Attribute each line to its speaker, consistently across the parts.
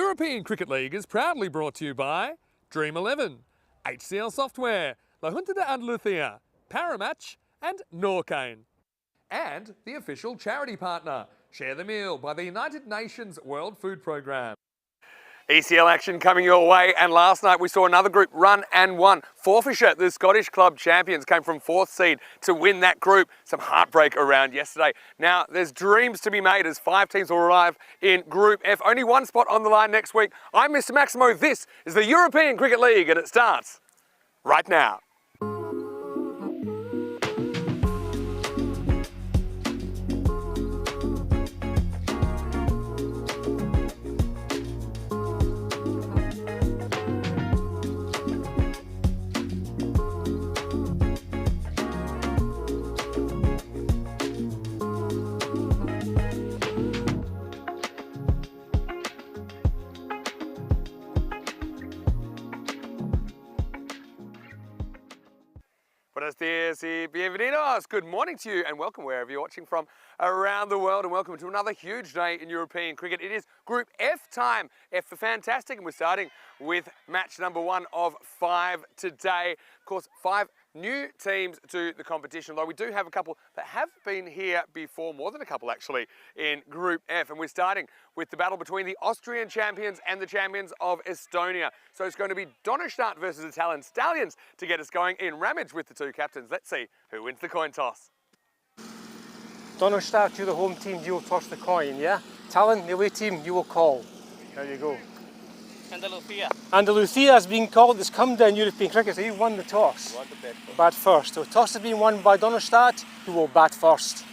Speaker 1: European Cricket League is proudly brought to you by Dream 11, HCL Software, La Junta de Andalucía, Paramatch and Norcane. And the official charity partner, Share the Meal by the United Nations World Food Programme. ECL action coming your way, and last night we saw another group run and won. Forfisher, the Scottish club champions, came from 4th seed to win that group. Some heartbreak around yesterday. Now, there's dreams to be made as 5 teams will arrive in Group F. Only one spot on the line next week. I'm Mr. Maximo. This is the European Cricket League, and it starts right now. Buenos dias y bienvenidos. Good morning to you and welcome wherever you're watching from around the world, and welcome to another huge day in European cricket. It is Group F time. F for fantastic, and we're starting with match number 1 of 5 today. Of course, 5 new teams to the competition, although we do have a couple that have been here before, more than a couple actually, in Group F. And we're starting with the battle between the Austrian champions and the champions of Estonia. So it's going to be Donnerstadt versus Italian Stallions to get us going in Ramage with the 2 captains. Let's see who wins the coin toss.
Speaker 2: Donnerstadt, you're the home team, you will toss the coin, yeah? Tallinn, the away team, you will call. There you go. Andalucía has been called, it's come down European cricket, so you won the toss. Bat first. So toss has been won by Donnerstadt, who will bat first.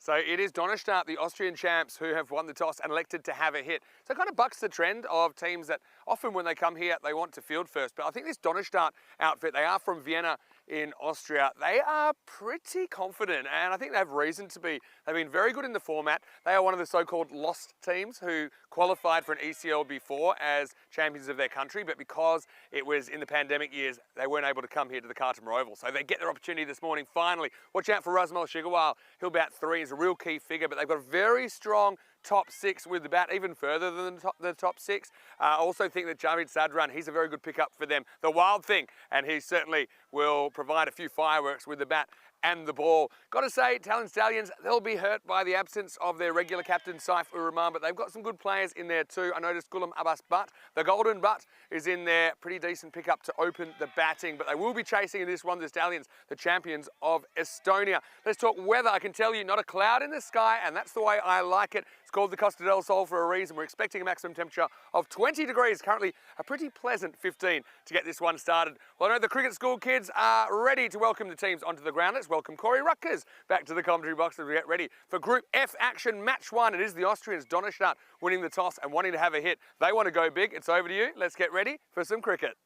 Speaker 1: So it is Donnerstadt, the Austrian champs, who have won the toss and elected to have a hit. So it kind of bucks the trend of teams that often when they come here, they want to field first. But I think this Donnerstadt outfit, they are from Vienna in Austria. They are pretty confident, and I think they have reason to be. They've been very good in the format. They are one of the so-called lost teams who qualified for an ECL before as champions of their country, but because it was in the pandemic years, they weren't able to come here to the Cartama Oval. So they get their opportunity this morning, finally. Watch out for Razmal Shigarwal. He'll bat 3, he's a real key figure, but they've got a very strong top 6 with the bat, even further than the top 6. I also think that Javid Sadran, he's a very good pickup for them. The wild thing, and he certainly will provide a few fireworks with the bat and the ball. Got to say, Tallinn Stallions, they'll be hurt by the absence of their regular captain, Saif ur Rahman, but they've got some good players in there too. I noticed Gulam Abbas Butt, the golden butt, is in there. Pretty decent pickup to open the batting, but they will be chasing in this one, the Stallions, the champions of Estonia. Let's talk weather. I can tell you, not a cloud in the sky, and that's the way I like it. It's called the Costa del Sol for a reason. We're expecting a maximum temperature of 20 degrees, currently a pretty pleasant 15 to get this one started. Well, I know the cricket school kids are ready to welcome the teams onto the ground. Let's welcome Corey Rutgers back to the commentary box as we get ready for Group F action, match 1. It is the Austrians, Donnerstadt, winning the toss and wanting to have a hit. They want to go big. It's over to you. Let's get ready for some cricket.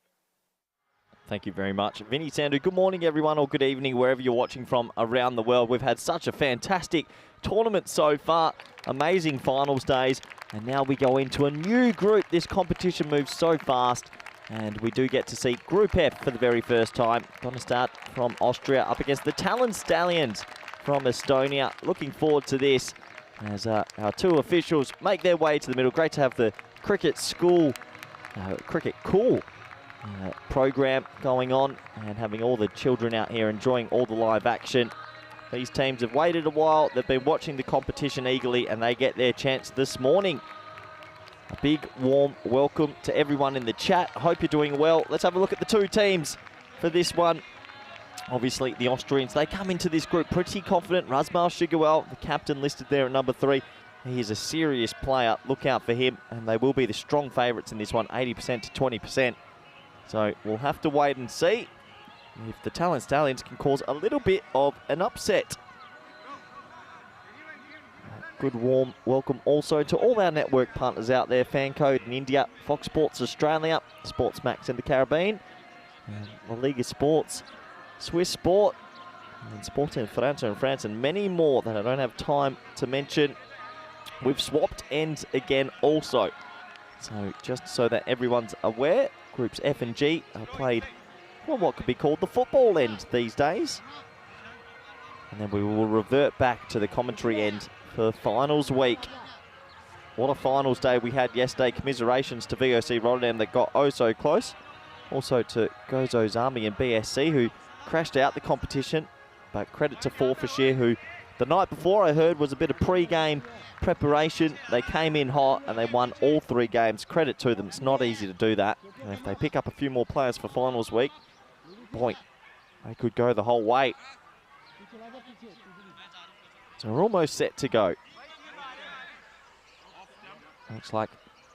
Speaker 3: Thank you very much, Vinny Sandu. Good morning, everyone, or good evening, wherever you're watching from around the world. We've had such a fantastic tournament so far. Amazing finals days. And now we go into a new group. This competition moves so fast. And we do get to see Group F for the very first time. Donnerstadt from Austria up against the Tallinn Stallions from Estonia. Looking forward to this as our 2 officials make their way to the middle. Great to have the cricket school, cricket cool program going on and having all the children out here enjoying all the live action. These teams have waited a while. They've been watching the competition eagerly and they get their chance this morning. A big warm welcome to everyone in the chat. Hope you're doing well. Let's have a look at the 2 teams for this one. Obviously, the Austrians, they come into this group pretty confident. Razmal Shigarwal, the captain, listed there at number 3. He is a serious player. Look out for him. And they will be the strong favourites in this one, 80% to 20%. So we'll have to wait and see if the Tallinn Stallions can cause a little bit of an upset. Good warm welcome also to all our network partners out there. Fancode in India, Fox Sports Australia, Sportsmax in the Caribbean, La Liga Sports, Swiss Sport, and Sport in France, and many more that I don't have time to mention. We've swapped ends again also. So just so that everyone's aware, Groups F and G are played on what could be called the football end these days. And then we will revert back to the commentary end for finals week. what a finals day we had yesterday. Commiserations to VOC Rotterdam that got oh so close. Also to Gozo's Army and BSC who crashed out the competition. But credit to Forfarshire who the night before I heard was a bit of pre-game preparation. They came in hot and they won all 3 games. Credit to them. It's not easy to do that. And if they pick up a few more players for finals week, boy, they could go the whole way. So we're almost set to go. Looks like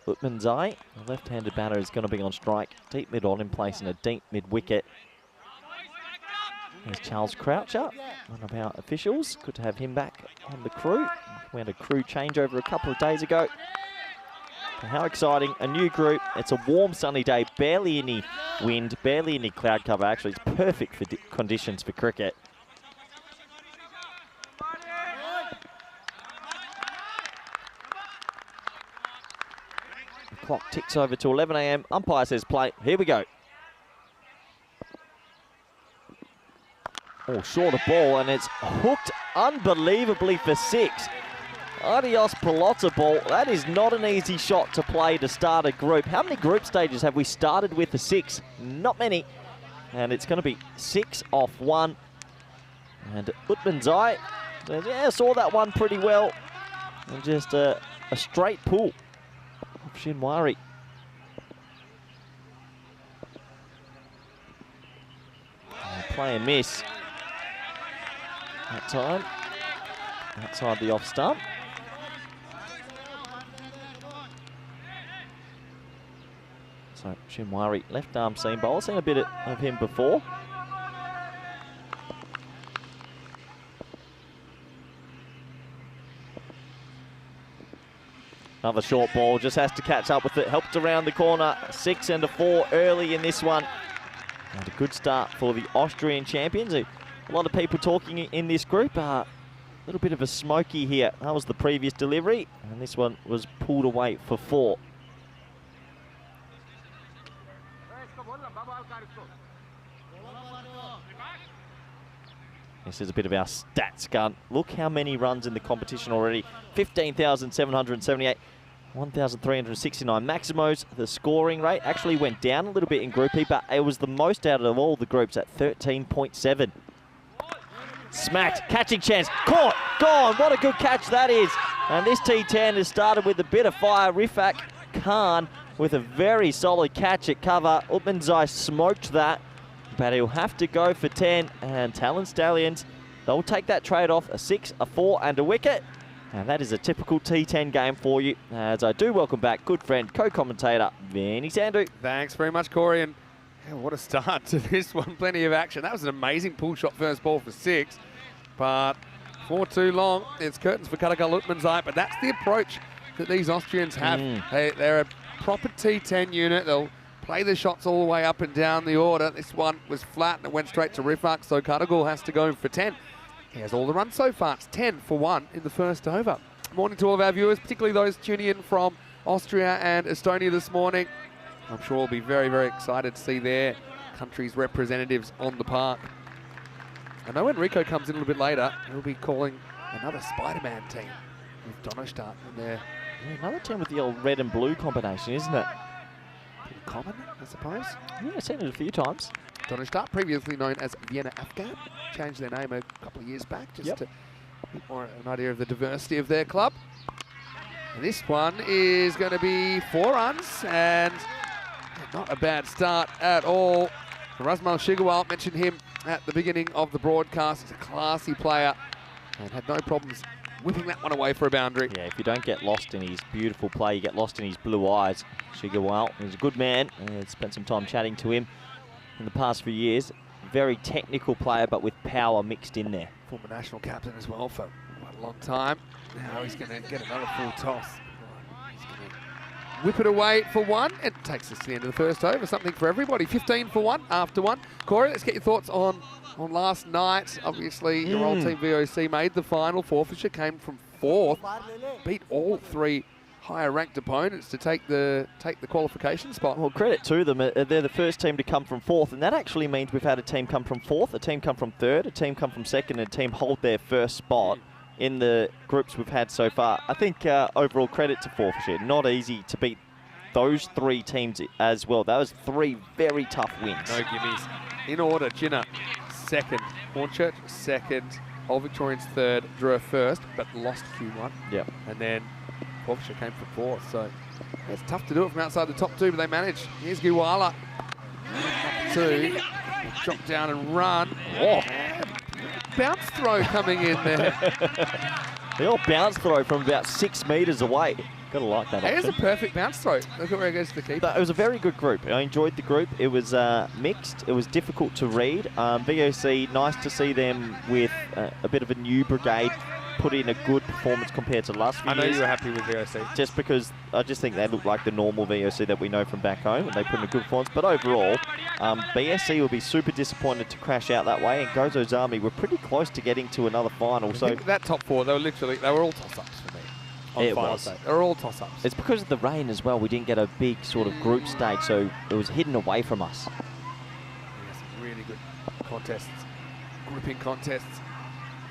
Speaker 3: Utmanzai, the left-handed batter, is going to be on strike. Deep mid on in place in a deep mid-wicket. There's Charles Croucher, one of our officials. Good to have him back on the crew. We had a crew changeover a couple of days ago. How exciting, a new group. It's a warm sunny day, barely any wind, barely any cloud cover. Actually, it's perfect for conditions for cricket. The clock ticks over to 11 a.m. Umpire says play. Here we go. Oh, short of ball, and it's hooked unbelievably for 6. Adios Pelota ball. That is not an easy shot to play to start a group. How many group stages have we started with a 6? Not many. And it's going to be 6 off 1. And Utmanzai, yeah, saw that one pretty well. And just a straight pull of Shinwari. Play and miss. That time, outside the off stump. So Shinwari, left arm seam bowler. Seen a bit of him before. Another short ball, just has to catch up with it. Helped around the corner. 6 and a 4 early in this one. And a good start for the Austrian champions. A lot of people talking in this group. A little bit of a smoky here. That was the previous delivery. And this one was pulled away for 4. This is a bit of our stats gun. Look how many runs in the competition already. 15,778. 1,369 Maximos. The scoring rate actually went down a little bit in Group E, but it was the most out of all the groups at 13.7. Smacked, catching chance, caught, gone. What a good catch that is. And this T10 has started with a bit of fire. Rifak Khan with a very solid catch at cover. Utmanzai smoked that, but he'll have to go for 10. And Talon Stallions, they'll take that trade off. A 6, a 4 and a wicket. And that is a typical T10 game for you. As I do welcome back good friend, co-commentator, Vinny Sandu.
Speaker 1: Thanks very much, Corey. And yeah, what a start to this one. Plenty of action. That was an amazing pull shot first ball for 6. But for too long, it's curtains for Karagal Utmanzai. But that's the approach that these Austrians have. They're a proper T10 unit. They'll play the shots all the way up and down the order. This one was flat and it went straight to Rifak. So Karagal has to go for 10. He has all the runs so far. It's 10 for 1 in the first over. Morning to all of our viewers, particularly those tuning in from Austria and Estonia this morning. I'm sure we'll be very, very excited to see their country's representatives on the park. I know when Rico comes in a little bit later, he'll be calling another Spider-Man team with Donnerstadt in there.
Speaker 3: Yeah, another team with the old red and blue combination, isn't it?
Speaker 1: Pretty common, I suppose.
Speaker 3: Yeah, I've seen it a few times.
Speaker 1: Donnerstadt, previously known as Vienna Afghan, changed their name a couple of years back just to get more an idea of the diversity of their club. And this one is going to be 4 runs and not a bad start at all. Razmal Shigawal, mentioned him at the beginning of the broadcast. He's a classy player and had no problems whipping that one away for a boundary.
Speaker 3: Yeah, if you don't get lost in his beautiful play, you get lost in his blue eyes. Shigawal, he's a good man. I spent some time chatting to him in the past few years. Very technical player, but with power mixed in there.
Speaker 1: Former national captain as well for quite a long time. Now he's going to get another full toss. He's going to whip it away for 1. It takes us to the end of the first over. Something for everybody. 15 for 1 after 1. Corey, let's get your thoughts on last night. Obviously, your old team VOC made the final. Forfarshire came from 4th, beat all 3 higher-ranked opponents to take the qualification spot.
Speaker 3: Well, credit to them. They're the first team to come from 4th, and that actually means we've had a team come from 4th, a team come from 3rd, a team come from 2nd, and a team hold their first spot in the groups we've had so far. I think overall credit to Forfarshire. Not easy to beat those 3 teams as well. That was 3 very tough wins.
Speaker 1: No gimmies. In order, Ginner, second. Hornchurch, second. Old Victorians, third. Drew first, but lost Q1.
Speaker 3: Yep.
Speaker 1: And then Forfarshire came for fourth. So it's tough to do it from outside the top 2, but they managed. Here's Guala. Number 2. Drop down and run.
Speaker 3: Oh.
Speaker 1: Bounce throw coming in there.
Speaker 3: They all bounce throw from about 6 metres away. Gotta like that.
Speaker 1: Here's a perfect bounce throw. Look at where it goes to the keeper.
Speaker 3: It was a very good group. I enjoyed the group. It was mixed. It was difficult to read. VOC, nice to see them with a bit of a new brigade put in a good performance compared to last few years.
Speaker 1: I know you were happy with VOC.
Speaker 3: Just because I just think they look like the normal VOC that we know from back home, and they put in a good performance. But overall, BSC will be super disappointed to crash out that way, and Gozo's Army were pretty close to getting to another final.
Speaker 1: I
Speaker 3: So
Speaker 1: think that top 4, they were all toss-ups for me.
Speaker 3: It was.
Speaker 1: They were all toss-ups.
Speaker 3: It's because of the rain as well. We didn't get a big sort of group stage, so it was hidden away from us.
Speaker 1: Yeah, some really good contests, grouping contests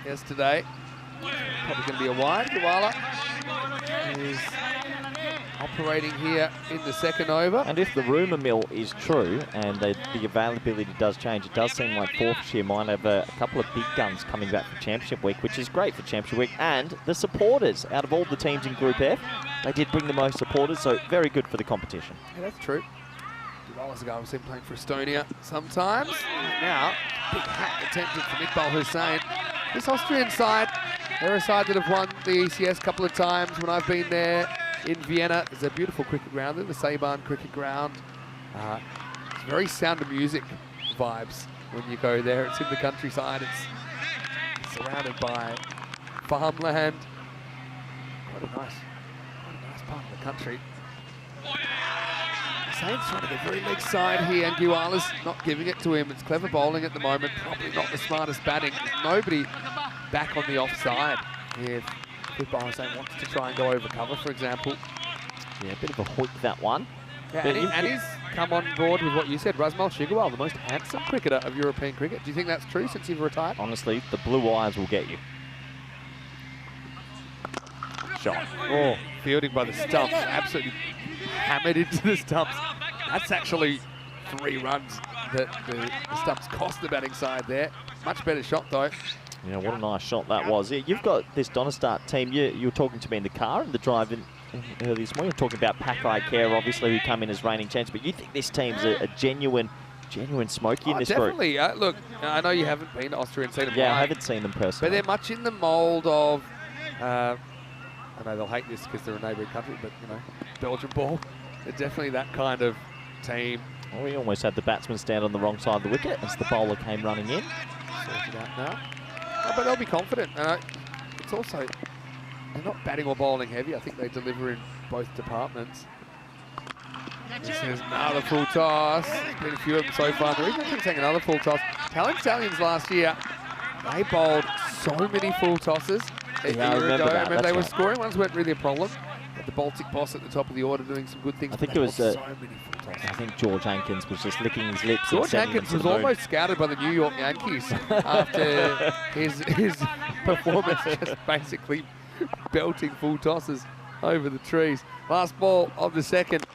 Speaker 1: yesterday. Probably going to be a wide. Guala is operating here in the second over.
Speaker 3: And if the rumour mill is true and the availability does change, it does seem like Forfarshire might have a couple of big guns coming back for Championship Week, which is great for Championship Week. And the supporters, out of all the teams in Group F, they did bring the most supporters, so very good for the competition.
Speaker 1: Yeah, that's true. 2 hours ago, I've seen playing for Estonia sometimes. Right now, big hack attempted from Iqbal Hussain. This Austrian side, they're a side that have won the ECS a couple of times when I've been there in Vienna. There's a beautiful cricket ground there, the Seebahn cricket ground. It's very Sound of Music vibes when you go there. It's in the countryside. It's surrounded by farmland. Quite a nice part of the country. Hussein's trying to get very leg side here, and Guala's not giving it to him. It's clever bowling at the moment, probably not the smartest batting. There's nobody back on the offside. If Iqbal Hussain wants to try and go over cover, for example.
Speaker 3: Yeah, a bit of a hook, that one.
Speaker 1: Yeah, and he's come on board with what you said, Razmal Shigawal, the most handsome cricketer of European cricket. Do you think that's true since you've retired?
Speaker 3: Honestly, the blue eyes will get you.
Speaker 1: Shot. Oh, fielding by the stumps, absolutely hammered into the stumps. That's actually 3 runs that the stumps cost the batting side there. Much better shot though.
Speaker 3: Yeah, what a nice shot that was. Yeah, you've got this Donnerstart team. You were talking to me in the car in the drive earlier this morning. You're talking about Pakai Care, obviously, who come in as reigning champs. But you think this team's a genuine smoky in this
Speaker 1: definitely.
Speaker 3: group?
Speaker 1: Look, I know you haven't been to Austria and seen them.
Speaker 3: Yeah, I haven't seen them personally.
Speaker 1: But they're much in the mould of. I know they'll hate this because they're a neighbouring country, but you know, Belgian ball. They're definitely that kind of team.
Speaker 3: Well, we almost had the batsman stand on the wrong side of the wicket as the bowler came running in.
Speaker 1: Sorted out now. Oh, but they'll be confident. It's also, they're not batting or bowling heavy. I think they deliver in both departments. This is another full toss. There's been a few of them so far. They're even taking another full toss. Talent Stallions last year, they bowled so many full tosses.
Speaker 3: Yeah, I remember that.
Speaker 1: Remember they were scoring. Ones weren't really a problem. But the Baltic boss at the top of the order doing some good things.
Speaker 3: I think it was.
Speaker 1: So many full tosses.
Speaker 3: I think George Hankins was just licking his lips.
Speaker 1: George Hankins was almost scouted by the New York Yankees after his performance, just basically belting full tosses over the trees. Last ball of the second.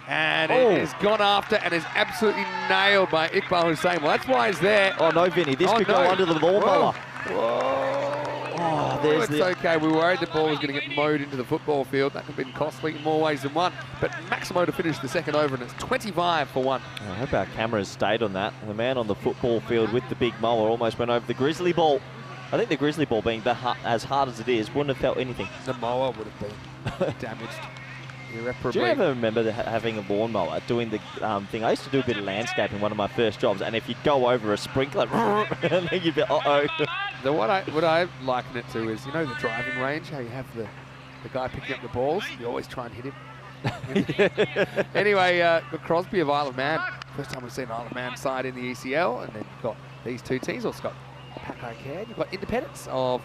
Speaker 1: And it is gone after and is absolutely nailed by Iqbal Hussain. Well, that's why he's there.
Speaker 3: Oh, no, Vinny. This could go under the lawnmower.
Speaker 1: Whoa.
Speaker 3: Oh, there's
Speaker 1: it's okay. We were worried the ball was going to get mowed into the football field. That could have been costly in more ways than one. But Maximo to finish the second over, and it's 25 for 1.
Speaker 3: I hope our cameras stayed on that. The man on the football field with the big mower almost went over the grizzly ball. I think the grizzly ball, being as hard as it is, wouldn't have felt anything.
Speaker 1: The mower would have been damaged.
Speaker 3: Do you ever remember having a lawnmower, doing the thing? I used to do a bit of landscaping, one of my first jobs, and if you go over a sprinkler, and then you'd be, uh-oh.
Speaker 1: What I liken it to is, you know, the driving range, how you have the guy picking up the balls, you always try and hit him. Anyway, got Crosby of Isle of Man. First time we've seen Isle of Man side in the ECL, and then you've got these two teams, also got Pakai Care, you've got Independence of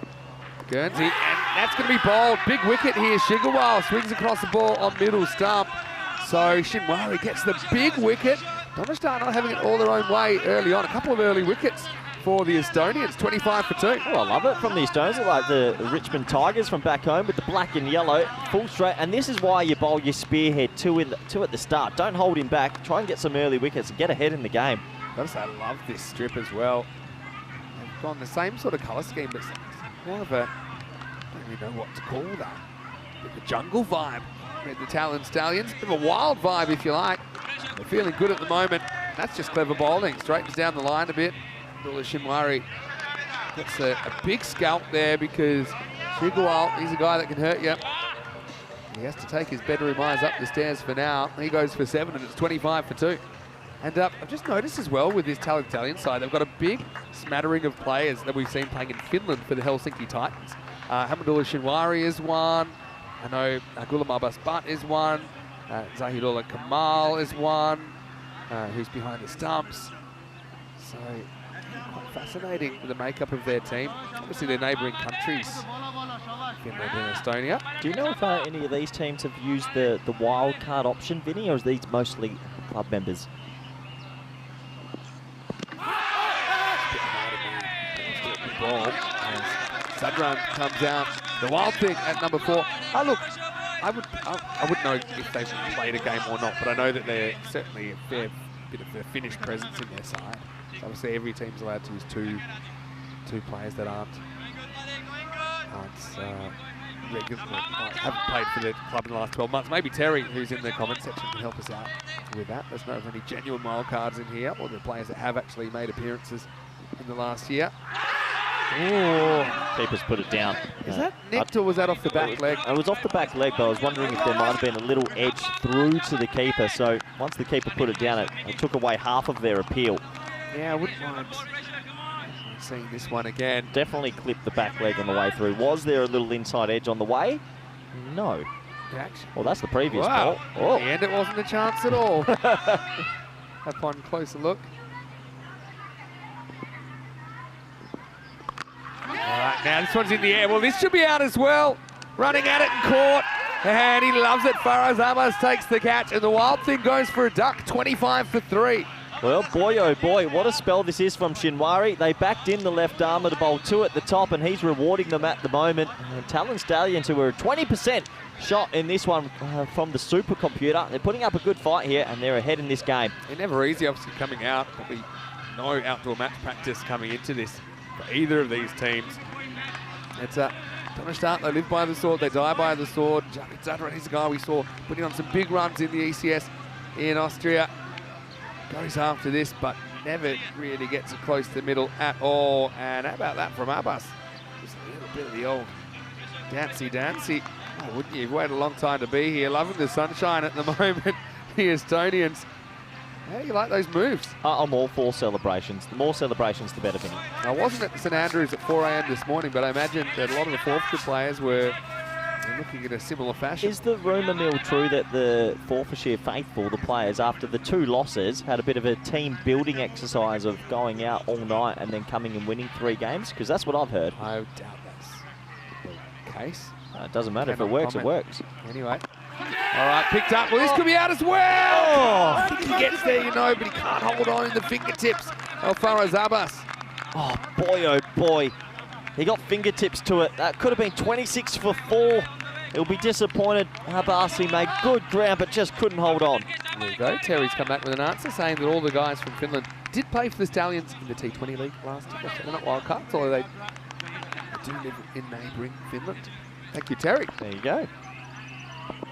Speaker 1: Guernsey, and that's going to be bowled. Big wicket here. Shigawal swings across the ball on middle stump. So Shinwari gets the big wicket. Donnerstart not having it all their own way early on. A couple of early wickets for the Estonians, 25 for 2.
Speaker 3: Oh, I love it from the Estonians. Look like the Richmond Tigers from back home with the black and yellow, full straight. And this is why you bowl your spearhead two at the start. Don't hold him back. Try and get some early wickets and get ahead in the game.
Speaker 1: Gotta say, I love this strip as well. They've gone the same sort of colour scheme, but more of a, I don't really know what to call that. Bit of a jungle vibe with the Talon Stallions. Bit of a wild vibe, if you like. They're feeling good at the moment. That's just clever bowling. Straightens down the line a bit. Abdullah Shinwari gets a big scalp there because Shigawal, he's a guy that can hurt you. He has to take his bedroom eyes up the stairs for now. He goes for 7 and it's 25 for 2. And I've just noticed as well with this Talon Stallion side, they've got a big smattering of players that we've seen playing in Finland for the Helsinki Titans. Hamidullah Shinwari is one. I know Gulam Abbas Butt is one. Zahidullah Kamal is one. Who's behind the stumps. So quite fascinating with the makeup of their team. Obviously their neighbouring countries, Finland and Estonia.
Speaker 3: Do you know if any of these teams have used the wild card option, Vinny, or is these mostly club members?
Speaker 1: Sadran comes out. The wild thing at number 4. Oh look, I wouldn't know if they've played a game or not, but I know that they're certainly a fair bit of a Finnish presence in their side. So obviously every team's allowed to use two players that aren't regular, haven't played for the club in the last 12 months. Maybe Terry, who's in the comment section, can help us out with that. There's not any genuine wild cards in here, or the players that have actually made appearances in the last year.
Speaker 3: Ooh. Keeper's put it down.
Speaker 1: Is that nicked or was that off the back leg?
Speaker 3: It was off the back leg, but I was wondering if there might have been a little edge through to the keeper. So once the keeper put it down, it took away half of their appeal.
Speaker 1: Yeah, I wouldn't mind seeing this one again.
Speaker 3: Definitely clipped the back leg on the way through. Was there a little inside edge on the way? No. Well, that's the previous ball.
Speaker 1: Oh. In the end, it wasn't a chance at all. Upon closer look. All right, now this one's in the air. Well, this should be out as well. Running at it and caught. And he loves it. Faraz Abbas takes the catch. And the wild thing goes for a duck. 25 for 3.
Speaker 3: Well, boy, oh boy, what a spell this is from Shinwari. They backed in the left armour to bowl 2 at the top, and he's rewarding them at the moment. And Talon Stallions, who were 20% shot in this one from the supercomputer. They're putting up a good fight here, and they're ahead in this game.
Speaker 1: They're never easy, obviously, coming out. Probably no outdoor match practice coming into this for either of these teams. It's Donnerstadt, they live by the sword, they die by the sword. Javid Zadran, he's a guy we saw putting on some big runs in the ECS in Austria. Goes after this, but never really gets it close to the middle at all. And how about that from Abbas? Just a little bit of the old dancy. Oh, wouldn't you? You've waited a long time to be here. Loving the sunshine at the moment, the Estonians. How do you like those moves?
Speaker 3: I'm all for celebrations. The more celebrations, the better, Vinny.
Speaker 1: I wasn't at St Andrews at 4 a.m. this morning, but I imagine that a lot of the forfeiture players were looking in a similar fashion.
Speaker 3: Is the rumour mill true that the Forfarshire faithful, the players, after the 2 losses, had a bit of a team building exercise of going out all night and then coming and winning 3 games? Because that's what I've heard.
Speaker 1: I doubt that's the case.
Speaker 3: It doesn't matter. If it works, it works.
Speaker 1: Anyway. All right, picked up. Well, this could be out as well. Oh. I think he gets there, you know, but he can't hold on in the fingertips of Faraz Abbas.
Speaker 3: Oh, boy. He got fingertips to it. That could have been 26 for 4. He'll be disappointed. Abbas, he made good ground, but just couldn't hold on.
Speaker 1: There you go. Terry's come back with an answer saying that all the guys from Finland did play for the Stallions in the T20 League last year. So they're not wild cards, although they do live in neighbouring Finland. Thank you, Terry.
Speaker 3: There you go.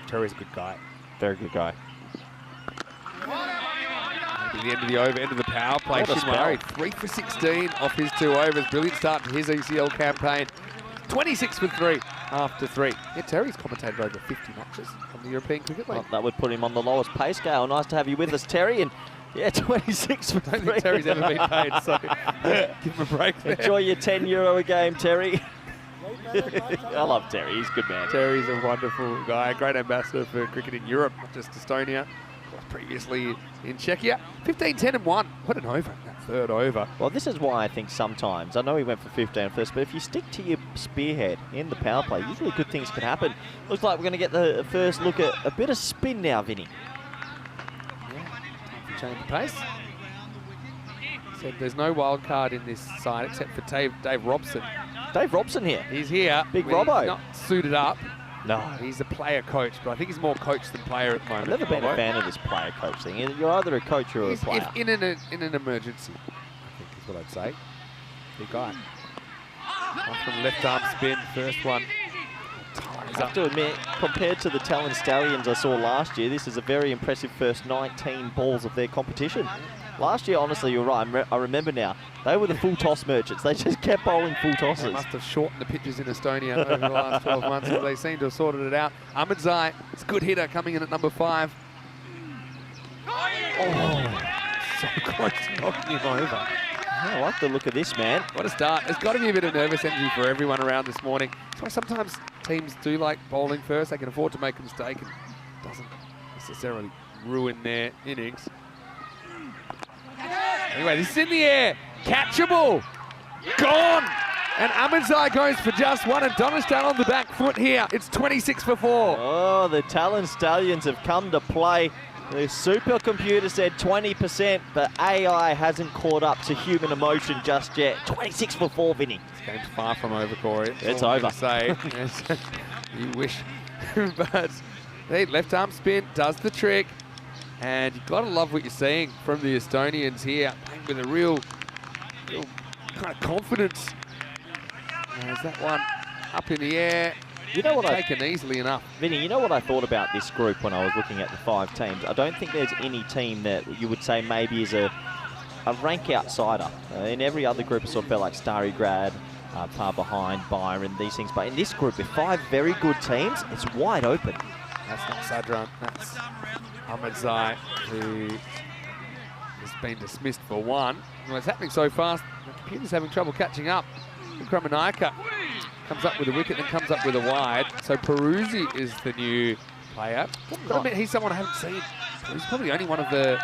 Speaker 1: Terry's a good guy.
Speaker 3: Very good guy.
Speaker 1: Maybe the end of the over, end of the power play. Shinwari, 3 for 16 off his 2 overs. Brilliant start to his ECL campaign. 26 for 3 after 3. Yeah, Terry's commentated over 50 matches on the European Cricket League.
Speaker 3: Well, that would put him on the lowest pay scale. Nice to have you with us, Terry. And yeah, 26 for 3.
Speaker 1: I don't think Terry's ever been paid, so give him a break there.
Speaker 3: Enjoy your €10 a game, Terry. I love Terry. He's a good man.
Speaker 1: Terry's a wonderful guy, great ambassador for cricket in Europe, not just Estonia. Previously in Czechia. 15, 10 and 1. What an over, that 3rd over.
Speaker 3: Well, this is why I think sometimes, I know he went for 15 first, but if you stick to your spearhead in the power play, usually good things can happen. Looks like we're going to get the first look at a bit of spin now, Vinny.
Speaker 1: Yeah, time to change the pace. Said there's no wild card in this side except for Dave Robson.
Speaker 3: Dave Robson here.
Speaker 1: He's here.
Speaker 3: Big
Speaker 1: He's
Speaker 3: Robbo.
Speaker 1: not suited up.
Speaker 3: No.
Speaker 1: He's a player coach, but I think he's more coach than player at the moment.
Speaker 3: I've never been a fan of this player coach thing. You're either a coach or a player.
Speaker 1: In an emergency, I think is what I'd say. Big guy. One from left arm spin, first one.
Speaker 3: I have to admit, compared to the Talon Stallions I saw last year, this is a very impressive first 19 balls of their competition. Last year, honestly, you're right. I remember now. They were the full toss merchants. They just kept bowling full tosses.
Speaker 1: They must have shortened the pitches in Estonia over the last 12 months, but they seem to have sorted it out. Ahmedzai, it's a good hitter coming in at number 5. Oh, so close to knocking him over.
Speaker 3: I like the look of this, man.
Speaker 1: What a start. There's got to be a bit of nervous energy for everyone around this morning. That's why sometimes teams do like bowling first. They can afford to make a mistake and it doesn't necessarily ruin their innings. Anyway, this is in the air. Catchable. Gone. And Ahmedzai goes for just one, and Donistal on the back foot here. It's 26 for 4.
Speaker 3: Oh, the Talon Stallions have come to play. The supercomputer said 20%, but AI hasn't caught up to human emotion just yet. 26 for 4, Vinny.
Speaker 1: This game's far from over, Corey.
Speaker 3: It's over.
Speaker 1: Say. You wish. But hey, left arm spin does the trick. And you've got to love what you're seeing from the Estonians here, playing with a real kind of confidence. There's that one up in the air.
Speaker 3: You know what
Speaker 1: taken easily enough.
Speaker 3: Vinny, you know what I thought about this group when I was looking at the 5 teams? I don't think there's any team that you would say maybe is a rank outsider. In every other group, it sort of felt like Starry Grad, far behind, Byron, these things. But in this group, with 5 very good teams, it's wide open.
Speaker 1: That's not Sadran, that's Ahmedzai, who has been dismissed for 1. Well, it's happening so fast, the computer's having trouble catching up. Kramanayaka comes up with a wicket and comes up with a wide. So Peruzzi is the new player. But I admit, he's someone I haven't seen. He's probably the only one of the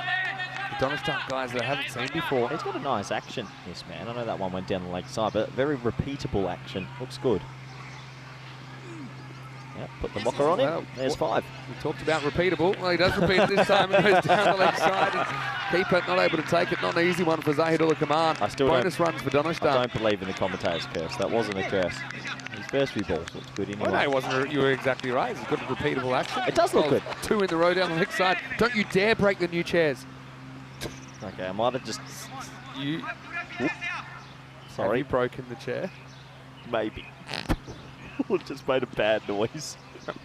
Speaker 1: Donistal guys that I haven't seen before.
Speaker 3: He's got a nice action, this man. I know that one went down the leg side, but very repeatable action. Looks good. Yep, put the mocker on him.
Speaker 1: Well,
Speaker 3: there's 5.
Speaker 1: We talked about repeatable. Well, he does repeat it this time and goes down the leg side. And keeper not able to take it. Not an easy one for Zahidullah Kaman. Bonus runs for Donistal.
Speaker 3: I don't believe in the commentator's curse. That wasn't a curse. His first few balls looked good anyway.
Speaker 1: Oh, no, it wasn't. You were exactly right. It's a good repeatable action.
Speaker 3: It does look good.
Speaker 1: 2 in the row down the leg side. Don't you dare break the new chairs.
Speaker 3: Okay, I might have just...
Speaker 1: You...
Speaker 3: Sorry.
Speaker 1: Have you broken the chair?
Speaker 3: Maybe. It just made a bad noise.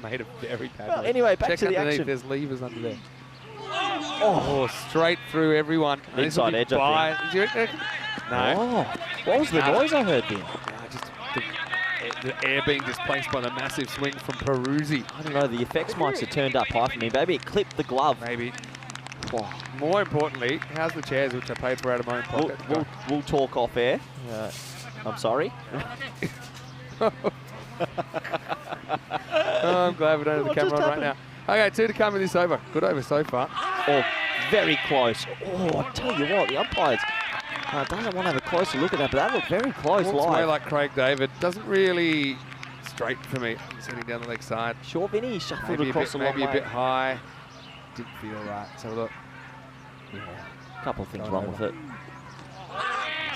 Speaker 1: Made a very bad noise.
Speaker 3: Anyway, back
Speaker 1: Check
Speaker 3: to the
Speaker 1: underneath.
Speaker 3: action.
Speaker 1: There's levers under there. Oh, straight through everyone.
Speaker 3: Inside edge, I think.
Speaker 1: No.
Speaker 3: Oh, what was the noise I heard then?
Speaker 1: Just the air being displaced by the massive swing from Peruzzi.
Speaker 3: I don't know, the effects mics are turned up high for me. Maybe it clipped the glove.
Speaker 1: Maybe. Oh. More importantly, how's the chairs, which I paid for out of my own pocket?
Speaker 3: We'll talk off air. I'm sorry.
Speaker 1: Oh, I'm glad we don't have the camera on right now. Okay, 2 to come in this over. Good over so far.
Speaker 3: Oh, very close. Oh, I tell you what, the umpires doesn't want to have a closer look at that, but that looked very close
Speaker 1: Walks away
Speaker 3: live.
Speaker 1: like Craig David. Doesn't really straight for me. He's heading down the leg side.
Speaker 3: Sure, Vinny, he shuffled
Speaker 1: Maybe
Speaker 3: across
Speaker 1: maybe
Speaker 3: a
Speaker 1: a bit high. Didn't feel right. Let's have a look.
Speaker 3: Yeah, a couple of things
Speaker 1: Going
Speaker 3: wrong
Speaker 1: over.
Speaker 3: with it.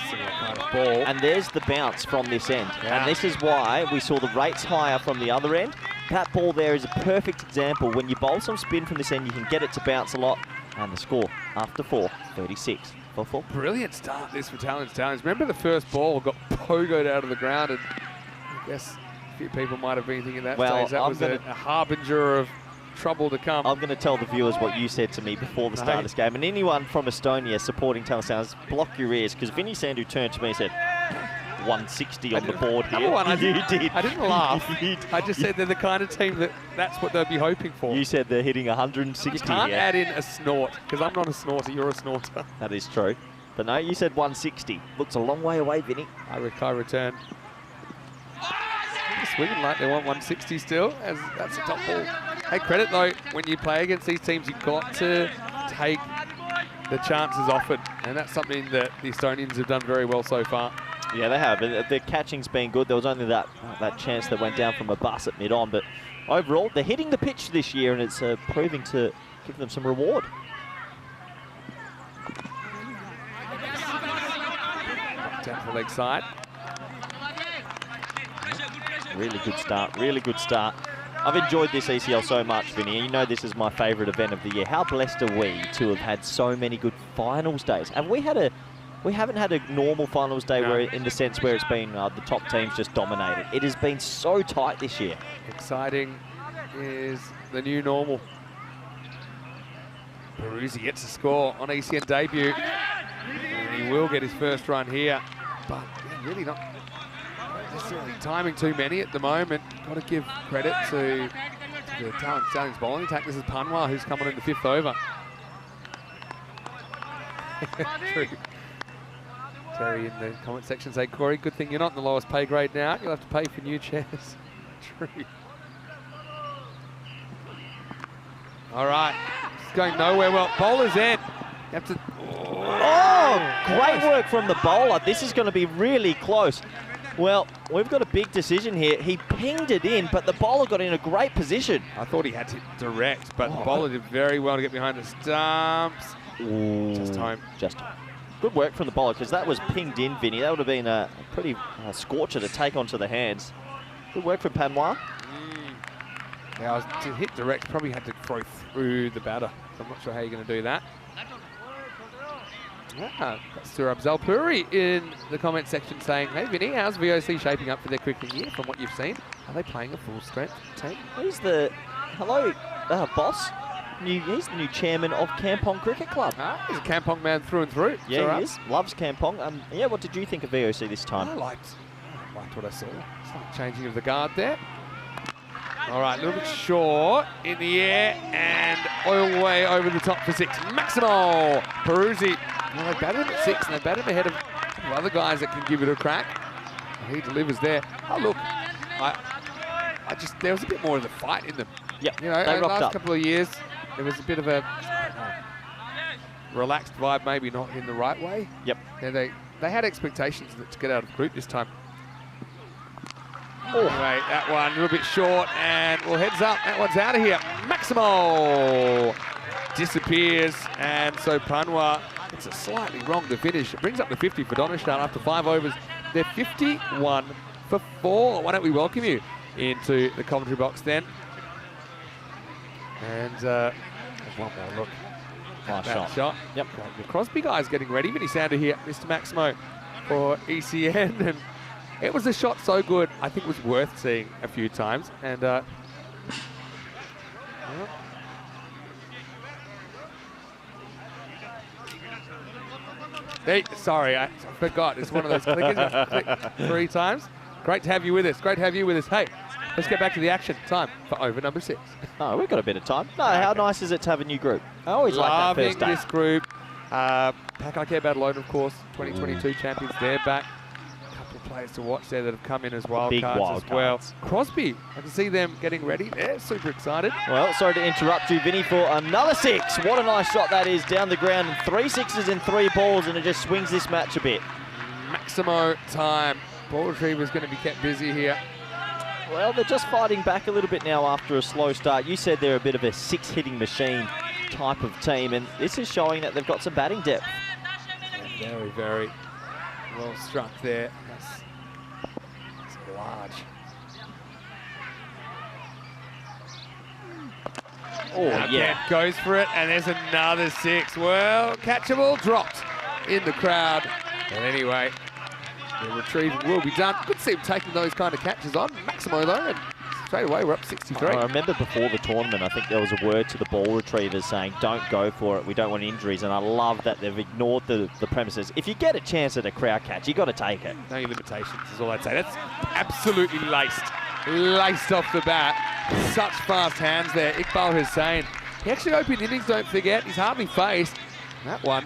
Speaker 1: Similar kind of ball.
Speaker 3: And there's the bounce from this end.
Speaker 1: Yeah.
Speaker 3: And this is why we saw the rates higher from the other end. That ball there is a perfect example. When you bowl some spin from this end, you can get it to bounce a lot. And the score, after 4, 36 for 4.
Speaker 1: Brilliant start this for Talon Stallions. Remember the first ball got pogoed out of the ground, and I guess a few people might have been thinking that stage. That was a harbinger of trouble to come.
Speaker 3: I'm going to tell the viewers what you said to me before the start of this game. And anyone from Estonia supporting Talon Stallions, block your ears, because Vinny Sandhu turned to me and said, 160 on the board here.
Speaker 1: One, I
Speaker 3: did.
Speaker 1: I didn't laugh. I just said they're the kind of team that's what they'll be hoping for.
Speaker 3: You said they're hitting 160
Speaker 1: You can't
Speaker 3: here.
Speaker 1: add in a snort, because I'm not a snorter, you're a snorter.
Speaker 3: That is true. But no, you said 160. Looks a long way away, Vinny.
Speaker 1: I return. They're swinging like they want 160 still, as that's a top ball. Hey, credit though, when you play against these teams, you've got to take the chances offered, and that's something that the Estonians have done very well so far.
Speaker 3: Yeah, they have. The catching's been good. There was only that chance that went down from a bus at mid-on, but overall, they're hitting the pitch this year, and it's proving to give them some reward.
Speaker 1: Down to the leg side.
Speaker 3: Really good start, really good start. I've enjoyed this ECL so much, Vinny. You know this is my favourite event of the year. How blessed are we to have had so many good finals days? And we haven't had a normal finals day where, in the sense where it's been the top teams just dominated. It has been so tight this year.
Speaker 1: Exciting is the new normal. Peruzzi gets a score on ECN debut. And he will get his first run here. But really not necessarily timing too many at the moment. Got to give credit to the Stallions bowling attack. This is Panwa who's coming in the 5th over. True. Terry in the comment section say, Corey, good thing you're not in the lowest pay grade now. You'll have to pay for new chairs. True. All right. It's going nowhere. Well, bowler's end. You have to...
Speaker 3: Oh, great work from the bowler. This is going to be really close. Well, we've got a big decision here. He pinged it in, but the bowler got in a great position.
Speaker 1: I thought he had to direct, but the bowler did very well to get behind the stumps.
Speaker 3: Ooh,
Speaker 1: just home.
Speaker 3: Just home. Good work from the bowler, because that was pinged in, Vinny. That would have been a pretty scorcher to take onto the hands. Good work from Panwa.
Speaker 1: Now, to hit direct, probably had to throw through the batter. So I'm not sure how you're going to do that. That's Surab Zalpuri in the comment section saying, hey Vinny, how's VOC shaping up for their cricketing year from what you've seen? Are they playing a full strength team?
Speaker 3: He's the, hello, boss. He's the new chairman of Kampong Cricket Club.
Speaker 1: He's a Kampong man through and through.
Speaker 3: Yeah,
Speaker 1: Surab.
Speaker 3: he is. Loves Kampong. Yeah, what did you think of VOC this time?
Speaker 1: I liked what I saw. Slight changing of the guard there. All right, a little bit short in the air and oil way over the top for 6. Maximo Peruzzi. Well, they batted him at 6 and they batted him ahead of other guys that can give it a crack. He delivers there. Oh, look, there was a bit more of the fight in them.
Speaker 3: Yep,
Speaker 1: you know,
Speaker 3: they
Speaker 1: the last
Speaker 3: up.
Speaker 1: couple of years, there was a bit of a relaxed vibe, maybe not in the right way.
Speaker 3: Yep.
Speaker 1: Yeah, they had expectations to get out of the group this time. Oh. Anyway, that one a little bit short, and well, heads up, that one's out of here. Maximo disappears, and so Panwa, it's a slightly wrong to finish. It brings up to 50 for Donnerstadt after 5 overs. They're 51 for 4. Why don't we welcome you into the commentary box then? And one more look.
Speaker 3: Nice shot. Yep.
Speaker 1: The Crosby guys getting ready. Vinny Sander here, Mr. Maximo for ECN, and it was a shot so good, I think it was worth seeing a few times. And hey, sorry, I forgot. It's one of those clickers. Click 3 times. Great to have you with us. Great to have you with us. Hey, let's get back to the action. Time for over number 6.
Speaker 3: Oh, we've got a bit of time. No, how nice is it to have a new group? I always like that first day.
Speaker 1: Loving this group. Pack Badalona, of course, 2022 champions. They're back. A couple of players to watch there that have come in as wild cards as well. Crosby, I can see them getting ready. They're super excited.
Speaker 3: Well, sorry to interrupt you, Vinny, for another 6. What a nice shot that is down the ground. 3 sixes in 3 balls, and it just swings this match a bit.
Speaker 1: Maximo time. Ball retriever's going to be kept busy here.
Speaker 3: Well, they're just fighting back a little bit now after a slow start. You said they're a bit of a 6-hitting machine type of team, and this is showing that they've got some batting depth.
Speaker 1: Yeah, very, very well struck there. That's large.
Speaker 3: Oh, yeah.
Speaker 1: Kent goes for it, and there's another 6. Well, catchable dropped in the crowd. But anyway, the retrieving will be done. Good to see him taking those kind of catches on. Maximo, though, and straight away we're up 63.
Speaker 3: I remember before the tournament, I think there was a word to the ball retrievers saying, don't go for it, we don't want injuries, and I love that they've ignored the premises. If you get a chance at a crowd catch, you got to take it.
Speaker 1: No limitations is all I'd say. That's absolutely laced off the bat. Such fast hands there. Iqbal Hussain. He actually opened innings, don't forget. He's hardly faced. That one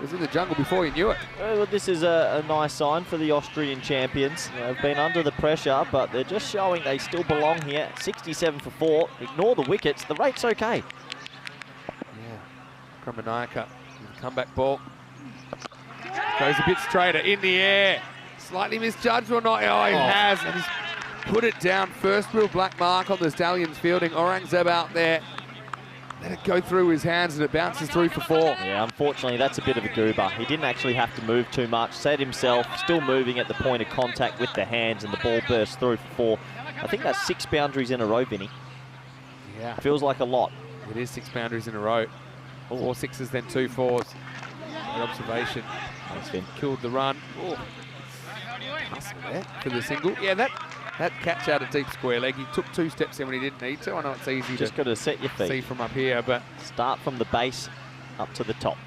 Speaker 1: was in the jungle before he knew it.
Speaker 3: Well, this is a nice sign for the Austrian champions. They've been under the pressure, but they're just showing they still belong here. 67 for 4. Ignore the wickets. The rate's okay.
Speaker 1: Yeah. Kramanayaka, comeback ball. Goes a bit straighter in the air. Slightly misjudged or not? Oh, he has. And he's put it down. First real black mark on the Stallions fielding. Aurangzeb out there. let it go through his hands and it bounces through for 4.
Speaker 3: Yeah, unfortunately, that's a bit of a goober. He didn't actually have to move too much. Set himself, still moving at the point of contact with the hands, and the ball burst through for 4. I think that's 6 boundaries in a row, Vinny.
Speaker 1: Yeah.
Speaker 3: Feels like a lot.
Speaker 1: It is 6 boundaries in a row. 4 sixes, then 2 4s. Good observation.
Speaker 3: Thanks, Vin.
Speaker 1: Killed the run. Oh. Hustle there for the single. Yeah, that catch out of deep square leg. He took 2 steps in when he didn't need to. I know it's easy
Speaker 3: Just got to set your feet.
Speaker 1: See from up here, but
Speaker 3: start from the base up to the top.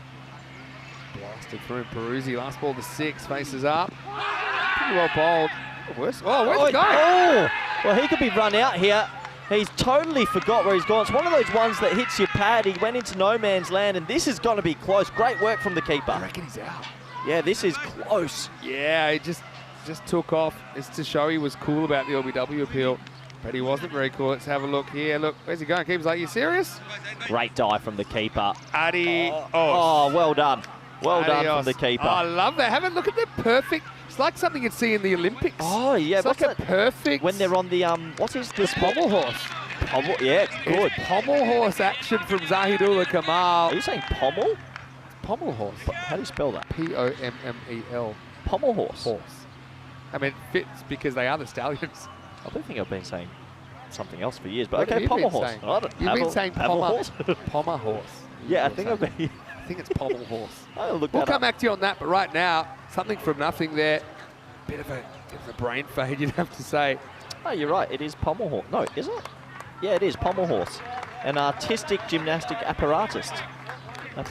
Speaker 1: Blasted through Peruzzi. Last ball to 6. Faces up. Pretty well bowled. Worse. Oh, where's he going?
Speaker 3: Oh! Well, he could be run out here. He's totally forgot where he's gone. It's one of those ones that hits your pad. He went into no man's land, and this is going to be close. Great work from the keeper.
Speaker 1: I reckon he's out.
Speaker 3: Yeah, this is close.
Speaker 1: Yeah, he just took off. It's to show he was cool about the LBW appeal, but he wasn't very cool. Let's have a look here. Look, where's he going? Keeper's like, you serious?
Speaker 3: Great dive from the keeper.
Speaker 1: Adios.
Speaker 3: Oh, well done. Well done from the keeper.
Speaker 1: Oh, I love that. Have a look at the perfect. It's like something you'd see in the Olympics.
Speaker 3: Oh, yeah.
Speaker 1: It's like a perfect.
Speaker 3: When they're on the, what's his? The
Speaker 1: pommel horse.
Speaker 3: Pommel, yeah, good.
Speaker 1: It's pommel horse action from Zahidullah Kamal.
Speaker 3: Are you saying pommel?
Speaker 1: Pommel horse.
Speaker 3: How do you spell that?
Speaker 1: P-O-M-M-E-L.
Speaker 3: Pommel horse.
Speaker 1: Horse. I mean, it fits because they are the stallions.
Speaker 3: I don't think I've been saying something else for years, but
Speaker 1: What have
Speaker 3: okay,
Speaker 1: you
Speaker 3: pommel
Speaker 1: been
Speaker 3: horse.
Speaker 1: saying? You've been saying Pommer horse.
Speaker 3: Yeah, I think I've been.
Speaker 1: I think it's pommel horse.
Speaker 3: We'll
Speaker 1: come back to you on that, but right now, something from nothing there. Bit of a brain fade, you'd have to say.
Speaker 3: Oh, you're right. It is pommel horse. No, is it? Yeah, it is pommel horse. An artistic gymnastic apparatus.
Speaker 1: The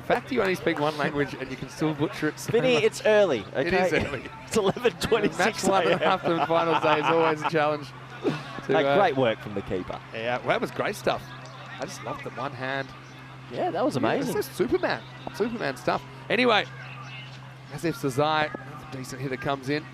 Speaker 1: fact you only speak one language and you can still butcher it so
Speaker 3: Vinny,
Speaker 1: much.
Speaker 3: it's early. Okay?
Speaker 1: It is early.
Speaker 3: It's 11:26.
Speaker 1: Match 1 after the finals day is always a challenge.
Speaker 3: Great work from the keeper.
Speaker 1: Yeah, well, that was great stuff. I just loved the one hand.
Speaker 3: Yeah, that was amazing.
Speaker 1: Yeah, it's Superman stuff. Anyway, as if Sazai, decent hitter comes in.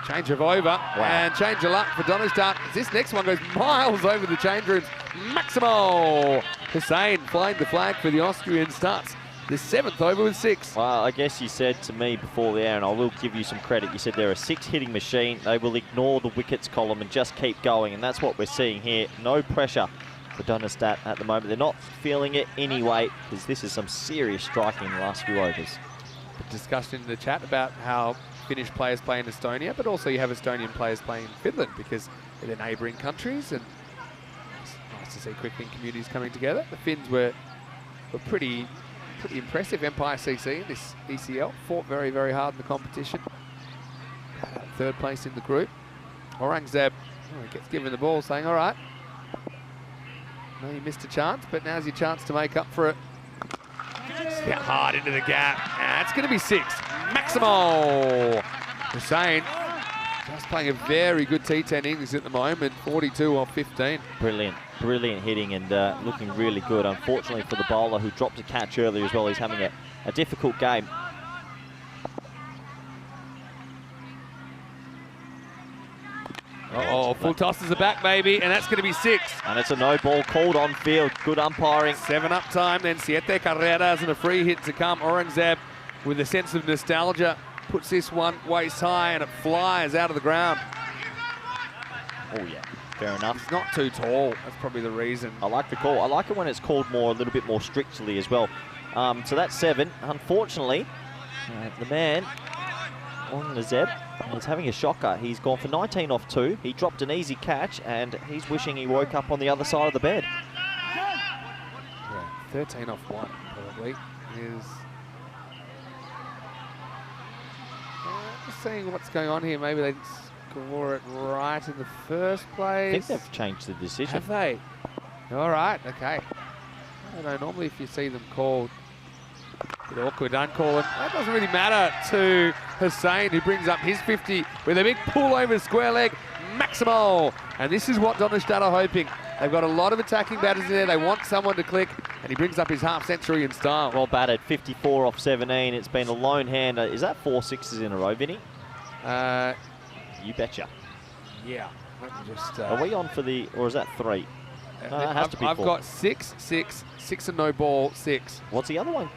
Speaker 1: Change of over and change of luck for Donnerstadt. This next one goes miles over the change rooms. Maximo Hussein flying the flag for the Austrian starts the 7th over with 6.
Speaker 3: Well, I guess you said to me before the air, and I will give you some credit, you said they're a 6-hitting machine. They will ignore the wickets column and just keep going, and that's what we're seeing here. No pressure for Donnerstadt at the moment. They're not feeling it anyway, because this is some serious striking in the last few overs.
Speaker 1: Discussion in the chat about how Finnish players play in Estonia, but also you have Estonian players playing in Finland because they're neighbouring countries, and it's nice to see cricket communities coming together. The Finns were pretty impressive. Empire CC in this ECL fought very, very hard in the competition. 3rd place in the group. Aurangzeb gets given the ball, saying, "All right, no, you missed a chance, but now's your chance to make up for it." Get hard into the gap. It's going to be 6. Maximo Hussein just playing a very good T10 innings at the moment. 42 off 15.
Speaker 3: Brilliant hitting and looking really good. Unfortunately for the bowler who dropped a catch earlier as well, he's having a difficult game.
Speaker 1: Full tosses are back, baby, and that's going to be 6.
Speaker 3: And it's a no ball called on field. Good umpiring.
Speaker 1: 7 up time, then Siete Carreras and a free hit to come. Aurangzeb with a sense of nostalgia puts this one waist high and it flies out of the ground.
Speaker 3: Oh yeah, fair enough.
Speaker 1: He's not too tall. That's probably the reason.
Speaker 3: I like the call. I like it when it's called a little bit more strictly as well. So that's 7. Unfortunately, the man on the Zeb is having a shocker. He's gone for 19 off 2. He dropped an easy catch and he's wishing he woke up on the other side of the bed.
Speaker 1: Yeah, 13 off 1 probably is... just seeing what's going on here. Maybe they didn't score it right in the first place.
Speaker 3: I think they've changed the decision.
Speaker 1: Have they? All right, okay. I don't know, normally if you see them called, a bit awkward, don't call them. That doesn't really matter to Hussein, who brings up his 50 with a big pull over square leg. Maximo. And this is what Donnerstadt are hoping. They've got a lot of attacking batters in there. They want someone to click, and he brings up his half-century in style.
Speaker 3: Well batted, 54 off 17. It's been a lone hander. Is that 4 6s in a row, Vinny? You betcha.
Speaker 1: Yeah. Let me just...
Speaker 3: Are we on for the... or is that 3? No, it has to be 4.
Speaker 1: I've got 6, 6, 6 and no ball, 6.
Speaker 3: What's the other one?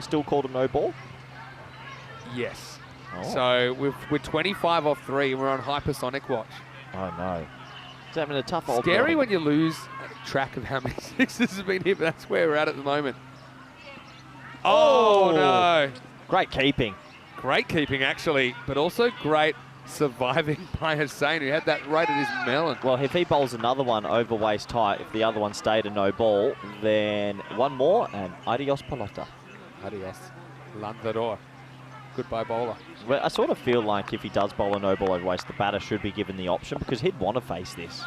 Speaker 3: Still called a no ball?
Speaker 1: Yes.
Speaker 3: Oh.
Speaker 1: So we're 25 off 3 and we're on hypersonic watch.
Speaker 3: Oh no. having a tough old
Speaker 1: Scary
Speaker 3: building.
Speaker 1: when you lose track of how many sixes have been hit, but that's where we're at the moment. Oh, no.
Speaker 3: Great keeping.
Speaker 1: Great keeping, actually, but also great surviving by Hussein, who had that right at his melon.
Speaker 3: Well, if he bowls another one over waist height, if the other one stayed a no ball, then one more and adios pelota.
Speaker 1: Adios. Lanzador. Goodbye bowler.
Speaker 3: Well, I sort of feel like if he does bowl a no ball over waist, the batter should be given the option because he'd want to face this.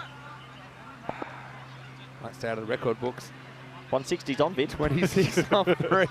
Speaker 1: Might stay out of the record books.
Speaker 3: 160's on, Vid.
Speaker 1: 26 on 3.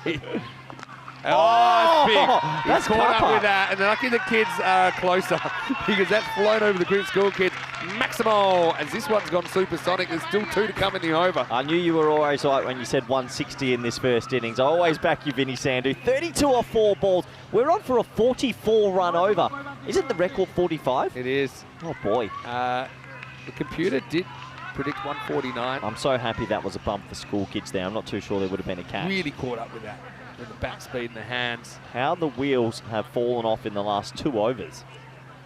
Speaker 1: Oh, it's big.
Speaker 3: That's
Speaker 1: He's caught up
Speaker 3: Cartama.
Speaker 1: with that, and lucky the kids are closer because that's flown over the group school kids. Maximo, as this one's gone supersonic. There's still 2 to come in the over.
Speaker 3: I knew you were always right when you said 160 in this first innings. I always back you, Vinny Sandu. 32 or 4 balls. We're on for a 44 run over. Isn't the record 45?
Speaker 1: It is.
Speaker 3: Oh, boy.
Speaker 1: The computer did predict 149.
Speaker 3: I'm so happy that was a bump for school kids there. I'm not too sure there would have been a catch.
Speaker 1: Really caught up with that. With the bat speed in the hands.
Speaker 3: How the wheels have fallen off in the last 2 overs.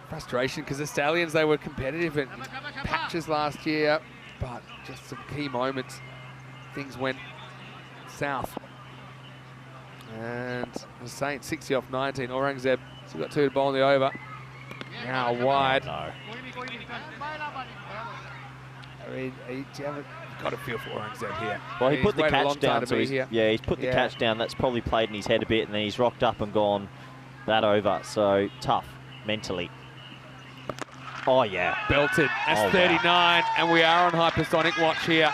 Speaker 1: Frustration because the Stallions, they were competitive in patches last year, but just some key moments, things went south. And I was saying 60 off 19. Aurangzeb still got 2 to bowl in the over. Now wide.
Speaker 3: Oh, no.
Speaker 1: I mean, you haven't got to feel for Aurangzeb here.
Speaker 3: Well, he
Speaker 1: He's
Speaker 3: put the
Speaker 1: waited a
Speaker 3: catch
Speaker 1: long time
Speaker 3: down,
Speaker 1: to
Speaker 3: so
Speaker 1: be
Speaker 3: he's,
Speaker 1: here.
Speaker 3: yeah, he's put the catch down. That's probably played in his head a bit, and then he's rocked up and gone that over. So tough mentally. Oh, yeah.
Speaker 1: Belted. That's
Speaker 3: Oh, wow.
Speaker 1: 39, and we are on hypersonic watch here.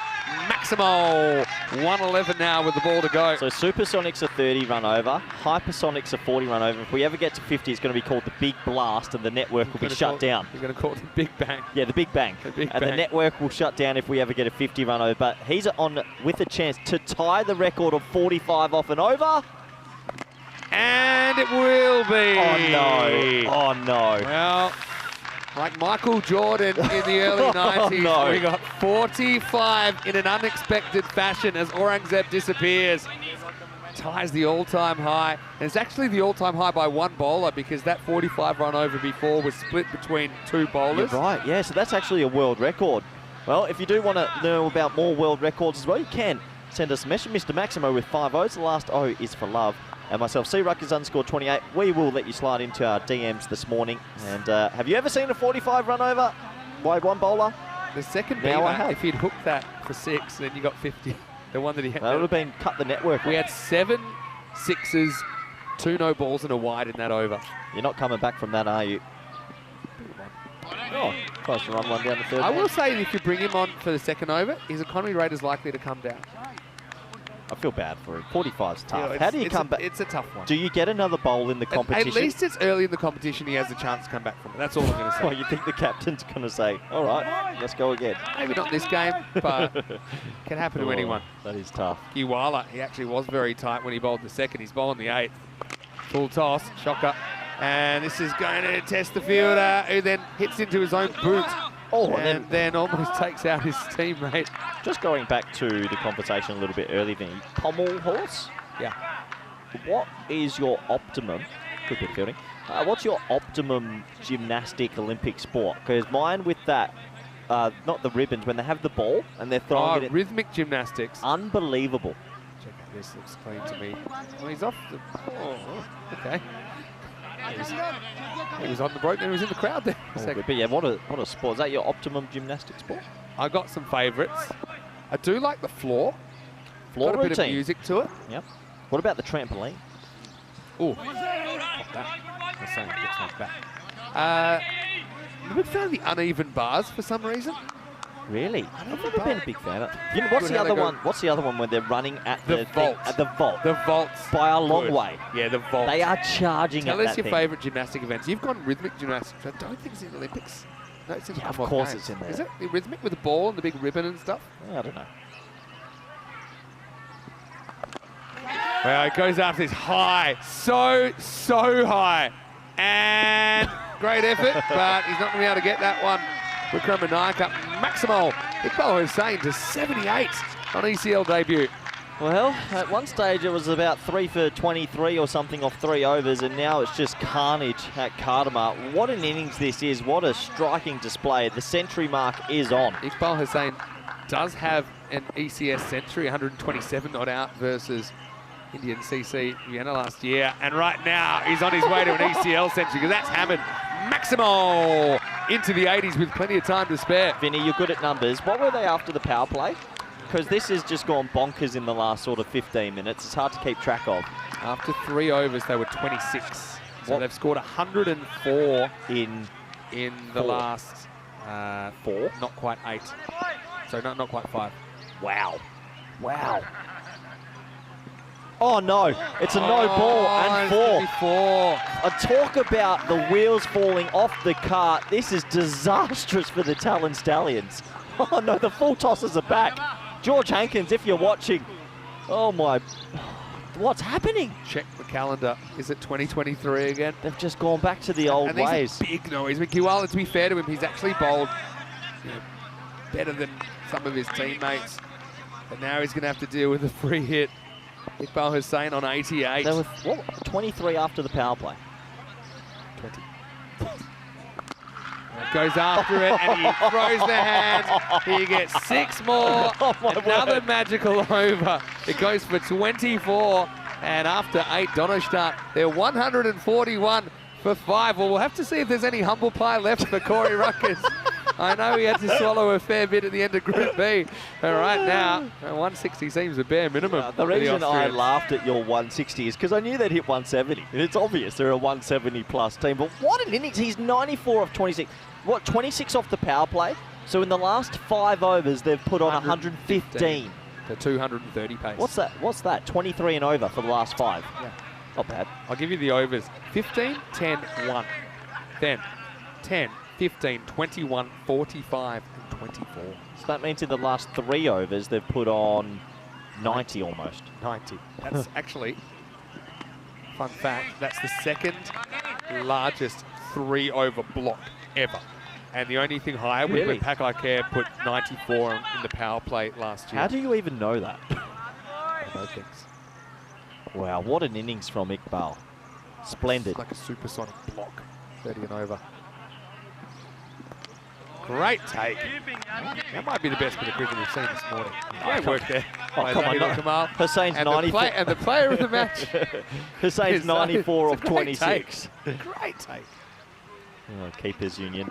Speaker 1: Maximo, 111 now with the ball to go.
Speaker 3: So Supersonic's a 30 run over, Hypersonics a 40 run over. If we ever get to 50, it's going to be called the Big Blast, and the network will be shut down.
Speaker 1: You're going to call it the Big Bang.
Speaker 3: Yeah, the Big Bang.
Speaker 1: The Big
Speaker 3: And
Speaker 1: Bang.
Speaker 3: the network will shut down if we ever get a 50 run over. But he's on with a chance to tie the record of 45 off and over.
Speaker 1: And it will be.
Speaker 3: Oh, no. Oh, no.
Speaker 1: Well, like Michael Jordan in the early
Speaker 3: Oh,
Speaker 1: 90s,
Speaker 3: no.
Speaker 1: we got 45 in an unexpected fashion as Aurangzeb disappears. Ties the all-time high. And it's actually the all-time high by 1 bowler because that 45 run over before was split between 2 bowlers.
Speaker 3: You're right, yeah, so that's actually a world record. Well, if you do want to know about more world records as well, you can send us a message. Mr. Maximo with 5 O's. The last O is for love. And myself, C-Ruckers_28. We will let you slide into our DMs this morning. And have you ever seen a 45 run over by 1 bowler?
Speaker 1: The second
Speaker 3: Now I
Speaker 1: beamer,
Speaker 3: have.
Speaker 1: if he'd hooked that for 6, then you got 50. The one that he had.
Speaker 3: That would have been cut the network.
Speaker 1: We had 7 sixes, 2 no balls and a wide in that over.
Speaker 3: You're not coming back from that, are you? Oh, close to run one down the third.
Speaker 1: I
Speaker 3: man.
Speaker 1: will say that if you bring him on for the second over, his economy rate is likely to come down.
Speaker 3: I feel bad for him. 45's tough.
Speaker 1: Yeah,
Speaker 3: How do you
Speaker 1: it's
Speaker 3: come
Speaker 1: a-
Speaker 3: back?
Speaker 1: It's a tough one.
Speaker 3: Do you get another bowl in the competition?
Speaker 1: At least it's early in the competition. He has a chance to come back from it. That's all I'm going to say.
Speaker 3: Well, you think the captain's going to say, all right, let's go again.
Speaker 1: Maybe not this game, but can happen to
Speaker 3: Oh,
Speaker 1: anyone.
Speaker 3: That is tough.
Speaker 1: Kiwala, he actually was very tight when he bowled the second. He's bowling the 8th. Full toss, shocker. And this is going to test the fielder, who then hits into his own boot.
Speaker 3: Oh,
Speaker 1: and then almost takes out his teammate.
Speaker 3: Just going back to the conversation a little bit earlier, Vinny. Pommel horse?
Speaker 1: Yeah.
Speaker 3: What is your optimum, good bit of fielding, what's your optimum gymnastic Olympic sport? Because mine with that, not the ribbons, when they have the ball and they're throwing it in.
Speaker 1: Rhythmic gymnastics.
Speaker 3: Unbelievable.
Speaker 1: Check out this, looks clean to me. Oh, he's off the... Oh, okay. He was on the rope, then he was in the crowd there.
Speaker 3: Oh, good. But yeah, what a sport. Is that your optimum gymnastic sport?
Speaker 1: I got some favourites. I do like the floor.
Speaker 3: Floor
Speaker 1: got a bit of
Speaker 3: routine.
Speaker 1: music to it.
Speaker 3: Yep. What about the trampoline?
Speaker 1: Oh, that. I'm saying it gets like that. I'm a big fan of the uneven bars for some reason.
Speaker 3: Really?
Speaker 1: I
Speaker 3: I've
Speaker 1: don't
Speaker 3: never
Speaker 1: know.
Speaker 3: been a big fan of. You know, what's
Speaker 1: Good
Speaker 3: the
Speaker 1: how
Speaker 3: other
Speaker 1: they go-
Speaker 3: one? What's the other one where they're running at
Speaker 1: The
Speaker 3: the
Speaker 1: vault.
Speaker 3: At the vault.
Speaker 1: The vaults.
Speaker 3: By a long
Speaker 1: Good.
Speaker 3: way.
Speaker 1: Yeah, the vault.
Speaker 3: They are charging
Speaker 1: Tell
Speaker 3: at
Speaker 1: us
Speaker 3: that
Speaker 1: your
Speaker 3: thing.
Speaker 1: favourite gymnastic events. You've gone rhythmic gymnastics. I don't think it's in the Olympics. No, it's in the
Speaker 3: Yeah, of
Speaker 1: Commonwealth
Speaker 3: course
Speaker 1: Games.
Speaker 3: it's in there.
Speaker 1: Is it? The rhythmic with the ball and the big ribbon and stuff?
Speaker 3: I don't know.
Speaker 1: Well, it goes after this high. So high. And great effort, but he's not going to be able to get that one. Wickramanayake, Maximal. Iqbal Hussain to 78 on ECL debut.
Speaker 3: Well, at one stage it was about 3 for 23 or something off 3 overs, and now it's just carnage at Cartama. What an innings this is. What a striking display. The century mark is on.
Speaker 1: Iqbal Hussain does have an ECS century, 127 not out versus Indian CC Vienna last year. And right now he's on his way to an ECL century, because that's hammered Maximo into the 80s with plenty of time to spare.
Speaker 3: Vinny, you're good at numbers. What were they after the power play? Because this has just gone bonkers in the last sort of 15 minutes. It's hard to keep track of.
Speaker 1: After 3 overs, they were 26. So they've scored 104 in the last
Speaker 3: 4.
Speaker 1: Not quite 8. So not quite 5.
Speaker 3: Wow. Wow. Oh no, it's a no ball and 4. Talk about the wheels falling off the cart. This is disastrous for the Talon Stallions. Oh no, the full tosses are back. George Hankins, if you're watching, oh my, what's happening?
Speaker 1: Check the calendar. Is it 2023 again?
Speaker 3: They've just gone back to the old ways.
Speaker 1: These are big noise. Mikiwala, to be fair to him, he's actually bowled better than some of his teammates. But now he's going to have to deal with a free hit. Iqbal Hussain on 88.
Speaker 3: They were, what, 23 after the power play?
Speaker 1: 20. Goes after it and he throws the hands. He gets 6 more. Another magical over. It goes for 24. And after 8, Donnerstadt, they're 141 for 5. Well, we'll have to see if there's any humble pie left for Corey Ruckers. I know he had to swallow a fair bit at the end of Group B. And right now, 160 seems a bare minimum.
Speaker 3: The reason I laughed at your 160 is because I knew they'd hit 170. And it's obvious they're a 170 plus team. But what an innings. He's 94 off 26. What, 26 off the power play? So in the last 5 overs, they've put on 115.
Speaker 1: To 230 pace.
Speaker 3: What's that? 23 and over for the last 5.
Speaker 1: Yeah.
Speaker 3: Not bad.
Speaker 1: I'll give you the overs. 15, 10, 1. Then 10, 15, 21, 45, and 24.
Speaker 3: So that means in the last 3 overs, they've put on 90 almost.
Speaker 1: 90. That's actually, fun fact, that's the second largest 3-over block ever. And the only thing higher was when Pakai Care put 94 in the power play last year.
Speaker 3: How do you even know that?
Speaker 1: No things.
Speaker 3: Wow, what an innings from Iqbal. Splendid.
Speaker 1: It's like a supersonic block, 30 and over. Great take. That might be the best bit of cricket we've seen this morning. Great work there.
Speaker 3: Oh, come on,
Speaker 1: Kamal.
Speaker 3: Hussein's 94.
Speaker 1: And the player of the match.
Speaker 3: Hussein's 94 of 26.
Speaker 1: Great take.
Speaker 3: Oh, keepers union.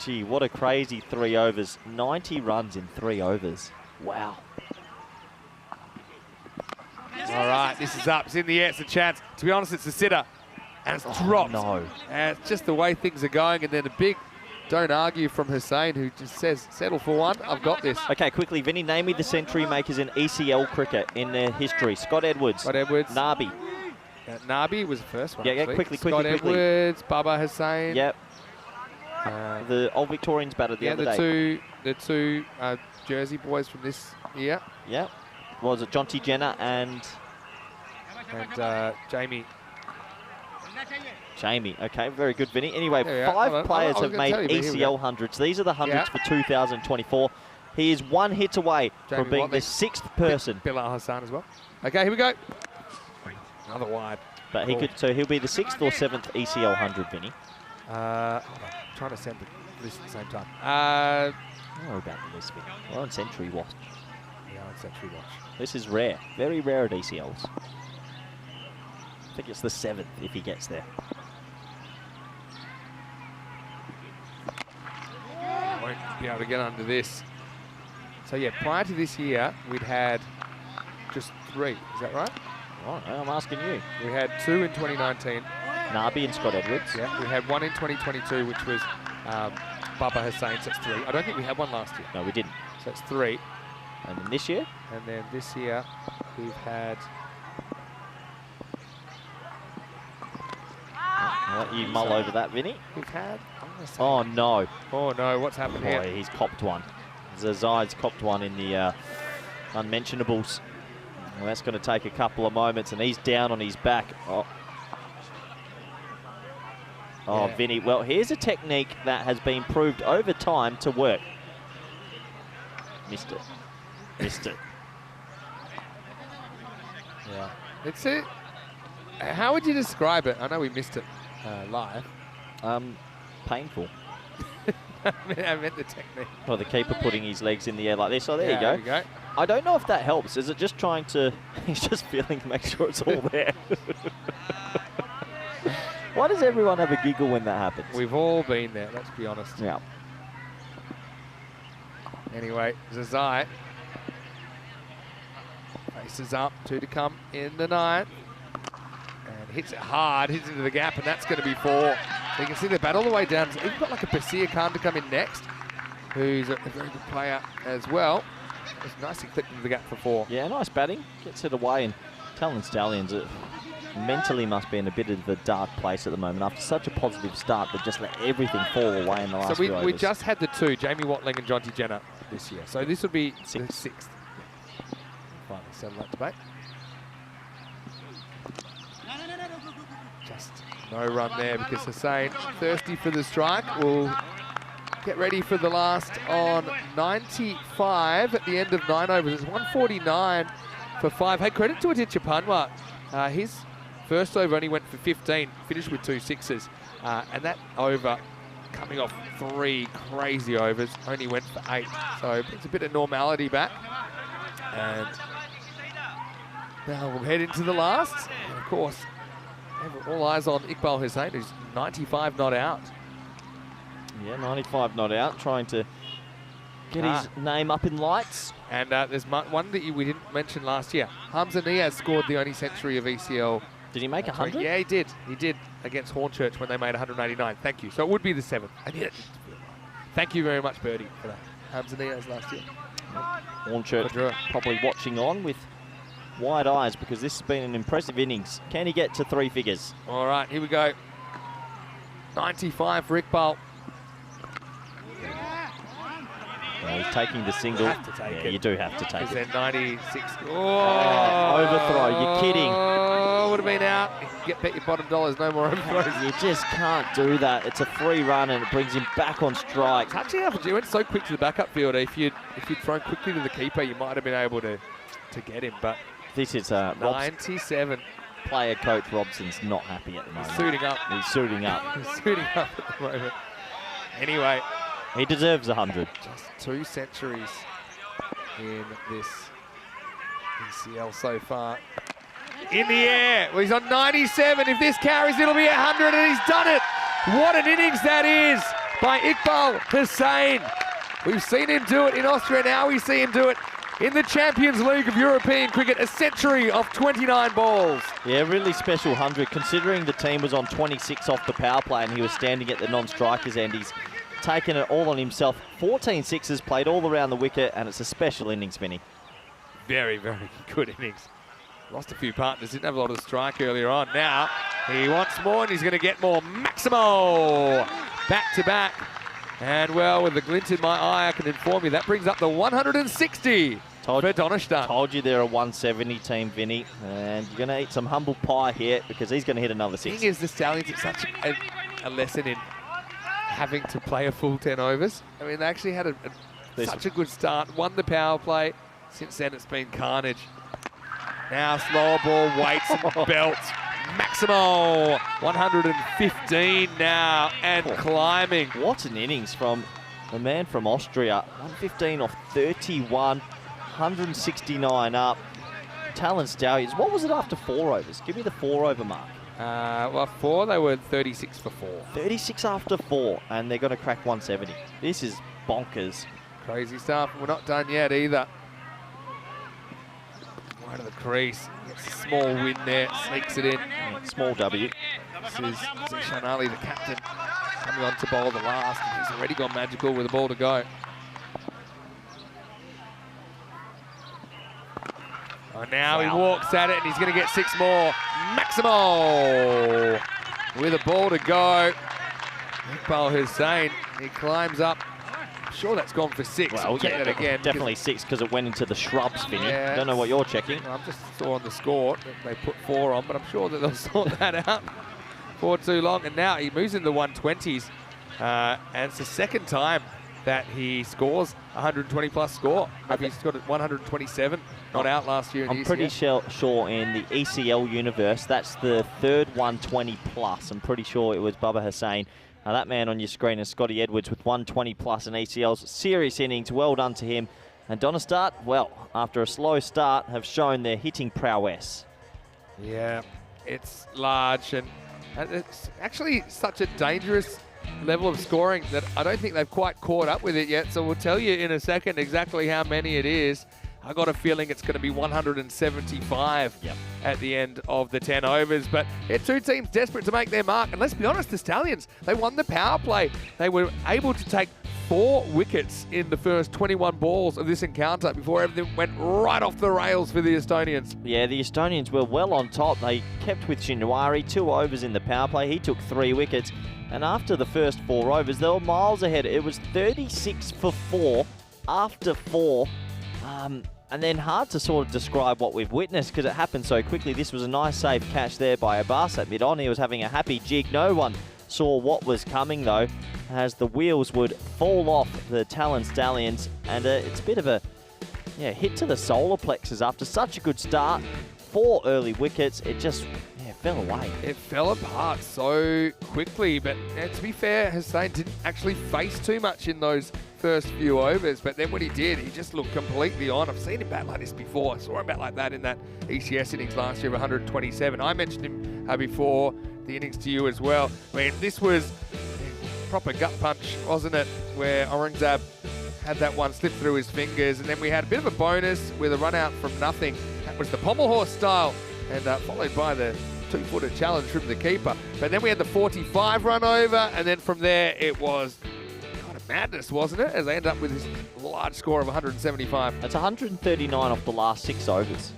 Speaker 3: Gee, what a crazy 3 overs. 90 runs in 3 overs. Wow.
Speaker 1: All right, this is up. It's in the air. It's a chance. To be honest, it's a sitter. And it's dropped.
Speaker 3: No.
Speaker 1: And it's just the way things are going. And then a big don't argue from Hussain, who just says, settle for one. I've got this.
Speaker 3: Okay, quickly, Vinny, name me the century makers in ECL cricket in their history. Scott Edwards.
Speaker 1: Scott Edwards.
Speaker 3: Nabi.
Speaker 1: Nabi was the first one.
Speaker 3: Yeah, quickly.
Speaker 1: Scott Edwards, Baba Hussain.
Speaker 3: Yep. The old Victorians batted the other day.
Speaker 1: The two Jersey boys from this year.
Speaker 3: Yep. Was it John T. Jenner and
Speaker 1: Jamie.
Speaker 3: Jamie, okay, very good, Vinny. Anyway,
Speaker 1: Yeah,
Speaker 3: 5 players have made
Speaker 1: you,
Speaker 3: ECL hundreds. These are the hundreds for 2024. He is 1 hit away from being the 6th person.
Speaker 1: Bilal Hassan as well. Okay, here we go. Another wide.
Speaker 3: But he could, so he'll be the 6th or 7th ECL 100, Vinny.
Speaker 1: Hold on, I'm trying to send the list at the same time.
Speaker 3: Don't worry about the list, Vinny. We're on Century Watch.
Speaker 1: Yeah, on Century Watch.
Speaker 3: This is rare, very rare at ECLs. I think it's the 7th if he gets there.
Speaker 1: Won't be able to get under this. So yeah, prior to this year, we'd had just 3. Is that right?
Speaker 3: Oh, I'm asking you.
Speaker 1: We had 2 in 2019.
Speaker 3: Nabi and Scott Edwards.
Speaker 1: Yeah, we had 1 in 2022, which was Baba Hussain, so that's 3. I don't think we had 1 last year.
Speaker 3: No, we didn't.
Speaker 1: So it's 3.
Speaker 3: And then this year?
Speaker 1: And then this year, we've had...
Speaker 3: I'll let you mull over that, Vinny.
Speaker 1: We've had...
Speaker 3: Oh, no.
Speaker 1: Oh, no, what's happened here?
Speaker 3: Boy, he's copped one. Zazai's copped one in the unmentionables. Well, that's going to take a couple of moments, and he's down on his back. Oh,
Speaker 1: Yeah.
Speaker 3: Vinny. Well, here's a technique that has been proved over time to work. Missed it. Missed it.
Speaker 1: Yeah. It's it. How would you describe it? I know we missed it live.
Speaker 3: Painful.
Speaker 1: I meant the technique.
Speaker 3: Well, the keeper putting his legs in the air like this. Oh, there you go.
Speaker 1: There we go.
Speaker 3: I don't know if that helps. Is it just trying to... He's just feeling to make sure it's all there. Why does everyone have a giggle when that happens?
Speaker 1: We've all been there, let's be honest.
Speaker 3: Yeah.
Speaker 1: Anyway, Zazai faces up, 2 to come in the 9th. And hits it hard, hits into the gap, and that's going to be 4. So you can see they bat all the way down. So you've got like a Basir Khan to come in next, who's a very good player as well. It's nicely clipped into the gap for 4.
Speaker 3: Yeah, nice batting. Gets it away, and Talon Stallions mentally must be in a bit of a dark place at the moment after such a positive start, but just let everything fall away in the last few overs.
Speaker 1: We just had the 2, Jamie Watling and Jonty Jenner this year. So this would be the 6th. Finally settle that debate. Just no run there because Hussain, thirsty for the strike, will get ready for the last on 95 at the end of 9 overs. It's 149 for 5. Hey, credit to Aditya Panwar. His first over only went for 15, finished with 2 sixes. And that over, coming off 3 crazy overs, only went for 8. So it's a bit of normality back. And now we'll head into the last. And of course, all eyes on Iqbal Hussain, who's 95 not out.
Speaker 3: Yeah, 95 not out, trying to get his name up in lights.
Speaker 1: And there's one that we didn't mention last year. Hamza Niaz scored the only century of ECL.
Speaker 3: Did he make 100?
Speaker 1: Yeah, he did. He did against Hornchurch when they made 189. Thank you. So it would be the 7th. Thank you very much, Birdie, for that. Hamza Niaz last year.
Speaker 3: Hornchurch probably watching on with wide eyes because this has been an impressive innings. Can he get to 3 figures?
Speaker 1: All right, here we go. 95 for Iqbal.
Speaker 3: Well, he's taking the single.
Speaker 1: You have to take it.
Speaker 3: You do have to take it.
Speaker 1: Then 96.
Speaker 3: Overthrow, you're kidding.
Speaker 1: Oh, would have been out. You can bet your bottom dollars, no more overthrows.
Speaker 3: You just can't do that. It's a free run and it brings him back on strike.
Speaker 1: Touching up, you went so quick to the backup fielder. If you'd thrown quickly to the keeper, you might have been able to get him. But
Speaker 3: this is
Speaker 1: 97.
Speaker 3: Player coach Robson's not happy at the moment.
Speaker 1: He's suiting up.
Speaker 3: He's suiting up.
Speaker 1: He's suiting up at the moment. Anyway.
Speaker 3: He deserves 100.
Speaker 1: Just 2 centuries in this ECL so far. In the air. Well, he's on 97. If this carries, it'll be 100, and he's done it. What an innings that is by Iqbal Hussain. We've seen him do it in Austria. Now we see him do it in the Champions League of European Cricket. A century of 29 balls.
Speaker 3: Yeah, really special 100, considering the team was on 26 off the power play and he was standing at the non-strikers end. He's taken it all on himself. 14 sixes played all around the wicket, and it's a special innings, Vinny.
Speaker 1: Very, very good innings. Lost a few partners, didn't have a lot of strike earlier on. Now he wants more, and he's going to get more. Maximo back to back. And well, with the glint in my eye, I can inform you that brings up the 160 for Donnerstadt.
Speaker 3: Told you they're a 170 team, Vinny, and you're going to eat some humble pie here because he's going to hit another 6.
Speaker 1: The thing is, the Stallions, it's such a lesson in having to play a full 10 overs. I mean, they actually had such a good start, won the power play. Since then, it's been carnage. Now, slower ball, waits and belts. Maximo, 115 now, and climbing.
Speaker 3: What an innings from the man from Austria. 115 off 31, 169 up. Talon Stallions, what was it after 4 overs? Give me the 4 over mark.
Speaker 1: Well, 4, they were 36 for 4.
Speaker 3: 36 after 4, and they're going to crack 170. This is bonkers.
Speaker 1: Crazy stuff. We're not done yet either. Right to the crease. Gets a small win there. Sneaks it in.
Speaker 3: Yeah, small W.
Speaker 1: This is Zishan Ali, the captain, coming on to bowl the last. And he's already gone magical with the ball to go. Oh, now he walks at it, and he's going to get 6 more. Maximo with a ball to go. Iqbal Hussain, he climbs up. I'm sure that's gone for 6.
Speaker 3: Well,
Speaker 1: we'll check that again.
Speaker 3: Definitely 6 because it went into the shrubs, Vinny.
Speaker 1: Yeah,
Speaker 3: don't know what you're checking.
Speaker 1: I just saw on the score that they put 4 on, but I'm sure that they'll sort that out for too long. And now he moves into the 120s, and it's the second time that he scores 120 plus score. Maybe he's got it 127 not out last year in
Speaker 3: I'm
Speaker 1: the
Speaker 3: pretty
Speaker 1: ECS.
Speaker 3: sure in the ECL universe, that's the third 120 plus. I'm pretty sure it was Bubba Hussain. Now that man on your screen is Scotty Edwards with 120 plus in ECLs. Serious innings, well done to him. And Donnerstart, well, after a slow start, have shown their hitting prowess.
Speaker 1: Yeah, it's large, and it's actually such a dangerous level of scoring that I don't think they've quite caught up with it yet. So we'll tell you in a second exactly how many it is. I got a feeling it's going to be 175 at the end of the 10 overs. But two teams desperate to make their mark. And let's be honest, the Stallions, they won the power play. They were able to take 4 wickets in the first 21 balls of this encounter before everything went right off the rails for the Estonians.
Speaker 3: Yeah, the Estonians were well on top. They kept with Shinwari, 2 overs in the power play. He took 3 wickets. And after the first 4 overs, they were miles ahead. It was 36 for 4 after 4. And then hard to sort of describe what we've witnessed because it happened so quickly. This was a nice safe catch there by Abbas at mid-on. He was having a happy jig. No one saw what was coming though, as the wheels would fall off the Talon Stallions. And it's a bit of a hit to the solar plexus after such a good start. 4 early wickets. It just fell away. It
Speaker 1: fell apart so quickly, but to be fair, Hussain didn't actually face too much in those first few overs, but then when he did, he just looked completely on. I've seen him bat like this before. I saw him bat like that in that ECS innings last year of 127. I mentioned him before the innings to you as well. I mean, this was a proper gut punch, wasn't it? Where Aurangzeb had that one slip through his fingers, and then we had a bit of a bonus with a run out from nothing. That was the pommel horse style, and followed by the 2-footer challenge from the keeper. But then we had the 45 run over, and then from there it was kind of madness, wasn't it? As they end up with this large score of 175.
Speaker 3: That's 139 off the last 6 overs.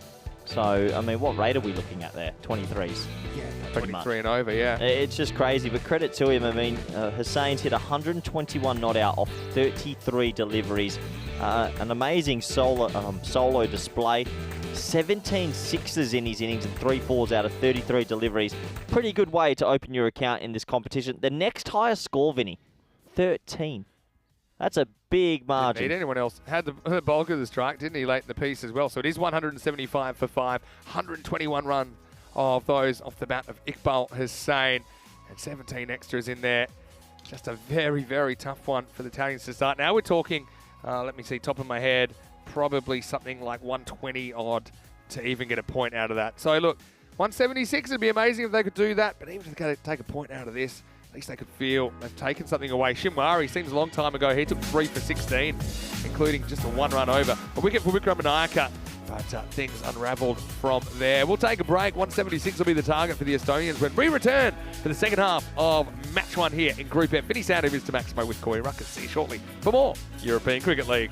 Speaker 3: So, I mean, what rate are we looking at there? 23s.
Speaker 1: Yeah,
Speaker 3: pretty
Speaker 1: 23
Speaker 3: much.
Speaker 1: And over, yeah.
Speaker 3: It's just crazy, but credit to him. I mean, Hussain's hit 121 not out off 33 deliveries. An amazing solo display. 17 sixes in his innings and 3 fours out of 33 deliveries. Pretty good way to open your account in this competition. The next highest score, Vinny, 13. That's a big margin.
Speaker 1: Didn't need anyone else. Had the bulk of the strike, didn't he, late in the piece as well. So it is 175 for 5. 121 run of those off the bat of Iqbal Hussain. And 17 extras in there. Just a very, very tough one for the Italians to start. Now we're talking, let me see, top of my head, probably something like 120 odd to even get a point out of that. So look, 176 would be amazing if they could do that, but even if they could take a point out of this, at least they could feel they've taken something away. Shinwari seems a long time ago. He took 3 for 16, including just a 1 run over. A wicket for Vikram Anayaka, but things unravelled from there. We'll take a break. 176 will be the target for the Estonians when we return for the second half of match 1 here in Group F. Vinny Sandu, Mr. Maximo with Corey Ruckus. See you shortly for more European Cricket League.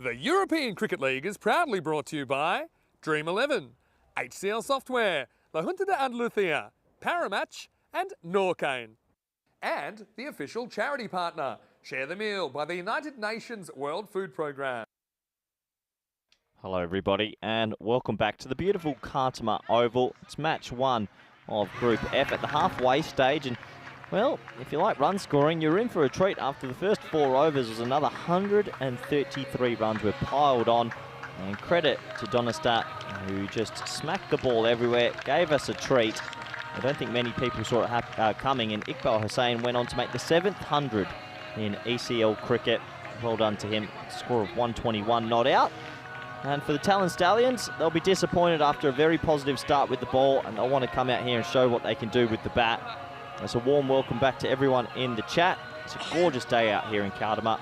Speaker 1: The European Cricket League is proudly brought to you by Dream 11, HCL Software, La Junta de Andalucía, Paramatch and Norcane. And the official charity partner, Share the Meal by the United Nations World Food Programme.
Speaker 3: Hello everybody and welcome back to the beautiful Cartama Oval. It's match 1 of Group F at the halfway stage, and well, if you like run scoring, you're in for a treat. After the first 4 overs was another 133 runs were piled on, and credit to Donnerstadt, who just smacked the ball everywhere, gave us a treat. I don't think many people saw it coming, and Iqbal Hussain went on to make the 7th 100 in ECL cricket. Well done to him. Score of 121 not out. And for the Talon Stallions, they'll be disappointed after a very positive start with the ball, and they'll want to come out here and show what they can do with the bat. It's a warm welcome back to everyone in the chat. It's a gorgeous day out here in Cartama.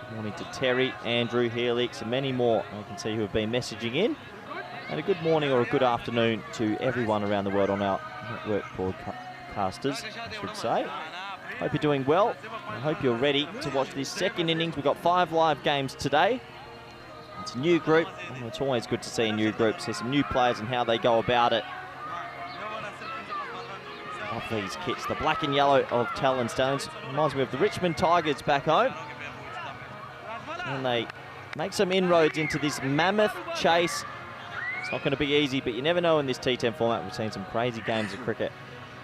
Speaker 3: Good morning to Terry, Andrew, Helix, and many more I can see who have been messaging in. And a good morning or a good afternoon to everyone around the world on our network broadcasters, I should say. Hope you're doing well. I hope you're ready to watch this second innings. We've got 5 live games today. It's a new group. It's always good to see a new group, see some new players and how they go about it. Love these kits. The black and yellow of Talon Stallions reminds me of the Richmond Tigers back home. And they make some inroads into this mammoth chase. It's not going to be easy, but you never know in this T10 format. We've seen some crazy games of cricket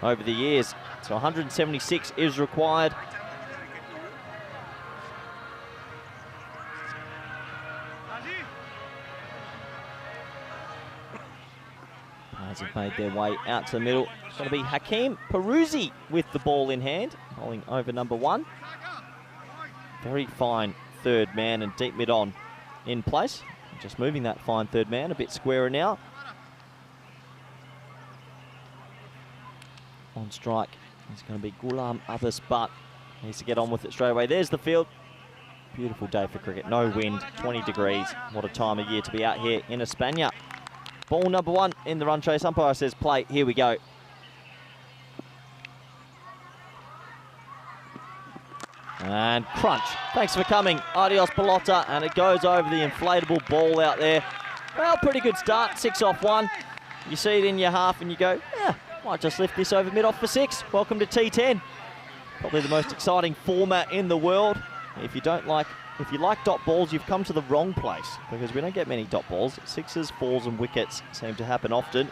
Speaker 3: over the years. So 176 is required. Players have made their way out to the middle. It's going to be Hakeem Peruzzi with the ball in hand, bowling over number 1. Very fine third man and deep mid-on in place. Just moving that fine third man a bit squarer now. On strike is going to be Ghulam Abbas, but needs to get on with it straight away. There's the field. Beautiful day for cricket. No wind, 20 degrees. What a time of year to be out here in España. Ball number 1 in the run chase. Umpire says play. Here we go. And crunch. Thanks for coming. Adios Pelota. And it goes over the inflatable ball out there. Well, pretty good start. 6 off 1. You see it in your half and you go, yeah, might just lift this over mid-off for 6. Welcome to T10. Probably the most exciting format in the world. If you like dot balls, you've come to the wrong place, because we don't get many dot balls. 6s, 4s and wickets seem to happen often.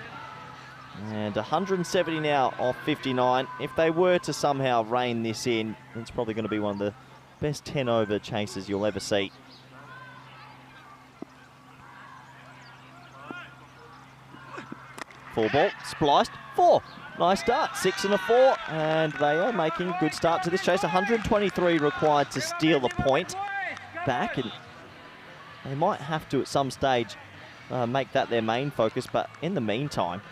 Speaker 3: And 170 now off 59. If they were to somehow rein this in, it's probably going to be one of the best 10-over chases you'll ever see. Full ball, spliced, 4. Nice start, 6 and a 4, and they are making a good start to this chase. 123 required to steal the point back, and they might have to at some stage make that their main focus, but in the meantime,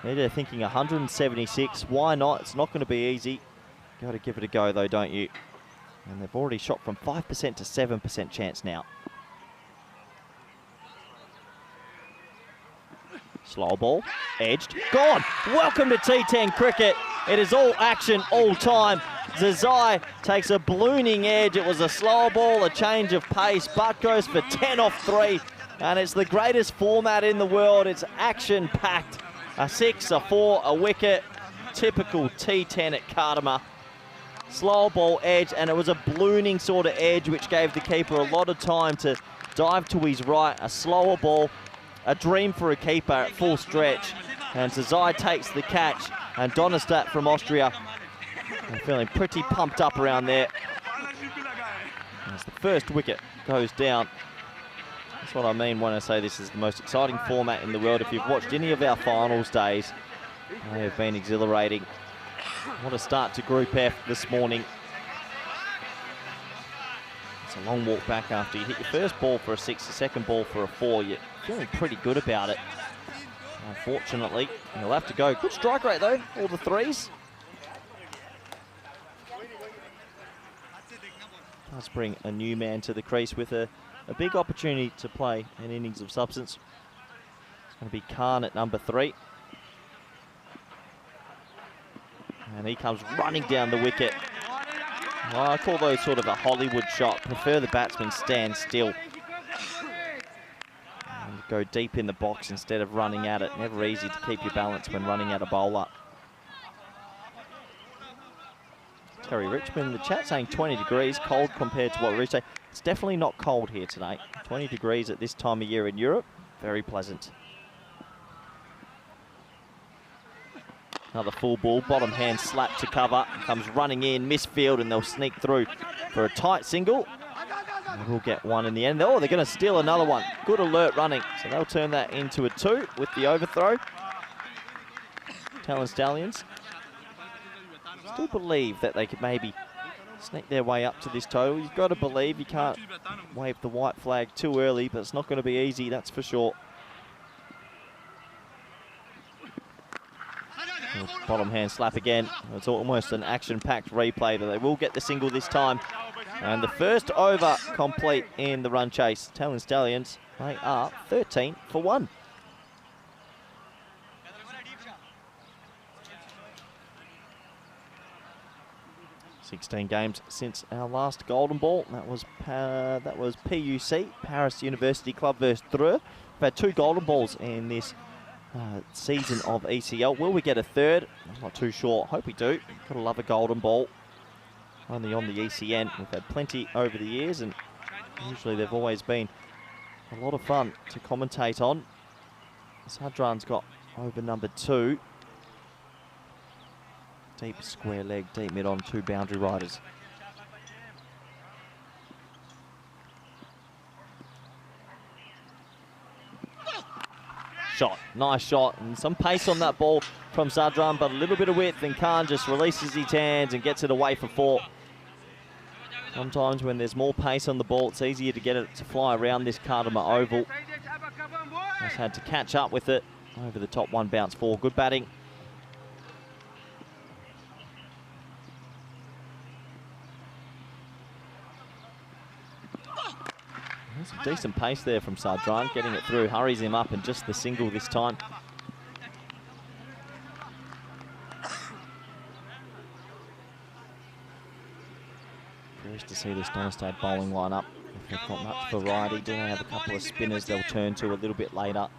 Speaker 3: they're thinking 176. Why not? It's not going to be easy. Got to give it a go though, don't you? And they've already shot from 5% to 7% chance now. Slow ball, edged, gone. Welcome to T10 cricket. It is all action, all time. Zazai takes a ballooning edge. It was a slow ball, a change of pace, but goes for 10 off 3. And it's the greatest format in the world. It's action-packed. A 6, a 4, a wicket. Typical T10 at Cartama. Slow ball edge, and it was a ballooning sort of edge, which gave the keeper a lot of time to dive to his right. A slower ball. A dream for a keeper at full stretch. And Zazai takes the catch. And Donnerstadt from Austria, I'm feeling pretty pumped up around there. As the first wicket goes down. That's what I mean when I say this is the most exciting format in the world. If you've watched any of our finals days, they have been exhilarating. What a start to Group F this morning. It's a long walk back after you hit your first ball for a 6, the second ball for a 4. You're feeling pretty good about it. Unfortunately, you'll have to go. Good strike rate though, all the 3s. Does bring a new man to the crease with a big opportunity to play an innings of substance. It's going to be Khan at number 3. And he comes running down the wicket. Well, I call those sort of a Hollywood shot. Prefer the batsman stand still. go deep in the box instead of running at it. Never easy to keep your balance when running at a bowler. Terry Richmond, the chat saying 20 degrees, cold compared to what we say. It's definitely not cold here today. 20 degrees at this time of year in Europe, very pleasant. Another full ball, bottom hand slap to cover, comes running in, misfield, and they'll sneak through for a tight single. And we'll get one in the end. Oh, they're going to steal another one. Good alert running, so they'll turn that into a 2 with the overthrow. Talon Stallions still believe that they could maybe sneak their way up to this total. You've got to believe. You can't wave the white flag too early, but it's not going to be easy, that's for sure. Bottom hand slap again. It's almost an action-packed replay, but they will get the single this time. And the first over complete in the run chase. Talon Stallions, they are 13 for 1. "16 games since our last golden ball. That was PUC, Paris University Club versus Dreux. We've had 2 golden balls in this season of ECL. Will we get a third? I'm not too sure. Hope we do. Gotta love a golden ball. Only on the ECN. We've had plenty over the years, and usually they've always been a lot of fun to commentate on. Sadran's got over number 2. Deep square leg, deep mid on 2 boundary riders. Shot, nice shot, and some pace on that ball from Sadran, but a little bit of width, and Khan just releases his hands and gets it away for 4. Sometimes when there's more pace on the ball, it's easier to get it to fly around this Cartama oval. Just had to catch up with it. Over the top, 1 bounce 4. Good batting. There's some decent pace there from Sadran, getting it through, hurries him up, and just the single this time. Curious to see this Donestad bowling lineup. If they've got much variety, do they have a couple of spinners they'll turn to a little bit later?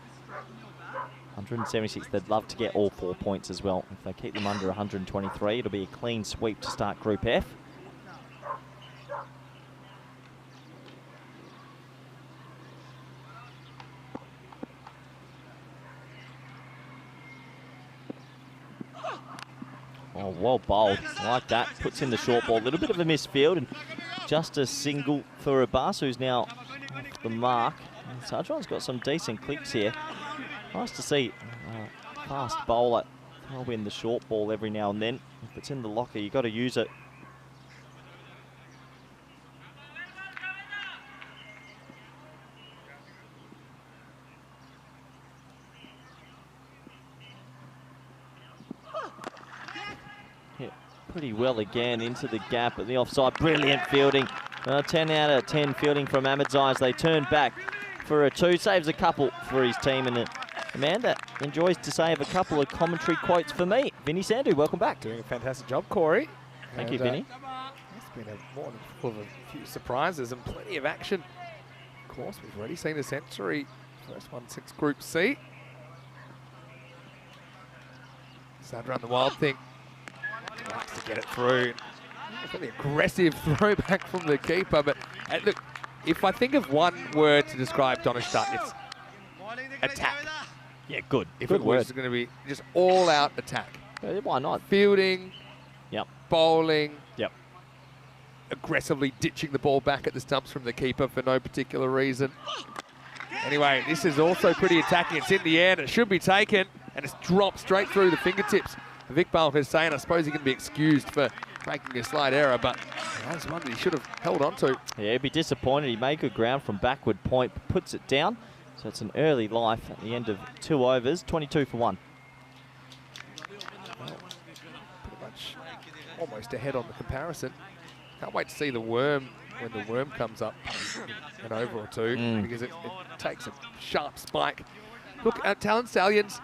Speaker 3: 176, they'd love to get all 4 points as well. If they keep them under 123, it'll be a clean sweep to start Group F. Oh, well bowled. I like that. Puts in the short ball. A little bit of a misfield, and just a single for Abbas, who's now off the mark. Sadran's got some decent clicks here. Nice to see a fast bowler throw in the short ball every now and then. If it's in the locker, you've got to use it. Pretty well again into the gap at the offside. Brilliant fielding. 10 out of 10 fielding from Ahmed's eyes. They turn back for a 2. Saves a couple for his team. And a man that enjoys to save a couple of commentary quotes for me. Vinny Sandhu, welcome back.
Speaker 1: Doing a fantastic job, Corey.
Speaker 3: Thank you, Vinny.
Speaker 1: It's been more than full of a few surprises and plenty of action. Of course, we've already seen a century. First one since Group C. Sadran, the wild thing. Likes to get it through. Really aggressive throwback from the keeper. But look, if I think of one word to describe Donnerstadt, it's attack.
Speaker 3: Yeah, good.
Speaker 1: If
Speaker 3: good
Speaker 1: it was going to be just all-out attack.
Speaker 3: Why not?
Speaker 1: Fielding.
Speaker 3: Yep.
Speaker 1: Bowling.
Speaker 3: Yep.
Speaker 1: Aggressively ditching the ball back at the stumps from the keeper for no particular reason. Anyway, this is also pretty attacking. It's in the air and it should be taken, and it's dropped straight through the fingertips. Vic Hussain, I suppose he can be excused for making a slight error, but that's one that he should have held on to.
Speaker 3: Yeah, he'd be disappointed. He made good ground from backward point, puts it down. So it's an early life at the end of 2 overs, 22 for 1.
Speaker 1: Well, pretty much almost ahead on the comparison. Can't wait to see the worm when the worm comes up an over or 2, because it takes a sharp spike. Look, Talon Stallions,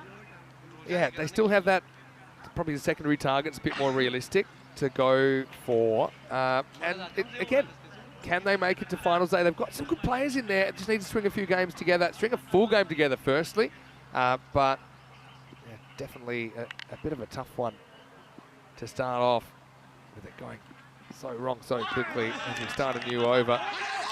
Speaker 1: yeah, they still have that. Probably the secondary target's a bit more realistic to go for. And again, can they make it to finals day? They've got some good players in there. Just need to string a few games together. String a full game together firstly. But yeah, definitely a bit of a tough one to start off with it going so wrong so quickly as we start a new over.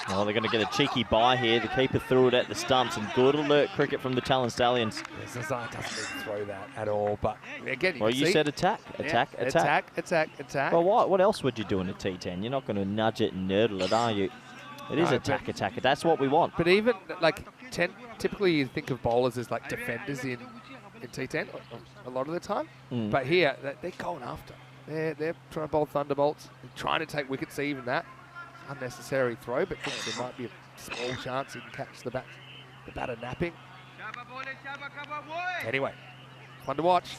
Speaker 3: Oh, they're going to get a cheeky bye here. The keeper threw it at the stumps, and good alert cricket from the Talon Stallions.
Speaker 1: Yes, Zazai doesn't even throw that at all, but again,
Speaker 3: you said attack, attack,
Speaker 1: yeah,
Speaker 3: attack.
Speaker 1: Attack.
Speaker 3: Well, what else would you do in a T10? You're not going to nudge it and nurdle it, are you? It is attack. That's what we want.
Speaker 1: But even, like, typically you think of bowlers as, like, defenders in T10 a lot of the time. But here, they're going after. They're trying to bowl thunderbolts. They're trying to take wickets, even that. Unnecessary throw, but there might be a small chance he can catch the batter napping. Anyway, fun to watch.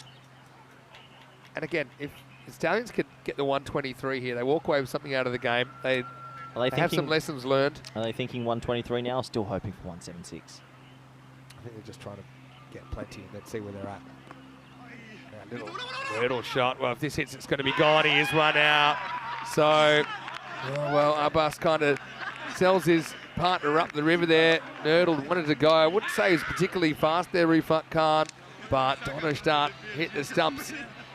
Speaker 1: And again, if the Stallions could get the 123 here, they walk away with something out of the game. They have some lessons learned.
Speaker 3: Are they thinking 123 now, or still hoping for 176?
Speaker 1: I think they're just trying to get plenty and then see where they're at. A little hurdle shot. Well, if this hits, it's going to be gone. He is run out. So, well, Abbas kind of sells his partner up the river there. Nurdled wanted to go. I wouldn't say he's particularly fast there, Rifat Khan, but Donnerstadt hit the stumps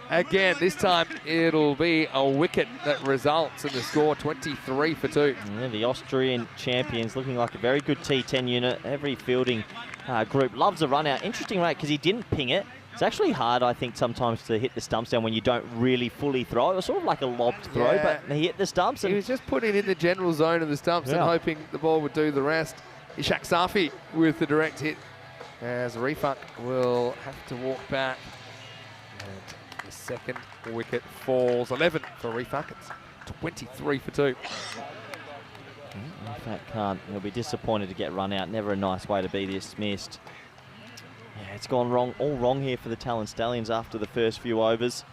Speaker 1: again. This time it'll be a wicket that results in the score 23 for 2.
Speaker 3: Yeah, the Austrian champions looking like a very good T10 unit. Every fielding group loves a run out. Interesting rate because he didn't ping it. It's actually hard, I think, sometimes to hit the stumps down when you don't really fully throw. It was sort of like a lobbed throw, but he hit the stumps.
Speaker 1: He was just putting it in the general zone of the stumps and hoping the ball would do the rest. Ishak Safi with the direct hit, as Rifat will have to walk back. And the second wicket falls. 11 for Rifat. It's 23 for 2.
Speaker 3: Rifat Khan, he'll be disappointed to get run out. Never a nice way to be dismissed. Yeah, it's gone wrong, all wrong here for the Talon Stallions after the first few overs.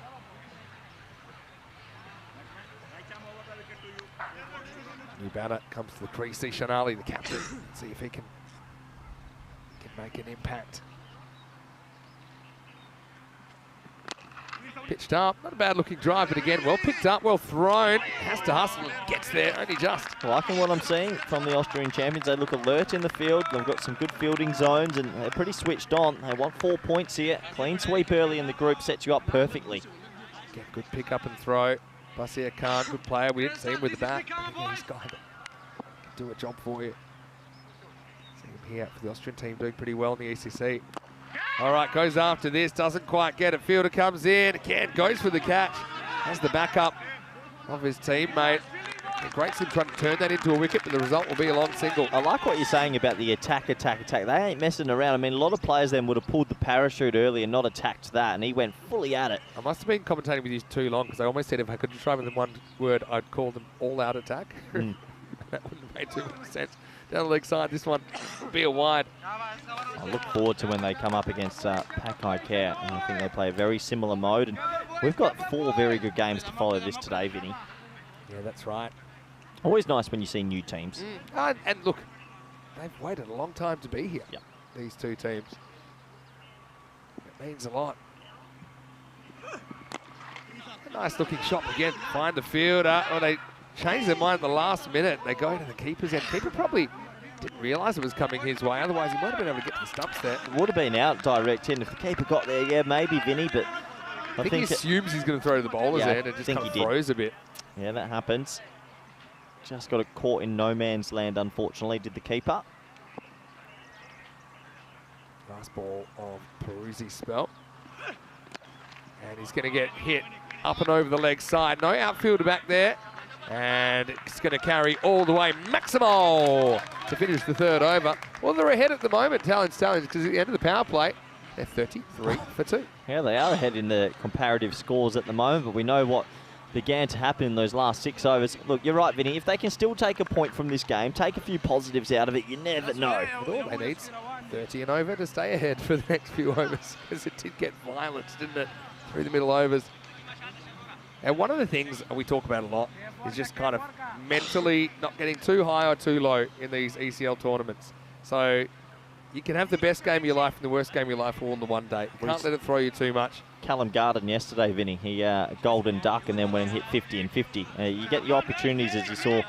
Speaker 1: New batter comes to the crease. Ishan Ali, the captain. See if he can make an impact. Pitched up, not a bad looking drive, but again, well picked up, well thrown. Has to hustle and gets there, only just.
Speaker 3: Liking what I'm seeing from the Austrian champions. They look alert in the field. They've got some good fielding zones and they're pretty switched on. They want 4 points here. Clean sweep early in the group sets you up perfectly.
Speaker 1: Again, good pick up and throw. Basir Khan, good player. We didn't see him with the bat. He's guy that can do a job for you. See him here for the Austrian team doing pretty well in the ECC. All right, goes after this, doesn't quite get it. Fielder comes in, again, goes for the catch. Has the backup of his teammate. Great him trying to turn that into a wicket, but the result will be a long single.
Speaker 3: I like what you're saying about the attack. They ain't messing around. I mean, a lot of players then would have pulled the parachute early and not attacked that, and he went fully at it.
Speaker 1: I must have been commentating with you too long, because I almost said if I could describe them in one word, I'd call them all-out attack. That wouldn't have made too much sense. Down the leg side, this one will be a wide.
Speaker 3: I look forward to when they come up against Pakai Care, and I think they play a very similar mode. And we've got 4 very good games to follow this today, Vinny.
Speaker 1: Yeah, that's right.
Speaker 3: Always nice when you see new teams.
Speaker 1: And look, they've waited a long time to be here, these two teams. It means a lot. A nice looking shot again. Find the fielder. Oh, they changed their mind at the last minute. They go to the keeper's end. Keeper probably didn't realise it was coming his way. Otherwise, he might have been able to get to the stumps there.
Speaker 3: It would have been out direct in if the keeper got there. Yeah, maybe, Vinny, but
Speaker 1: I think he assumes he's going to throw to the bowler's end and just kind of throws a bit.
Speaker 3: Yeah, that happens. Just got caught in no man's land, unfortunately, did the keeper.
Speaker 1: Last ball of Peruzzi's spell. And he's going to get hit up and over the leg side. No outfielder back there. And it's going to carry all the way. Maximo to finish the third over. Well, they're ahead at the moment, Talon Stallions, because at the end of the power play, they're 33 for 2.
Speaker 3: Yeah, they are ahead in the comparative scores at the moment, but we know what began to happen in those last 6 overs. Look, you're right, Vinny. If they can still take a point from this game, take a few positives out of it, you never know.
Speaker 1: But all they need's 30 and over to stay ahead for the next few overs, because it did get violent, didn't it, through the middle overs. And one of the things we talk about a lot is just kind of mentally not getting too high or too low in these ECL tournaments. So you can have the best game of your life and the worst game of your life all in the one day. You can't let it throw you too much.
Speaker 3: Callum Garden yesterday, Vinny, he golden duck and then went and hit 50 and 50. You get the opportunities, as you saw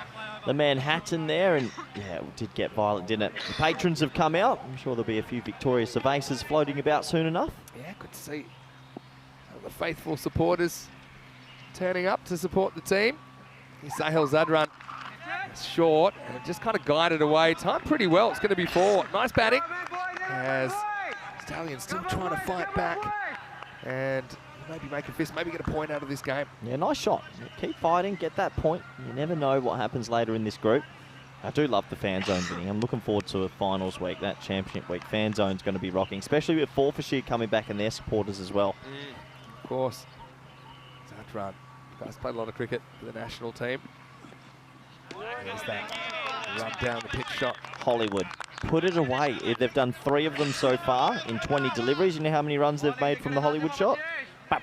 Speaker 3: the Manhattan there, and yeah, it did get violent, didn't it? The patrons have come out. I'm sure there'll be a few Victoria Cervezas floating about soon enough.
Speaker 1: Yeah, good to see the faithful supporters turning up to support the team. Sahil Zadran short and just kind of guided away. Timed pretty well. It's going to be 4. Nice batting as Stallions still trying to fight back and maybe make a fist, maybe get a point out of this game.
Speaker 3: Yeah, nice shot. Keep fighting, get that point. You never know what happens later in this group. I do love the fan zone winning. I'm looking forward to a finals week, that championship week. Fan zone's going to be rocking, especially with Forfeiture coming back and their supporters as well.
Speaker 1: Of course. Zadran. Guys played a lot of cricket for the national team. There's that run down the pitch shot.
Speaker 3: Hollywood, put it away. They've done 3 of them so far in 20 deliveries. You know how many runs they've made from the Hollywood shot?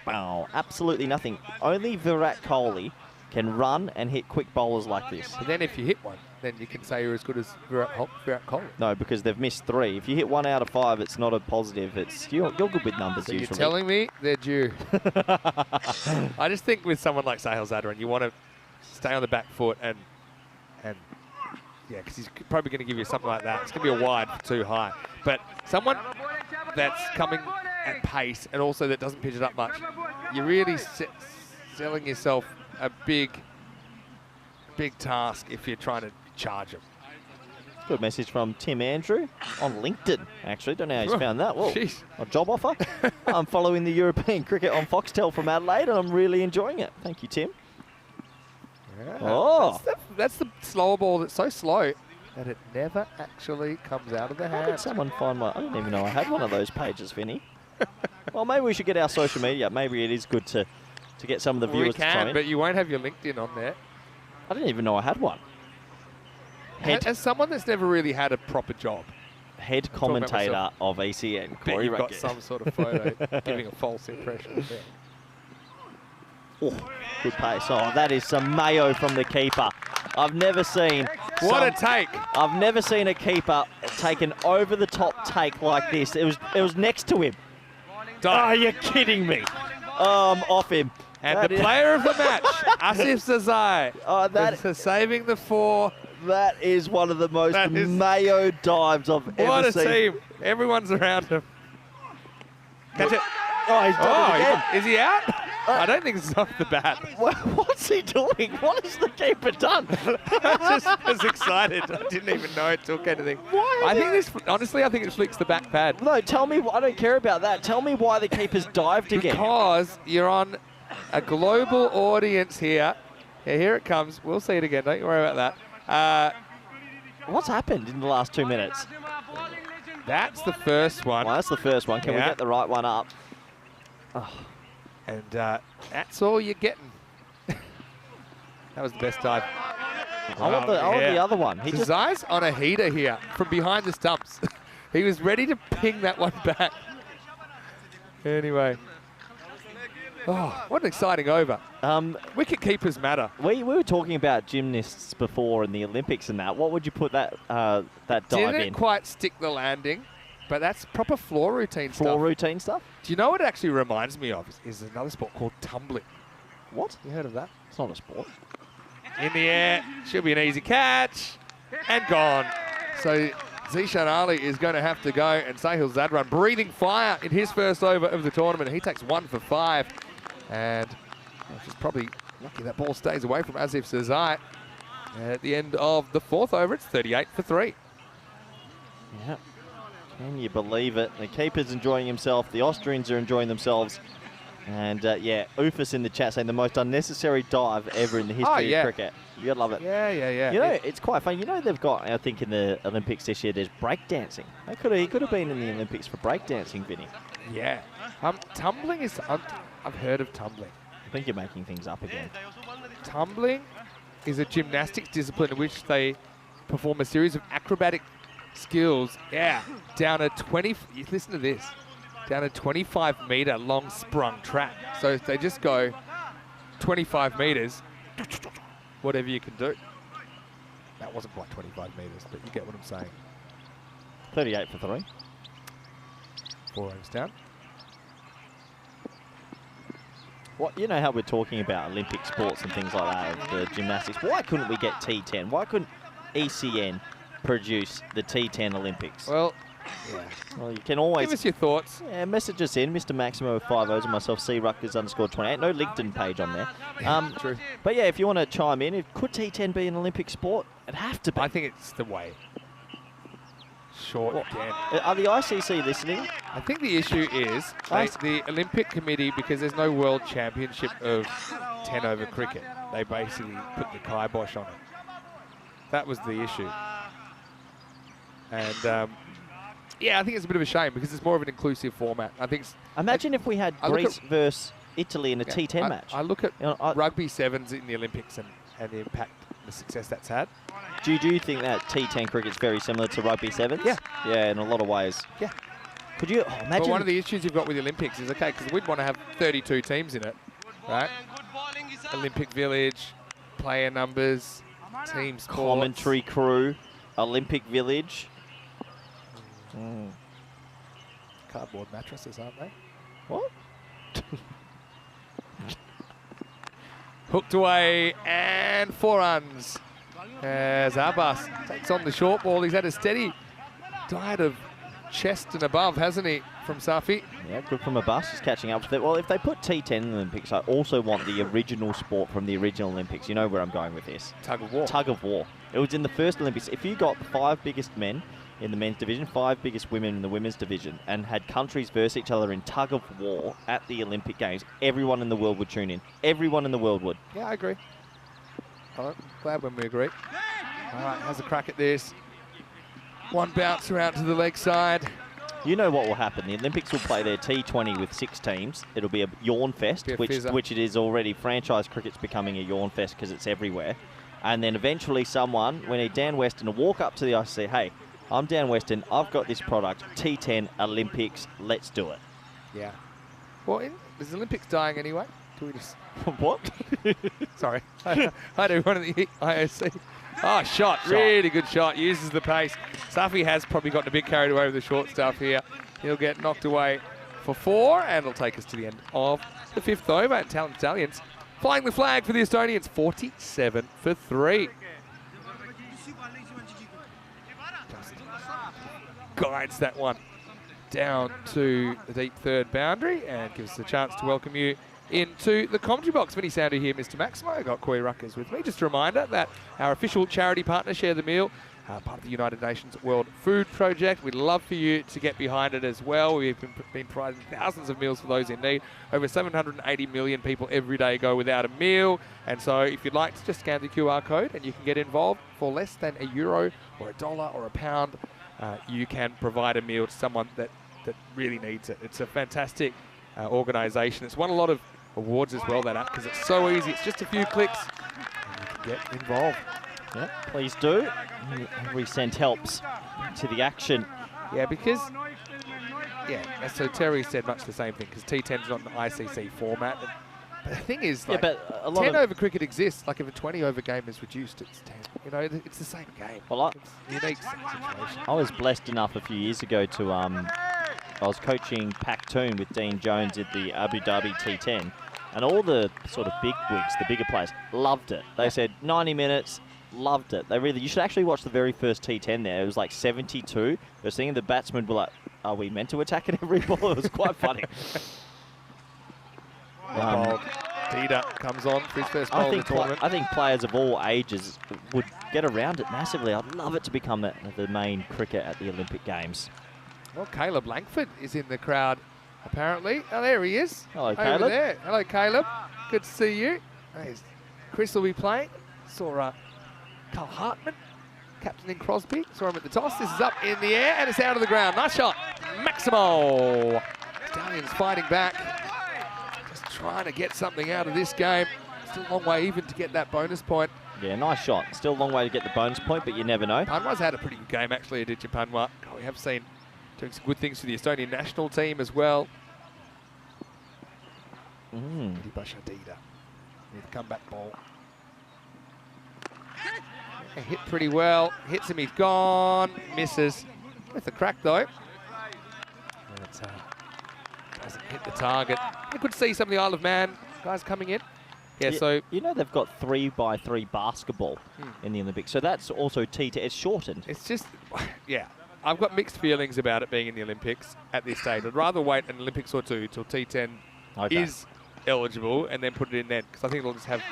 Speaker 3: Bow, absolutely nothing. Only Virat Kohli can run and hit quick bowlers like this.
Speaker 1: But then if you hit one, then you can say you're as good as Virat Kohli.
Speaker 3: No, because they've missed 3. If you hit 1 out of 5, it's not a positive. It's you're good with numbers
Speaker 1: so
Speaker 3: usually.
Speaker 1: You're telling me they're due. I just think with someone like Sahil Zadran, you want to stay on the back foot and yeah, because he's probably going to give you something like that. It's going to be a wide too high. But someone that's coming at pace and also that doesn't pitch it up much, you're really selling yourself a big task if you're trying to charge him.
Speaker 3: Good message from Tim Andrew on LinkedIn, actually. Don't know how he's found that. Whoa,
Speaker 1: Jeez.
Speaker 3: A job offer? I'm following the European cricket on Foxtel from Adelaide, and I'm really enjoying it. Thank you, Tim.
Speaker 1: Yeah,
Speaker 3: Oh.
Speaker 1: that's the slower ball that's so slow that it never actually comes out of the
Speaker 3: How did
Speaker 1: hand.
Speaker 3: someone find my... I didn't even know I had one of those pages, Vinny. Well, maybe we should get our social media. Maybe it is good to get some of the viewers
Speaker 1: We
Speaker 3: to chime
Speaker 1: can,
Speaker 3: in.
Speaker 1: but you won't have your LinkedIn on there.
Speaker 3: I didn't even know I had one.
Speaker 1: As someone that's never really had a proper job.
Speaker 3: Head
Speaker 1: talking about
Speaker 3: commentator
Speaker 1: myself.
Speaker 3: of ECN,
Speaker 1: Bet
Speaker 3: Corey
Speaker 1: you've got
Speaker 3: Ruggett.
Speaker 1: some sort of photo giving a false impression. Yeah.
Speaker 3: Oh, good pace. Oh, that is some mayo from the keeper. I've never seen...
Speaker 1: What a take.
Speaker 3: I've never seen a keeper take an over-the-top take like this. It was next to him. Oh, you're kidding me. Off him.
Speaker 1: And
Speaker 3: That
Speaker 1: the
Speaker 3: is-
Speaker 1: player of the match, Asif Zazai,
Speaker 3: Oh, that-
Speaker 1: for saving the 4.
Speaker 3: That is one of the most
Speaker 1: That is-
Speaker 3: mayo dives I've
Speaker 1: What
Speaker 3: ever
Speaker 1: a
Speaker 3: seen.
Speaker 1: team. Everyone's around him. Catch it.
Speaker 3: Oh, he's done it again.
Speaker 1: Is he out? I don't think it's off the bat.
Speaker 3: What's he doing? What has the keeper done?
Speaker 1: I just was excited. I didn't even know it took anything.
Speaker 3: Why
Speaker 1: I
Speaker 3: is
Speaker 1: think this, honestly, I think it flicks the back pad.
Speaker 3: No, tell me. I don't care about that. Tell me why the keeper's dived again.
Speaker 1: Because you're on a global audience here. Yeah, here it comes. We'll see it again. Don't you worry about that.
Speaker 3: What's happened in the last 2 minutes?
Speaker 1: That's the first one.
Speaker 3: Well, that's the first one. Can we
Speaker 1: Yeah.
Speaker 3: get the right one up?
Speaker 1: And that's all you're getting. That was the best dive.
Speaker 3: I want the other one. He just
Speaker 1: Zai's on a heater here from behind the stumps. He was ready to ping that one back. Anyway. Oh, what an exciting over. Wicket keepers matter.
Speaker 3: we were talking about gymnasts before in the Olympics and that. What would you put that dive
Speaker 1: Didn't
Speaker 3: in?
Speaker 1: quite stick the landing, but that's proper floor routine
Speaker 3: Floor
Speaker 1: stuff.
Speaker 3: routine stuff?
Speaker 1: Do you know what it actually reminds me of? Is another sport called tumbling.
Speaker 3: What?
Speaker 1: You heard of that?
Speaker 3: It's not a sport.
Speaker 1: In the air, should be an easy catch, and gone. So Zishan Ali is going to have to go, and Sahil Zadran breathing fire in his first over of the tournament. He takes 1 for 5, and she's probably lucky that ball stays away from Asif Zazai. At the end of the 4th over, it's 38 for 3.
Speaker 3: Yeah. Can you believe it? The keeper's enjoying himself. The Austrians are enjoying themselves. And yeah, Ufus in the chat saying the most unnecessary dive ever in the history of cricket. You gotta love it.
Speaker 1: Yeah.
Speaker 3: You know, it's quite funny. You know, they've got, I think in the Olympics this year, there's breakdancing. He could have been in the Olympics for breakdancing, Vinny.
Speaker 1: Yeah. Tumbling is, I've heard of tumbling.
Speaker 3: I think you're making things up again.
Speaker 1: Tumbling is a gymnastics discipline in which they perform a series of acrobatic skills. Yeah, down a 25-meter long sprung track. So they just go 25 meters, whatever you can do. That wasn't quite 25 meters, but you get what I'm saying.
Speaker 3: 38 for 3.
Speaker 1: 4 overs down.
Speaker 3: What, you know how we're talking about Olympic sports and things like that, the gymnastics. Why couldn't we get T10? Why couldn't ECN produce the T10 Olympics?
Speaker 1: Well, yeah.
Speaker 3: Well, you can always...
Speaker 1: Give us your thoughts.
Speaker 3: Yeah, message us in, Mr. Maximo with 5 O's and myself, C_Ruckers_28. No LinkedIn page on there.
Speaker 1: True.
Speaker 3: But yeah, if you want to chime in, could T10 be an Olympic sport? It'd have to be.
Speaker 1: I think it's the way. Short again.
Speaker 3: Are the ICC listening?
Speaker 1: I think the issue is the Olympic Committee, because there's no World Championship of 10 over cricket, they basically put the kibosh on it. That was the issue. And yeah, I think it's a bit of a shame because it's more of an inclusive format. I think.
Speaker 3: Imagine if we had Greece versus Italy in a T10 match.
Speaker 1: I look at rugby sevens in the Olympics and the impact, the success that's had.
Speaker 3: Do you think that T10 cricket's very similar to rugby sevens?
Speaker 1: Yeah.
Speaker 3: Yeah, in a lot of ways.
Speaker 1: Yeah.
Speaker 3: Could you imagine?
Speaker 1: Well, one of the issues you've got with the Olympics is, okay, because we'd want to have 32 teams in it, right? Olympic Village, player numbers, team sports.
Speaker 3: Commentary crew, Olympic Village.
Speaker 1: Cardboard mattresses, aren't they?
Speaker 3: What?
Speaker 1: Hooked away and 4 runs as Abbas takes on the short ball. He's had a steady diet of chest and above, hasn't he, from Safi?
Speaker 3: Yeah, good from Abbas. He's catching up with it. Well, if they put T10 in the Olympics, I also want the original sport from the original Olympics. You know where I'm going with this.
Speaker 1: Tug of war.
Speaker 3: Tug of war. It was in the first Olympics. If you got the 5 biggest men in the men's division, 5 biggest women in the women's division, and had countries versus each other in tug of war at the Olympic Games, everyone in the world would tune in. Everyone in the world would.
Speaker 1: Yeah, I agree. I'm glad when we agree. All right, has a crack at this. One bounce around to the leg side.
Speaker 3: You know what will happen. The Olympics will play their T20 with 6 teams. It'll be a yawn fest, which it is already. Franchise cricket's becoming a yawn fest because it's everywhere. And then eventually someone, we need Dan Weston to walk up to the ICC, hey, I'm Dan Weston, I've got this product, T10 Olympics, let's do it.
Speaker 1: Yeah. Well, is the Olympics dying anyway? Do we just...
Speaker 3: What?
Speaker 1: Sorry. I do one of the IOC. Oh, shot. Really good shot. Uses the pace. Safi has probably gotten a bit carried away with the short stuff here. He'll get knocked away for 4, and it'll take us to the end of the 5th over. And Talent Italians flying the flag for the Estonians, 47 for 3. Guides that one down to the deep third boundary and gives us a chance to welcome you into the commentary box. Vinny Sandu here, Mr. Maximo. I got Koi Ruckers with me. Just a reminder that our official charity partner, Share the Meal, part of the United Nations World Food Project. We'd love for you to get behind it as well. We've been providing thousands of meals for those in need. Over 780 million people every day go without a meal. And so if you'd like to just scan the QR code and you can get involved for less than €1 or $1 or £1. You can provide a meal to someone that really needs it. It's a fantastic organisation. It's won a lot of awards as well, that app, because it's so easy. It's just a few clicks and you can get involved.
Speaker 3: Yeah, please do. Every cent helps to the action.
Speaker 1: Yeah, because, so Terry said much the same thing, because T10's not an ICC format. But the thing is, like,
Speaker 3: but a lot
Speaker 1: 10 over cricket exists. Like, if a 20 over game is reduced, it's 10. You know, it's the same game.
Speaker 3: Well,
Speaker 1: it's a unique situation.
Speaker 3: I was blessed enough a few years ago to, I was coaching Pac-Toon with Dean Jones at the Abu Dhabi T10, and all the sort of big wigs, the bigger players, loved it. They said 90 minutes, loved it. You should actually watch the very first T10 there. It was like 72. I was thinking the batsmen were like, are we meant to attack at every ball? It was quite funny.
Speaker 1: Dida comes on for his first bowl of the tournament.
Speaker 3: I think players of all ages would get around it massively. I'd love it to become the main cricket at the Olympic Games.
Speaker 1: Well, Caleb Langford is in the crowd, apparently. Oh, there he is.
Speaker 3: Hello,
Speaker 1: over
Speaker 3: Caleb.
Speaker 1: there. Hello, Caleb. Good to see you. Chris will be playing. Saw Carl Hartman captaining Crosby. Saw him at the toss. This is up in the air, and it's out of the ground. Nice shot. Maximo. Stallions fighting back. Just trying to get something out of this game. Still a long way even to get that bonus point.
Speaker 3: Yeah, nice shot. Still a long way to get the bonus point, but you never know.
Speaker 1: Panwa's had a pretty good game, actually, Aditya Panwa. We have seen doing some good things for the Estonian national team as well. Basha Dida with a comeback ball. Hit pretty well. Hits him, he's gone. Misses. With a crack, though. Doesn't hit the target. You could see some of the Isle of Man guys coming in. Yeah, so...
Speaker 3: You know they've got 3x3 basketball in the Olympics, so that's also T10. It's shortened.
Speaker 1: It's just, yeah. I've got mixed feelings about it being in the Olympics at this stage. I'd rather wait an Olympics or two till T10 is eligible and then put it in then, because I think it'll just have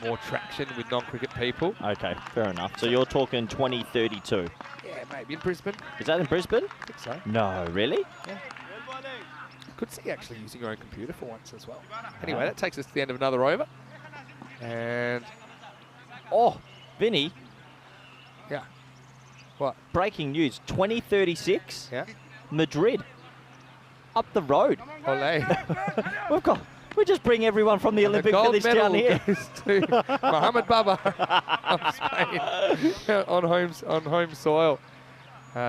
Speaker 1: more traction with non-cricket people.
Speaker 3: Okay, fair enough. So you're talking 2032.
Speaker 1: Yeah, maybe in Brisbane.
Speaker 3: Is that in Brisbane?
Speaker 1: I think so.
Speaker 3: No, really?
Speaker 1: Yeah. Could see actually using your own computer for once as well. Anyway, that takes us to the end of another over. And...
Speaker 3: Oh, Vinny.
Speaker 1: Yeah. What?
Speaker 3: Breaking news, 2036.
Speaker 1: Yeah.
Speaker 3: Madrid. Up the road.
Speaker 1: Olé.
Speaker 3: We just bring everyone from the Olympic Village down here.
Speaker 1: Goes to Mohamed Baba of Spain on home soil.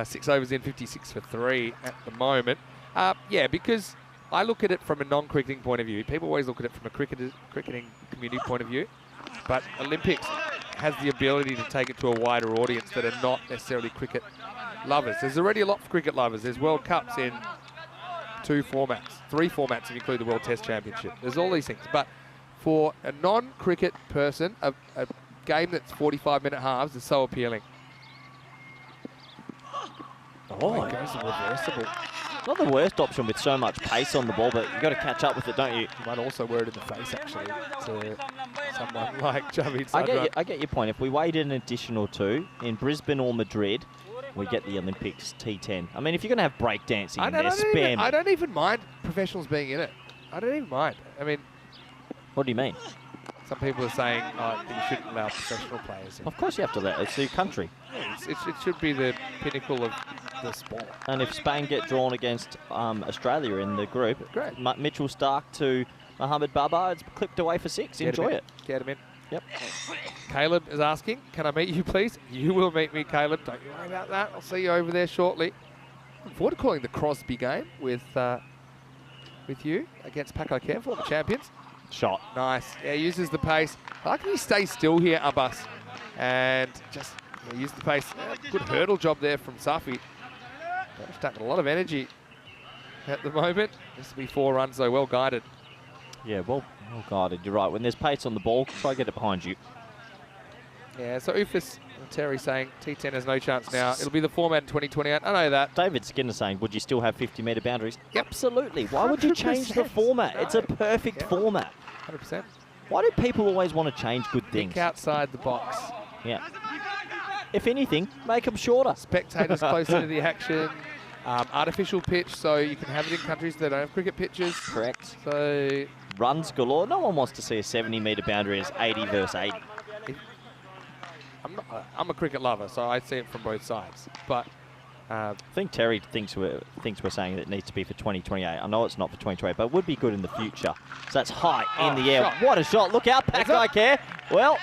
Speaker 1: 6 overs in, 56 for 3 at the moment. Yeah, because I look at it from a non-cricketing point of view. People always look at it from a cricketing community point of view. But Olympics has the ability to take it to a wider audience that are not necessarily cricket lovers. There's already a lot for cricket lovers. There's World Cups in 2 formats, 3 formats if you include the World Test Championship. There's all these things. But for a non-cricket person, a game that's 45-minute halves is so appealing.
Speaker 3: Oh,
Speaker 1: it goes reversible.
Speaker 3: Not the worst option with so much pace on the ball, but you've got to catch up with it, don't you?
Speaker 1: You might also wear it in the face, actually, to someone like Javid
Speaker 3: I get your point. If we waited an additional 2 in Brisbane or Madrid, we get the Olympics T10. I mean, if you're going to have breakdancing in there, spare me.
Speaker 1: I don't even mind professionals being in it. I don't even mind. I mean...
Speaker 3: What do you mean?
Speaker 1: Some people are saying that you shouldn't allow professional players in.
Speaker 3: Of course you have to let it. It's your country.
Speaker 1: Yeah, it should be the pinnacle of the sport.
Speaker 3: And if Spain get drawn against Australia in the group,
Speaker 1: great.
Speaker 3: Mitchell Stark to Mohamed Baba, it's clipped away for 6. Enjoy it.
Speaker 1: Get him in.
Speaker 3: Yep.
Speaker 1: Caleb is asking, can I meet you, please? You will meet me, Caleb. Don't you worry about that. I'll see you over there shortly. Looking forward to calling the Crosby game with you against Paco Care, former champions.
Speaker 3: Shot.
Speaker 1: Nice. Yeah, uses the pace. I like he stays still here, Abbas, and just use the pace. Good hurdle job there from Safi. He's taking a lot of energy at the moment. This will be 4 runs, though. Well guided.
Speaker 3: Yeah, well guided. You're right. When there's pace on the ball, try to get it behind you.
Speaker 1: Yeah, so Ufus and Terry saying T10 has no chance now. It'll be the format in 2028. I know that.
Speaker 3: David Skinner saying, would you still have 50-metre boundaries?
Speaker 1: Yep.
Speaker 3: Absolutely. Why would you change the format? No. It's a perfect format.
Speaker 1: 100%.
Speaker 3: Why do people always want to change good things?
Speaker 1: Think outside the box.
Speaker 3: Yeah. If anything, make them shorter.
Speaker 1: Spectators closer to the action. Artificial pitch, so you can have it in countries that don't have cricket pitches.
Speaker 3: Correct.
Speaker 1: So
Speaker 3: runs galore. No one wants to see a 70-metre boundary as 80 versus 80.
Speaker 1: I'm a cricket lover, so I see it from both sides. But
Speaker 3: I think Terry thinks we're saying that it needs to be for 2028. I know it's not for 2028, but it would be good in the future. So that's high in the air.
Speaker 1: Shot.
Speaker 3: What a shot. Look out, Paco Care. Well,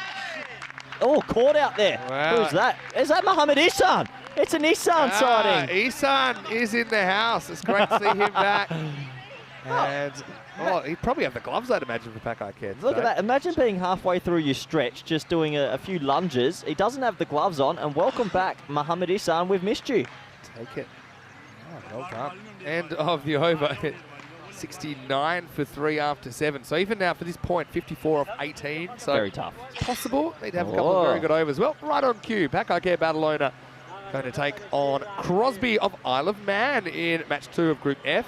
Speaker 3: caught out there.
Speaker 1: Wow.
Speaker 3: Who's that? Is that Mohamed Ihsan? It's an Ihsan sighting.
Speaker 1: Ihsan is in the house. It's great to see him back. And he'd probably have the gloves, I'd imagine, for Paco Care.
Speaker 3: Look at that. Imagine being halfway through your stretch, just doing a few lunges. He doesn't have the gloves on. And welcome back, Mohamed Ihsan. We've missed you.
Speaker 1: Take it. Oh, well done. End of the over. 69 for 3 after 7. So even now, for this point, 54 off 18. So
Speaker 3: very tough.
Speaker 1: It's possible. Need to have a couple of very good overs. Well, right on cue. Paco Care battle owner going to take on Crosby of Isle of Man in match 2 of Group F.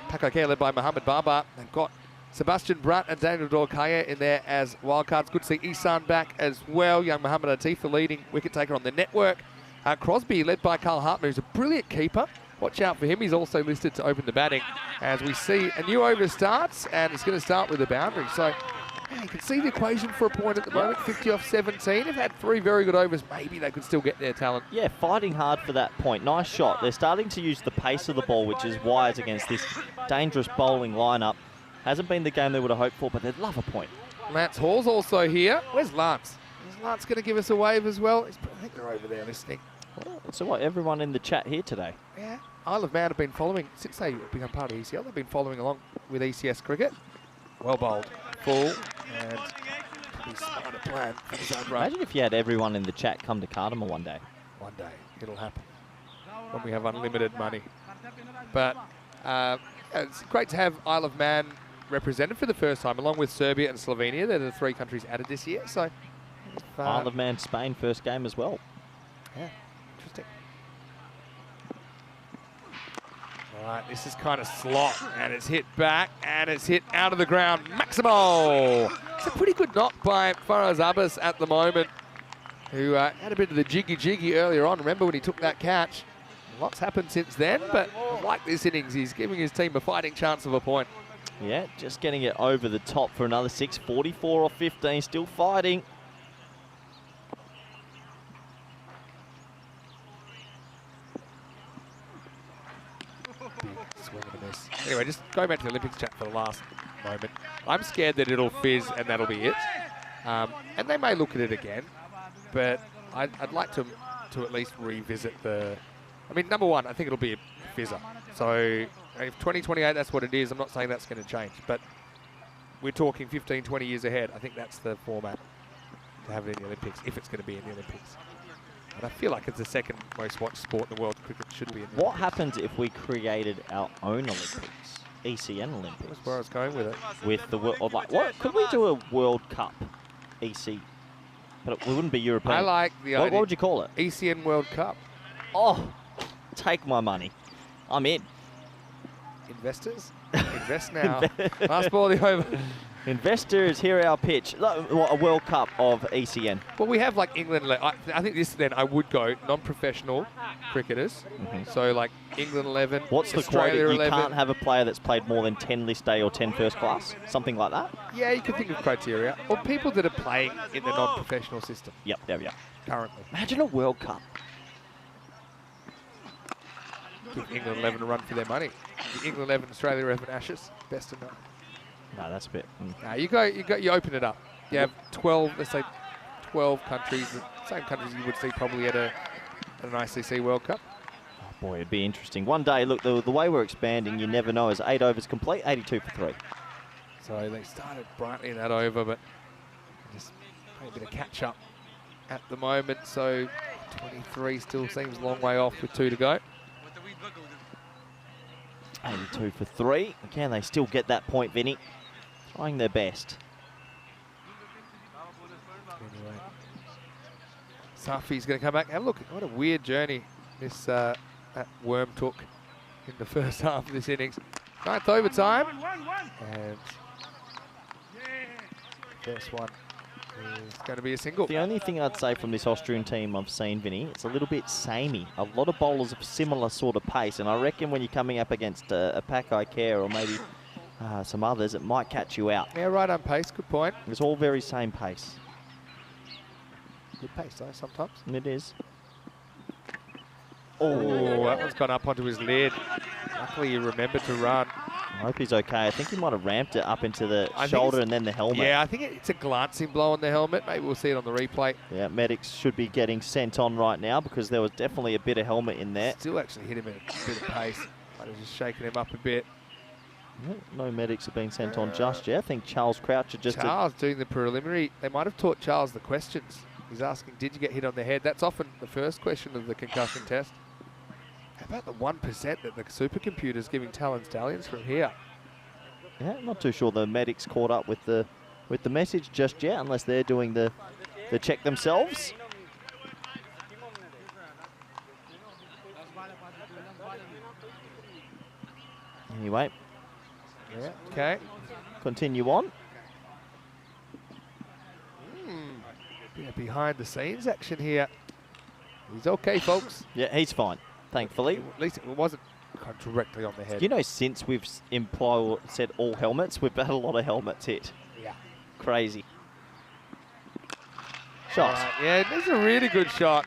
Speaker 1: Paco Care led by Mohamed Baba. They've got Sebastian Brunt and Daniel Dorkaya in there as wildcards. Good to see Ihsan back as well. Young Mohamed Atif, the leading wicket taker on the network. Crosby led by Carl Hartman, who's a brilliant keeper. Watch out for him. He's also listed to open the batting as we see a new over starts, and it's going to start with a boundary. So you can see the equation for a point at the moment, 50 off 17. They've had 3 very good overs. Maybe they could still get their talent.
Speaker 3: Yeah, fighting hard for that point. Nice shot. They're starting to use the pace of the ball, which is wise against this dangerous bowling lineup. Hasn't been the game they would have hoped for, but they'd love a point.
Speaker 1: Lance Hall's also here. Where's Lance? Is Lance going to give us a wave as well? I think they're over there listening.
Speaker 3: So what, everyone in the chat here today?
Speaker 1: Yeah. Isle of Man have been following, since they become part of ECL, they've been following along with ECS cricket. Well bowled. Full. And pretty smart plan for the zone run.
Speaker 3: Imagine if you had everyone in the chat come to Cartama one day.
Speaker 1: One day. It'll happen. When we have unlimited money. But it's great to have Isle of Man represented for the first time, along with Serbia and Slovenia. They're the 3 countries added this year. So,
Speaker 3: Isle of Man, Spain, first game as well.
Speaker 1: Yeah, interesting. All right, this is kind of slot, and it's hit back, and it's hit out of the ground. Maximo! It's a pretty good knock by Faraz Abbas at the moment, who had a bit of the jiggy earlier on. Remember when he took that catch? Lots happened since then, but I like this innings. He's giving his team a fighting chance of a point.
Speaker 3: Yeah, just getting it over the top for another 6. 44 off 15, still fighting.
Speaker 1: Swing and a miss. Anyway, just going back to the Olympics chat for the last moment. I'm scared that it'll fizz and that'll be it. And they may look at it again, but I'd like to at least revisit the... I mean, number one, I think it'll be a fizzer. So if 2028, that's what it is. I'm not saying that's going to change, but we're talking 15, 20 years ahead. I think that's the format to have it in the Olympics, if it's going to be in the Olympics. And I feel like it's the second most watched sport in the world. Cricket should be in the
Speaker 3: What
Speaker 1: Olympics.
Speaker 3: happens if we created our own Olympics? ECN Olympics?
Speaker 1: That's where I was going with it.
Speaker 3: With the world, like, what could we do a World Cup EC? But it wouldn't be European.
Speaker 1: I like the idea.
Speaker 3: What would you call it?
Speaker 1: ECN World Cup.
Speaker 3: Oh, take my money. I'm in.
Speaker 1: Investors, invest now. Last ball of the over.
Speaker 3: Investors, hear our pitch. A World Cup of ECN.
Speaker 1: Well, we have like England. I think this then I would go non-professional cricketers. So like England 11.
Speaker 3: What's the
Speaker 1: Australia
Speaker 3: quota? You
Speaker 1: 11.
Speaker 3: can't have a player that's played more than 10 list A or 10 first class? Something like that?
Speaker 1: Yeah, you can think of criteria. Or people that are playing in the non-professional system
Speaker 3: Yep.
Speaker 1: currently.
Speaker 3: Imagine a World Cup.
Speaker 1: Give England 11 a run for their money. The England 11, Australia 11 Ashes. Best of none.
Speaker 3: No, that's a bit...
Speaker 1: Now you open it up. You have 12, let's say 12 countries, the same countries you would see probably at an ICC World Cup.
Speaker 3: Oh boy, it'd be interesting. One day, look, the way we're expanding, you never know. As 8 overs complete, 82 for 3.
Speaker 1: So they started brightly in that over, but just playing a bit of catch up at the moment. So 23 still seems a long way off with 2 to go.
Speaker 3: 82 for 3. Can they still get that point, Vinny? Trying their best.
Speaker 1: Anyway, Safi's going to come back. Have a look. What a weird journey this that worm took in the first half of this innings. 9th overtime. And first one is going to be a single.
Speaker 3: The only thing I'd say from this Austrian team I've seen, Vinny, it's a little bit samey. A lot of bowlers of similar sort of pace, and I reckon when you're coming up against a Pakai Care or maybe some others, it might catch you out.
Speaker 1: Yeah, right on pace. Good point.
Speaker 3: It's all very same pace.
Speaker 1: Good pace though sometimes.
Speaker 3: And it is.
Speaker 1: Oh, that one's gone up onto his lid. Luckily he remembered to run.
Speaker 3: I hope he's okay. I think he might have ramped it up into the shoulder and then the helmet.
Speaker 1: Yeah, I think it's a glancing blow on the helmet. Maybe we'll see it on the replay.
Speaker 3: Yeah, medics should be getting sent on right now because there was definitely a bit of helmet in there.
Speaker 1: Still actually hit him at a bit of pace. Might have just shaken him up a bit.
Speaker 3: No medics have been sent on just yet. I think Charles Croucher just...
Speaker 1: Charles doing the preliminary. They might have taught Charles the questions. He's asking, did you get hit on the head? That's often the first question of the concussion test. How about the 1% that the supercomputer's giving Talon Stallions from here?
Speaker 3: Yeah, not too sure the medics caught up with the message just yet, unless they're doing the check themselves. Anyway.
Speaker 1: Yeah, okay.
Speaker 3: Continue on.
Speaker 1: Bit of behind the scenes action here. He's okay, folks.
Speaker 3: Yeah, he's fine, thankfully.
Speaker 1: At least it wasn't directly on the head.
Speaker 3: You know, since we've said all helmets, we've had a lot of helmets hit.
Speaker 1: Yeah.
Speaker 3: Crazy. Shot.
Speaker 1: Yeah, this is a really good shot.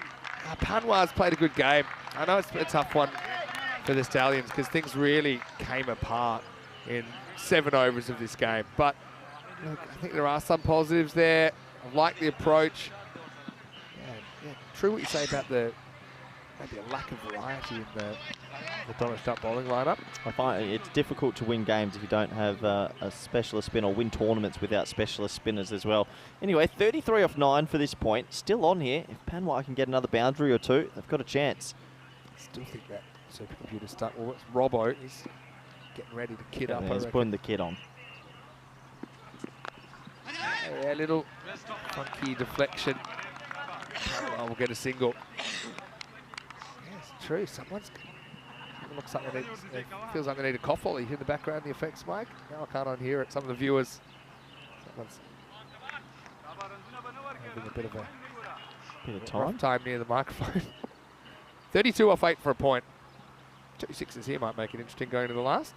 Speaker 1: Panwar's played a good game. I know it's a tough one for the Stallions because things really came apart in 7 overs of this game. But look, I think there are some positives there. I like the approach. Yeah, true what you say about maybe a lack of variety in the Donnerstadt bowling lineup.
Speaker 3: I find it's difficult to win games if you don't have a specialist spin, or win tournaments without specialist spinners as well. Anyway, 33 off 9 for this point. Still on here. If Panwai can get another boundary or two, they've got a chance.
Speaker 1: I still think that supercomputer stuck. Well, it's Robbo. He's getting ready to kit up.
Speaker 3: Yeah, he's putting the kit on.
Speaker 4: Yeah, a little funky deflection. We'll get a single. Yeah, it's true. Someone's looks like it feels like they need a cough volley in the background. The effects, Mike. Now I can't unhear it. Some of the viewers. Someone's having a bit of rough time near the microphone. 32 off 8 for a point. 2 sixes here might make it interesting going to the last.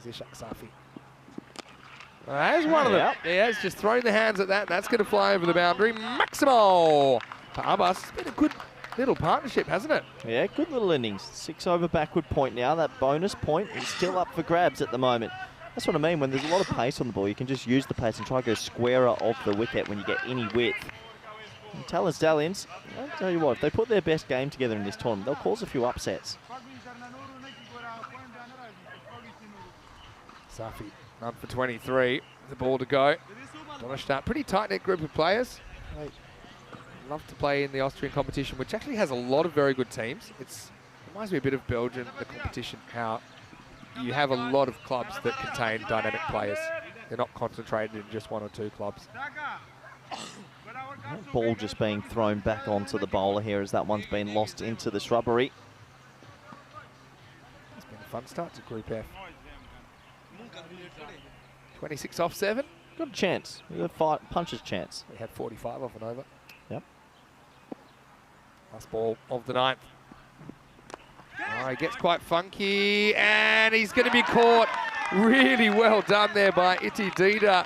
Speaker 4: Here's Ishak Safi. There's one of them. Yeah, he's just throwing the hands at that. That's going to fly over the boundary. Maximo for Abbas. It's been a good little partnership, hasn't it?
Speaker 3: Yeah, good little innings. 6 over backward point now. That bonus point is still up for grabs at the moment. That's what I mean. When there's a lot of pace on the ball, you can just use the pace and try to go squarer of the wicket when you get any width. And Talon Stallions, I'll tell you what, if they put their best game together in this tournament, they'll cause a few upsets.
Speaker 4: Safi, run for 23. The ball to go. Donnerstadt, pretty tight-knit group of players. They love to play in the Austrian competition, which actually has a lot of very good teams. It reminds me a bit of Belgium, the competition, how you have a lot of clubs that contain dynamic players. They're not concentrated in just 1 or 2 clubs.
Speaker 3: That ball just being thrown back onto the bowler here as that one's been lost into the shrubbery.
Speaker 4: It's been a fun start to Group F. 26 off 7.
Speaker 3: Got a chance. We got a puncher's chance.
Speaker 4: We had 45 off and over.
Speaker 3: Yep.
Speaker 4: Last ball of the 9th. Oh, he gets quite funky, and he's going to be caught. Really well done there by Iti Dida,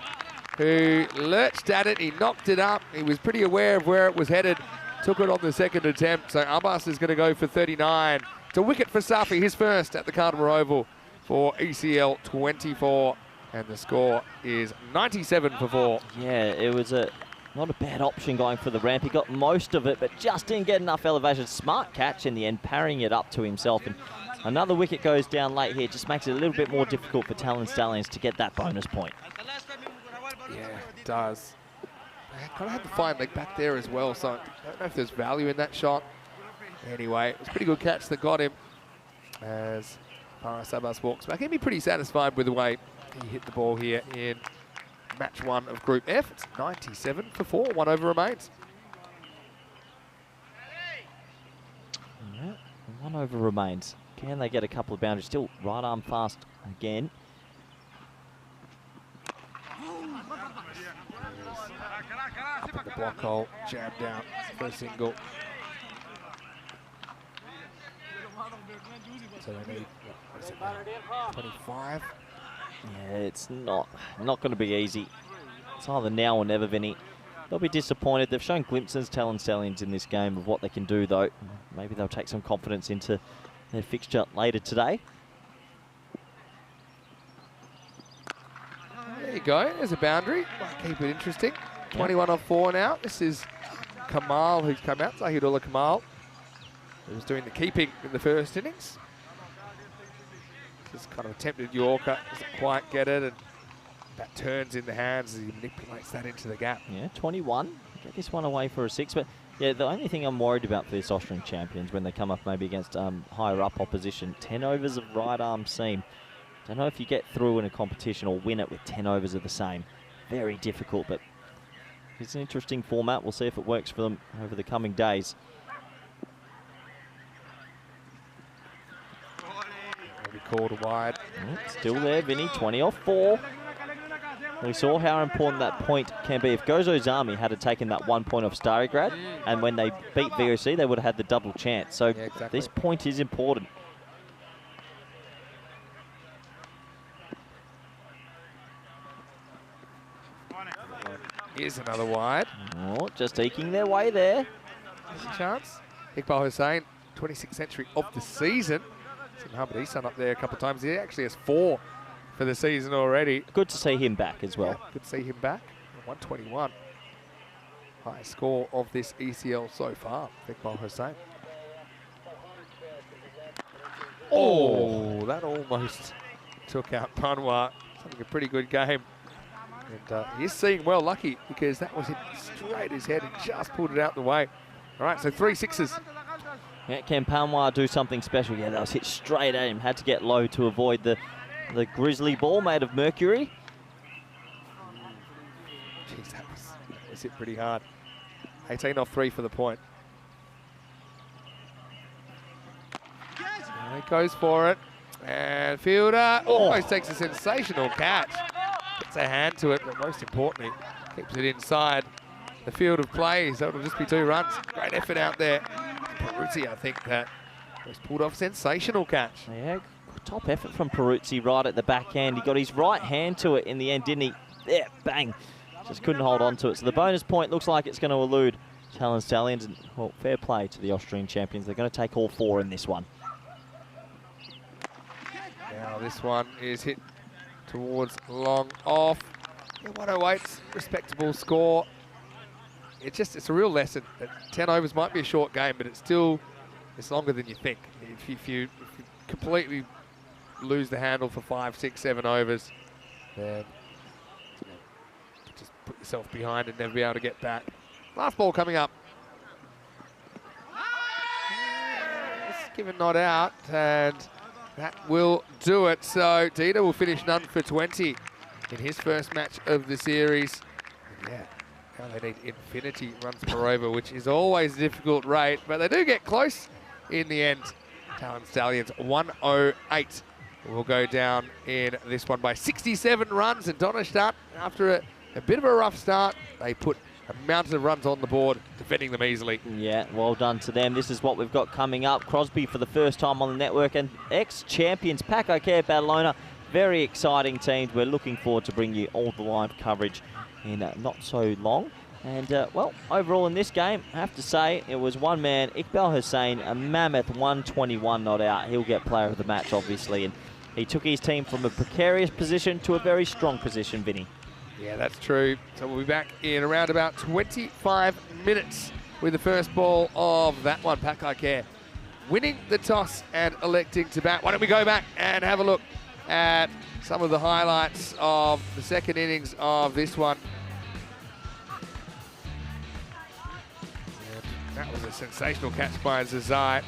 Speaker 4: who lurched at it. He knocked it up. He was pretty aware of where it was headed. Took it on the 2nd attempt. So Abbas is going to go for 39. It's a wicket for Safi, his first at the Cartama Oval for ECL 24. And the score is 97 for 4.
Speaker 3: Yeah, it was not a bad option going for the ramp. He got most of it, but just didn't get enough elevation. Smart catch in the end, parrying it up to himself. And another wicket goes down late here. Just makes it a little bit more difficult for Talon Stallions to get that bonus point.
Speaker 4: Yeah, it does. They kind of had the fine leg back there as well, so I don't know if there's value in that shot. Anyway, it was a pretty good catch that got him as Faris Abbas walks back. He'd be pretty satisfied with the way he hit the ball here in match 1 of Group F. It's 97 for 4. 1 over remains.
Speaker 3: Yeah, 1 over remains. Can they get a couple of boundaries? Still right arm fast again.
Speaker 4: Up in the block hole, jabbed out for a single. So they need, what is it now? 25.
Speaker 3: Yeah, it's not going to be easy. It's either now or never, Vinny. They'll be disappointed. They've shown glimpses, Talon Stallions, in this game of what they can do, though. Maybe they'll take some confidence into their fixture later today.
Speaker 4: There you go. There's a boundary. Might keep it interesting. 21 off 4 now. This is Kamal who's come out. Zahidullah Kamal, who was doing the keeping in the first innings. Just kind of attempted Yorker, doesn't quite get it, and that turns in the hands as he manipulates that into the gap.
Speaker 3: Yeah, 21. Get this one away for a 6. But yeah, the only thing I'm worried about for this Austrian champions when they come up maybe against higher up opposition, 10 overs of right arm seam. Don't know if you get through in a competition or win it with 10 overs of the same. Very difficult, but it's an interesting format. We'll see if it works for them over the coming days.
Speaker 4: Called wide.
Speaker 3: Still there, Vinny, 20 off 4. We saw how important that point can be. If Gozo's Army had taken that 1 point off Starigrad, and when they beat VOC, they would have had the double chance. So yeah, exactly. This point is important.
Speaker 4: Here's another wide.
Speaker 3: Oh, just eking their way there.
Speaker 4: There's a chance. Iqbal Hussain, 26th century of the season. Mohamed Isan up there a couple of times. He actually has 4 for the season already.
Speaker 3: Good to see him back as well.
Speaker 4: Yeah, good to see him back. 121. Highest score of this ECL so far. Iqbal Hussain. Oh, that almost took out Panwa. Having a pretty good game. And he's seeing well lucky because that was hit straight his head and just pulled it out the way. All right, so 3 sixes.
Speaker 3: Yeah, can Panwa do something special? Yeah, that was hit straight at him. Had to get low to avoid the grizzly ball made of mercury.
Speaker 4: Jeez, that It's hit pretty hard. 18 off 3 for the point. And he goes for it. And fielder almost takes a sensational catch. Gets a hand to it, but most importantly, keeps it inside the field of play. So it'll just be 2 runs. Great effort out there. Peruzzi, I think, that was pulled off. Sensational catch.
Speaker 3: Yeah, top effort from Peruzzi right at the backhand. He got his right hand to it in the end, didn't he? Yeah, bang. Just couldn't hold on to it. So the bonus point looks like it's going to elude Talon Stallions. And, well, fair play to the Austrian champions. They're going to take all 4 in this one.
Speaker 4: Now this one is hit towards long off. Yeah, 108's respectable score. It's a real lesson that 10 overs might be a short game, but it's longer than you think. If you completely lose the handle for 5, 6, 7 overs, then just put yourself behind and never be able to get back. Last ball coming up. It's given not out, and that will do it. So Dita will finish none for 20 in his first match of the series. And yeah, now they need infinity runs per over, which is always a difficult rate, but they do get close in the end. Talon Stallions 108 will go down in this one by 67 runs. And Donnerstadt, after a bit of a rough start, they put a mountain of runs on the board, defending them easily.
Speaker 3: Yeah, well done to them. This is what we've got coming up. Crosby for the first time on the network, and ex-champions Paco Care Badalona. Very exciting teams. We're looking forward to bring you all the live coverage in not so long. And, well, overall in this game, I have to say, it was one man, Iqbal Hussain, a mammoth 121 not out. He'll get player of the match, obviously, and he took his team from a precarious position to a very strong position, Vinny.
Speaker 4: Yeah, that's true. So we'll be back in around about 25 minutes with the first ball of that one. Pakai Care winning the toss and electing to bat. Why don't we go back and have a look at some of the highlights of the second innings of this one. And that was a sensational catch by Zazai.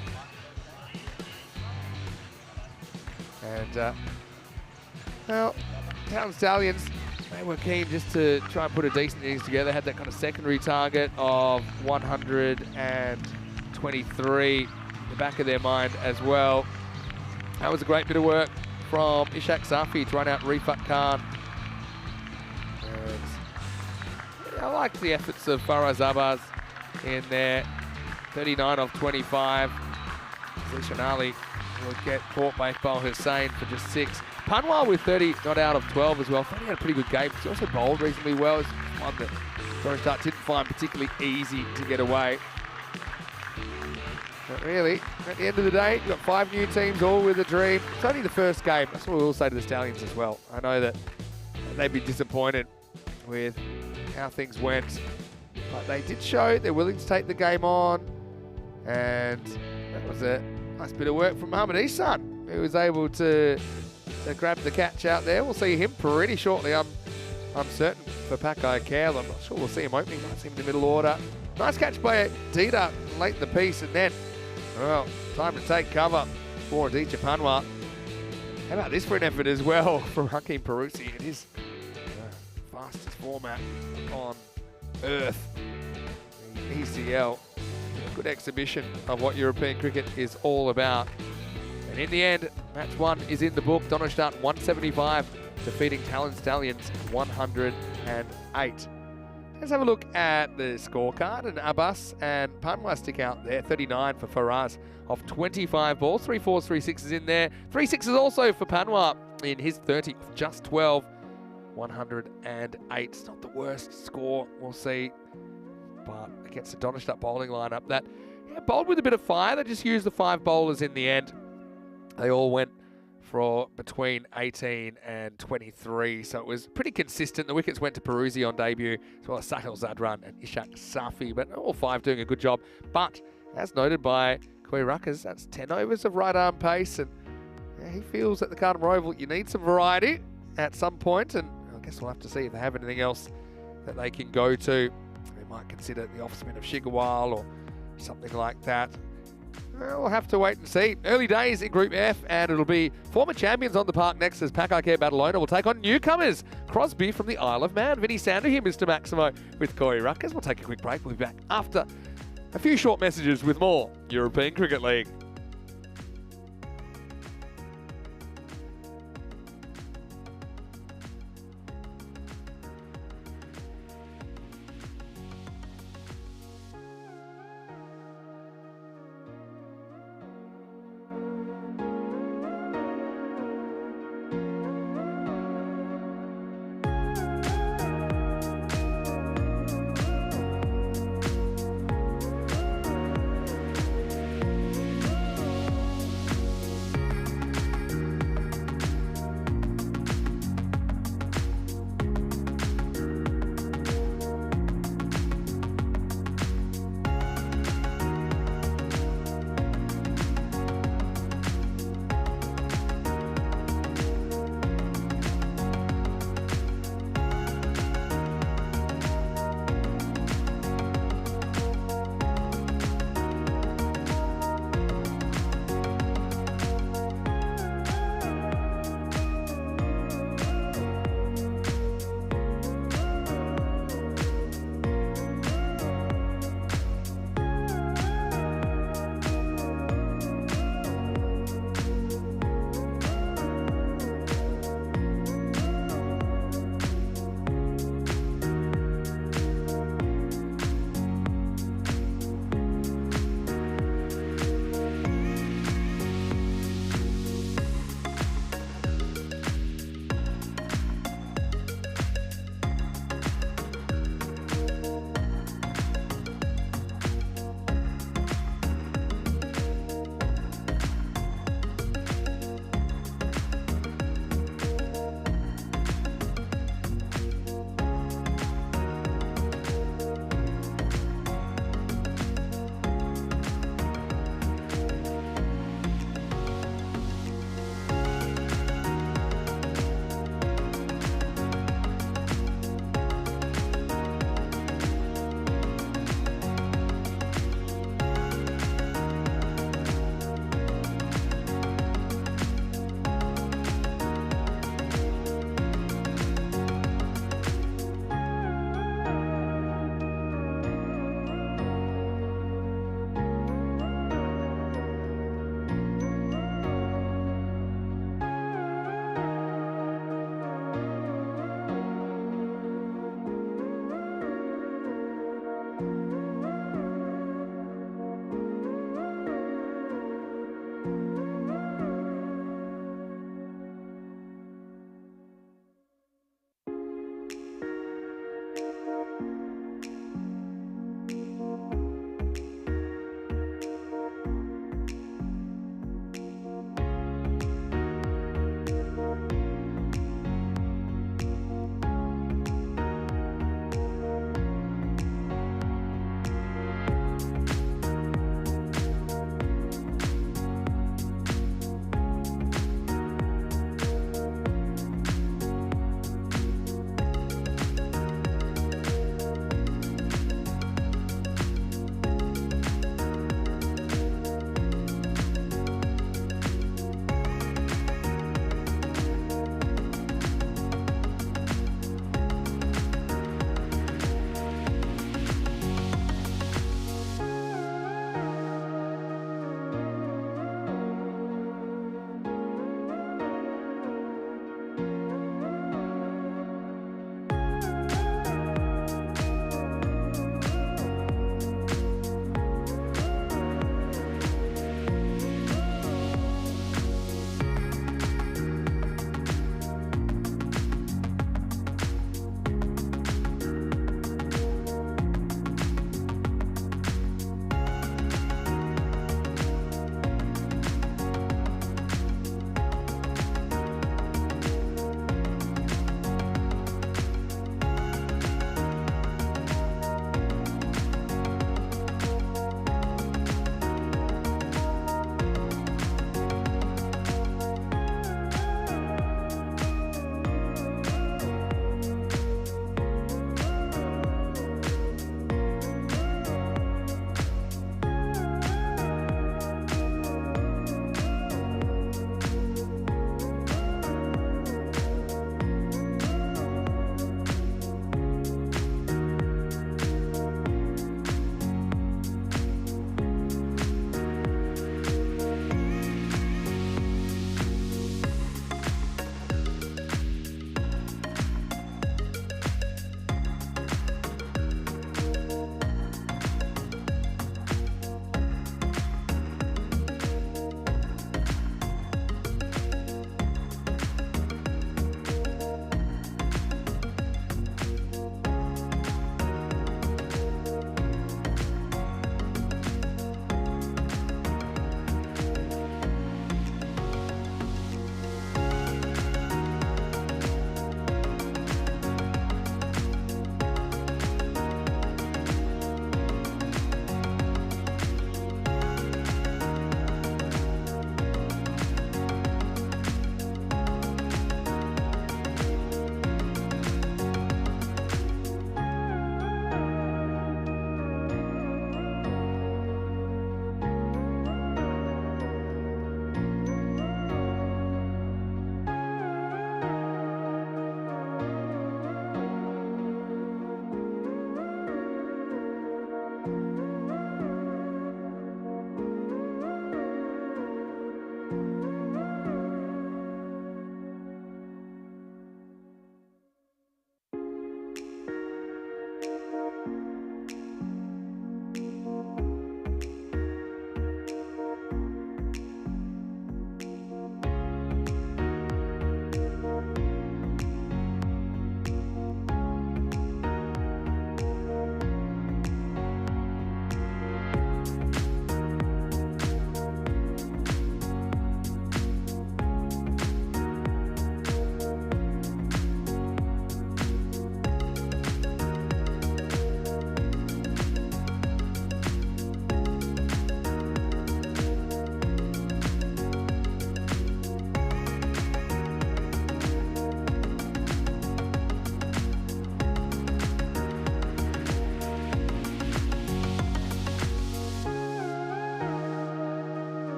Speaker 4: And, well, Talon Stallions, they were keen just to try and put a decent innings together. Had that kind of secondary target of 123 in the back of their mind as well. That was a great bit of work from Ishak Safi to run out Rifat Khan. And I liked the efforts of Faraz Abbas in there. 39 of 25. Zishan Ali will get caught by Iqbal Hussain for just 6. Panwar with 30 not out of 12 as well. Thought he had a pretty good game. He also bowled reasonably well. It's one that Donnerstadt didn't find particularly easy to get away. But really, at the end of the day, you've got 5 new teams all with a dream. It's only the first game. That's what we will say to the Stallions as well. I know that they'd be disappointed with how things went, but they did show they're willing to take the game on, and that was a nice bit of work from Mohamed Ihsan, who was able to grab the catch out there. We'll see him pretty shortly. I'm certain for Pakai Care. I'm not sure we'll see him opening. Might see him in the middle order. Nice catch by Dita late in the piece, and then, well, time to take cover for Aditya Panwar. How about this for an effort as well from Hakeem Peruzzi? It is the fastest format on earth, the ECL. Good exhibition of what European cricket is all about. And in the end, match 1 is in the book. Donnerstadt 175, defeating Talon Stallions 108. Let's have a look at the scorecard. And Abbas and Panwar stick out there. 39 for Faraz off 25 balls. 3 4s, 3 6s in there. 3 6s also for Panwar in his 30, just 12. 108. It's not the worst score, we'll see. But against the Donnerstadt bowling lineup that bowled with a bit of fire. They just used the 5 bowlers in the end. They all went for between 18 and 23, so it was pretty consistent. The wickets went to Peruzzi on debut, as well as Sahil Zadran and Ishak Safi, but all 5 doing a good job. But as noted by Koi Ruckers, that's 10 overs of right arm pace, and he feels at the Cartama Oval you need some variety at some point, and I guess we'll have to see if they have anything else that they can go to. They might consider the off spin of Shigawal or something like that. Well, we'll have to wait and see. Early days in Group F, and it'll be former champions on the park next as Pack Care Badalona will take on newcomers, Crosby from the Isle of Man. Vinny Sander here, Mr. Maximo, with Corey Ruckers. We'll take a quick break. We'll be back after a few short messages with more European Cricket League.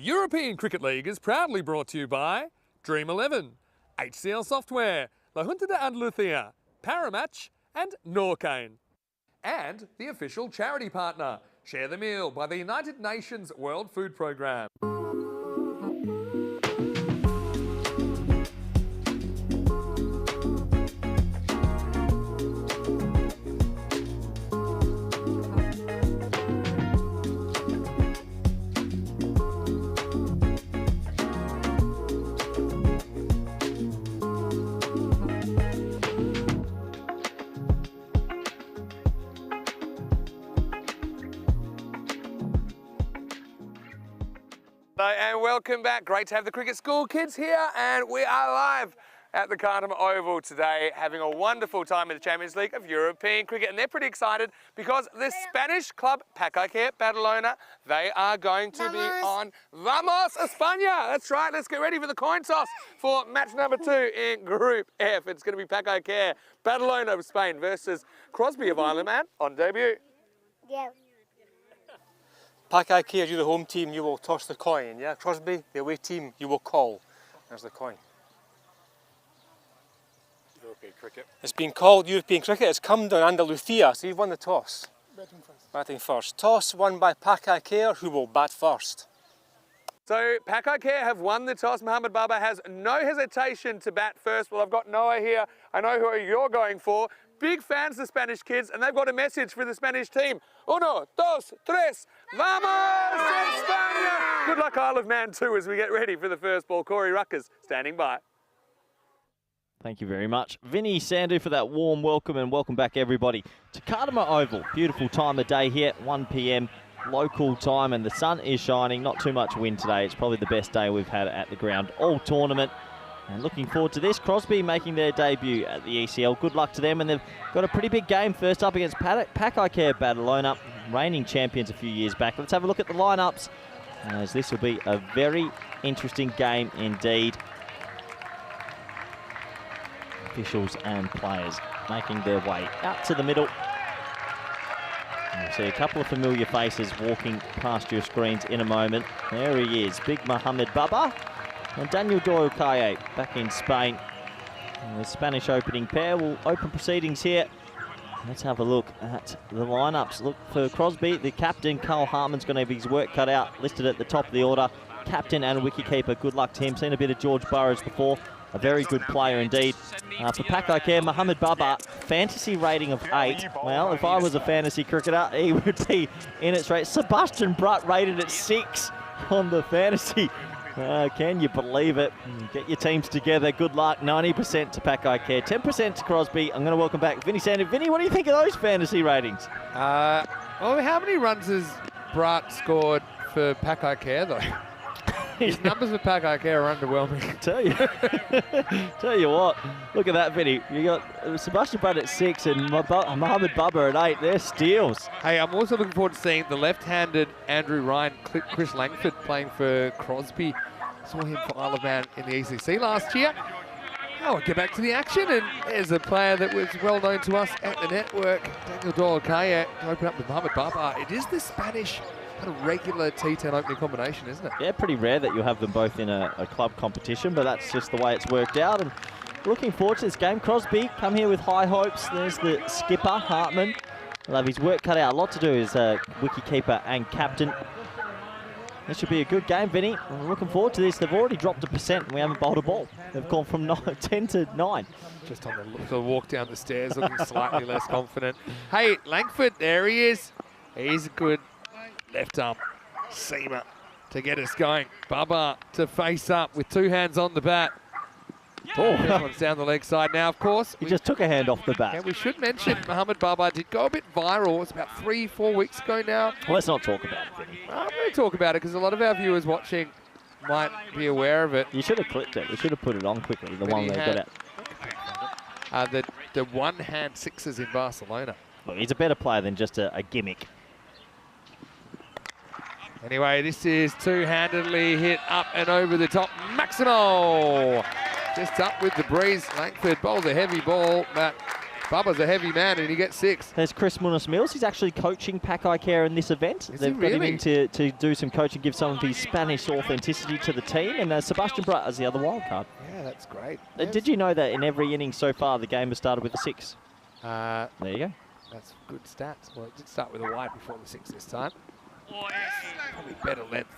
Speaker 5: European Cricket League is proudly brought to you by Dream 11, HCL Software, La Junta de Andalucía, Paramatch and Norcane. And the official charity partner, Share the Meal by the United Nations World Food Programme.
Speaker 1: And welcome back. Great to have the cricket school kids here, and we are live at the Cartama Oval today, having a wonderful time in the Champions League of European Cricket, and they're pretty excited because the Spanish club Pacaquer Badalona, they are going to be on Vamos España. That's right. Let's get ready for the coin toss for match number 2 in Group F. It's going to be Pacaquer Badalona of Spain versus Crosby of Ireland, man, on debut.
Speaker 6: Yeah.
Speaker 2: Pacaquer, you're the home team, you will toss the coin, yeah? Crosby, the away team, you will call. There's the coin.
Speaker 5: European Cricket.
Speaker 2: It's been called European Cricket. It's come down Andalucía, so you've won the toss. Batting first. Toss won by Pacaquer, who will bat first.
Speaker 1: So Pacaquer have won the toss. Mohamed Baba has no hesitation to bat first. Well, I've got Noah here. I know who you're going for. Big fans of the Spanish kids, and they've got a message for the Spanish team. 1, 2, 3, vamos España! Good luck Isle of Man too as we get ready for the first ball. Corey Ruckers standing by.
Speaker 3: Thank you very much, Vinny Sandu, for that warm welcome, and welcome back everybody to Cartama Oval. Beautiful time of day here, 1 p.m. local time, and the sun is shining. Not too much wind today. It's probably the best day we've had at the ground all tournament. And looking forward to this. Crosby making their debut at the ECL. Good luck to them, and they've got a pretty big game first up against Pacaquer Badalona, reigning champions a few years back. Let's have a look at the lineups, as this will be a very interesting game indeed. Officials and players making their way out to the middle. And you'll see a couple of familiar faces walking past your screens in a moment. There he is, Big Mohamed Baba and Daniel Doyle-Caye back in Spain. And the Spanish opening pair will open proceedings here. Let's have a look at the lineups. Look for Crosby, the captain. Carl Hartman's going to have his work cut out, listed at the top of the order. Captain and wicketkeeper, good luck to him. Seen a bit of George Burrows before. A very good player indeed. For Pacaquer, Mohamed Baba, fantasy rating of 8. Well, if I was a fantasy cricketer, he would be in it straight. Sebastian Brutt rated at 6 on the fantasy. Can you believe it? Get your teams together. Good luck. 90% to Pacaquer, 10% to Crosby. I'm going to welcome back Vinny Sandu. Vinny, what do you think of those fantasy ratings?
Speaker 4: Well, how many runs has Brutt scored for Pacaquer, though? His numbers for Pacaquer are underwhelming.
Speaker 3: Tell you what, look at that, Vinny. You got Sebastian Brutt at 6 and Mohamed Baba at 8. They're steals.
Speaker 4: Hey, I'm also looking forward to seeing the left-handed Andrew Ryan, Chris Langford playing for Crosby. Saw him for Isle of Man in the ECC last year. Oh, we'll get back to the action, and there's a player that was well known to us at the network, Daniel Doyle-Caye, to open up with Mohamed Baba. It is the Spanish kind of regular T10 opening combination, isn't it?
Speaker 3: Yeah, pretty rare that you have them both in a club competition, but that's just the way it's worked out. And looking forward to this game. Crosby come here with high hopes. There's the skipper, Hartman. He'll have his work cut out. A lot to do as wicketkeeper and captain. This should be a good game, Vinny. I'm looking forward to this. They've already dropped 1% and we haven't bowled a ball. They've gone from 10 to 9.
Speaker 4: Just on the walk down the stairs, looking slightly less confident. Hey, Langford, there he is. He's a good left arm seamer to get us going. Baba to face up with 2 hands on the bat. This one's down the leg side now, of course.
Speaker 3: He just took a hand off the bat.
Speaker 4: Yeah, we should mention Mohamed Baba did go a bit viral. It was about 3-4 weeks ago now.
Speaker 3: Well, let's not talk about it, Vinny.
Speaker 4: I'm going to talk about it because a lot of our viewers watching might be aware of it.
Speaker 3: You should have clipped it. We should have put it on quickly, the one they got out.
Speaker 4: The one-hand sixes in Barcelona.
Speaker 3: Look, he's a better player than just a gimmick.
Speaker 4: Anyway, this is two-handedly hit up and over the top. Maximo just up with the breeze. Langford bowls a heavy ball, but Bubba's a heavy man and he gets 6.
Speaker 3: There's Chris Munoz-Mills. He's actually coaching Pack Care in this event.
Speaker 4: Is
Speaker 3: They've
Speaker 4: he
Speaker 3: got him
Speaker 4: really?
Speaker 3: in to do some coaching, give some of his Spanish authenticity to the team. And Sebastian Bratt is the other wild card.
Speaker 4: Yeah, that's great.
Speaker 3: Did you know that in every inning so far, the game has started with a 6?
Speaker 4: There
Speaker 3: There you go.
Speaker 4: That's good stats. Well, it did start with a wide before the 6 this time. Probably better length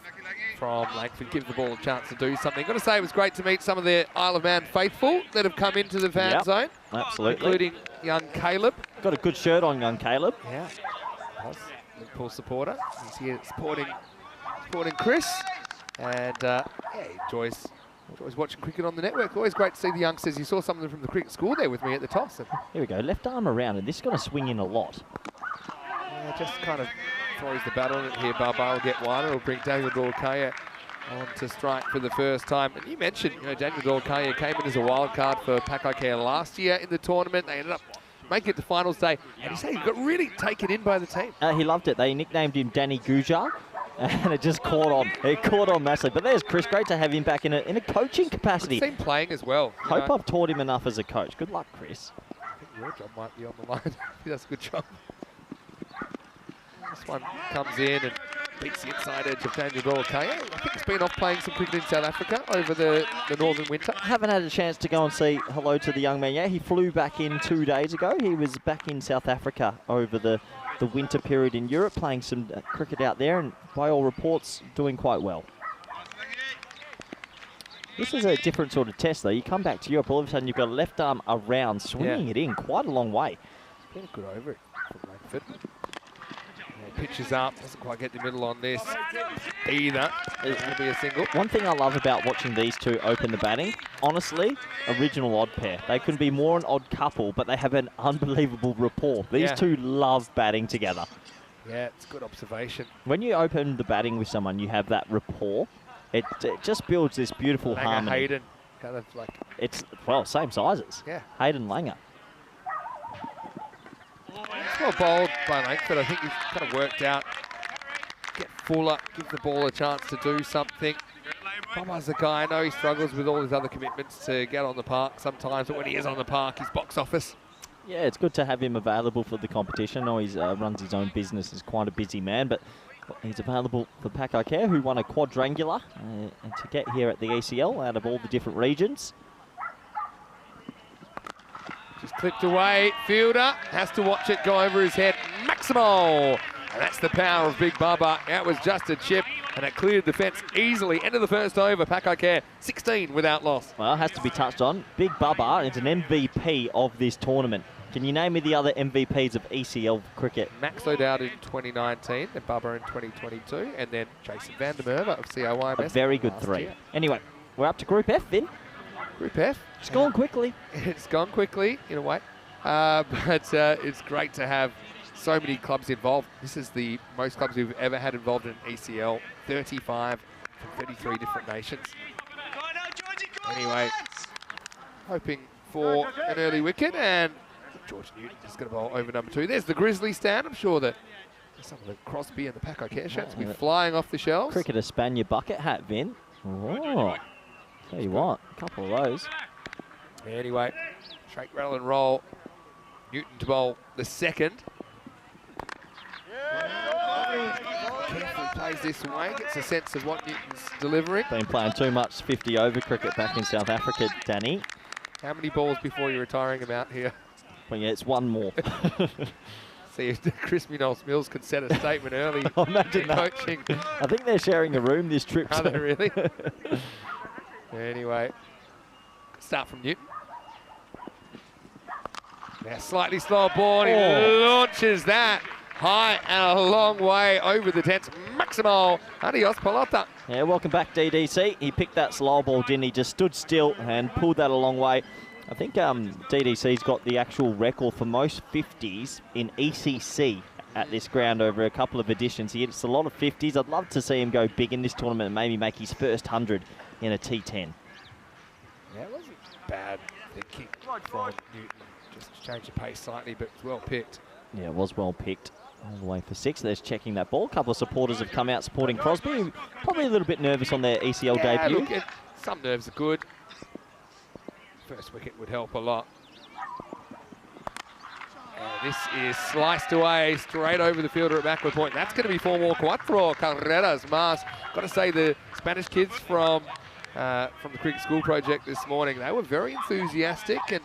Speaker 4: from Langford. Give the ball a chance to do something. Got to say, it was great to meet some of the Isle of Man faithful that have come into the fan zone.
Speaker 3: Absolutely.
Speaker 4: Including young Caleb.
Speaker 3: Got a good shirt on, young Caleb.
Speaker 4: Yeah. Liverpool supporter. He's here supporting Chris. And yeah, he enjoys watching cricket on the network. Always great to see the youngsters. You saw some of them from the cricket school there with me at the toss. And
Speaker 3: Here we go. Left arm around, and this is going to swing in a lot.
Speaker 4: yeah, just kind of throws the bat on it here. Baba will get one. It'll bring Daniel Dorkaya on to strike for the first time. And you mentioned, Daniel Dorkaya came in as a wild card for Pack Care last year in the tournament. They ended up making it to finals day. And he said he got really taken in by the team.
Speaker 3: He loved it. They nicknamed him Danny Gujar, and it just caught on. It caught on massively. But there's Chris. Great to have him back in a coaching capacity.
Speaker 4: Seen playing as well.
Speaker 3: Hope I've taught him enough as a coach. Good luck, Chris.
Speaker 4: I think your job might be on the line. He does a good job. This one comes in and beats the inside edge of Daniel Dorkaya. I think he's been off playing some cricket in South Africa over the northern winter.
Speaker 3: I haven't had a chance to go and say hello to the young man yet. He flew back in 2 days ago. He was back in South Africa over the winter period in Europe, playing some cricket out there, and by all reports, doing quite well. This is a different sort of test, though. You come back to Europe, all of a sudden you've got a left arm around, swinging it in quite a long way.
Speaker 4: It's been a good over it from Langford. Pitches up, doesn't quite get the middle on this either. It's going to be a single.
Speaker 3: One thing I love about watching these two open the batting, honestly, original odd pair. They couldn't be more an odd couple, but they have an unbelievable rapport. These two love batting together.
Speaker 4: Yeah, it's a good observation.
Speaker 3: When you open the batting with someone, you have that rapport. It just builds this beautiful harmony.
Speaker 4: Hayden, kind of like...
Speaker 3: It's, well, same sizes.
Speaker 4: Yeah.
Speaker 3: Hayden Langer.
Speaker 4: It's well bowled by Langford. I think he's kind of worked out. Get fuller, give the ball a chance to do something. Bubba's the guy. I know he struggles with all his other commitments to get on the park sometimes, but when he is on the park, he's box office.
Speaker 3: Yeah, it's good to have him available for the competition. I know he runs his own business, he's quite a busy man, but he's available for Pack Care, who won a quadrangular and to get here at the ECL out of all the different regions.
Speaker 4: Just clipped away. Fielder has to watch it go over his head. Maximal. And that's the power of Big Bubba. That was just a chip, and it cleared the fence easily. End of the first over. Pack Care 16 without loss.
Speaker 3: Well, it has to be touched on. Big Bubba is an MVP of this tournament. Can you name me the other MVPs of ECL cricket?
Speaker 4: Max O'Dowd in 2019, then Bubba in 2022, and then Jason Van der Merwe of COIMS.
Speaker 3: A very good three.
Speaker 4: Year.
Speaker 3: Anyway, we're up to Group F, Vin.
Speaker 4: Group F.
Speaker 3: It's gone quickly.
Speaker 4: It's gone quickly, in a way. But it's great to have so many clubs involved. This is the most clubs we've ever had involved in ECL. 35 from 33 different nations. Anyway, hoping for an early wicket, and George Newton is going to bowl over number 2. There's the Grizzly stand. I'm sure that some of the Crosby and the Pack Care shirts will be flying off the shelves.
Speaker 3: Cricketer Spaniard bucket hat, Vin. Oh, tell you what, a couple of those.
Speaker 4: Anyway, shake, rattle and roll. Newton to bowl the second. Carefully plays this away, gets a sense of what Newton's delivering.
Speaker 3: Been playing too much 50-over cricket back in South Africa, Danny.
Speaker 4: How many balls before you're retiring him out here?
Speaker 3: Well, yeah, it's one more.
Speaker 4: See if Chris Munoz-Mills could set a statement early.
Speaker 3: Imagine that.
Speaker 4: Coaching.
Speaker 3: I think they're sharing a room this trip.
Speaker 4: Are they really? Anyway, start from Newton. Now slightly slow ball, he launches that high and a long way over the tents. Maximal, adios pelota.
Speaker 3: Yeah, welcome back, DDC. He picked that slow ball, didn't he? Just stood still and pulled that a long way. I think DDC's got the actual record for most 50s in ECC at this ground over a couple of editions. He hits a lot of 50s. I'd love to see him go big in this tournament and maybe make his first 100 in a T10.
Speaker 4: Yeah, it wasn't bad thinking from Newton. Just change the pace slightly, but it's well picked.
Speaker 3: Yeah, it was well picked. All the way for 6. There's checking that ball. A couple of supporters have come out supporting Crosby. Probably a little bit nervous on their ECL debut.
Speaker 4: Look, some nerves are good. First wicket would help a lot. This is sliced away straight over the fielder at backward point. That's going to be 4 more cuatro carreras más. Got to say the Spanish kids from the Cricket School Project this morning, they were very enthusiastic, and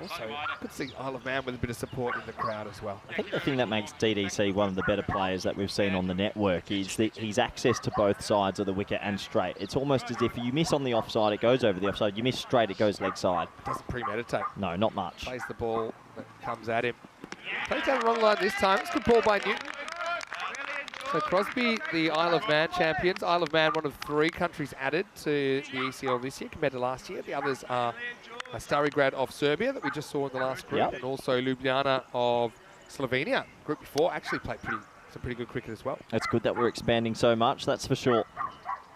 Speaker 4: also could see Isle of Man with a bit of support in the crowd as well.
Speaker 3: I think the thing that makes DDC one of the better players that we've seen on the network is that his access to both sides of the wicket and straight. It's almost as if you miss on the offside, it goes over the offside. You miss straight, it goes leg side.
Speaker 4: Doesn't premeditate.
Speaker 3: No, not much.
Speaker 4: Plays the ball that comes at him. Plays down the wrong line this time. It's a good ball by Newton. So Crosby, the Isle of Man champions. Isle of Man, one of 3 countries added to the ECL this year compared to last year. The others are Starigrad of Serbia that we just saw in the last group, and also Ljubljana of Slovenia. Group before actually played some pretty good cricket as well.
Speaker 3: It's good that we're expanding so much, that's for sure.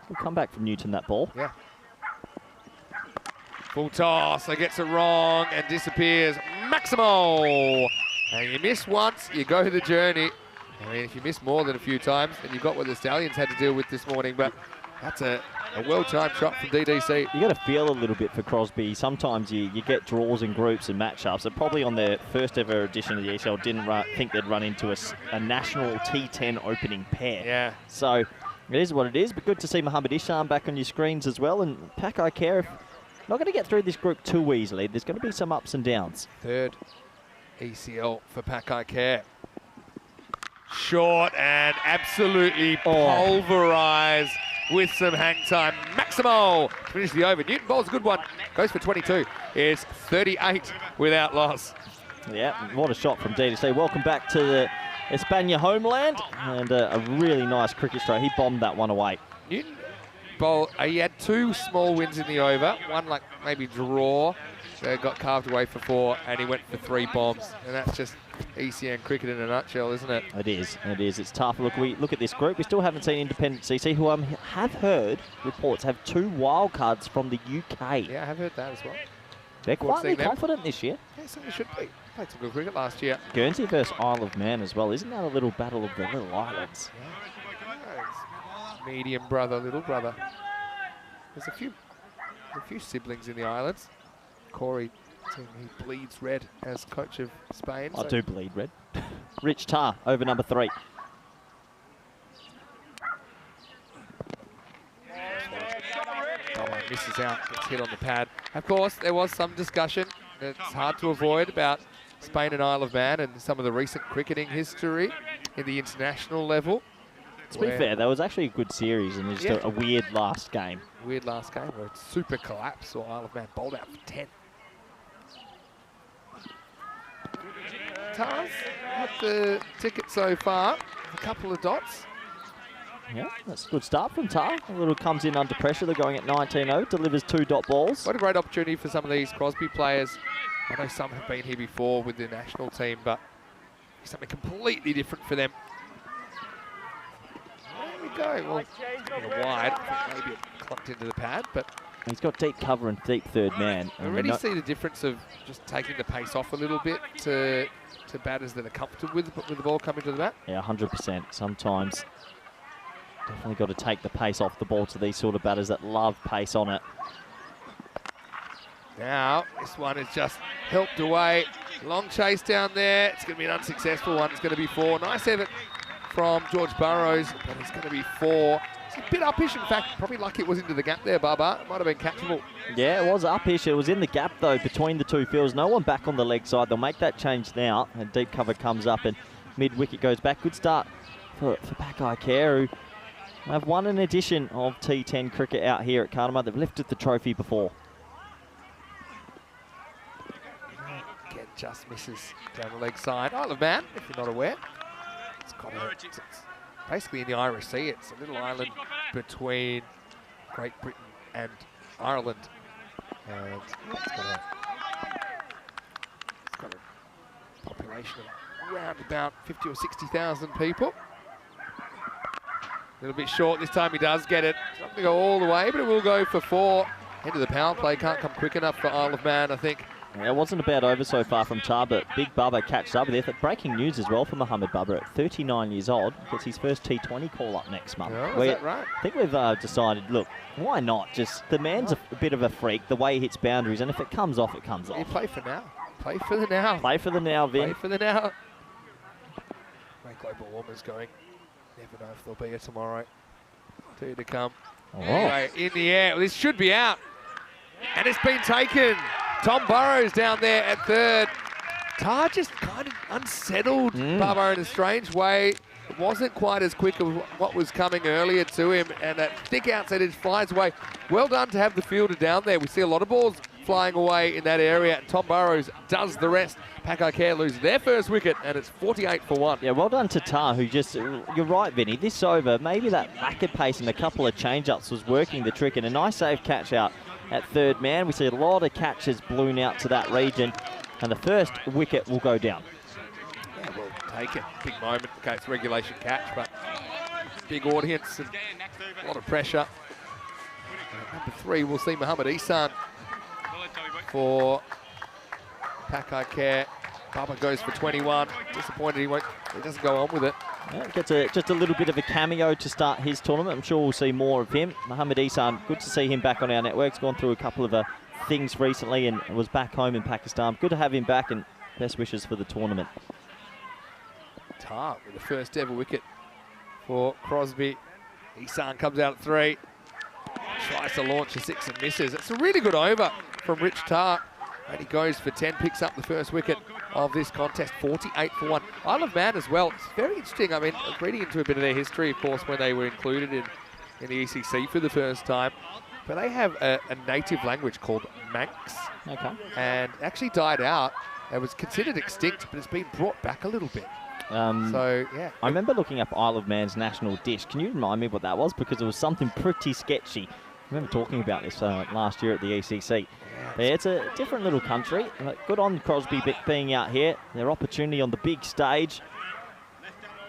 Speaker 3: We'll come back from Newton, that ball.
Speaker 4: Yeah. Full toss, it gets it wrong and disappears. Maximo! And you miss once, you go the journey. I mean, if you miss more than a few times, then you've got what the Stallions had to deal with this morning, but that's a well-timed shot from DDC.
Speaker 3: You got to feel a little bit for Crosby. Sometimes you get draws in groups and matchups. And probably on their first ever edition of the ECL didn't think they'd run into a national T10 opening pair.
Speaker 4: Yeah.
Speaker 3: So it is what it is, but good to see Mohamed Isham back on your screens as well. And Pakai Care, not going to get through this group too easily. There's going to be some ups and downs.
Speaker 4: Third ECL for Pakai Care. Short and absolutely pulverised with some hang time. Maximo finishes the over. Newton bowls a good one. Goes for 22. It's 38 without loss.
Speaker 3: Yeah, what a shot from DDC. Welcome back to the España homeland. And a really nice cricket stroke. He bombed that one away.
Speaker 4: Newton bowl. He had 2 small wins in the over. One like maybe draw. So got carved away for 4, and he went for 3 bombs. And that's just ECN cricket in a nutshell, isn't it?
Speaker 3: It is. It is. It's tough. Look, we look at this group. We still haven't seen Independent CC, who I have heard reports have 2 wildcards from the UK.
Speaker 4: Yeah, I have heard that as well.
Speaker 3: They're quietly confident this year.
Speaker 4: Yeah, certainly should be. Played some good cricket last year.
Speaker 3: Guernsey versus Isle of Man as well. Isn't that a little battle of the little islands?
Speaker 4: Yeah. Medium brother, little brother. There's a few siblings in the islands. Corey, he bleeds red as coach of Spain.
Speaker 3: I do bleed red. Rich Tar over number 3.
Speaker 4: Misses out, gets hit on the pad. Of course, there was some discussion. It's hard to avoid about Spain and Isle of Man and some of the recent cricketing history in the international level.
Speaker 3: To be fair, that was actually a good series and just a weird last game.
Speaker 4: Weird last game where it's super collapse or Isle of Man bowled out for 10. Tars got the ticket so far, a couple of dots.
Speaker 3: Yeah, that's a good start from Tar. A little comes in under pressure. They're going at 19-0, delivers 2 dot balls.
Speaker 4: What a great opportunity for some of these Crosby players. I know some have been here before with the national team, but something completely different for them. There we go. Well, a little wide. Maybe it clumped into the pad, but
Speaker 3: he's got deep cover and deep third man.
Speaker 4: I already see the difference of just taking the pace off a little bit to batters that are comfortable with the ball coming to the bat.
Speaker 3: Yeah, 100%. Sometimes definitely got to take the pace off the ball to these sort of batters that love pace on it.
Speaker 4: Now, this one is just helped away. Long chase down there. It's going to be an unsuccessful one. It's going to be 4. Nice effort from George Burrows, but it's going to be 4. It's a bit uppish, in fact. Probably lucky it was into the gap there, Baba. It might have been catchable.
Speaker 3: Yeah, it was uppish. It was in the gap, though, between the 2 fields. No one back on the leg side. They'll make that change now. And deep cover comes up and mid-wicket goes back. Good start for Pakai Care, who have won an edition of T10 cricket out here at Cartama. They've lifted the trophy before.
Speaker 4: Again, just misses down the leg side. Isle of Man, if you're not aware. It's basically in the Irish Sea. It's a little island between Great Britain and Ireland. And it's got a population of around about 50 or 60,000 people. A little bit short this time. He does get it. It's not going to go all the way, but it will go for 4. Into the power play. Can't come quick enough for Isle of Man, I think.
Speaker 3: Yeah, it wasn't a bad over so far from Tar, but Big Bubba catches up with it. Breaking news as well for Mohamed Bubba at 39 years old. Gets his first T20 call-up next month.
Speaker 4: Oh, is that right?
Speaker 3: I think we've decided, look, why not? Just the man's a bit of a freak, the way he hits boundaries, and if it comes off, it comes off.
Speaker 4: You play for now. Play for the now.
Speaker 3: Play for the now, Vin.
Speaker 4: Play for the now. Great global warmers going. Never know if there'll be a tomorrow. Two to come.
Speaker 3: Oh.
Speaker 4: Anyway, in the air. Well, this should be out. And it's been taken. Tom Burrows down there at third. Tar just kind of unsettled Barbo in a strange way. It wasn't quite as quick as what was coming earlier to him, and that thick outside edge flies away. Well done to have the fielder down there. We see a lot of balls flying away in that area, and Tom Burrows does the rest. Pakai Care lose their first wicket, and it's 48 for 1.
Speaker 3: Yeah, well done to Tar, who just, you're right, Vinny, this over, maybe that racket pace and a couple of change-ups was working the trick, and a nice safe catch out at third man. We see a lot of catches blown out to that region, and the first wicket will go down.
Speaker 4: Yeah, well taken. Big moment. Okay, it's a regulation catch, but big audience and a lot of pressure. Number 3, we'll see Mohamed Isan for Pakai Care. Baba goes for 21. Disappointed he doesn't go on with it.
Speaker 3: Yeah, gets just a little bit of a cameo to start his tournament. I'm sure we'll see more of him. Mohamed Isan, good to see him back on our networks. Gone through a couple of things recently and was back home in Pakistan. Good to have him back, and best wishes for the tournament.
Speaker 4: Tar with the first ever wicket for Crosby. Isan comes out at 3. Tries to launch a 6 and misses. It's a really good over from Rich Tar. And he goes for 10, picks up the first wicket of this contest, 48 for 1. Isle of Man as well. It's very interesting. I mean, reading into a bit of their history, of course, when they were included in the ECC for the first time. But they have a native language called Manx.
Speaker 3: Okay.
Speaker 4: And actually died out. It was considered extinct, but it's been brought back a little bit. So, yeah.
Speaker 3: I remember looking up Isle of Man's national dish. Can you remind me what that was? Because it was something pretty sketchy. I remember talking about this last year at the ECC. But yeah, it's a different little country. Good on Crosby being out here. Their opportunity on the big stage.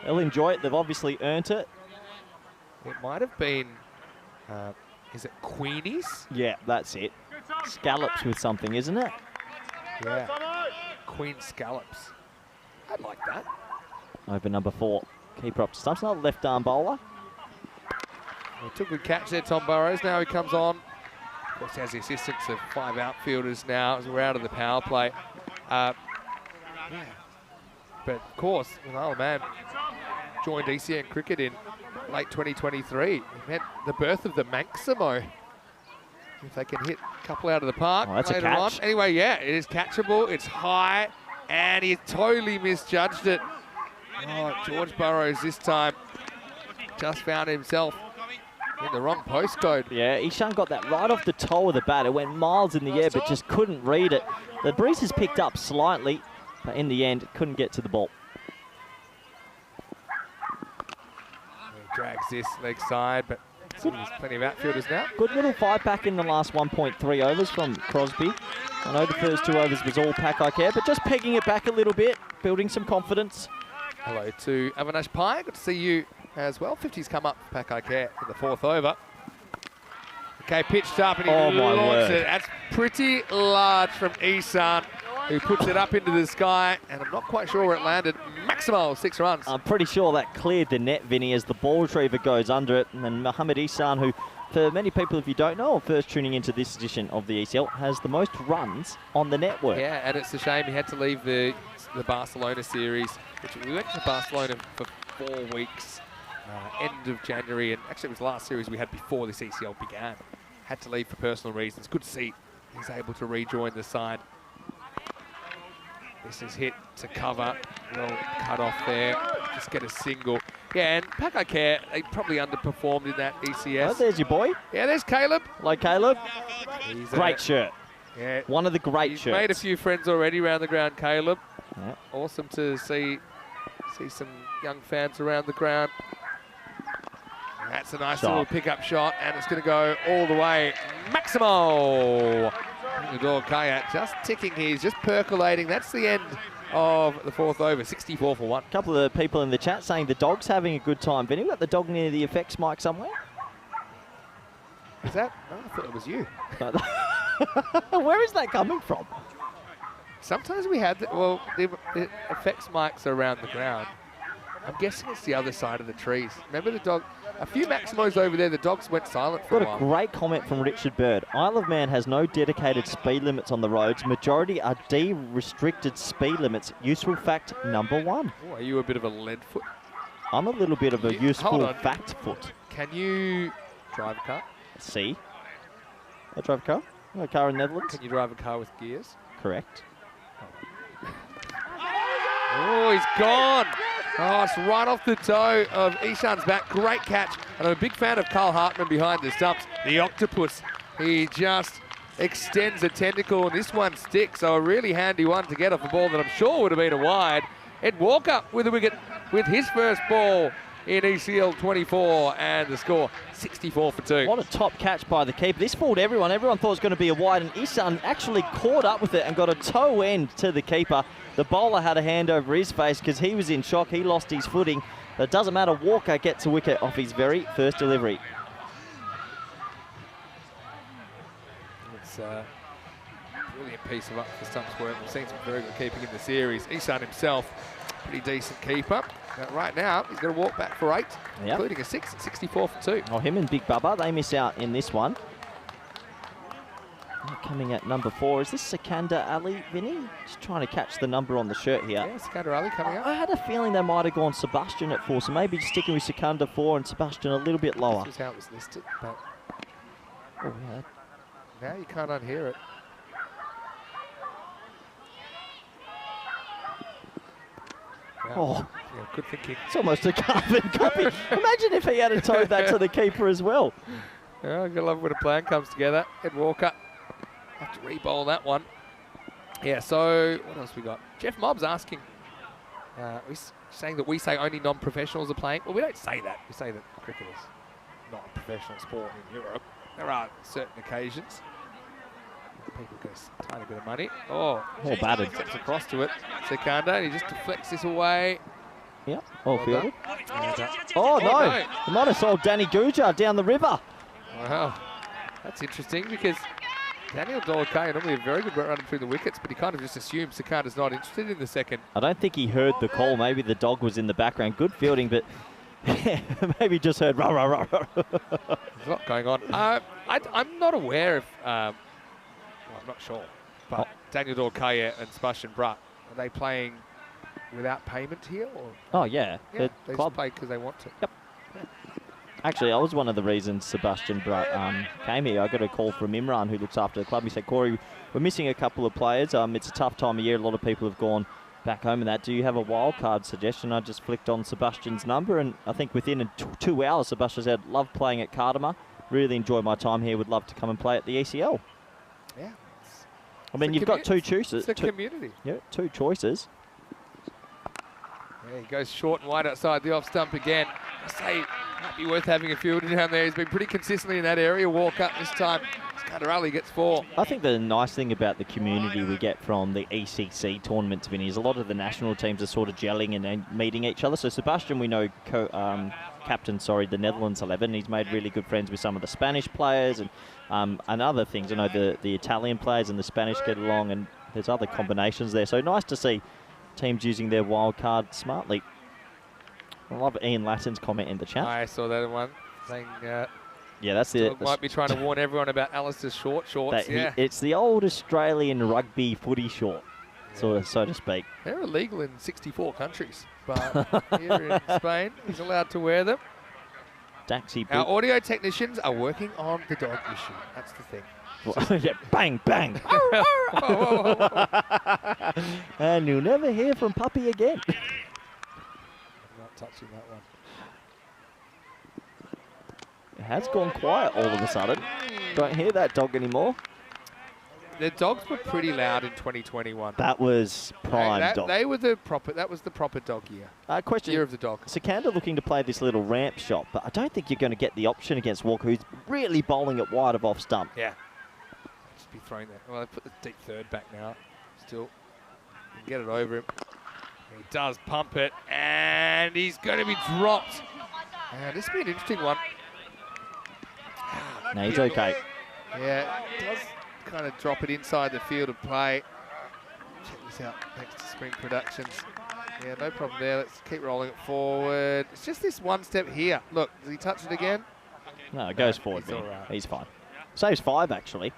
Speaker 3: They'll enjoy it. They've obviously earned it.
Speaker 4: It might have been, is it Queenies?
Speaker 3: Yeah, that's it. Scallops with something, isn't it?
Speaker 4: Yeah. Queen scallops. I'd like that.
Speaker 3: Over number 4. Keeper up to stumps. Another left arm bowler.
Speaker 4: He took a good catch there, Tom Burrows. Now he comes on. Of course, he has the assistance of 5 outfielders now as we're out of the power play. Yeah. But of course, Isle of Man joined ECN cricket in late 2023. It meant the birth of the Maximo. If they can hit a couple out of the park
Speaker 3: that's
Speaker 4: later
Speaker 3: a catch.
Speaker 4: on. Anyway, yeah, it is catchable. It's high, and he totally misjudged it. Oh, George Burrows this time just found himself in the wrong postcode.
Speaker 3: Yeah, Ishan got that right off the toe of the bat. It went miles in the air, but just couldn't read it. The breeze has picked up slightly, but in the end, couldn't get to the ball.
Speaker 4: He drags this leg side, but there's plenty of outfielders now.
Speaker 3: Good little 5-pack in the last 1.3 overs from Crosby. I know the first 2 overs was all Pakai Care, but just pegging it back a little bit, building some confidence.
Speaker 4: Hello to Avinash Pai. Good to see you as well. 50's come up for Pakai Care in the 4th over. Okay, pitched up and he launched it. That's pretty large from Isan, who puts it up into the sky, and I'm not quite sure where it landed. Maximal 6 runs.
Speaker 3: I'm pretty sure that cleared the net, Vinny, as the ball retriever goes under it. And then Mohamed Isan, who, for many people, if you don't know, or first tuning into this edition of the ECL, has the most runs on the network.
Speaker 4: Yeah, and it's a shame he had to leave the Barcelona series, which we went to Barcelona for 4 weeks, end of January, and actually it was the last series we had before this ECL began. Had to leave for personal reasons. Good to see he's able to rejoin the side. This is hit to cover. Well cut off there. Just get a single. Yeah, and Pakai Care, they probably underperformed in that ECS.
Speaker 3: Oh, there's your boy.
Speaker 4: Yeah, there's Caleb.
Speaker 3: Hello, Caleb.
Speaker 4: He's
Speaker 3: great shirt.
Speaker 4: Yeah.
Speaker 3: One of the great
Speaker 4: He's
Speaker 3: shirts.
Speaker 4: made a few friends already around the ground, Caleb.
Speaker 3: Yeah.
Speaker 4: Awesome to see some young fans around the ground. That's a nice little pickup shot, and it's going to go all the way. Maximo! Nador Kaya just ticking here, he's just percolating. That's the end of the 4th over, 64 for 1.
Speaker 3: A couple of people in the chat saying the dog's having a good time. Vinny, got the dog near the effects mic somewhere?
Speaker 4: Is that? No, I thought it was you.
Speaker 3: Where is that coming from?
Speaker 4: Sometimes we had, the effects mics are around the ground. I'm guessing it's the other side of the trees. Remember the dog? a few Maximos over there. The dogs went silent for a
Speaker 3: Got a
Speaker 4: while.
Speaker 3: great comment from Richard Bird. Isle of Man has no dedicated speed limits on the roads. Majority are D-restricted speed limits. Useful fact number 1.
Speaker 4: Oh, are you a bit of a lead foot?
Speaker 3: I'm a little bit of a
Speaker 4: Hold
Speaker 3: useful
Speaker 4: on.
Speaker 3: fact foot.
Speaker 4: Can you drive a car?
Speaker 3: See? I drive a car. I have a car in the Netherlands.
Speaker 4: Can you drive a car with gears?
Speaker 3: Correct.
Speaker 4: Oh, he's gone. Oh, it's right off the toe of Ishan's back. Great catch. And I'm a big fan of Carl Hartman behind the stumps. The octopus. He just extends a tentacle, and this one sticks. So a really handy one to get off a ball that I'm sure would have been a wide. Ed Walker with a wicket with his first ball in ECL 24, and the score 64 for 2.
Speaker 3: What a top catch by the keeper. This fooled everyone. Everyone thought it was going to be a wide, and Ishan actually caught up with it and got a toe end to the keeper. The bowler had a hand over his face because he was in shock. He lost his footing. But it doesn't matter. Walker gets a wicket off his very first delivery.
Speaker 4: It's a brilliant piece of up the stumps work. We've seen some very good keeping in the series. Ishan himself, pretty decent keeper. Right now, he's going to walk back for 8, including a 6 at 64 for 2.
Speaker 3: Oh, him and Big Bubba, they miss out in this one. Coming at number 4, is this Sikandar Ali, Vinny? Just trying to catch the number on the shirt here.
Speaker 4: Yeah, Sikandar Ali coming up.
Speaker 3: I had a feeling they might have gone Sebastian at 4, so maybe sticking with Sikandar 4 and Sebastian a little bit lower.
Speaker 4: This is how it was listed, but
Speaker 3: Oh, yeah.
Speaker 4: now you can't unhear it.
Speaker 3: Oh,
Speaker 4: Yeah, good thinking.
Speaker 3: it's almost a carbon copy. Imagine if he had towed that to the keeper as well.
Speaker 4: Yeah, I gotta love when a plan comes together. Ed Walker have to re-bowl that one. Yeah, so what else we got? Jeff Mobbs asking, saying that we say only non-professionals are playing. Well, we don't say that. We say that cricket is not a professional sport in Europe. There are certain occasions. People get a tiny bit of money. Oh,
Speaker 3: batted.
Speaker 4: steps across to it. Sikandar, and he just deflects this away.
Speaker 3: Yep, all
Speaker 4: Well
Speaker 3: fielded.
Speaker 4: done.
Speaker 3: Oh, no.
Speaker 4: no.
Speaker 3: He might have sold Danny Gujar down the river.
Speaker 4: Wow, that's interesting because Daniel Dolakay normally a very good running through the wickets, but he kind of just assumes Sikandar's not interested in the second.
Speaker 3: I don't think he heard the call. Maybe the dog was in the background. Good fielding, but maybe just heard rah, rah, rah, rah.
Speaker 4: There's a lot going on. I'm not aware if, well, I'm not sure, but Daniel Dolakay and Sebastian Brutt, are they playing without payment here? Or?
Speaker 3: Oh, yeah.
Speaker 4: Yeah,
Speaker 3: The
Speaker 4: they
Speaker 3: club.
Speaker 4: just play because they want to.
Speaker 3: Yep. Actually, that was one of the reasons Sebastian Brutt came here. I got a call from Imran, who looks after the club. He said, Corey, we're missing a couple of players. It's a tough time of year. A lot of people have gone back home and that. Do you have a wild card suggestion? I just flicked on Sebastian's number, and I think within 2 hours, Sebastian said, love playing at Cartama. Really enjoy my time here. Would love to come and play at the ECL.
Speaker 4: Yeah.
Speaker 3: I mean, you've got 2 choices.
Speaker 4: It's a community.
Speaker 3: Yeah, 2 choices.
Speaker 4: Yeah, he goes short and wide outside the off stump again. I say, might be worth having a fielder down there. He's been pretty consistently in that area. Walk up this time. Sikandar Ali gets 4.
Speaker 3: I think the nice thing about the community we get from the ECC tournaments, Vinny, is a lot of the national teams are sort of gelling and then meeting each other. So Sebastian, we know, captain, the Netherlands 11. He's made really good friends with some of the Spanish players and other things. I know the Italian players and the Spanish get along, and there's other combinations there. So nice to see teams using their wild card smartly. I love Ian Latton's comment in the chat.
Speaker 4: I saw that one saying,
Speaker 3: yeah, that's it.
Speaker 4: might be trying to warn everyone about Alistair's short shorts.
Speaker 3: It's the old Australian rugby footy short, so to speak.
Speaker 4: They're illegal in 64 countries, but here in Spain, he's allowed to wear them.
Speaker 3: Daxi
Speaker 4: Our audio technicians are working on the dog issue. That's the thing.
Speaker 3: yeah, bang, bang. And you'll never hear from Puppy again.
Speaker 4: I'm not touching that one.
Speaker 3: It has gone quiet all of a sudden. Don't hear that dog anymore.
Speaker 4: The dogs were pretty loud in 2021.
Speaker 3: That was prime dog.
Speaker 4: They were the proper. That was the proper dog year.
Speaker 3: Question.
Speaker 4: Year of the dog.
Speaker 3: Sikandar looking to play this little ramp shot, but I don't think you're going to get the option against Walker, who's really bowling it wide of off stump.
Speaker 4: Yeah. Just be throwing that. Well, they put the deep third back now. Still, can get it over him. He does pump it, and he's going to be dropped. And this will be an interesting one.
Speaker 3: No, he's okay.
Speaker 4: Yeah, it does kind of drop it inside the field of play. Check this out, thanks to Spring Productions. Yeah, no problem there. Let's keep rolling it forward. It's just this one step here. Look, does he touch it again?
Speaker 3: No, it goes forward,
Speaker 4: he's
Speaker 3: Vinny.
Speaker 4: all right.
Speaker 3: He's fine. Saves 5, actually.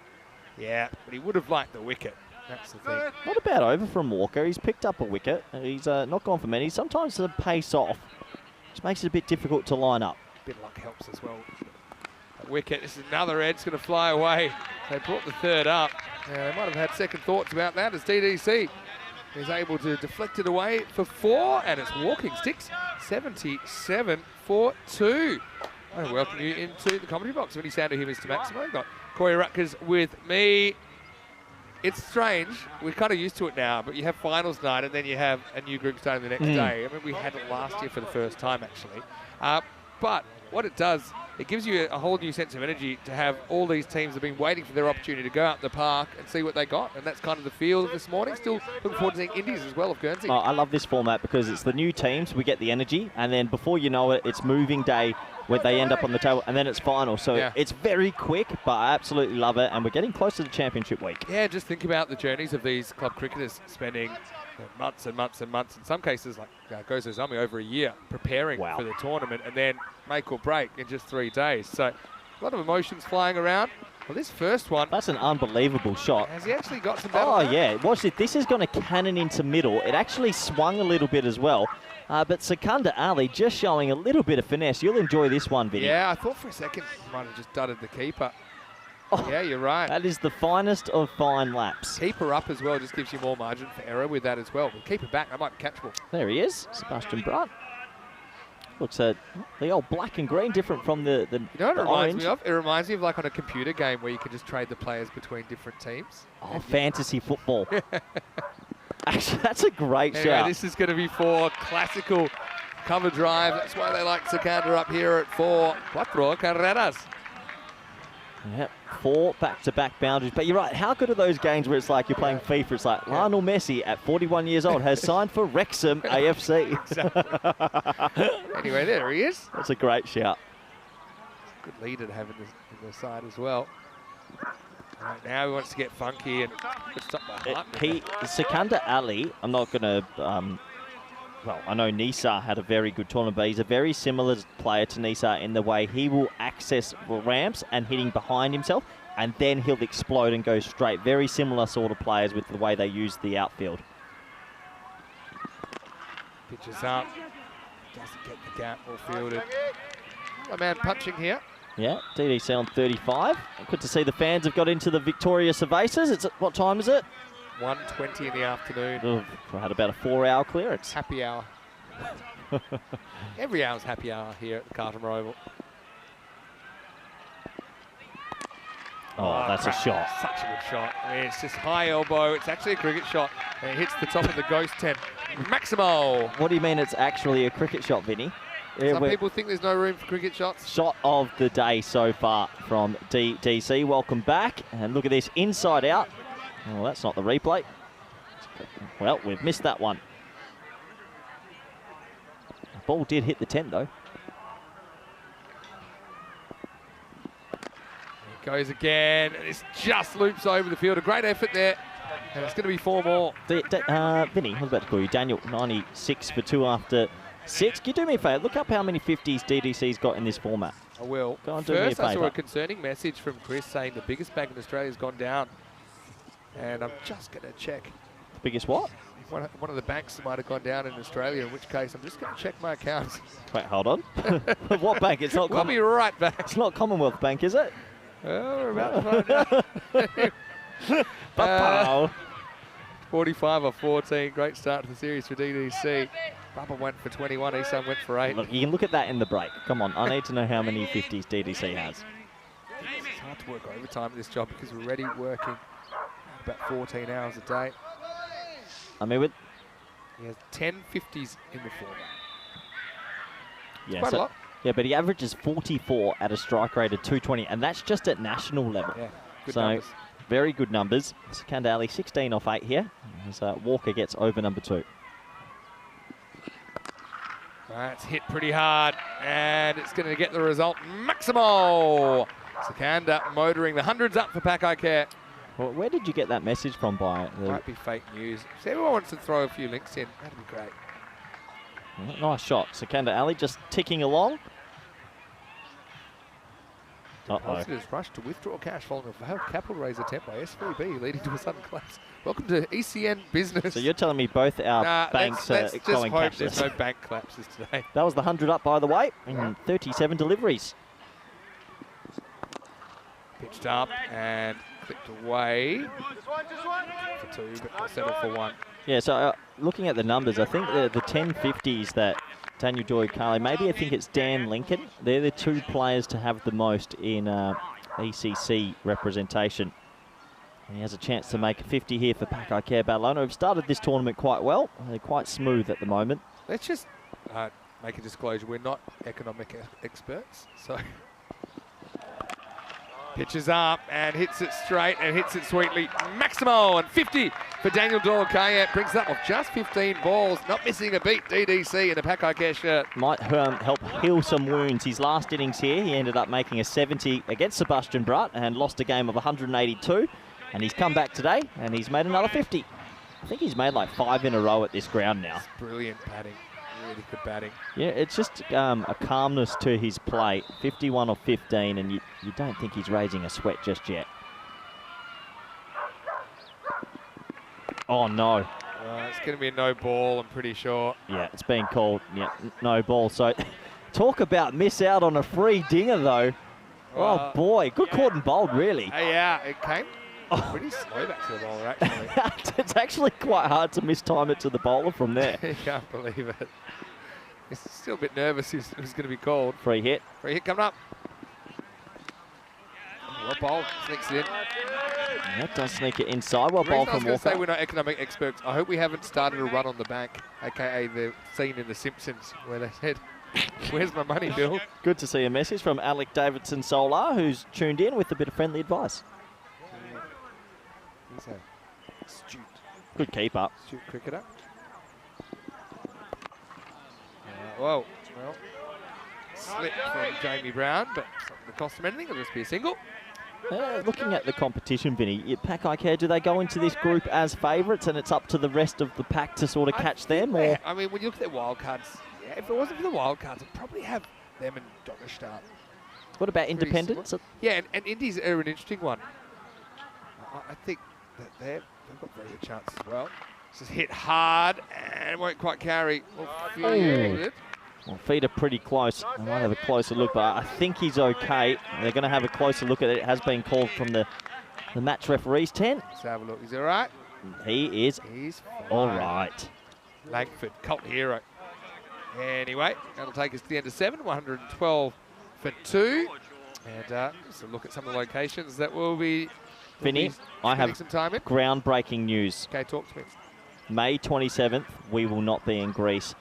Speaker 4: Yeah, but he would have liked the wicket. That's the thing.
Speaker 3: Not a bad over from Walker. He's picked up a wicket. He's not gone for many. Sometimes the pace off, which makes it a bit difficult to line up.
Speaker 4: A bit of luck helps as well. That wicket, this is another edge going to fly away. They brought the third up. Yeah, they might have had second thoughts about that as DDC is able to deflect it away for 4, and it's walking sticks 77 for 2. I welcome you into the commentary box. Vinny Sander here, Mr. Maximo. Got Corey Rutgers with me. It's strange. We're kind of used to it now, but you have finals night and then you have a new group starting the next day. I mean, we had it last year for the first time, actually. But what it does, it gives you a whole new sense of energy to have all these teams that have been waiting for their opportunity to go out the park and see what they got. And that's kind of the feel of this morning. Still looking forward to seeing Indies as well of Guernsey.
Speaker 3: Oh, I love this format because it's the new teams. We get the energy, and then before you know it, it's moving day where they end up on the table, and then it's final. So it's very quick, but I absolutely love it, and we're getting close to the championship week.
Speaker 4: Yeah, just think about the journeys of these club cricketers spending months and months and months, in some cases like Gozo Zami over a year preparing for the tournament, and then make or break in just 3 days. So a lot of emotions flying around. Well, this first one,
Speaker 3: that's an unbelievable shot.
Speaker 4: Has he actually got some battle?
Speaker 3: Oh yeah, watch it. This is going to cannon into middle. It actually swung a little bit as well. But Secunda Ali just showing a little bit of finesse. You'll enjoy this one, Vinny.
Speaker 4: Yeah, I thought for a second he might have just dudded the keeper. Oh, yeah, you're right.
Speaker 3: That is the finest of fine laps.
Speaker 4: Keeper up as well just gives you more margin for error with that as well. But keep it back, I might be catchable.
Speaker 3: There he is, Sebastian Brunt. Looks at the old black and green, different from the
Speaker 4: You know what it reminds
Speaker 3: orange.
Speaker 4: me of? It reminds me of like on a computer game where you can just trade the players between different teams.
Speaker 3: Oh, fantasy football. Actually, that's a great
Speaker 4: anyway,
Speaker 3: shout.
Speaker 4: This is going to be for classical cover drive. That's why they like Secunda up here at 4. 4 carreras.
Speaker 3: Yep, 4 back-to-back boundaries. But you're right, how good are those games where it's like you're playing FIFA? It's like Lionel Messi at 41 years old has signed for Wrexham AFC.
Speaker 4: Anyway, there he is.
Speaker 3: That's a great shout.
Speaker 4: Good leader to have in the side as well. Right, now he wants to get funky and good stop by Hartman.
Speaker 3: Secunda Ali, I'm not going to... well, I know Nisar had a very good tournament, but he's a very similar player to Nisar in the way he will access ramps and hitting behind himself, and then he'll explode and go straight. Very similar sort of players with the way they use the outfield.
Speaker 4: Pitches up. Doesn't get the gap, all fielded. A man punching here.
Speaker 3: Yeah, DDC on 35. Good to see the fans have got into the Victoria Cervases. It's what time is it?
Speaker 4: 1:20 in the afternoon.
Speaker 3: Oh, I had about a 4-hour clearance.
Speaker 4: Happy hour. Every hour's happy hour here at the Cartama Oval.
Speaker 3: Oh, that's a shot.
Speaker 4: Such a good shot. I mean, it's just high elbow. It's actually a cricket shot. And it hits the top of the ghost tent. Maximo.
Speaker 3: What do you mean it's actually a cricket shot, Vinny?
Speaker 4: Some people think there's no room for cricket shots.
Speaker 3: Shot of the day so far from DC. Welcome back. And look at this, inside out. Oh, that's not the replay. Well, we've missed that one. The ball did hit the tent, though.
Speaker 4: It goes again. And this just loops over the field. A great effort there. And it's going to be 4 more.
Speaker 3: Vinny, I was about to call you. Daniel, 96 for 2 after 6. Can you do me a favour? Look up how many 50s DDC's got in this format.
Speaker 4: I will.
Speaker 3: Go on, do me a
Speaker 4: First, I saw
Speaker 3: favour.
Speaker 4: a concerning message from Chris saying the biggest bag in Australia has gone down. And I'm just going to check.
Speaker 3: The biggest what?
Speaker 4: One of the banks might have gone down in Australia, in which case I'm just going to check my accounts.
Speaker 3: Wait, hold on. What bank? It's not.
Speaker 4: We'll be right back.
Speaker 3: It's not Commonwealth Bank, is it?
Speaker 4: Oh, we're about to find out. 45 or 14. Great start to the series for DDC. Bubba went for 21. Isan went for 8.
Speaker 3: Look, you can look at that in the break. Come on, I need to know how many 50s DDC has.
Speaker 4: It's hard to work overtime at this job because we're already working about 14 hours a day.
Speaker 3: I mean,
Speaker 4: He has 10 50s in the format.
Speaker 3: yeah,
Speaker 4: Quite a lot.
Speaker 3: Yeah, but he averages 44 at a strike rate of 220, and that's just at national level.
Speaker 4: Yeah, good
Speaker 3: so,
Speaker 4: numbers.
Speaker 3: very good numbers. Secunda Ali 16 off 8 here, as Walker gets over number 2.
Speaker 4: That's hit pretty hard, and it's going to get the result. Maximo! Secunda motoring the hundreds up for Pack I Care.
Speaker 3: Well, where did you get that message from?
Speaker 4: Might be fake news. If everyone wants to throw a few links in, that'd be great.
Speaker 3: Nice shot. Sikandar Ali just ticking along.
Speaker 4: Depositors rush to withdraw cash following a failed capital raise attempt by SVB, leading to a sudden collapse. Welcome to ECN Business.
Speaker 3: So you're telling me both our banks
Speaker 4: let's
Speaker 3: are
Speaker 4: just
Speaker 3: going
Speaker 4: hope
Speaker 3: cashless.
Speaker 4: there's no bank collapses today.
Speaker 3: That was the 100 up, by the way, and 37 deliveries.
Speaker 4: Pitched up and clipped away for 2, but settled for 1.
Speaker 3: Yeah, so looking at the numbers, I think the 1050s that Daniel Doyle-Carley, maybe I think it's Dan Lincoln. They're the 2 players to have the most in ECC representation. And he has a chance to make a 50 here for Pakai Care Badalona. We've started this tournament quite well. They're quite smooth at the moment.
Speaker 4: Let's just make a disclosure. We're not economic experts, so... Pitches up and hits it straight and hits it sweetly. Maximo and 50 for Daniel Doyle-Carley. Brings that off just 15 balls. Not missing a beat, DDC in a Pakai Care shirt.
Speaker 3: Might help heal some wounds. His last innings here, he ended up making a 70 against Sebastian Brutt and lost a game of 182. And he's come back today and he's made another 50. I think he's made like 5 in a row at this ground now.
Speaker 4: It's brilliant batting. Really good batting.
Speaker 3: Yeah, it's just a calmness to his play. 51 of 15, and you don't think he's raising a sweat just yet. Oh, no.
Speaker 4: It's going to be a no ball, I'm pretty sure.
Speaker 3: Yeah, it's been called no ball. So talk about miss out on a free dinger, though. Oh, boy. Good caught and bowled, really.
Speaker 4: Yeah, it came pretty slow back to the bowler, actually.
Speaker 3: It's actually quite hard to mistime it to the bowler from there.
Speaker 4: You can't believe it. He's still a bit nervous who's going to be called.
Speaker 3: Free hit.
Speaker 4: Free hit coming up. Well bowled, sneaks it in.
Speaker 3: That does sneak it inside. Well bowled from
Speaker 4: I was going
Speaker 3: Walker.
Speaker 4: to say we're not economic experts. I hope we haven't started a run on the bank, aka the scene in The Simpsons where they said, "Where's my money, Bill?"
Speaker 3: Good to see a message from Alec Davidson Solar, who's tuned in with a bit of friendly advice.
Speaker 4: He's a astute.
Speaker 3: Good keeper.
Speaker 4: Astute cricketer. Well, slip from Jamie Brown, but it's not going to cost him anything. It'll just be a single.
Speaker 3: Looking at the competition, Vinny, Pakai Care, do they go into this group as favourites and it's up to the rest of the pack to sort of catch them? Or
Speaker 4: I mean, when you look at their wildcards, if it wasn't for the wildcards, I'd probably have them and Donnerstadt.
Speaker 3: What about independents?
Speaker 4: Yeah, and Indies are an interesting one. I think that they've got very good chances as well. Just hit hard and won't quite carry.
Speaker 3: Well, feet are pretty close. I might have a closer look, but I think he's okay. They're going to have a closer look at it. It has been called from the match referee's 10.
Speaker 4: Let's have a look. Is he all right?
Speaker 3: He is
Speaker 4: He's fine.
Speaker 3: all right.
Speaker 4: Langford, cult hero. Anyway, that'll take us to the end of 7. 112 for 2. And just a look at some of the locations that will be...
Speaker 3: Vinny, I have
Speaker 4: some time in.
Speaker 3: groundbreaking news.
Speaker 4: Okay, talk to me.
Speaker 3: May 27th, we will not be in Greece.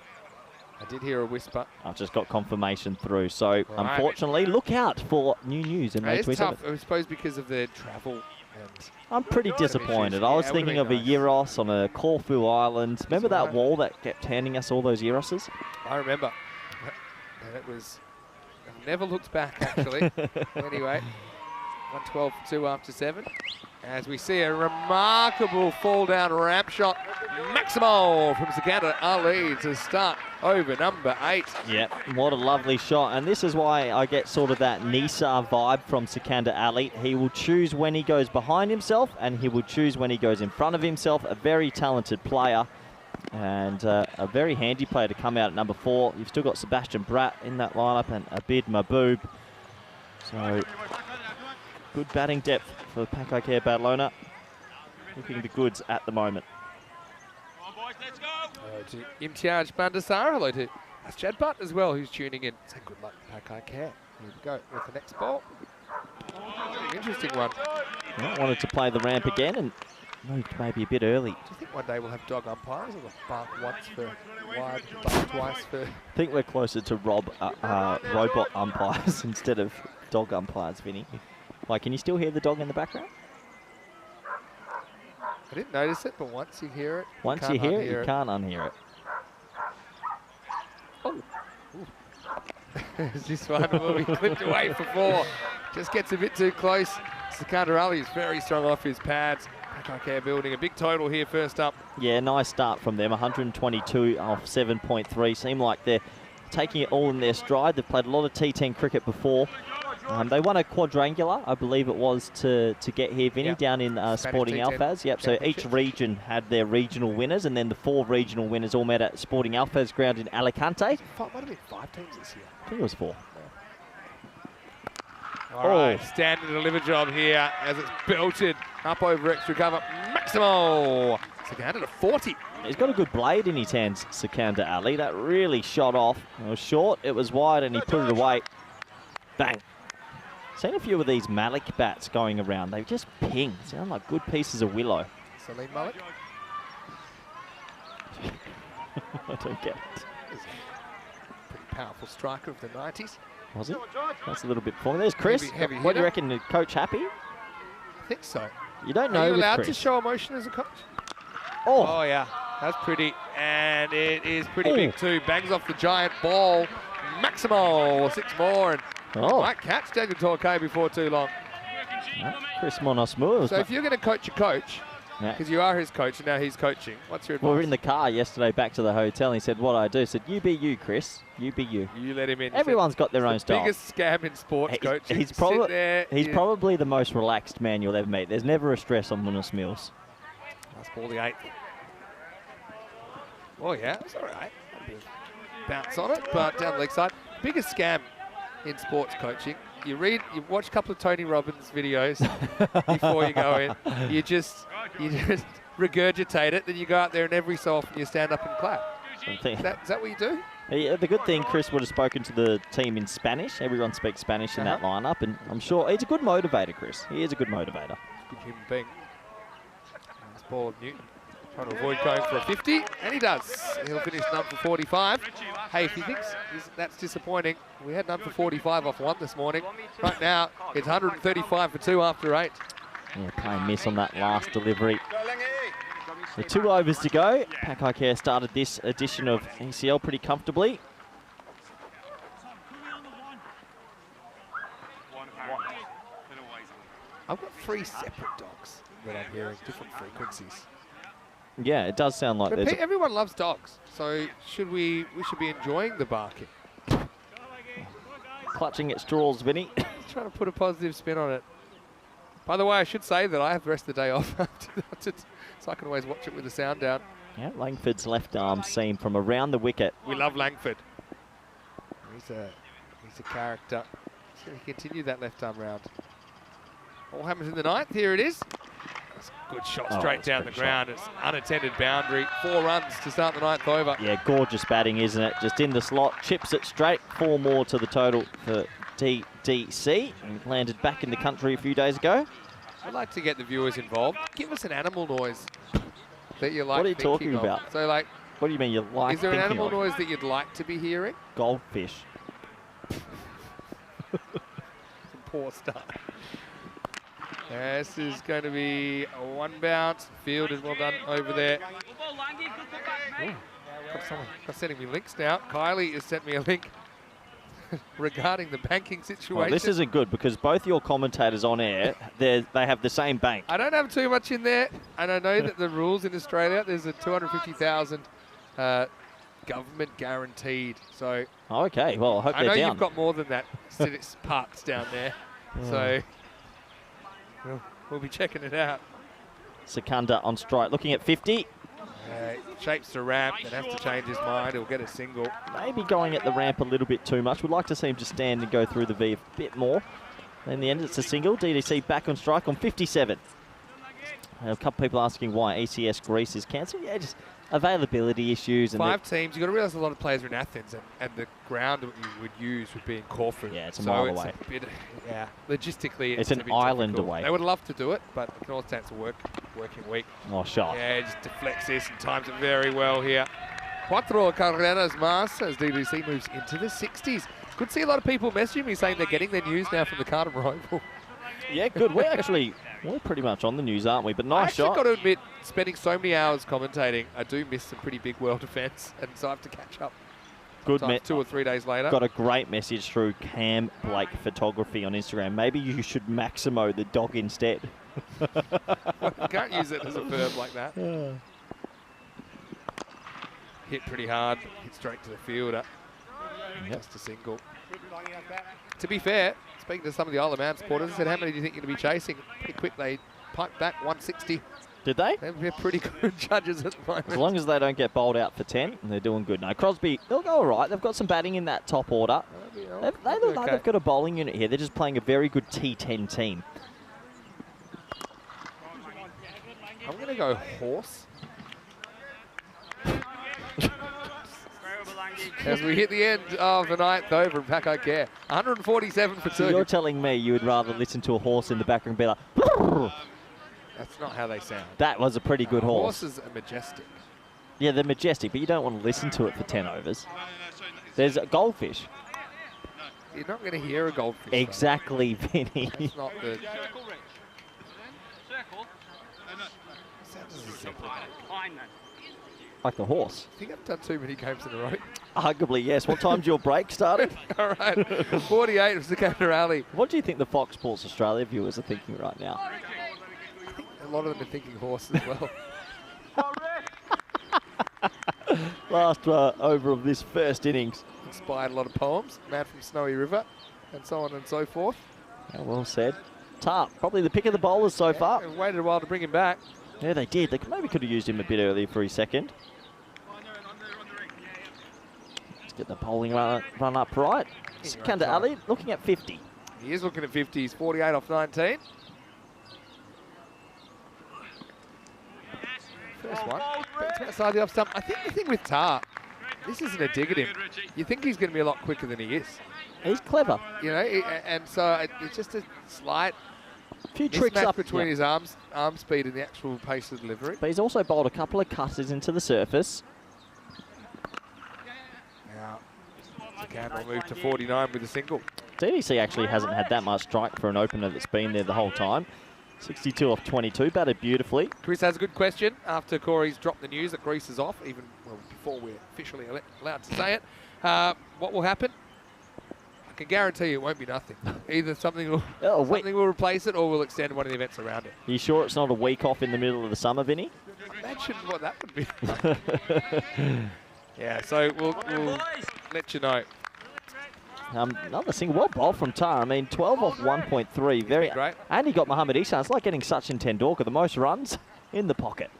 Speaker 4: I did hear a whisper.
Speaker 3: I've just got confirmation through. So, unfortunately, look out for new news in May 27th.
Speaker 4: It's tough, I suppose, because of the travel. And
Speaker 3: I'm pretty disappointed. I was thinking of a Euros on a Corfu Island. Remember that wall that kept handing us all those Euroses?
Speaker 4: I remember. And it was... I've never looked back, actually. Anyway, 112 for 2 after 7. As we see a remarkable fall-down ramp shot. Maximo from Sikandar Ali to start over number 8.
Speaker 3: Yeah, what a lovely shot. And this is why I get sort of that Nisa vibe from Sikandar Ali. He will choose when he goes behind himself and he will choose when he goes in front of himself. A very talented player and a very handy player to come out at number 4. You've still got Sebastian Bratt in that lineup and Abid Mahboob. So, good batting depth for Pakai Care Badalona. Looking the goods at the moment.
Speaker 4: Hello to Imtiaz Bandasar. Hello to Chad Butt as well, who's tuning in. Say good luck, Pakai Care. Here we go with the next ball. Interesting one.
Speaker 3: I wanted to play the ramp again and moved maybe a bit early.
Speaker 4: Do you think one day we'll have dog umpires or bark once for wide, bark twice for...
Speaker 3: I think we're closer to robot umpires instead of dog umpires, Vinny. Like, can you still hear the dog in the background?
Speaker 4: I didn't notice it, but once you hear it,
Speaker 3: once you hear it, you can't unhear it.
Speaker 4: Oh. This one will be clipped away for 4. Just gets a bit too close. Secunda Ali is very strong off his pads. Pakai building a big total here first up.
Speaker 3: Yeah, nice start from them. 122 off 7.3. Seem like they're taking it all in their stride. They've played a lot of T10 cricket before. They won a quadrangular, I believe it was, to get here, Vinny, down in Sporting Alphaz. Yep, so each region had their regional winners, and then the 4 regional winners all met at Sporting Alphaz ground in Alicante.
Speaker 4: Might have been 5 teams this year.
Speaker 3: I think it was 4.
Speaker 4: All right, stand and deliver job here as it's belted up over extra cover. Maximo! Secunda to 40.
Speaker 3: He's got a good blade in his hands, Secunda Ali. That really shot off. It was short, it was wide, and he put it away. Bang. Seen a few of these Malik bats going around. They just ping. Sound like good pieces of willow.
Speaker 4: Salim Malik.
Speaker 3: I don't get it.
Speaker 4: Pretty powerful striker of the 90s.
Speaker 3: Was it? That's a little bit before. There's Chris.
Speaker 4: Heavy
Speaker 3: What do you
Speaker 4: hitter.
Speaker 3: reckon? Coach happy?
Speaker 4: I think so.
Speaker 3: You don't know
Speaker 4: Are you
Speaker 3: with
Speaker 4: allowed
Speaker 3: Chris.
Speaker 4: to show emotion as a coach?
Speaker 3: Oh,
Speaker 4: Yeah, that's pretty. And it is pretty big too. Bangs off the giant ball. Maximo, 6 more. And might catch Daniel Torquay before too long.
Speaker 3: Chris Monosmu.
Speaker 4: So if you're going to coach your coach, because you are his coach and now he's coaching, what's your advice?
Speaker 3: We were in the car yesterday back to the hotel, and he said, what I do? I said, you be you, Chris. You be you.
Speaker 4: You let him in.
Speaker 3: Everyone's got their own style.
Speaker 4: Biggest scam in sports, coach.
Speaker 3: He's probably the most relaxed man you'll ever meet. There's never a stress on Munoz Mills.
Speaker 4: Last ball, the 8th. Oh, yeah, that's all right. Bounce on it, but down the leg side. Biggest scam in sports coaching. You watch a couple of Tony Robbins videos before you go in. You just regurgitate it, then you go out there and every so often you stand up and clap. Is that what you do?
Speaker 3: Yeah, the good thing, Chris would have spoken to the team in Spanish. Everyone speaks Spanish in that lineup, and I'm sure he's a good motivator, Chris. He is a good motivator.
Speaker 4: Good human being. Nice ball of Newton. Trying to avoid going for a 50, and he does. He'll finish none for 45. Hey, if he thinks that's disappointing, we had none for 45 off 1 this morning. Right now, it's 135 for 2 after 8.
Speaker 3: Yeah, playing miss on that last delivery. The 2 overs to go. Pakai Care started this edition of ECL pretty comfortably.
Speaker 4: I've got 3 separate dogs that I'm hearing, different frequencies.
Speaker 3: Yeah, it does sound like there's
Speaker 4: everyone loves dogs, so we should be enjoying the barking.
Speaker 3: clutching at straws, Vinny.
Speaker 4: Trying to put a positive spin on it. By the way, I should say that I have the rest of the day off, so I can always watch it with the sound down.
Speaker 3: Yeah, Langford's left arm seam from around the wicket.
Speaker 4: We love Langford. He's a character. He's going to continue that left arm round. All happens in the 9th. Here it is. That's a good shot straight down the ground. It's unattended boundary. 4 runs to start the 9th over.
Speaker 3: Yeah, gorgeous batting, isn't it? Just in the slot, chips it straight. 4 more to the total for TDC. And landed back in the country a few days ago.
Speaker 4: I'd like to get the viewers involved. Give us an animal noise that you like.
Speaker 3: What are you talking about?
Speaker 4: So, like,
Speaker 3: what do you mean you like?
Speaker 4: Is there an animal noise that you'd like to be hearing?
Speaker 3: Goldfish.
Speaker 4: Some poor start. This is going to be a 1 bounce. Fielded, well done over there. Got sending me links now. Kylie has sent me a link regarding the banking situation.
Speaker 3: Well, this isn't good because both your commentators on air, they have the same bank.
Speaker 4: I don't have too much in there, and I know that the rules in Australia, there's a 250,000 government guaranteed. So
Speaker 3: okay, well, I hope they're down.
Speaker 4: I know you've got more than that parts down there, so we'll be checking it out.
Speaker 3: Secunda on strike, looking at 50.
Speaker 4: Shapes the ramp and has to change his mind. He'll get a single.
Speaker 3: Maybe going at the ramp a little bit too much. We'd like to see him just stand and go through the V a bit more. In the end, it's a single. DDC back on strike on 57. A couple people asking why ECS Greece is cancelled. Yeah, just availability issues. And
Speaker 4: 5 teams. You've got to realise a lot of players are in Athens, and the ground that you would use would be in Corfu.
Speaker 3: Yeah, it's a mile away.
Speaker 4: Logistically,
Speaker 3: it's an island away.
Speaker 4: They would love to do it, but it can all stand to working week.
Speaker 3: Oh, shot.
Speaker 4: Yeah, just deflects this and times it very well here. Cuatro carreras más as DDC moves into the 60s. Good to see a lot of people messaging me saying they're getting their news now from the Cartama Oval.
Speaker 3: Yeah, good. We're pretty much on the news, aren't we? But nice shot.
Speaker 4: I've got to admit, spending so many hours commentating, I do miss some pretty big world events, and so I have to catch up.
Speaker 3: Good,
Speaker 4: 2 or 3 days later.
Speaker 3: Got a great message through Cam Blake Photography on Instagram. Maybe you should Maximo the dog instead.
Speaker 4: Well, you can't use it as a verb like that. Hit pretty hard, hit straight to the fielder. Just a single. To be fair, speaking to some of the Isle of Man supporters, I said, how many do you think you're going to be chasing? Pretty quick, they piped back 160.
Speaker 3: Did they?
Speaker 4: They're pretty good judges at the moment.
Speaker 3: As long as they don't get bowled out for 10, they're doing good. No, Crosby, they'll go all right. They've got some batting in that top order. They look like they've got a bowling unit here. They're just playing a very good T10 team.
Speaker 4: I'm going to go horse. As we hit the end of the ninth over in Paco Care. 147 for 2.
Speaker 3: So you're telling me you would rather listen to a horse in the background and be like,
Speaker 4: that's not how they sound.
Speaker 3: That was a pretty good horse.
Speaker 4: Horses are majestic.
Speaker 3: Yeah, they're majestic, but you don't want to listen to it for 10 overs. There's a goldfish.
Speaker 4: You're not going to hear a goldfish.
Speaker 3: Exactly, Vinny.
Speaker 4: That's not the... Sounds as a simple.
Speaker 3: Like the horse.
Speaker 4: I think I've done too many games in a row.
Speaker 3: Arguably, yes. What time's your break started?
Speaker 4: All right, 48 was the Canberra Alley.
Speaker 3: What do you think the Fox Sports Australia viewers are thinking right now?
Speaker 4: I think a lot of them are thinking horse as well.
Speaker 3: Last over of this first innings.
Speaker 4: Inspired a lot of poems. Man from Snowy River and so on and so forth.
Speaker 3: Yeah, well said. Tarp, probably the pick of the bowlers so far.
Speaker 4: They've waited a while to bring him back.
Speaker 3: Yeah, they did. They maybe could have used him a bit earlier for his second. Let's get the bowling run up right. Sikandar Ali looking at 50.
Speaker 4: He is looking at 50. He's 48 off 19. First one. It's outside the off stump. I think the thing with Tar, this isn't a dig at him. You think he's going to be a lot quicker than he is.
Speaker 3: He's clever.
Speaker 4: You know, and so it's just a slight
Speaker 3: few tricks up
Speaker 4: between his arm speed and the actual pace of delivery.
Speaker 3: But he's also bowled a couple of cutters into the surface.
Speaker 4: Now, Sikandar will move to 49 with a single.
Speaker 3: DDC actually hasn't had that much strike for an opener that's been there the whole time. 62 off 22, batted beautifully.
Speaker 4: Chris has a good question after Corey's dropped the news that Greece is off, even before we're officially allowed to say it. What will happen? I can guarantee you it won't be nothing. Either something will replace it or we'll extend one of the events around it.
Speaker 3: Are you sure it's not a week off in the middle of the summer, Vinny?
Speaker 4: Imagine what that would be. Yeah, so we'll let you know.
Speaker 3: Another single, well bowled from Tar. I mean, 12 off 1.3, very
Speaker 4: great.
Speaker 3: And he got Mohammad Isan. It's like getting Sachin Tendulkar, the most runs in the pocket.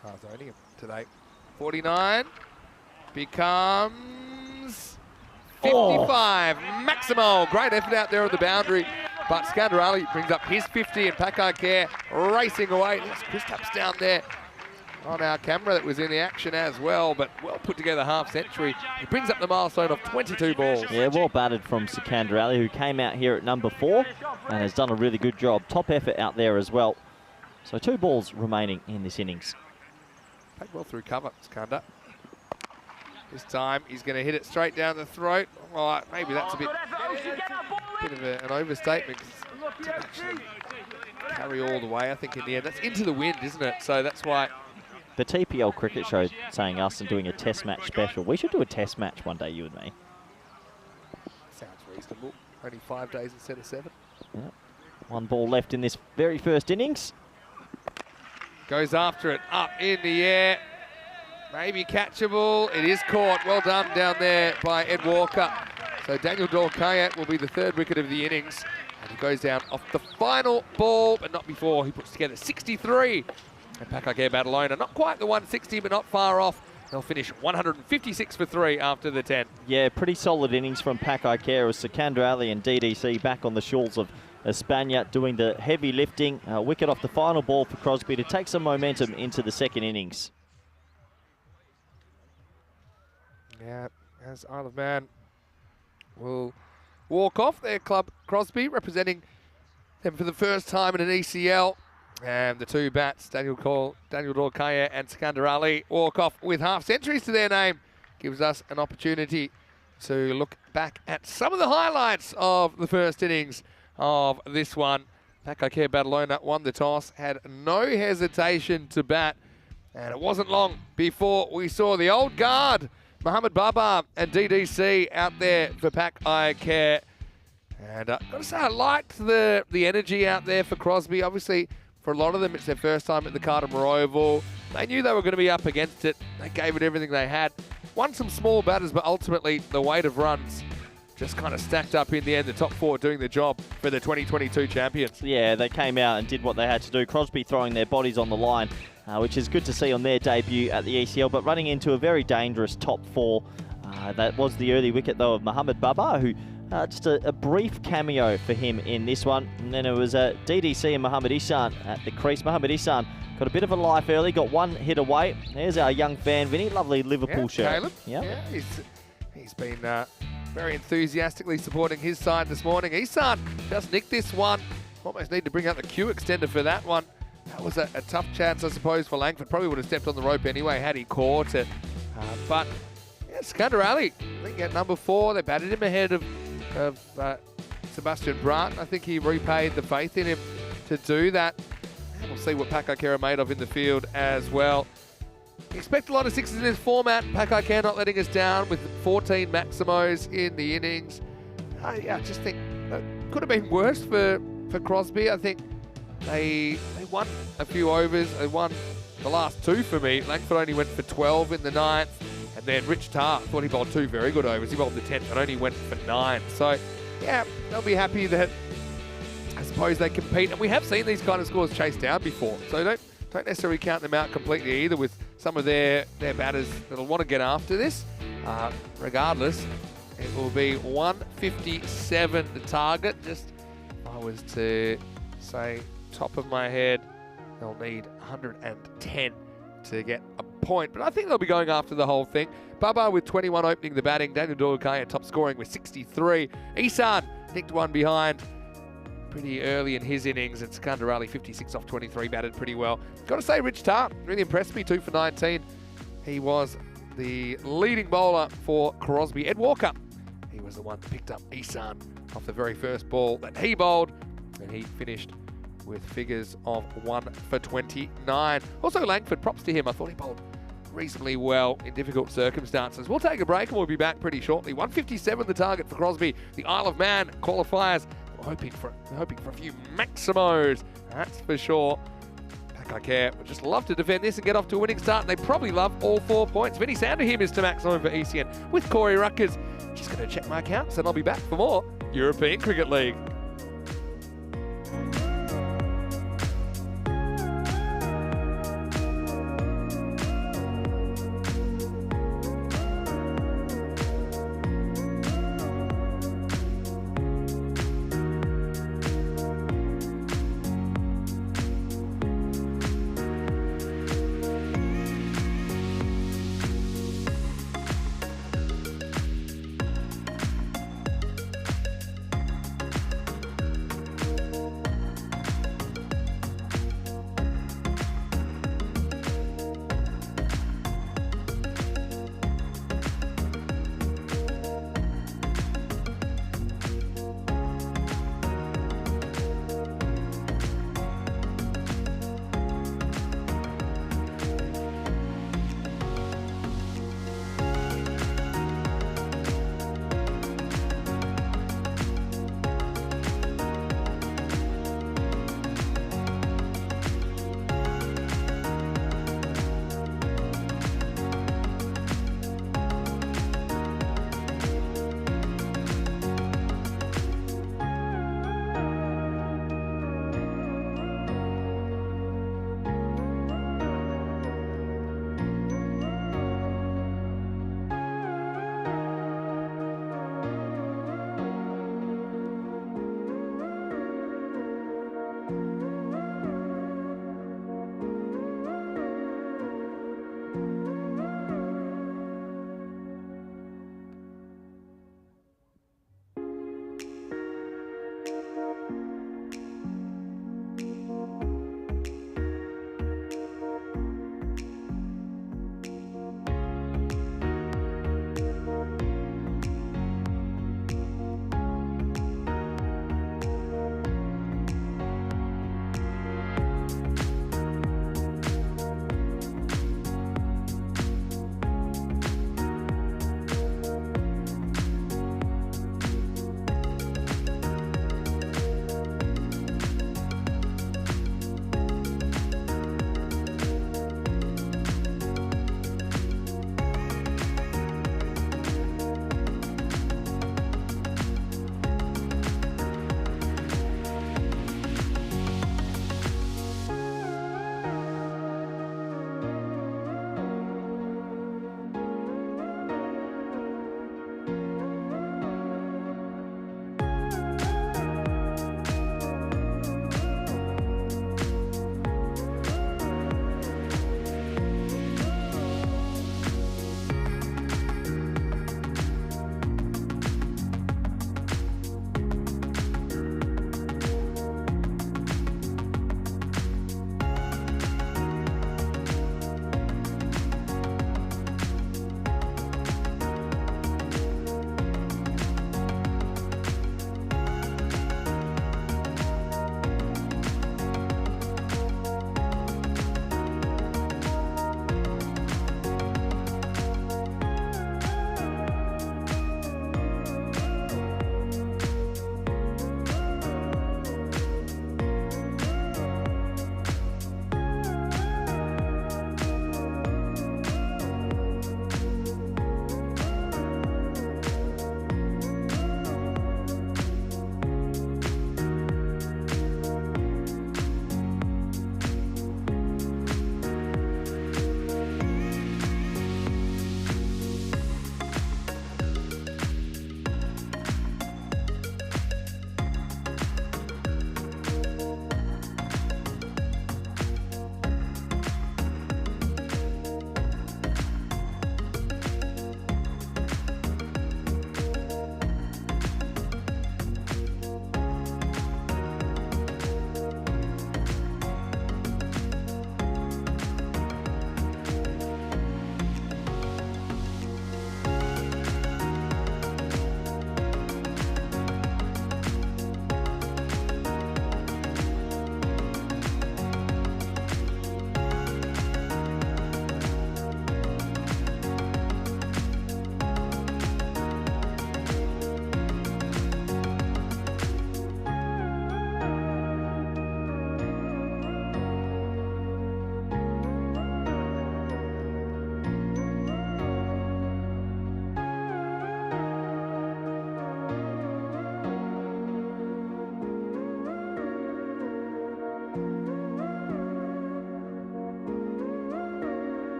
Speaker 4: Tar's owning him today. 49 becomes 55. Maximo, great effort out there on the boundary. But Sikandar Ali brings up his 50 and Paco Care racing away. There's Chris Taps down there on our camera that was in the action as well, but well put together half century. He brings up the milestone of 22 balls.
Speaker 3: Yeah, well batted from Sikandar Ali, who came out here at number 4 and has done a really good job. Top effort out there as well. So 2 balls remaining in this innings.
Speaker 4: Played well through cover, Sikandar. This time he's going to hit it straight down the throat. All right, maybe that's a bit of an overstatement. It didn't actually carry all the way, I think, in the end. That's into the wind, isn't it? So that's why.
Speaker 3: The TPL cricket show saying us and doing a test match special. We should do a test match one day, you and me.
Speaker 4: Sounds reasonable. Only 5 days instead of 7.
Speaker 3: Yeah. 1 ball left in this very first innings.
Speaker 4: Goes after it, up in the air. Maybe catchable. It is caught. Well done down there by Ed Walker. So Daniel Dorkayat will be the 3rd wicket of the innings. And he goes down off the final ball, but not before. He puts together 63. And Paco Care Badalona, not quite the 160, but not far off. They'll finish 156 for 3 after the 10.
Speaker 3: Yeah, pretty solid innings from Paco Care as Sikandar Ali and DDC back on the shawls of Espana doing the heavy lifting. Wicket off the final ball for Crosby to take some momentum into the second innings.
Speaker 4: Yeah, as Isle of Man will walk off their club, Crosby, representing them for the first time in an ECL. And the 2 bats, Daniel Dorkaya and Sikandar Ali, walk off with half centuries to their name. Gives us an opportunity to look back at some of the highlights of the first innings of this one. Paco Care Badalona won the toss, had no hesitation to bat. And it wasn't long before we saw the old guard Mohamed Baba and DDC out there for Pack Eye Care. And got to say, I liked the energy out there for Crosby. Obviously, for a lot of them, it's their first time at the Cartama Oval. They knew they were going to be up against it. They gave it everything they had. Won some small batters, but ultimately the weight of runs just kind of stacked up in the end. The top 4 doing the job for the 2022 champions.
Speaker 3: Yeah, they came out and did what they had to do. Crosby throwing their bodies on the line, which is good to see on their debut at the ECL, but running into a very dangerous top 4. That was the early wicket, though, of Mohamed Baba, who just a brief cameo for him in this one. And then it was DDC and Mohamed Ihsan at the crease. Mohamed Ihsan got a bit of a life early, got 1 hit away. There's our young fan, Vinny. Lovely Liverpool shirt.
Speaker 4: Caleb.
Speaker 3: Yep.
Speaker 4: Yeah, he's been very enthusiastically supporting his side this morning. Ihsan just nicked this one. Almost need to bring out the cue extender for that one. That was a tough chance, I suppose, for Langford. Probably would have stepped on the rope anyway had he caught it. But yeah, Skandarali, I think at number 4, they batted him ahead of Sebastian Brandt. I think he repaid the faith in him to do that. And we'll see what Pack Eye Care are made of in the field as well. Expect a lot of 6s in this format. Pack Eye Care not letting us down with 14 Maximos in the innings. Yeah, I just think that could have been worse for Crosby. I think they won a few overs. They won the last 2 for me. Langford only went for 12 in the 9th. And then Rich Tarr thought he bowled 2 very good overs. He bowled the 10th and only went for 9. So, yeah, they'll be happy that I suppose they compete. And we have seen these kind of scores chased down before. So don't necessarily count them out completely either with some of their batters that'll want to get after this. Regardless, it will be 157 the target. Just if I was to say top of my head, they'll need 110 to get a point, but I think they'll be going after the whole thing. Baba with 21 opening the batting. Daniel Dorkaya top scoring with 63. Ihsan nicked 1 behind pretty early in his innings, and Skandarali 56 off 23 batted pretty well. Got to say, Rich Tarr really impressed me. 2 for 19. He was the leading bowler for Crosby. Ed Walker, he was the one that picked up Ihsan off the very first ball that he bowled, and he finished with figures of 1 for 29. Also Langford, props to him. I thought he bowled reasonably well in difficult circumstances. We'll take a break and we'll be back pretty shortly. 157 the target for Crosby. The Isle of Man qualifiers. We're hoping for a few Maximos, that's for sure. Pack Eye Care would just love to defend this and get off to a winning start, and they probably love all 4 points. Vinny Sander here, Mr. Maximum for ECN with Corey Ruckers. Just going to check my accounts and I'll be back for more European Cricket League.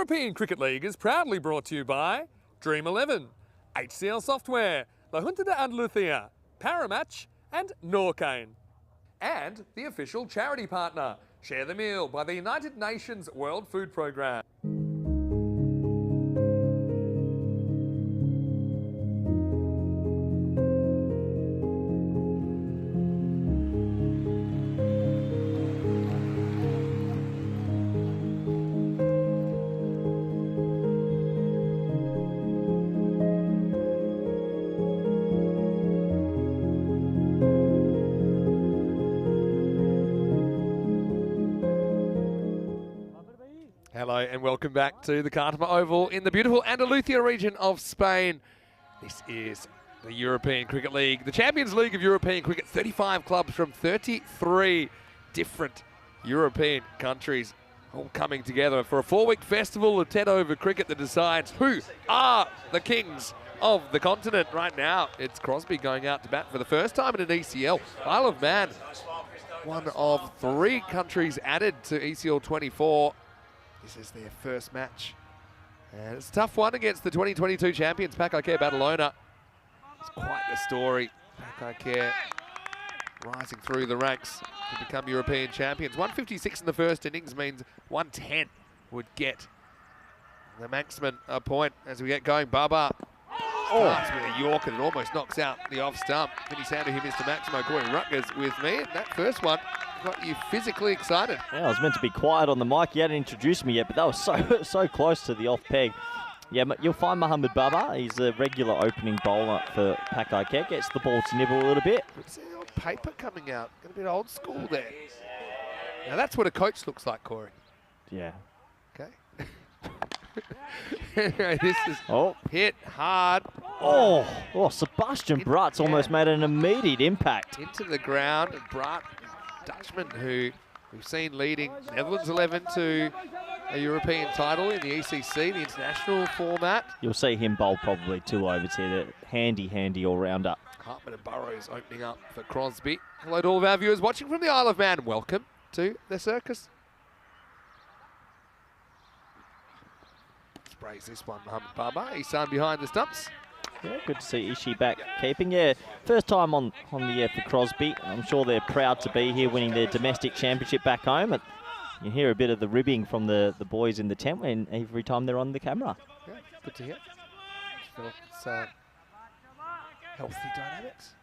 Speaker 5: European Cricket League is proudly brought to you by Dream 11, HCL Software, La Junta de Andalucía, Paramatch and Norcane. And the official charity partner, Share the Meal by the United Nations World Food Programme. Hello and welcome back to the Cartama Oval in the beautiful Andalucía region of Spain. This is the European Cricket League, the Champions League of European Cricket. 35 clubs from 33 different European countries all coming together for a 4-week festival of 10 over cricket that decides who are the kings of the continent. Right now, it's Crosby going out to bat for the first time in an ECL. Isle of Man, one of 3 countries added to ECL 24. This is their first match. And it's a tough one against the 2022 champions, Pakaicair Badalona. It's quite the story. Pakaicair rising through the ranks to become European champions. 156 in the first innings means 110 would get the Manxman a point as we get going. Baba starts with a Yorker that almost knocks out the off stump. Vinny Sandu, who Mr. Maximo Corey Rutgers with me. And that first one got you physically excited.
Speaker 3: Yeah, I was meant to be quiet on the mic. You hadn't introduced me yet, but that was so close to the off peg. Yeah, you'll find Mohamed Baba. He's a regular opening bowler for Pakaicair. Gets the ball to nibble a little bit.
Speaker 5: It's the old paper coming out. Got a bit old school there. Now that's what a coach looks like, Corey.
Speaker 3: Yeah.
Speaker 5: Okay. This is hit hard.
Speaker 3: Oh, Sebastian Brutt's almost made an immediate impact.
Speaker 5: Into the ground. And Brutt, Dutchman, who we've seen leading Netherlands 11 to a European title in the ECC, the international format.
Speaker 3: You'll see him bowl probably 2 overs here. Handy all-rounder.
Speaker 5: Hartman and Burrows opening up for Crosby. Hello to all of our viewers watching from the Isle of Man. Welcome to the circus. Sprays this one, Mohamed Baba. Isan behind the stumps.
Speaker 3: Yeah, good to see Ishii back keeping. Yeah, first time on the air for Crosby. I'm sure they're proud to be here winning their domestic championship back home. And you hear a bit of the ribbing from the boys in the tent when every time they're on the camera.
Speaker 5: Yeah, good to hear. It's healthy dynamics.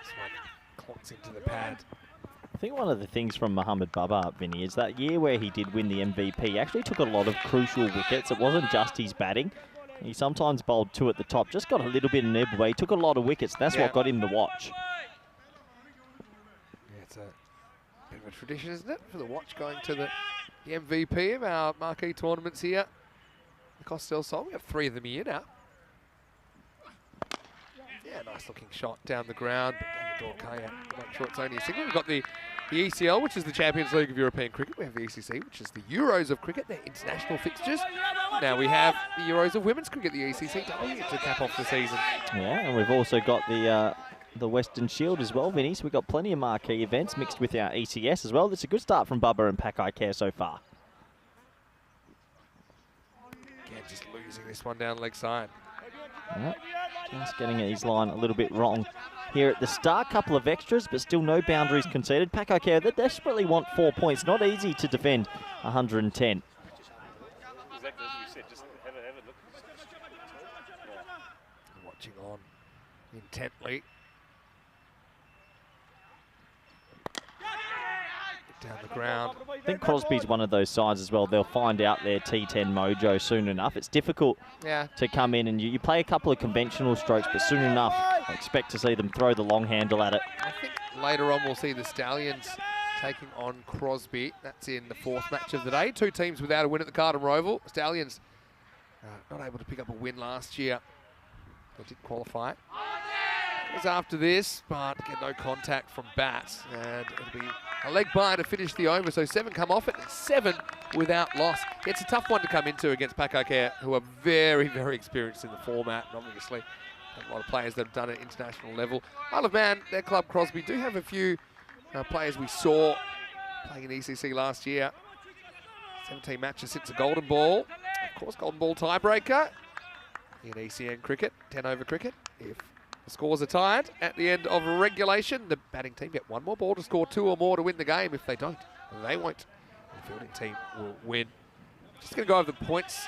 Speaker 5: This one clocks into the pad.
Speaker 3: I think one of the things from Mohamed Baba, Vinny, is that year where he did win the MVP, he actually took a lot of crucial wickets. It wasn't just his batting. He sometimes bowled 2 at the top, just got a little bit of nib away. He took a lot of wickets. That's what got him the watch.
Speaker 5: Yeah, it's a bit of a tradition, isn't it, for the watch going to the MVP of our marquee tournaments here. The Costel Sol, we have 3 of them here now. Yeah, nice looking shot down the ground, but down the door, make sure it's only a single. We've got the ECL, which is the Champions League of European Cricket. We have the ECC, which is the Euros of Cricket, their international fixtures. Now we have the Euros of Women's Cricket, the ECCW, to cap off the season.
Speaker 3: Yeah, and we've also got the Western Shield as well, Vinny. So we've got plenty of marquee events mixed with our ECS as well. It's a good start from Bubba and Pakaicair so far.
Speaker 5: Again, just losing this one down leg side.
Speaker 3: Yeah, just getting his line a little bit wrong here at the start. Couple of extras, but still no boundaries conceded. Pakaicair, they desperately want 4 points. Not easy to defend 110.
Speaker 6: Exactly as you said, just have a look.
Speaker 5: Watching on intently. Down the ground.
Speaker 3: I think Crosby's one of those sides as well. They'll find out their T10 mojo soon enough. It's difficult to come in and you play a couple of conventional strokes, but soon enough, I expect to see them throw the long handle at it.
Speaker 5: I think later on we'll see the Stallions taking on Crosby. That's in the 4th match of the day. 2 teams without a win at the Cartama Oval. Stallions not able to pick up a win last year. They did qualify. It was after this, but again, no contact from bat. And it'll be a leg bye to finish the over. So 7 come off it, and 7 without loss. It's a tough one to come into against Pakaicair, who are very, very experienced in the format. And obviously, a lot of players that have done it at international level. Isle of Man, their club Crosby, do have a few
Speaker 4: players we saw playing in ECC last year. 17 matches since a golden ball. Of course, golden ball tiebreaker in ECN cricket, 10-over cricket. If the scores are tied at the end of regulation, the batting team get one more ball to score 2 or more to win the game. If they don't, they won't. The fielding team will win. Just going to go over the points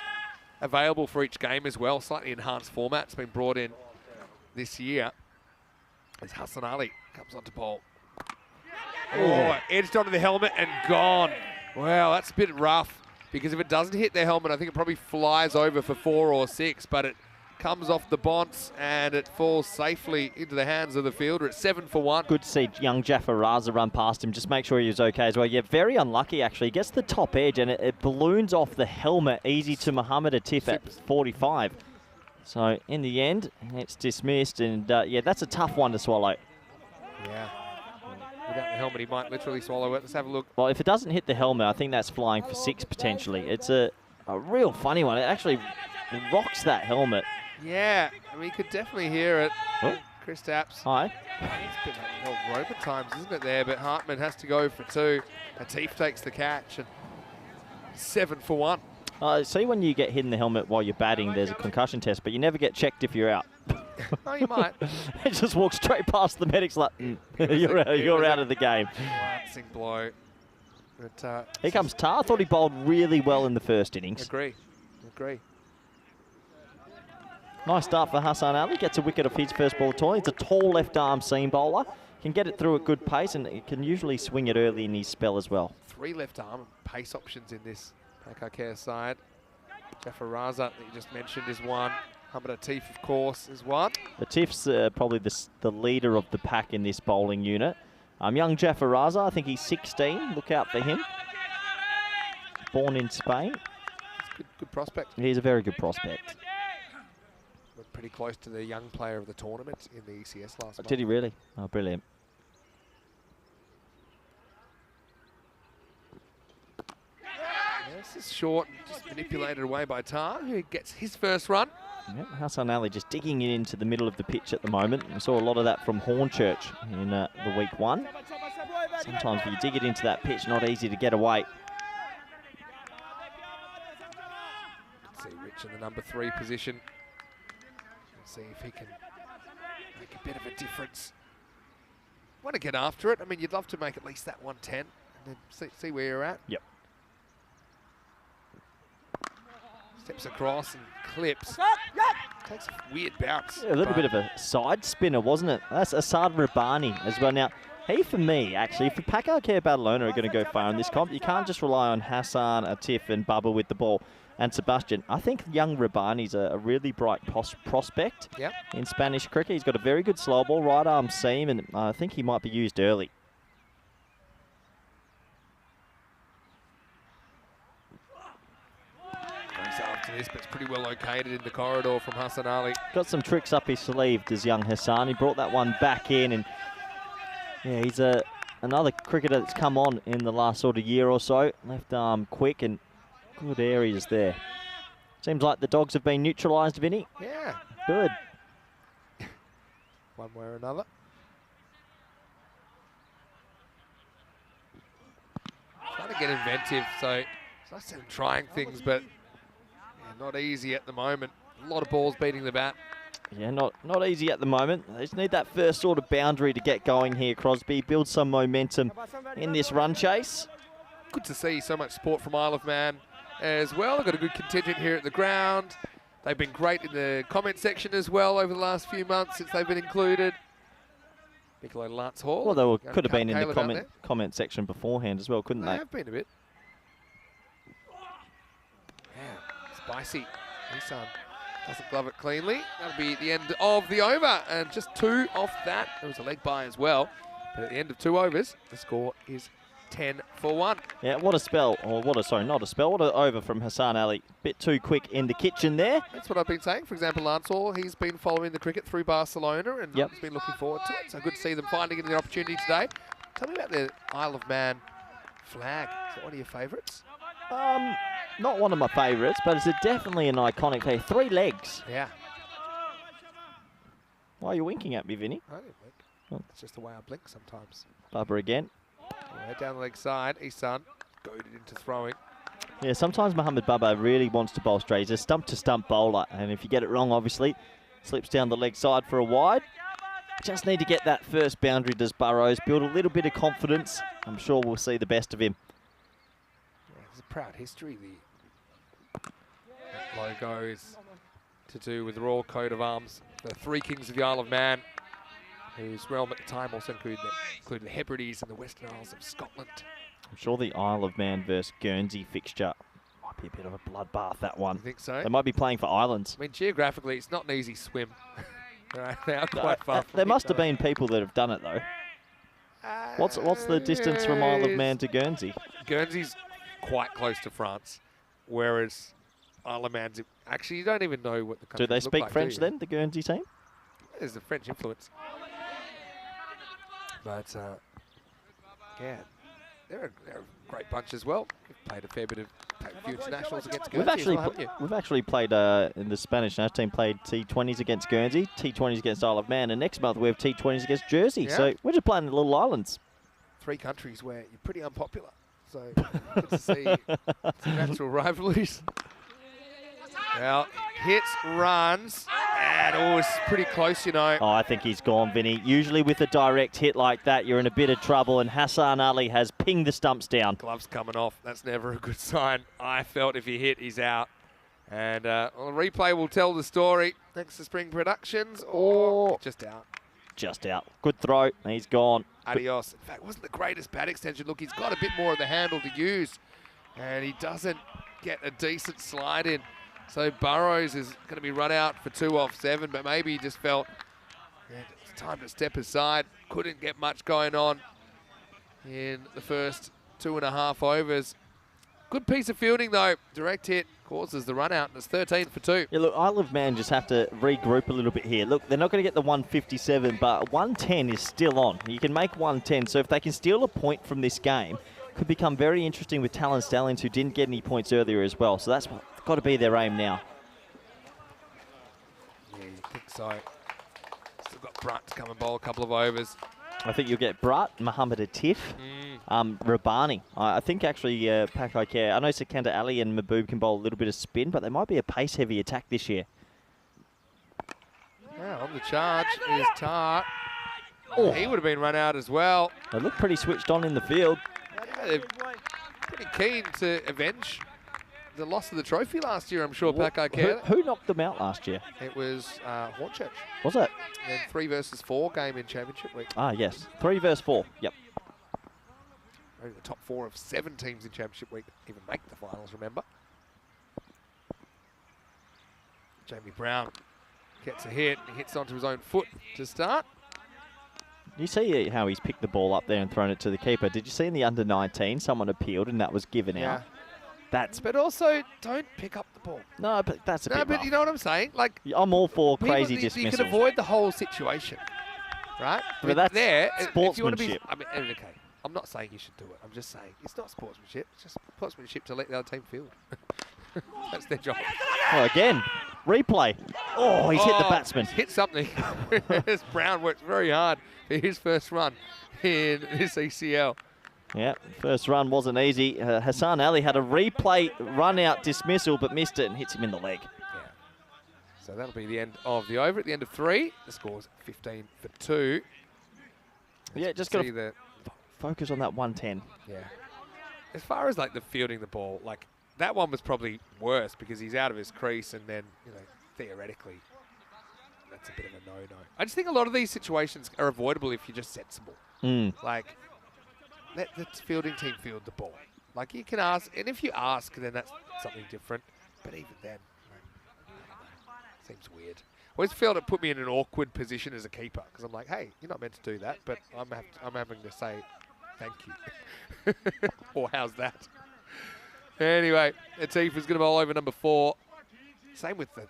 Speaker 4: available for each game as well. Slightly enhanced format. It's been brought in this year. As Hassan Ali comes onto bowl. Oh, edged onto the helmet and gone. Wow, that's a bit rough, because if it doesn't hit their helmet, I think it probably flies over for 4 or 6, but it comes off the bonce and it falls safely into the hands of the fielder. It's 7 for 1.
Speaker 3: Good to see young Jaffa Raza run past him, just make sure he was okay as well. Yeah, very unlucky actually. He gets the top edge and it balloons off the helmet, easy to Muhammad Atif at 45. So in the end, it's dismissed, and yeah, that's a tough one to swallow.
Speaker 4: Yeah. Without the helmet, he might literally swallow it. Let's have a look.
Speaker 3: Well, if it doesn't hit the helmet, I think that's flying for 6 potentially. It's a real funny one. It actually rocks that helmet.
Speaker 4: Yeah, I mean, you could definitely hear it.
Speaker 3: Oh.
Speaker 4: Chris Tapps.
Speaker 3: Hi.
Speaker 4: It's been like old Roper times, isn't it there? But Hartman has to go for 2. Atif takes the catch, and 7 for 1.
Speaker 3: See, when you get hit in the helmet while you're batting, there's a concussion test, but you never get checked if you're out.
Speaker 4: Oh, you might.
Speaker 3: It just walks straight past the medics like, you're out of the game.
Speaker 4: Glancing blow. But,
Speaker 3: Here comes Tar. I thought he bowled really well in the first innings.
Speaker 4: Agree.
Speaker 3: Nice start for Hassan Ali. Gets a wicket off his first ball tournament. It's a tall left-arm seam bowler. Can get it through at good pace, and he can usually swing it early in his spell as well.
Speaker 4: 3 left-arm pace options in this Pakar side. Jaffa Raza, that you just mentioned, is one. Muhammad Atif, of course, is one.
Speaker 3: Atif's probably the leader of the pack in this bowling unit. Young Jaffa Raza, I think he's 16. Look out for him. Born in Spain.
Speaker 4: Good prospect.
Speaker 3: He's a very good prospect.
Speaker 4: We're pretty close to the young player of the tournament in the ECS last month.
Speaker 3: Did he really? Oh, brilliant.
Speaker 4: This is short and just manipulated away by Tar, who gets his first run.
Speaker 3: Yep, Hassan Ali just digging it into the middle of the pitch at the moment. We saw a lot of that from Hornchurch in the week 1. Sometimes when you dig it into that pitch, not easy to get away.
Speaker 4: See Rich in the number 3 position. Let's see if he can make a bit of a difference. Want to get after it. I mean, you'd love to make at least that 110 and then see where you're at.
Speaker 3: Yep.
Speaker 4: Steps across and clips. Takes a weird bounce.
Speaker 3: Yeah, a little bit of a side spinner, wasn't it? That's Asad Rabbani as well. Now, he, for me, actually, if the Pakar Badalona are going to go far in this comp, you can't just rely on Hassan, Atif and Bubba with the ball and Sebastian. I think young Rabbani's a really bright prospect in Spanish cricket. He's got a very good slow ball, right arm seam, and I think he might be used early.
Speaker 4: After this, but it's pretty well located in the corridor from Hassan Ali.
Speaker 3: Got some tricks up his sleeve, does young Hassan. He brought that one back in, and yeah, he's another cricketer that's come on in the last sort of year or so. Left arm quick and good areas there. Seems like the dogs have been neutralised, Vinny.
Speaker 4: Yeah.
Speaker 3: Good.
Speaker 4: One way or another. Trying to get inventive, so it's nice to them trying things, but not easy at the moment. A lot of balls beating the bat.
Speaker 3: Yeah, not easy at the moment. They just need that first sort of boundary to get going here, Crosby. Build some momentum in this run chase.
Speaker 4: Good to see so much support from Isle of Man as well. They've got a good contingent here at the ground. They've been great in the comment section as well over the last few months since they've been included. Big hello to Lance Hall.
Speaker 3: Well, they could have been in the comment section beforehand as well, couldn't they?
Speaker 4: They have been a bit. Spicy. Nissan doesn't glove it cleanly. That'll be the end of the over. And just 2 off that. There was a leg by as well. But at the end of 2 overs, the score is 10 for 1.
Speaker 3: Yeah, what a spell. Or what a, sorry, not a spell. What an over from Hassan Ali. Bit too quick in the kitchen there.
Speaker 4: That's what I've been saying. For example, Lance Hall, he's been following the cricket through Barcelona and he's been looking forward to it. So good to see them finding it an opportunity today. Tell me about the Isle of Man flag. Is that one of your favourites?
Speaker 3: Not one of my favourites, but it's definitely an iconic flag. 3 legs.
Speaker 4: Yeah.
Speaker 3: Why are you winking at me, Vinny?
Speaker 4: I didn't wink. It's just the way I blink sometimes.
Speaker 3: Bubba again.
Speaker 4: Right down the leg side. Isan goaded into throwing.
Speaker 3: Yeah, sometimes Mohamed Bubba really wants to bowl straight. He's a stump-to-stump bowler, and if you get it wrong, obviously, slips down the leg side for a wide. Just need to get that first boundary, does Burrows. Build a little bit of confidence. I'm sure we'll see the best of him.
Speaker 4: Yeah, it's a proud history. The logo is to do with the Royal Coat of Arms. The three kings of the Isle of Man, whose realm at the time also included the Hebrides and the Western Isles of Scotland.
Speaker 3: I'm sure the Isle of Man versus Guernsey fixture might be a bit of a bloodbath, that one.
Speaker 4: You think so?
Speaker 3: They might be playing for islands.
Speaker 4: I mean, geographically, it's not an easy swim. Right, they are quite far from
Speaker 3: There must
Speaker 4: each
Speaker 3: have
Speaker 4: other.
Speaker 3: been people that have done it, though. What's the distance from Isle of Man to Guernsey?
Speaker 4: Guernsey's quite close to France, whereas Isle of Man's... Actually, you don't even know what the countries
Speaker 3: Do they
Speaker 4: look
Speaker 3: speak
Speaker 4: like,
Speaker 3: French
Speaker 4: do you?
Speaker 3: then, the Guernsey team?
Speaker 4: There's the French influence. But, yeah, they're a great bunch as well. We've played a fair bit of a few internationals against Guernsey as well, haven't you?
Speaker 3: We've actually played in the Spanish national team played T20s against Guernsey, T20s against Isle of Man, and next month we have T20s against Jersey.
Speaker 4: Yeah.
Speaker 3: So we're just playing the little islands.
Speaker 4: 3 countries where you're pretty unpopular. So good to see some natural rivalries. Well, hits, runs, and oh, it's pretty close, you know.
Speaker 3: Oh, I think he's gone, Vinny. Usually with a direct hit like that, you're in a bit of trouble, and Hassan Ali has pinged the stumps down.
Speaker 4: Gloves coming off. That's never a good sign. I felt if he hit, he's out. And well, the replay will tell the story. Thanks to Spring Productions, or just out.
Speaker 3: Just out. Good throw. He's gone.
Speaker 4: Adios. In fact, wasn't the greatest bat extension. Look, he's got a bit more of the handle to use, and he doesn't get a decent slide in. So Burrows is going to be run out for 2 off 7, but maybe he just felt it's time to step aside. Couldn't get much going on in the first 2.5 overs. Good piece of fielding though. Direct hit causes the run out, and it's 13 for 2.
Speaker 3: Yeah, look, Isle of Man just have to regroup a little bit here. Look, they're not going to get the 157, but 110 is still on. You can make 110, so if they can steal a point from this game, could become very interesting with Talon Stallions, who didn't get any points earlier as well. So that's got to be their aim now.
Speaker 4: Yeah, you think so. Still got Brunt to come and bowl a couple of overs.
Speaker 3: I think you'll get Brutt, Mohamed Atif, Rabani. I think actually Pakai Care. I know Sikandar Ali and Mahbub can bowl a little bit of spin, but they might be a pace-heavy attack this year.
Speaker 4: Yeah, on the charge is Tar. Oh, he would have been run out as well.
Speaker 3: They look pretty switched on in the field.
Speaker 4: Yeah, they're pretty keen to avenge the loss of the trophy last year, I'm sure, Pakai Care.
Speaker 3: Who knocked them out last year?
Speaker 4: It was Hornchurch.
Speaker 3: Was it?
Speaker 4: And 3 versus 4 game in Championship Week.
Speaker 3: Ah, yes. 3 versus 4. Yep.
Speaker 4: Only the top 4 of 7 teams in Championship Week even make the finals, remember? Jamie Brown gets a hit. He hits onto his own foot to start.
Speaker 3: You see how he's picked the ball up there and thrown it to the keeper. Did you see in the under-19 someone appealed and that was given out?
Speaker 4: But also, don't pick up the ball.
Speaker 3: No, but that's a bit
Speaker 4: No, but
Speaker 3: rough.
Speaker 4: you know what I'm saying? Like,
Speaker 3: I'm all for crazy
Speaker 4: you
Speaker 3: dismissals.
Speaker 4: can avoid the whole situation, right?
Speaker 3: But that's
Speaker 4: if you want to be,
Speaker 3: sportsmanship.
Speaker 4: I mean, okay, I'm not saying you should do it. I'm just saying it's not sportsmanship. It's just sportsmanship to let the other team field. That's their job.
Speaker 3: Oh, again, replay. Oh, he's hit the batsman.
Speaker 4: Hit something. Brown works very hard for his first run in this ECL.
Speaker 3: Yeah, first run wasn't easy. Hassan Ali had a replay run-out dismissal, but missed it and hits him in the leg.
Speaker 4: Yeah. So that'll be the end of the over. At the end of 3, the score's 15 for 2.
Speaker 3: Yeah, just got to focus on that 110.
Speaker 4: Yeah. As far as like the fielding the ball, like that one was probably worse because he's out of his crease, and then, you know, theoretically, that's a bit of a no-no. I just think a lot of these situations are avoidable if you're just sensible. Like, let the fielding team field the ball. Like, you can ask, and if you ask, then that's something different. But even then, seems weird. I always felt it put me in an awkward position as a keeper because I'm like, hey, you're not meant to do that, but I'm having to say thank you. Or how's that? Anyway, Atif is going to bowl over number 4. Same with the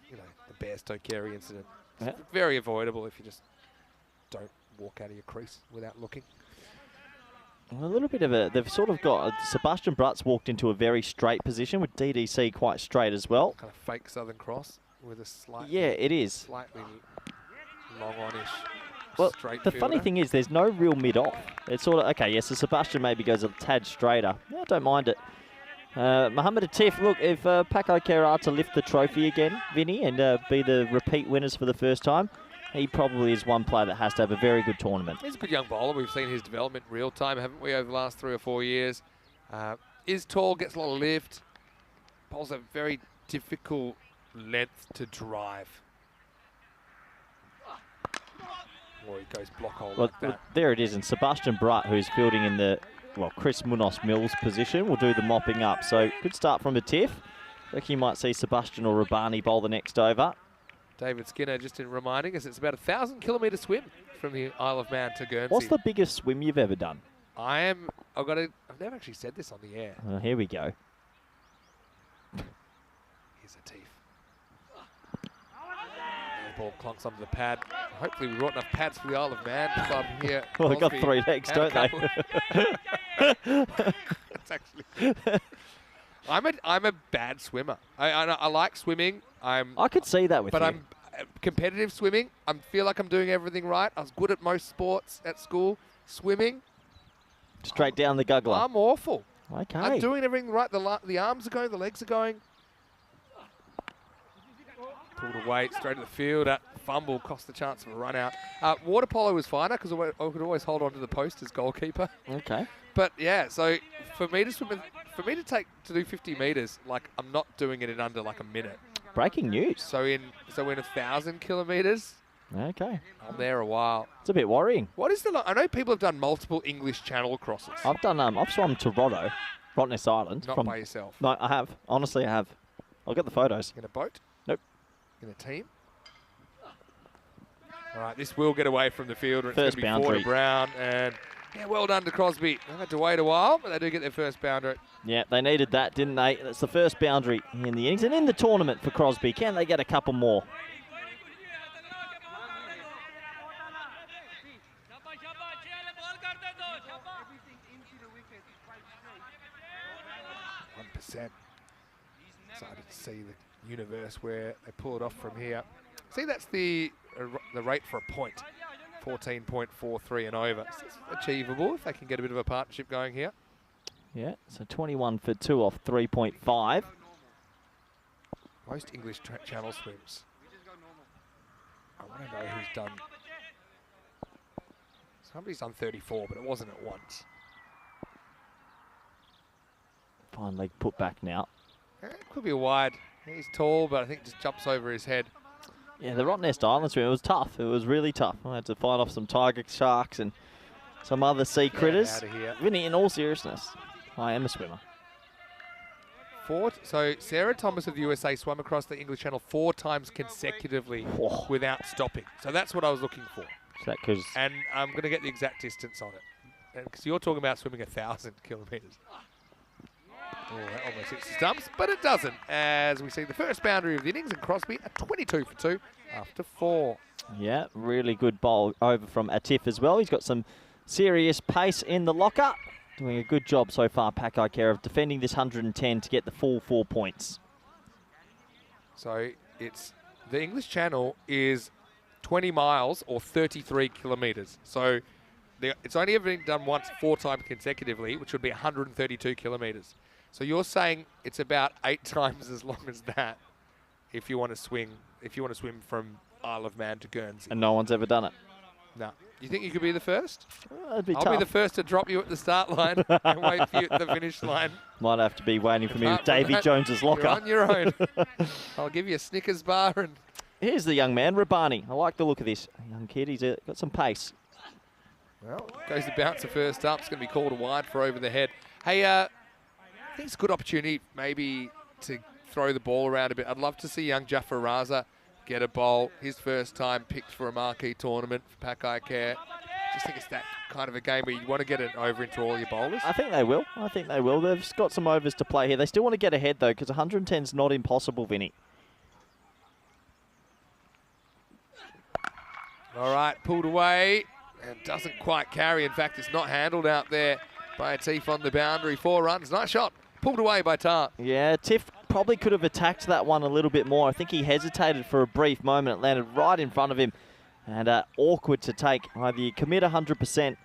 Speaker 4: Bairstow Carey incident. It's very avoidable if you just don't walk out of your crease without looking.
Speaker 3: A little bit of they've sort of got, Sebastian Brutt's walked into a very straight position with DDC quite straight as well.
Speaker 4: Kind of fake Southern Cross with a slightly...
Speaker 3: Yeah, it is.
Speaker 4: Slightly long-on-ish.
Speaker 3: Well,
Speaker 4: straight
Speaker 3: the
Speaker 4: fielder.
Speaker 3: funny thing is there's no real mid-off. It's sort of, okay, yes, the Sebastian maybe goes a tad straighter. Yeah, I don't mind it. Mohamed Atif, look, if Paco Care are to lift the trophy again, Vinny, and be the repeat winners for the first time, he probably is one player that has to have a very good tournament.
Speaker 4: He's a good young bowler. We've seen his development real time, haven't we, over the last 3 or 4 years. Is tall, gets a lot of lift. Bowls a very difficult length to drive. Or he goes block hole like that.
Speaker 3: There it is, and Sebastian Brutt, who's fielding in the, well, Chris Munoz Mills position, will do the mopping up. So good start from Atif. I reckon you might see Sebastian or Rabani bowl the next over.
Speaker 4: David Skinner just in reminding us it's about a 1,000-kilometre swim from the Isle of Man to Guernsey.
Speaker 3: What's the biggest swim you've ever done?
Speaker 4: I've never actually said this on the air.
Speaker 3: Here we go.
Speaker 4: Here's Atif. The ball clunks onto the pad. Hopefully we brought enough pads for the Isle of Man club here.
Speaker 3: Well, they've got 3 legs, don't they?
Speaker 4: That's actually... I'm a bad swimmer. I like swimming.
Speaker 3: I could see that with you.
Speaker 4: But I'm competitive swimming. I feel like I'm doing everything right. I was good at most sports at school. Swimming,
Speaker 3: straight down the guggler.
Speaker 4: I'm awful.
Speaker 3: Okay.
Speaker 4: I'm doing everything right. The arms are going, the legs are going. Pulled away, straight to the field. That fumble cost the chance of a run out. Water polo was finer because I could always hold on to the post as goalkeeper.
Speaker 3: Okay.
Speaker 4: But yeah, so for me to swim, to do 50 meters, like I'm not doing it in under like a minute.
Speaker 3: Breaking news.
Speaker 4: So in 1,000 kilometers.
Speaker 3: Okay.
Speaker 4: I'm there a while.
Speaker 3: It's a bit worrying.
Speaker 4: What is I know people have done multiple English Channel crosses.
Speaker 3: I've swum to Rottnest Island.
Speaker 4: Not by yourself.
Speaker 3: No, I have. Honestly, I have. I'll get the photos.
Speaker 4: In a boat?
Speaker 3: Nope.
Speaker 4: In a team? All right, this will get away from the field. It's
Speaker 3: First
Speaker 4: going to be 4 to Brown. And yeah, well done to Crosby. They had to wait a while, but they do get their first boundary.
Speaker 3: Yeah, they needed that, didn't they? That's the first boundary in the innings and in the tournament for Crosby. Can they get a couple more?
Speaker 4: 1%. Excited to see the universe where they pull it off from here. See, that's the rate for a point. 14.43 and over. So it's achievable if they can get a bit of a partnership going here.
Speaker 3: Yeah, so 21 for 2 off 3.5.
Speaker 4: Most English Channel swims. I want to know who's done. Somebody's done 34, but it wasn't at once.
Speaker 3: Fine leg put back now.
Speaker 4: It could be a wide. He's tall, but I think just jumps over his head.
Speaker 3: Yeah, the Rottnest Island swim, it was tough. It was really tough. I had to fight off some tiger sharks and some other sea critters.
Speaker 4: Out of here.
Speaker 3: Vinny, in all seriousness, I am a swimmer.
Speaker 4: So Sarah Thomas of the USA swam across the English Channel 4 times consecutively without stopping. So that's what I was looking for. And I'm going to get the exact distance on it. Because you're talking about swimming 1,000 kilometres. Oh, that almost hits the stumps, but it doesn't. As we see the first boundary of the innings, and Crosby at 22 for 2 after 4.
Speaker 3: Yeah, really good bowl over from Atif as well. He's got some serious pace in the locker. Doing a good job so far, Paco Care, of defending this 110 to get the full 4 points.
Speaker 4: So it's the English Channel is 20 miles or 33 kilometres. So it's only ever been done once 4 times consecutively, which would be 132 kilometres. So you're saying it's about 8 times as long as that if you want to swim from Isle of Man to Guernsey.
Speaker 3: And no one's ever done it.
Speaker 4: No. You think you could be the first?
Speaker 3: That'd be
Speaker 4: I'll
Speaker 3: tough.
Speaker 4: be the first to drop you at the start line and wait for you at the finish line.
Speaker 3: Might have to be waiting for me with Davy Jones's locker.
Speaker 4: You're on your own. I'll give you a Snickers bar. And
Speaker 3: here's the young man, Rabani. I like the look of this young kid. He's got some pace.
Speaker 4: Well, goes the bouncer first up. It's going to be called a wide for over the head. Hey, I think it's a good opportunity maybe to throw the ball around a bit. I'd love to see young Jafar Raza get a bowl. His first time picked for a marquee tournament for Paco Care. Just think it's that kind of a game where you want to get it over into all your bowlers.
Speaker 3: I think they will. They've got some overs to play here. They still want to get ahead, though, because 110 is not impossible, Vinny.
Speaker 4: All right, pulled away and doesn't quite carry. In fact, it's not handled out there by Atif on the boundary. 4 runs. Nice shot. Pulled away by Tar.
Speaker 3: Yeah, Tiff probably could have attacked that one a little bit more. I think he hesitated for a brief moment. It landed right in front of him. and awkward to take. Either you commit 100%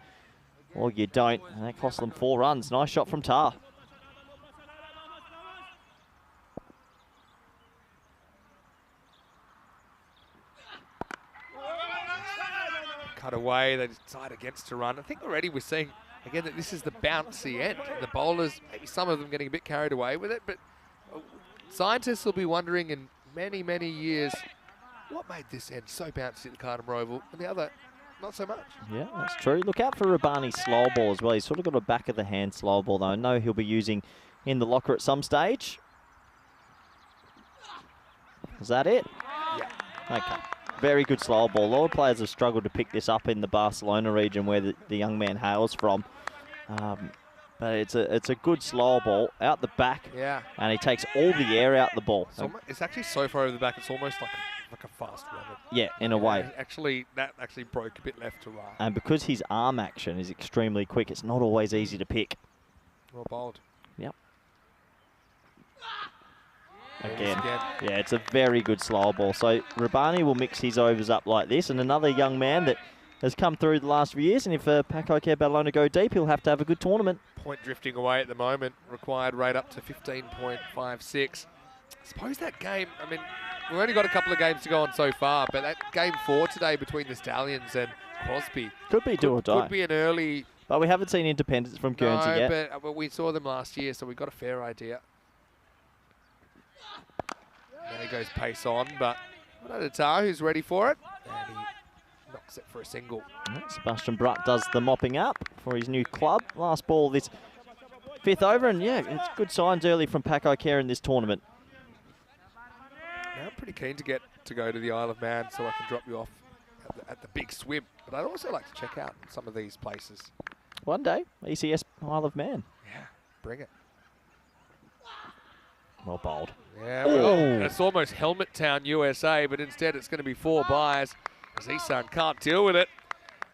Speaker 3: or you don't, and that cost them 4 runs. Nice shot from Tar.
Speaker 4: Cut away, they decide against to run. I think already we're seeing, again, that this is the bouncy end. The bowlers, maybe some of them getting a bit carried away with it, but scientists will be wondering in many, many years, what made this end so bouncy at the Cartama Oval and the other not so much?
Speaker 3: Yeah, that's true. Look out for Rabani's slow ball as well. He's sort of got a back of the hand slow ball, though. I know he'll be using in the locker at some stage. Is that it?
Speaker 4: Yeah.
Speaker 3: Okay. Very good slow ball. A lot of players have struggled to pick this up in the Barcelona region where the young man hails from. But it's a good slow ball out the back.
Speaker 4: Yeah.
Speaker 3: And he takes all the air out the ball.
Speaker 4: It's actually so far over the back, it's almost like a fast run.
Speaker 3: Yeah, in a way.
Speaker 4: That actually broke a bit left to right.
Speaker 3: And because his arm action is extremely quick, it's not always easy to pick.
Speaker 4: Well bowled.
Speaker 3: Yep. Again, yeah, it's a very good slow ball. So Rabani will mix his overs up like this, and another young man that has come through the last few years, and if Paco Care Badalona go deep, he'll have to have a good tournament.
Speaker 4: Point drifting away at the moment, required rate up to 15.56. I suppose that game, I mean, we've only got a couple of games to go on so far, but that game 4 today between the Stallions and Crosby
Speaker 3: could be do or die.
Speaker 4: Could be an early...
Speaker 3: But we haven't seen independence from Guernsey yet.
Speaker 4: But we saw them last year, so we got a fair idea. There he goes pace on, but Tar, who's ready for it, and he knocks it for a single.
Speaker 3: Sebastian Brutt does the mopping up for his new club. Last ball this 5th over, and yeah, it's good signs early from Paco Care in this tournament.
Speaker 4: Now I'm pretty keen to get to go to the Isle of Man so I can drop you off at the big swim, but I'd also like to check out some of these places.
Speaker 3: One day, ECS Isle of Man.
Speaker 4: Yeah, bring it.
Speaker 3: Well bowled.
Speaker 4: Yeah, well, it's almost Helmet Town, USA, but instead it's going to be 4 byes as Isan can't deal with it.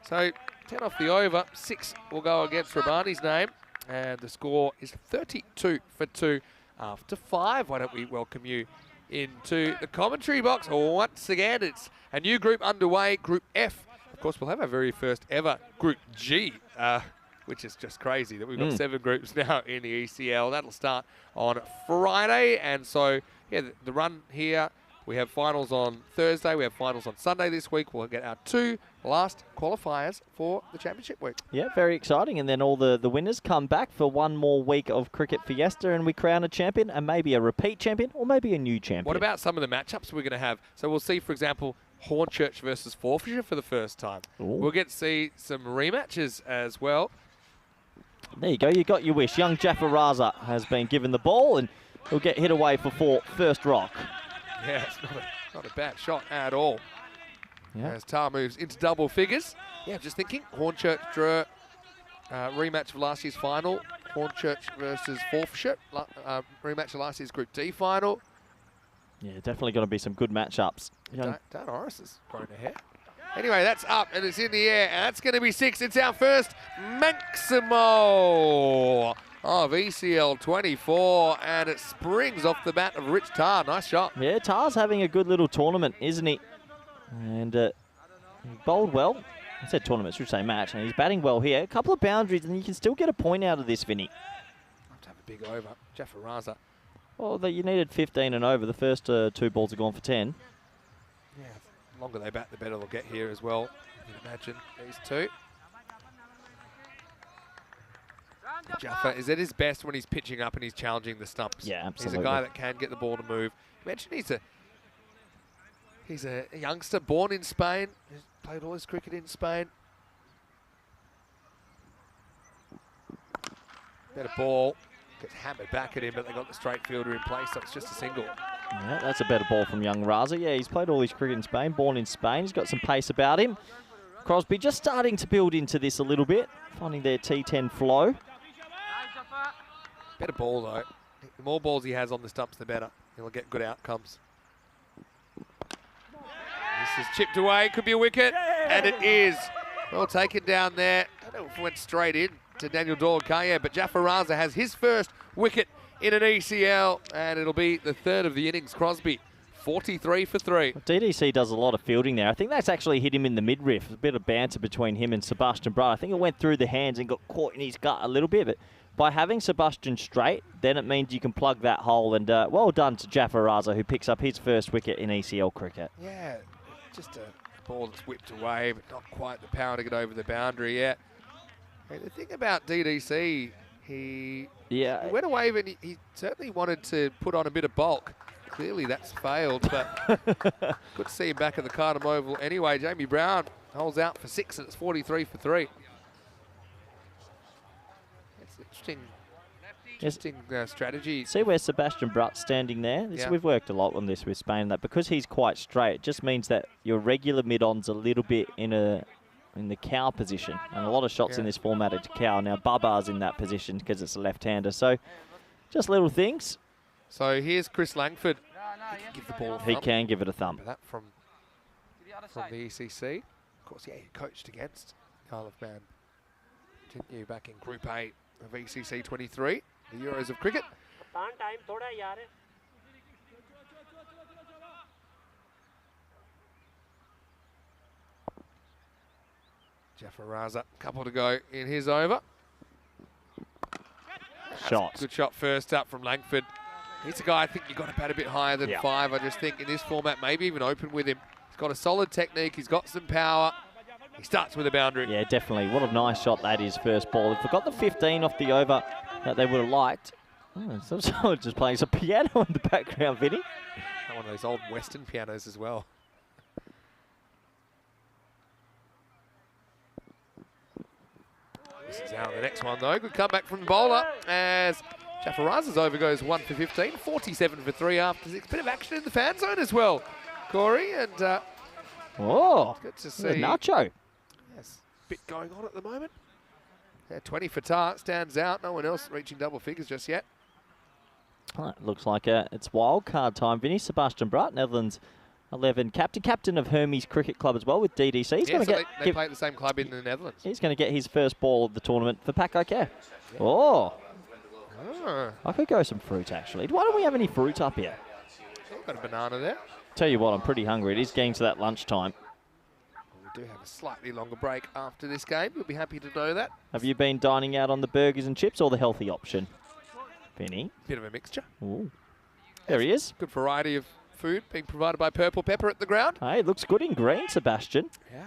Speaker 4: So 10 off the over, 6 will go against Rabani's name, and the score is 32 for 2 after 5. Why don't we welcome you into the commentary box? Once again, it's a new group underway, Group F. Of course, we'll have our very first ever Group G, which is just crazy that we've got 7 groups now in the ECL. That'll start on Friday. And so, yeah, the run here, we have finals on Thursday. We have finals on Sunday this week. We'll get our 2 last qualifiers for the championship week.
Speaker 3: Yeah, very exciting. And then all the winners come back for one more week of Cricket Fiesta, and we crown a champion and maybe a repeat champion or maybe a new champion.
Speaker 4: What about some of the matchups we're going to have? So we'll see, for example, Hornchurch versus Forfeiture for the first time.
Speaker 3: Ooh.
Speaker 4: We'll get to see some rematches as well.
Speaker 3: There you go, you got your wish. Young Jaffa Raza has been given the ball and he'll get hit away for first rock.
Speaker 4: Yeah, it's not a bad shot at all.
Speaker 3: Yeah.
Speaker 4: As Tar moves into double figures. Yeah, just thinking, Hornchurch drew rematch of last year's final. Hornchurch versus Forfeiture, rematch of last year's Group D final.
Speaker 3: Yeah, definitely going to be some good matchups.
Speaker 4: Dan Orris has grown a hair. Anyway, that's up and it's in the air, and that's going to be 6. It's our first Maximo of ECL 24, and it springs off the bat of Rich Tar. Nice shot.
Speaker 3: Yeah, Tar's having a good little tournament, isn't he? And he bowled well. I said tournament, should say match, and he's batting well here. A couple of boundaries, and you can still get a point out of this, Vinny.
Speaker 4: Have to have a big over. Jaffa Raza.
Speaker 3: Well, you needed 15 and over. The first 2 balls have gone for 10.
Speaker 4: Yeah, the longer they bat, the better they'll get here as well. You can imagine these 2. Jaffa is at his best when he's pitching up and he's challenging the stumps.
Speaker 3: Yeah, absolutely.
Speaker 4: He's a guy that can get the ball to move. You mentioned he's a youngster born in Spain. He's played all his cricket in Spain. Better ball. Gets hammered back at him, but they got the straight fielder in place, so it's just a single.
Speaker 3: Yeah, that's a better ball from young Raza. Yeah, he's played all his cricket in Spain, born in Spain. He's got some pace about him. Crosby just starting to build into this a little bit, finding their T10 flow.
Speaker 4: Better ball, though. The more balls he has on the stumps, the better. He'll get good outcomes. This is chipped away. Could be a wicket. And it is. Well taken down there. I don't know if it went straight in to Daniel Dorkaya, but Jaffa Raza has his first wicket in an ECL, and it'll be the 3rd of the innings. Crosby 43 for 3.
Speaker 3: DDC does a lot of fielding there. I think that's actually hit him in the midriff. A bit of banter between him and Sebastian Brutt. I think it went through the hands and got caught in his gut a little bit. But by having Sebastian straight, then it means you can plug that hole. And well done to Jaffa Raza, who picks up his first wicket in ECL cricket.
Speaker 4: Yeah, just a ball that's whipped away, but not quite the power to get over the boundary yet. And the thing about DDC, he went away, but he certainly wanted to put on a bit of bulk. Clearly that's failed, but good to see him back at the Cartama Oval. Anyway, Jamie Brown holds out for 6, and it's 43 for 3. It's interesting strategy.
Speaker 3: See where Sebastian Brutt's standing there? We've worked a lot on this with Spain, that because he's quite straight, it just means that your regular mid-on's a little bit in the cow position. And a lot of shots in this format are to cow. Now Baba's in that position because it's a left-hander. So just little things.
Speaker 4: So here's Chris Langford. He can give the ball a thump.
Speaker 3: He can give it a thump.
Speaker 4: That from the ECC. Of course, he coached against Carl of Man, didn't you, back in Group 8 of ECC 23, the Euros of cricket. Jaffa Raza, couple to go in his over.
Speaker 3: Shot.
Speaker 4: Good shot first up from Langford. He's a guy I think you've got to bat a bit higher than 5. I just think in this format, maybe even open with him. He's got a solid technique. He's got some power. He starts with a boundary.
Speaker 3: Yeah, definitely. What a nice shot that is, first ball. If we got the 15 off the over that they would have liked. Oh, someone just playing some piano in the background, Vinny.
Speaker 4: One of those old Western pianos as well. This is out the next one, though. Good comeback from the bowler as Jaffa Raza's over goes 1 for 15, 47 for 3 after 6. Bit of action in the fan zone as well, Corey. And good to see.
Speaker 3: Nacho.
Speaker 4: Yes, bit going on at the moment. 20 for Tar, stands out. No one else reaching double figures just yet.
Speaker 3: It looks like it's wild card time. Vinny, Sebastian Brutt, Netherlands 11, captain of Hermes Cricket Club as well with DDC. He's going to
Speaker 4: they play at the same club in the Netherlands.
Speaker 3: He's going to get his first ball of the tournament for Paco Care. Yeah. I could go some fruit, actually. Why don't we have any fruit up here?
Speaker 4: Got a banana there.
Speaker 3: Tell you what, I'm pretty hungry. It is getting to that lunchtime.
Speaker 4: We do have a slightly longer break after this game. You'll be happy to know that.
Speaker 3: Have you been dining out on the burgers and chips or the healthy option, Vinny?
Speaker 4: Bit of a mixture.
Speaker 3: Ooh. There he is.
Speaker 4: Good variety of food being provided by Purple Pepper at the ground.
Speaker 3: Hey, it looks good in green, Sebastian.
Speaker 4: Yeah.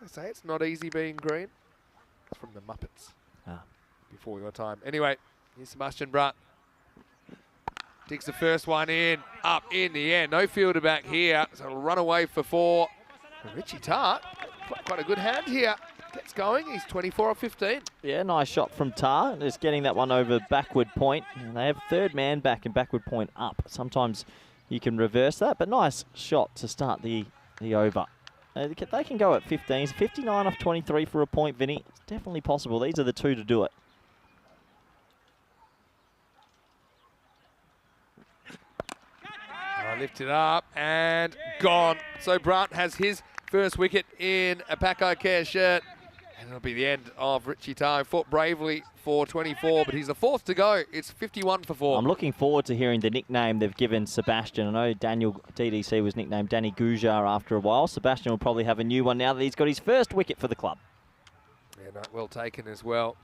Speaker 4: I say it's not easy being green. It's from the Muppets. Before your time. Anyway, here's Sebastian Brutt. Digs the first one in, up in the air. No fielder back here, so it'll run away for 4. And Richie Tart, quite a good hand here. Gets going, he's 24 or 15.
Speaker 3: Yeah, nice shot from Tar. Just getting that one over backward point. And they have third man back and backward point up. Sometimes you can reverse that, but nice shot to start the over. They can go at 15. 59 off 23 for a point, Vinny. It's definitely possible. These are the two to do it.
Speaker 4: Lifted up and gone. So Brutt has his first wicket in a Paco Care shirt. And it'll be the end of Richie Tar. Fought bravely for 24, but he's the 4th to go. It's 51 for 4.
Speaker 3: I'm looking forward to hearing the nickname they've given Sebastian. I know Daniel DDC was nicknamed Danny Gujar after a while. Sebastian will probably have a new one now that he's got his first wicket for the club.
Speaker 4: Yeah, no, well taken as well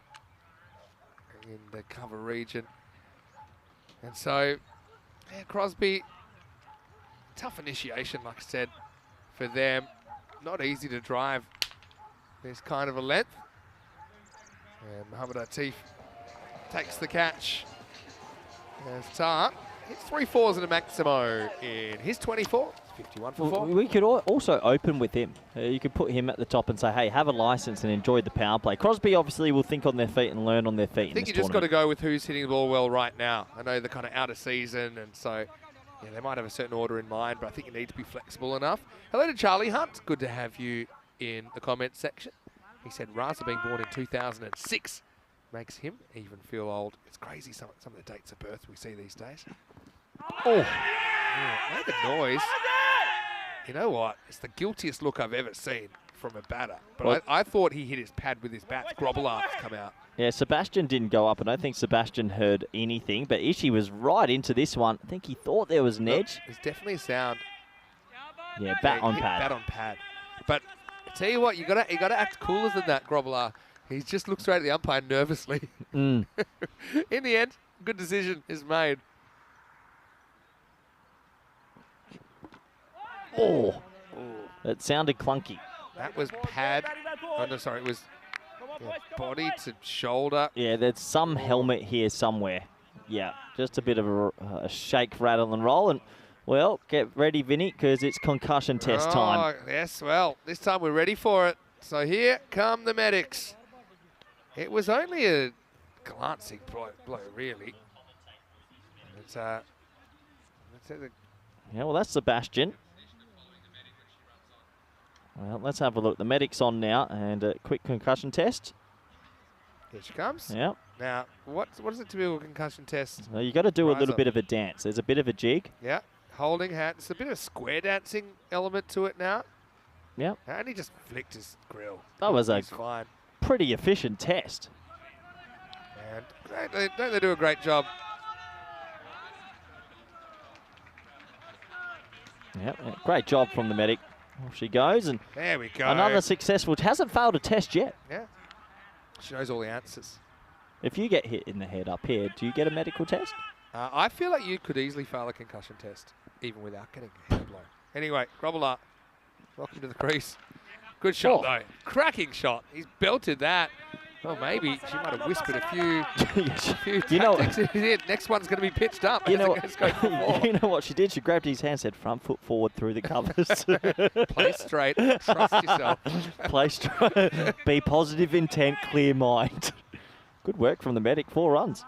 Speaker 4: in the cover region. And so, yeah, Crosby, tough initiation, like I said, for them. Not easy to drive this kind of a length. And Mohamed Atif takes the catch. As Tar hits 3 fours and a Maximo in his 24. 51 for 4.
Speaker 3: We could also open with him. You could put him at the top and say, hey, have a license and enjoy the power play. Crosby obviously will think on their feet and learn on their feet.
Speaker 4: I think you just got to go with who's hitting the ball well right now. I know they're kind of out of season, and so yeah, they might have a certain order in mind, but I think you need to be flexible enough. Hello to Charlie Hunt. Good to have you in the comments section. He said Raza being born in 2006 makes him even feel old. It's crazy some of the dates of birth we see these days. Oh, yeah, made a noise. You know what? It's the guiltiest look I've ever seen from a batter. But I thought he hit his pad with his bats. Grobbelaar's come out.
Speaker 3: Yeah, Sebastian didn't go up. I don't think Sebastian heard anything, but Ishi was right into this one. I think he thought there was an edge.
Speaker 4: There's definitely a sound.
Speaker 3: Yeah, bat on pad.
Speaker 4: Bat on pad. But I tell you what, you gotta act cooler than that, Grobbelaar. He just looks straight at the umpire nervously.
Speaker 3: Mm.
Speaker 4: In the end, good decision is made.
Speaker 3: Oh, it sounded clunky.
Speaker 4: That was pad. Oh, no, sorry, it was body to shoulder.
Speaker 3: Yeah, there's some helmet here somewhere. Yeah, just a bit of a shake, rattle, and roll. And, well, get ready, Vinny, because it's concussion test time.
Speaker 4: Yes, well, this time we're ready for it. So here come the medics. It was only a glancing blow, really. It's,
Speaker 3: yeah, well, that's Sebastian. Well, let's have a look. The medic's on now, and a quick concussion test.
Speaker 4: Here she comes.
Speaker 3: Yeah.
Speaker 4: Now, what is it to be a concussion test?
Speaker 3: Well, you got to do a little bit of a dance. There's a bit of a jig.
Speaker 4: Yeah, holding hand. It's a bit of a square dancing element to it now.
Speaker 3: Yeah.
Speaker 4: And he just flicked his grill.
Speaker 3: That was a
Speaker 4: fine.
Speaker 3: Pretty efficient test.
Speaker 4: And don't they do a great job?
Speaker 3: Yep, great job from the medic. Off she goes, and
Speaker 4: there we go.
Speaker 3: Another successful. Hasn't failed a test yet.
Speaker 4: Yeah. She knows all the answers.
Speaker 3: If you get hit in the head up here, do you get a medical test?
Speaker 4: I feel like you could easily fail a concussion test, even without getting a head blow. Anyway, Grobbelaar, welcome to the crease. Good shot, though. Cracking shot. He's belted that. Well, maybe she might have whispered a few tactics in it. Next one's going to be pitched up.
Speaker 3: You know what she did? She grabbed his hand, said front foot forward through the covers.
Speaker 4: Play straight. Trust yourself.
Speaker 3: Play straight. Be positive intent, clear mind. Good work from the medic. 4 runs.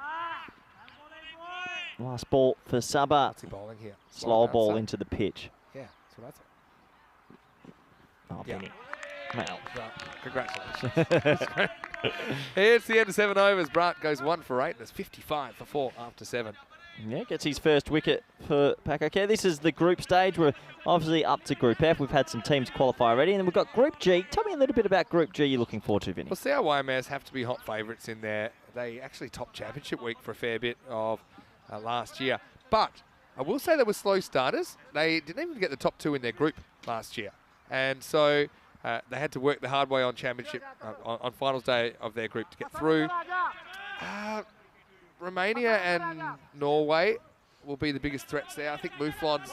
Speaker 3: Last ball for Sabah.
Speaker 4: What's he bowling here?
Speaker 3: Slow ball into the pitch.
Speaker 4: Yeah, that's what I thought.
Speaker 3: Oh, Benny. Well.
Speaker 4: Congratulations. It's the end of 7 overs. Brant goes 1 for 8. There's 55 for 4 after 7.
Speaker 3: Yeah, gets his first wicket for Pack. Okay, this is the group stage. We're obviously up to Group F. We've had some teams qualify already, and then we've got Group G. Tell me a little bit about Group G you're looking forward to, Vinny.
Speaker 4: Well, CRYMS have to be hot favourites in there. They actually topped Championship Week for a fair bit of last year. But I will say they were slow starters. They didn't even get the top 2 in their group last year. And so they had to work the hard way on Championship, on finals day of their group to get through. Romania and Norway will be the biggest threats there. I think Mouflons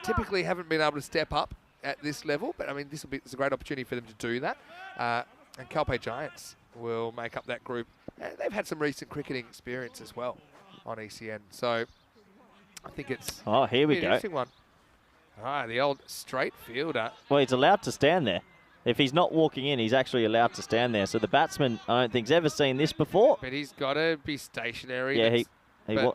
Speaker 4: typically haven't been able to step up at this level, but I mean, it's a great opportunity for them to do that. And Calpe Giants will make up that group. And they've had some recent cricketing experience as well on ECN. So I think it's
Speaker 3: here we
Speaker 4: an
Speaker 3: go.
Speaker 4: interesting one. The old straight fielder.
Speaker 3: Well, he's allowed to stand there. If he's not walking in, he's actually allowed to stand there. So the batsman, I don't think, has ever seen this before.
Speaker 4: But he's got to be stationary.
Speaker 3: Yeah, I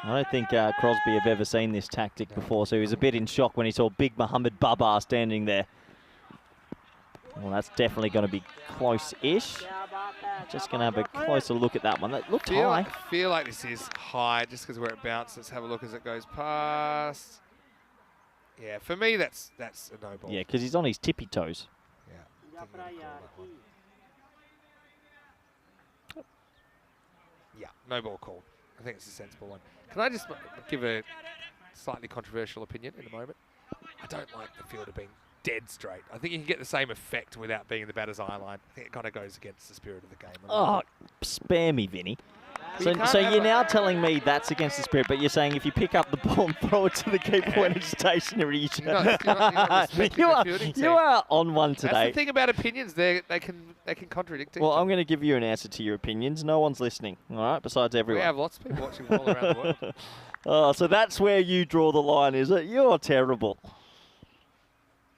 Speaker 3: don't think Crosby have ever seen this tactic before, so he was a bit in shock when he saw big Mohammed Babar standing there. Well, that's definitely going to be close-ish. Just going to have a closer look at that one. That looked high.
Speaker 4: I feel like this is high just because where it bounced. Let's have a look as it goes past. Yeah, for me, that's a no ball.
Speaker 3: Yeah, because he's on his tippy toes.
Speaker 4: Yeah, no ball called. I think it's a sensible one. Can I just give a slightly controversial opinion in a moment? I don't like the fielder being dead straight. I think you can get the same effect without being in the batter's eye line. I think it kind of goes against the spirit of the game.
Speaker 3: Oh, spare me, Vinny. So you're now telling me that's against the spirit, but you're saying if you pick up the ball and throw it to the keeper when it's stationary, you are on one today.
Speaker 4: That's the thing about opinions; they can contradict each other.
Speaker 3: Well, I'm going to give you an answer to your opinions. No one's listening, all right? Besides everyone.
Speaker 4: We have lots of people watching all around the world.
Speaker 3: Oh, so that's where you draw the line, is it? You're terrible.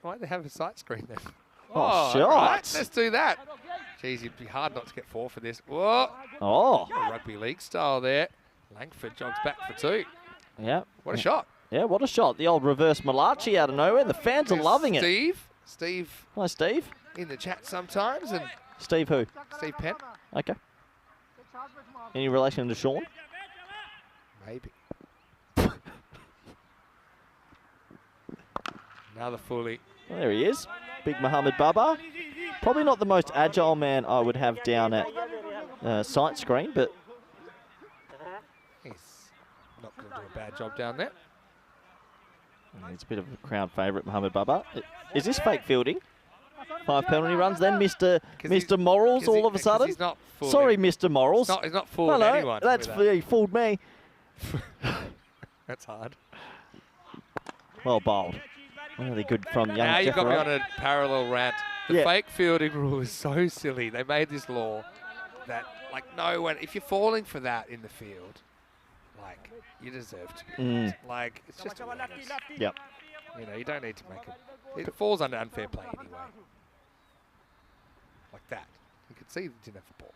Speaker 4: Why do they have a sight screen then?
Speaker 3: Oh, shots!
Speaker 4: Right, let's do that. Jeez, it'd be hard not to get 4 for this. Whoa!
Speaker 3: Oh!
Speaker 4: Rugby league style there. Langford jogs back for 2.
Speaker 3: Yeah.
Speaker 4: What a shot.
Speaker 3: Yeah, what a shot. The old reverse Malachi out of nowhere. The fans are loving it.
Speaker 4: Steve.
Speaker 3: Hi, Steve.
Speaker 4: In the chat sometimes. And
Speaker 3: Steve who?
Speaker 4: Steve Penn.
Speaker 3: Okay. Any relation to Sean?
Speaker 4: Maybe. Another fully.
Speaker 3: Well, there he is. Big Mohammed Baba. Probably not the most agile man I would have down at sight screen, but
Speaker 4: He's not going to do a bad job down there.
Speaker 3: he's a bit of a crowd favourite, Mohammed Baba. Is this fake fielding? 5 penalty runs then, Mr. Morals all of a sudden?
Speaker 4: He's not fooling.
Speaker 3: Sorry, Mr. Morals.
Speaker 4: He's not fooling anyone.
Speaker 3: That's he fooled me.
Speaker 4: That's hard.
Speaker 3: Well bowled. Really good from young
Speaker 4: Now you've got me
Speaker 3: Jeffrey.
Speaker 4: on a parallel rant. The fake fielding rule is so silly. They made this law that, like, no one, if you're falling for that in the field, like, you deserve to be. Like, it's just awareness.
Speaker 3: Yep.
Speaker 4: You know, you don't need to make it. It falls under unfair play anyway. Like that. You can see the didn't have the ball.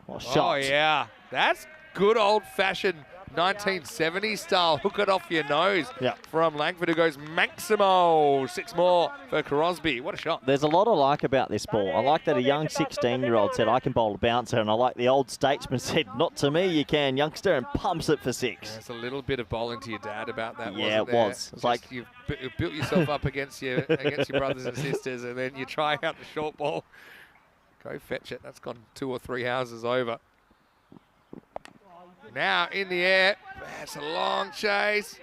Speaker 3: What a
Speaker 4: Oh,
Speaker 3: shot.
Speaker 4: yeah. That's good old-fashioned 1970s style. Hook it off your nose from Langford, who goes Maximo. 6 more for Crosby. What a shot.
Speaker 3: There's a lot I like about this ball. I like that a young 16-year-old said, I can bowl a bouncer, and I like the old statesman said, not to me, you can, youngster, and pumps it for 6.
Speaker 4: There's a little bit of bowling to your dad about that,
Speaker 3: Yeah,
Speaker 4: wasn't
Speaker 3: it
Speaker 4: there?
Speaker 3: was. It's like
Speaker 4: you've built yourself up against your brothers and sisters, and then you try out the short ball. Go fetch it. That's gone 2 or 3 houses over. Now in the air. That's a long chase.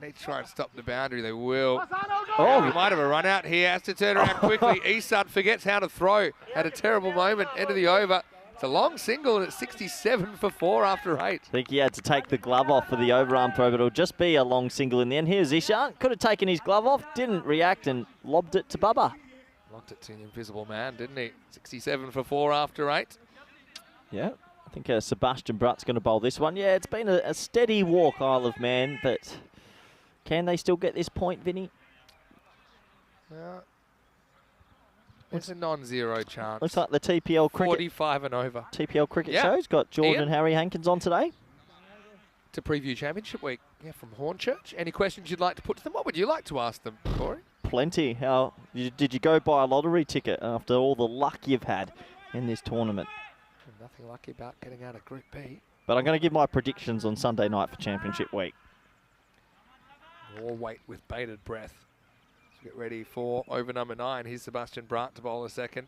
Speaker 4: They need to try and stop the boundary. They will. Oh, we might have a run out here. Has to turn around quickly. Isan forgets how to throw. Had a terrible moment. End of the over. It's a long single, and it's 67 for 4 after 8.
Speaker 3: I think he had to take the glove off for the overarm throw, but it'll just be a long single in the end. Here's Ishan. Could have taken his glove off, didn't react, and lobbed it to Bubba.
Speaker 4: Locked it to the invisible man, didn't he? 67 for 4 after 8.
Speaker 3: Yeah. I think Sebastian Brutt's going to bowl this one. Yeah, it's been a steady walk, Isle of Man, but can they still get this point, Vinny?
Speaker 4: Yeah. It's a non-zero chance.
Speaker 3: Looks like the TPL cricket.
Speaker 4: 45 and over.
Speaker 3: TPL cricket show's got Jordan
Speaker 4: Ian?
Speaker 3: and Harry Hankins on today.
Speaker 4: To preview Championship Week. Yeah, from Hornchurch. Any questions you'd like to put to them? What would you like to ask them, Corey?
Speaker 3: Plenty. How did you go buy a lottery ticket after all the luck you've had in this tournament?
Speaker 4: Nothing lucky about getting out of Group B.
Speaker 3: But I'm going to give my predictions on Sunday night for Championship Week.
Speaker 4: More wait with bated breath. So get ready for over number 9. Here's Sebastian Brandt to bowl a second.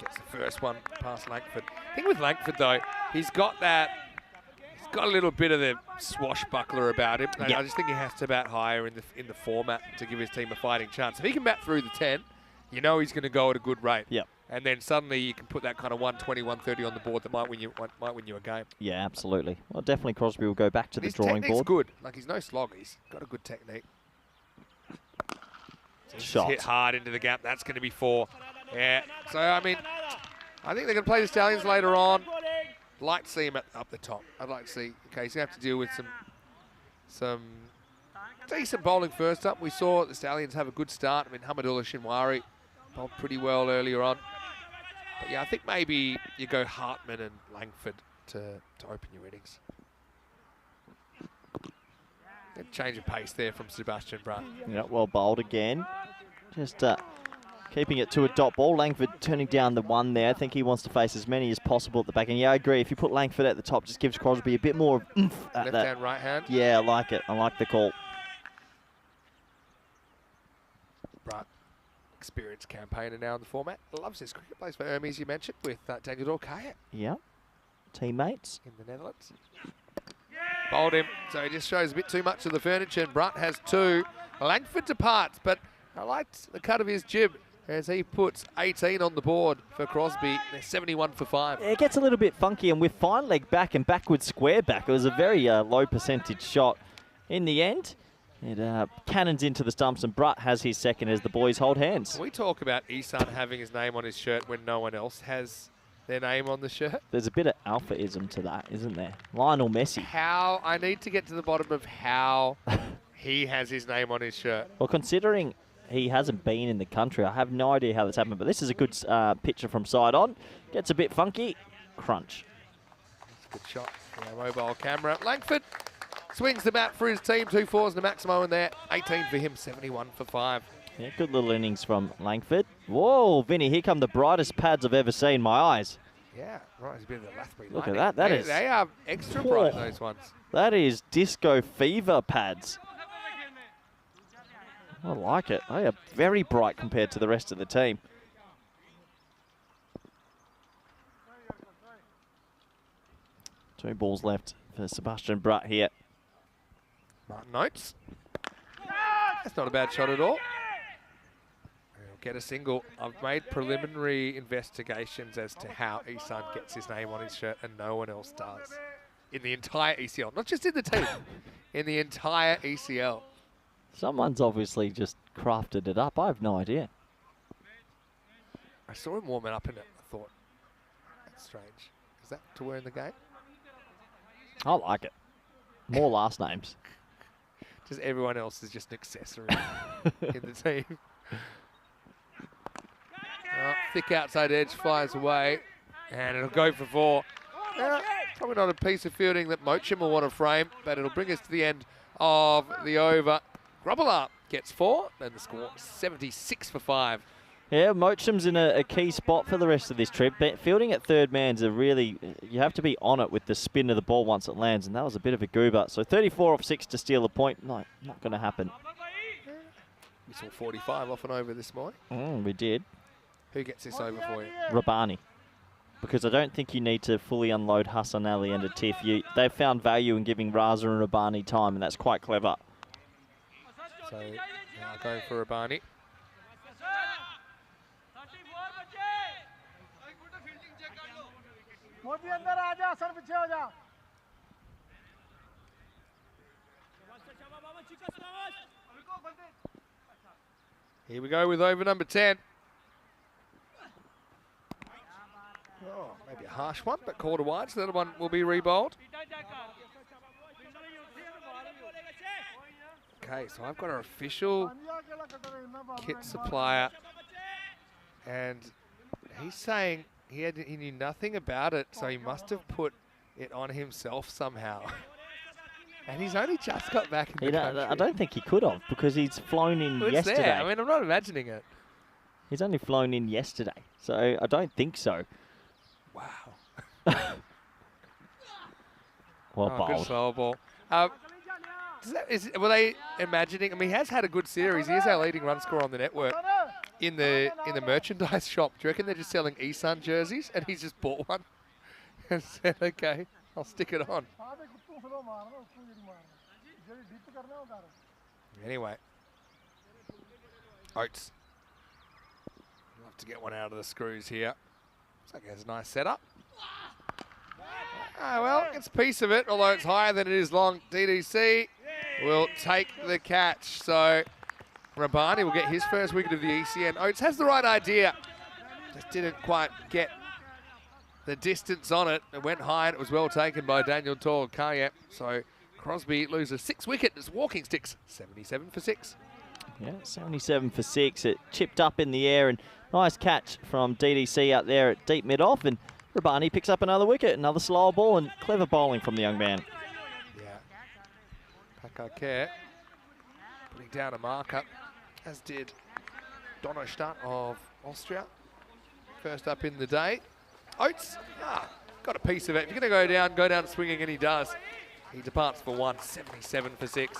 Speaker 4: Gets the first one past Langford. I think with Langford, though, he's got that. He's got a little bit of the swashbuckler about him. I just think he has to bat higher in the format to give his team a fighting chance. If he can bat through the 10, you know he's going to go at a good rate.
Speaker 3: Yep.
Speaker 4: And then suddenly you can put that kind of 120, 130 on the board that might win you a game.
Speaker 3: Yeah, absolutely. Well, definitely Crosby will go back to the drawing
Speaker 4: board. His technique's good. Like, he's no slog. He's got a good technique. So
Speaker 3: Shot.
Speaker 4: Hit hard into the gap. That's going to be 4. Yeah. So, I mean, I think they're going to play the Stallions later on. Like to see him up the top. I'd like to see. Okay, he's going to have to deal with some decent bowling first up. We saw the Stallions have a good start. I mean, Hamadullah Shinwari bowled pretty well earlier on. But yeah, I think maybe you go Hartman and Langford to open your innings. A change of pace there from Sebastian Brandt.
Speaker 3: Yeah, well bowled again. Just keeping it to a dot ball. Langford turning down the 1 there. I think he wants to face as many as possible at the back. And yeah, I agree. If you put Langford at the top, just gives Crosby a bit more oomph at
Speaker 4: Left
Speaker 3: that.
Speaker 4: hand, right hand.
Speaker 3: Yeah, I like it. I like the call.
Speaker 4: Brandt, experienced campaigner now in the format. Loves his cricket. Plays for Hermes, you mentioned, with Daniel Dorkaya
Speaker 3: Yeah. Teammates.
Speaker 4: in the Netherlands. Bowled him, so he just shows a bit too much of the furniture, and Brandt has 2. Langford departs, but I liked the cut of his jib as he puts 18 on the board for Crosby. They're 71 for 5.
Speaker 3: It gets a little bit funky, and with fine leg back and backwards square back, it was a very low percentage shot. In the end, it cannons into the stumps, and Brutt has his second as the boys hold hands.
Speaker 4: We talk about Isan having his name on his shirt when no one else has their name on the shirt.
Speaker 3: There's a bit of alphaism to that, isn't there? Lionel Messi.
Speaker 4: How, I need to get to the bottom of how he has his name on his shirt.
Speaker 3: Well, considering he hasn't been in the country, I have no idea how this happened, but this is a good picture from side on. Gets a bit funky. Crunch.
Speaker 4: That's a good shot from our mobile camera. Langford swings the bat for his team. 2 4s and a Maximo in there. 18 for him, 71 for 5.
Speaker 3: Yeah, good little innings from Langford. Whoa, Vinny, here come the brightest pads I've ever seen. My eyes.
Speaker 4: Yeah, right, it's a bit of the Lathbury
Speaker 3: Look at
Speaker 4: Lightning.
Speaker 3: that.
Speaker 4: They are extra bright, those ones.
Speaker 3: That is disco fever pads. I like it. They are very bright compared to the rest of the team. Two balls left for Sebastian Brutt here.
Speaker 4: Martin Oates. That's not a bad shot at all. He'll get a single. I've made preliminary investigations as to how Isan gets his name on his shirt, and no one else does. In the entire ECL, not just in the team, in the entire ECL.
Speaker 3: Someone's obviously just crafted it up. I have no idea.
Speaker 4: I saw him warming up in it. I thought, that's strange. Is that to wear in the game?
Speaker 3: I like it. More last names.
Speaker 4: Just everyone else is just an accessory in the team. Thick outside edge flies away, and it'll go for 4. Probably not a piece of fielding that Mochim will want to frame, but it'll bring us to the end of the over. Grubbelaar gets 4, and the score 76 for 5.
Speaker 3: Yeah, Mochim's in a key spot for the rest of this trip. But fielding at third man's a really, you have to be on it with the spin of the ball once it lands, and that was a bit of a goober. So 34 off 6 to steal a point. No, not going to happen.
Speaker 4: We saw 45 off and over this morning.
Speaker 3: We did.
Speaker 4: Who gets this over for you?
Speaker 3: Rabani. Because I don't think you need to fully unload Hassan Ali and a Tiff. They've found value in giving Raza and Rabani time, and that's quite clever.
Speaker 4: So now going for Rabani. Here we go with over number 10. Oh, maybe a harsh one, but quarter wide, so that one will be rebowled. Okay, so I've got our official kit supplier, and he's saying he knew nothing about it, so he must have put it on himself somehow. And he's only just got back in the country.
Speaker 3: I don't think he could have, because he's flown in yesterday.
Speaker 4: There. I mean, I'm not imagining it.
Speaker 3: He's only flown in yesterday, so I don't think so.
Speaker 4: Wow.
Speaker 3: Well
Speaker 4: Good
Speaker 3: bowled.
Speaker 4: slow ball. Were they imagining? I mean, he has had a good series. He is our leading run scorer on the network in the merchandise shop. Do you reckon they're just selling Isan jerseys, and he's just bought one and said, "Okay, I'll stick it on." Anyway, Oates. Love to get one out of the screws here. Looks like it has a nice setup. Well, it's a piece of it, although it's higher than it is long. DDC will take the catch. So Rabani will get his first wicket of the ECN. Oates has the right idea. Just didn't quite get the distance on it. It went high and it was well taken by Daniel Tol-Kayep. So Crosby loses 6 wickets. It's walking sticks, 77 for 6.
Speaker 3: Yeah, 77 for 6. It chipped up in the air, and nice catch from DDC out there at deep mid-off, and Rabani picks up another wicket, another slower ball, and clever bowling from the young man.
Speaker 4: Yeah. Pakakare putting down a marker, as did Donnerstadt of Austria. First up in the day. Oates, got a piece of it. If you're going to go down swinging, and he does. He departs for 1, 77 for 6.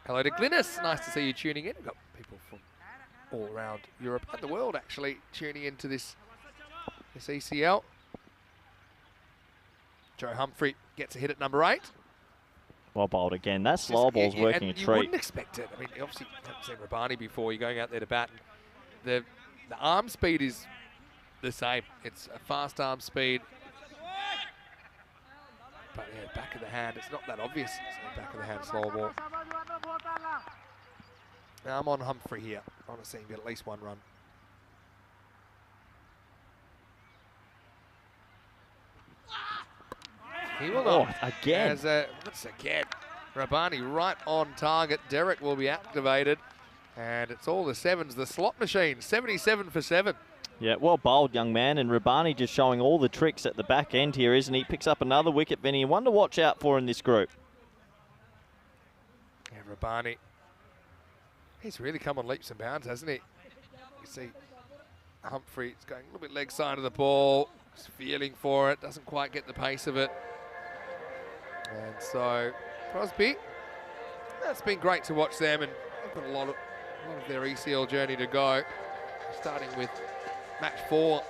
Speaker 4: Hello to Glynis. Nice to see you tuning in. We've got people from all around Europe and the world actually tuning into this ECL. Joe Humphrey gets a hit at number 8.
Speaker 3: Well bowled again. That slow ball's working a treat.
Speaker 4: You wouldn't expect it. I mean, obviously, you haven't seen Rabani before. You're going out there to bat. The arm speed is the same. It's a fast arm speed. But yeah, back of the hand, it's not that obvious. It's back of the hand slow ball. Now I'm on Humphrey here. I want to see him get at least 1 run. He will not.
Speaker 3: Again.
Speaker 4: Once again, Rabani right on target. Derek will be activated. And it's all the 7s. The slot machine, 77 for 7.
Speaker 3: Yeah, well bowled, young man. And Rabani just showing all the tricks at the back end here, isn't he? Picks up another wicket, Vinny. One to watch out for in this group.
Speaker 4: Yeah, Rabani. He's really come on leaps and bounds, hasn't he? You see Humphrey's going a little bit leg side of the ball. He's feeling for it. Doesn't quite get the pace of it. And so Crosby It's been great to watch them, and they've got a lot of their ECL journey to go. Starting with match 4,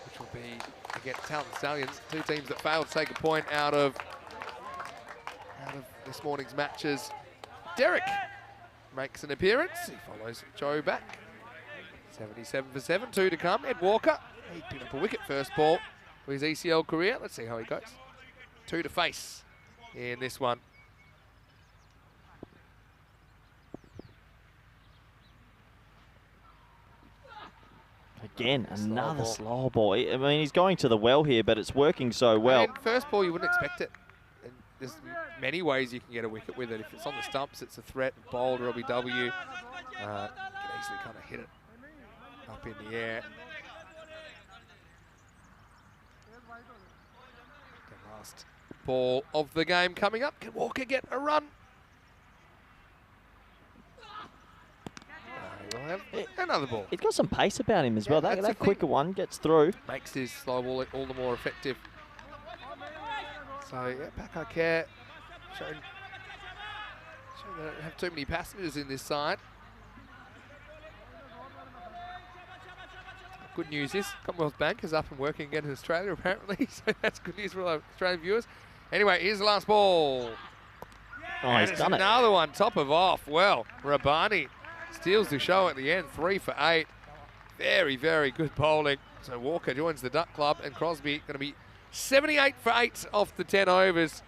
Speaker 4: which will be against Talented Stallions, 2 teams that failed to take a point out of this morning's matches. Derek makes an appearance. He follows Joe back. 77 for 7, 2 to come. Ed Walker, he picked up a wicket first ball for his ECL career. Let's see how he goes. 2 to face in this one.
Speaker 3: Again, another slow ball. I mean, he's going to the well here, but it's working so well.
Speaker 4: I mean, first ball, you wouldn't expect it. And there's many ways you can get a wicket with it. If it's on the stumps, it's a threat, bowled or LBW. You can easily kind of hit it up in the air. The last ball of the game coming up. Can Walker get a run? He'll have another ball.
Speaker 3: He's got some pace about him as well. That quicker one gets through.
Speaker 4: Makes his slow ball all the more effective. So, yeah, Pakai Care showing they don't have too many passengers in this side. Good news is Commonwealth Bank is up and working again in Australia, apparently. So that's good news for our Australian viewers. Anyway, here's the last ball.
Speaker 3: Oh,
Speaker 4: and
Speaker 3: he's done it.
Speaker 4: Another one, top of off. Well, Rabani steals the show at the end, 3 for 8. Very, very good bowling. So Walker joins the Duck Club, and Crosby going to be 78 for 8 off the 10 overs.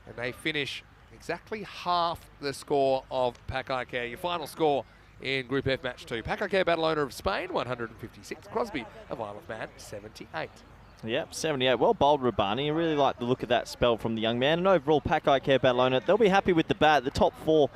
Speaker 4: And they finish exactly half the score of Pakai Care. Your final score in Group F Match 2. Pakai Care battle owner of Spain, 156. Crosby of Isle of Man, 78.
Speaker 3: Yep, 78. Well bowled, Rabani. I really like the look of that spell from the young man. And overall, Pakai Care battle owner, they'll be happy with the bat. The top 4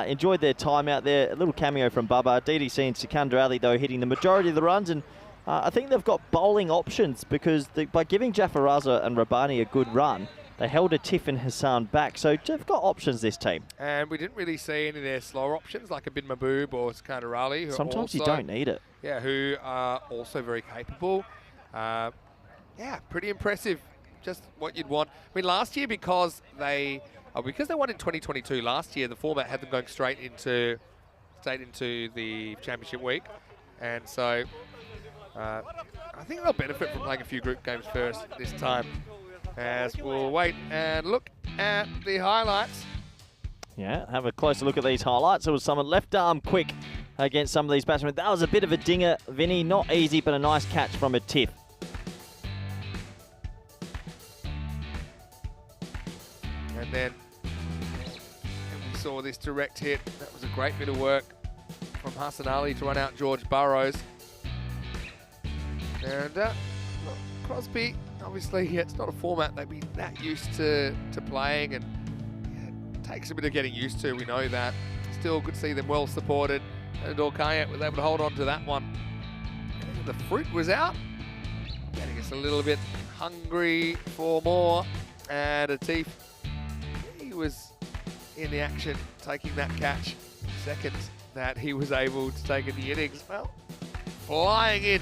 Speaker 3: enjoyed their time out there. A little cameo from Bubba. DDC and Sikandar Ali, though, hitting the majority of the runs. And I think they've got bowling options because by giving Jafar Raza and Rabani a good run, they held a Tiff and Hassan back. So they've got options, this team. And
Speaker 4: we didn't really see any of their slower options like a Bin Mahbub or Sikandar Ali.
Speaker 3: Sometimes you don't need it.
Speaker 4: Yeah, who are also very capable. Yeah, pretty impressive. Just what you'd want. I mean, last year, because they won in 2022 last year, the format had them going straight into the championship week. And so I think they'll benefit from playing a few group games first this time. As we'll wait and look at the highlights.
Speaker 3: Yeah, have a closer look at these highlights. It was some left arm quick against some of these batsmen. That was a bit of a dinger, Vinny. Not easy, but a nice catch from a Tiff.
Speaker 4: And then we saw this direct hit. That was a great bit of work from Hassan Ali to run out George Burrows. And Crosby, obviously, yeah, it's not a format they'd be that used to playing, and yeah, it takes a bit of getting used to, we know that. Still could see them well supported, and Dorkayet was able to hold on to that one. And the fruit was out, getting us a little bit hungry for more, and Atif, he was in the action, taking that catch. Seconds that he was able to take in the innings. Well, flying in.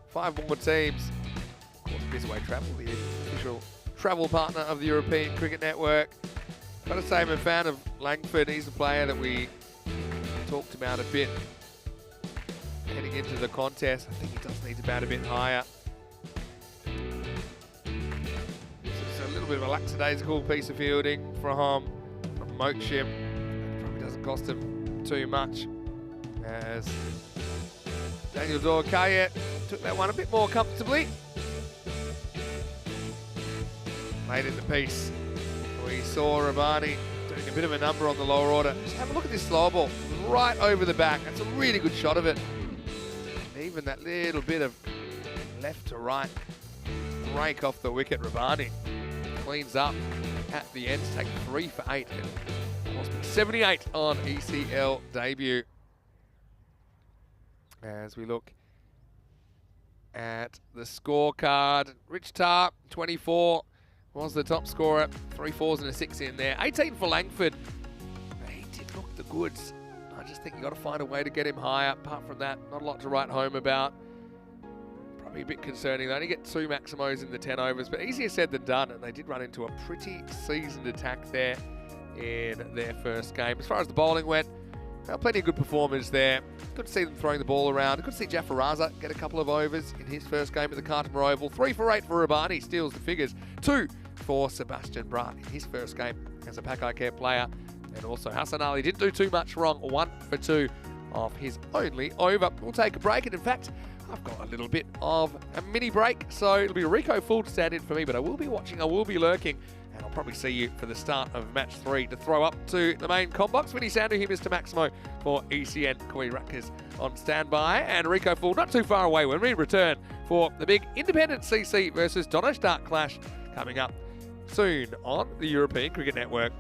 Speaker 4: 5 more teams. Of course, Bizway Travel, the official travel partner of the European Cricket Network. Got to say, I'm a fan of Langford. He's a player that we talked about a bit heading into the contest. I think he does need to bat a bit higher. It's a little bit of a lackadaisical piece of fielding from Mokshim. It probably doesn't cost him too much, as Daniel Dorkayet took that one a bit more comfortably. Late in the piece, we saw Rabani doing a bit of a number on the lower order. Just have a look at this slow ball, right over the back. That's a really good shot of it. Even that little bit of left to right break off the wicket, Rabani cleans up at the end to take 3 for 8. 78 on ECL debut. As we look at the scorecard, Rich Tarp, 24, was the top scorer. 3 4s and a 6 in there. 18 for Langford. He did look the goods. I just think you got to find a way to get him higher. Apart from that, not a lot to write home about. Probably a bit concerning. They only get 2 Maximos in the 10 overs, but easier said than done. And they did run into a pretty seasoned attack there in their first game. As far as the bowling went, plenty of good performers there. Good to see them throwing the ball around. Good to see Jafaraza get a couple of overs in his first game at the Cartama Oval. 3 for 8 for Rabani, steals the figures. 2 for Sebastian Brandt in his first game as a Pakai Care player. And also Hassan Ali didn't do too much wrong. 1 for 2 off his only over. We'll take a break, and in fact, I've got a little bit of a mini break, so it'll be Rico full to stand in for me, but I will be watching, I will be lurking, and I'll probably see you for the start of match 3 to throw up to the main comp box. Vinny Sandu here, Mr. Maximo for ECN. Koi Rutgers on standby, and Rico full not too far away when we return for the big independent CC versus Donnerstadt clash coming up soon on the European Cricket Network.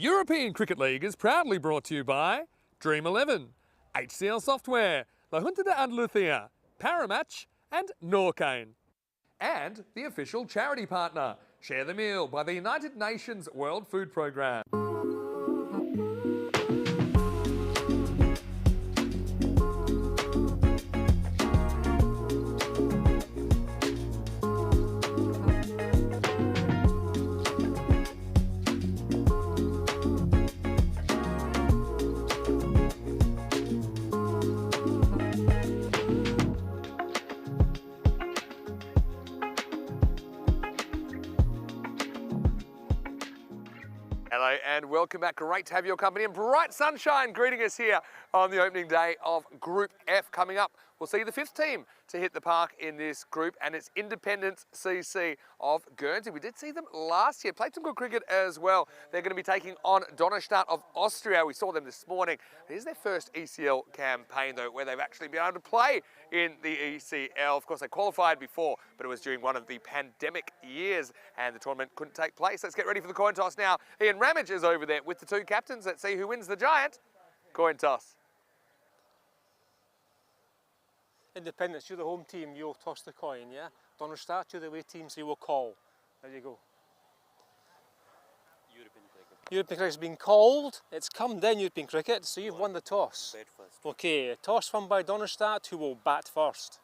Speaker 5: European Cricket League is proudly brought to you by Dream 11, HCL Software, La Junta de Andalucía, Paramatch and Norcane. And the official charity partner, Share the Meal by the United Nations World Food Programme.
Speaker 1: Hello and welcome back. Great to have your company and bright sunshine greeting us here on the opening day of Group F. Coming up, we'll see the fifth team to hit the park in this group, and it's Independence CC of Guernsey. We did see them last year, played some good cricket as well. They're going to be taking on Donnerstadt of Austria. We saw them this morning. It is their first ECL campaign though, where they've actually been able to play in the ECL. Of course, they qualified before, but it was during one of the pandemic years and the tournament couldn't take place. Let's get ready for the coin toss now. Ian Ramage is over there with the two captains. Let's see who wins the giant coin toss.
Speaker 2: Independence, you're the home team, you'll toss the coin, yeah? Donnerstadt, you're the away team, so you will call. There you go. European cricket's been called. It's come down European cricket, so you've won the toss. Okay, toss won by Donnerstadt, who will bat first.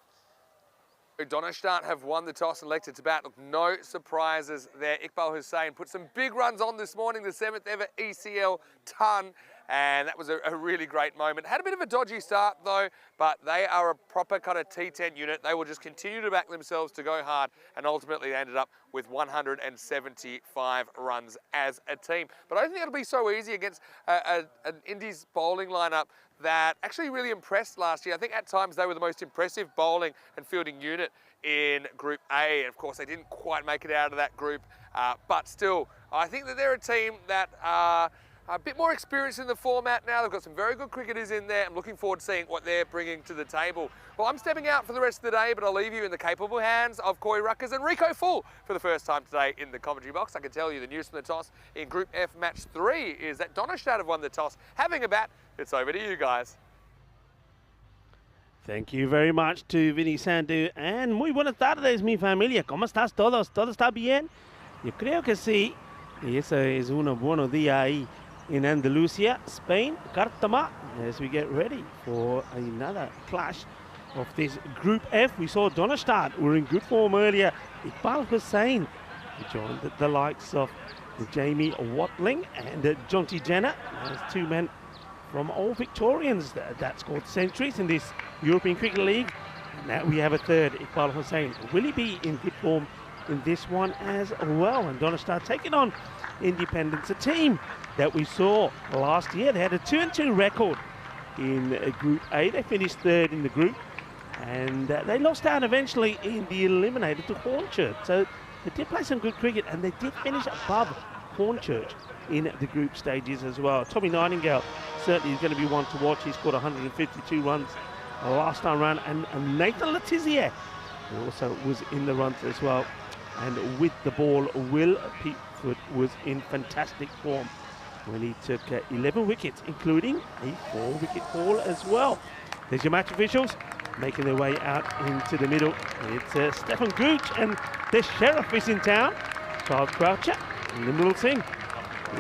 Speaker 1: Donnerstadt have won the toss and elected to bat. Look, no surprises there. Iqbal Hussain put some big runs on this morning, the 7th ever ECL ton, and that was a really great moment. Had a bit of a dodgy start though, but they are a proper kind of T10 unit. They will just continue to back themselves to go hard, and ultimately they ended up with 175 runs as a team. But I don't think it'll be so easy against an Indies bowling lineup that actually really impressed last year. I think at times they were the most impressive bowling and fielding unit in Group A. And of course, they didn't quite make it out of that group. But still, I think that they're a team that are a bit more experienced in the format now. They've got some very good cricketers in there. I'm looking forward to seeing what they're bringing to the table. Well, I'm stepping out for the rest of the day, but I'll leave you in the capable hands of Coy Ruckers and Rico Full for the first time today in the commentary box. I can tell you the news from the toss in Group F Match 3 is that Donnerstadt have won the toss. Having a bat, it's over to you guys.
Speaker 7: Thank you very much to Vinny Sandu, and muy buenas tardes, mi familia. ¿Cómo estás todos? ¿Todo está bien? Yo creo que sí. Y eso es un buenos días ahí in Andalusia, Spain, Cartama, as we get ready for another clash of this Group F. We saw Donnerstadt were in good form earlier. Iqbal Hussain joined the likes of Jamie Watling and Jonty Jenner as two men from Old Victorians that scored centuries in this European Cricket League. And now we have a third, Iqbal Hussain. Will he be in good form in this one as well? And Donnerstadt taking on Independence, a team that we saw last year. They had a 2-2 record in Group A. They finished third in the group, and they lost out eventually in the eliminator to Hornchurch. So they did play some good cricket, and they did finish above Hornchurch in the group stages as well. Tommy Nightingale certainly is going to be one to watch. He scored 152 runs last time round, and Nathan Letizia also was in the runs as well. And with the ball, Will Peatfoot was in fantastic form when he took 11 wickets, including a 4-wicket haul as well. There's your match officials making their way out into the middle. It's Stefan Gooch, and the sheriff is in town. Charles Croucher and Nimrul Singh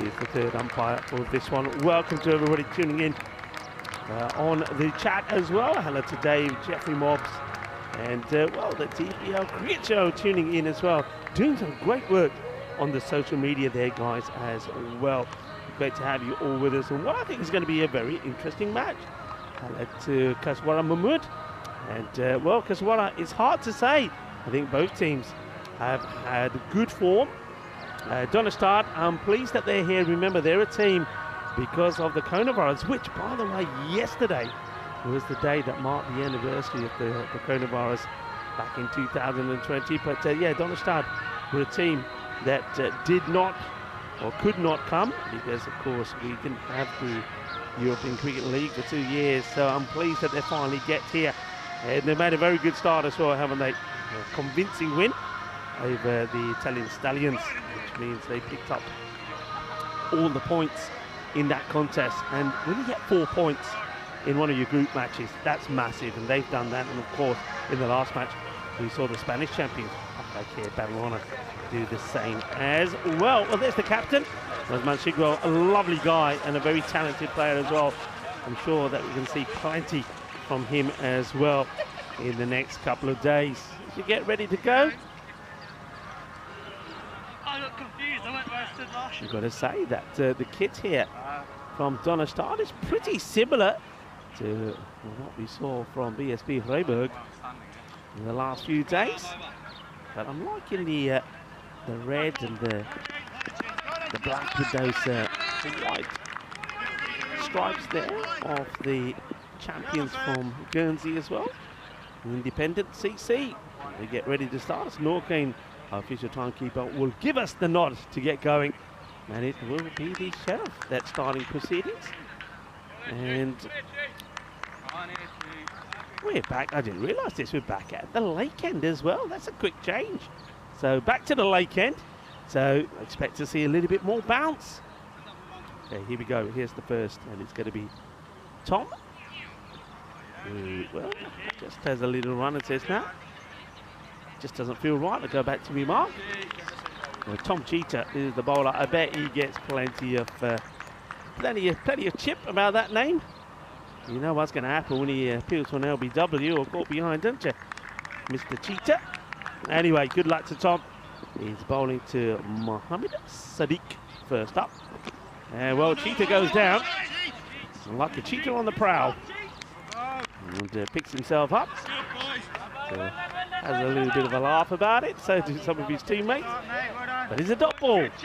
Speaker 7: is the third umpire for this one. Welcome to everybody tuning in on the chat as well. Hello to Dave, Jeffrey Mobbs, and well, the TPL Cricket Show tuning in as well. Doing some great work on the social media there, guys, as well. Great to have you all with us, and what I think is going to be a very interesting match. Hello to Kaswara Mahmood, and well, Kaswara, it's hard to say. I think both teams have had good form. Donnerstadt, I'm pleased that they're here. Remember, they're a team because of the coronavirus, which, by the way, yesterday was the day that marked the anniversary of the coronavirus back in 2020. But yeah, Donnerstadt were a team that did not or could not come because, of course, we didn't have the European Cricket League for 2 years. So I'm pleased that they finally get here. And they made a very good start as well, haven't they? A convincing win over the Italian Stallions, which means they picked up all the points in that contest. And when you get 4 points in one of your group matches, that's massive, and they've done that. And of course, in the last match, we saw the Spanish champions, okay, Barcelona, do the same as well. Well, there's the captain, Razman Shigwell, a lovely guy and a very talented player as well. I'm sure that we can see plenty from him as well in the next couple of days. As you get ready to go,
Speaker 8: I got confused. I went where I stood last year.
Speaker 7: you've got to say that the kit here from Donnerstad is pretty similar to what we saw from BSB Freiburg in the last few days. But I'm liking the red and the black with those white stripes there of the champions from Guernsey as well. Independent CC. We get ready to start. Norkane, our official timekeeper, will give us the nod to get going. And it will be the sheriff that's starting proceedings. And we're back. I didn't realise this. We're back at the lake end as well. That's a quick change. So back to the lake end. So I expect to see a little bit more bounce. Okay, here we go. Here's the first, and it's going to be Tom. Who, well, just has a little run and says, "Now, just doesn't feel right." I go back to me, Mark. Well, Tom Cheetah is the bowler. I bet he gets plenty of chip about that name. You know what's going to happen when he appeals for an LBW or caught behind, don't you, Mr. Cheetah? Anyway, good luck to Tom. He's bowling to Mohammed Sadiq first up. And well, Cheetah goes down. Like a cheetah on the prowl. And picks himself up. Has a little bit of a laugh about it, so do some of his teammates. But it's a dot ball. Back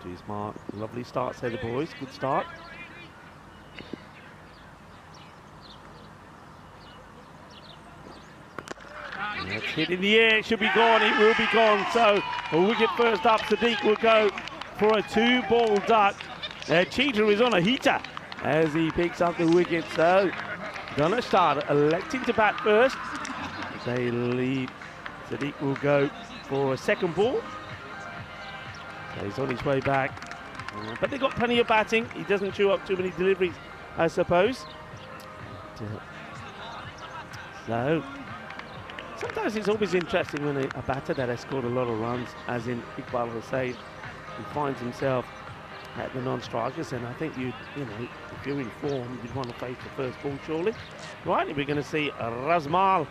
Speaker 7: to his mark. Lovely start, say the boys. Good start. Let's hit in the air. It should be gone. It will be gone. So a wicket first up. Sadiq will go for a 2-ball duck. Cheetah is on a heater as he picks up the wicket. So gonna start electing to bat first. They lead. Sadiq will go for a second ball. So he's on his way back. But they've got plenty of batting. He doesn't chew up too many deliveries, I suppose. So sometimes it's always interesting when a batter that has scored a lot of runs, as in Iqbal Hussain, he finds himself at the non-strikers, and I think you know, if you're in form, you'd want to face the first ball surely. Right, we're going to see Razmal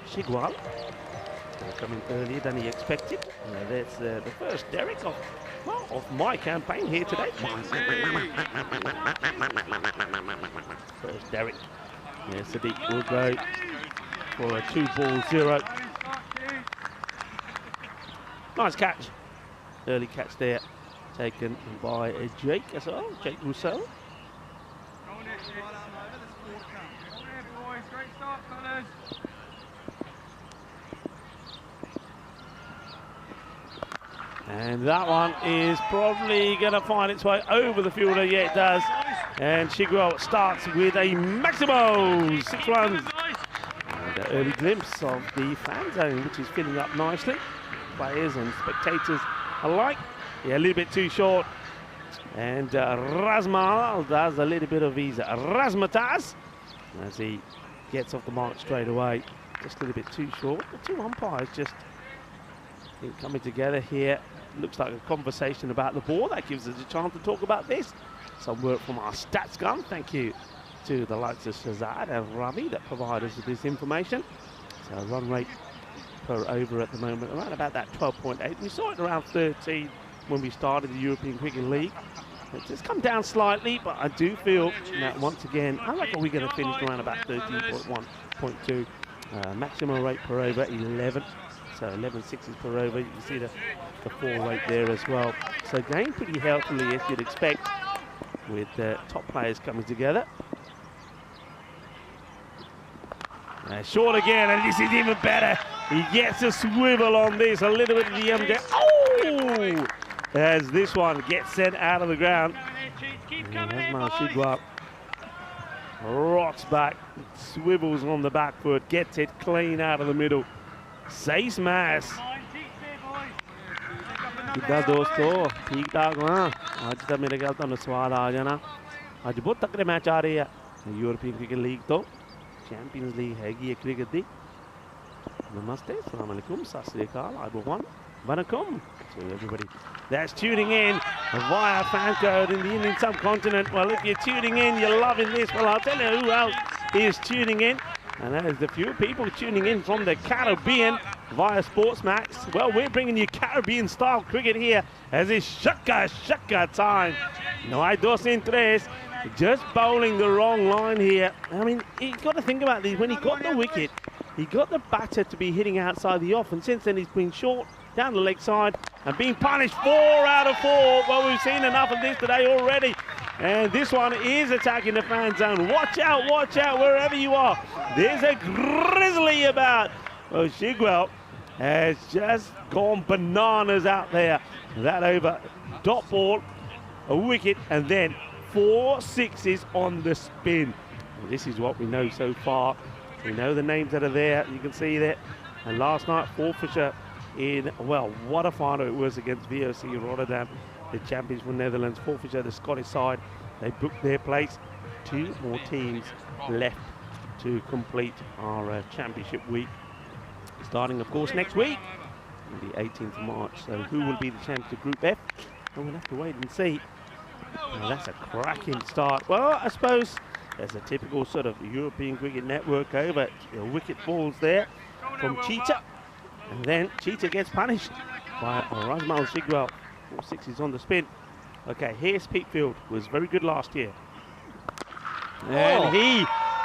Speaker 7: Shigwell coming earlier than he expected. That's the first Derek of my campaign here today. First Derek. Yeah, Sadiq will go for a 2-ball 0. Nice catch. Early catch there, taken by Jake as well, Jake Rousseau. And that one is probably going to find its way over the fielder. Yeah, it does. And Shigwell starts with a Maximo. 6 runs. And an early glimpse of the fan zone, which is filling up nicely. Players and spectators alike. Yeah, a little bit too short. And Razmal does a little bit of his razzmatazz as he gets off the mark straight away. Just a little bit too short. The two umpires just coming together here. Looks like a conversation about the ball. That gives us a chance to talk about this. Some work from our stats gun. Thank you to the likes of Shazad and Ravi that provide us with this information. So run rate per over at the moment around about that 12.8. We saw it around 13 when we started the European Cricket League. It's just come down slightly, but I do feel that once again, I reckon we're going to finish around about 13.1.2. Maximum rate per over 11. So 11 sixes per over. You can see the 4 rate there as well. So going pretty healthily as you'd expect with top players coming together. Short again, and this is even better. He gets a swivel on this, a little bit of the under. Oh! As this one gets sent out of the ground. Razmal Shigwell rocks back, swivels on the back foot, gets it clean out of the middle. 6 match किदा दोस्तों ठीक ठाक हाँ आज तो मेरे ख्याल तो स्वाद आ जाना आज बहुत तकड़े मैच आ रहे हैं यूरोपियन क्रिकेट लीग तो चैंपियंस लीग हैगी है cricket the Namaste, Assalamu alaikum, Sat Sri Akal, everyone, Vanakkam to everybody that's tuning in via fan code in the Indian subcontinent. Well, if you're tuning in, you're loving this. Well, I'll tell you who else is tuning in, and that is the few people tuning in from the Caribbean via Sportsmax. Well, we're bringing you Caribbean-style cricket here as it's shaka time. No hay dos en tres, just bowling the wrong line here. I mean, you've got to think about this. When he got the wicket, he got the batter to be hitting outside the off, and since then he's been short down the leg side and being punished 4 out of 4. Well, we've seen enough of this today already. And this one is attacking the fan zone. Watch out, wherever you are. There's a grizzly about. Well, Shigwell has just gone bananas out there. That over, dot ball, a wicket, and then 4 sixes on the spin. Well, this is what we know so far. We know the names that are there, you can see that. And last night, forfeiture in, well, what a final it was against VOC Rotterdam, the champions from Netherlands. Forfeiture, the Scottish side, they booked their place. 2 more teams left to complete our championship week. Starting, of course, next week, on the 18th of March. So who will be the champions of Group F? Well, we'll have to wait and see. Well, that's a cracking start. Well, I suppose there's a typical sort of European Cricket Network over. Wicket falls there from Cheetah. And then Cheetah gets punished by Rajmal Shigwell. 4 sixes on the spin. Okay, here's Peatfield. Was very good last year. And he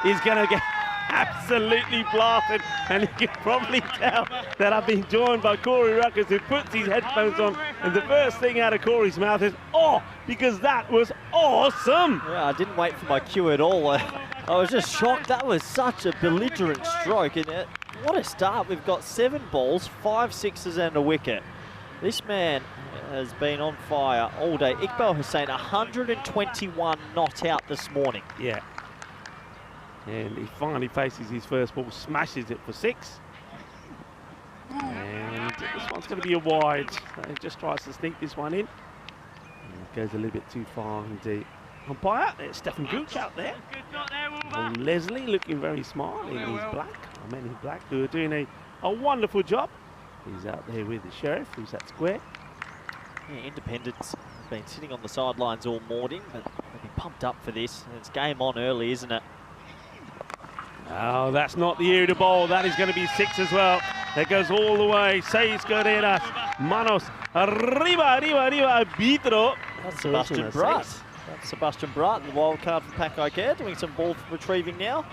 Speaker 7: is going to get absolutely blasted. And you can probably tell that I've been joined by Corey Ruckers, who puts his headphones on. And the first thing out of Corey's mouth is, oh, because that was awesome.
Speaker 3: Yeah, I didn't wait for my cue at all. I was just shocked. That was such a belligerent stroke. And what a start. We've got 7 balls, 5 sixes and a wicket. This man has been on fire all day. Iqbal Hussain, 121 not out this morning.
Speaker 7: Yeah. And he finally faces his first ball, smashes it for 6. And this one's going to be a wide. So he just tries to sneak this one in. And it goes a little bit too far indeed. Umpire, there's Stephen Gooch out there. And Leslie looking very smart in his black. Men in black who are doing a wonderful job. He's out there with the Sheriff, who's at square.
Speaker 3: Yeah, Independence have been sitting on the sidelines all morning, but they've been pumped up for this. And it's game on early, isn't it?
Speaker 7: Oh, that's not the area to bowl. That is going to be 6 as well. That goes all the way. 6 carreras. Manos. Arriba, arbitro.
Speaker 3: That's Sebastian Bratt. That's Sebastian Bratt, the wild card for Pack Care, doing some ball retrieving now.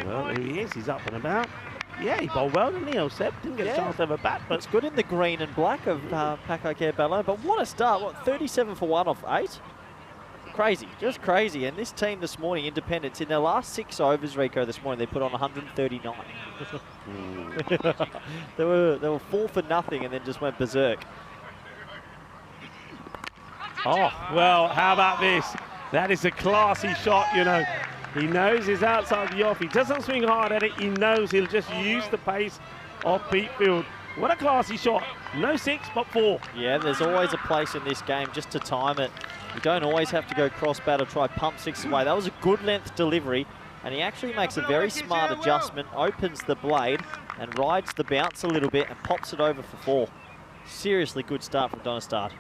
Speaker 7: Well, there he is. He's up and about. Yeah, he bowled well, didn't he, Seb? Didn't get a chance to have a bat, but
Speaker 3: it's good in the green and black of Pack Care Ballo. But what a start. What, 37 for 1 off 8? Crazy, just crazy. And this team this morning, Independence, in their last 6 overs, Rico, this morning, they put on 139. They were 4 for nothing and then just went berserk.
Speaker 7: Oh, well, how about this? That is a classy shot, you know. He knows he's outside the off. He doesn't swing hard at it. He knows he'll just use the pace of Peatfield. What a classy shot. No 6, but 4.
Speaker 3: Yeah, there's always a place in this game just to time it. You don't always have to go cross-bat or try pump 6 away. That was a good length delivery, and he actually makes a very smart adjustment, opens the blade and rides the bounce a little bit and pops it over for 4. Seriously good start from Donestad.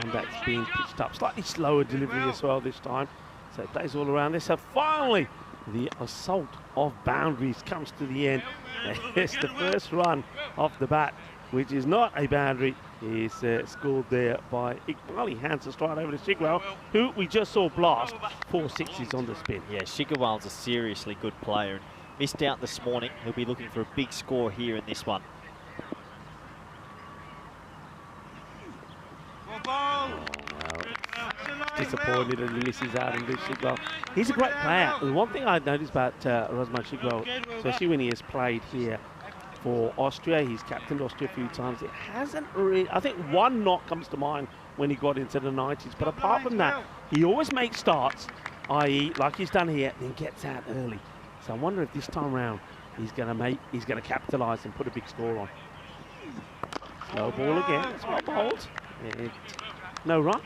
Speaker 7: One that's been pitched up, slightly slower delivery as well this time. So it plays all around this. So finally, the assault of boundaries comes to the end. It's the first run off the bat, which is not a boundary, is scored there by Iqbal. He hands the stride over to Shigwell, who we just saw blast 4 sixes on the spin.
Speaker 3: Yeah, Shigwell's a seriously good player and missed out this morning. He'll be looking for a big score here in this one.
Speaker 7: Oh, well, disappointed that he misses out on this Shigwell. He's a great player. And one thing I've noticed about Rosman Shigwell, especially when he has played here for Austria, he's captained Austria a few times. It hasn't really, I think one knock comes to mind when he got into the 90s. But apart from that, he always makes starts i.e., like he's done here, then gets out early. So I wonder if this time round he's going to capitalise and put a big score on. Slow ball again. It's well bowled. No run.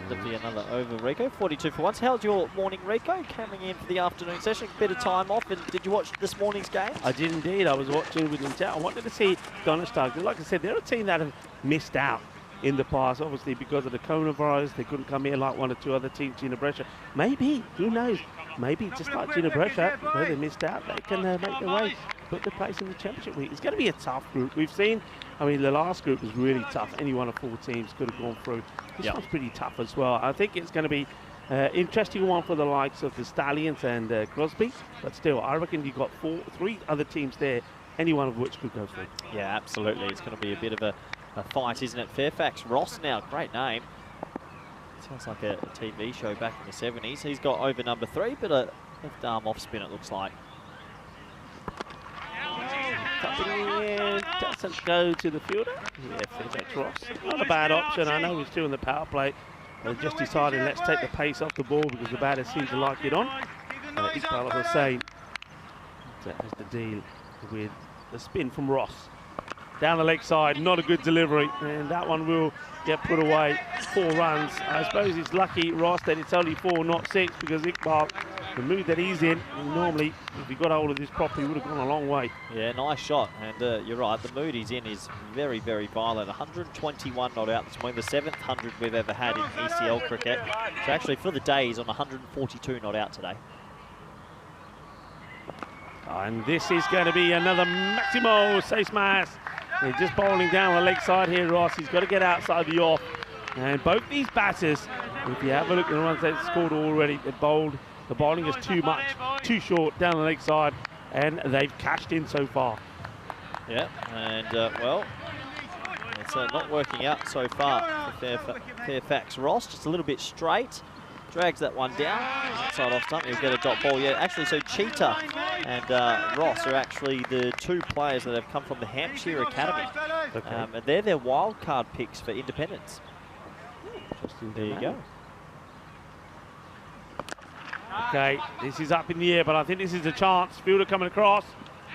Speaker 3: That'll be another over, Rico. 42 for once. How's your morning, Rico? Coming in for the afternoon session, bit of time off. And did you watch this morning's game?
Speaker 7: I did indeed. I was watching with intent. I wanted to see Donnerstag. Like I said, they're a team that have missed out in the past, obviously because of the coronavirus. They couldn't come here like one or two other teams, Gina Brescia. Maybe, who knows? Maybe just like Gina Brescia, though they missed out, they can make their way, put their place in the championship week. It's going to be a tough group. We've seen, I mean, the last group was really tough. Any one of 4 teams could have gone through. This one's pretty tough as well. I think it's going to be interesting one for the likes of the Stallions and Crosby, but still, I reckon you've got 3 other teams there, any one of which could go through.
Speaker 3: Yeah, absolutely. It's going to be a bit of a fight, isn't it? Fairfax Ross now, great name. Sounds like a TV show back in the 70s. He's got over number 3, but a left arm off spin, it looks like.
Speaker 7: Doesn't go to the fielder. Yeah, Fairfax Ross. Not a bad option. I know he's still in the power play. They just decided let's take the pace off the ball because the batters seem to like it on. Iqbal Hussain has to deal with the spin from Ross. Down the leg side, not a good delivery, and that one will get put away. 4 runs. I suppose it's lucky, Ross, that it's only 4, not 6, because Iqbal, the mood that he's in, normally, if he got hold of this properly, he would have gone a long way.
Speaker 3: Yeah, nice shot, and you're right, the mood he's in is very, very violent. 121 not out this morning, the 7th 100 we've ever had in ECL cricket. So actually, for the day, he's on 142 not out today.
Speaker 7: And this is going to be another Maximo Seismas. They're just bowling down the leg side here, Ross. He's got to get outside the off. And both these batters, if you have a look at the ones they've scored already, they're bowled. The bowling is too much, too short down the leg side, and they've cashed in so far.
Speaker 3: Yeah, and well, it's not working out so far for Fairfax Ross. Just a little bit straight. Drags that one down. Outside off stump, he'll get a dot ball. Yeah, actually, so Cheetah and Ross are actually the 2 players that have come from the Hampshire Academy. Okay. And they're their wild card picks for Independence. There you go.
Speaker 7: Okay, this is up in the air, but I think this is a chance. Fielder coming across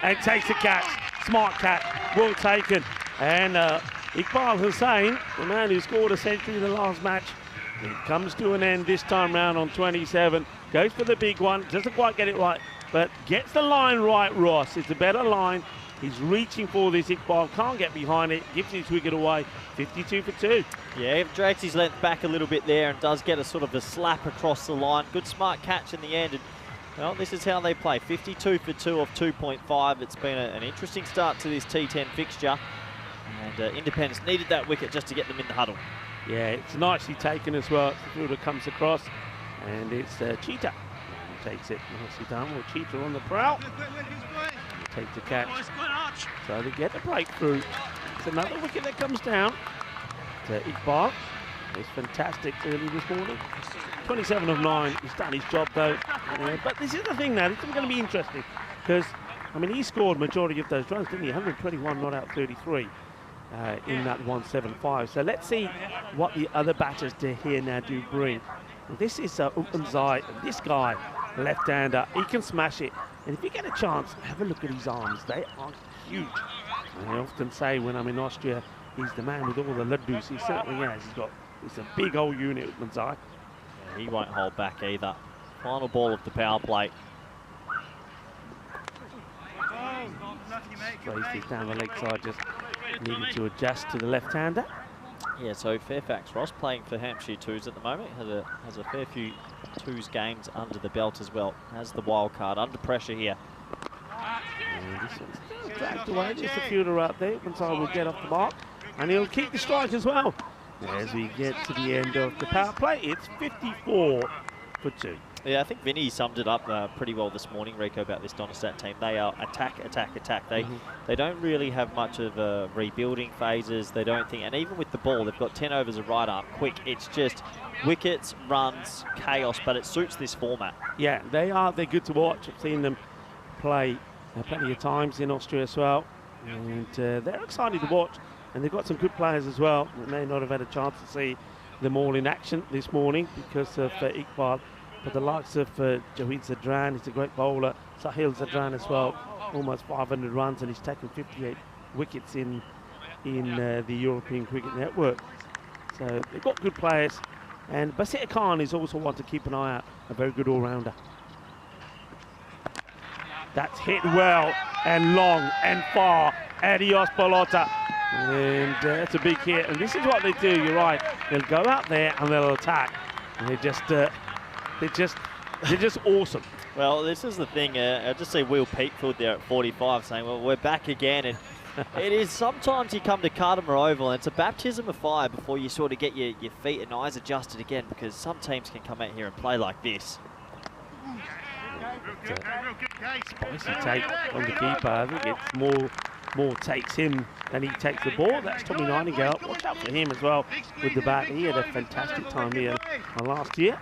Speaker 7: and takes a catch. Smart catch, well taken. And Iqbal Hussain, the man who scored a century in the last match, it comes to an end this time round on 27. Goes for the big one, doesn't quite get it right, but gets the line right, Ross. It's a better line. He's reaching for this. Iqbal can't get behind it, gives his wicket away. 52 for 2.
Speaker 3: Yeah, he drags his length back a little bit there and does get a sort of a slap across the line. Good smart catch in the end. And, well, this is how they play. 52 for 2 off 2.5. It's been an interesting start to this T10 fixture. And Independence needed that wicket just to get them in the huddle.
Speaker 7: Yeah, it's nicely taken as well. The fielder comes across, and it's Cheetah who takes it. Nicely done. Well, Cheetah on the prowl. Take the catch. So they get the breakthrough. It's another wicket that comes down to Iqbal. It's fantastic early this morning. 27 of 9. He's done his job though. But this is the thing now. This is going to be interesting because, I mean, he scored majority of those runs, didn't he? 121 not out 33. In that 175. So let's see what the other batters here now do bring. Well, this is Umzai, this guy, left-hander, he can smash it. And if you get a chance, have a look at his arms. They are huge. And I often say when I'm in Austria, he's the man with all the laddus. He certainly has. He's a big old unit, Umzai.
Speaker 3: Yeah, he won't hold back either. Final ball of the power play.
Speaker 7: Placed it down the leg side, just needed to adjust to the left-hander.
Speaker 3: Yeah, so Fairfax Ross playing for Hampshire Twos at the moment. Has a fair few Twos games under the belt as well. Has the wild card under pressure here.
Speaker 7: And this one's dragged away. There's the fielder out there. Gonzalo will get off the mark, and he'll keep the strike as well. As we get to the end of the power play, it's 54 for 2.
Speaker 3: Yeah, I think Vinny summed it up pretty well this morning, Rico, about this Donnerstadt team. They are attack, attack, attack. They don't really have much of rebuilding phases. They don't think, and even with the ball, they've got 10 overs of right arm quick. It's just wickets, runs, chaos, but it suits this format.
Speaker 7: Yeah, they're good to watch. I've seen them play plenty of times in Austria as well, and they're exciting to watch. And they've got some good players as well. We may not have had a chance to see them all in action this morning because of Iqbal. But the likes of Jawid Zadran, he's a great bowler. Sahil Zadran as well, almost 500 runs, and he's taken 58 wickets in the European Cricket Network. So they've got good players. And Basir Khan is also one to keep an eye out, a very good all-rounder. That's hit well and long and far. Adios Balota. And that's a big hit. And this is what they do, you're right. They'll go out there and they'll attack. And they're just awesome.
Speaker 3: Well, this is the thing. I just see Will Peatfield there at 45 saying, well, we're back again. And it is sometimes you come to Cartama Oval and it's a baptism of fire before you sort of get your feet and eyes adjusted again, because some teams can come out here and play like this.
Speaker 7: Spicy take on the keeper. I think it's more takes him than he takes the ball. That's Tommy Nightingale. Watch out for him as well with the bat. He had a fantastic time here last year.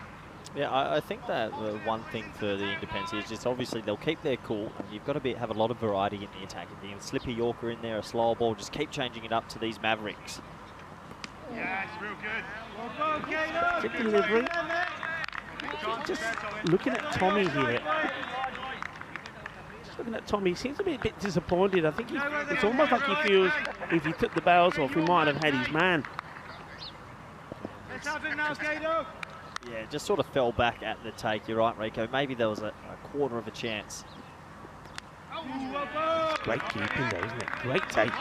Speaker 3: Yeah, I think that one thing for the Independents is just obviously they'll keep their cool, and you've got to have a lot of variety in the attack. If you can slip a Yorker in there, a slower ball, just keep changing it up to these Mavericks.
Speaker 8: Yeah, it's real good.
Speaker 7: Good delivery. Just looking at Tommy here. Just looking at Tommy, he seems to be a bit disappointed. I think it's almost like he feels if he took the bails off, he might have had his man.
Speaker 8: Let's have it now, Gato.
Speaker 3: Yeah, just sort of fell back at the take. You're right, Rico. Maybe there was a quarter of a chance.
Speaker 7: Great keeping though, isn't it? Great take.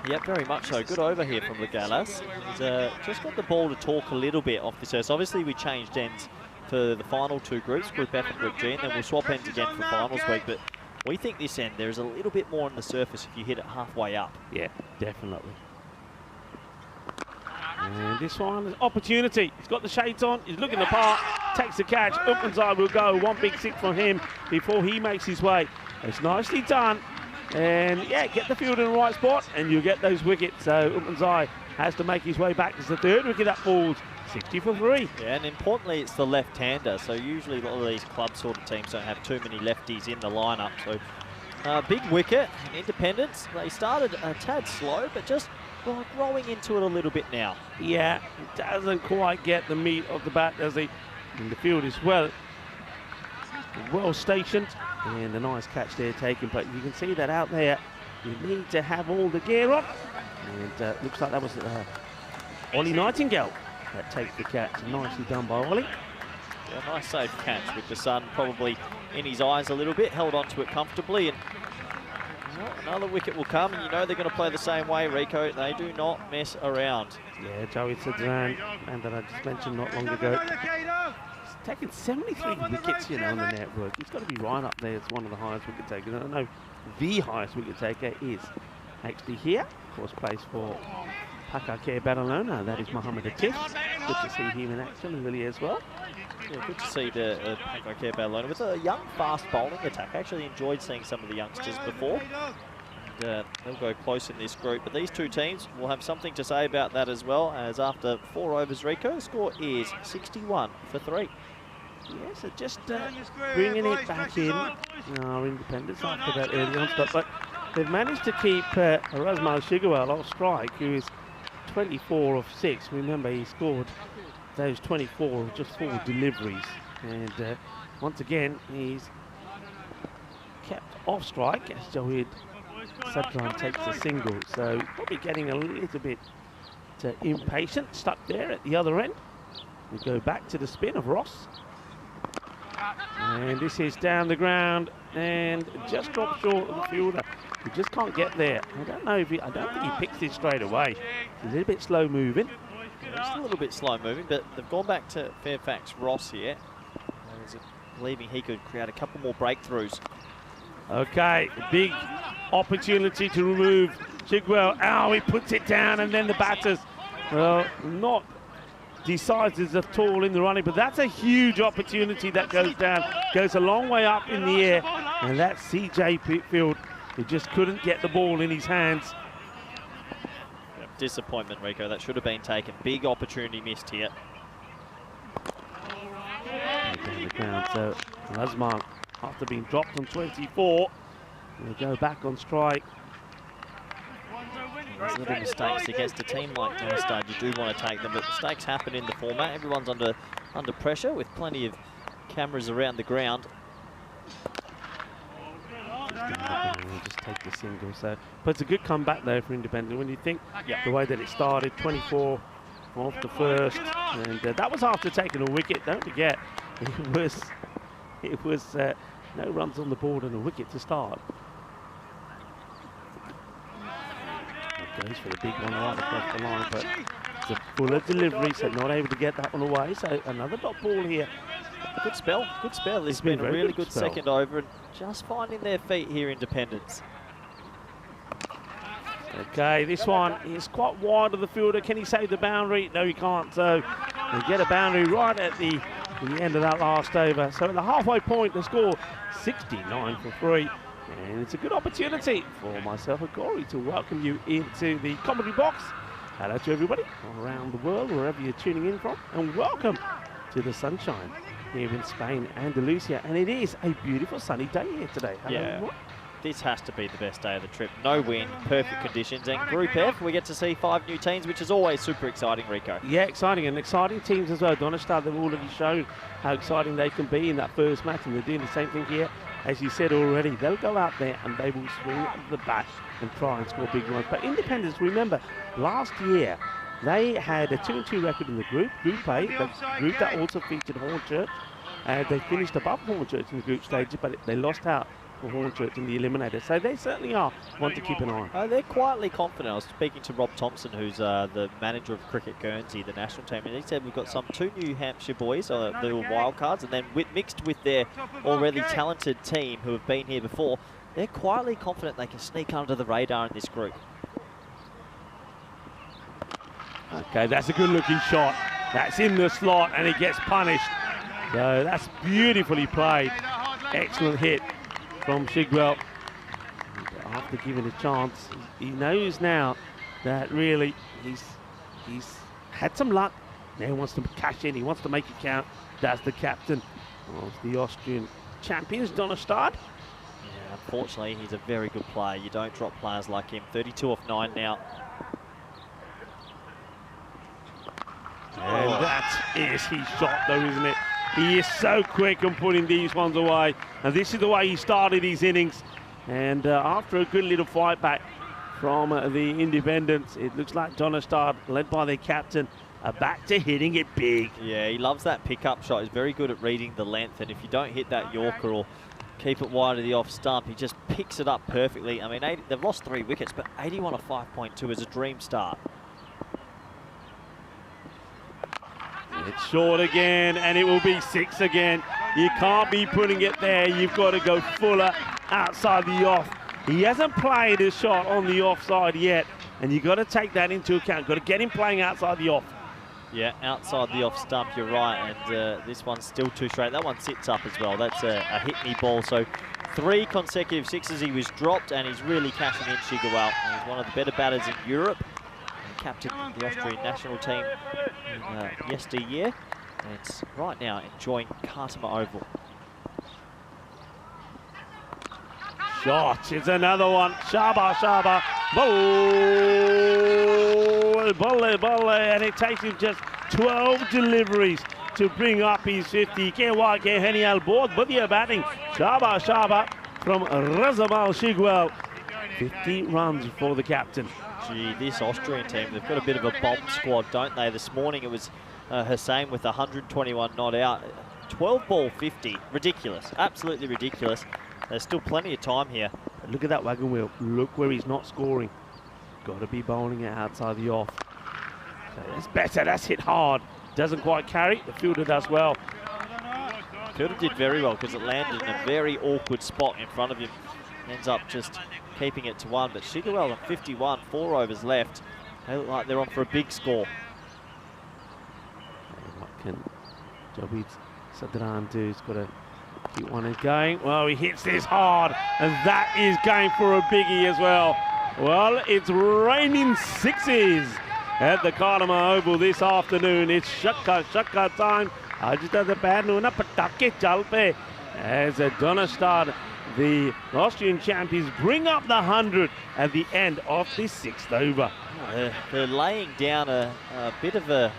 Speaker 3: Yep, very much so. Good over here from Legalas. He's just got the ball to talk a little bit off this earth. So obviously we changed ends for the final two groups, Group F and Group G, and then we'll swap ends again for finals week. But we think this end, there's a little bit more on the surface if you hit it halfway up.
Speaker 7: Yeah, definitely. And this one is opportunity. He's got the shades on. He's looking the part. Takes the catch. Upmanzai will go. One big six from him before he makes his way. It's nicely done. And yeah, get the field in the right spot and you get those wickets. So Upmanzai has to make his way back. It's the third wicket that falls. 60 for 3.
Speaker 3: Yeah, and importantly, it's the left-hander. So usually a lot of these club sort of teams don't have too many lefties in the lineup. So big wicket. Independents, they started a tad slow, but just growing into it a little bit now.
Speaker 7: Yeah, doesn't quite get the meat of the bat, does he? And the field is well stationed. And a nice catch there taken, but you can see that out there, you need to have all the gear on. And looks like that was Ollie Nightingale that takes the catch. Nicely done by Ollie.
Speaker 3: Yeah, nice safe catch with the sun probably in his eyes a little bit, held onto it comfortably, and another wicket will come, and you know they're going to play the same way, Rico. They do not mess around.
Speaker 7: Yeah, Joey Sadran, and that I just mentioned not long ago. He's taken 73 wickets, you know, on the network. He's got to be right up there as one of the highest wicket takers. I don't know, the highest wicket taker is actually here. Of course, plays for Pakake Barcelona. That is Mohammed Atif. Good to see him in action really as well.
Speaker 3: Yeah, good to see the Pakake Barcelona with a young, fast bowling attack. I actually enjoyed seeing some of the youngsters before. And, they'll go close in this group, but these two teams will have something to say about that as well, as after 4 overs, Rico, the score is 61 for 3.
Speaker 7: Yeah, so just bringing it back in. Our Independents after that early onslaught, but they've managed to keep Razmal Shigwell off strike, who is 24 of 6. Remember, he scored those 24 of just 4 deliveries, and once again he's kept off strike as Jawid Sadran takes a single, so probably getting a little bit impatient, stuck there at the other end. We go back to the spin of Ross, and this is down the ground and just dropped short of the fielder. He just can't get there. I don't know if I don't think he picks it straight away. He's a little bit slow moving.
Speaker 3: Just a little bit slow moving, but they've gone back to Fairfax Ross here, believing he could create a couple more breakthroughs.
Speaker 7: Okay, big opportunity to remove Chigwell. He puts it down, and then the batters, well, not decisive at all in the running, but that's a huge opportunity that goes down, goes a long way up in the air, and that's CJ Pitfield, who just couldn't get the ball in his hands.
Speaker 3: Disappointment, Rico. That should have been taken. Big opportunity missed here.
Speaker 7: Down the ground, so Razmal, after being dropped on 24, will go back on strike.
Speaker 3: Those little mistakes against a team like Donestad, you do want to take them, but mistakes happen in the format. Everyone's under pressure with plenty of cameras around the ground.
Speaker 7: Just take the single. So, but it's a good comeback though for Independent. When you think the way that it started, 24 off the first, and that was after taking a wicket. Don't forget, it was no runs on the board and a wicket to start. It goes for the big one right across the line, but it's a fuller delivery, so not able to get that one away. So another dot ball here.
Speaker 3: Good spell, good spell. This has been a really good second over and just finding their feet here, Independence.
Speaker 7: Okay, this one is quite wide of the fielder. Can he save the boundary? No, he can't. So they get a boundary right at the end of that last over. So at the halfway point, the score 69 for 3. And it's a good opportunity for myself and Corey to welcome you into the commentary box. Hello to everybody around the world, wherever you're tuning in from, and welcome to the sunshine here in Spain, Andalusia, and it is a beautiful sunny day here today. Hello, everyone.
Speaker 3: This has to be the best day of the trip. No wind, perfect conditions, and Group F, we get to see 5 new teams, which is always super exciting, Rico.
Speaker 7: Yeah, exciting, and exciting teams as well. Donestad, they've already shown how exciting they can be in that first match, and they're doing the same thing here. As you said already, they'll go out there and they will swing the bat and try and score big runs. But Independence, remember, last year, they had a 2-2 record in the Group A, the group that also featured Hornchurch. They finished above Hornchurch in the group stage, but they lost out for Hornchurch in the eliminator. So they certainly are one to keep an eye on.
Speaker 3: They're quietly confident. I was speaking to Rob Thompson, who's the manager of Cricket Guernsey, the national team, and he said we've got some 2 New Hampshire boys, the wild cards, and then mixed with their already talented team who have been here before, they're quietly confident they can sneak under the radar in this group.
Speaker 7: Okay, that's a good looking shot. That's in the slot and it gets punished. So that's beautifully played. Excellent hit from Shigwell. And after giving a chance, he knows now that really he's had some luck. Now he wants to cash in, he wants to make it count. That's the captain of the Austrian champions, Donestad.
Speaker 3: Yeah, unfortunately, he's a very good player. You don't drop players like him. 32 off 9 now.
Speaker 7: And that is his shot though, isn't it? He is so quick on putting these ones away. And this is the way he started his innings. And after a good little fight back from the Independents, it looks like Donestad, led by their captain, are back to hitting it big.
Speaker 3: Yeah, he loves that pickup shot. He's very good at reading the length. And if you don't hit that Yorker or keep it wide of the off stump, he just picks it up perfectly. I mean, they've lost 3 wickets, but 81 off 5.2 is a dream start.
Speaker 7: It's short again, and it will be 6 again. You can't be putting it there. You've got to go fuller outside the off. He hasn't played his shot on the offside yet, and you've got to take that into account. Got to get him playing outside the off.
Speaker 3: Yeah, outside the off stump, you're right, and this one's still too straight. That one sits up as well. That's a hit-me ball. So 3 consecutive 6s. He was dropped, and he's really cashing in, Shigwell. He's one of the better batters in Europe. Captain the Austrian national team in yesteryear, and right now enjoying Cartama Oval.
Speaker 7: Shot, it's another one. Shaba, ball, and it takes him just 12 deliveries to bring up his 50. Genial board, Budia batting. Shaba from Razamal Shigwell. 50 runs for the captain.
Speaker 3: Gee, this Austrian team, they've got a bit of a bomb squad, don't they? This morning it was Hussain with 121 not out. 12 ball 50, ridiculous, absolutely ridiculous. There's still plenty of time here.
Speaker 7: Look at that wagon wheel. Look where he's not scoring. Got to be bowling it outside the off. So that's better, that's hit hard. Doesn't quite carry, the fielder does well.
Speaker 3: Fielder did very well because it landed in a very awkward spot in front of him. Ends up just keeping it to 1, but Shigwell on 51, 4 overs left. They look like they're on for a big score.
Speaker 7: What can Jabid Sadran do? He's got to keep one going. Well, he hits this hard, and that is going for a biggie as well. Well, it's raining 6s at the Cartama Oval this afternoon. It's shakka time. Ajita the bad nuna patake chalpe as a Donestad the Austrian champions bring up the 100 at the end of this 6th over.
Speaker 3: They're laying down a bit of a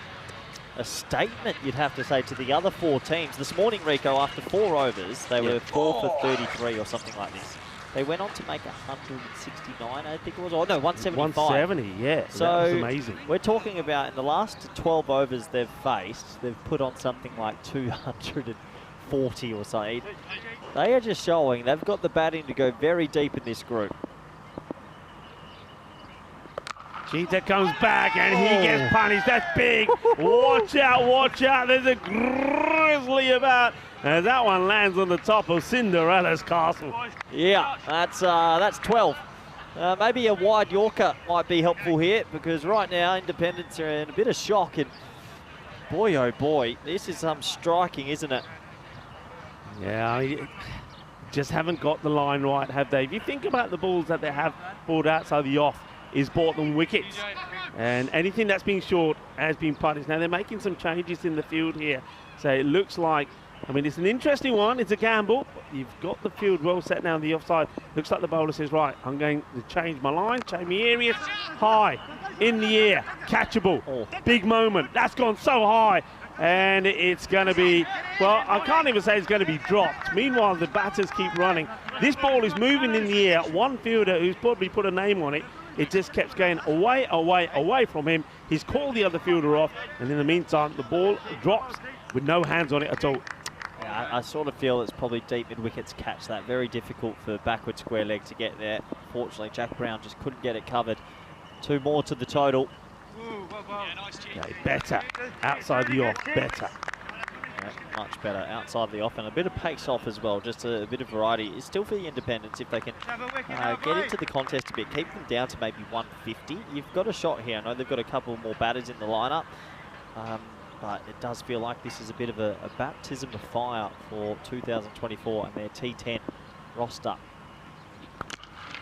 Speaker 3: statement, you'd have to say, to the other 4 teams. This morning, Rico, after 4 overs, they were 4 for 33 or something like this. They went on to make 169, I think it was. Oh, no, 175.
Speaker 7: 170, yeah.
Speaker 3: So
Speaker 7: that was amazing.
Speaker 3: We're talking about in the last 12 overs they've faced, they've put on something like 240 or something. They are just showing they've got the batting to go very deep in this group.
Speaker 7: Cheetah comes back and he gets punished. That's big. Watch out, watch out. There's a grizzly about as that one lands on the top of Cinderella's castle.
Speaker 3: Yeah, that's 12. Maybe a wide Yorker might be helpful here, because right now Independents are in a bit of shock, and boy oh boy, this is some striking, isn't it?
Speaker 7: Yeah, just haven't got the line right, have they? If you think about the balls that they have balled outside the off, is bought them wickets, and anything that's been short has been punished. Now they're making some changes in the field here, so it looks like, I mean, it's an interesting one, it's a gamble, but you've got the field well set now on the offside. Looks like the bowler says, right, I'm going to change my line, change my areas, high, in the air, catchable, big moment, that's gone so high, and it's going to be, well, I can't even say it's going to be dropped. Meanwhile, the batters keep running. This ball is moving in the air, one fielder who's probably put a name on it, it just kept going away, away, away from him. He's called the other fielder off, and in the meantime, the ball drops with no hands on it at all.
Speaker 3: Yeah, I sort of feel it's probably deep mid-wickets catch that. Very difficult for backward square leg to get there. Fortunately, Jack Brown just couldn't get it covered. 2 more to the total.
Speaker 7: Okay, better. Outside the off, better.
Speaker 3: Yeah, much better outside the off, and a bit of pace off as well, just a bit of variety. It's still for the Independents if they can get into the contest a bit, keep them down to maybe 150. You've got a shot here. I know they've got a couple more batters in the lineup, but it does feel like this is a bit of a baptism of fire for 2024 and their T10 roster.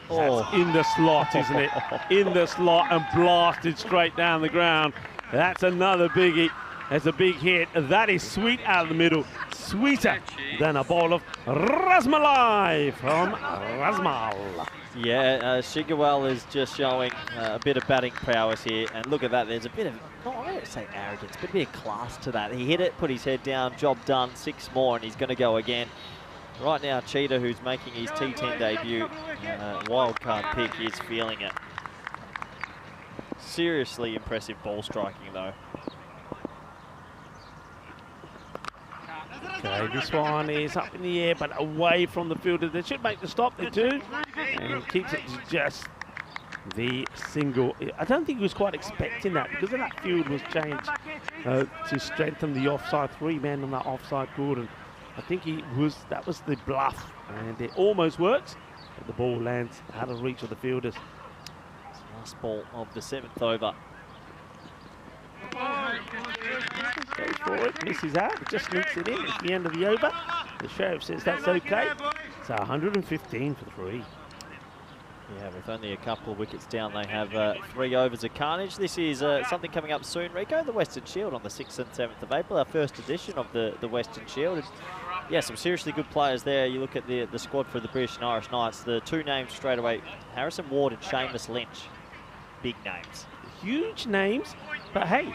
Speaker 7: That's in the slot, isn't it? In the slot and blasted straight down the ground. That's another biggie. That's a big hit. That is sweet out of the middle. Sweeter than a ball of Rasmalai from Rasmal.
Speaker 3: Yeah, Shigawal is just showing a bit of batting prowess here. And look at that, there's a bit of, not I don't say arrogance, but a bit of class to that. He hit it, put his head down, job done, 6 more, and he's going to go again. Right now, Cheetah, who's making his T10 debut, wildcard pick, is feeling it. Seriously impressive ball striking, though.
Speaker 7: Okay, this one is up in the air, but away from the fielder. They should make the stop, they do. And keeps it to just the single. I don't think he was quite expecting that, because of that field was changed to strengthen the offside. 3 men on that offside cordon. I think that was the bluff, and it almost works, but the ball lands out of reach of the fielders.
Speaker 3: It's the last ball of the 7th over.
Speaker 7: Goes for it, misses out, but just sneaks it in. It's the end of the over. The sheriff says that's okay. It's 115 for 3.
Speaker 3: Yeah, with only a couple of wickets down, they have 3 overs of carnage. This is something coming up soon, Rico, the Western Shield on the 6th and 7th of April, our first edition of the Western Shield. And yeah, some seriously good players there. You look at the squad for the British and Irish Knights, the 2 names straight away, Harrison Ward and Seamus Lynch. Big names.
Speaker 7: Huge names, but hey,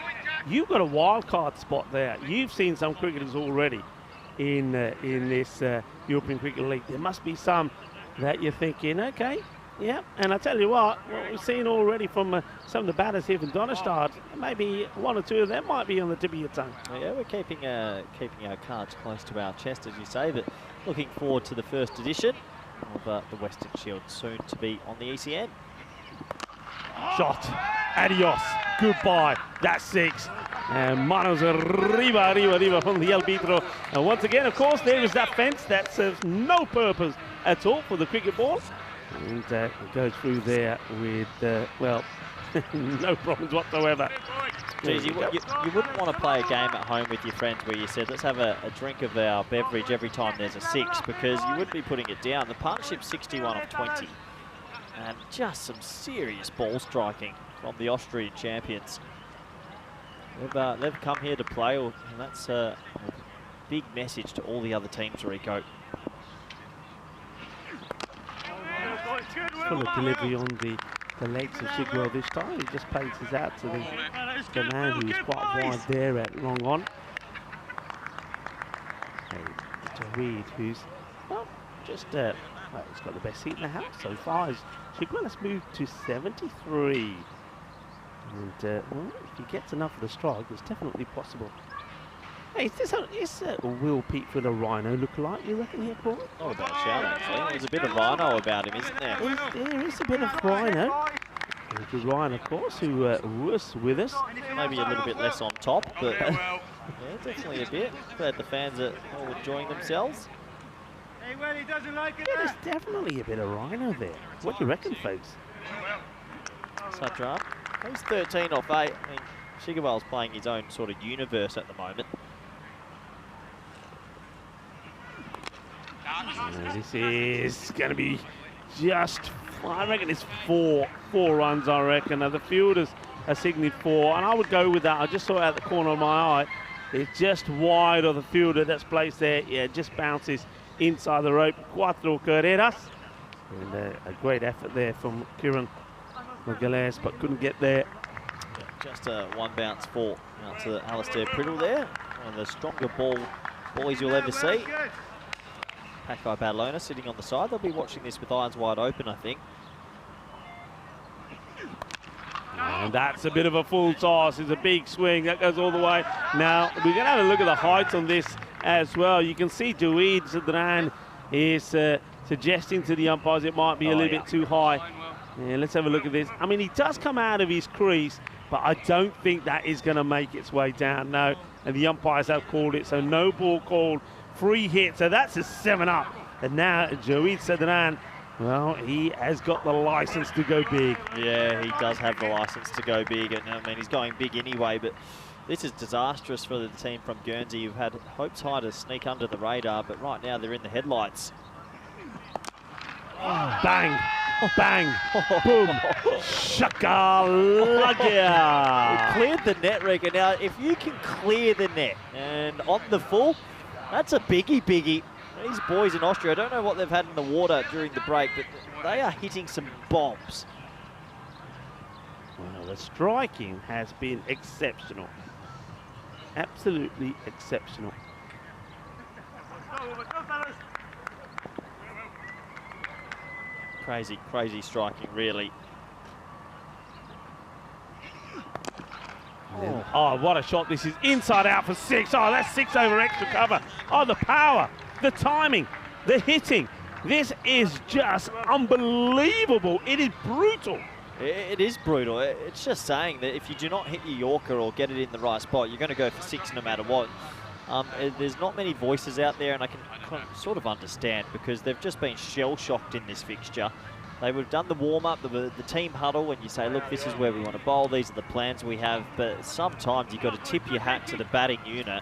Speaker 7: you've got a wild card spot there. You've seen some cricketers already in this European Cricket League. There must be some that you're thinking, okay, yeah. And I tell you what we've seen already from some of the batters here from Donnerstad, maybe 1 or 2 of them might be on the tip of your tongue.
Speaker 3: Yeah, we're keeping our cards close to our chest, as you say, but looking forward to the first edition of the Western Shield, soon to be on the ECN.
Speaker 7: Shot. Adios. Goodbye. That's 6. And manos arriba from the arbitro. And once again, of course, there is that fence that serves no purpose at all for the cricket ball. And it goes through there with, well, no problems whatsoever.
Speaker 3: Geez, you wouldn't want to play a game at home with your friends where you said, let's have a drink of our beverage every time there's a 6, because you wouldn't be putting it down. The partnership's 61 off 20. And just some serious ball striking from the Austrian champions. They've come here to play, and that's a big message to all the other teams, Rico.
Speaker 7: full of delivery on the legs of Shigwell this time. He just paces out to the man who is quite wide there at long on. Reed, who's well, just well, he's got the best seat in the house so far. Shigwell has moved to 73, and well, if he gets enough of the strike, it's definitely possible. Hey, is Will Peatford a Rhino lookalike, you reckon, here, Paul?
Speaker 3: Not a bad shout, actually. There's a bit of Rhino about him, isn't there?
Speaker 7: There is a bit of Rhino. Good Ryan, of course, who was with us.
Speaker 3: Maybe a little bit less on top, but yeah, definitely a bit. Glad the fans are all enjoying themselves.
Speaker 8: Hey, well, he doesn't like it.
Speaker 7: Yeah, there's definitely a bit of Rhino there. What do you reckon, folks?
Speaker 3: Sajran, he's 13 off 8. I mean, Shigawal's playing his own sort of universe at the moment.
Speaker 7: This is going to be just, I reckon it's four runs, I reckon. Now, the fielders are signaling 4, and I would go with that. I just saw it out the corner of my eye. It's just wide of the fielder that's placed there. Yeah, it just bounces inside the rope. Cuatro carreras. And a great effort there from Kieran Magalhaes, but couldn't get there.
Speaker 3: Yeah, just a one bounce fall out to Alistair Priddle there. One of the stronger boys you'll ever see. Pakai Badalona sitting on the side. They'll be watching this with eyes wide open, I think.
Speaker 7: And that's a bit of a full toss. It's a big swing. That goes all the way. Now, we're going to have a look at the height on this as well. You can see Jawid Sadran is suggesting to the umpires it might be a little bit too high. Yeah, let's have a look at this. I mean, he does come out of his crease, but I don't think that is going to make its way down. No, and the umpires have called it, so no ball called. Free hit, so that's a 7-up. And now Jawid Sadran, well, he has got the license to go big.
Speaker 3: Yeah, he does have the license to go big, and I mean, he's going big anyway, but this is disastrous for the team from Guernsey, who've had hopes high to sneak under the radar, but right now they're in the headlights.
Speaker 7: Oh, bang, bang, boom, shakalaka.
Speaker 3: Cleared the net, Ricker. Now, if you can clear the net and on the full, that's a biggie. These boys in Austria, I don't know what they've had in the water during the break, but they are hitting some bombs.
Speaker 7: Well, the striking has been exceptional. Absolutely exceptional.
Speaker 3: Crazy striking, really.
Speaker 7: Oh, what a shot this is. Inside out for 6. Oh, that's 6 over extra cover. Oh, the power, the timing, the hitting. This is just unbelievable. It is brutal.
Speaker 3: It is brutal. It's just saying that if you do not hit your Yorker or get it in the right spot, you're going to go for 6 no matter what. There's not many voices out there, and I can sort of understand because they've just been shell-shocked in this fixture. They would have done the warm-up, the team huddle, and you say, look, this is where we want to bowl, these are the plans we have, but sometimes you've got to tip your hat to the batting unit,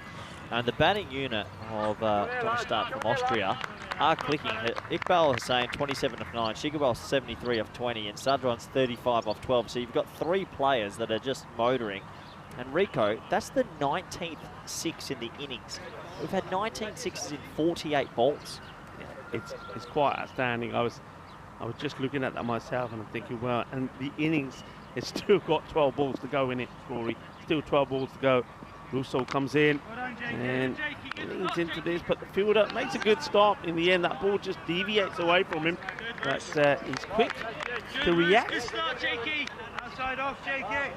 Speaker 3: and the batting unit of Donnerstadt from Austria are clicking. Iqbal Hussain, 27 off 9, Shigawal 73 off 20, and Sadran's 35 off 12, so you've got 3 players that are just motoring. And Rico, that's the 19th 6 in the innings. We've had 19 sixes in 48 balls.
Speaker 7: Yeah, it's quite outstanding. I was just looking at that myself and I'm thinking, well, and the innings, it's still got 12 balls to go in it, Rory. Still 12 balls to go. Russo comes in and leans into this, but the fielder makes a good stop. In the end, that ball just deviates away from him. But he's quick to react.
Speaker 8: Outside off, Jakey.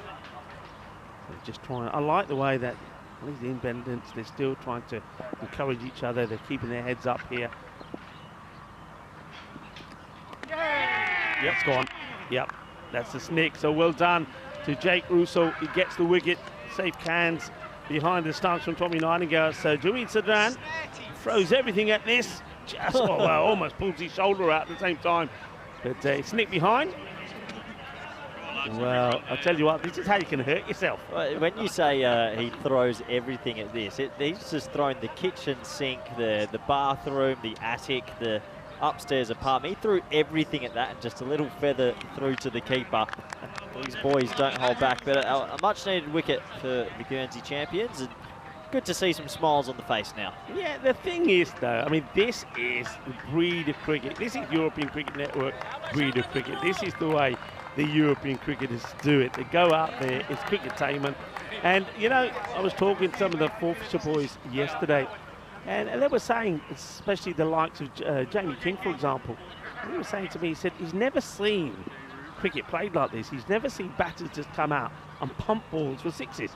Speaker 7: They're just trying. I like the way that these independents, they're still trying to encourage each other. They're keeping their heads up here. Yep, it's gone. Yep, that's the snick. So well done to Jake Russo. He gets the wicket. Safe cans behind the stumps from Tommy Nightingale. So Jawid Sadran throws everything at this. Just almost pulls his shoulder out at the same time. But it's nicked behind. Well, I'll tell you what, this is how you can hurt yourself.
Speaker 3: When you say he throws everything at this, he's just thrown the kitchen sink, the bathroom, the attic, the upstairs apartment. He threw everything at that and just a little feather through to the keeper. These boys don't hold back, but a much needed wicket for the Guernsey champions. And good to see some smiles on the face now.
Speaker 7: Yeah, the thing is, though, I mean, this is the breed of cricket. This is European Cricket Network breed of cricket. This is the way the European cricketers do it. They go out there, it's cricketainment. And, you know, I was talking to some of the Forfeiture boys yesterday, and they were saying, especially the likes of Jamie King, for example, he was saying to me, he said he's never seen cricket played like this. He's never seen batters just come out and pump balls for sixes.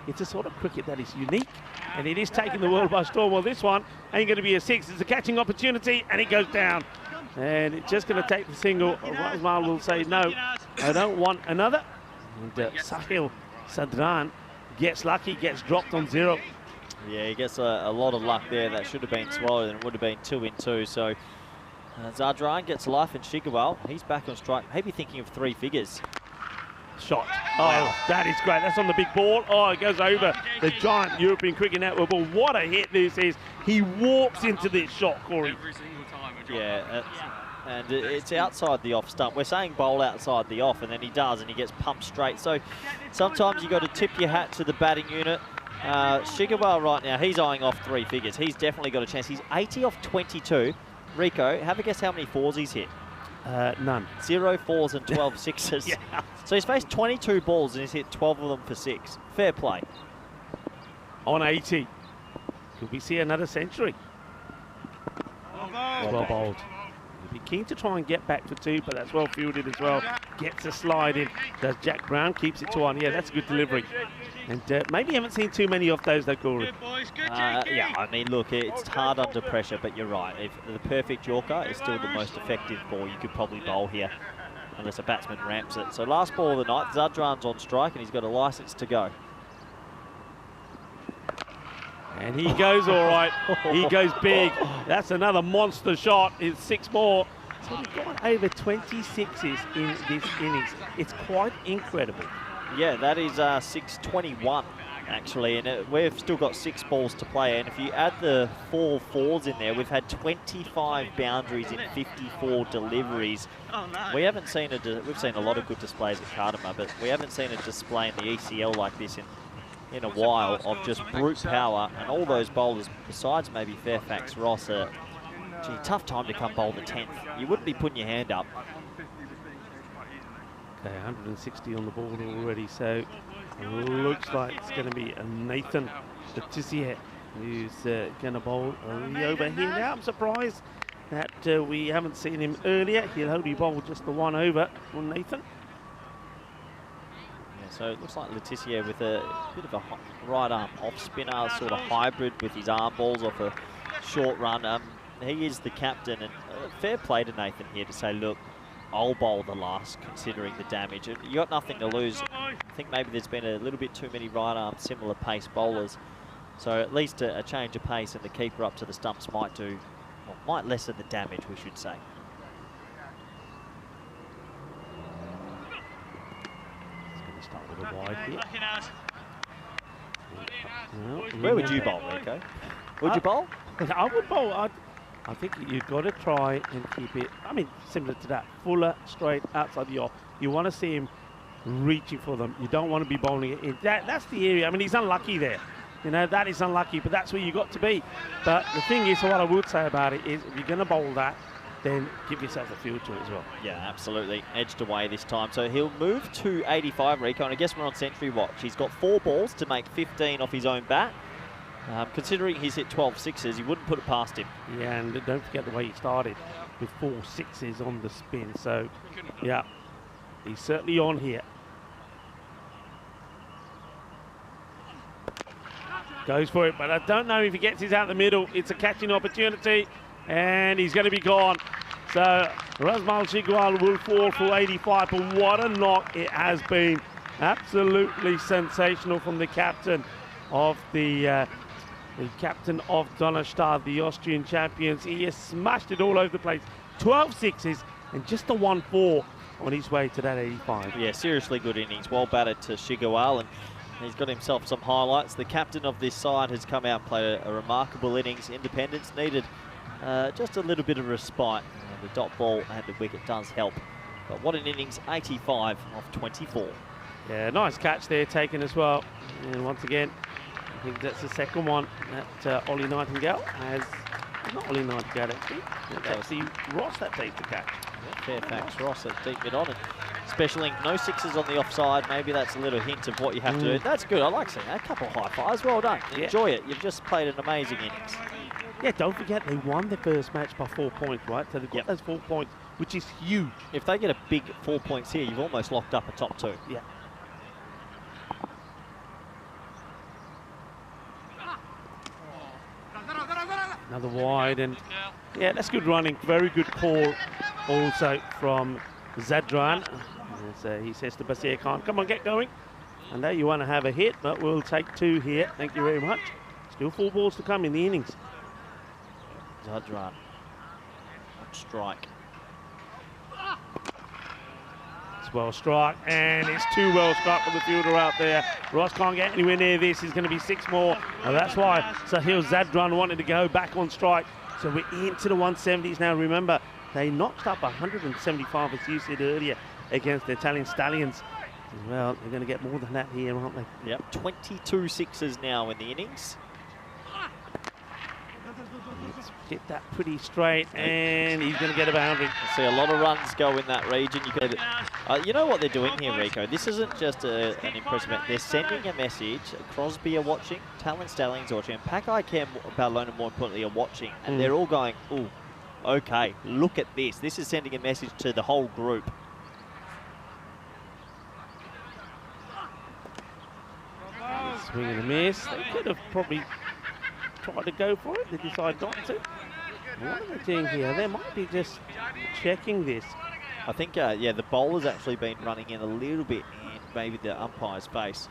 Speaker 7: It's a sort of cricket that is unique, and it is taking the world by storm. Well, this one ain't going to be a six. It's a catching opportunity, and it goes down. And it's just going to take the single. Rasmal will say, no, I don't want another. And Sahil Sadran gets lucky, gets dropped on 0.
Speaker 3: Yeah, he gets a lot of luck there. That should have been swallowed, and it would have been 2 in 2. So Zadran gets life, and Shigawal, he's back on strike, maybe thinking of 3 figures.
Speaker 7: Shot. Oh, that is great. That's on the big ball. Oh, it goes over the giant European Cricket Network ball. What a hit this is. He walks into this shot, Corey.
Speaker 3: Yeah, and it's outside the off stump. We're saying bowl outside the off, and then he does, and he gets pumped straight. So sometimes you've got to tip your hat to the batting unit. Shigawal right now, he's eyeing off 3 figures. He's definitely got a chance. He's 80 off 22. Rico, have a guess how many 4s he's hit?
Speaker 7: None.
Speaker 3: 0 4s and 12 6s.
Speaker 7: Yeah.
Speaker 3: So he's faced 22 balls and he's hit 12 of them for 6. Fair play.
Speaker 7: On 80. Could we see another century? Well bowled. He'll be keen to try and get back for 2, but that's well fielded as well. Gets a slide in. Does Jack Brown, keeps it to 1. Yeah, that's a good delivery. And maybe you haven't seen too many of those though, Corey.
Speaker 3: Yeah, I mean, look, it's hard under pressure, but you're right. If the perfect Yorker is still the most effective ball you could probably bowl here, unless a batsman ramps it. So last ball of the night, Zadran's on strike, and he's got a licence to go.
Speaker 7: And he goes all right. He goes big. That's another monster shot. It's 6 more. So we've got over 26s in this innings. It's quite incredible.
Speaker 3: Yeah, that is 621 actually, and we've still got 6 balls to play. And if you add the 4 4s in there, we've had 25 boundaries in 54 deliveries.
Speaker 8: Oh, no.
Speaker 3: We haven't seen we've seen a lot of good displays at Cartama, but we haven't seen a display in the ECL like this in a while of just brute power. And all those bowlers, besides maybe Fairfax Ross, gee, tough time to come bowl the 10th. You wouldn't be putting your hand up.
Speaker 7: Okay, 160 on the board already, so it looks like it's going to be a Nathan Letitia who's going to bowl the over here. Now I'm surprised that we haven't seen him earlier. He'll only bowl just the 1 over on Nathan.
Speaker 3: Yeah, so it looks like Letitia with a bit of a right arm off spinner, sort of hybrid with his arm balls off a short run. He is the captain, and fair play to Nathan here to say, look, I'll bowl the last, considering the damage. You got nothing to lose. I think maybe there's been a little bit too many right-arm, similar pace bowlers. So at least a change of pace, and the keeper up to the stumps might do, well, might lessen the damage, we should say.
Speaker 7: It's going to start with a wide here.
Speaker 3: Where would you bowl, Rico? Would you bowl?
Speaker 7: I would bowl. I think you've got to try and keep it, I mean, similar to that, fuller, straight, outside the off. You want to see him reaching for them. You don't want to be bowling it in. That's the area. I mean, he's unlucky there. You know, that is unlucky, but that's where you got to be. But the thing is, what I would say about it is, if you're going to bowl that, then give yourself a field to it as well.
Speaker 3: Yeah, absolutely. Edged away this time. So he'll move to 85, Rico, and I guess we're on century watch. He's got 4 balls to make 15 off his own bat. Considering he's hit 12 6s, you wouldn't put it past him.
Speaker 7: Yeah, and don't forget the way he started with 4 6s on the spin. So, yeah, he's certainly on here. Goes for it, but I don't know if he gets his out the middle. It's a catching opportunity, and he's going to be gone. So, Rasmal Shigawal will fall for 85, but what a knock it has been. Absolutely sensational from the captain of the captain of Donnerstadt, the Austrian champions. He has smashed it all over the place. 12 6s and just the 1 4 on his way to that 85.
Speaker 3: Yeah, seriously good innings. Well batted to Shigawal, and he's got himself some highlights. The captain of this side has come out and played a remarkable innings. Independence needed just a little bit of respite. The dot ball and the wicket does help. But what an innings, 85 off 24.
Speaker 7: Yeah, nice catch there taken as well. And once again, I think that's the second one that Ollie Nightingale has. Not Ollie Nightingale, actually. It's actually Ross that takes the catch.
Speaker 3: Yeah, Fairfax Ross at deep mid on it. Special link, no sixes on the offside. Maybe that's a little hint of what you have to do. That's good. I like seeing that. A couple of high fives. Well done.
Speaker 7: Yeah.
Speaker 3: Enjoy it. You've just played an amazing innings.
Speaker 7: Yeah, don't forget they won the first match by 4 points, right? So they've got those 4 points, which is huge.
Speaker 3: If they get a big 4 points here, you've almost locked up a top 2.
Speaker 7: Yeah. Another wide, and yeah, that's good running. Very good call also from Zadran. As, he says to Basir Khan, come on, get going. I know you want to have a hit, but we'll take 2 here. Thank you very much. Still 4 balls to come in the innings.
Speaker 3: Zadran on strike.
Speaker 7: It's well struck, and it's too well struck for the fielder out there. Ross can't get anywhere near this. He's going to be 6 more, and that's why Sahil Zadran wanted to go back on strike. So we're into the 170s now. Remember, they notched up 175, as you said earlier, against the Italian Stallions. Well, they're going to get more than that here, aren't they?
Speaker 3: Yep, 22 sixes now in the innings.
Speaker 7: Hit that pretty straight, and he's going to get a boundary.
Speaker 3: I see a lot of runs go in that region. You know what they're doing here, Rico? This isn't just an impressment. They're sending a message. Crosby are watching, Talent Stallions are watching, and Pakai Cam Ballona, more importantly, are watching. And they're all going, ooh, okay, look at this. This is sending a message to the whole group.
Speaker 7: Swing and a miss. They could have probably tried to go for it. They decide not to. What are they doing here? They might be just checking this.
Speaker 3: I think, yeah, the bowler's actually been running in a little bit in maybe the umpire's face.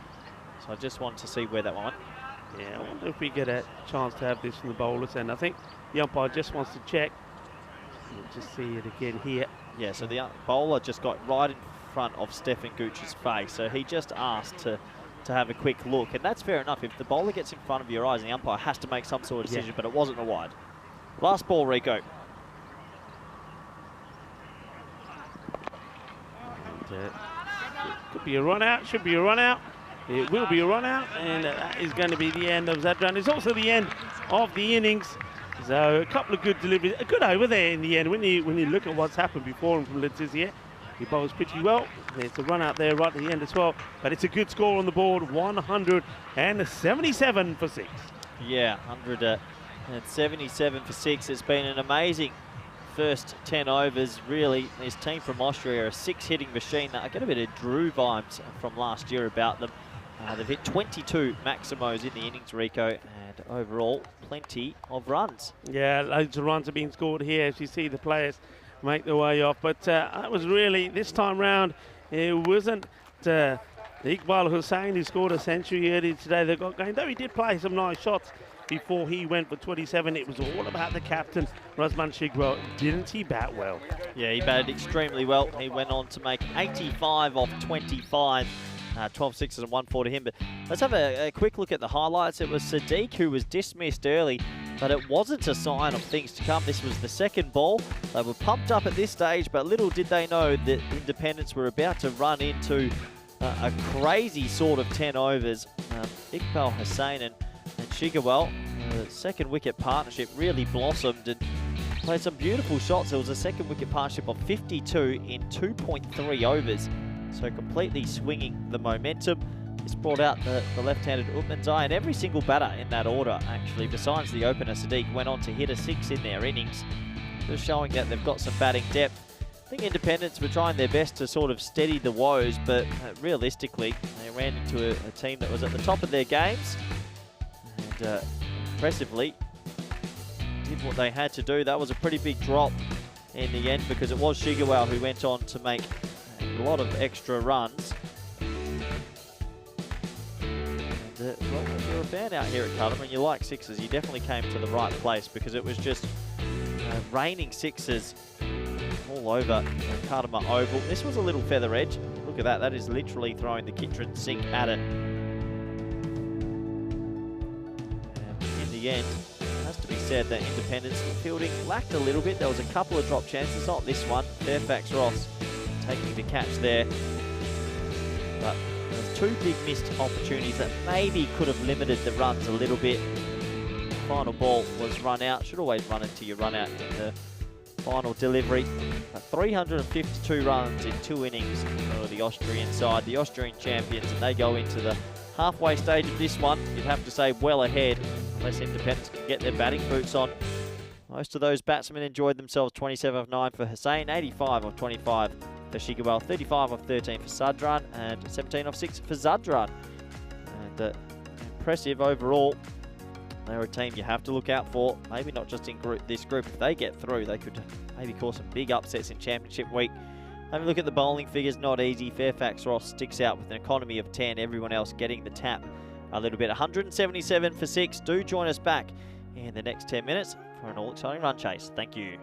Speaker 3: So I just wanted to see where that went.
Speaker 7: Yeah, I wonder if we get a chance to have this from the bowler's end. I think the umpire just wants to check. We'll just see it again here.
Speaker 3: Yeah, so the bowler just got right in front of Stefan Gooch's face. So he just asked to have a quick look. And that's fair enough. If the bowler gets in front of your eyes, the umpire has to make some sort of decision, but it wasn't a wide. Last ball, Rico.
Speaker 7: And, could be a run out, should be a run out. It will be a run out, and that is going to be the end of Zadran. It's also the end of the innings. So a couple of good deliveries, a good over there in the end. When you look at what's happened before him from Letizia, he bowls pretty well. There's a run out there right at the end as well. But it's a good score on the board, 177 for 6.
Speaker 3: Yeah, 177 for 6. It's been an amazing first 10 overs, really. This team from Austria are a 6-hitting machine. I get a bit of Drew vibes from last year about them. They've hit 22 Maximos in the innings, Rico, and overall, plenty of runs.
Speaker 7: Yeah, loads of runs are being scored here as you see the players make their way off. But that was really, this time round, it wasn't Iqbal Hussain who scored a century earlier today. They got going, though he did play some nice shots before he went for 27. It was all about the captain, Razman Shigwell. Didn't he bat well?
Speaker 3: Yeah, he batted extremely well. He went on to make 85 off 25. 12 sixes and 1 4 to him. But let's have a quick look at the highlights. It was Sadiq who was dismissed early, but it wasn't a sign of things to come. This was the second ball. They were pumped up at this stage, but little did they know that Independence were about to run into a crazy sort of 10 overs. Iqbal Hussain and Shigawal, the second wicket partnership, really blossomed and played some beautiful shots. It was a second wicket partnership of 52 in 2.3 overs. So completely swinging the momentum. This brought out the left-handed Utmanzai, and every single batter in that order, actually, besides the opener Sadiq, went on to hit a 6 in their innings. Just showing that they've got some batting depth. I think Independence were trying their best to sort of steady the woes, but realistically, they ran into a team that was at the top of their games. And impressively, did what they had to do. That was a pretty big drop in the end because it was Shigawal who went on to make a lot of extra runs. And, well, if you're a fan out here at Cartama and you like sixes, you definitely came to the right place because it was just raining sixes all over Cartama Oval. This was a little feather edge. Look at that. That is literally throwing the kitchen sink at it. And in the end, it has to be said that Independence fielding lacked a little bit. There was a couple of drop chances, not this one. Fairfax Ross taking the catch there. But There's 2 big missed opportunities that maybe could have limited the runs a little bit. Final ball was run out. Should always run into your run out in the final delivery. 352 runs in 2 innings for the Austrian side, the Austrian champions, and they go into the halfway stage of this one. You'd have to say well ahead, unless Independence can get their batting boots on. Most of those batsmen enjoyed themselves. 27 of 9 for Hussain, 85 of 25 for Shigawal, 35 of 13 for Sadran, and 17 of 6 for Zadran. And impressive overall. They're a team you have to look out for. Maybe not just in this group. If they get through, they could maybe cause some big upsets in Championship week. Have a look at the bowling figures. Not easy. Fairfax Ross sticks out with an economy of 10. Everyone else getting the tap a little bit. 177 for 6. Do join us back in the next 10 minutes for an all-exciting run chase. Thank you.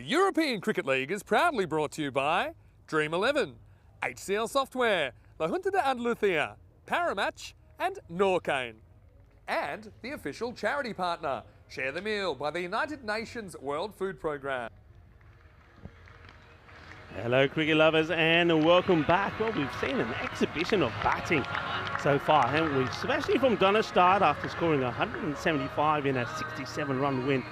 Speaker 5: European Cricket League is proudly brought to you by Dream 11, HCL Software, La Junta de Andalucía, Paramatch and Norcane. And the official charity partner, Share the Meal by the United Nations World Food Programme.
Speaker 7: Hello cricket lovers and welcome back. Well, we've seen an exhibition of batting so far, haven't we? Especially from Donnerstad after scoring 175 in a 67-run win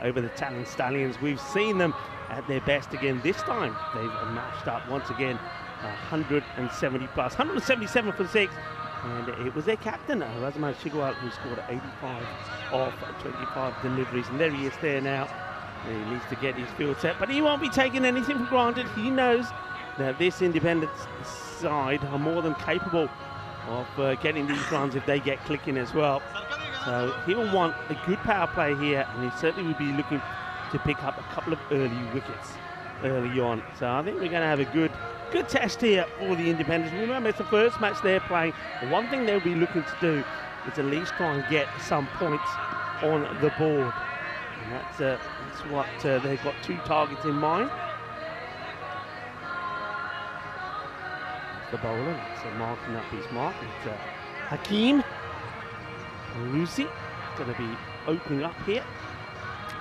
Speaker 7: over the Talon Stallions. We've seen them at their best again this time. They've matched up once again 170 plus, 177 for 6. And it was their captain, Razman Chigwal, who scored 85 off 25 deliveries. And there he is there now. He needs to get his field set, but he won't be taking anything for granted. He knows that this Independence side are more than capable of getting these runs if they get clicking as well. So he'll want a good power play here, and he certainly will be looking to pick up a couple of early wickets early on. So I think we're going to have a good test here for the Independents. Remember, it's the first match they're playing. The one thing they'll be looking to do is at least try and get some points on the board. And that's what they've got 2 targets in mind. That's the bowler, that's marking up his mark. It's Hakeem Lucy going to be opening up here.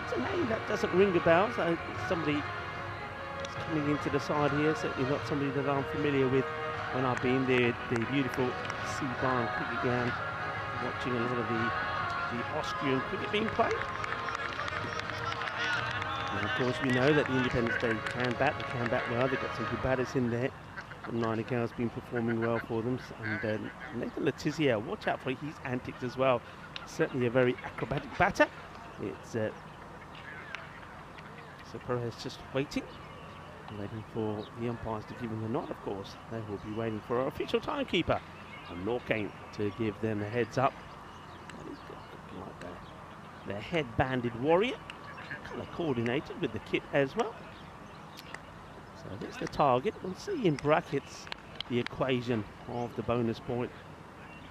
Speaker 7: It's a name that doesn't ring a bell, so somebody coming into the side here, certainly not somebody that I'm familiar with when I've been there, the beautiful Seabarn cricket ground, watching a lot of the Austrian cricket being played. And of course we know that the Independents, they can bat well. They've got some good batters in there. Nightingale's been performing well for them, and Nathan Letizia, watch out for his antics as well. Certainly a very acrobatic batter. It's so Perez just waiting for the umpires to give him the nod. Of course, they will be waiting for our official timekeeper, Norcane, to give them a heads up. And he's got like the head-banded warrior, colour coordinated with the kit as well. So that's the target. We'll see in brackets the equation of the bonus point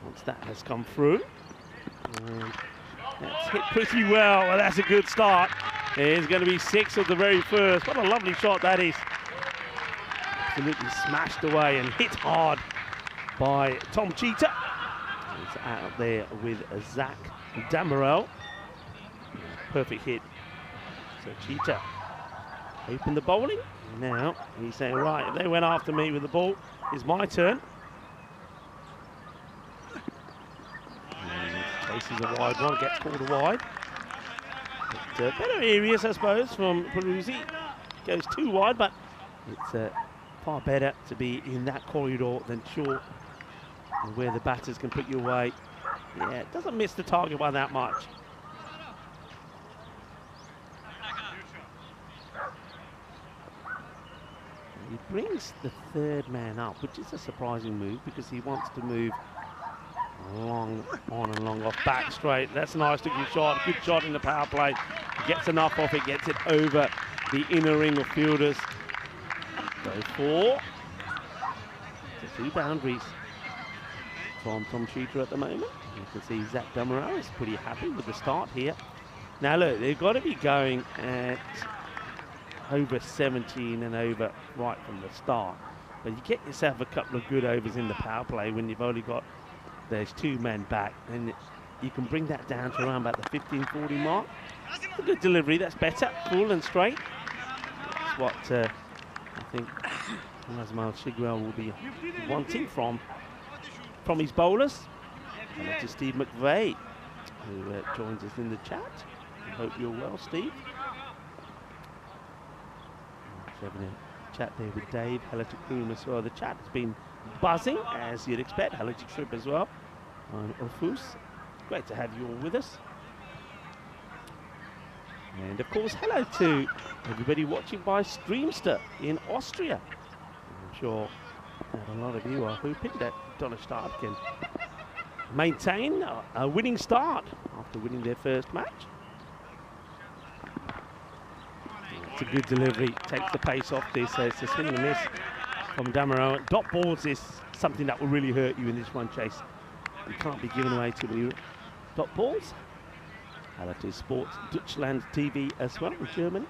Speaker 7: once that has come through. And that's hit pretty well. Well, that's a good start. It's going to be 6 of the very first. What a lovely shot that is. Absolutely smashed away and hit hard by Tom Cheetah. It's out there with Zach Damerel. Perfect hit. So Cheetah opened the bowling. Now he's saying, right, if they went after me with the ball, it's my turn. Chases a wide one, gets called a wide. But, better areas, I suppose, from Peruzzi. Goes too wide, but it's far better to be in that corridor than short, and where the batters can put you away. Yeah, it doesn't miss the target by that much. He brings the 3rd man up, which is a surprising move because he wants to move long on and long off, back straight. That's a nice looking shot, good shot in the power play. He gets enough off it, gets it over the inner ring of fielders. Go for 2 boundaries from Tom Cheetah at the moment. You can see Zach Damerel is pretty happy with the start here. Now look, they've got to be going at over 17 and over right from the start. But you get yourself a couple of good overs in the power play when you've only got there's 2 men back, and you can bring that down to around about the 15-40 mark. A good delivery, that's better, full and straight. That's what I think Razmal Chigwell will be wanting from his bowlers. Hello to Steve McVeigh, who joins us in the chat. I hope you're well, Steve. Having a chat there with Dave. Hello to Kroom as well. The chat has been buzzing, as you'd expect. Hello to Trip as well. And Ofus, great to have you all with us. And of course, hello to everybody watching by Streamster in Austria. I'm sure that a lot of you are hoping that Donnerstad can maintain a winning start after winning their first match. It's a good delivery, takes the pace off this, so it's a swing and a miss from Damerel. Dot balls is something that will really hurt you in this one, Chase. You can't be giving away too many dot balls. Hello to Sports Deutschland TV as well in Germany.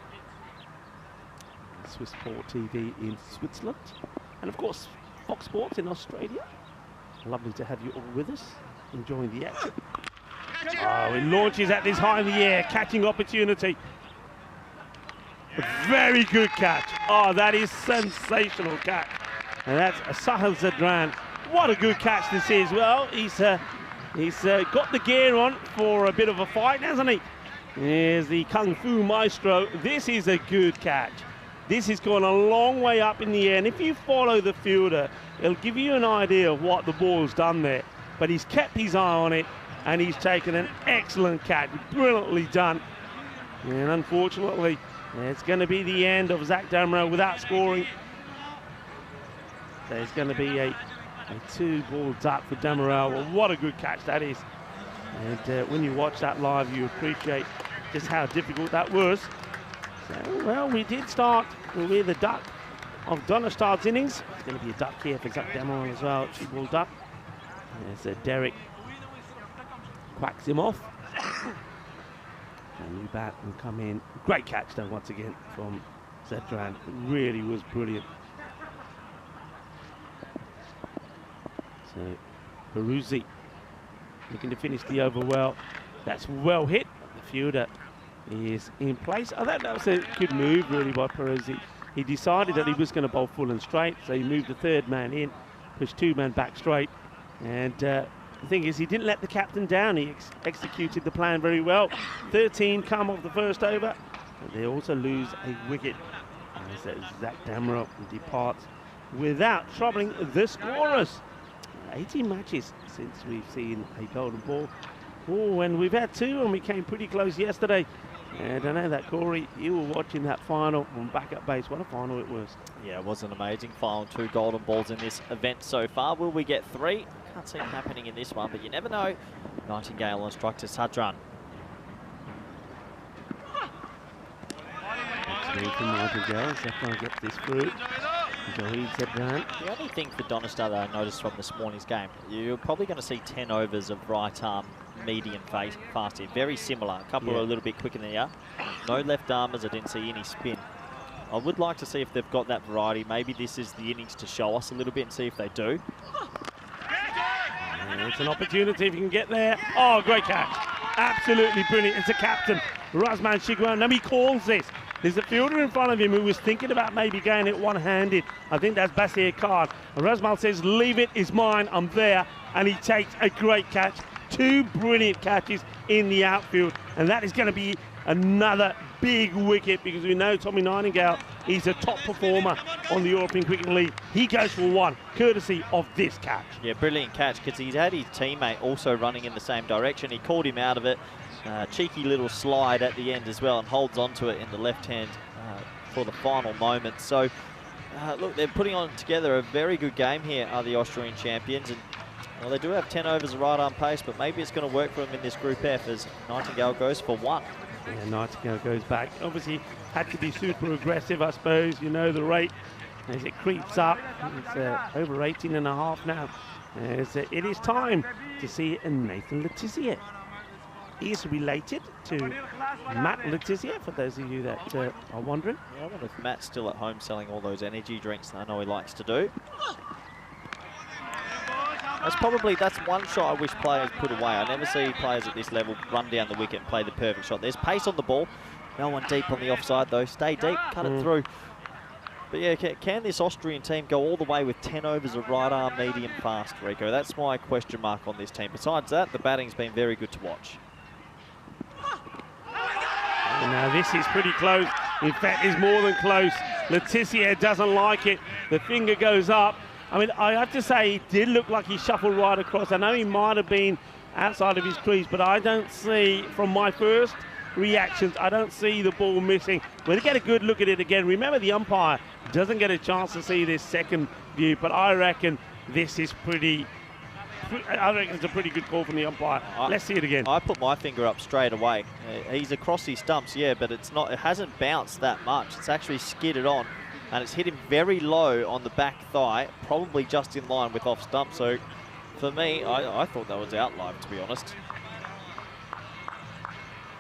Speaker 7: Swiss Sport TV in Switzerland, and of course Fox Sports in Australia. Lovely to have you all with us, enjoying the action. Oh, it launches at this high in the air, catching opportunity. A very good catch. Oh, that is sensational catch. And that's Sahel Zadran. What a good catch this is. Well, he's got the gear on for a bit of a fight, hasn't he? Here's the Kung Fu Maestro. This is a good catch. This has gone a long way up in the air, and if you follow the fielder, it'll give you an idea of what the ball's done there. But he's kept his eye on it, and he's taken an excellent catch. Brilliantly done. And unfortunately, it's going to be the end of Zach Damrow without scoring. There's going to be a 2-ball duck for Damrow. Well, what a good catch that is. And when you watch that live, you appreciate just how difficult that was. So, well, we did start with a duck of Donnerstadt's innings. It's going to be a duck here for Zach Damrow as well. 2-ball duck. There's Derek quacks him off. A new bat will come in. Great catch though once again from Zedran. Really was brilliant. So Peruzzi looking to finish the over well. That's well hit. The fielder is in place. I thought that was a good move really by Peruzzi. He decided that he was going to bowl full and straight, so he moved the third man in, pushed 2 men back straight, and the thing is, he didn't let the captain down. He executed the plan very well. 13 come off the first over. And they also lose a wicket as Zach Damrow departs without troubling the scorers. 18 matches since we've seen a golden ball. Oh, and we've had 2, and we came pretty close yesterday. And I know that, Corey, you were watching that final on backup base. What a final it was.
Speaker 3: Yeah, it was an amazing final. 2 golden balls in this event so far. Will we get 3? Can't see it happening in this one, but you never know. Nightingale on strike to Sadran.
Speaker 7: From Nightingale, Sadran gets this through.
Speaker 3: The only thing for Donnerstadt that I noticed from this morning's game, you're probably going to see 10 overs of right arm medium fast here. Very similar. A couple are a little bit quicker than the other. No left armers. I didn't see any spin. I would like to see if they've got that variety. Maybe this is the innings to show us a little bit and see if they do.
Speaker 7: And it's an opportunity if you can get there. Oh, great catch. Absolutely brilliant. It's a captain, Razman Shigwan. Now he calls this. There's a fielder in front of him who was thinking about maybe going it one-handed. I think that's Basir Khan. And Razmal says, leave it, it's mine, I'm there. And he takes a great catch. 2 brilliant catches in the outfield. And that is going to be another big wicket because we know Tommy Nightingale is a top performer on the European Cricket League. He goes for 1, courtesy of this catch.
Speaker 3: Yeah, brilliant catch because he's had his teammate also running in the same direction. He called him out of it. Cheeky little slide at the end as well and holds onto it in the left hand for the final moment. So, look, they're putting on together a very good game here, are the Austrian champions. And well, they do have 10 overs of right arm pace, but maybe it's going to work for them in this Group F as Nightingale goes for 1.
Speaker 7: Yeah, Nightingale goes back. Obviously, had to be super aggressive, I suppose. You know the rate as it creeps up. It's over 18.5 now. It is time to see Nathan Letizia. He is related to Matt Letizia, for those of you that are wondering.
Speaker 3: Yeah, I wonder if Matt's still at home selling all those energy drinks that I know he likes to do. That's one shot I wish players put away. I never see players at this level run down the wicket and play the perfect shot. There's pace on the ball. No one deep on the offside though. Stay deep, cut it through. But yeah, can this Austrian team go all the way with 10 overs of right arm medium fast, Rico? That's my question mark on this team. Besides that, the batting's been very good to watch.
Speaker 7: Now this is pretty close. In fact, it's more than close. Letizia doesn't like it. The finger goes up. I mean, I have to say, it did look like he shuffled right across. I know he might have been outside of his crease, but I don't see, from my first reactions, I don't see the ball missing. We'll get a good look at it again. Remember, the umpire doesn't get a chance to see this second view, but I reckon this is I reckon it's a pretty good call from the umpire. Let's see it again.
Speaker 3: I put my finger up straight away. He's across his stumps, yeah, but it hasn't bounced that much. It's actually skidded on, and it's hit him very low on the back thigh, probably just in line with off stump. So for me, I thought that was out live, to be honest.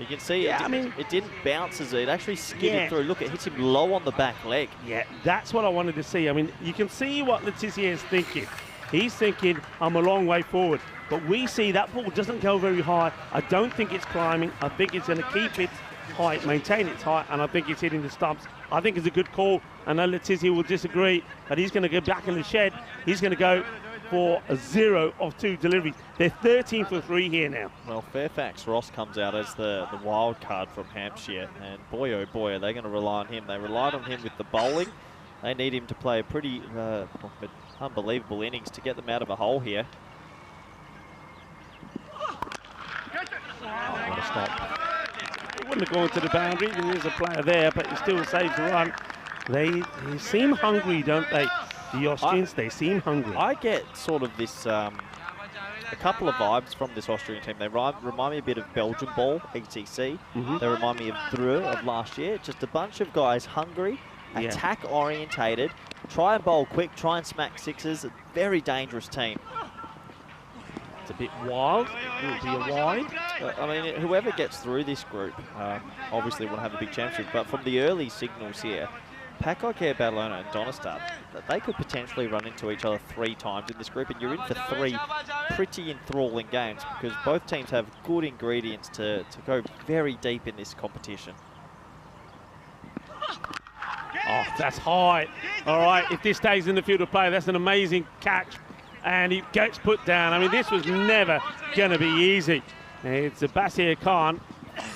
Speaker 3: You can see it didn't bounce as it actually skidded
Speaker 7: Yeah.
Speaker 3: through. Look, it hits him low on the back leg.
Speaker 7: Yeah, that's what I wanted to see. I mean, you can see what Letizia is thinking. He's thinking, I'm a long way forward. But we see that ball doesn't go very high. I don't think it's climbing. I think it's going to keep its height, maintain its height, and I think it's hitting the stumps. I think it's a good call. I know Letizia will disagree, but he's going to go back in the shed. He's going to go for a 0 of 2 deliveries. They're 13 for 3 here now.
Speaker 3: Well, Fairfax Ross comes out as the wild card from Hampshire, and boy, oh boy, are they going to rely on him. They relied on him with the bowling. They need him to play a pretty unbelievable innings to get them out of a hole here. What a stop.
Speaker 7: He wouldn't have gone to the boundary. There's a player there, but he still saves the run. They seem hungry, don't they? The Austrians, they seem hungry.
Speaker 3: I get sort of this, a couple of vibes from this Austrian team. They remind me a bit of Belgian ball, ETC. They remind me of Dreux of last year. Just a bunch of guys hungry, attack orientated, try and bowl quick, try and smack sixes. A very dangerous team.
Speaker 7: It's a bit wild. It'll be a wide.
Speaker 3: I mean, whoever gets through this group obviously will have a big championship. But from the early signals here, Packard, Badalona and Donnerstadt, that they could potentially run into each other 3 times in this group, and you're in for 3 pretty enthralling games because both teams have good ingredients to go very deep in this competition.
Speaker 7: Oh, that's high. All right, if this stays in the field of play, that's an amazing catch. And he gets put down. I mean, this was never going to be easy. It's Basir Khan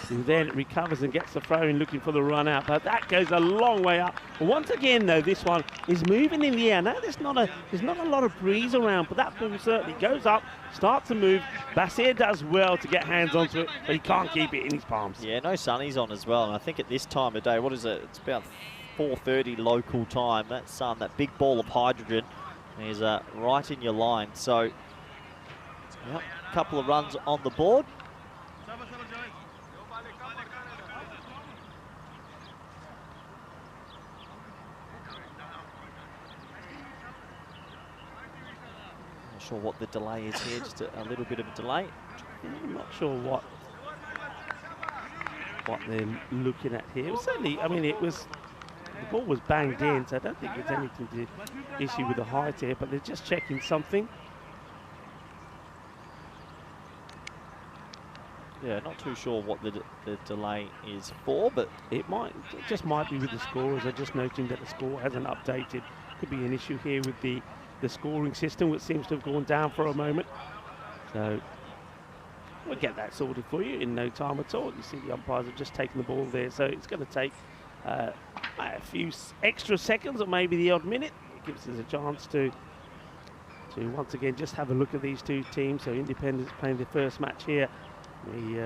Speaker 7: who then recovers and gets the throw in looking for the run out. But that goes a long way up. Once again, though, this one is moving in the air. Now, there's not a lot of breeze around, but that ball certainly goes up, starts to move. Basir does well to get hands onto it, but he can't keep it in his palms.
Speaker 3: Yeah, no sunnies on as well. And I think at this time of day, what is it? It's about 4:30 local time. That sun, that big ball of hydrogen is right in your line. So, yep, a couple of runs on the board. Not sure what the delay is here, just a little bit of a delay.
Speaker 7: I'm not sure what they're looking at here. Certainly, I mean, the ball was banged in, so I don't think there's anything to issue with the height here, but they're just checking something.
Speaker 3: Yeah, not too sure what the delay is for, but
Speaker 7: it just might be with the scorers. I'm just noting that the score hasn't updated. Could be an issue here with the scoring system, which seems to have gone down for a moment. So we'll get that sorted for you in no time at all. You see the umpires have just taken the ball there, so it's going to take a few extra seconds or maybe the odd minute. It gives us a chance to once again just have a look at these two teams. So Independence playing their first match here. We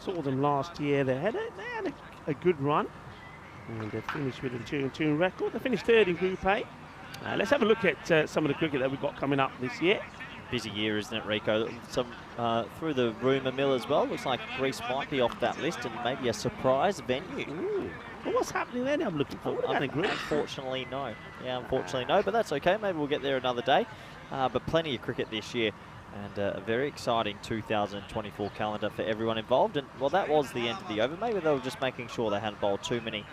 Speaker 7: saw them last year. They had a good run, and they finished with a 2-2 record. They finished 3rd in Group A. Let's have a look at some of the cricket that we've got coming up this year.
Speaker 3: Busy year, isn't it, Rico? Some through the rumour mill as well. Looks like Greece might be off that list, and maybe a surprise venue.
Speaker 7: Ooh. Well, what's happening there? I'm looking forward to Greece.
Speaker 3: Unfortunately, no. Yeah, unfortunately, no. But that's okay. Maybe we'll get there another day. But plenty of cricket this year, and a very exciting 2024 calendar for everyone involved. And well, that was the end of the over. Maybe they were just making sure they hadn't bowled too many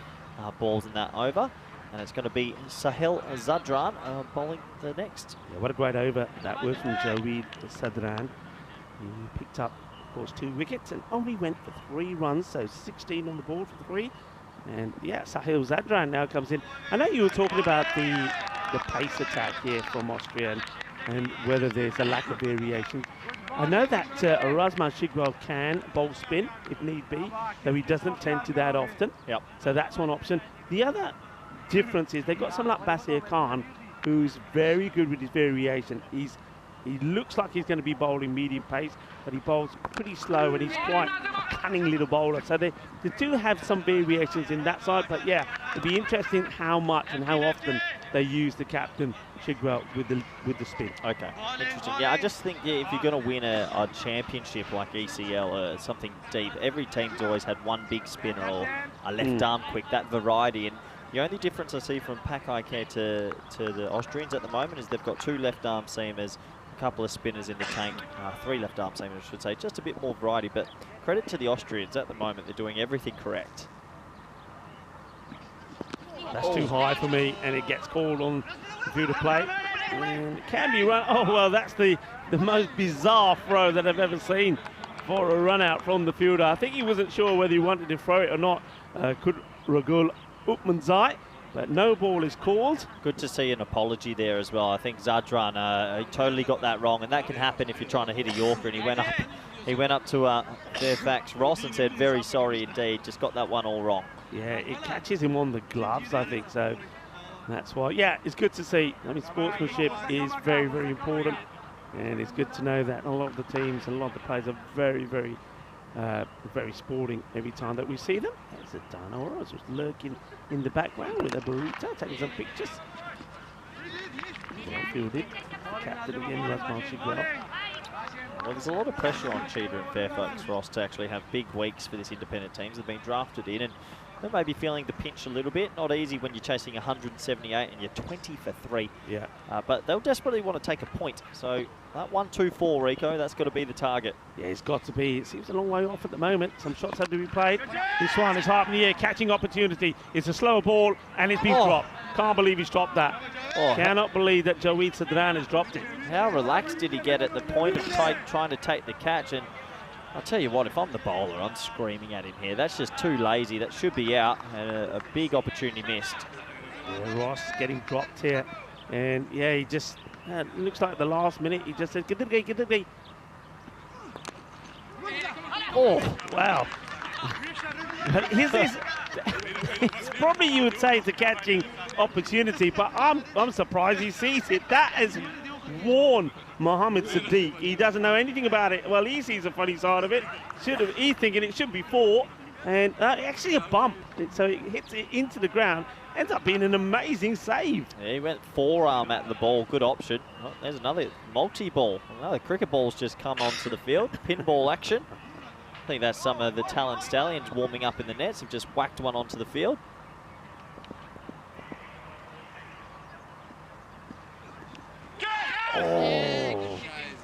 Speaker 3: balls in that over. And it's going to be Sahil Zadran bowling the next.
Speaker 7: Yeah, what a great over that was from Joweed Sadran. He picked up, of course, 2 wickets and only went for 3 runs, so 16 on the board for 3. And yeah, Sahil Zadran now comes in. I know you were talking about the pace attack here from Austria and whether there's a lack of variation. I know that Erasmus Shigwell can bowl spin if need be, though he doesn't tend to that often.
Speaker 3: Yep.
Speaker 7: So that's one option. The other difference is they've got someone like Basir Khan, who's very good with his variation. He looks like he's going to be bowling medium pace, but he bowls pretty slow, and he's quite a cunning little bowler. So they do have some variations in that side, but yeah, it'll be interesting how much and how often they use the captain Shigwell with the spin.
Speaker 3: Okay, interesting. Yeah, I just think if you're going to win a championship like ECL, something deep, every team's always had one big spinner or a left arm quick, that variety. And the only difference I see from Packard to the Austrians at the moment is they've got 2 left arm seamers, a couple of spinners in the tank, 3 left arm seamers, I should say, just a bit more variety, but credit to the Austrians at the moment, they're doing everything correct.
Speaker 7: That's too high for me, and it gets called on the field play. And it can be run. Oh, well, that's the most bizarre throw that I've ever seen for a run out from the fielder. I think he wasn't sure whether he wanted to throw it or not. Could Ragul Upmanzai, but no ball is called.
Speaker 3: Good to see an apology there as well. I think Zadran he totally got that wrong, and that can happen if you're trying to hit a Yorker, and he went up to Fairfax Ross and said, very sorry indeed, just got that one all wrong.
Speaker 7: Yeah, it catches him on the gloves, I think, so that's why. Yeah, it's good to see. I mean, sportsmanship is very, very important, and it's good to know that a lot of the teams and a lot of the players are very, very, very sporting every time that we see them. There's a Dana Oroz just lurking in the background with a burrito, taking some pictures. Well fielded. Captain again, Rasmus well.
Speaker 3: Well, there's a lot of pressure on Cheetah and Fairfax Ross to actually have big weeks for this independent teams. They've been drafted in, and they may be feeling the pinch a little bit. Not easy when you're chasing 178 and you're 20 for 3.
Speaker 7: Yeah.
Speaker 3: But they'll desperately want to take a point. So that 1-2-4, Rico, that's got to be the target.
Speaker 7: Yeah, it's got to be. It seems a long way off at the moment. Some shots have to be played. This one is high up in the air, catching opportunity. It's a slower ball, and it's been dropped. Can't believe he's dropped that. Cannot believe that Joeid Sadran has dropped it.
Speaker 3: How relaxed did he get at the point of trying to take the catch? And I'll tell you what, if I'm the bowler, I'm screaming at him here. That's just too lazy. That should be out, and a big opportunity missed.
Speaker 7: Yeah, Ross getting dropped here. And yeah, he just, looks like at the last minute, he just said, get the gate, get the gate. Oh, wow. It's probably, you would say, it's a catching opportunity, but I'm surprised he sees it. That has worn Mohammed Sadiq. He doesn't know anything about it. Well, he sees the funny side of it. He's thinking it should be 4, and actually a bump. So it hits it into the ground. Ends up being an amazing save.
Speaker 3: Yeah, he went forearm at the ball. Good option. Oh, there's another multi-ball. Another cricket ball's just come onto the field. Pinball action. I think that's some of the Talent Stallions warming up in the nets. Have just whacked one onto the field.
Speaker 7: Oh,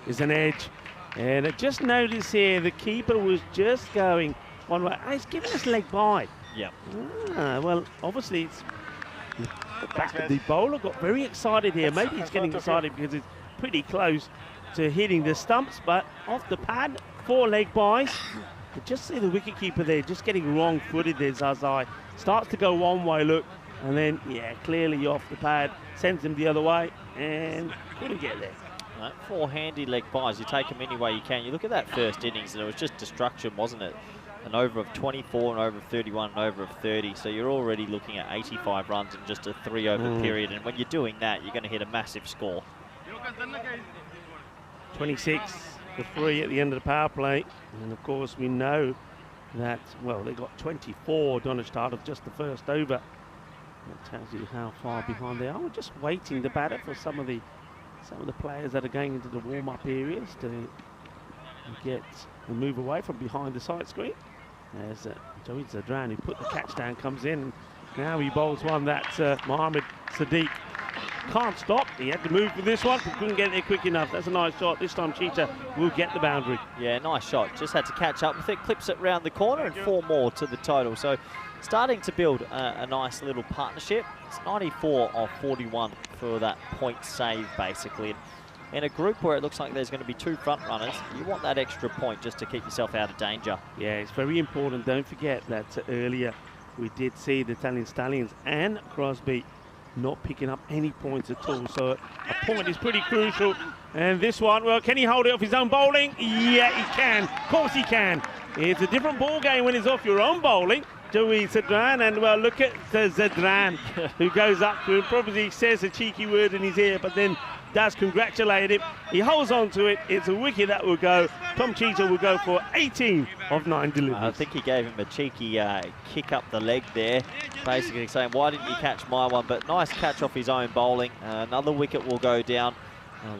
Speaker 7: there's an edge. And I just noticed here the keeper was just going one way. He's giving us leg by.
Speaker 3: Yeah.
Speaker 7: Well, obviously it's the bowler got very excited here. Maybe he's getting excited because it's pretty close to hitting the stumps, but off the pad, 4 leg buys. You just see the wicketkeeper there just getting wrong-footed there, Zazai. Starts to go one way, look, and then, yeah, clearly off the pad, sends him the other way, and couldn't get there.
Speaker 3: Right, 4 handy leg buys, you take them any way you can. You look at that first innings, and it was just destruction, wasn't it? An over of 24, an over of 31, an over of 30. So you're already looking at 85 runs in just a 3-over period. And when you're doing that, you're going to hit a massive score.
Speaker 7: 26 for 3 at the end of the power play. And of course, we know that, well, they got 24 Donnerstadt of just the first over. That tells you how far behind they are. We're just waiting the batter for some of the players that are going into the warm-up areas to get and move away from behind the side screen. There's Joeid Zadran, who put the catch down, comes in. Now he bowls one that Mohammed Sadiq can't stop. He had to move for this one, but couldn't get there quick enough. That's a nice shot. This time Cheetah will get the boundary.
Speaker 3: Yeah, nice shot. Just had to catch up with it, clips it round the corner, and 4 more to the total. So starting to build a nice little partnership. It's 94 off 41 for that point save, basically. In a group where it looks like there's going to be 2 front runners, you want that extra point just to keep yourself out of danger.
Speaker 7: Yeah, it's very important. Don't forget that earlier we did see the Italian Stallions and Crosby not picking up any points at all. So a point is pretty crucial. And this one, well, can he hold it off his own bowling? Yeah, he can. Of course he can. It's a different ball game when it's off your own bowling. Joeid Zadran, and well, look at Zadran who goes up to him, probably says a cheeky word in his ear, but then does congratulate him. He holds on to it. It's a wicket that will go. Tom Cheetah will go for 18 of 9 deliveries.
Speaker 3: I think he gave him a cheeky kick up the leg there, basically saying, why didn't you catch my one? But nice catch off his own bowling. Another wicket will go down.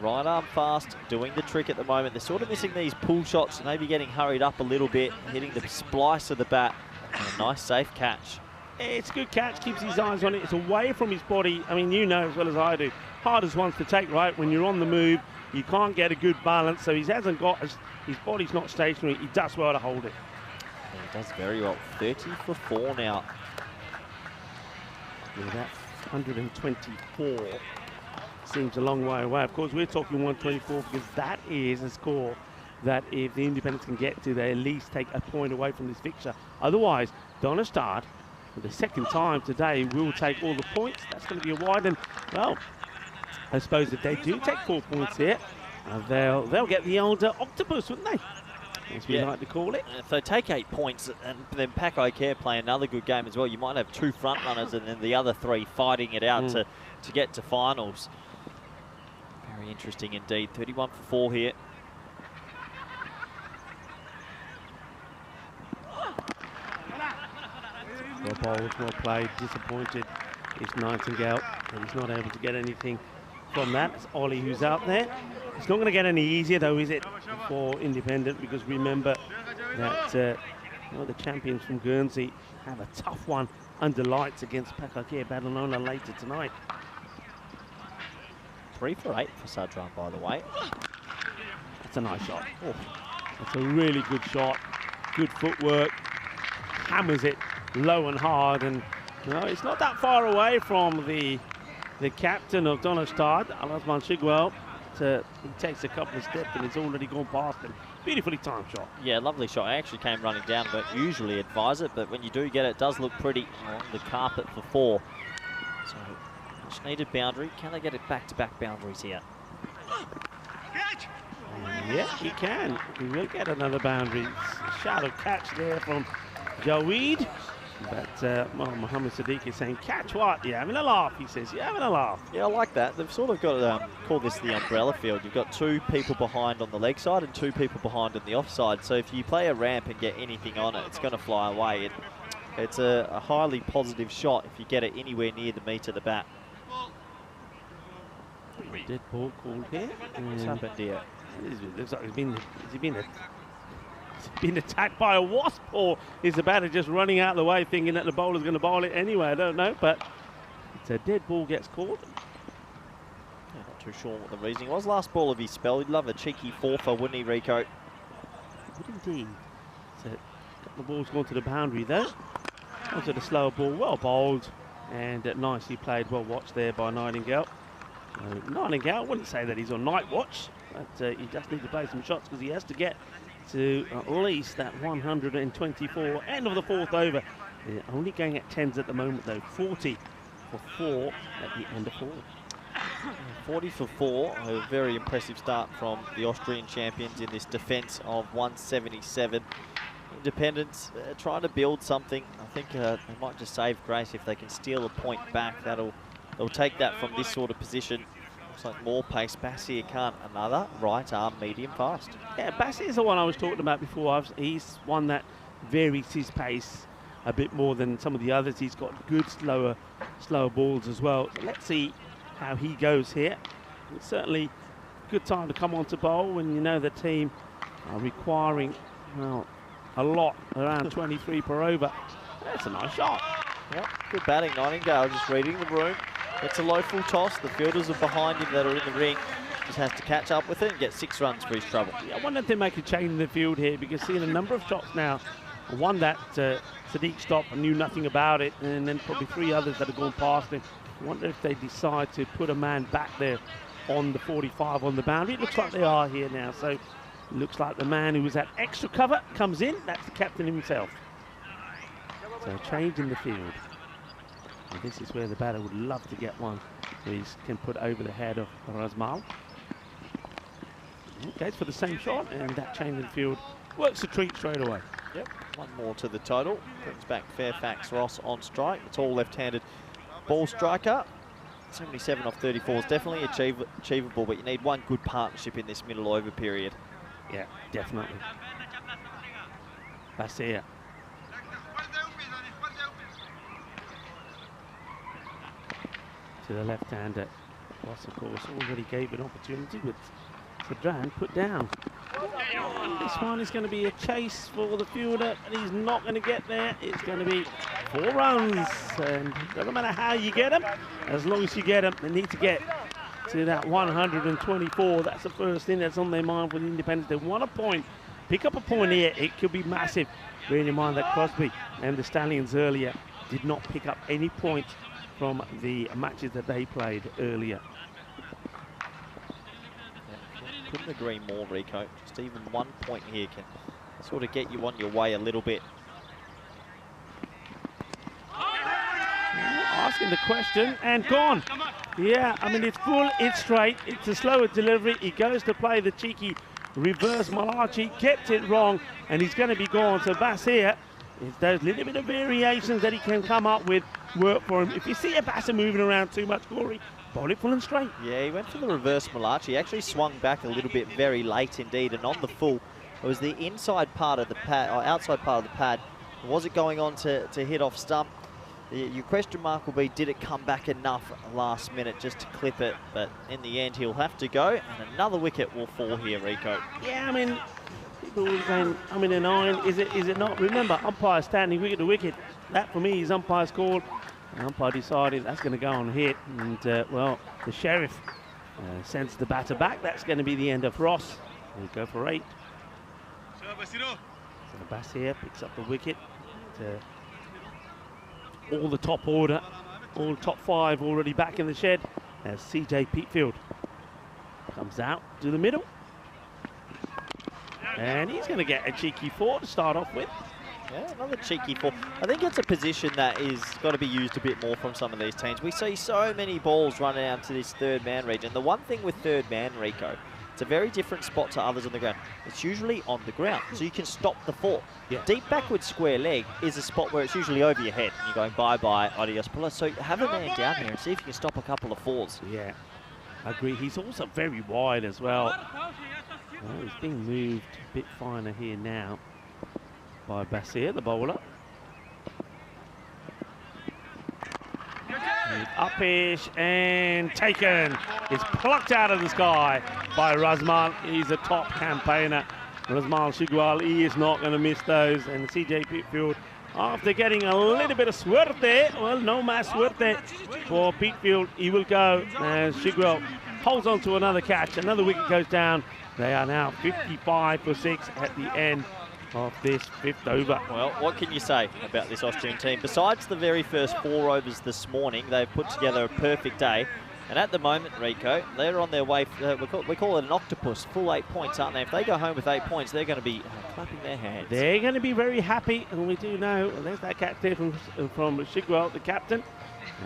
Speaker 3: Right arm fast, doing the trick at the moment. They're sort of missing these pull shots, maybe getting hurried up a little bit, hitting the splice of the bat. And a nice safe catch.
Speaker 7: It's a good catch, keeps his eyes on it. It's away from his body. I mean, you know as well as I do, hardest ones to take, right? When you're on the move, you can't get a good balance. So he hasn't got, his body's not stationary. He does well to hold it.
Speaker 3: Yeah, he does very well. 30 for 4 now.
Speaker 7: Yeah, that 124 seems a long way away. Of course, we're talking 124 because that is a score that if the Independents can get to, they at least take a point away from this fixture. Otherwise, Donnerstad, for the second time today, will take all the points. That's going to be a wide, and well, I suppose if they do take 4 points here, they'll get the old octopus, wouldn't they? As we like to call it.
Speaker 3: If they take 8 points, and then Paco Care play another good game as well, you might have 2 front runners and then the other 3 fighting it out to get to finals. Very interesting indeed. 31 for 4 here.
Speaker 7: Well bowled, well played, disappointed is Nightingale, and he's not able to get anything from that. It's Ollie who's out there. It's not going to get any easier though, is it, for Independent, because remember that the champions from Guernsey have a tough one under lights against Pakakea Badalona later tonight.
Speaker 3: 3 for 8 for Sadran, by the way.
Speaker 7: That's a nice shot. Oh, that's a really good shot. Good footwork. Hammers it low and hard, and it's not that far away from the captain of Donnerstad, Alasman Shigwell. He takes a couple of steps and it's already gone past him. Beautifully timed shot.
Speaker 3: Yeah, lovely shot. I actually came running down, but usually advise it, but when you do get it, it does look pretty on the carpet for 4. So, much needed boundary. Can they get it back-to-back boundaries here?
Speaker 7: Yeah, he can. He will get another boundary. Shadow catch there from Jaweed. But Mohammed Sadiq is saying, catch what? You're having a laugh, he says. You're having a laugh.
Speaker 3: Yeah, I like that. They've sort of got call this the umbrella field. You've got 2 people behind on the leg side and 2 people behind on the offside. So if you play a ramp and get anything on it, it's going to fly away. It's a highly positive shot if you get it anywhere near the meat of the bat.
Speaker 7: Dead ball called here.
Speaker 3: What's happened here?
Speaker 7: It looks like he's been attacked by a wasp, or is the batter just running out of the way thinking that the bowler's going to bowl it anyway? I don't know, but it's a dead ball gets called.
Speaker 3: Yeah, not too sure what the reasoning was. Last ball of his spell. He'd love a cheeky 4-fer, wouldn't he, Rico?
Speaker 7: Would indeed. So a couple of balls gone to the boundary though. Onto the slower ball, well bowled, and nicely played, well watched there by Nightingale. Nightingale, I wouldn't say that he's on night watch, but he just needs to play some shots because he has to get to at least that 124, end of the 4th over. They're only going at 10s at the moment though. 40 for 4 at the end of 4.
Speaker 3: 40 for 4, a very impressive start from the Austrian champions in this defence of 177. Independents trying to build something. I think they might just save grace if they can steal a point back. They'll take that from this sort of position. Looks like more pace. Bassir can't. Another right arm medium fast.
Speaker 7: Yeah, Bassir is the one I was talking about before. He's one that varies his pace a bit more than some of the others. He's got good slower balls as well. So let's see how he goes here. It's certainly a good time to come on to bowl when you know the team are requiring, well, a lot, around 23 per over. That's a nice shot.
Speaker 3: Yep, good batting. Nightingale just reading the room. It's a low full toss. The fielders are behind him that are in the ring. Just has to catch up with it and get 6 runs for his trouble.
Speaker 7: Yeah, I wonder if they make a change in the field here, because seeing a number of shots now, one that Sadiq stopped and knew nothing about it, and then probably 3 others that have gone past him. I wonder if they decide to put a man back there on the 45 on the boundary. It looks like they are here now, so it looks like the man who was at extra cover comes in. That's the captain himself. So a change in the field. And this is where the batter would love to get one, so he can put over the head of Razmal. Goes for the same shot, and that change in the field works the treat straight away.
Speaker 3: Yep, 1 more to the total. Brings back Fairfax Ross on strike. The tall left-handed ball striker. 77 off 34 is definitely achievable, but you need one good partnership in this middle over period.
Speaker 7: Yeah, definitely. Bassir. To the left-hander. Ross, of course, already gave an opportunity, but Sadran put down. This one is going to be a chase for the fielder, and he's not going to get there. It's going to be 4 runs, and it doesn't matter how you get them, as long as you get them, they need to get to that 124. That's the first thing that's on their mind for the Independents. They want a point. Pick up a point here. It could be massive. Bearing in mind that Crosby and the Stallions earlier did not pick up any points from the matches that they played earlier.
Speaker 3: Yeah, couldn't agree more, Rico. Just even 1 point here can sort of get you on your way a little bit.
Speaker 7: Asking the question and gone. Yeah, I mean, it's full, it's straight, it's a slower delivery. He goes to play the cheeky reverse Malachi, gets it wrong, and he's going to be gone. So Bass here, it's those little bit of variations that he can come up with work for him. If you see a Bass moving around too much, Corey, bowl it full and straight.
Speaker 3: Yeah, he went for the reverse Malachi. He actually swung back a little bit very late indeed, and on the full, it was the inside part of the pad, or outside part of the pad. Was it going on to hit off stump? Your question mark will be, did it come back enough last minute just to clip it? But in the end, he'll have to go, and another wicket will fall here, Rico.
Speaker 7: Yeah, I mean, people were saying, I'm in a 9, is it not? Remember, umpire standing wicket to wicket. That for me is umpire's call. The umpire decided that's going to go on hit, and well, the Sheriff sends the batter back. That's going to be the end of Ross. He'll go for 8. So the Bass here picks up the wicket. All the top order, all top 5 already back in the shed as CJ Peatfield comes out to the middle. And he's going to get a cheeky 4 to start off with.
Speaker 3: Yeah, another cheeky 4. I think it's a position that is got to be used a bit more from some of these teams. We see so many balls running out to this third man region. The one thing with third man, Rico, it's a very different spot to others on the ground. It's usually on the ground, so you can stop the 4.
Speaker 7: Yeah.
Speaker 3: Deep backward square leg is a spot where it's usually over your head. And you're going bye-bye, adios, pulla. So have a man down here and see if you can stop a couple of 4s.
Speaker 7: Yeah, I agree. He's also very wide as well. Well, he's being moved a bit finer here now by Basir, the bowler. Upish and taken. It's plucked out of the sky by Razmal. He's a top campaigner. Razmal Shigwal, he is not going to miss those. And CJ Peatfield, after getting a little bit of suerte, well, no más suerte for Peatfield, he will go. And Shigwal holds on to another catch. Another wicket goes down. They are now 55 for 6 at the end of this 5th over.
Speaker 3: Well, what can you say about this Austrian team? Besides the very first 4 overs this morning, they've put together a perfect day. And at the moment, Rico, they're on their way, we call it an octopus, full 8 points, aren't they? If they go home with 8 points, they're going to be clapping their hands.
Speaker 7: They're going to be very happy, and we do know, there's that catch there from Shigwell, the captain,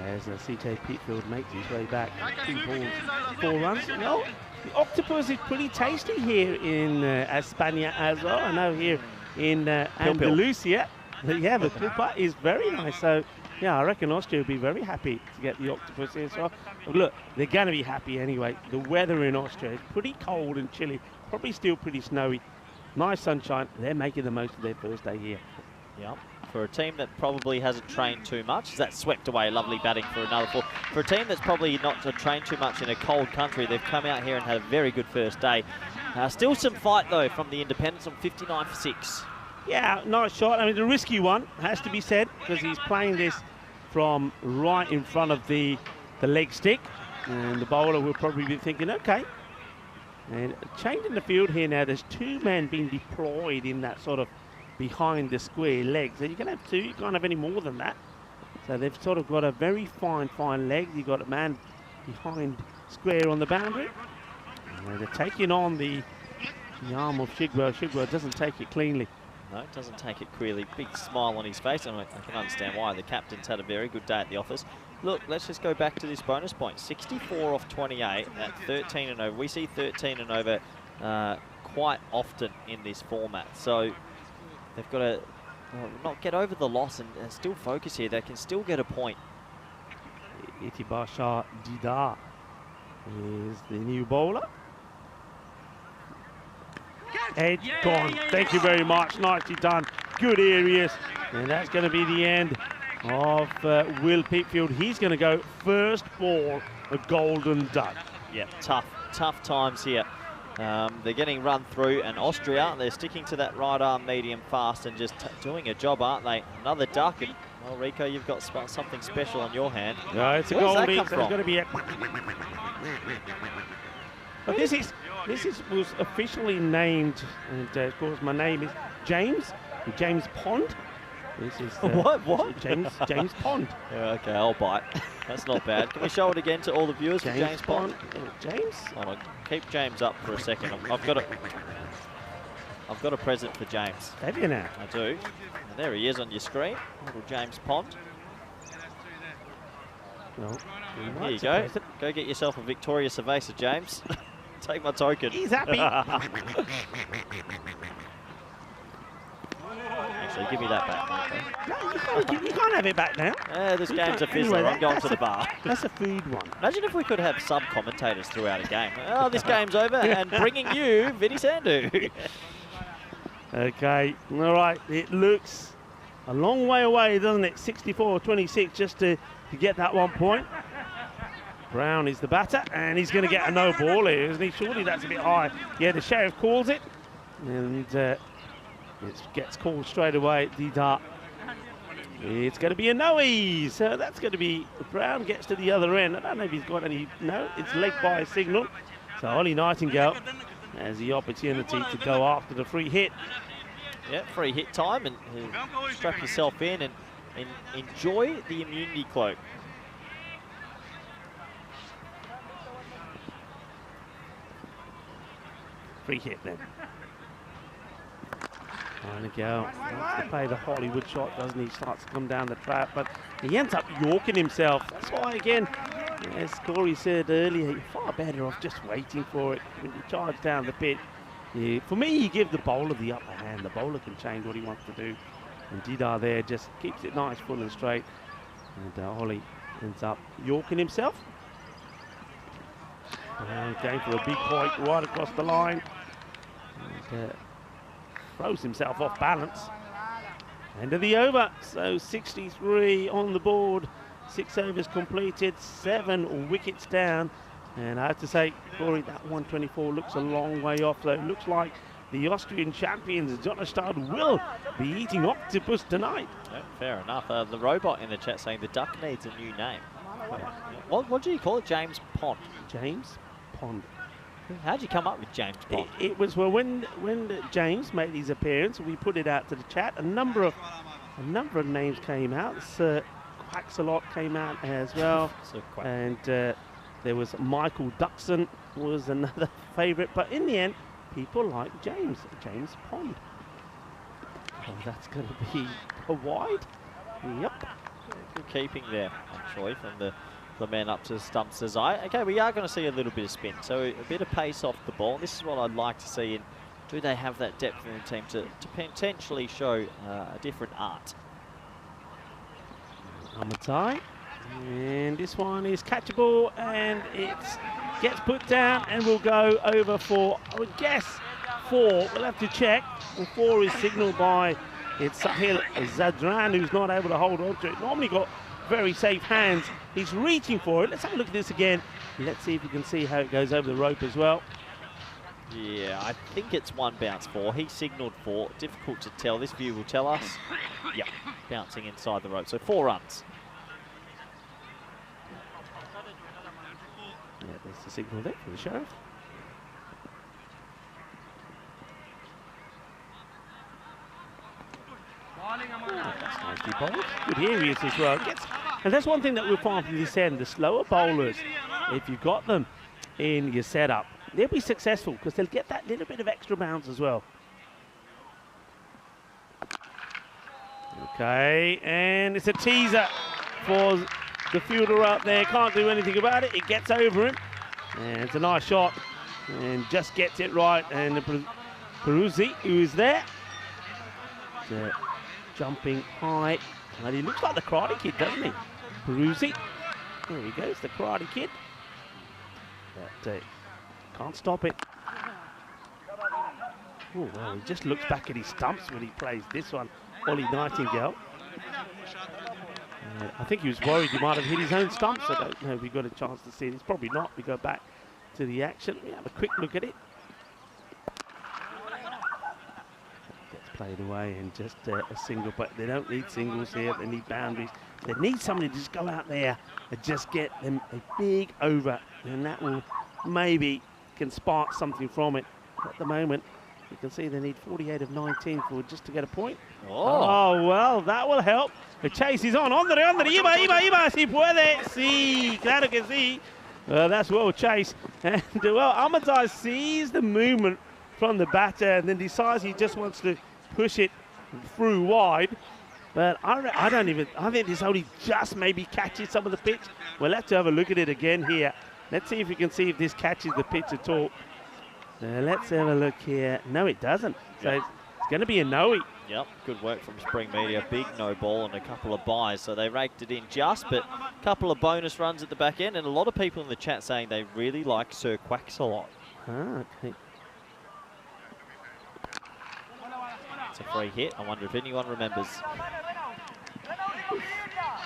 Speaker 7: as CJ Peatfield makes his way back. 2 balls, 4 runs. Well, the octopus is pretty tasty here in España as well. I know here in Andalusia, yeah, the pupa is very nice. So, yeah, I reckon Austria will be very happy to get the octopus here. So, look, they're going to be happy anyway. The weather in Austria is pretty cold and chilly, probably still pretty snowy. Nice sunshine. They're making the most of their first day here.
Speaker 3: Yeah, for a team that probably hasn't trained too much, that swept away, lovely batting for another 4. For a team that's probably not trained too much in a cold country, they've come out here and had a very good first day. Still some fight though from the Independents on 59 for 6.
Speaker 7: Yeah, nice shot. I mean, the risky one has to be said because he's playing this from right in front of the leg stick, and the bowler will probably be thinking, okay. And change in the field here now. There's 2 men being deployed in that sort of behind the square leg. So you can have 2. You can't have any more than that. So they've sort of got a very fine leg. You've got a man behind square on the boundary. And they're taking on the arm of Shigwell. Shigwell doesn't take it cleanly.
Speaker 3: No, doesn't take it clearly. Big smile on his face, and I can understand why. The captain's had a very good day at the office. Look, let's just go back to this bonus point. 64 off 28 at 13 and over. We see 13 and over quite often in this format. So they've got to not get over the loss and still focus here. They can still get a point.
Speaker 7: Itibasha Dida is the new bowler. Edge gone. Thank you very much. Nicely done. Good areas. And that's going to be the end of Will Peatfield. He's going to go first ball, a golden duck.
Speaker 3: Yeah, tough times here. They're getting run through, and Austria, they're sticking to that right arm medium fast and just doing a job, aren't they? Another duck, and well, Rico, you've got something special on your hand.
Speaker 7: No, it's a
Speaker 3: goldie.
Speaker 7: So it's going to be a But this was officially named, and of course my name is James Pond. This is
Speaker 3: What?
Speaker 7: James Pond.
Speaker 3: Yeah, okay, I'll bite. That's not bad. Can we show it again to all the viewers? James Pond.
Speaker 7: James.
Speaker 3: Hold on. Keep James up for a second. I've got a present for James.
Speaker 7: Have you now?
Speaker 3: I do. And there he is on your screen. Little James Pond.
Speaker 7: Well,
Speaker 3: Here you go. Go get yourself a Victoria Cerveza, James. Take my token.
Speaker 7: He's happy.
Speaker 3: Actually, give me that back.
Speaker 7: No, you can't have it back now.
Speaker 3: This game's a fizzler. I'm going to the bar.
Speaker 7: That's a food one.
Speaker 3: Imagine if we could have sub-commentators throughout a game. Oh, this game's over, and bringing you Vinny Sandu.
Speaker 7: Okay, all right. It looks a long way away, doesn't it? 64-26 just to get that 1 point. Brown is the batter, and he's going to get a no ball here, isn't he? Surely that's a bit high. Yeah, the sheriff calls it, and it gets called straight away at D-Dart. It's going to be a no-e, so that's going to be Brown gets to the other end. I don't know if he's got any. No, it's leg by signal. So Ollie Nightingale has the opportunity to go after the free hit.
Speaker 3: Yeah, free hit time, and strap yourself in and enjoy the immunity cloak.
Speaker 7: Free hit then. Trying to go. Wants to play the Hollywood shot, doesn't he? Starts to come down the trap, but he ends up yorking himself. That's why, again, as Corey said earlier, you're far better off just waiting for it when you charge down the pit. Yeah, for me, you give the bowler the upper hand. The bowler can change what he wants to do. And Didar there just keeps it nice, full and straight. And Holly ends up yorking himself. Going for a big point right across the line. And, throws himself off balance. End of the over. So 63 on the board. 6 overs completed. 7 wickets down. And I have to say, Corey, that 124 looks a long way off. So it looks like the Austrian champions, Donnerstad, will be eating octopus tonight.
Speaker 3: Yeah, fair enough. The robot in the chat saying the duck needs a new name. What do you call it? James Pond.
Speaker 7: James Pond.
Speaker 3: How'd you come up with James Pond?
Speaker 7: It was when James made his appearance, we put it out to the chat. A number of names came out. Sir Quaxalot came out as well, and there was Michael Duxon was another favourite. But in the end, people like James Pond. Oh, that's going to be a wide. Yep.
Speaker 3: Good keeping there, actually, from the man up to the stumps as okay, we are going to see a little bit of spin, so a bit of pace off the ball. This is what I'd like to see. And do they have that depth in the team to potentially show a different art?
Speaker 7: Amatai, and this one is catchable, and it gets put down, and will go over for, I would guess, 4. We'll have to check. And 4 is signalled by Sahil Zadran, who's not able to hold on to it. Normally got very safe hands. He's reaching for it. Let's have a look at this again. Let's see if you can see how it goes over the rope as well.
Speaker 3: Yeah, I think it's 1 bounce 4. He signalled 4. Difficult to tell. This view will tell us. Yep, bouncing inside the rope. So 4 runs.
Speaker 7: Yeah, there's the signal there for the sheriff. That's nicely bowled. Good areas as well. And that's one thing that we'll find from this end. The slower bowlers, if you've got them in your setup, they'll be successful because they'll get that little bit of extra bounce as well. Okay, and it's a teaser for the fielder up there. Can't do anything about it. It gets over him. And it's a nice shot. And just gets it right. And Peruzzi, who is there, jumping high. And he looks like the Karate Kid, doesn't he? Peruzzi. There he goes, the Karate Kid. But can't stop it. Oh, well, he just looks back at his stumps when he plays this one. Ollie Nightingale. I think he was worried he might have hit his own stumps. I don't know if we got a chance to see it. It's probably not. We go back to the action. We have a quick look at it. Gets played away and just a single, but they don't need singles here. They need boundaries. They need somebody to just go out there and just get them a big over, and that will maybe can spark something from it. At the moment, you can see they need 48 of 19 for just to get a point. Oh, well, that will help. The chase is on. Ondre, iba, si puede. Sí, claro que sí. That's well chased. And, well, Ahmadzai sees the movement from the batter and then decides he just wants to push it through wide. But I think this only just maybe catches some of the pitch. We'll have to have a look at it again here. Let's see if we can see if this catches the pitch at all. Let's have a look here. No, it doesn't. So it's going to be a no-y.
Speaker 3: Yep, good work from Spring Media. Big no ball and a couple of buys. So they raked it in just, but a couple of bonus runs at the back end. And a lot of people in the chat saying they really like Sir Quacks a lot.
Speaker 7: Okay.
Speaker 3: It's a free hit. I wonder if anyone remembers.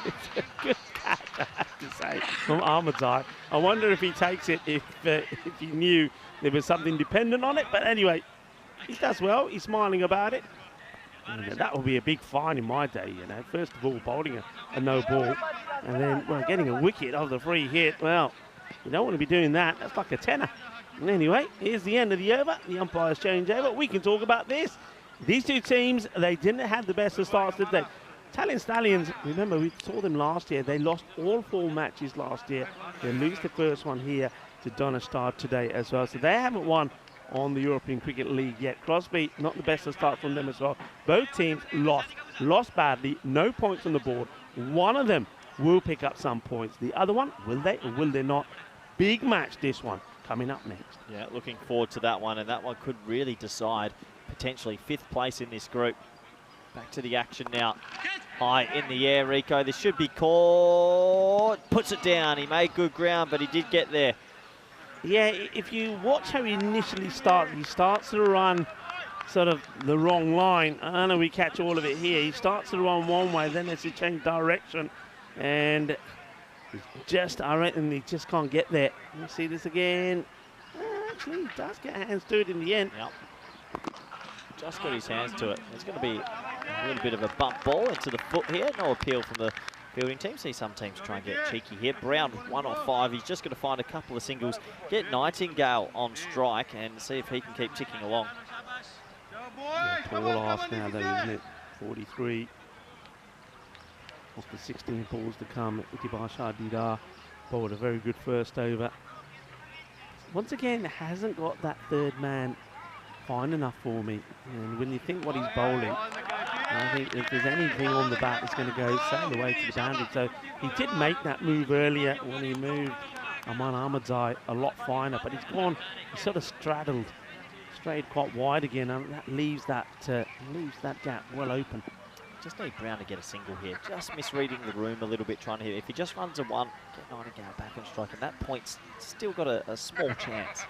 Speaker 7: It's a good catch, I have to say, from Ahmadzai. I wonder if he takes it if he knew there was something dependent on it. But anyway, he does well. He's smiling about it. And that will be a big fine in my day, you know. First of all, bowling a no ball, and then, well, getting a wicket of the free hit. Well, you don't want to be doing that. That's like a tenner. And anyway, here's the end of the over. The umpires change over. We can talk about this. These two teams, they didn't have the best of starts, did they? Italian Stallions, remember, we saw them last year. They lost all 4 matches last year. They lose the first one here to Donnerstad today as well. So they haven't won on the European Cricket League yet. Crosby, not the best of start from them as well. Both teams lost badly, no points on the board. One of them will pick up some points. The other one, will they or will they not? Big match, this one, coming up next.
Speaker 3: Yeah, looking forward to that one, and that one could really decide potentially 5th place in this group. Back to the action now. High in the air, Rico. This should be caught. Puts it down. He made good ground, but he did get there.
Speaker 7: Yeah, if you watch how he initially starts, he starts to run sort of the wrong line. I know we catch all of it here. He starts to run one way, then there's a change direction, and I reckon he just can't get there. You see this again. Actually, he does get hands to it in the end.
Speaker 3: Yep. Just got his hands to it. There's going to be a little bit of a bump ball into the foot here. No appeal from the fielding team. See some teams try and get cheeky here. Brown 1 off 5. He's just going to find a couple of singles. Get Nightingale on strike and see if he can keep ticking along.
Speaker 7: Yeah, tall ask now though, isn't it? 43. After 16 balls to come, Itibashar Didar bowled a very good first over. Once again, hasn't got that third man fine enough for me. And when you think what he's bowling, I think if there's anything on the bat, it's going to go sail away to the boundary. So he did make that move earlier when he moved Aman Ahmadzai a lot finer, but he's sort of strayed quite wide again, and that leaves that gap well open.
Speaker 3: Just need Brown to get a single here. Just misreading the room a little bit, trying to hit. If he just runs a 1, get Nightingale back on strike, and that point's still got a small chance.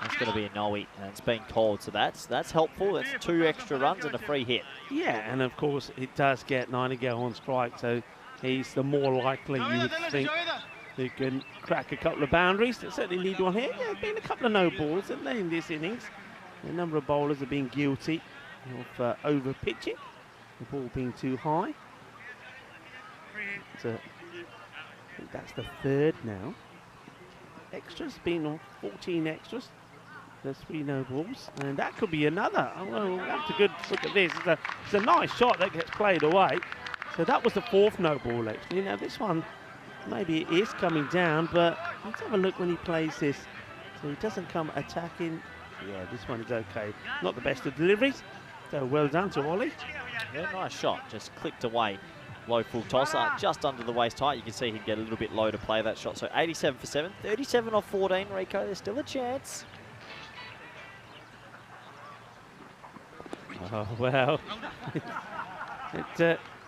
Speaker 3: That's going to be a no-hit, and it's been called, so that's helpful. That's 2 extra runs and a free hit.
Speaker 7: Yeah, and of course it does get Nightingale on strike, so he's the more likely, you would think, who can crack a couple of boundaries. They certainly need one here. Yeah, been a couple of no balls, haven't they, in this innings? A number of bowlers have been guilty of over-pitching, the ball being too high. So, I think that's the 3rd now. Extras, been on 14 extras. There's 3 no balls, and that could be another. Oh, well, we'll have to good look at this. It's a nice shot that gets played away. So that was the 4th no ball, actually. Now this one, maybe it is coming down, but let's have a look when he plays this. So he doesn't come attacking. Yeah, this one is okay. Not the best of deliveries. So well done to Ollie.
Speaker 3: Yeah, nice shot. Just clicked away. Low full tosser, just under the waist height. You can see he'd get a little bit low to play that shot. So 87 for 7, 37 off 14, Rico. There's still a chance.
Speaker 7: Oh, well.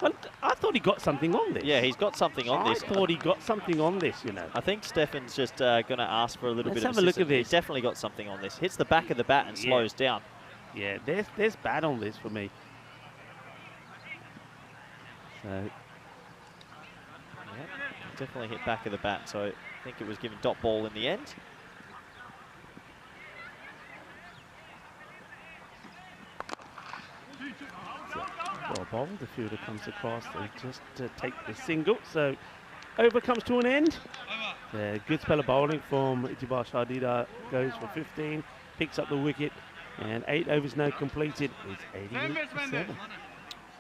Speaker 7: Well, I thought he got something on this.
Speaker 3: Yeah, he's got something on this.
Speaker 7: I thought he got something on this, you know.
Speaker 3: I think Stefan's just going to ask for a little bit of
Speaker 7: assistance. Let's have a look at this.
Speaker 3: He's definitely got something on this. Hits the back of the bat and slows down.
Speaker 7: Yeah, there's bad on this for me. So,
Speaker 3: yeah, definitely hit back of the bat, so I think it was given dot ball in the end.
Speaker 7: Well bowled, the fielder comes across, they just take the single, so over comes to an end. Good spell of bowling from Itibar Shardida, goes for 15, picks up the wicket, and 8 overs now completed. It's 88 for 7.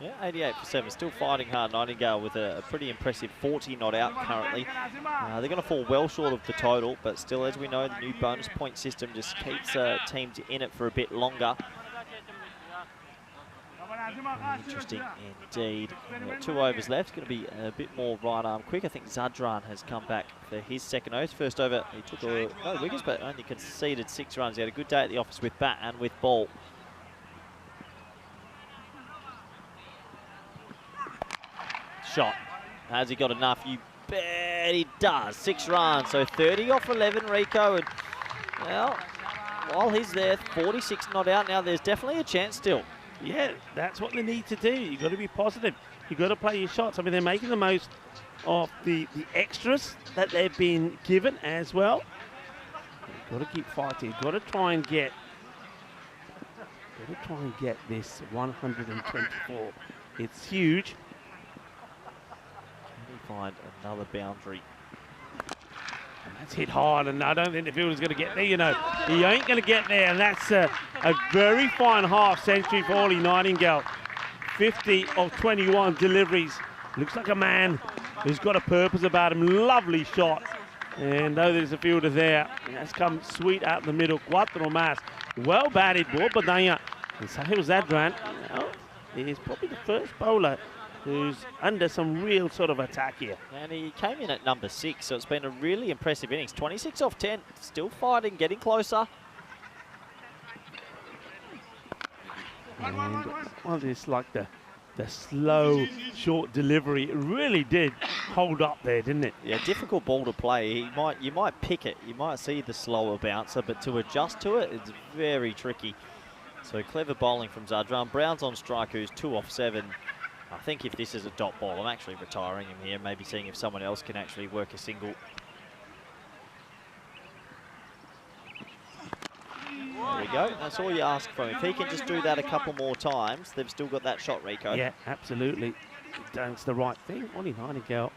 Speaker 3: Yeah, 88 for 7. Still fighting hard. Nightingale with a pretty impressive 40 not out currently. They're going to fall well short of the total, but still, as we know, the new bonus point system just keeps teams in it for a bit longer. Interesting indeed. We've got 2 overs left. It's going to be a bit more right arm quick. I think Zadran has come back for his second over. First over, he took no wickets, but only conceded 6 runs. He had a good day at the office with bat and with ball. Shot. Has he got enough? You bet he does. 6 runs, so 30 off 11, Rico. And, well, while he's there, 46 not out. Now there's definitely a chance still.
Speaker 7: Yeah, that's what they need to do. You've got to be positive. You've got to play your shots. I mean, they're making the most of the extras that they've been given as well. You've got to keep fighting. You've got to try and get this 124. It's huge.
Speaker 3: Find another boundary.
Speaker 7: And that's hit hard, and I don't think the fielder's going to get there, you know. He ain't going to get there, and that's a very fine half century for Ollie Nightingale. 50 of 21 deliveries. Looks like a man who's got a purpose about him. Lovely shot. And though there's a fielder there, that's come sweet out the middle. Cuatro más. Well batted, ball Badanya. And Sahil Zadran, is probably the first bowler who's under some real sort of attack here.
Speaker 3: And he came in at number 6, so it's been a really impressive innings. 26 off 10, still fighting, getting closer.
Speaker 7: And well, it's like the slow, short delivery. It really did hold up there, didn't it?
Speaker 3: Yeah, difficult ball to play. You might pick it, you might see the slower bouncer, but to adjust to it, it's very tricky. So clever bowling from Zadran. Brown's on strike, who's 2 off 7. I think if this is a dot ball, I'm actually retiring him here, maybe seeing if someone else can actually work a single. There we go. That's all you ask from him. If he can just do that a couple more times, they've still got that shot, Rico.
Speaker 7: Yeah, absolutely. That's the right thing. Ollie Nightingale,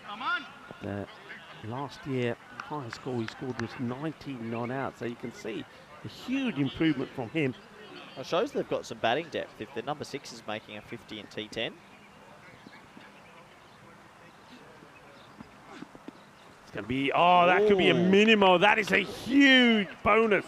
Speaker 7: last year, the highest score he scored was 19 not out, so you can see a huge improvement from him.
Speaker 3: It shows they've got some batting depth if the number 6 is making a 50 in T10.
Speaker 7: It's going to be, that could be a minimal. That is a huge bonus.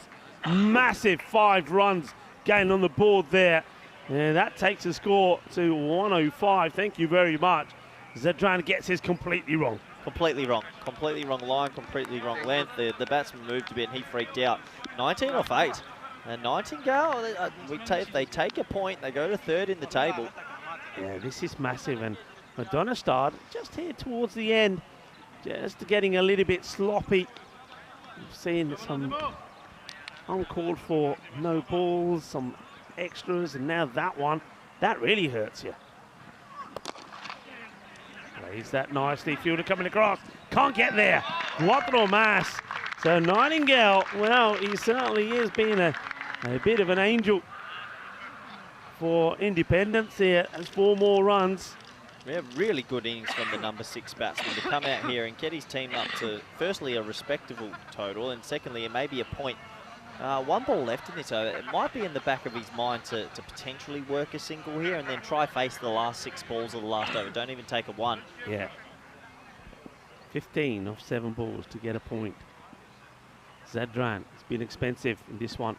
Speaker 7: Massive 5 runs gained on the board there. And that takes the score to 105. Thank you very much. Zadran gets his completely wrong.
Speaker 3: Completely wrong. Completely wrong line, completely wrong length. The batsman moved a bit and he freaked out. 19 off 8. And Nightingale, if they take a point, they go to 3rd in the table.
Speaker 7: Yeah, this is massive. And Donnerstad just here towards the end, just getting a little bit sloppy. We've seen some uncalled for no balls, some extras, and now that one. That really hurts you. Plays that nicely. Fielder coming across. Can't get there. Cuatro más. So Nightingale, well, he certainly is being a bit of an angel for Independence here. Has 4 more runs.
Speaker 3: We have really good innings from the number 6 batsman to come out here and get his team up to, firstly, a respectable total, and secondly, maybe a point. 1 ball left in this over. It might be in the back of his mind to potentially work a single here and then try face the last 6 balls of the last over. Don't even take a 1.
Speaker 7: Yeah. 15 off 7 balls to get a point. Zadran, it's been expensive in this one.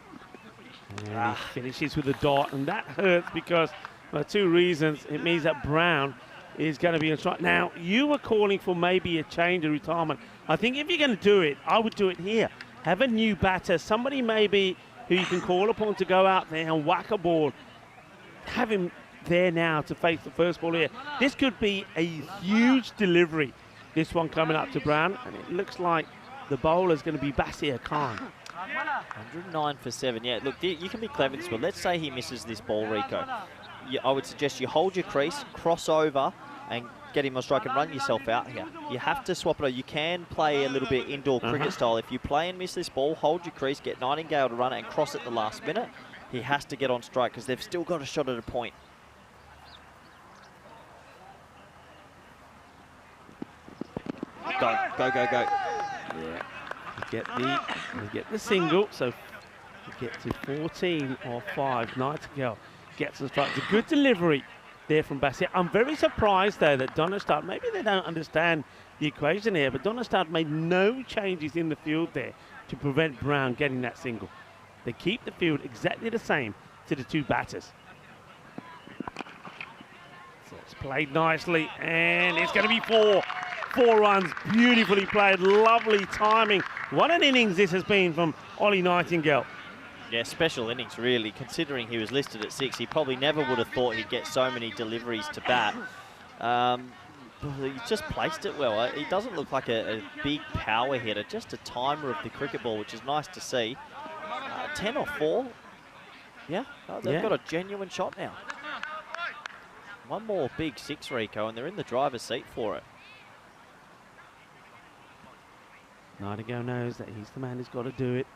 Speaker 7: And he finishes with a dot, and that hurts because for 2 reasons. It means that Brown is going to be on strike. Now, you were calling for maybe a change of retirement. I think if you're going to do it, I would do it here. Have a new batter, somebody maybe who you can call upon to go out there and whack a ball. Have him there now to face the first ball here. This could be a huge delivery, this one coming up to Brown, and it looks like the bowler's going to be Basir Khan.
Speaker 3: 109 for 7. Yeah, look, you can be clever this one. Let's say he misses this ball, Rico. I would suggest you hold your crease, cross over, and get him on strike and run yourself out here. You have to swap it over. You can play a little bit indoor cricket style. If you play and miss this ball, hold your crease, get Nightingale to run it and cross at the last minute. He has to get on strike because they've still got a shot at a point. Go, go, go, go.
Speaker 7: Yeah, get the single, so we get to 14 or 5. Nightingale gets the strike. It's a good delivery there from Bassett. I'm very surprised though that Donnerstadt, maybe they don't understand the equation here, but Donnerstadt made no changes in the field there to prevent Brown getting that single. They keep the field exactly the same to the two batters. So it's played nicely, and it's going to be 4. 4 runs, beautifully played, lovely timing. What an innings this has been from Ollie Nightingale.
Speaker 3: Yeah, special innings really, considering he was listed at 6. He probably never would have thought he'd get so many deliveries to bat. He just placed it well. He doesn't look like a big power hitter, just a timer of the cricket ball, which is nice to see. 10 or 4. Yeah, they've got a genuine shot now. One more big 6, Rico, and they're in the driver's seat for it.
Speaker 7: Nightingale knows that he's the man who's got to do it.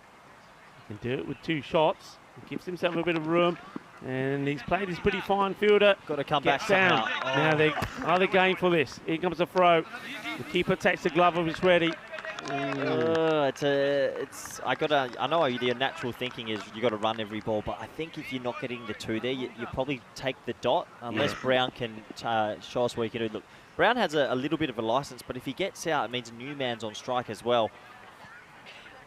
Speaker 7: He can do it with 2 shots. He gives himself a bit of room, and he's played his pretty fine fielder.
Speaker 3: Got to come back
Speaker 7: down.
Speaker 3: somehow.
Speaker 7: Now are they going for this? Here comes a throw. The keeper takes the glove if it's ready.
Speaker 3: I know your natural thinking is you got to run every ball, but I think if you're not getting the 2 there, you probably take the dot unless Brown can show us what he can do. Look, Brown has a little bit of a license, but if he gets out, it means a new man's on strike as well.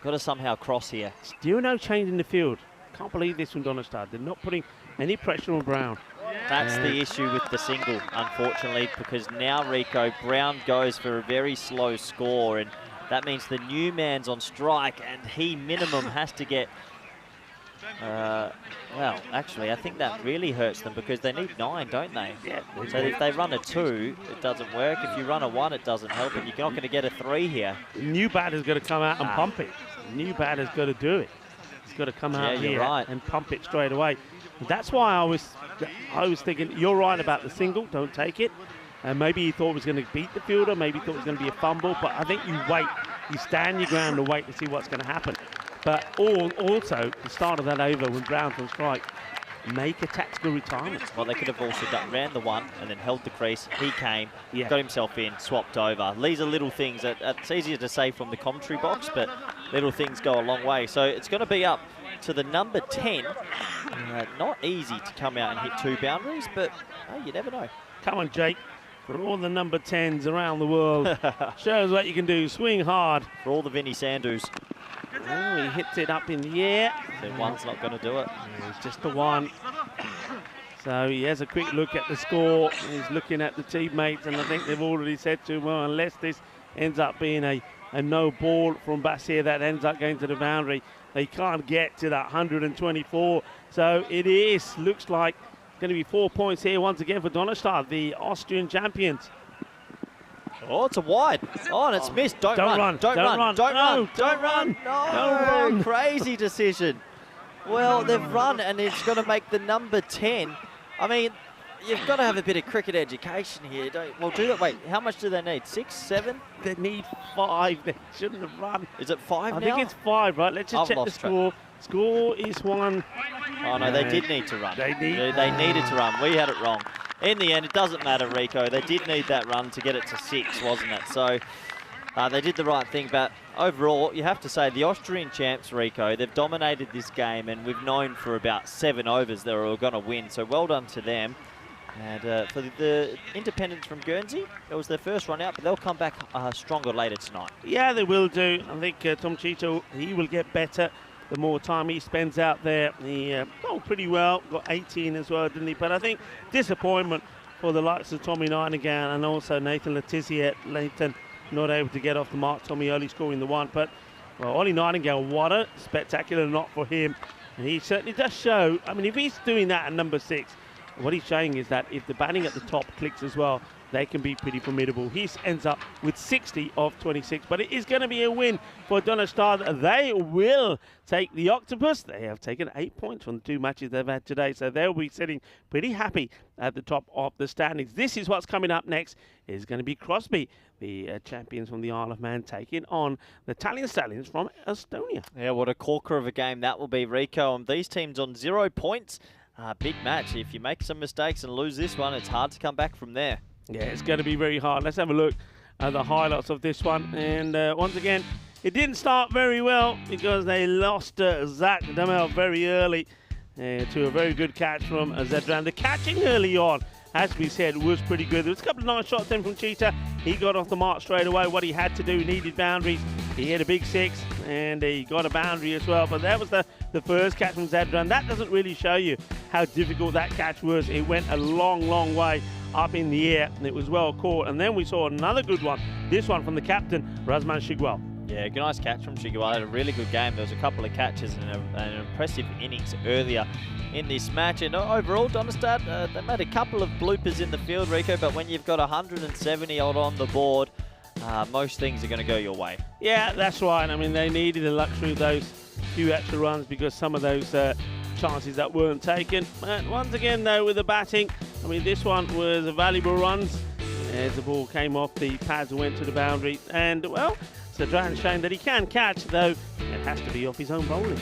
Speaker 3: Got to somehow cross here.
Speaker 7: Still no change in the field. Can't believe this from Donnerstadt. They're not putting any pressure on Brown.
Speaker 3: That's the issue with the single, unfortunately, because now, Rico, Brown goes for a very slow score, and that means the new man's on strike, and he minimum has to get... well, actually, I think that really hurts them because they need 9, don't they?
Speaker 7: Yeah.
Speaker 3: So if they run a 2, it doesn't work. If you run a 1, it doesn't help, and you're not going to get a 3 here.
Speaker 7: The new batter's got to come out and pump it. The new batter's got to do it. He's got to come out here and pump it straight away. That's why I was thinking, you're right about the single, don't take it. And maybe he thought it was going to beat the fielder, maybe he thought it was going to be a fumble, but I think you wait, you stand your ground and wait to see what's going to happen. But also, the start of that over when Brown's on strike, make a tactical retirement.
Speaker 3: Well, they could have also ran the 1 and then held the crease. He came, got himself in, swapped over. These are little things that it's easier to say from the commentary box, but little things go a long way. So it's going to be up to the number 10. Not easy to come out and hit 2 boundaries, but you never know.
Speaker 7: Come on, Jake. For all the number 10s around the world, show us what you can do. Swing hard.
Speaker 3: For all the Vinny Sandus.
Speaker 7: Oh, he hits it up in the air.
Speaker 3: So 1's not going to do it.
Speaker 7: It's just the 1. So he has a quick look at the score. He's looking at the teammates, and I think they've already said to him, well, unless this ends up being a no ball from Bassett that ends up going to the boundary, they can't get to that 124. So it looks like going to be 4 points here once again for Donnerstadt, the Austrian champions.
Speaker 3: Oh, it's a wide. Oh, and it's missed. Don't run. Don't run. No, crazy decision. Well, they've run, and it's going to make the number 10. I mean, you've got to have a bit of cricket education here. Well, do that. Wait, how much do they need? 6, 7?
Speaker 7: They need 5. They shouldn't have run.
Speaker 3: Is it 5 now?
Speaker 7: I think it's 5, right? Let's just check the score. Score is 1.
Speaker 3: Oh, no, they did need to run.
Speaker 7: They needed
Speaker 3: to run. We had it wrong. In the end, it doesn't matter, Rico. They did need that run to get it to 6, wasn't it? So they did the right thing. But overall, you have to say the Austrian champs, Rico, they've dominated this game, and we've known for about 7 overs they were going to win. So well done to them. And for the independents from Guernsey, it was their first run out, but they'll come back stronger later tonight.
Speaker 7: Yeah, they will do. I think Tom Cheeto, he will get better the more time he spends out there. He pretty well, got 18 as well, didn't he? But I think disappointment for the likes of Tommy Nightingale and also Nathan Letizia. Nathan not able to get off the mark. Tommy only scoring the 1. But, well, Ollie Nightingale, what a spectacular knock for him. And he certainly does show, I mean, if he's doing that at number 6, what he's showing is that if the batting at the top clicks as well, they can be pretty formidable. He ends up with 60 of 26, but it is going to be a win for Donnerstadt. They will take the Octopus. They have taken 8 points from the 2 matches they've had today, so they'll be sitting pretty happy at the top of the standings. This is what's coming up next. It's going to be Crosby, the champions from the Isle of Man, taking on the Italian Stallions from Estonia.
Speaker 3: Yeah, what a corker of a game that will be, Rico. And these teams on 0 points. Big match. If you make some mistakes and lose this one, it's hard to come back from there.
Speaker 7: Yeah, it's going to be very hard. Let's have a look at the highlights of this one. And once again, It didn't start very well because they lost Zach Damel very early to a very good catch from Zedran. The catching early on, as we said, was pretty good. There was a couple of nice shots then from Cheetah. He got off the mark straight away. What he had to do, needed boundaries. He hit a big 6 and he got a boundary as well. But that was the first catch from Zedran. That doesn't really show you how difficult that catch was. It went a long, long way up in the air and it was well caught. And then we saw another good one. This one from the captain, Razman Shigwell.
Speaker 3: Yeah, nice catch from Shigwell. Had a really good game. There was a couple of catches and an impressive innings earlier in this match. And overall, Donnerstad, they made a couple of bloopers in the field, Rico, but when you've got 170 odd on the board, most things are going to go your way.
Speaker 7: Yeah, that's right. I mean, they needed the luxury of those few extra runs because some of those chances that weren't taken. But once again, though, with the batting, I mean, this one was a valuable runs as the ball came off the pads and went to the boundary. And, well, Zedran showing that he can catch, though it has to be off his own bowling.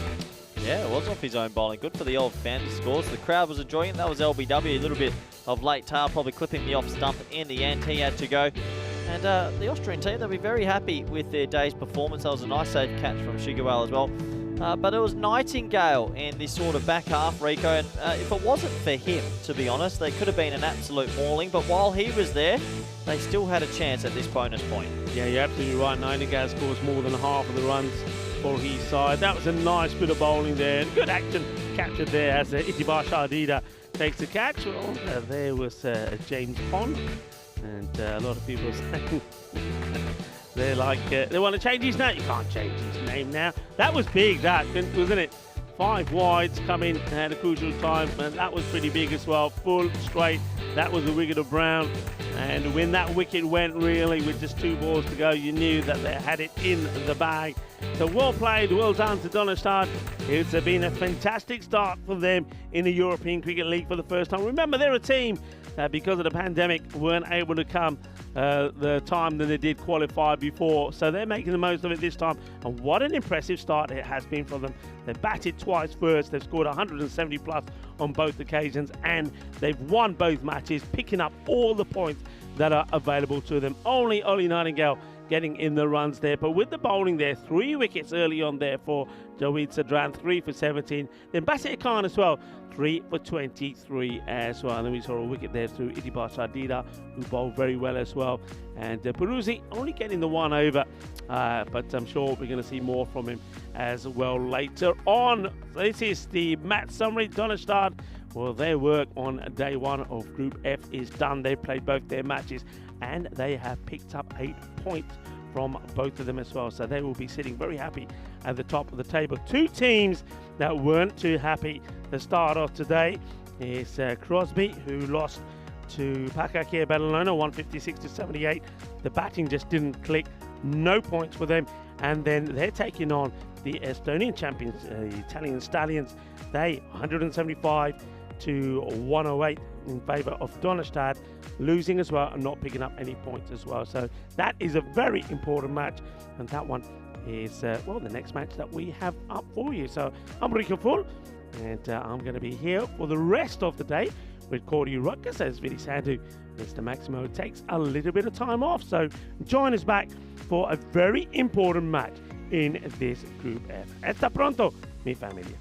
Speaker 3: Yeah, it was off his own bowling. Good for the old fantasy scores. The crowd was enjoying it. That was LBW. A little bit of late tail, probably clipping the off stump in the end. He had to go. And the Austrian team, they'll be very happy with their day's performance. That was a nice safe catch from Shigwell as well. But it was Nightingale in this sort of back half, Rico. And if it wasn't for him, to be honest, they could have been an absolute mauling. But while he was there, they still had a chance at this bonus point. Yeah,
Speaker 7: you're absolutely right. Nightingale scores more than half of the runs for his side. That was a nice bit of bowling there. And good action captured there as Itibar Shardida takes the catch. Well, there was James Pond. And a lot of people saying they're like, they want to change his name. You can't change his name now. That was big, that, wasn't it? 5 wides coming at a crucial time, and that was pretty big as well. Full straight. That was a wicket of Brown. And when that wicket went, really, with just 2 balls to go, you knew that they had it in the bag. So well played, well done to Donnerstad. It's been a fantastic start for them in the European Cricket League for the first time. Remember, they're a team that, because of the pandemic, weren't able to come the time that they did qualify before. So they're making the most of it this time. And what an impressive start it has been for them. They've batted twice first. They've scored 170 plus on both occasions. And they've won both matches, picking up all the points that are available to them. Only Ollie Nightingale getting in the runs there. But with the bowling there, 3 wickets early on there for Jawid Zedran, 3 for 17. Then Basit Khan as well, 3 for 23 as well. And then we saw a wicket there through Itibar Shardida, who bowled very well as well. And Peruzzi only getting the 1 over, but I'm sure we're going to see more from him as well later on. So this is the match summary. Donnerstad, well, their work on day 1 of Group F is done. They played both their matches and they have picked up 8 points from both of them as well. So they will be sitting very happy at the top of the table. 2 teams that weren't too happy to start off today is Crosby, who lost to Pakakir Badalona, 156 to 78. The batting just didn't click. No points for them. And then they're taking on the Estonian champions, Italian Stallions. They 175 to 108 in favour of Donnerstad, losing as well and not picking up any points as well. So that is a very important match, and that one is well, the next match that we have up for you. So I'm Rico Full, and I'm going to be here for the rest of the day with Cordy Rutgers as Vinny Sandhu. Mr. Maximo takes a little bit of time off, so join us back for a very important match in this Group F. Hasta pronto, mi familia.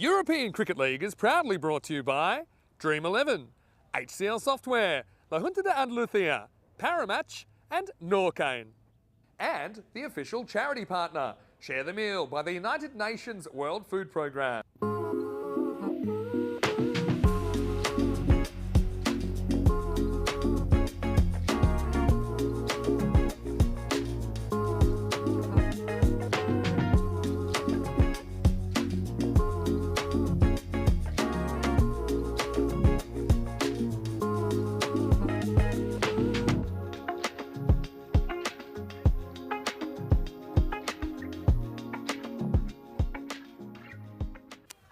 Speaker 5: European Cricket League is proudly brought to you by Dream 11, HCL Software, La Junta de Andalucía, Paramatch and Norcane. And the official charity partner, Share the Meal by the United Nations World Food Programme.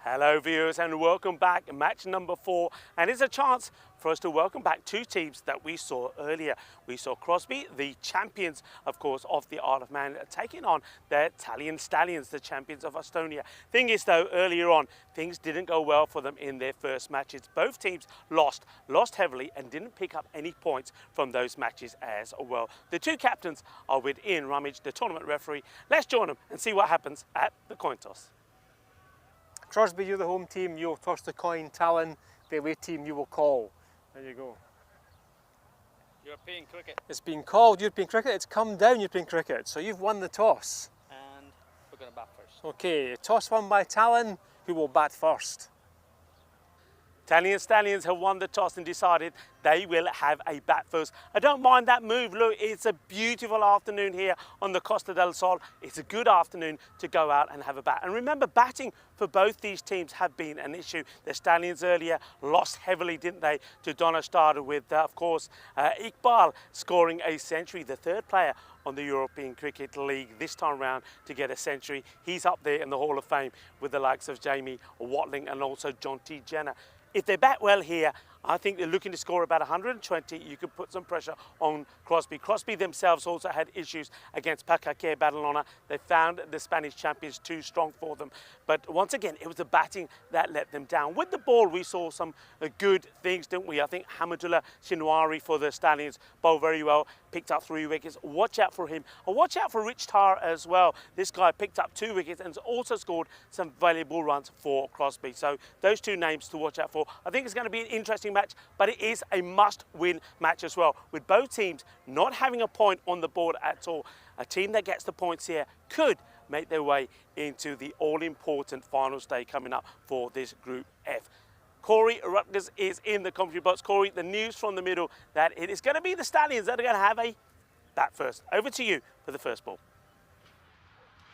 Speaker 7: Hello viewers and welcome back. Match number 4, and it's a chance for us to welcome back two teams that we saw earlier. We saw Crosby, the champions of course of the Isle of Man, taking on their Italian Stallions, the champions of Estonia. Thing is though, earlier on things didn't go well for them in their first matches. Both teams lost heavily and didn't pick up any points from those matches as well. The two captains are with Ian Rummage, the tournament referee. Let's join them and see what happens at the coin toss. Crosby, you're the home team, you'll toss the coin. Talon, the away team, you will call. There you go.
Speaker 9: European cricket.
Speaker 7: It's been called European cricket, it's come down European cricket, so you've won the toss.
Speaker 9: And we're going to bat first.
Speaker 7: Okay, toss won by Talon, who will bat first. Italian Stallions have won the toss and decided they will have a bat first. I don't mind that move. Look, it's a beautiful afternoon here on the Costa del Sol. It's a good afternoon to go out and have a bat. And remember, batting for both these teams have been an issue. The Stallions earlier lost heavily, didn't they, to Donnerstad with, of course, Iqbal scoring a century, the third player on the European Cricket League this time round to get a century. He's up there in the Hall of Fame with the likes of Jamie Watling and also John T. Jenner. If they bat well here, I think they're looking to score about 120. You could put some pressure on Crosby. Crosby themselves also had issues against Pacaque Badalona. They found the Spanish champions too strong for them. But once again, it was the batting that let them down. With the ball, we saw some good things, didn't we? I think Hamadullah Shinwari for the Stallions bowled very well, picked up 3 wickets. Watch out for him. And watch out for Rich Tar as well. This guy picked up 2 wickets and also scored some valuable runs for Crosby. So those two names to watch out for. I think it's going to be an interesting match, but it is a must-win match as well. With both teams not having a point on the board at all, a team that gets the points here could make their way into the all-important finals day coming up for this Group F. Corey Rutgers is in the commentary box. Corey, the news from the middle that it is going to be the Stallions that are going to have a bat first. Over to you for the first ball.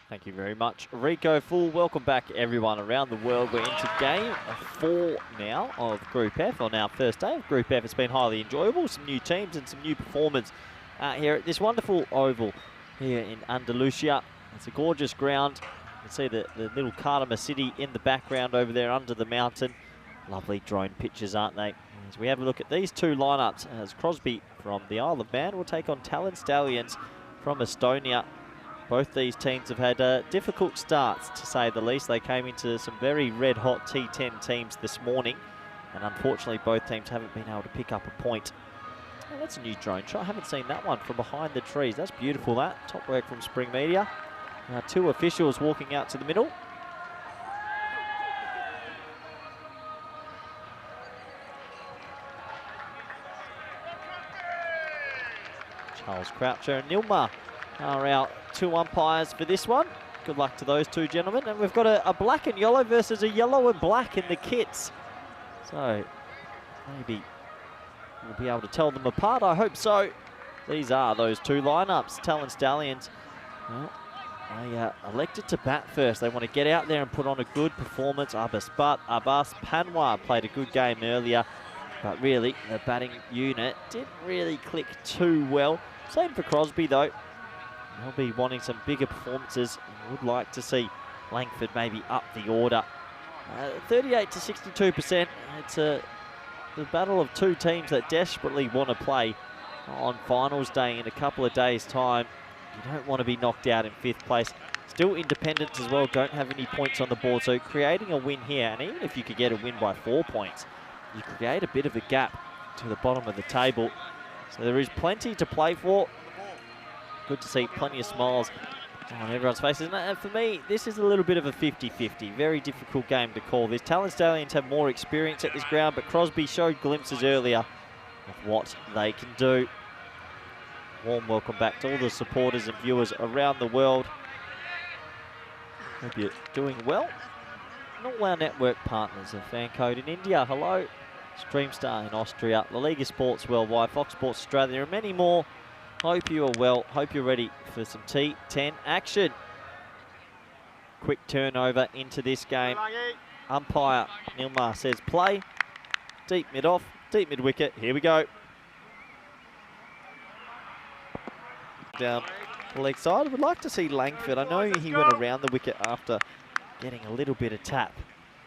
Speaker 3: Thank you very much, Rico. Full welcome back everyone around the world. We're into game 4 now of Group F, on our first day of Group F. It's been highly enjoyable, some new teams and some new performers out here at this wonderful oval here in Andalusia. It's a gorgeous ground. You can see the little Cartama city in the background over there under the mountain. Lovely drone pictures, aren't they? As we have a look at these two lineups, as Crosby from the Isle of Man will take on Talon Stallions from Estonia. Both these teams have had difficult starts, to say the least. They came into some very red-hot T10 teams this morning, and unfortunately both teams haven't been able to pick up a point. Oh, that's a new drone shot. I haven't seen that one from behind the trees. That's beautiful, that. Top work from Spring Media. Now 2 officials walking out to the middle. Charles Croucher and Nilma are our 2 umpires for this one. Good luck to those 2 gentlemen. And we've got a black and yellow versus a yellow and black in the kits. So maybe we'll be able to tell them apart. I hope so. These are those 2 lineups. Talon Stallions, well, they elected to bat first. They want to get out there and put on a good performance. Abbas Panwar played a good game earlier, but really the batting unit didn't really click too well. Same for Crosby though. They'll be wanting some bigger performances. Would like to see Langford maybe up the order. 38 to 62%. It's the battle of 2 teams that desperately want to play on finals day in a couple of days' time. You don't want to be knocked out in 5th place. Still Independents as well, don't have any points on the board. So creating a win here, and even if you could get a win by 4 points, you create a bit of a gap to the bottom of the table. So there is plenty to play for. Good to see plenty of smiles on everyone's faces. And for me, this is a little bit of a 50-50. Very difficult game to call this. Talent Stallions have more experience at this ground, but Crosby showed glimpses earlier of what they can do. Warm welcome back to all the supporters and viewers around the world. Hope you're doing well. And all our network partners, a fan code in India, hello. Streamstar in Austria, La Liga Sports Worldwide, Fox Sports Australia, and many more. Hope you are well. Hope you're ready for some T10 action. Quick turnover into this game. Umpire Nilmar says play. Deep mid off, deep mid wicket. Here we go. Down the leg side. I would like to see Langford. I know he went around the wicket after getting a little bit of tap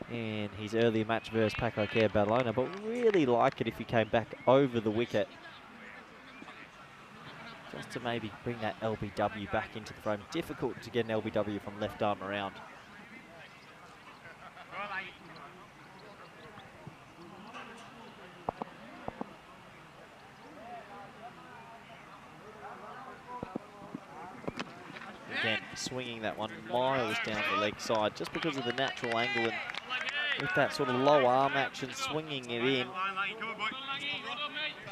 Speaker 3: in his earlier match versus Pakokea Badalona, but really like it if he came back over the wicket. Just to maybe bring that LBW back into the frame. Difficult to get an LBW from left arm around. Again, swinging that one miles down the leg side just because of the natural angle and with that sort of low arm action, swinging it in.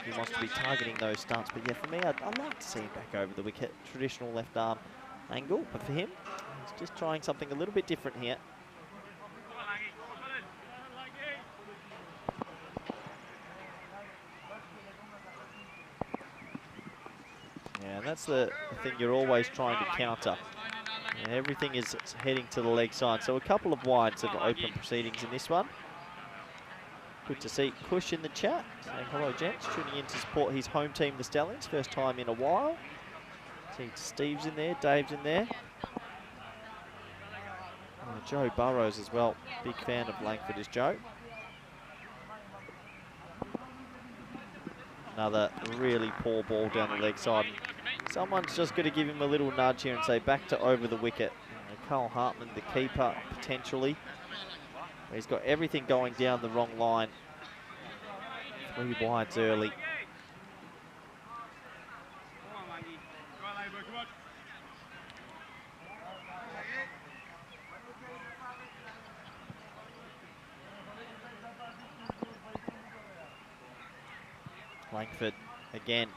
Speaker 3: He wants to be targeting those stunts, but yeah, for me, I'd like to see him back over the wicket. Traditional left arm angle, but for him, he's just trying something a little bit different here. Yeah, that's the thing you're always trying to counter. And everything is heading to the leg side. So a couple of wides of open proceedings in this one. Good to see Kush in the chat saying hello, gents, tuning in to support his home team, the Stallions, first time in a while. See Steve's in there, Dave's in there. Joe Burrows as well, big fan of Langford is Joe. Another really poor ball down the leg side. Someone's just going to give him a little nudge here and say back to over the wicket. Carl Hartman, the keeper, potentially. He's got everything going down the wrong line. 3 wides early. Langford again.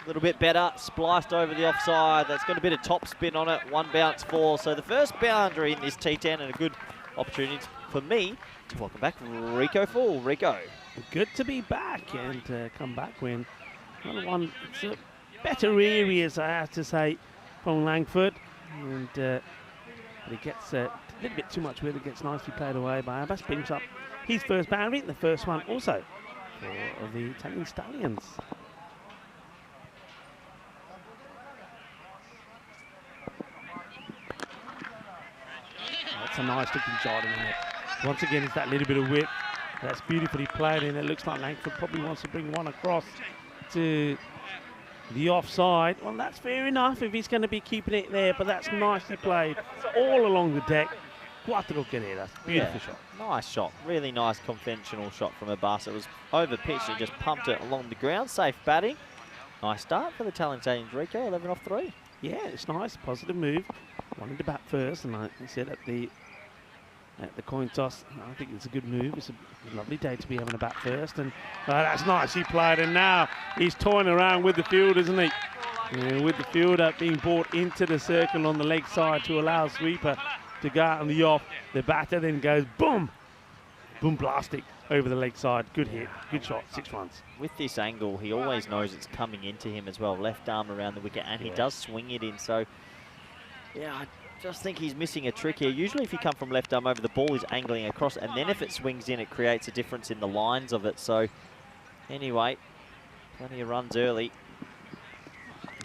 Speaker 3: A little bit better, spliced over the offside. That's got a bit of top spin on it. 1 bounce 4. So the first boundary in this T10 and a good opportunity for me to welcome back Rico Full. Rico.
Speaker 7: Good to be back and come back when another one. It's a better areas, I have to say, from Langford. And but he gets a little bit too much with it. Gets nicely played away by Abbas. Brings up his first boundary, the first one also for the Italian Stallions. That's a nice looking shot in it. Once again, it's that little bit of width. That's beautifully played, and it looks like Langford probably wants to bring one across to the offside. Well, that's fair enough if he's going to be keeping it there, but that's nicely played all along the deck. Quattro querida. That's a beautiful shot.
Speaker 3: Nice shot. Really nice conventional shot from Abbas. It was over pitch and just pumped it along the ground. Safe batting. Nice start for the Talent Stallions, Rico. 11 off 3.
Speaker 7: Yeah, it's nice. Positive move. Wanted to bat first, and like I said at the coin toss, I think it's a good move. It's a lovely day to be having a bat first, and that's nicely played. And now he's toying around with the field, isn't he? And with the fielder being brought into the circle on the leg side to allow sweeper to go out on the off. The batter then goes boom, boom blasting over the leg side. Good hit, good shot, 6 runs.
Speaker 3: With this angle, he always knows it's coming into him as well. Left arm around the wicket, and he does swing it in. So, yeah, I just think he's missing a trick here. Usually if you come from left arm over, the ball is angling across, and then if it swings in, it creates a difference in the lines of it. So, anyway, plenty of runs early.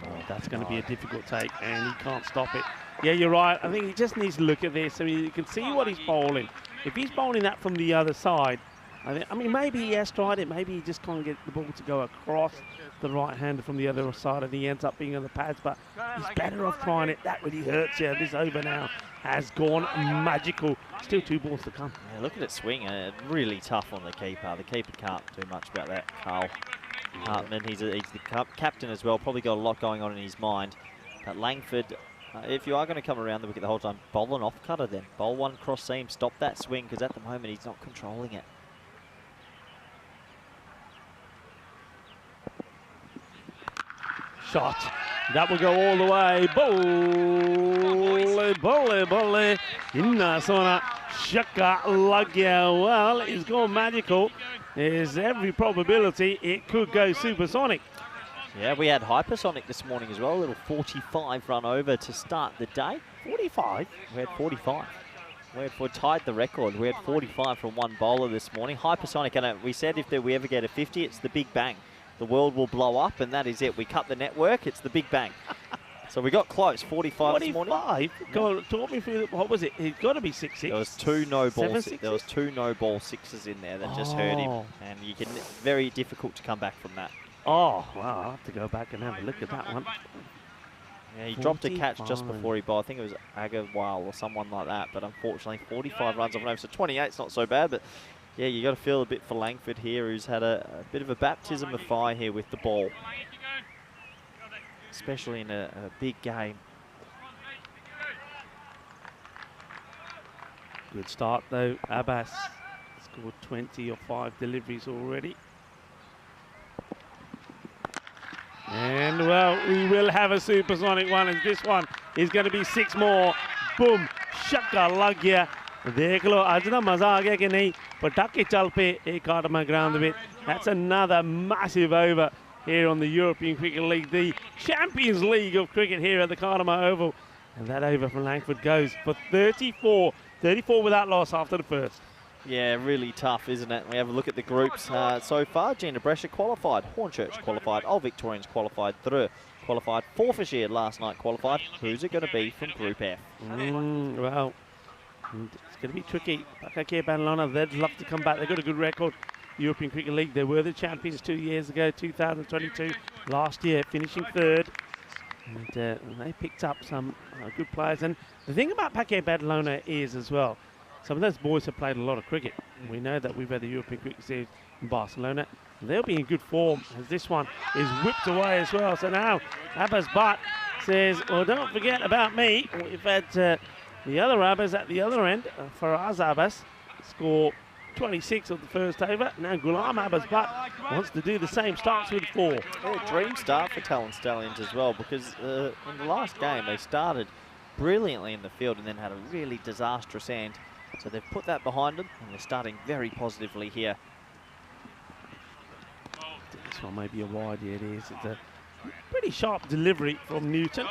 Speaker 7: Oh, that's going to be a difficult take, and he can't stop it. Yeah, you're right. I think he just needs to look at this. I mean, you can see what he's bowling. If he's bowling that from the other side, I mean, maybe he has tried it. Maybe he just can't get the ball to go across the right-hander from the other side, and he ends up being on the pads. But he's better off trying it. That really hurts. Yeah, this over now has gone magical. Still 2 balls to come.
Speaker 3: Yeah, look at it swing. Really tough on the keeper. The keeper can't do much about that, Carl Hartman. He's the captain as well. Probably got a lot going on in his mind. But Langford, if you are going to come around the wicket the whole time, bowl an off-cutter then. Bowl one cross seam, stop that swing, because at the moment he's not controlling it.
Speaker 7: Shot. That will go all the way. Bowley. Inna sona. Shaka lagya. Well, it's gone magical. There's every probability it could go supersonic.
Speaker 3: Yeah, we had hypersonic this morning as well. A little 45 run over to start the day.
Speaker 7: 45?
Speaker 3: We had 45. We tied the record. We had 45 from one bowler this morning. Hypersonic, and we said if we ever get a 50, it's the big bang. The world will blow up, and that is it. We cut the network, it's the big bang. So we got close, 45 this morning.
Speaker 7: 45? Go on, talk me through, what was it? It's got to be 6-6.
Speaker 3: There was two no-ball sixes in there that just hurt him. And you can, very difficult to come back from that.
Speaker 7: Oh, well, I'll have to go back and have a look at that one.
Speaker 3: Yeah, he dropped a catch just before he bowled. I think it was Agarwal or someone like that. But unfortunately, 45 runs off an over. So 28's not so bad, but yeah, you got to feel a bit for Langford here, who's had a bit of a baptism of fire here with the ball. Especially in a big game.
Speaker 7: Good start though. Abbas scored 20 or 5 deliveries already. And well, we will have a supersonic one, as this one is going to be 6 more. Boom, shaka lag gaya. देख लो आज ना मजा आ गया कि नहीं पटाखे चल पे एक Cartama ground with. That's another massive over here on the European Cricket League, the Champions League of cricket here at the Cartama Oval. And that over from Langford goes for 34. 34 without loss after the first.
Speaker 3: Yeah, really tough, isn't it? We have a look at the groups so far. Gina Brescia qualified, Hornchurch qualified, Old Victorians qualified, Dreux qualified, Forfarshire last night qualified. Who's it going to be from Group F?
Speaker 7: Well, it's going to be tricky. Pakake Banlona, they'd love to come back. They've got a good record. European Cricket League, they were the champions 2 years ago, 2022, last year, finishing 3rd. And they picked up some good players. And the thing about Pakake Badalona is as well, some of those boys have played a lot of cricket. We know that we've had the European Cricket Series in Barcelona. They'll be in good form as this one is whipped away as well. So now Abbas Butt says, well, don't forget about me. We've had the other Abbas at the other end. Faraz Abbas score 26 of the first over. Now Ghulam Abbas Butt wants to do the same, starts with 4.
Speaker 3: Yeah, dream start for Talon Stallions as well, because in the last game they started brilliantly in the field and then had a really disastrous end. So they've put that behind them and they're starting very positively here.
Speaker 7: This one may be a wide, yeah it is. It's a pretty sharp delivery from Newton,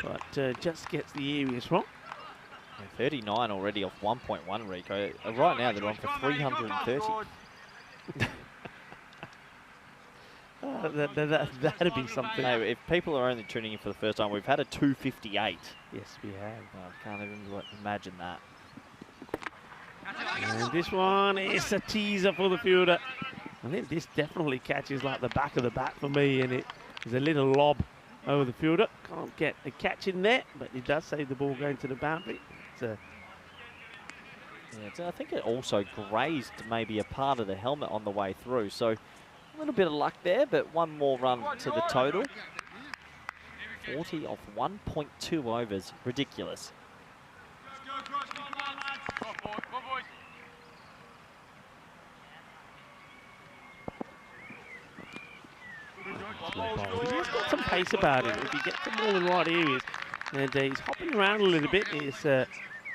Speaker 7: but just gets the areas wrong.
Speaker 3: 39 already off 1.1, Rico. Right now they're on for 330.
Speaker 7: That'd be something.
Speaker 3: Hey, if people are only tuning in for the first time, we've had a 258.
Speaker 7: Yes, we have.
Speaker 3: I can't even imagine that.
Speaker 7: And this one is a teaser for the fielder. I think this definitely catches like the back of the bat for me, and it is a little lob over the fielder. Can't get a catch in there, but it does save the ball going to the boundary. Yeah,
Speaker 3: I think it also grazed maybe a part of the helmet on the way through. So a little bit of luck there, but one more run to the total. 40 off 1.2 overs. Ridiculous.
Speaker 7: He's got some pace about him if he gets them all in the right areas. And he's hopping around a little bit. It's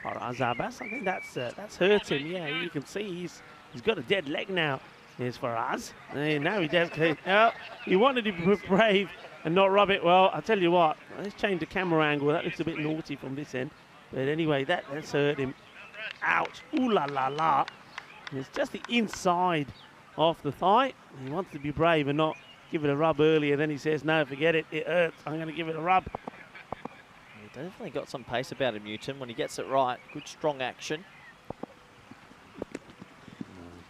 Speaker 7: Faraz Abbas. I think that's hurt him. Yeah, you can see he's got a dead leg now. Here's Faraz. And now he does. Oh, he wanted to be brave and not rub it. Well, I'll tell you what. Let's change the camera angle. That looks a bit naughty from this end. But anyway, that's hurt him. Ouch. Ooh la la la. It's just the inside of the thigh. He wants to be brave and not give it a rub earlier. Then he says, no, forget it. It hurts. I'm going to give it a rub.
Speaker 3: He definitely got some pace about him, Newton, when he gets it right. Good, strong action.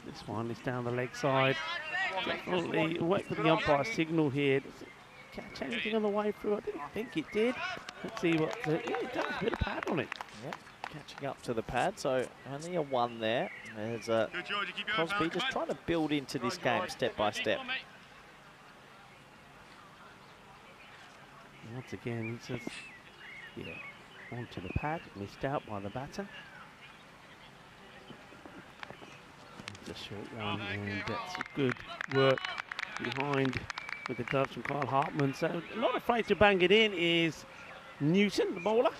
Speaker 7: This one is down the leg side. Definitely wait for the umpire signal here. Does it catch anything on the way through? I didn't think it did. Let's see what... yeah, it does. A bit of pad on it.
Speaker 3: Yep. Catching up to the pad, so only a 1 there. There's Crosby just trying to build into this game step by step.
Speaker 7: Once again, he says, yeah, onto the pad, missed out by the batter. It's a short one, and that's good work behind with the gloves from Kyle Hartman. So not afraid to bang it in is Newton, the bowler.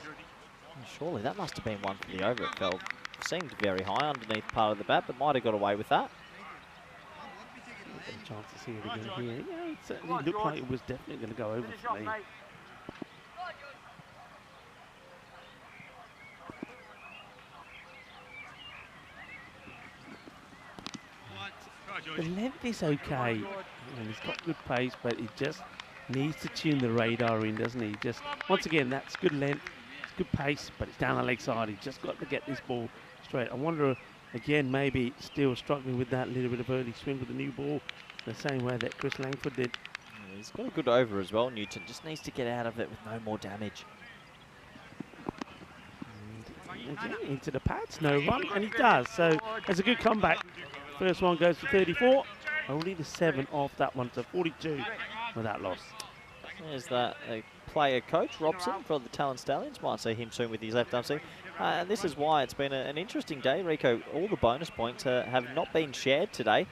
Speaker 3: Surely that must have been one for the over. It fell, seemed very high underneath part of the bat, but might have got away with that.
Speaker 7: A chance to see it again here. Yeah, it certainly looked like it was definitely going to go over for me. The length is okay, and he's got good pace, but he just needs to tune the radar in, doesn't he? Just once again, that's good length, it's good pace, but it's down the leg side. He's just got to get this ball straight. I wonder again, maybe still struggling with that little bit of early swing with the new ball, the same way that Chris Langford did.
Speaker 3: Yeah, he's got a good over as well. Newton just needs to get out of it with no more damage.
Speaker 7: And again, into the pads, no run, and he does. So it's a good comeback. First one goes for 34, only the 7 off that one, so 42 without loss.
Speaker 3: There's that player coach, Robson, for the Talon Stallions. Might see him soon with his left arm swing. And this is why it's been an interesting day, Rico. All the bonus points have not been shared today.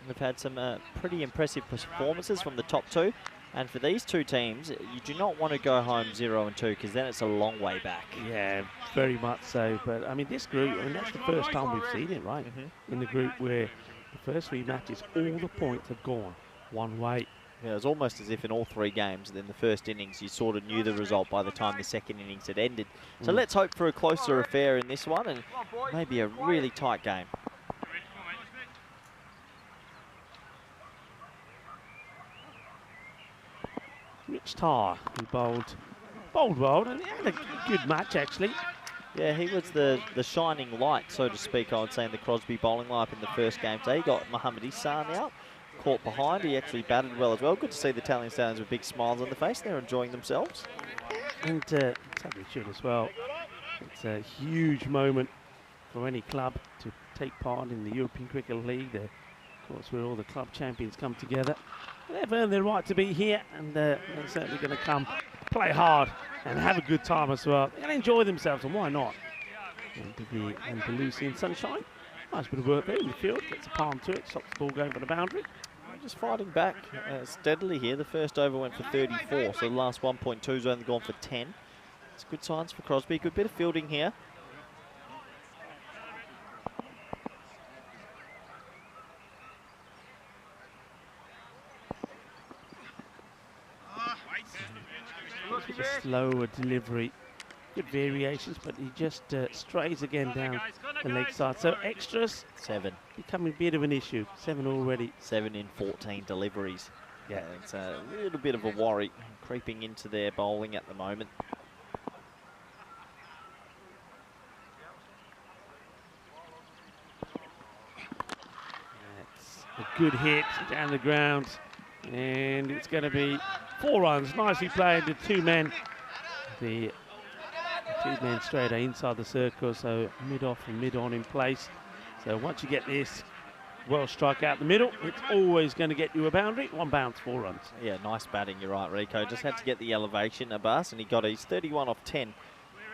Speaker 3: We've had some pretty impressive performances from the top 2. And for these 2 teams, you do not want to go home 0 and 2, because then it's a long way back.
Speaker 7: Yeah, very much so. But I mean, this group, I mean, that's the first time we've seen it, right? In the group where the first 3 matches, all the points have gone one way.
Speaker 3: Yeah, it was almost as if in all 3 games, in the first innings, you sort of knew the result by the time the second innings had ended. So let's hope for a closer affair in this one, and maybe a really tight game.
Speaker 7: Rich Tarr, who bowled well, and he had a good match actually.
Speaker 3: Yeah, he was the shining light, so to speak, I would say, in the Crosby bowling lineup in the first game today. He got Mohammad Ihsan out, caught behind. He actually batted well as well. Good to see the Talon Stallions with big smiles on the face. They're enjoying themselves.
Speaker 7: And sadly should as well. It's a huge moment for any club to take part in the European Cricket League. Of course, where all the club champions come together. They've earned their right to be here, and they're certainly going to come play hard and have a good time as well, and enjoy themselves, and why not? Into the Andalusian sunshine. Nice bit of work there in the field, gets a palm to it, stops the ball going for the boundary.
Speaker 3: Just fighting back steadily here. The first over went for 34, so the last 1.2's only gone for 10. It's good signs for Crosby, good bit of fielding here.
Speaker 7: A slower delivery, good variations, but he just strays again down the leg side. So extras
Speaker 3: 7
Speaker 7: becoming a bit of an issue. 7 already.
Speaker 3: 7 in 14 deliveries.
Speaker 7: Yeah,
Speaker 3: it's a little bit of a worry creeping into their bowling at the moment.
Speaker 7: That's a good hit down the ground, and it's going to be 4 runs. Nicely played, the 2 men. The 2 men straight inside the circle, so mid-off and mid-on in place. So once you get this well strike out the middle, it's always going to get you a boundary. 1 bounce, 4 runs.
Speaker 3: Yeah, nice batting, you're right, Rico. Just had to get the elevation, Abbas, and he got it. He's 31 off 10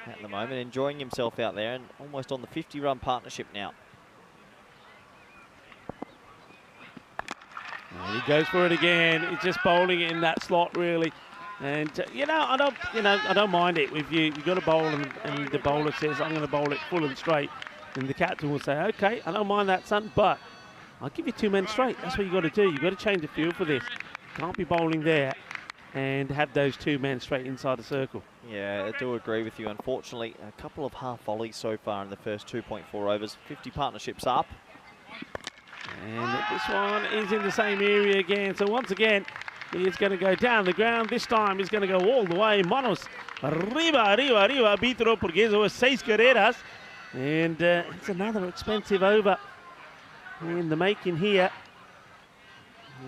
Speaker 3: at the moment, enjoying himself out there, and almost on the 50-run partnership now.
Speaker 7: And he goes for it again. He's just bowling it in that slot, really. And I don't mind it. If you got to bowl and the bowler says, I'm going to bowl it full and straight, then the captain will say, okay, I don't mind that, son, but I'll give you 2 men straight. That's what you got to do. You got to change the field for this. Can't be bowling there and have those 2 men straight inside the circle.
Speaker 3: Yeah, I do agree with you. Unfortunately, a couple of half volleys so far in the first 2.4 overs. 50 partnerships up.
Speaker 7: And this one is in the same area again. So once again, he's going to go down the ground. This time he's going to go all the way. Manos, arriba, arriba, arriba, arbitro, porque eso es 6 carreras. And it's another expensive over in the making here.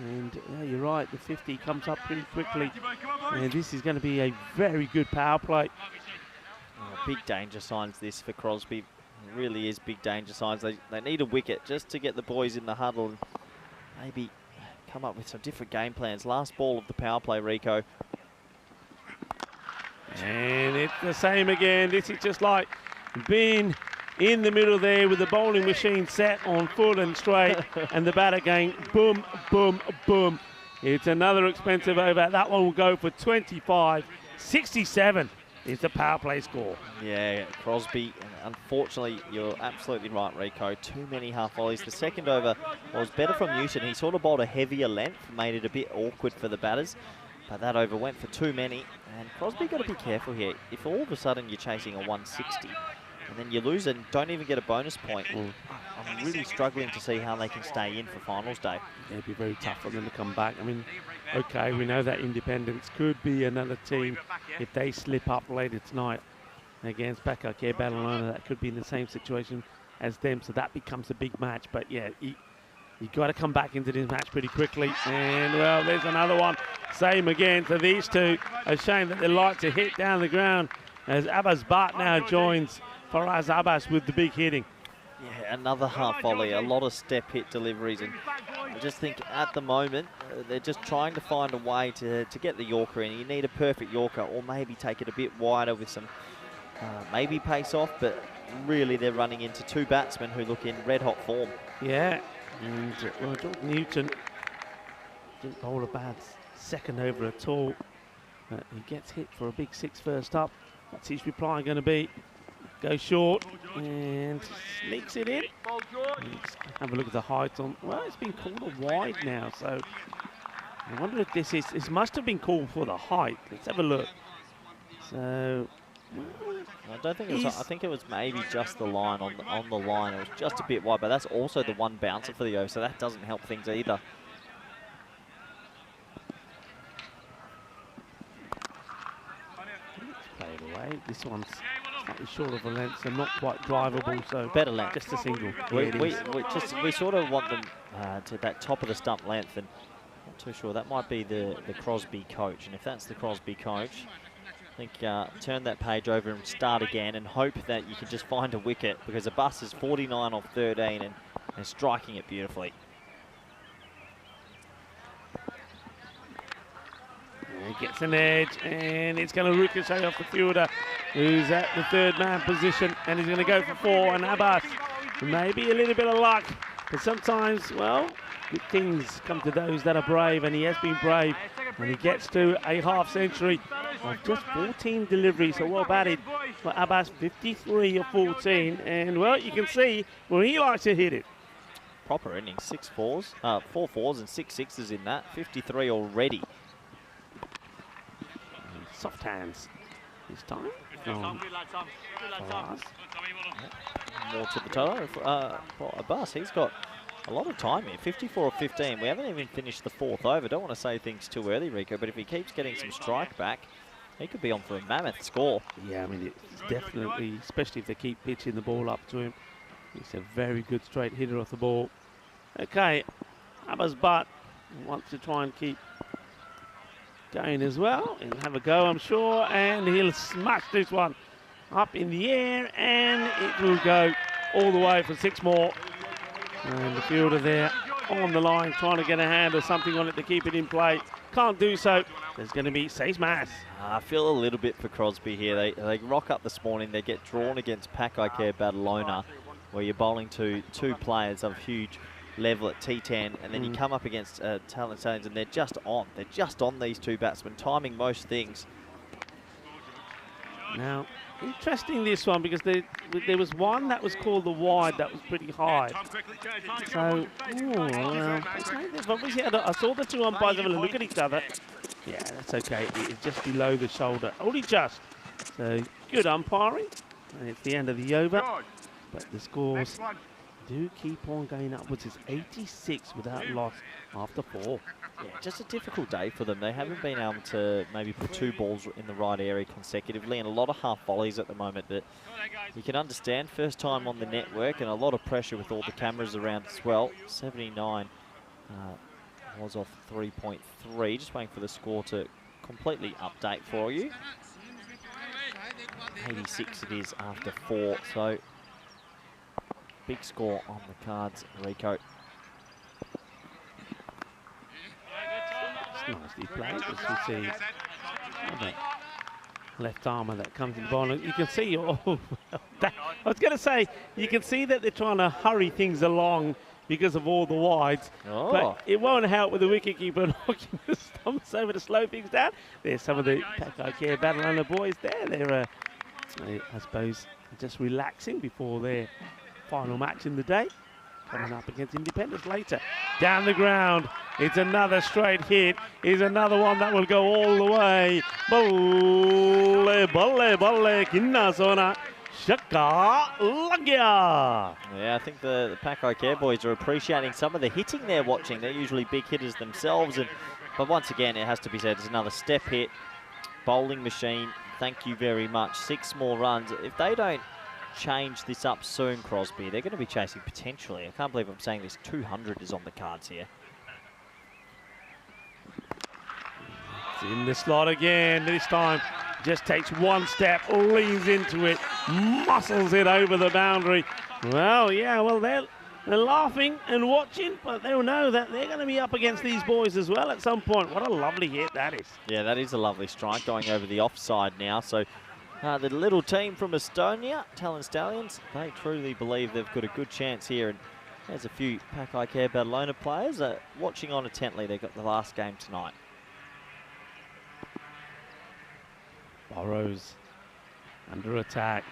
Speaker 7: And yeah, you're right, the 50 comes up pretty quickly. And this is going to be a very good power play.
Speaker 3: Oh, big danger signs this for Crosby. It really is big danger signs. They need a wicket just to get the boys in the huddle and maybe come up with some different game plans. Last ball of the power play, Rico.
Speaker 7: And it's the same again. This is just like being in the middle there with the bowling machine set on full and straight, and the batter going boom, boom, boom. It's another expensive over. That one will go for 25-67 is the power play score.
Speaker 3: Yeah, Crosby, unfortunately, you're absolutely right, Rico. Too many half volleys. The second over was better from Newton. He sort of bowled a heavier length, made it a bit awkward for the batters. But that over went for too many. And Crosby got to be careful here. If all of a sudden you're chasing a 160 and then you lose and don't even get a bonus point, I'm really struggling to see how they can stay in for finals day.
Speaker 7: It'd be very tough for them to come back. I mean, okay, we know that Independence could be another team if they slip up later tonight against Pakake Badalona. That could be in the same situation as them, so that becomes a big match. But yeah, you got to come back into this match pretty quickly. And well, there's another one. Same again. So these two, a shame that they like to hit down the ground as Abbas Bart now joins Faraz Abbas with the big hitting.
Speaker 3: Yeah, another half volley, a lot of step hit deliveries, and I just think at the moment they're just trying to find a way to get the Yorker in. You need a perfect Yorker, or maybe take it a bit wider with some maybe pace off, but really they're running into two batsmen who look in red hot form.
Speaker 7: Yeah, and well, Jordan Newton didn't bowl a bad second over at all. He gets hit for a big six first up. What's his reply going to be? Go short and sneaks it in. Let's have a look at the height on. Well, it's been called a wide now, so I wonder if this must have been called for the height. Let's have a look. So
Speaker 3: I don't think it was. I think it was maybe just the line on the line. It was just a bit wide, but that's also the one bouncer for the over, so that doesn't help things either.
Speaker 7: Let's play it away. This one's slightly short of a length, so not quite drivable. So
Speaker 3: better length,
Speaker 7: just a single.
Speaker 3: We sort of want them to that top of the stump length, and not too sure. That might be the Crosby coach, and if that's the Crosby coach, I think turn that page over and start again and hope that you can just find a wicket, because the bus is 49 off 13 and striking it beautifully.
Speaker 7: He gets an edge, and it's going to ricochet off the fielder, who's at the third man position, and he's going to go for four. And Abbas, maybe a little bit of luck, but sometimes, well, good things come to those that are brave, and he has been brave, and he gets to a half century of just 14 deliveries. So well batted for Abbas, 53 of 14, and well, you can see where he likes to hit it.
Speaker 3: Proper innings, 6 fours, 4 fours and 6 sixes in that, 53 already.
Speaker 7: Soft hands this time.
Speaker 3: More to the toe for Abbas. He's got a lot of time here, 54 of 15. We haven't even finished the fourth over. Don't want to say things too early, Rico, but if he keeps getting some strike back, he could be on for a mammoth score.
Speaker 7: Yeah, I mean, it's definitely, especially if they keep pitching the ball up to him. He's a very good straight hitter off the ball. Okay, Abbas Butt wants to try and keep going as well. He'll have a go, I'm sure, and he'll smash this one up in the air, and it will go all the way for 6 more. And the fielder there on the line trying to get a hand or something on it to keep it in play. Can't do so. There's going to be 6 mass.
Speaker 3: I feel a little bit for Crosby here. They rock up this morning. They get drawn against Pakake Badalona, where you're bowling to 2 players of huge level at T10, and then you come up against Talent Stallions, and they're just on. They're just on these 2 batsmen, timing most things.
Speaker 7: Now, interesting this one, because there was one that was called the wide that was pretty high. So, obviously I saw the 2 umpires having a look at each other. Yeah, that's okay. It's just below the shoulder. Only just. So, good umpiring. And it's the end of the over. But the scores do keep on going upwards. It's 86 without loss after 4.
Speaker 3: Yeah, just a difficult day for them. They haven't been able to maybe put 2 balls in the right area consecutively, and a lot of half volleys at the moment. But you can understand, first time on the network, and a lot of pressure with all the cameras around as well. 79 was off 3.3. Just waiting for the score to completely update for you. 86 it is after 4. So big score on the cards, Rico.
Speaker 7: It's nicely played, as we see. left armer that comes in the ball. You can see, I was going to say, you can see that they're trying to hurry things along because of all the wides.
Speaker 3: Oh.
Speaker 7: But it won't help with the wicketkeeper knocking the stumps over to slow things down. There's some of the Pakai Care Barcelona boys there. They're, I suppose, just relaxing before their final match in the day. Coming up against Independence later. Down the ground. It's another straight hit. It's another one that will go all the way. Balle, balle, balle, kinna sona. Shaka Lagya.
Speaker 3: Yeah, I think the Pakai Care boys are appreciating some of the hitting they're watching. They're usually big hitters themselves. But once again, it has to be said, it's another step hit. Bowling machine, thank you very much. 6 more runs. If they don't change this up soon, Crosby, they're going to be chasing potentially. I can't believe I'm saying this. 200 is on the cards here.
Speaker 7: It's in the slot again. This time just takes one step, leans into it, muscles it over the boundary. Well, yeah, well, they're laughing and watching, but they'll know that they're going to be up against these boys as well at some point. What a lovely hit that is.
Speaker 3: Yeah, that is a lovely strike going over the offside now. So the little team from Estonia, Talon Stallions, they truly believe they've got a good chance here. And there's a few Pakai Care Barcelona players watching on intently. They've got the last game tonight.
Speaker 7: Burrows under attack.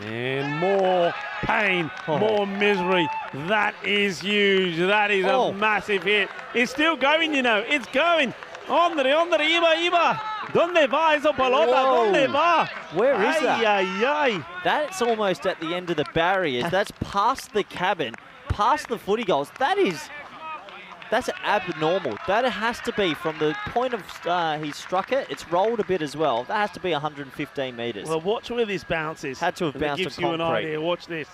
Speaker 7: And more pain, more misery. That is huge. That is a massive hit. It's still going, you know. It's going. Ondre, iba. ¿Dónde va esa pelota? ¿Dónde va?
Speaker 3: Where is that?
Speaker 7: Ay, ay.
Speaker 3: That's almost at the end of the barriers. That's past the cabin, past the footy goals. That's abnormal. That has to be from the point of he struck it. It's rolled a bit as well. That has to be 115 metres.
Speaker 7: Well, watch where this bounces.
Speaker 3: Had to have bounced
Speaker 7: gives
Speaker 3: on
Speaker 7: you
Speaker 3: concrete.
Speaker 7: an idea. Watch this.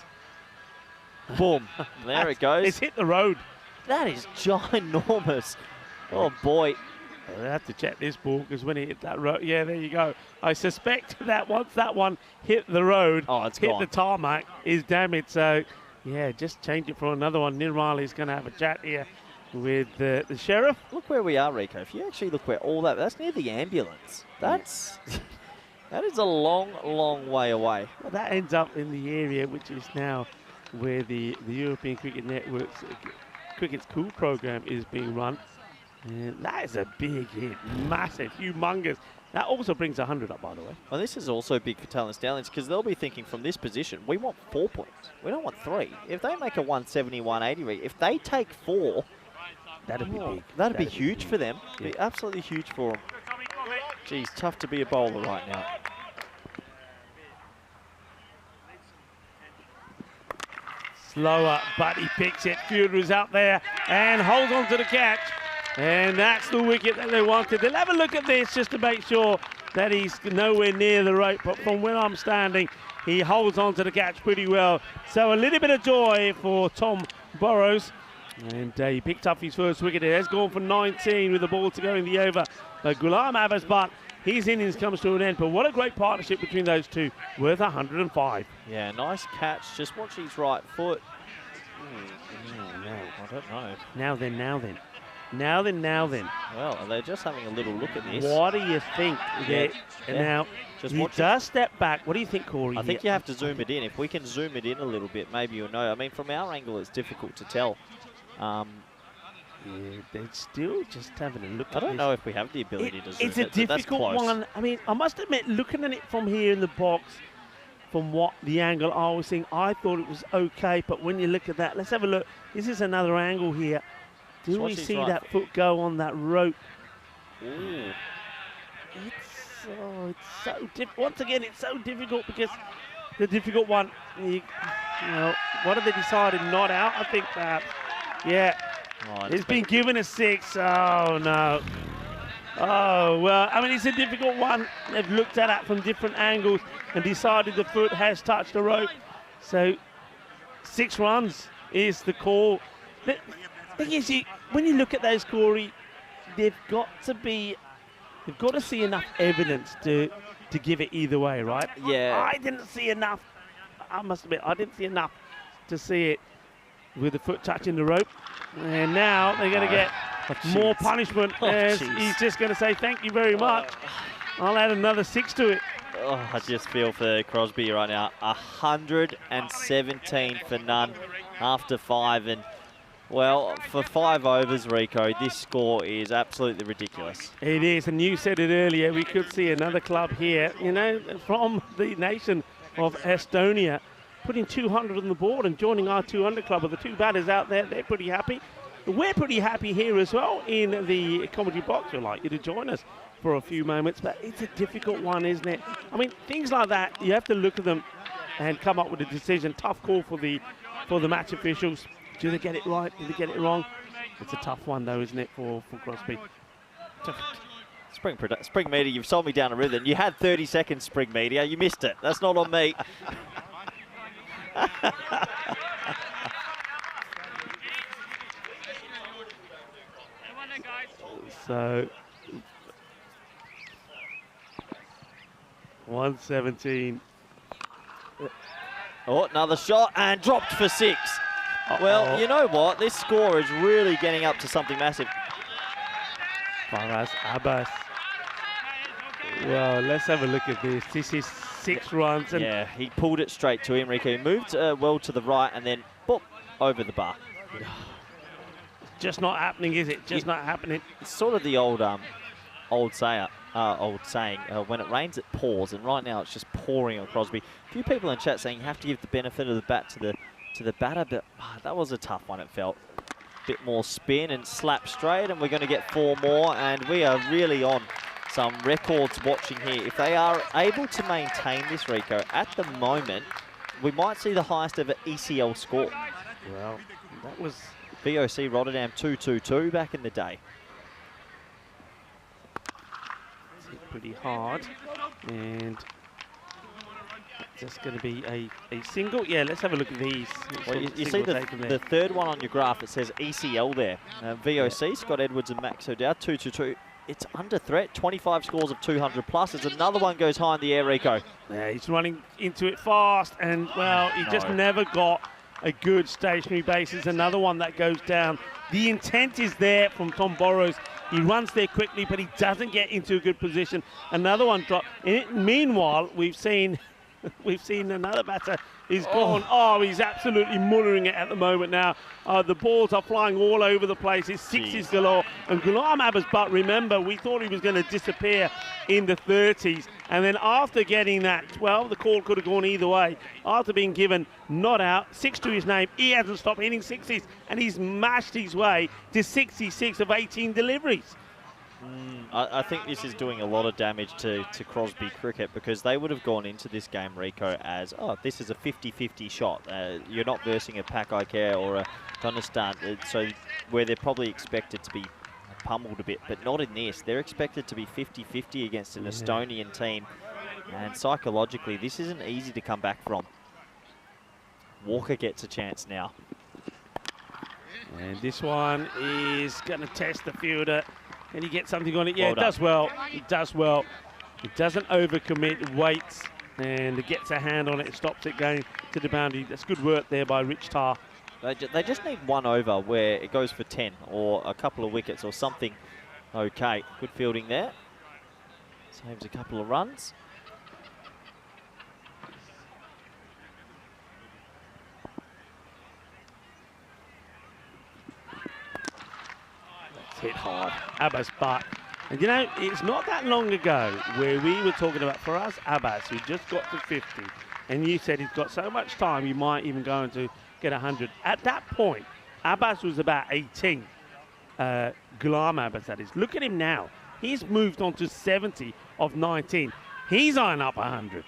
Speaker 3: Boom. There it goes.
Speaker 7: It's hit the road.
Speaker 3: That is ginormous. Oh, boy.
Speaker 7: I'll have to check this ball because when it hit that road, yeah, there you go. I suspect that once that one hit the road, hit the tarmac, is damaged. So, yeah, just change it for another one. Nirmali's going to have a chat here with the sheriff.
Speaker 3: Look where we are, Rico. If you actually look where that's near the ambulance. That is a long, long way away.
Speaker 7: Well, that ends up in the area which is now where the European Cricket Network's Cricket School program is being run. And that is a big hit, massive, humongous. That also brings 100 up, by the way.
Speaker 3: Well, this is also big for Talon Stallions because they'll be thinking from this position, we want 4 points. We don't want 3. If they make a 170, 180, if they take 4,
Speaker 7: that'd be big.
Speaker 3: That'd be huge for them. Yeah. Be absolutely huge for them. Geez, tough to be a bowler right now.
Speaker 7: Slower, but he picks it. Fielder's out there and holds on to the catch. And that's the wicket that they wanted. They'll have a look at this just to make sure that he's nowhere near the rope. But from where I'm standing, he holds on to the catch pretty well. So a little bit of joy for Tom Burrows. And he picked up his first wicket. He has gone for 19 with the ball to go in the over. Ghulam Abbas, but his innings comes to an end. But what a great partnership between those two, worth 105.
Speaker 3: Yeah, nice catch. Just watch his right foot.
Speaker 7: No,
Speaker 3: I don't know.
Speaker 7: Now then.
Speaker 3: Well, they're just having a little look at this.
Speaker 7: What do you think?
Speaker 3: Yeah.
Speaker 7: Now,
Speaker 3: just
Speaker 7: he does step back. What do you think, Corey?
Speaker 3: I think you have to zoom it in. If we can zoom it in a little bit, maybe you'll know. I mean, from our angle, it's difficult to tell.
Speaker 7: Yeah, they're still just having a look at this.
Speaker 3: I don't know if we have the ability to zoom it.
Speaker 7: It's a difficult one. I mean, I must admit, looking at it from here in the box, from what the angle I was seeing, I thought it was okay. But when you look at that, let's have a look. This is another angle here. Do we see that foot go on that rope?
Speaker 3: Ooh.
Speaker 7: It's so difficult. Once again, it's so difficult because the difficult one, you know, what have they decided? Not out, I think, perhaps. Yeah. It's been given a 6. Oh, no. Oh, well, I mean, it's a difficult one. They've looked at it from different angles and decided the foot has touched the rope. So 6 runs is the call. The thing is, when you look at those, Corey, they've got to see enough evidence to give it either way, right?
Speaker 3: Yeah.
Speaker 7: I didn't see enough. I must admit, I didn't see enough to see it with the foot touching the rope. And now they're going to get more punishment as he's just going to say thank you very much. I'll add another 6 to it.
Speaker 3: Oh, I just feel for Crosby right now. 117 for none after 5. And, well, for 5 overs, Rico, this score is absolutely ridiculous.
Speaker 7: It is, and you said it earlier, we could see another club here, you know, from the nation of Estonia, putting 200 on the board and joining our 200 club. With the 2 batters out there, they're pretty happy. We're pretty happy here as well in the commentary box. We'd like you to join us for a few moments, but it's a difficult one, isn't it? I mean, things like that, you have to look at them and come up with a decision. Tough call for the match officials. Do they get it right? Do they get it wrong? It's a tough one, though, isn't it, for Crosby?
Speaker 3: Spring Media, you've sold me down a rhythm. You had 30 seconds, Spring Media. You missed it. That's not on me.
Speaker 7: So, 117.
Speaker 3: Oh, another shot and dropped for 6. Well, you know what? This score is really getting up to something massive.
Speaker 7: Faraz Abbas. Well, let's have a look at this. This is 6 runs. And
Speaker 3: yeah, he pulled it straight to him, Rico. He moved well to the right and then, boop, over the bar.
Speaker 7: Just not happening, is it? Just not happening.
Speaker 3: It's sort of the old saying, when it rains, it pours, and right now it's just pouring on Crosby. A few people in chat saying you have to give the benefit of the bat to the batter, but that was a tough one, it felt. Bit more spin and slap straight, and we're going to get 4 more, and we are really on some records watching here. If they are able to maintain this, Rico, at the moment, we might see the highest ever ECL score.
Speaker 7: Well, that was
Speaker 3: VOC Rotterdam 222 back in the day.
Speaker 7: It's hit pretty hard, and just going to be a single. Yeah, let's have a look at these.
Speaker 3: Well, you see the third one on your graph, it says ECL there. VOC, Scott Edwards and Max O'Dowd, 222. It's under threat, 25 scores of 200 plus. As another one goes high in the air, Rico.
Speaker 7: Yeah, he's running into it fast, and well, he just never got a good stationary base. Is another one that goes down. The intent is there from Tom Burrows. He runs there quickly, but he doesn't get into a good position. Another one drop. Meanwhile, we've seen another batter. He's gone. Oh, he's absolutely mullering it at the moment now. The balls are flying all over the place. It's 60s galore. And Ghulam Abbas, but remember, we thought he was going to disappear in the 30s. And then after getting that 12, the call could have gone either way. After being given not out, 6 to his name, he hasn't stopped hitting 60s. And he's mashed his way to 66 of 18 deliveries.
Speaker 3: I think this is doing a lot of damage to Crosby cricket, because they would have gone into this game, Rico, as, oh, this is a 50-50 shot. You're not versing a Pak Ikea or a Dunistan, so where they're probably expected to be pummeled a bit, but not in this. They're expected to be 50-50 against an Estonian team, and psychologically, this isn't easy to come back from. Walker gets a chance now.
Speaker 7: And this one is going to test the fielder. Can he get something on it? Yeah,
Speaker 3: Well
Speaker 7: it does well. It does well. It doesn't overcommit, waits, and gets a hand on it and stops it going to the boundary. That's good work there by Rich Tar.
Speaker 3: They just need 1 over where it goes for 10 or a couple of wickets or something. Okay, good fielding there. Saves a couple of runs.
Speaker 7: Hit hard. Abbas but. And you know, it's not that long ago where we were talking about, for us, Abbas, who just got to 50, and you said he's got so much time, he might even go on to get 100. At that point, Abbas was about 18. Ghulam Abbas, that is. Look at him now. He's moved on to 70 of 19. He's eyeing up 100.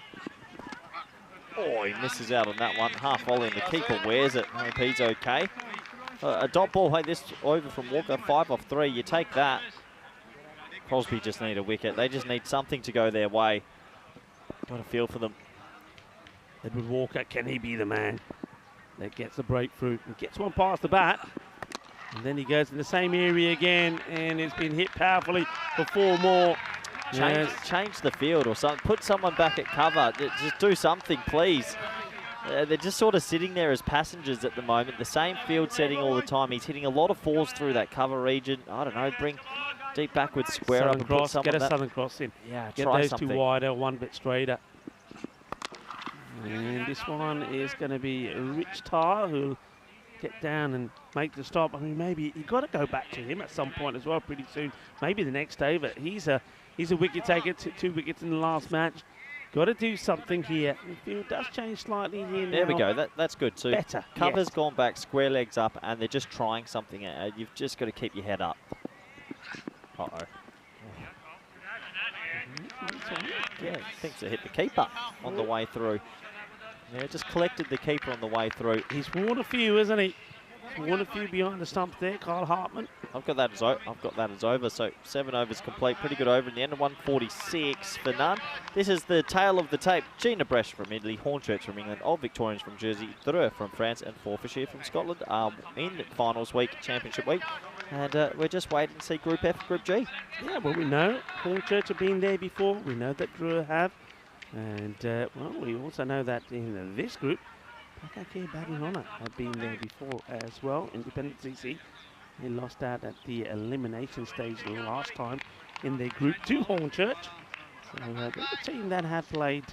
Speaker 3: Oh, he misses out on that one. Half volley, and the keeper wears it. Hope he's okay. A dot ball, hey, this over from Walker, 5 off 3. You take that. Crosby just need a wicket. They just need something to go their way. Got a feel for them.
Speaker 7: Edward Walker, can he be the man that gets the breakthrough and gets one past the bat? And then he goes in the same area again, and it's been hit powerfully for 4 more.
Speaker 3: Change the field or something. Put someone back at cover. Just do something, please. They're just sort of sitting there as passengers at the moment. The same field setting all the time. He's hitting a lot of 4s through that cover region. I don't know, Deep backwards square
Speaker 7: southern
Speaker 3: up and put
Speaker 7: cross,
Speaker 3: someone
Speaker 7: get a
Speaker 3: that,
Speaker 7: southern cross in.
Speaker 3: yeah,
Speaker 7: Get
Speaker 3: try
Speaker 7: those
Speaker 3: something.
Speaker 7: two wider, one bit straighter. And this one is going to be Rich Tar, who'll get down and make the stop. I mean, maybe you got to go back to him at some point as well, pretty soon. Maybe the next day, but he's a wicket taker, 2 wickets in the last match. Got to do something here. The field does change slightly here.
Speaker 3: There we
Speaker 7: now.
Speaker 3: go. That's good. So
Speaker 7: Better.
Speaker 3: cover's
Speaker 7: Yes.
Speaker 3: gone back, square legs up, and they're just trying something. You've just got to keep your head up. Uh-oh. Yeah, thinks it hit the keeper on the way through. Yeah, just collected the keeper on the way through.
Speaker 7: He's worn a few, isn't he? He's worn a few behind the stump there, Kyle Hartman.
Speaker 3: I've got that as over. So 7 overs complete. Pretty good over in the end of 146 for none. This is the tail of the tape. Gina Bresch from Italy, Hornchurch from England, Old Victorians from Jersey, Dreux from France, and Forfarshire from Scotland are in finals week, championship week. And we're just waiting to see Group F, Group G.
Speaker 7: Yeah, well, we know Hornchurch have been there before. We know that Dreux have. And, well, we also know that in this group, Pakake Badalona have been there before as well. Independent CC, they lost out at the elimination stage last time in their group to Hornchurch. So they're a team that have played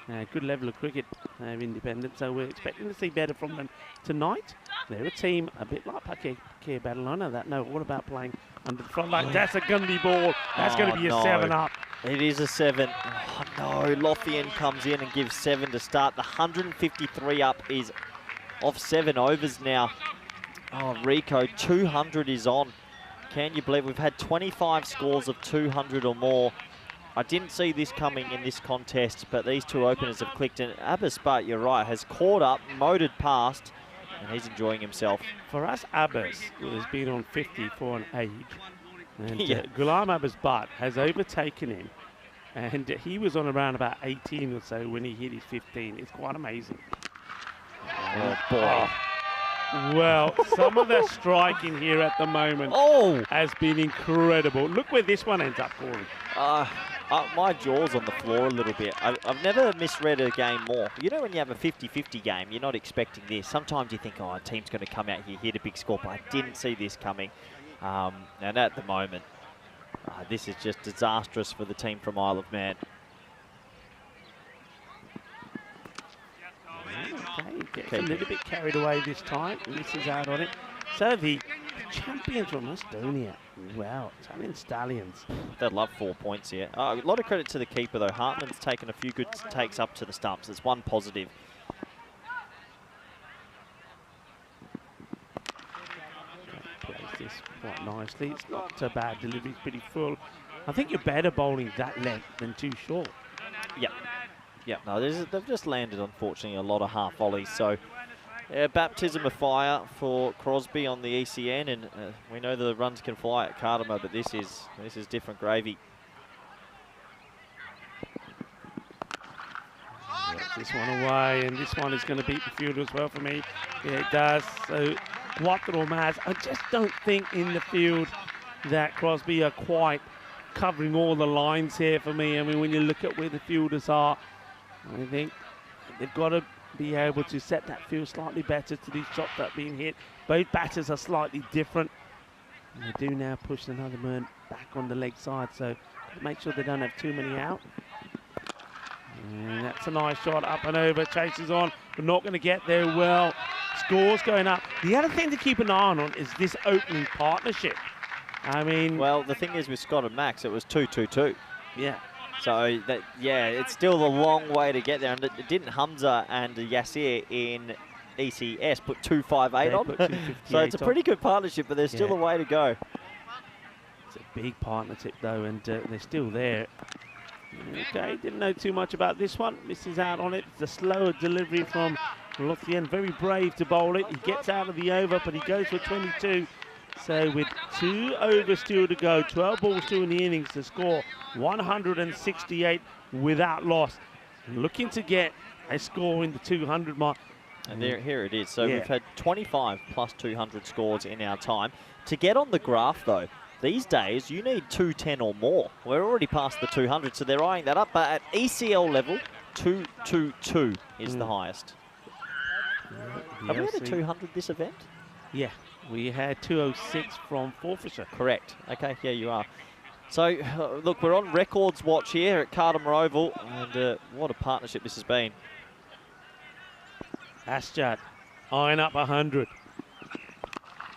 Speaker 7: a good level of cricket, Independent. So we're expecting to see better from them tonight. They're a team a bit like Pakake Badalona that know all about playing under the front line. That's a Gundy ball. That's going to be a 7 up.
Speaker 3: It is a 7. Oh, no, Lothian comes in and gives 7 to start. The 153 up is off 7 overs now. Oh, Rico, 200 is on. Can you believe we've had 25 scores of 200 or more? I didn't see this coming in this contest, but these two openers have clicked. And Abbas, but you're right, has caught up, motored past, and he's enjoying himself.
Speaker 7: For us, Abbas has been on 50 for an age. And
Speaker 3: Yeah.
Speaker 7: Ghulam Abbas Butt has overtaken him. And he was on around about 18 or so when he hit his 15. It's quite amazing.
Speaker 3: Oh, boy.
Speaker 7: Well, some of the striking here at the moment has been incredible. Look where this one ends up, Corey.
Speaker 3: My jaw's on the floor a little bit. I've never misread a game more. You know when you have a 50-50 game, you're not expecting this. Sometimes you think, oh, a team's going to come out here, hit a big score, but I didn't see this coming. And at the moment, this is just disastrous for the team from Isle of Man.
Speaker 7: Okay, gets a little bit carried away this time. Misses out on it. So the champions from Estonia. Wow, Italian Stallions.
Speaker 3: They'd love 4 points here. A lot of credit to the keeper, though. Hartman's taken a few good takes up to the stumps. There's one positive.
Speaker 7: Plays this quite nicely. It's not a bad delivery. It's pretty full. I think you're better bowling that length than too short.
Speaker 3: Yep. Yep. No, they've just landed, unfortunately, a lot of half volleys. So, baptism of fire for Crosby on the ECN, and we know the runs can fly at Cartama, but this is different gravy.
Speaker 7: This one away, and this one is going to beat the field as well for me. Yeah, it does. So, Quattro Maz. I just don't think in the field that Crosby are quite covering all the lines here for me. I mean, when you look at where the fielders are, I think they've got to be able to set that field slightly better to these shots that are being hit. Both batters are slightly different. And they do now push another man back on the leg side, so make sure they don't have too many out. And that's a nice shot, up and over, chases on, but not going to get there well. Scores going up. The other thing to keep an eye on is this opening partnership. I mean...
Speaker 3: Well, the thing is with Scott and Max, it was 2-2-2.
Speaker 7: Yeah.
Speaker 3: So, it's still a long way to get there. And it didn't Hamza and Yasir in ECS put 258 on. So it's a pretty good partnership, but there's still a way to go.
Speaker 7: It's a big partnership, though, and they're still there. Okay, didn't know too much about this one. Misses out on it. It's a slower delivery from Lothian. Very brave to bowl it. He gets out of the over, but he goes for 22. So with 2 overs still to go, 12 balls still in the innings to score 168 without loss. Looking to get a score in the 200 mark.
Speaker 3: And here it is. So we've had 25 plus 200 scores in our time. To get on the graph, though, these days you need 210 or more. We're already past the 200, so they're eyeing that up. But at ECL level, 222 is the highest. Have we had a 200 this event?
Speaker 7: Yeah. We had 206 from Forfeiture.
Speaker 3: Correct. Okay, yeah, you are. So, look, we're on records watch here at Cartama Oval, and what a partnership this has been.
Speaker 7: Aschad eyeing up 100.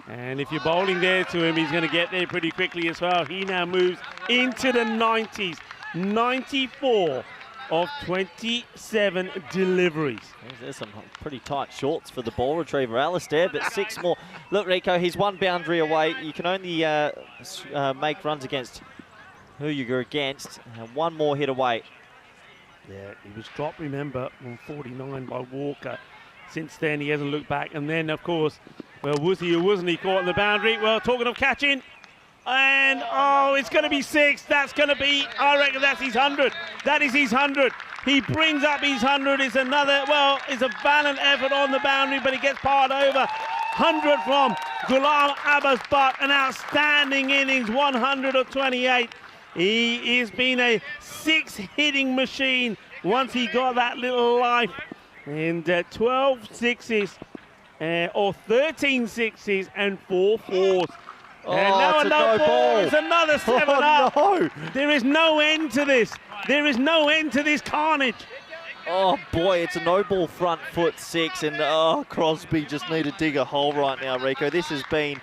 Speaker 7: And if you're bowling there to him, he's going to get there pretty quickly as well. He now moves into the 90s. 94 of 27 deliveries.
Speaker 3: There's some pretty tight shorts for the ball retriever, Alistair, but 6 more. Look, Rico, he's 1 boundary away. You can only make runs against who you're against. 1 more hit away.
Speaker 7: Yeah, he was dropped, remember, on 49 by Walker. Since then, he hasn't looked back. And then, of course, well, was he or wasn't he caught on the boundary? Well, talking of catching, and oh, it's going to be 6. That's going to be, I reckon that's his 100. That is his 100. He brings up his 100. It's another, well, it's a valiant effort on the boundary, but he gets parred over. 100 from Ghulam Abbas, but an outstanding innings, 100 of 28. He has been a 6-hitting machine once he got that little life. And 12 sixes, or 13 sixes and 4 fours.
Speaker 3: Oh,
Speaker 7: and now
Speaker 3: it's a
Speaker 7: no
Speaker 3: no ball.
Speaker 7: It's another 7 up.
Speaker 3: No.
Speaker 7: There is no end to this. There is no end to this carnage.
Speaker 3: Oh boy, it's a no ball front foot 6, and oh, Crosby just need to dig a hole right now, Rico. This has been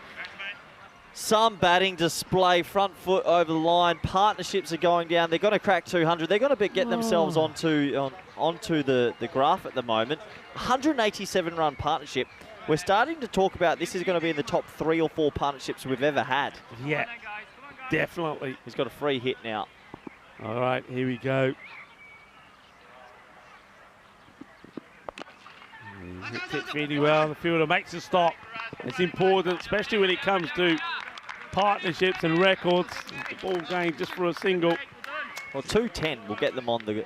Speaker 3: some batting display, front foot over the line. Partnerships are going down. They're going to crack 200. They're going to get themselves onto the graph at the moment. 187 run partnership. We're starting to talk about this is going to be in the top 3 or 4 partnerships we've ever had.
Speaker 7: Yeah, definitely.
Speaker 3: He's got a free hit now.
Speaker 7: All right, here we go. He hits it really well. The fielder makes a stop. It's important, especially when it comes to partnerships and records. The ball going just for a single.
Speaker 3: Well, 210 will get them on the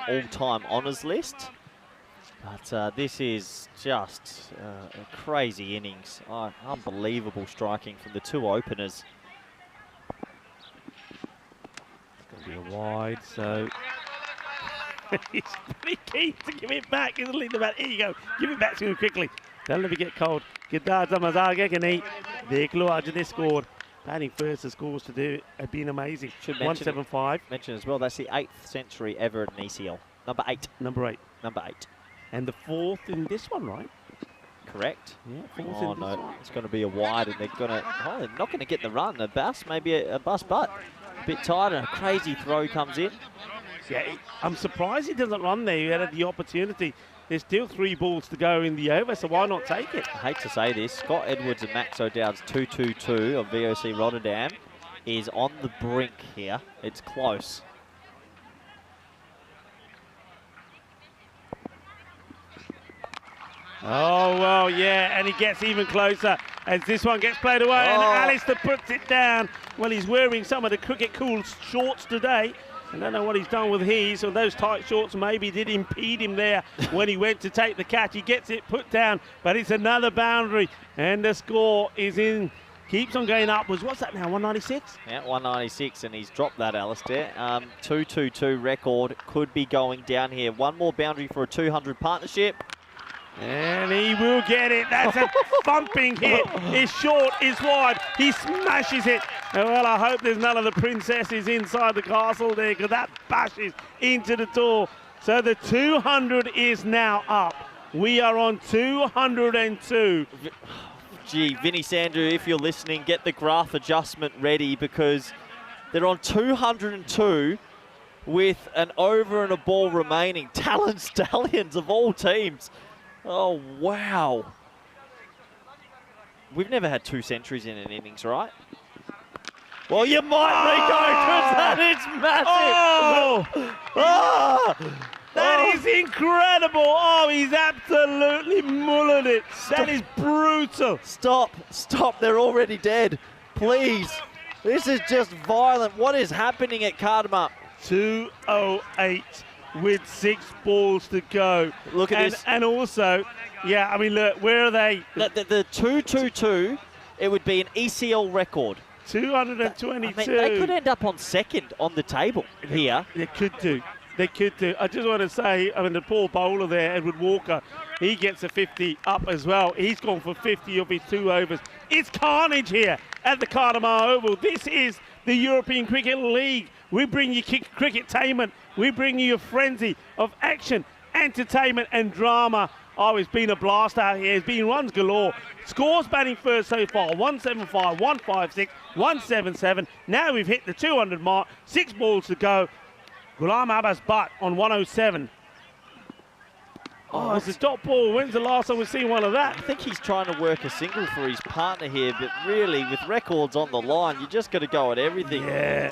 Speaker 3: all-time honours list. But this is just a crazy innings. Oh, unbelievable striking from the 2 openers.
Speaker 7: It's going to be a wide, so he's pretty keen to give it back, isn't he? Here you go. Give it back to him quickly. Don't let me get cold. Gidar Zamazage can eat. Dekh lo aaj they scored. Batting first, the scores to do have been amazing. 175.
Speaker 3: Mention as well, that's the 8th century ever at an ECL. Number 8.
Speaker 7: Number 8.
Speaker 3: Number 8.
Speaker 7: And the 4th in this one, right?
Speaker 3: Correct.
Speaker 7: Yeah, 4th
Speaker 3: oh
Speaker 7: in
Speaker 3: no,
Speaker 7: this one.
Speaker 3: it's going to be a wide, and they're not going to get the run. A bus, maybe a bus, but a bit tight, and a crazy throw comes in.
Speaker 7: Yeah, I'm surprised he doesn't run there. He had the opportunity. There's still 3 balls to go in the over, so why not take it?
Speaker 3: I hate to say this, Scott Edwards and Max O'Dowd's 2-2-2 of VOC Rotterdam is on the brink here. It's close.
Speaker 7: Oh, well, yeah, and he gets even closer as this one gets played away, and Alistair puts it down. Well, he's wearing some of the Cricket Cool shorts today. I don't know what he's done with his, so those tight shorts maybe did impede him there when he went to take the catch. He gets it put down, but it's another boundary, and the score is in. Keeps on going upwards. What's that now, 196?
Speaker 3: Yeah, 196, and he's dropped that, Alistair. 2-2-2 record could be going down here. 1 more boundary for a 200 partnership.
Speaker 7: And he will get it. That's a thumping hit. It's short, it's wide. He smashes it. Well, I hope there's none of the princesses inside the castle there, because that bashes into the door. So the 200 is now up. We are on 202.
Speaker 3: Gee, Vinny Sandhu, if you're listening, get the graph adjustment ready, because they're on 202 with an over and a ball remaining. Talon Stallions of all teams. Oh, wow. We've never had 2 centuries in an innings, right? Well, you might, Rico, because that is massive.
Speaker 7: Oh! That is incredible. Oh, he's absolutely mullered it. That is brutal.
Speaker 3: Stop. They're already dead. Please. This is just violent. What is happening at Cartama?
Speaker 7: 208 with 6 balls to go.
Speaker 3: Look at this.
Speaker 7: And also, yeah, I mean, look, where are they?
Speaker 3: The 2-2-2, it would be an ECL record.
Speaker 7: 222.
Speaker 3: I mean, they could end up on 2nd on the table here.
Speaker 7: They could do. they could do. I just want to say, I mean, the poor bowler there, Edward Walker, he gets a 50 up as well. He's gone for 50 of his 2 overs. It's carnage here at the Cartama Oval. This is the European Cricket League. We bring you cricket-tainment. We bring you a frenzy of action, entertainment and drama. Oh, it's been a blast out here. It's been runs galore. Scores batting first so far, 175, 156, 177. Now we've hit the 200 mark. 6 balls to go. Ghulam Abbas Butt on 107. Oh, it's a dot ball. When's the last time we've seen one of that?
Speaker 3: I think he's trying to work a single for his partner here, but really, with records on the line, you just got to go at everything.
Speaker 7: Yeah.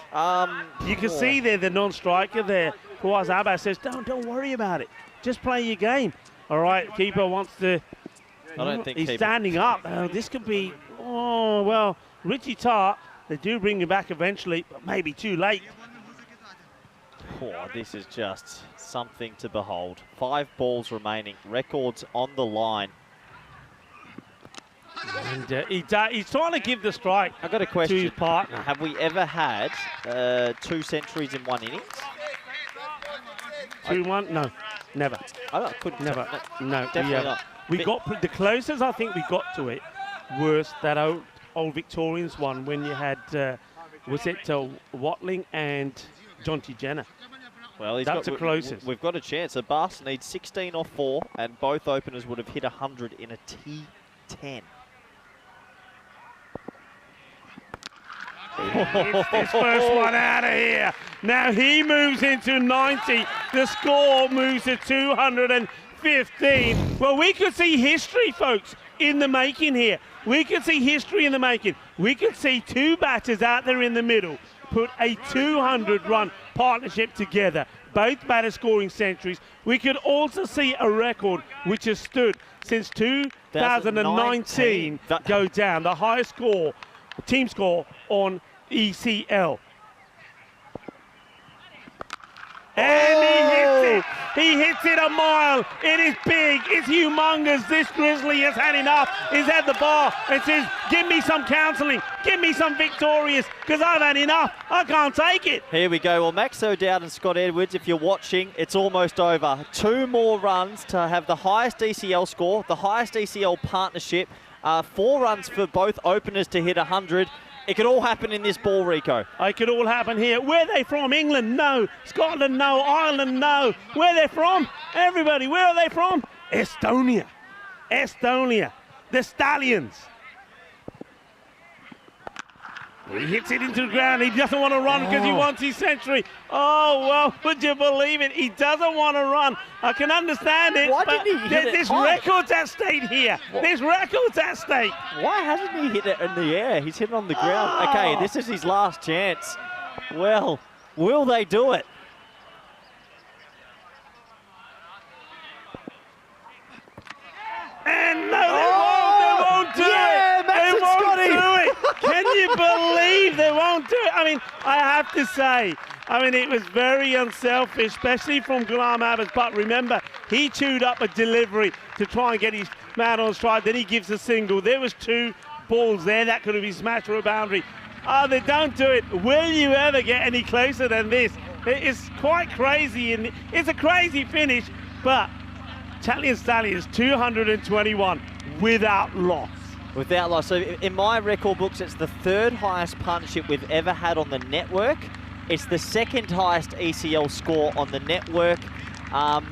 Speaker 7: You can see there the non-striker there. Fawaz Abbas says, don't worry about it. Just play your game. All right, keeper wants to...
Speaker 3: I don't think
Speaker 7: he's standing up. This could be... Oh, well, Richie Tart, they do bring him back eventually, but maybe too late.
Speaker 3: Oh, this is just something to behold. 5 balls remaining, records on the line.
Speaker 7: And he's trying to give the strike.
Speaker 3: I've got a question.
Speaker 7: To his partner.
Speaker 3: Have we ever had 2 centuries in one innings?
Speaker 7: 2-1? No, never.
Speaker 3: I couldn't.
Speaker 7: Never. No,
Speaker 3: definitely not.
Speaker 7: We got the closest I think we got to it was that old Victorians one when you had was it Watling and John T. Jenner.
Speaker 3: Well,
Speaker 7: that's the closest.
Speaker 3: We've got a chance. Abbas needs 16 off 4, and both openers would have hit 100 in a T10.
Speaker 7: His first one out of here. Now he moves into 90. The score moves to 215. Well, we could see history, folks, in the making here. We could see history in the making. We could see 2 batters out there in the middle put a 200-run partnership together. Both batters scoring centuries. We could also see a record which has stood since 2019 go down. The highest score, team score on ECL. And he hits it. He hits it a mile. It is big. It's humongous. This Grizzly has had enough. He's at the bar and says, give me some counselling. Give me some victorious, because I've had enough. I can't take it.
Speaker 3: Here we go. Well, Max O'Dowd and Scott Edwards, if you're watching, it's almost over. 2 more runs to have the highest ECL score, the highest ECL partnership. 4 runs for both openers to hit 100. It could all happen in this ball, Rico.
Speaker 7: It could all happen here. Where are they from? England? No. Scotland? No. Ireland? No. Where are they from? Everybody, where are they from? Estonia. Estonia. The Stallions. He hits it into the ground. He doesn't want to run because he wants his century. Oh, well, would you believe it? He doesn't want to run. I can understand it.
Speaker 3: Why didn't he hit it
Speaker 7: This
Speaker 3: high?
Speaker 7: record's at stake here. This record's at stake.
Speaker 3: Why hasn't he hit it in the air? He's hit it on the ground. Okay, this is his last chance. Well, will they do it?
Speaker 7: And no, they won't do it. They won't do it. Can you believe they won't do it? I mean, I have to say, it was very unselfish, especially from Ghulam Abbas. But remember, he chewed up a delivery to try and get his man on stride. Then he gives a single. There was 2 balls there that could have been smashed for a boundary. Oh, they don't do it. Will you ever get any closer than this? It is quite crazy, and it's a crazy finish, but Italian Stallions 221 without loss.
Speaker 3: Without loss. So in my record books, it's the 3rd highest partnership we've ever had on the network. It's the 2nd highest ECL score on the network.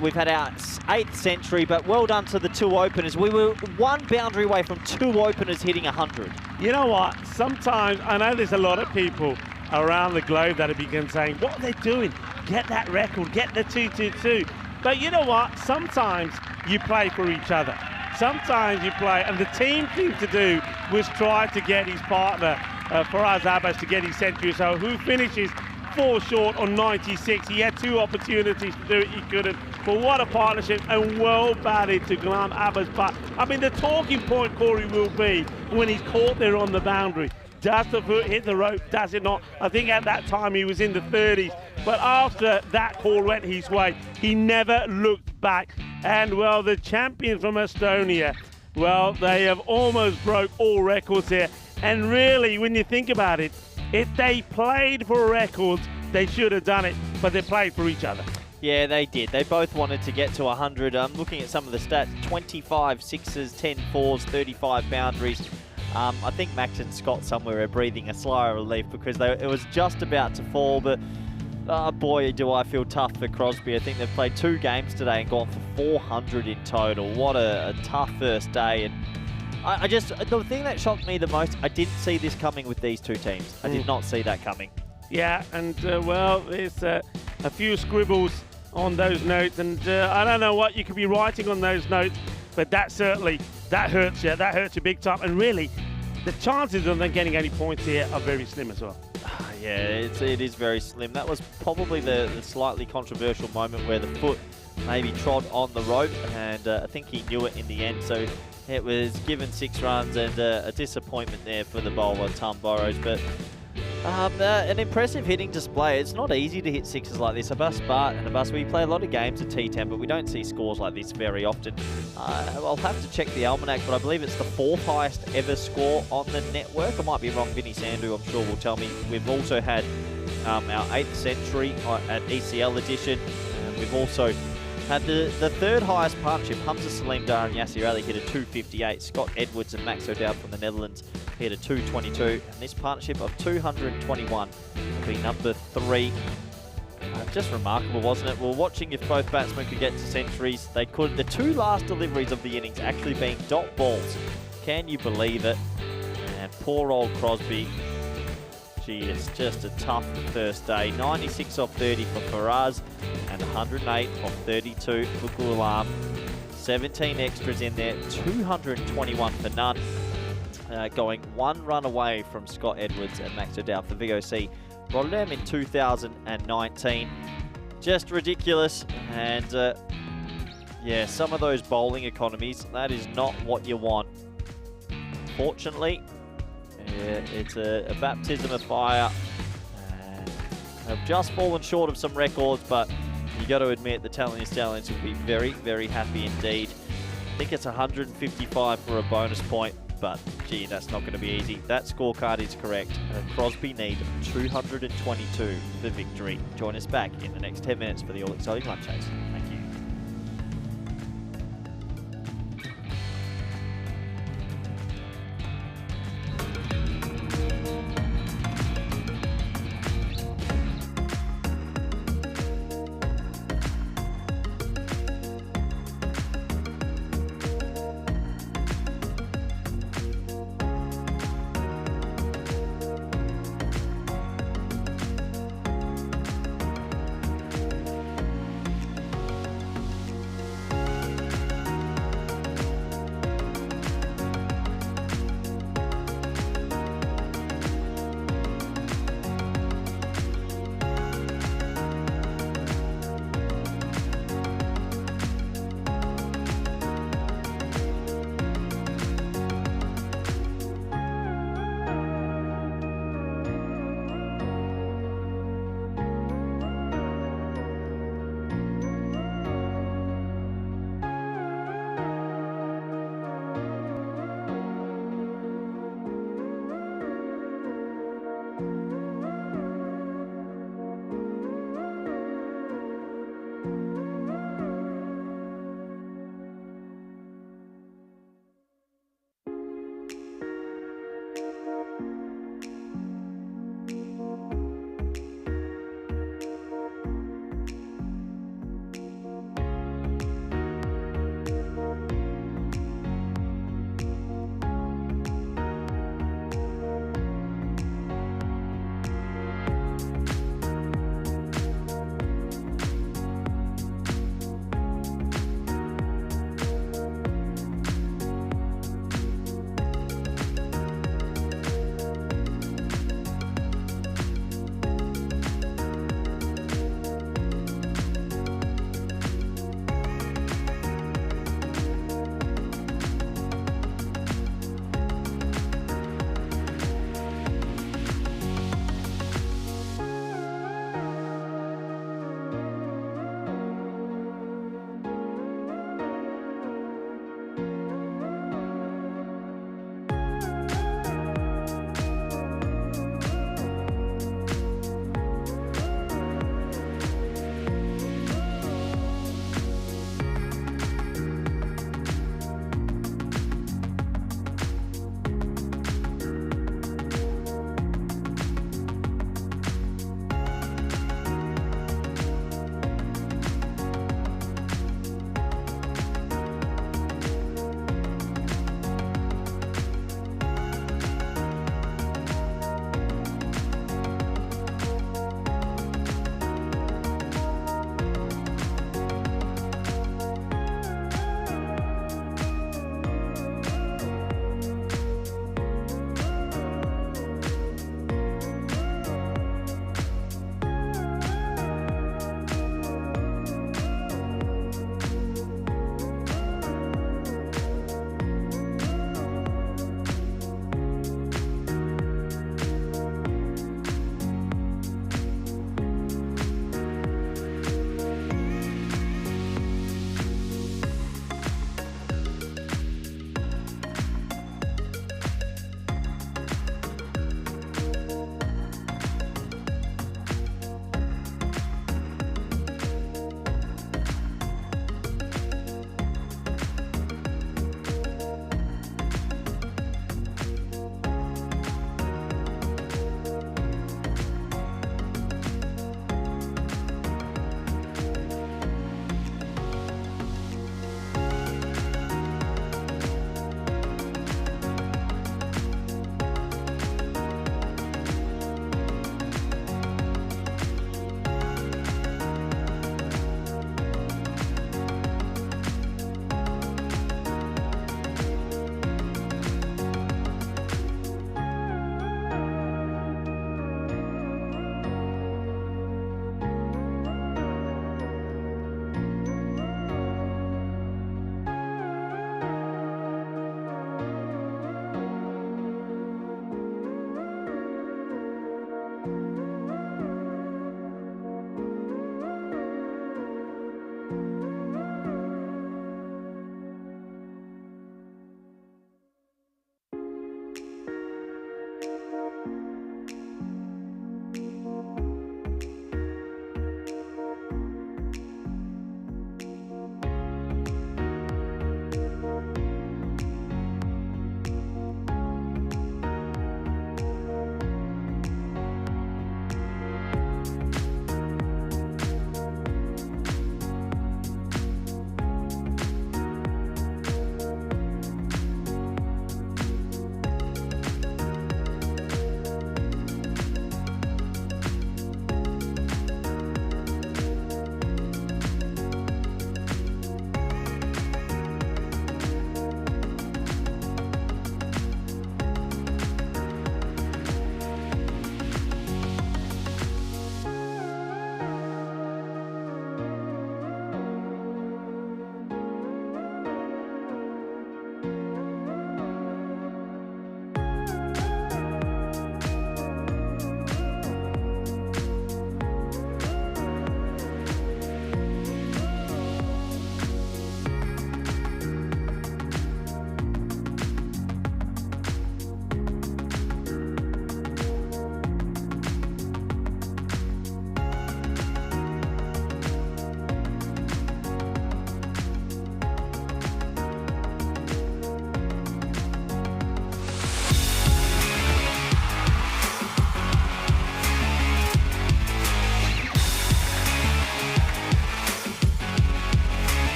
Speaker 3: We've had our 8th century, but well done to the 2 openers. We were 1 boundary away from 2 openers hitting 100.
Speaker 7: You know what? Sometimes, I know there's a lot of people around the globe that have begun saying, what are they doing? Get that record, get the 222. But you know what? Sometimes you play for each other. Sometimes you play, and the team thing to do was try to get his partner, Fawaz Abbas, to get his century. So who finishes 4 short on 96. He had 2 opportunities to do it, he couldn't. But what a partnership, and well batted to Ghulam Abbas. But the talking point, Corey, will be when he's caught there on the boundary. Does the foot hit the rope? Does it not? I think at that time he was in the 30s. But after that call went his way, he never looked back. And, well, the champions from Estonia, well, they have almost broke all records here. And really, when you think about it, if they played for records, they should have done it. But they played for each other.
Speaker 3: Yeah, they did. They both wanted to get to 100. I'm looking at some of the stats. 25 sixes, 10 fours, 35 boundaries. I think Max and Scott somewhere are breathing a sigh of relief because it was just about to fall, but boy, do I feel tough for Crosby. I think they've played 2 games today and gone for 400 in total. What a tough first day. And the thing that shocked me the most, I didn't see this coming with these 2 teams. I did not see that coming.
Speaker 7: Yeah, and well, there's a few scribbles on those notes, and I don't know what you could be writing on those notes, but that hurts you. That hurts you big time, and really, the chances of them getting any points here are very slim as well.
Speaker 3: Yeah, it is very slim. That was probably the slightly controversial moment where the foot maybe trod on the rope, and I think he knew it in the end, so it was given 6 runs, and a disappointment there for the bowler, Tom Burrows, but an impressive hitting display. It's not easy to hit 6s like this. A bus Bart and a bus. We play a lot of games at T10, but we don't see scores like this very often. I'll have to check the almanac, but I believe it's the 4th highest ever score on the network. I might be wrong. Vinny Sandu, I'm sure, will tell me. We've also had our 8th century at ECL edition. We've also had the 3rd highest partnership. Hamza Salim Dar and Yasser Ali hit a 258. Scott Edwards and Max O'Dowd from the Netherlands hit a 222. And this partnership of 221 will be number 3. Just remarkable, wasn't it? We were watching if both batsmen could get to centuries. They could. The 2 last deliveries of the innings actually being dot balls. Can you believe it? And poor old Crosby. Gee, it's just a tough first day. 96 off 30 for Faraz and 108 off 32 for Ghulam. 17 extras in there, 221 for none. Going 1 run away from Scott Edwards and Max O'Dowd for VOC. Rotterdam in 2019. Just ridiculous. And yeah, some of those bowling economies, that is not what you want. Fortunately, yeah, it's a baptism of fire. I've just fallen short of some records, but you got to admit the Talent Stallions will be very, very happy indeed. I think it's 155 for a bonus point, but gee, that's not going to be easy. That scorecard is correct. Crosby need 222 for victory. Join us back in the next 10 minutes for the All Exciting Lunch Chase. Thank you.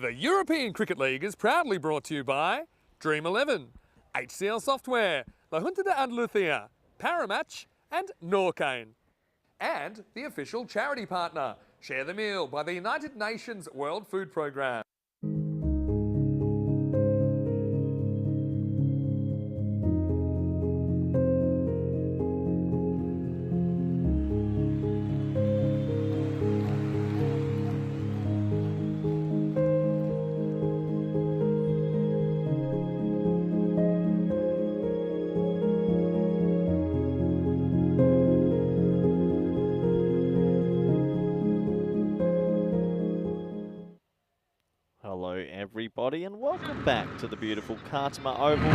Speaker 5: The European Cricket League is proudly brought to you by Dream 11, HCL Software, La Junta de Andalucía, Paramatch and Norcane. And the official charity partner, Share the Meal by the United Nations World Food Programme.
Speaker 3: Hello everybody and welcome back to the beautiful Cartama Oval,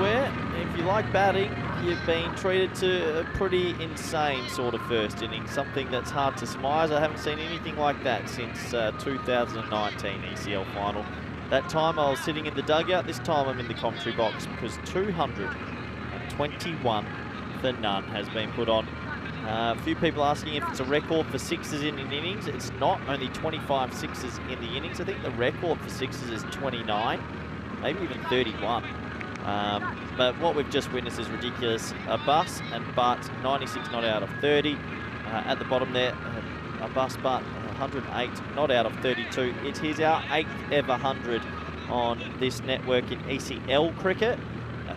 Speaker 3: where if you like batting you've been treated to a pretty insane sort of first innings, something that's hard to surmise. I haven't seen anything like that since 2019 ECL final. That time I was sitting in the dugout, this time I'm in the commentary box because 221 for none has been put on. A few people asking if it's a record for sixes in an innings. It's not, only 25 sixes in the innings. I think the record for sixes is 29, maybe even 31. But what we've just witnessed is ridiculous. A bus and but 96 not out of 30. At the bottom there, a bus but 108 not out of 32. It is our 8th ever 100 on this network in ECL cricket.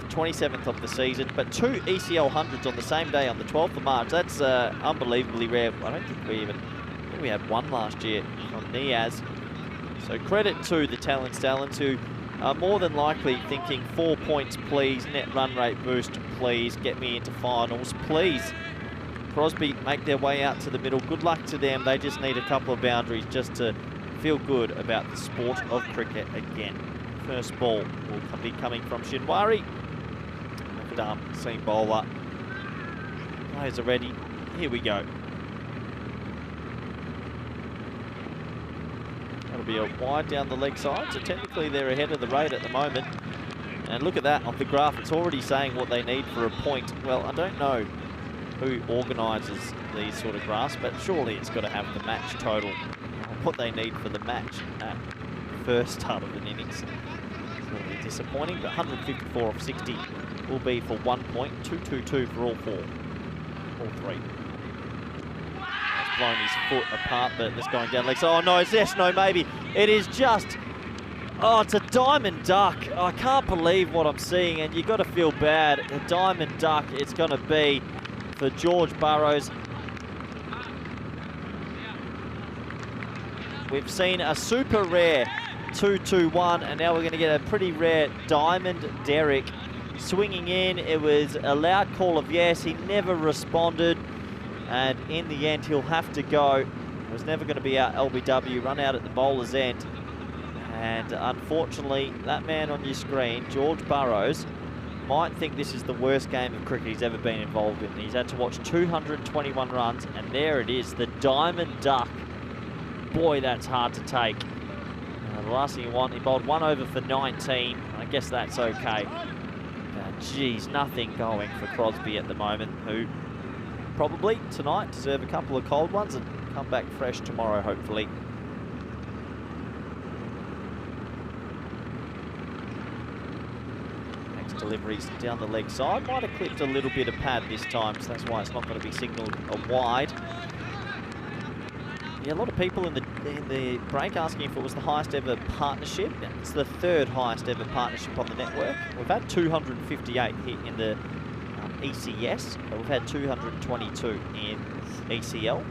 Speaker 3: 27th of the season, but 2 ECL hundreds on the same day on the 12th of March. That's unbelievably rare. I don't think I think we had one last year from Niaz. So credit to the Talent Stallions, who are more than likely thinking 4 points please, net run rate boost please, get me into finals please. Crosby make their way out to the middle. Good luck to them. They just need a couple of boundaries just to feel good about the sport of cricket again. First ball will be coming from Shinwari. Seam bowler. Players are ready. Here we go. That'll be a wide down the leg side, so technically they're ahead of the rate at the moment. And look at that on the graph, it's already saying what they need for a point. Well, I don't know who organises these sort of graphs, but surely it's got to have the match total, what they need for the match at the first start of an innings. It's a little bit disappointing, but 154 off 60 will be for 1 point, 222 for all three. That's blown his foot apart, but it's going down legs. Oh no, it's yes, no, maybe. It is just, oh, it's a diamond duck. I can't believe what I'm seeing, and you've got to feel bad. A diamond duck it's going to be for George Burrows. We've seen a super rare 2-2-1, and now we're going to get a pretty rare diamond Derek. Swinging in, it was a loud call of yes, he never responded, and in the end he'll have to go. It was never going to be out LBW, run out at the bowler's end, and unfortunately that man on your screen, George Burrows, might think this is the worst game of cricket he's ever been involved in. He's had to watch 221 runs, and there it is, the diamond duck. Boy, that's hard to take. The last thing you want, he bowled 1 over for 19, I guess that's okay. Geez, nothing going for Crosby at the moment, who probably tonight deserve a couple of cold ones and come back fresh tomorrow, hopefully. Next delivery's down the leg side. Might have clipped a little bit of pad this time, so that's why it's not going to be signalled a wide. Yeah, a lot of people in the break asking if it was the highest ever partnership. It's the 3rd highest ever partnership on the network. We've had 258 hit in the ECS, but we've had 222 in ECL.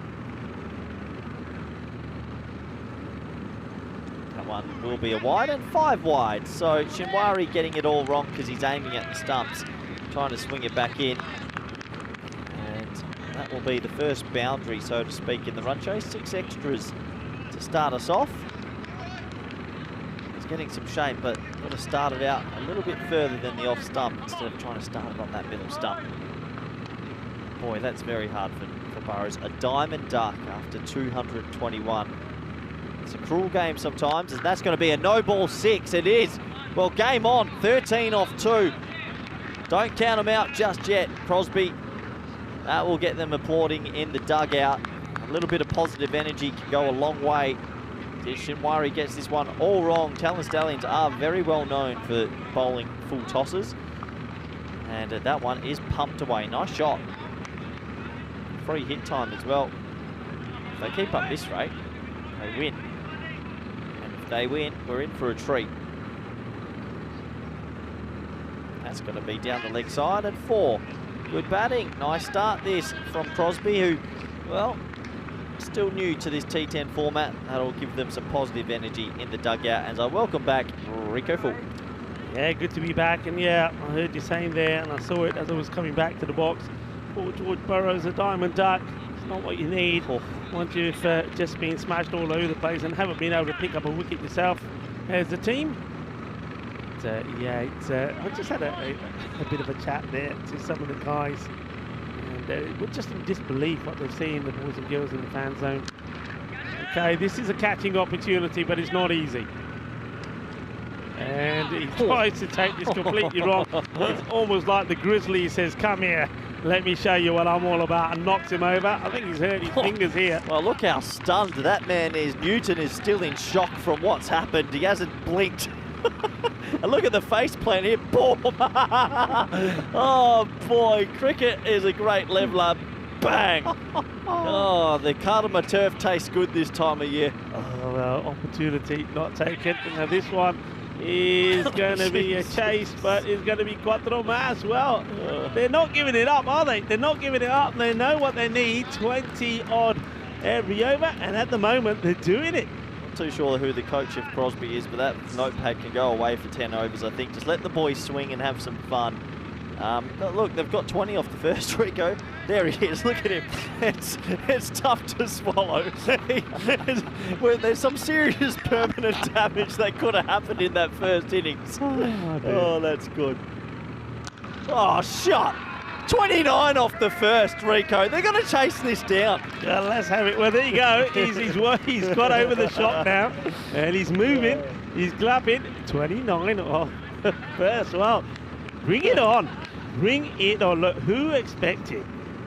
Speaker 3: That one will be a wide, and 5 wide. So Shinwari getting it all wrong because he's aiming at the stumps, trying to swing it back in. That will be the first boundary, so to speak, in the run chase. 6 extras to start us off. He's getting some shape, but got to start it out a little bit further than the off stump instead of trying to start it on that middle stump. Boy, that's very hard for Burrows. A diamond duck after 221. It's a cruel game sometimes, and that's going to be a no ball 6. It is. Well, game on. 13 off 2. Don't count them out just yet, Crosby. That will get them applauding in the dugout. A little bit of positive energy can go a long way Shinwari gets this one all wrong. Talon Stallions are very well known for bowling full tosses. And that one is pumped away. Nice shot. Free hit time as well. If they keep up this rate, they win. And if they win, we're in for a treat. That's going to be down the leg side at 4. Good batting. Nice start this from Crosby, who, well, still new to this T10 format. That'll give them some positive energy in the dugout. As I welcome back Rico Full.
Speaker 7: Yeah, good to be back. And yeah, I heard you saying there, and I saw it as I was coming back to the box. Poor George Burrows, a diamond duck. It's not what you need once you've just been smashed all over the place and haven't been able to pick up a wicket yourself as a team. Yeah, I just had a bit of a chat there to some of the guys, and we're just in disbelief what they've seen, the boys and girls in the fan zone. Okay, this is a catching opportunity, but it's not easy. And he tries to take this completely wrong. It's almost like the Grizzly says, "Come here, let me show you what I'm all about," and knocks him over. I think he's hurt his fingers here.
Speaker 3: Well, look how stunned that man is. Newton is still in shock from what's happened. He hasn't blinked. And look at the face plant here. Boom! Oh boy, cricket is a great leveller. Bang! Oh, the Cartama turf tastes good this time of year.
Speaker 7: Oh, well, opportunity not taken. Now this one is going to be a chase, but it's going to be Quattro Mas. Well, they're not giving it up, are they? They're not giving it up. They know what they need. 20 odd every over, and at the moment they're doing it.
Speaker 3: Too sure who the coach of Crosby is, but that notepad can go away for 10 overs, I think. Just let the boys swing and have some fun. But look, they've got 20 off the first, Rico. There he is, look at him. It's tough to swallow. Well, there's some serious permanent damage that could have happened in that first innings. Oh, that's good. Oh, shot. 29 off the first, Rico. They're going to chase this down.
Speaker 7: Well, let's have it. Well, there you go. He's got over the shot now, and he's moving. He's gloving. 29 off the first. Well, bring it on. Bring it on. Look, who expected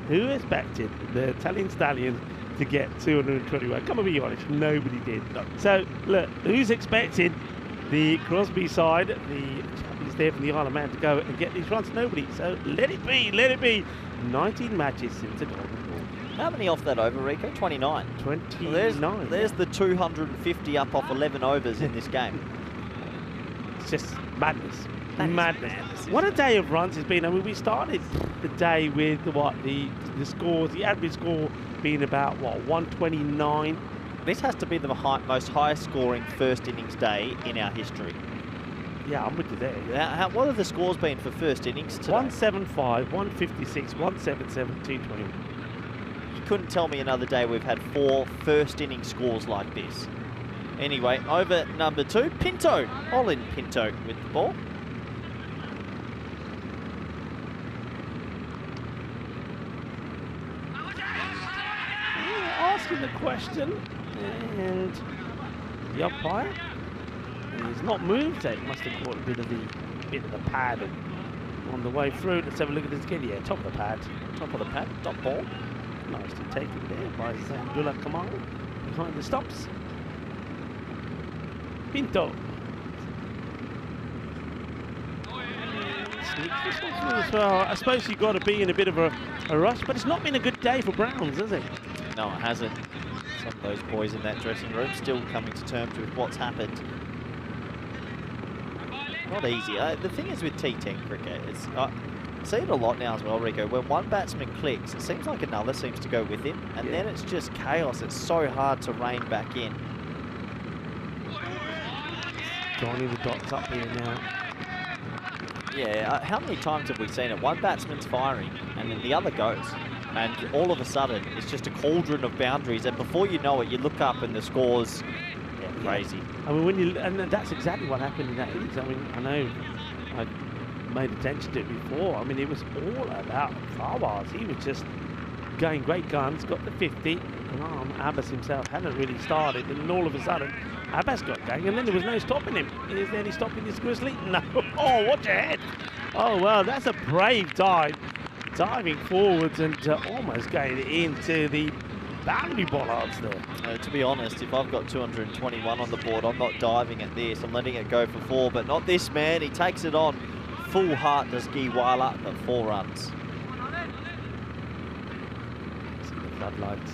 Speaker 7: the Italian Stallions to get 221? Come on, be honest. Nobody did. No. So, look, who's expecting the Crosby side, the champions there from the Isle of Man, to go and get these runs? Nobody. So let it be, let it be. 19 matches since the Golden Ball.
Speaker 3: How many off that over, Rico? 29.
Speaker 7: 29.
Speaker 3: Well, there's the 250 up off 11 overs in this game.
Speaker 7: It's just madness. Madness. What a day of runs it's been. I mean, we started the day with the scores, the average score being about 129.
Speaker 3: This has to be the most highest scoring first innings day in our history.
Speaker 7: Yeah, I'm with you there.
Speaker 3: Yeah. What have the scores been for first innings today?
Speaker 7: 175, 156, 177, 221.
Speaker 3: You couldn't tell me another day we've had 4 first inning scores like this. Anyway, over number 2, Pinto. Olin Pinto with the ball.
Speaker 7: Asking the question, and the umpire is not moved. It must have caught a bit of the pad on the way through. Let's have a look at this again. Yeah, top of the pad.
Speaker 3: Top of the pad, top ball.
Speaker 7: Nicely taken there by Zandula Kamal behind the stumps. Pinto. Sneaks this one through as well. I suppose you've got to be in a bit of a rush, but it's not been a good day for Browns, has it?
Speaker 3: No, it hasn't. Some of those boys in that dressing room still coming to terms with what's happened. Not easy. The thing is with T10 cricket, I see it a lot now as well, Rico. When one batsman clicks, it seems like another seems to go with him, and then it's just chaos. It's so hard to rein back in.
Speaker 7: Joining the dots up here now.
Speaker 3: Yeah, how many times have we seen it? One batsman's firing, and then the other goes. And all of a sudden, it's just a cauldron of boundaries. And before you know it, you look up and the score's crazy.
Speaker 7: I mean, and that's exactly what happened in that innings. I mean, I know I made attention to it before. I mean, it was all about Fawaz. He was just going great guns, got the 50. Abbas himself hadn't really started. And then all of a sudden, Abbas got going. And then there was no stopping him. Is there any stopping this Grizzly? No. Oh, watch your head. Oh, well, that's a brave dive. Diving forwards and almost going into the boundary bollards there.
Speaker 3: To be honest, if I've got 221 on the board, I'm not diving at this. I'm letting it go for 4, but not this man. He takes it on. Full heart does Giwala, but 4 runs.
Speaker 7: See the floodlights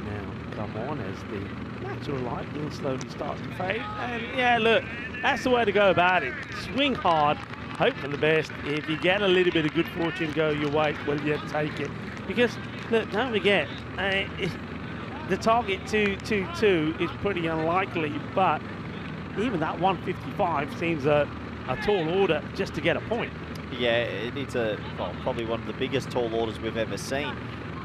Speaker 7: now come on as the natural light will slowly start to fade. And yeah, look, that's the way to go about it. Swing hard, hope for the best. If you get a little bit of good fortune go your way, well, you take it. Because, look, don't forget, the target 222 is pretty unlikely, but even that 155 seems a tall order just to get a point.
Speaker 3: Yeah, it's probably one of the biggest tall orders we've ever seen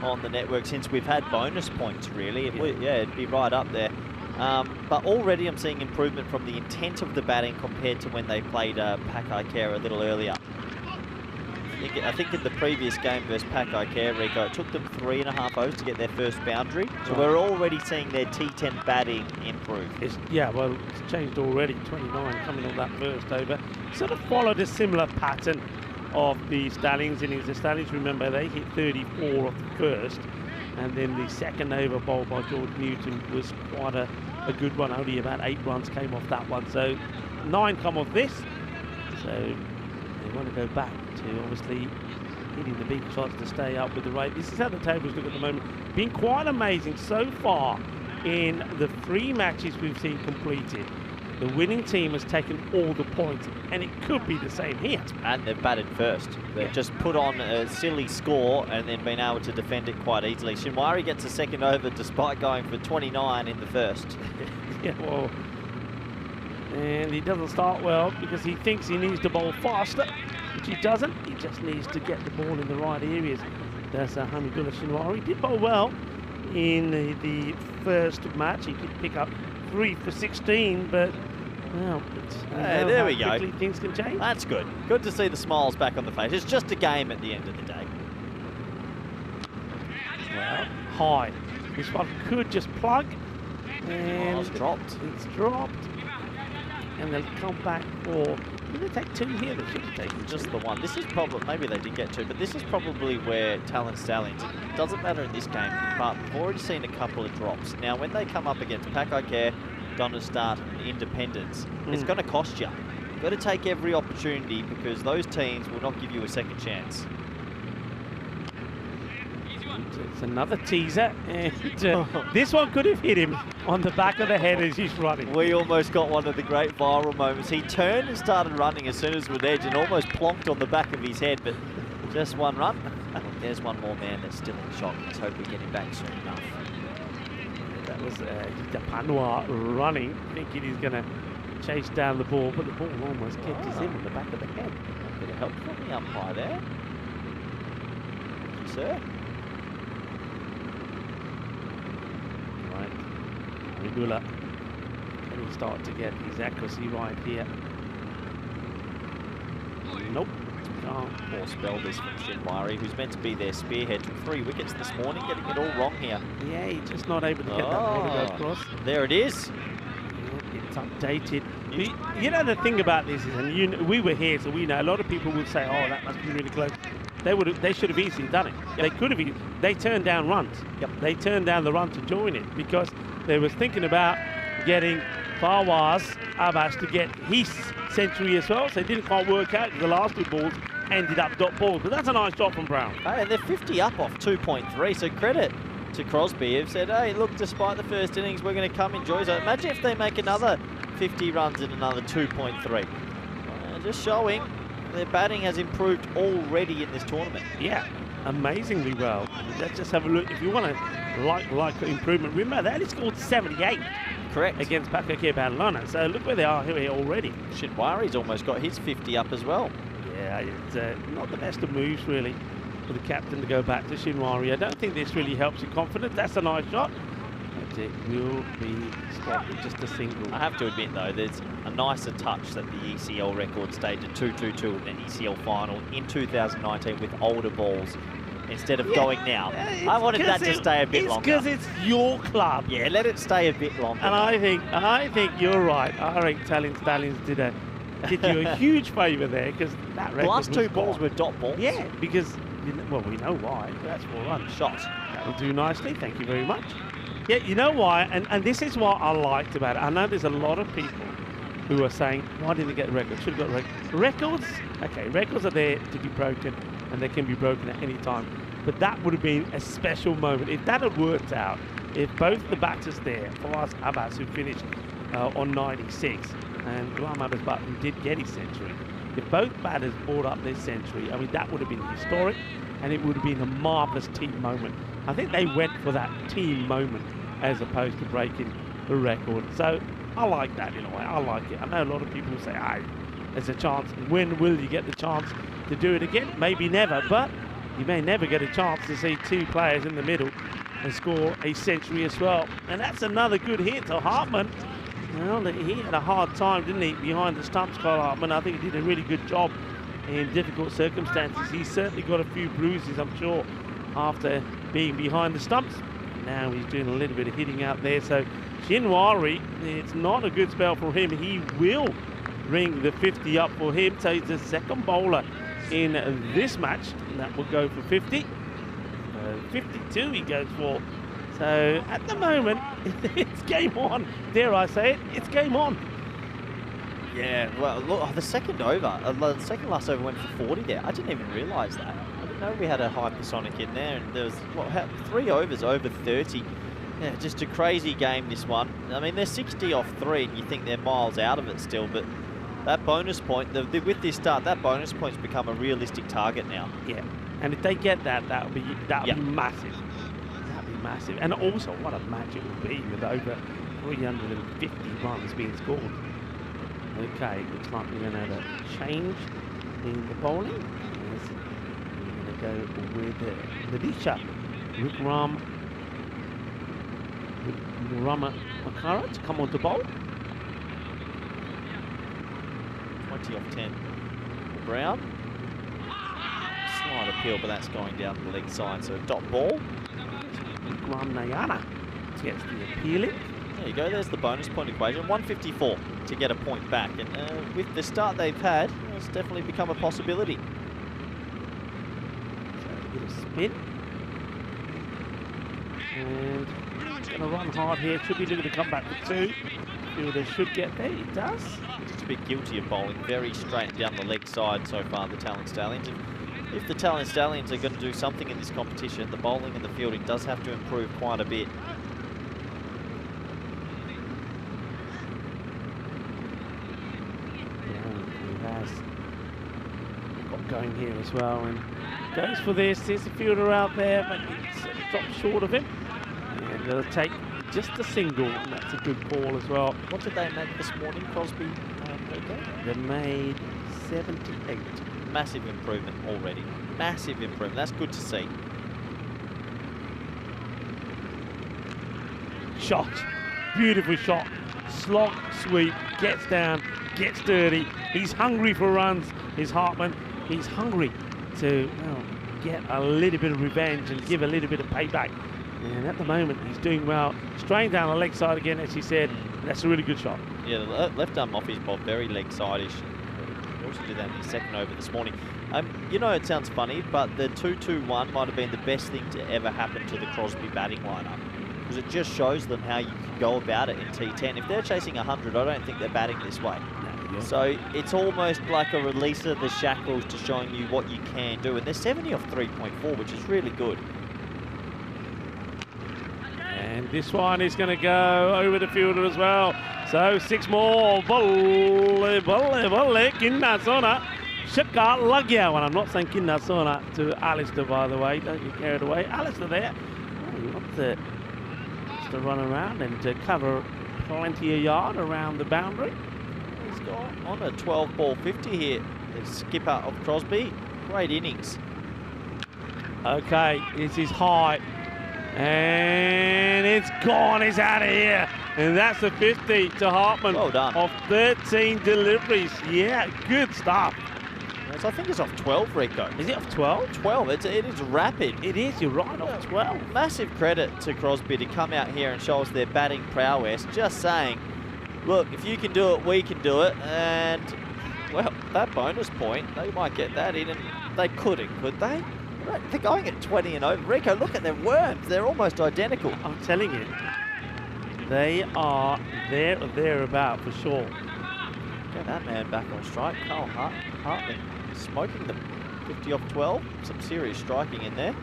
Speaker 3: on the network since we've had bonus points, really. It'd be right up there. But already I'm seeing improvement from the intent of the batting compared to when they played Pakai Care a little earlier. I think in the previous game versus Pakai Care, Rico, it took them 3.5 overs to get their first boundary. So we're already seeing their T10 batting improve.
Speaker 7: It's changed already. 29 coming on that first over. Sort of followed a similar pattern of the Stallions innings. The Stallions, remember, they hit 34 off the first, and then the second over bowled by George Newton was quite a good one. Only about 8 runs came off that one. So 9 come off this. So they want to go back to obviously hitting the big shots to stay up with the rate. This is how the tables look at the moment. Been quite amazing so far in the 3 matches we've seen completed. The winning team has taken all the points, and it could be the same here.
Speaker 3: And they've batted first. They've just put on a silly score and then been able to defend it quite easily. Shinwari gets a second over despite going for 29 in the first.
Speaker 7: Yeah, well, and he doesn't start well because he thinks he needs to bowl faster, which he doesn't. He just needs to get the ball in the right areas. That's Hamidullah Shinwari. He did bowl well in the first match. He did pick up 3 for 16, but well,
Speaker 3: there we go.
Speaker 7: Things can change.
Speaker 3: That's good. Good to see the smiles back on the face. It's just a game at the end of the day.
Speaker 7: Well, high. This one could just plug, and
Speaker 3: it's dropped.
Speaker 7: It's dropped, and they'll come back for. Did they take 2 here? They should have taken
Speaker 3: just the 1. This is probably, maybe they did get 2, but this is probably where Talent Stallions, it doesn't matter in this game, but we've already seen a couple of drops. Now, when they come up against Pakai Care, Donnerstart, and Independence, it's going to cost you. You've got to take every opportunity because those teams will not give you a second chance.
Speaker 7: It's another teaser, and this one could have hit him on the back of the head as he's running.
Speaker 3: We almost got one of the great viral moments. He turned and started running as soon as with edge and almost plonked on the back of his head, but just 1 run. There's one more man that's still in shock. Let's hope we get him back soon enough.
Speaker 7: That was Panwa running, thinking he's going to chase down the ball, but the ball almost catches him on the back of the head.
Speaker 3: A bit of help from the umpire there. Thank you, sir.
Speaker 7: Regula, can he start to get his accuracy right here? Nope.
Speaker 3: Poor spell this from Shinwari, who's meant to be their spearhead. Took 3 wickets this morning, getting it all wrong here.
Speaker 7: Yeah, he's just not able to get that ball to go across.
Speaker 3: There it is.
Speaker 7: Yeah, it's updated. You know the thing about this is, and we were here, so we know a lot of people would say, "Oh, that must be really close." They should have easily done it. Yep. They could have. They turned down runs.
Speaker 3: Yep.
Speaker 7: They turned down the run to join it because they was thinking about getting Fawaz Abbas to get his century as well. So it didn't quite work out because the last 2 balls ended up dot balls. But that's a nice shot from Brown.
Speaker 3: Hey, and they're 50 up off 2.3. So credit to Crosby, who've said, "Hey, look, despite the first innings, we're going to come enjoy." So imagine if they make another 50 runs in another 2.3. Just showing their batting has improved already in this tournament.
Speaker 7: Yeah, amazingly well. Let's just have a look. If you want to like improvement, remember they only scored 78.
Speaker 3: Correct.
Speaker 7: Against Pakai Badalona. So look where they are here already.
Speaker 3: Shinwari's almost got his 50 up as well.
Speaker 7: Yeah, it's not the best of moves really for the captain to go back to Shinwari. I don't think this really helps your confidence. That's a nice shot. But it will be stopped with just a single.
Speaker 3: I have to admit though, there's a nicer touch that the ECL record stayed at 2-2-2 in the ECL final in 2019 with older balls instead of going now. I wanted that to stay a bit longer.
Speaker 7: It's because it's your club.
Speaker 3: Yeah, let it stay a bit longer.
Speaker 7: And I think you're right. I think Talent Stallions did you a huge favour there because that record
Speaker 3: the last 2
Speaker 7: was
Speaker 3: balls
Speaker 7: gone.
Speaker 3: were dot balls.
Speaker 7: Yeah, because Well, we know why. That's 4 runs.
Speaker 3: Shot.
Speaker 7: That will do nicely. Thank you very much. Yeah, you know why? And this is what I liked about it. I know there's a lot of people who are saying, why didn't they get records? Should have got records. Okay, records are there to be broken, and they can be broken at any time. But that would have been a special moment. If that had worked out, if both the batters there, Fawaz Abbas, who finished on 96, and Graham Abbas-Button did get his century, if both batters brought up their century, I mean, that would have been historic, and it would have been a marvellous team moment. I think they went for that team moment as opposed to breaking the record. So I like that in a way. I like it. I know a lot of people say, hey, there's a chance. When will you get the chance to do it again? Maybe never, but you may never get a chance to see 2 players in the middle and score a century as well. And that's another good hit to Hartman. Well, he had a hard time, didn't he, behind the stumps, Kyle Hartman. I think he did a really good job in difficult circumstances. He certainly got a few bruises, I'm sure, after being behind the stumps. Now he's doing a little bit of hitting out there. So Shinwari, it's not a good spell for him. He will ring the 50 up for him. So he's the second bowler in this match. And that will go for 50. 52 he goes for. So at the moment, it's game on. Dare I say it? It's game on.
Speaker 3: Yeah, well, look, the second over, the second last over went for 40 there. I didn't even realise that. I didn't know we had a hypersonic in there, and there was, what, 3 overs over 30. Yeah, just a crazy game, this one. I mean, they're 60 off 3, and you think they're miles out of it still, but that bonus point, with this start, that bonus point's become a realistic target now.
Speaker 7: Yeah, and if they get that, that'll be massive. Massive. And also what a match it will be with over 350 runs being scored. Okay, looks like we're going to have a change in the bowling. Yes. We're going to go with Ladisha Rama Makara to come on to bowl.
Speaker 3: 20 off 10. Brown. Slight appeal, but that's going down the leg side, so dot ball.
Speaker 7: Nayana gets the appeal in.
Speaker 3: There you go, there's the bonus point equation. 154 to get a point back. And with the start they've had, it's definitely become a possibility.
Speaker 7: So a bit of spin. And it's going to run hard here. Should be looking to come back for 2. Fielder should get there. It does.
Speaker 3: Just a bit guilty of bowling very straight down the leg side so far, the Talent Stallions. If the Talent Stallions are going to do something in this competition, the bowling and the fielding does have to improve quite a bit.
Speaker 7: He has got going here as well, and goes for this. There's a fielder out there, but it's dropped short of him. And they'll take just a single, and that's a good call as well.
Speaker 3: What did they make this morning, Crosby?
Speaker 7: They made 78.
Speaker 3: Massive improvement already. Massive improvement. That's good to see.
Speaker 7: Shot. Beautiful shot. Slog, sweep, gets down, gets dirty. He's hungry for runs, is Hartman. He's hungry to, well, get a little bit of revenge and give a little bit of payback. And at the moment, he's doing well. Straying down the leg side again, as he said. That's a really good shot.
Speaker 3: Yeah, the left arm off his bob, very leg side-ish. Also did that in his second over this morning. You know, it sounds funny, but the 2-2-1 might have been the best thing to ever happen to the Crosby batting lineup, because it just shows them how you can go about it in T10. If they're chasing 100, I don't think they're batting this way. No, so it's almost like a release of the shackles to showing you what you can do. And they're 70 off 3.4, which is really good.
Speaker 7: And this one is going to go over the fielder as well. So 6 more. Bolle, kinna sona. Shaka lagya. Well, I'm not saying kinna sona to Alistair, by the way. Don't get carried away. Alistair there. Oh, he wants to run around and to cover plenty of yard around the boundary.
Speaker 3: He's got on a 12 ball 50 here. The skipper of Crosby. Great innings.
Speaker 7: Okay, this is high. And it's gone, it's out of here. And that's a 50 to Hartman.
Speaker 3: Well done.
Speaker 7: Of 13 deliveries. Yeah, good stuff.
Speaker 3: So I think it's off 12, Rico.
Speaker 7: Is it off 12?
Speaker 3: 12, it is rapid.
Speaker 7: It is, you're right, off 12.
Speaker 3: Massive credit to Crosby to come out here and show us their batting prowess. Just saying, look, if you can do it, we can do it. And, well, that bonus point, they might get that in. And they couldn't, could they? They're going at 20 and over. Rico, look at their worms. They're almost identical.
Speaker 7: I'm telling you, they are there or thereabout for sure.
Speaker 3: Get that man back on strike. Carl Hartman smoking them. 50 off 12. Some serious striking in there.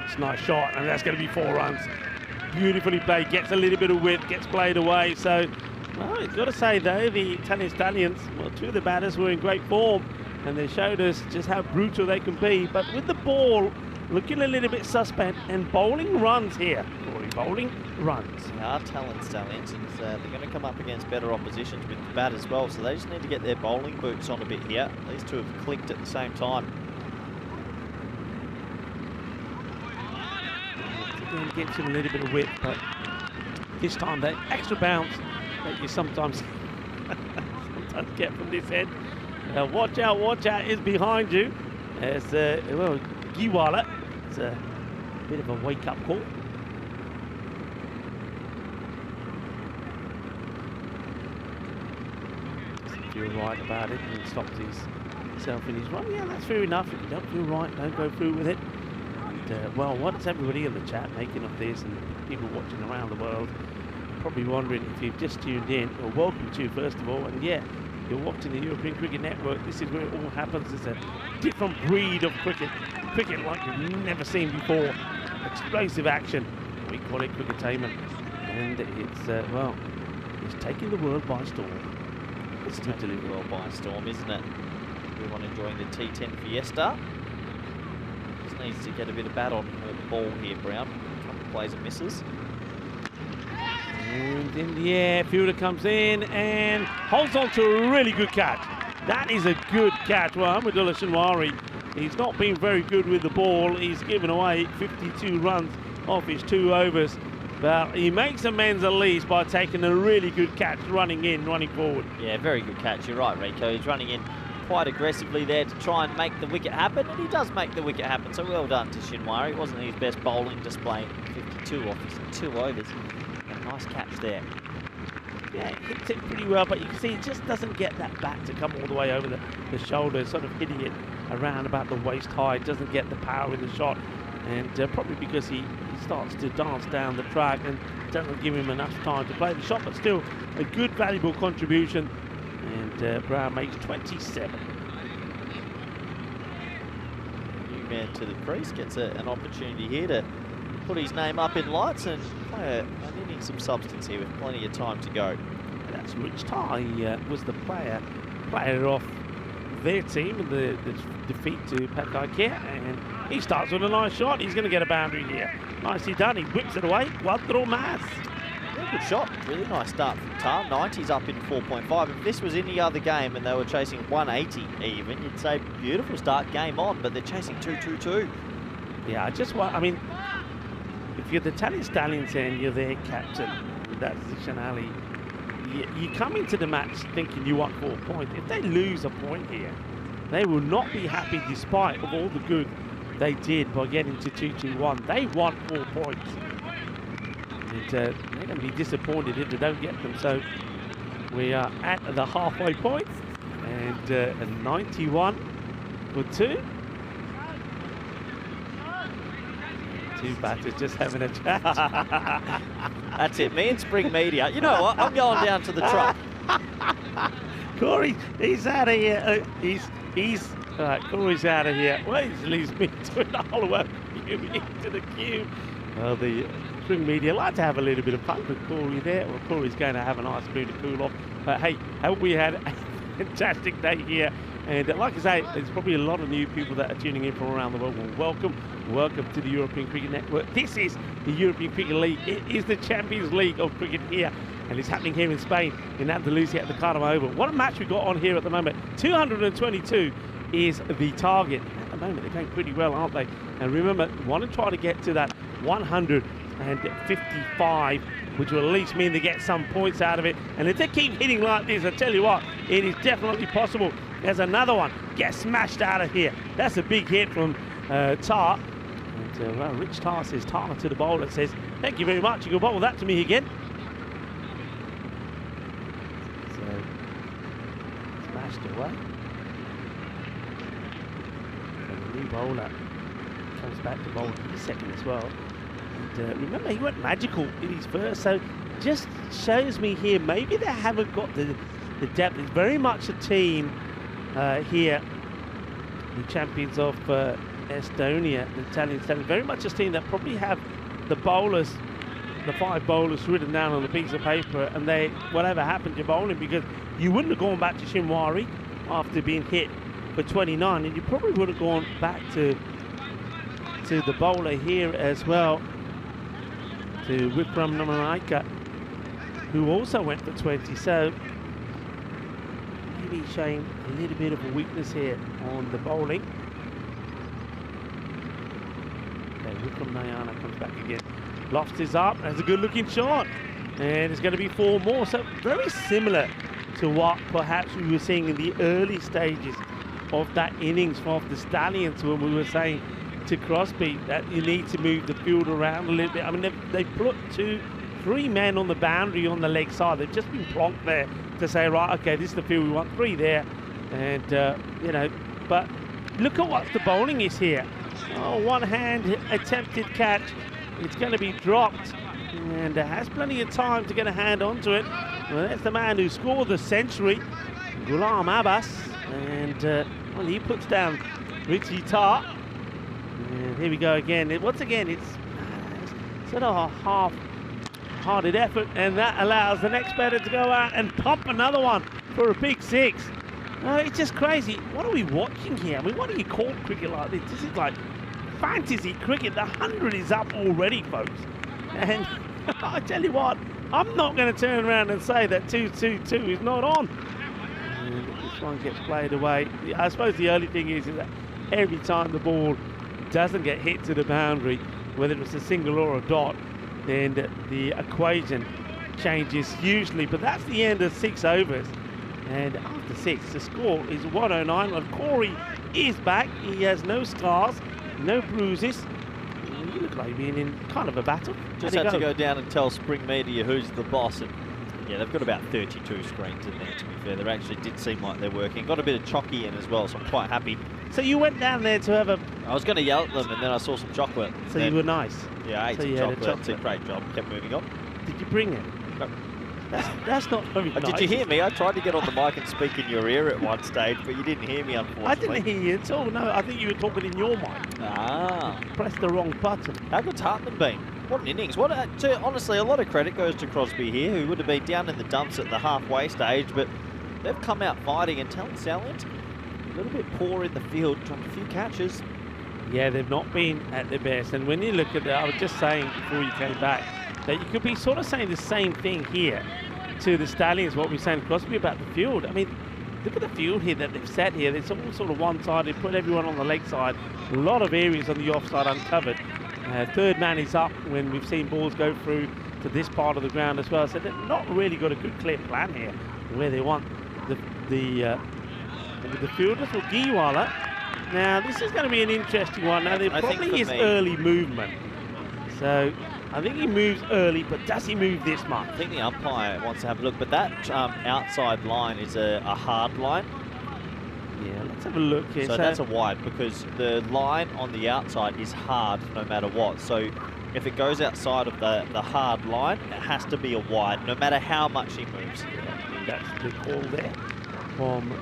Speaker 7: It's a nice shot, and that's going to be 4 runs. Beautifully played, gets a little bit of width, gets played away. So, well, you've got to say though, the Italian Stallions, well, 2 of the batters were in great form, and they showed us just how brutal they can be. But with the ball looking a little bit suspect, and bowling runs here. Bowling runs.
Speaker 3: They are talent Stallions, and they're going to come up against better oppositions with the bat as well. So they just need to get their bowling boots on a bit here. These two have clicked at the same time.
Speaker 7: Again, gets him a little bit of width, but this time that extra bounce that you sometimes get from this end. Watch out is behind you. It's well, Giwala. It's a bit of a wake-up call. Doesn't feel right about it, and he stops himself in his run. Yeah, that's fair enough. If you don't feel right, don't go through with it. And, well, what's everybody in the chat making of this, and people watching around the world probably wondering if you've just tuned in. Well, welcome to you, first of all, and yeah, you're watching the European Cricket Network. This is where it all happens. It's a different breed of cricket like you've never seen before. Explosive action, we call it cricketainment, and it's well, it's taking the world by storm.
Speaker 3: It's taking the world by storm, isn't it? Everyone enjoying the T10 Fiesta. Just needs to get a bit of bat on the ball here, Brown. A couple of plays and misses.
Speaker 7: And in the air, fielder comes in and holds on to a really good catch. That is a good catch. Well, Ahmadullah Shinwari, he's not been very good with the ball. He's given away 52 runs off his 2 overs. But he makes amends at least by taking a really good catch, running forward.
Speaker 3: Yeah, very good catch. You're right, Rico. He's running in quite aggressively there to try and make the wicket happen, and he does make the wicket happen. So well done to Shinwari. It wasn't his best bowling display. 52 off his 2 overs. A nice catch there.
Speaker 7: Yeah, hits it pretty well, but you can see it just doesn't get that bat to come all the way over the shoulder, sort of hitting it around about the waist high. Doesn't get the power in the shot, and probably because he starts to dance down the track and doesn't give him enough time to play the shot, but still a good, valuable contribution. And Brown makes 27.
Speaker 3: New man to the crease gets an opportunity here to put his name up in lights and play an innings some substance here with plenty of time to go.
Speaker 7: And that's Rich Tar. He was the player off their team in the defeat to Pakai Care, and he starts with a nice shot. He's going to get a boundary here. Nicely done. He whips it away. Cuatro más.
Speaker 3: Yeah, good shot. Really nice start from Tar. 90's up in 4.5. If this was any other game and they were chasing 180 even, you'd say beautiful start, game on, but they're chasing 222.
Speaker 7: Yeah, I mean, if you're the Italian Stallions and you're their captain, that's Zichanali, you come into the match thinking you want 4 points. If they lose a point here, they will not be happy despite of all the good they did by getting to 2-2-1. They want 4 points. And they're going to be disappointed if they don't get them. So we are at the halfway point, and a 91 for 2. 2 batters just having a chat.
Speaker 3: That's it, me and Spring Media. You know what, I'm going down to the truck.
Speaker 7: Corey, he's out of here. He's Corey's out of here. Well, he leaves me doing the whole work into the queue. Well, the Spring Media like to have a little bit of fun with Corey there. Well, Corey's going to have a nice spoon to cool off. But hey, hope we had a fantastic day here. And like I say, there's probably a lot of new people that are tuning in from around the world. Well, welcome to the European Cricket Network. This is the European Cricket League. It is the Champions League of cricket here, and it's happening here in Spain, in Andalusia at the Cartama Oval. What a match we've got on here at the moment. 222 is the target. At the moment, they're going pretty well, aren't they? And remember, you want to try to get to that 155, which will at least mean they get some points out of it. And if they keep hitting like this, I tell you what, it is definitely possible. There's another one. Get smashed out of here. That's a big hit from Tar. And well, Rich Tar says Tar to the bowler, says, thank you very much. You can bowl that to me again. So it away. And the new bowler comes back to bowl his second as well. And remember, he went magical in his first, so just shows me here maybe they haven't got the depth. It's very much a team here, the champions of Estonia, the Italian stallions, very much a team that probably have the bowlers, the 5 bowlers written down on a piece of paper, and they, whatever happened to bowling, because you wouldn't have gone back to Shinwari after being hit for 29, and you probably would have gone back to the bowler here as well, to Vikram Namayaka, who also went for 20. So maybe showing a little bit of a weakness here on the bowling. Okay, Vikram Nayana comes back again. Lofts is up, has a good looking shot, and it's going to be 4 more. So very similar to what perhaps we were seeing in the early stages of that innings of the Stallions, when we were saying to Crosby that you need to move the field around a little bit. I mean, they put 2-3 men on the boundary on the leg side. They've just been plonked there to say, right, okay, this is the field, we want 3 there. And, you know, but look at what the bowling is here. Oh, one hand attempted catch. It's going to be dropped, and has plenty of time to get a hand onto it. Well, that's the man who scored the century, Ghulam Abbas, and well, he puts down Richie Tar. And here we go again. Once again, it's sort of a half-hearted effort, and that allows the next batter to go out and pump another one for a big 6. It's just crazy. What are we watching here? I mean, what do you call cricket like this? This is like fantasy cricket. The 100 is up already, folks. And I tell you what, I'm not going to turn around and say that 2-2-2 is not on. And this one gets played away. I suppose the only thing is that every time the ball doesn't get hit to the boundary, whether it's a single or a dot, then the equation changes hugely. But that's the end of 6 overs. And after 6, the score is 109. And Corey is back. He has no scars, no bruises. You look like being in kind of a battle.
Speaker 3: Just had to go down and tell Spring Media who's the boss. And yeah, they've got about 32 screens in there, to be fair. They actually did seem like they're working. Got a bit of chocky in as well, so I'm quite happy.
Speaker 7: So you went down there to have a...
Speaker 3: I was going to yell at them, and then I saw some chocolate.
Speaker 7: So you were nice?
Speaker 3: Yeah, I ate some chocolate. It's a great job. Kept moving on.
Speaker 7: Did you bring it?
Speaker 3: No.
Speaker 7: That's not very nice.
Speaker 3: Did you hear me? I tried to get on the mic and speak in your ear at one stage, but you didn't hear me, unfortunately.
Speaker 7: I didn't hear you at all. No, I think you were talking in your mic.
Speaker 3: Ah.
Speaker 7: You pressed the wrong button.
Speaker 3: How good's Hartman been? What an innings. Honestly, a lot of credit goes to Crosby here, who would have been down in the dumps at the halfway stage, but they've come out fighting, and Talent Stallions a little bit poor in the field, dropped a few catches.
Speaker 7: Yeah, they've not been at their best. And when you look at that, I was just saying before you came back, that you could be sort of saying the same thing here to the Stallions, what we're saying to Crosby about the field. I mean, look at the field here that they've set here. It's all sort of one-sided, put everyone on the leg side. A lot of areas on the offside uncovered. Third man is up when we've seen balls go through to this part of the ground as well. So they've not really got a good clear plan here where they want the fielders for Giwala. Now, this is going to be an interesting one. Now, there probably is early movement. So I think he moves early, but does he move this much?
Speaker 3: I think the umpire wants to have a look, but that outside line is a hard line.
Speaker 7: Yeah, let's have a look here.
Speaker 3: So that's a wide, because the line on the outside is hard no matter what. So if it goes outside of the hard line, it has to be a wide, no matter how much he moves.
Speaker 7: Yeah, that's the call there from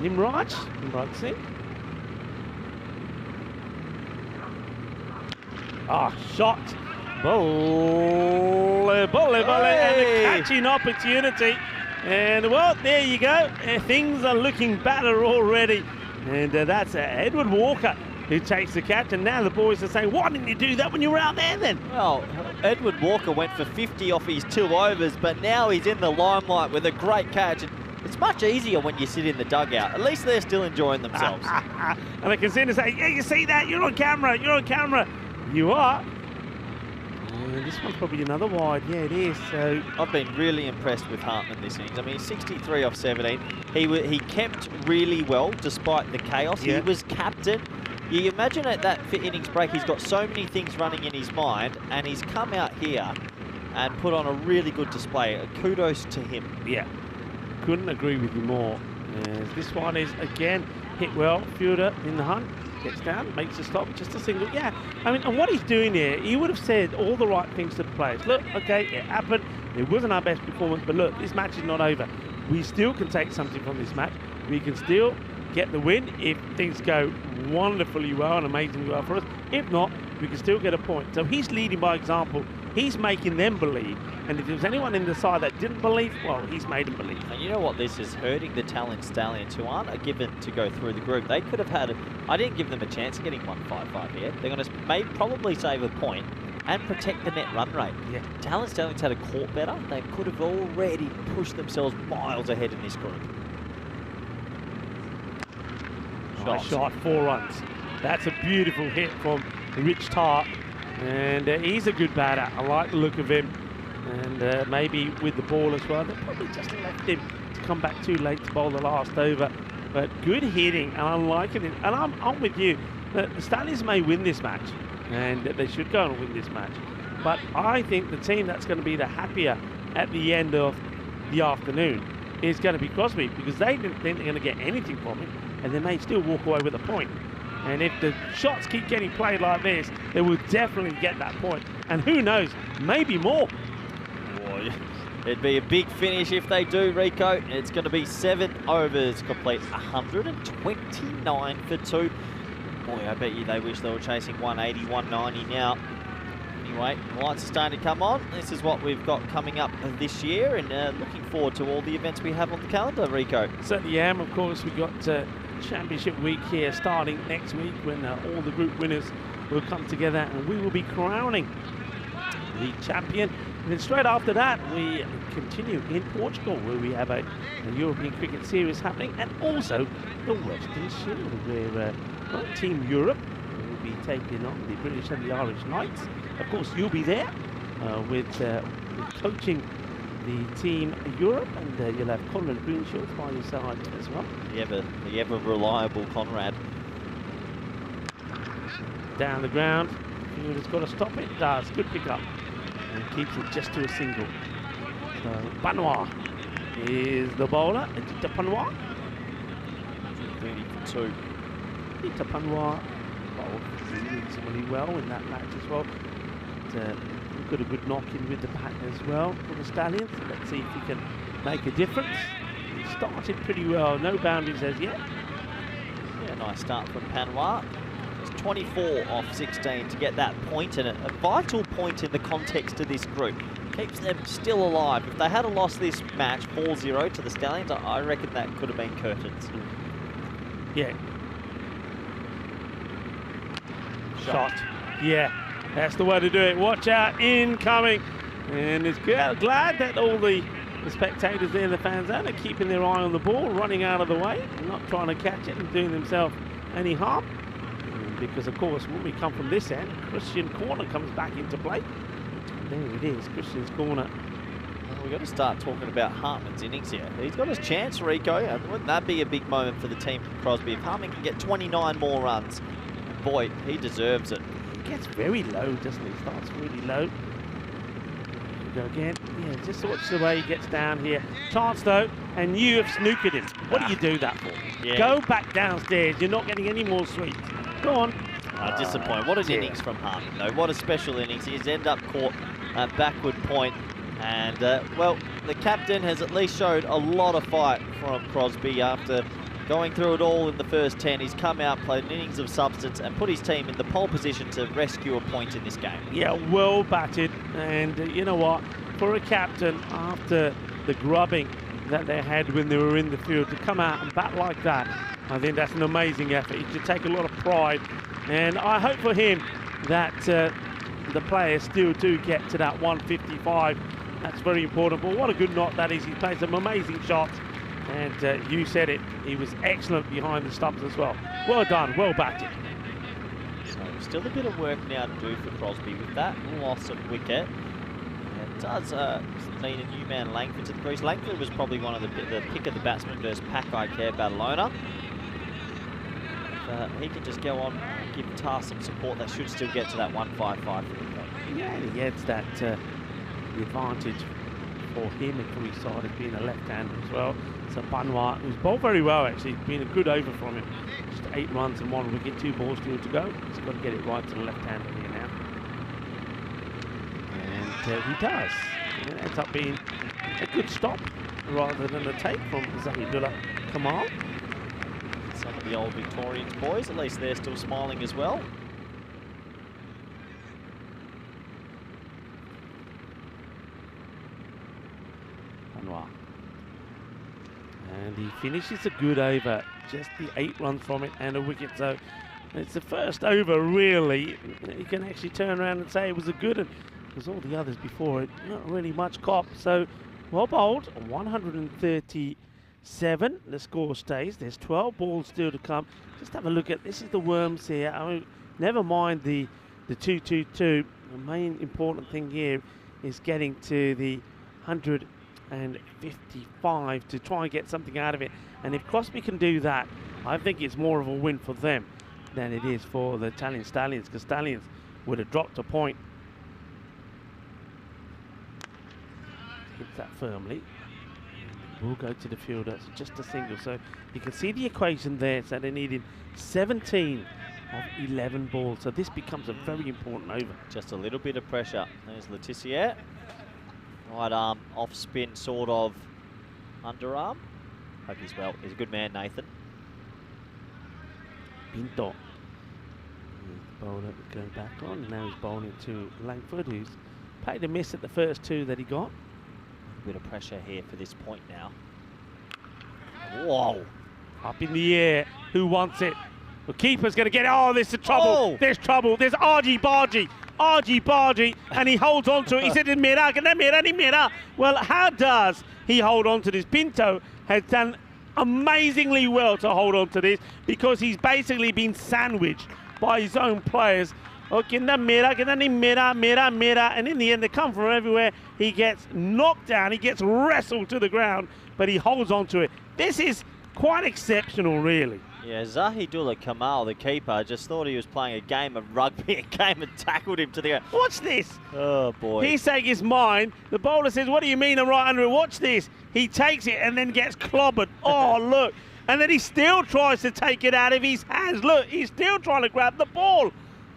Speaker 7: Nimraj Singh. Shot. Volley, and a catching opportunity. And well, there you go. Things are looking better already. And that's Edward Walker who takes the catch. And now the boys are saying, why didn't you do that when you were out there then?
Speaker 3: Well, Edward Walker went for 50 off his 2 overs, but now he's in the limelight with a great catch. And it's much easier when you sit in the dugout. At least they're still enjoying themselves.
Speaker 7: And I can see them say, yeah, you see that? You're on camera. You're on camera. You are. And this one's probably another wide. Yeah, it is. So
Speaker 3: I've been really impressed with Hartman this innings. I mean, 63 off 17. He kept really well despite the chaos. Yeah. He was captain. You imagine at that innings break, he's got so many things running in his mind, and he's come out here and put on a really good display. Kudos to him.
Speaker 7: Yeah, couldn't agree with you more. As this one is again hit well. Fielder in the hunt, gets down, makes a stop, just a single. Yeah, I mean, and what he's doing here, he would have said all the right things to the players. Look, okay, it happened. It wasn't our best performance, but look, this match is not over. We still can take something from this match. We can still get the win if things go wonderfully well and amazingly well for us. If not, we can still get a point. So he's leading by example. He's making them believe. And if there was anyone in the side that didn't believe, well, he's made them believe.
Speaker 3: And you know what? This is hurting the Talent Stallions, who aren't a given to go through the group. They could have had, I didn't give them a chance of getting 155 here. They're going to probably save a point and protect the net run rate.
Speaker 7: Yeah.
Speaker 3: Talent Stallions had a caught better. They could have already pushed themselves miles ahead in this group.
Speaker 7: Nice shot, 4 runs. That's a beautiful hit from Rich Tart. And he's a good batter. I like the look of him. And maybe with the ball as well. They probably just left him to come back too late to bowl the last over. But good hitting, and I'm liking it. And I'm with you. The Stallions may win this match, and they should go and win this match. But I think the team that's going to be the happier at the end of the afternoon is going to be Crosby, because they didn't think they're going to get anything from it, and they may still walk away with a point. And if the shots keep getting played like this, they will definitely get that point. And who knows, maybe more.
Speaker 3: Boy, it'd be a big finish if they do, Rico. It's going to be 7 overs complete, 129 for 2. Boy, I bet you they wish they were chasing 180, 190 now. Anyway, the lights are starting to come on. This is what we've got coming up this year, and looking forward to all the events we have on the calendar, Rico.
Speaker 7: Certainly am. Of course, we've got Championship Week here starting next week, when all the group winners will come together and we will be crowning the champion. And then straight after that, we continue in Portugal, where we have a European Cricket Series happening, and also the Western Shield, where Team Europe will be taking on the British and the Irish Knights. Of course, you'll be there with coaching the Team Europe, and you'll have Conrad Greenshields by your side as well.
Speaker 3: The ever reliable Conrad.
Speaker 7: Down the ground, fielder's got to stop it. Does, good pick up, and keeps it just to a single. So Panois is the bowler. It's Panois.
Speaker 3: 30 for 2.
Speaker 7: Peter Panois bowled reasonably well in that match as well. Got a good knock in with the bat as well for the Stallions. Let's see if he can make a difference. He started pretty well, no boundaries as yet.
Speaker 3: Yeah, nice start from Panois. It's 24 off 16 to get that point, and a vital point in the context of this group. Keeps them still alive. If they had lost this match 4-0 to the Stallions, I reckon that could have been curtains.
Speaker 7: Yeah. Shot. Yeah. That's the way to do it. Watch out, incoming. And it's glad that all the spectators there, the fans are keeping their eye on the ball, running out of the way, not trying to catch it and doing themselves any harm. Because, of course, when we come from this end, Christian corner comes back into play. And there it is, Christian's corner.
Speaker 3: Well, we've got to start talking about Hartman's innings here. He's got his chance, Rico. Wouldn't that be a big moment for the team from Crosby? If Hartman can get 29 more runs, boy, he deserves it.
Speaker 7: Gets very low, doesn't he? Starts really low. Here we go again. Yeah, just watch the way he gets down here. Chance though, and you have snookered him. What do you do that for?
Speaker 3: Yeah.
Speaker 7: Go back downstairs. You're not getting any more sweets. Go on.
Speaker 3: Disappointing. What an innings from Hartman, though. What a special innings. He's ended up caught at backward point. And, well, the captain has at least showed a lot of fight from Crosby after going through it all in the first 10. He's come out, played an innings of substance, and put his team in the pole position to rescue a point in this game.
Speaker 7: Yeah, well batted. And you know what? For a captain, after the grubbing that they had when they were in the field, to come out and bat like that, I think that's an amazing effort. He should take a lot of pride. And I hope for him that the players still do get to that 155. That's very important. But what a good knock that is. He played some amazing shots. And you said it, he was excellent behind the stumps as well. Well done, well batted.
Speaker 3: So still a bit of work now to do for Crosby with that loss of wicket. It does mean a new man, Langford, to the crease. Langford was probably one of the pick of the batsmen versus Pack Care Badalona. If he can just go on and give Tas some support, they should still get to that 155 for the game.
Speaker 7: Yeah, he gets that the advantage for him and for his side has been a left-hander as well. So Banwa, who's bowled very well actually, been a good over from him. Just 8 runs and 1 wicket, 2 balls still to go. He's got to get it right to the left-hander here now. And he does. And it ends up being a good stop rather than a take from Zahidullah Kamal.
Speaker 3: Some of the old Victorians boys, at least they're still smiling as well.
Speaker 7: And he finishes a good over, just the 8 runs from it and a wicket. So it's the first over really. You can actually turn around and say it was a good one, because all the others before it, not really much cop. So well bowled, 137. The score stays. There's 12 balls still to come. Just have a look at, this is the worms here. I mean, never mind the 2-2-2. The main important thing here is getting to the 155 to try and get something out of it. And if Crosby can do that, I think it's more of a win for them than it is for the Italian Stallions, because Stallions would have dropped a point. Hits that firmly. We'll go to the fielder. It's just a single. So you can see the equation there. So they needed 17 of 11 balls. So this becomes a very important over.
Speaker 3: Just a little bit of pressure. There's Letitia. Right arm, off spin, sort of underarm. Hope he's well. He's a good man, Nathan.
Speaker 7: Pinto. He's the bowler to go back on. Now he's bowling to Langford, who's paid a miss at the first 2 that he got.
Speaker 3: A bit of pressure here for this point now. Whoa.
Speaker 7: Up in the air. Who wants it? The keeper's going to get it. Oh, there's the trouble.
Speaker 3: Oh.
Speaker 7: There's trouble. There's Argy Bargy, and he holds on to it. He said, mira. Well, how does he hold on to this? Pinto has done amazingly well to hold on to this, because he's basically been sandwiched by his own players. Okay, mira, and in the end they come from everywhere. He gets knocked down, he gets wrestled to the ground, but he holds on to it. This is quite exceptional, really.
Speaker 3: Yeah, Zahidullah Kamal, the keeper, just thought he was playing a game of rugby and came and tackled him to the ground.
Speaker 7: Watch this.
Speaker 3: Oh, boy.
Speaker 7: He's saying it's mine. The bowler says, what do you mean I'm right under it? Watch this. He takes it and then gets clobbered. Oh, look. And then he still tries to take it out of his hands. Look, he's still trying to grab the ball.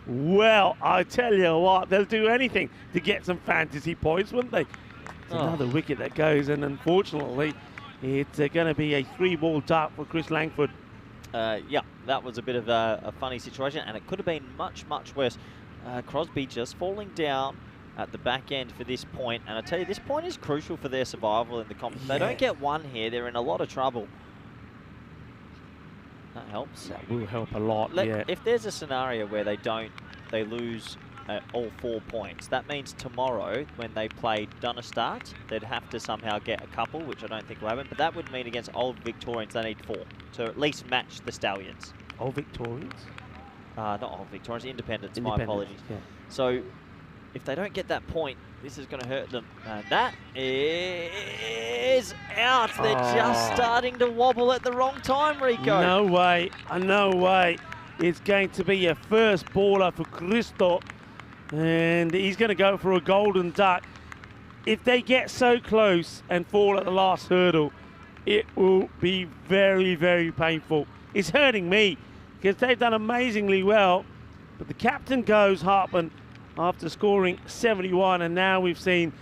Speaker 7: Well, I tell you what, they'll do anything to get some fantasy points, wouldn't they? It's another wicket that goes, and unfortunately, it's going to be a 3-ball duck for Chris Langford.
Speaker 3: Yeah, that was a bit of a funny situation, and it could have been much, much worse. Crosby just falling down at the back end for this point, and I tell you, this point is crucial for their survival in the competition. They don't get one here, they're in a lot of trouble. That helps.
Speaker 7: That will help a lot, yeah.
Speaker 3: If there's a scenario where they lose all 4 points, that means tomorrow when they play Donnerstadt, they'd have to somehow get a couple, which I don't think will happen, but that would mean against Old Victorians they need 4 to at least match the Stallions.
Speaker 7: Old Victorians?
Speaker 3: Not Old Victorians, Independents, my apologies.
Speaker 7: Yeah.
Speaker 3: So if they don't get that point, this is going to hurt them. And that is out. They're just starting to wobble at the wrong time, Rico.
Speaker 7: No way, no way. It's going to be a first baller for Christo, and he's going to go for a golden duck. If they get so close and fall at the last hurdle, it will be very, very painful. It's hurting me, because they've done amazingly well, but the captain goes, Hartman, after scoring 71, and now we've seen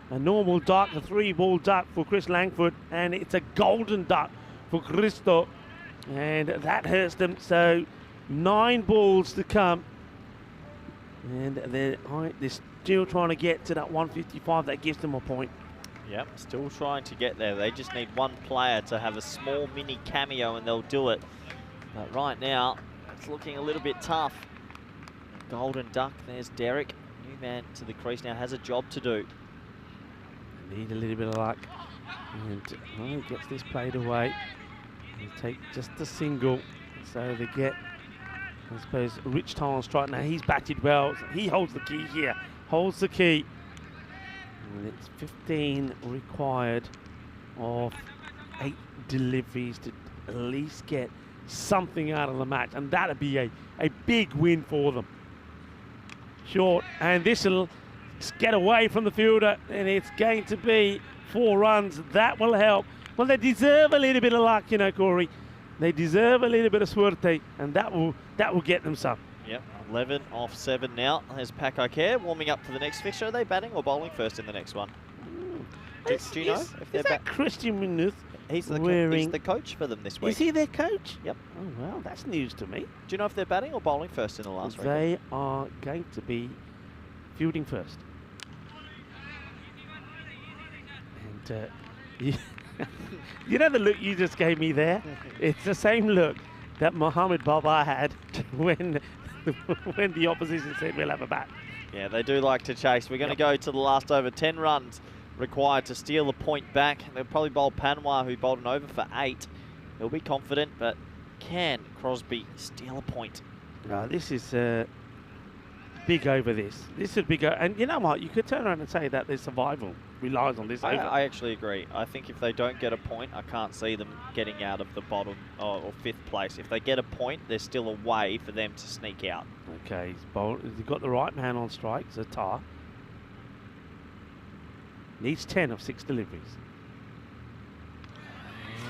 Speaker 7: a normal duck, a 3-ball duck for Chris Langford, and it's a golden duck for Christo, and that hurts them. So 9 balls to come, and they're still trying to get to that 155. That gives them a point.
Speaker 3: Yep, still trying to get there. They just need one player to have a small mini cameo and they'll do it. But right now, it's looking a little bit tough. Golden duck, there's Derek. New man to the crease now, has a job to do.
Speaker 7: Need a little bit of luck. And he gets this played away. They take just a single. So they get, I suppose, Rich Tarn strike. Now he's batted well. He holds the key here. Holds the key. And it's 15 required of 8 deliveries to at least get something out of the match. And that'd be a big win for them. Short, and this will Just get away from the fielder, and it's going to be 4 runs. That will help. Well, they deserve a little bit of luck, you know, Corey. They deserve a little bit of suerte, and that will get them some.
Speaker 3: Yep, 11 off 7 now. There's Paco Care warming up for the next fixture. Are they batting or bowling first in the next one? Do you know if they're
Speaker 7: that Christian Munoz?
Speaker 3: He's the coach for them this week.
Speaker 7: Is he their coach?
Speaker 3: Yep.
Speaker 7: Oh, well, that's news to me.
Speaker 3: Do you know if they're batting or bowling first in the last record?
Speaker 7: They are going to be fielding first. And you know the look you just gave me there? It's the same look that Mohammed Baba had when the opposition said we'll have a bat.
Speaker 3: Yeah, they do like to chase. We're going to go to the last over. 10 runs required to steal a point back. They'll probably bowl Panwa, who bowled an over for 8. He'll be confident, but can Crosby steal a point?
Speaker 7: This is big over this. This is big. And you know what? You could turn around and say that their survival relies on this over.
Speaker 3: I actually agree. I think if they don't get a point, I can't see them getting out of the bottom or 5th place. If they get a point, there's still a way for them to sneak out.
Speaker 7: Okay, he's got the right man on strike, Zatar. Needs 10 of 6 deliveries.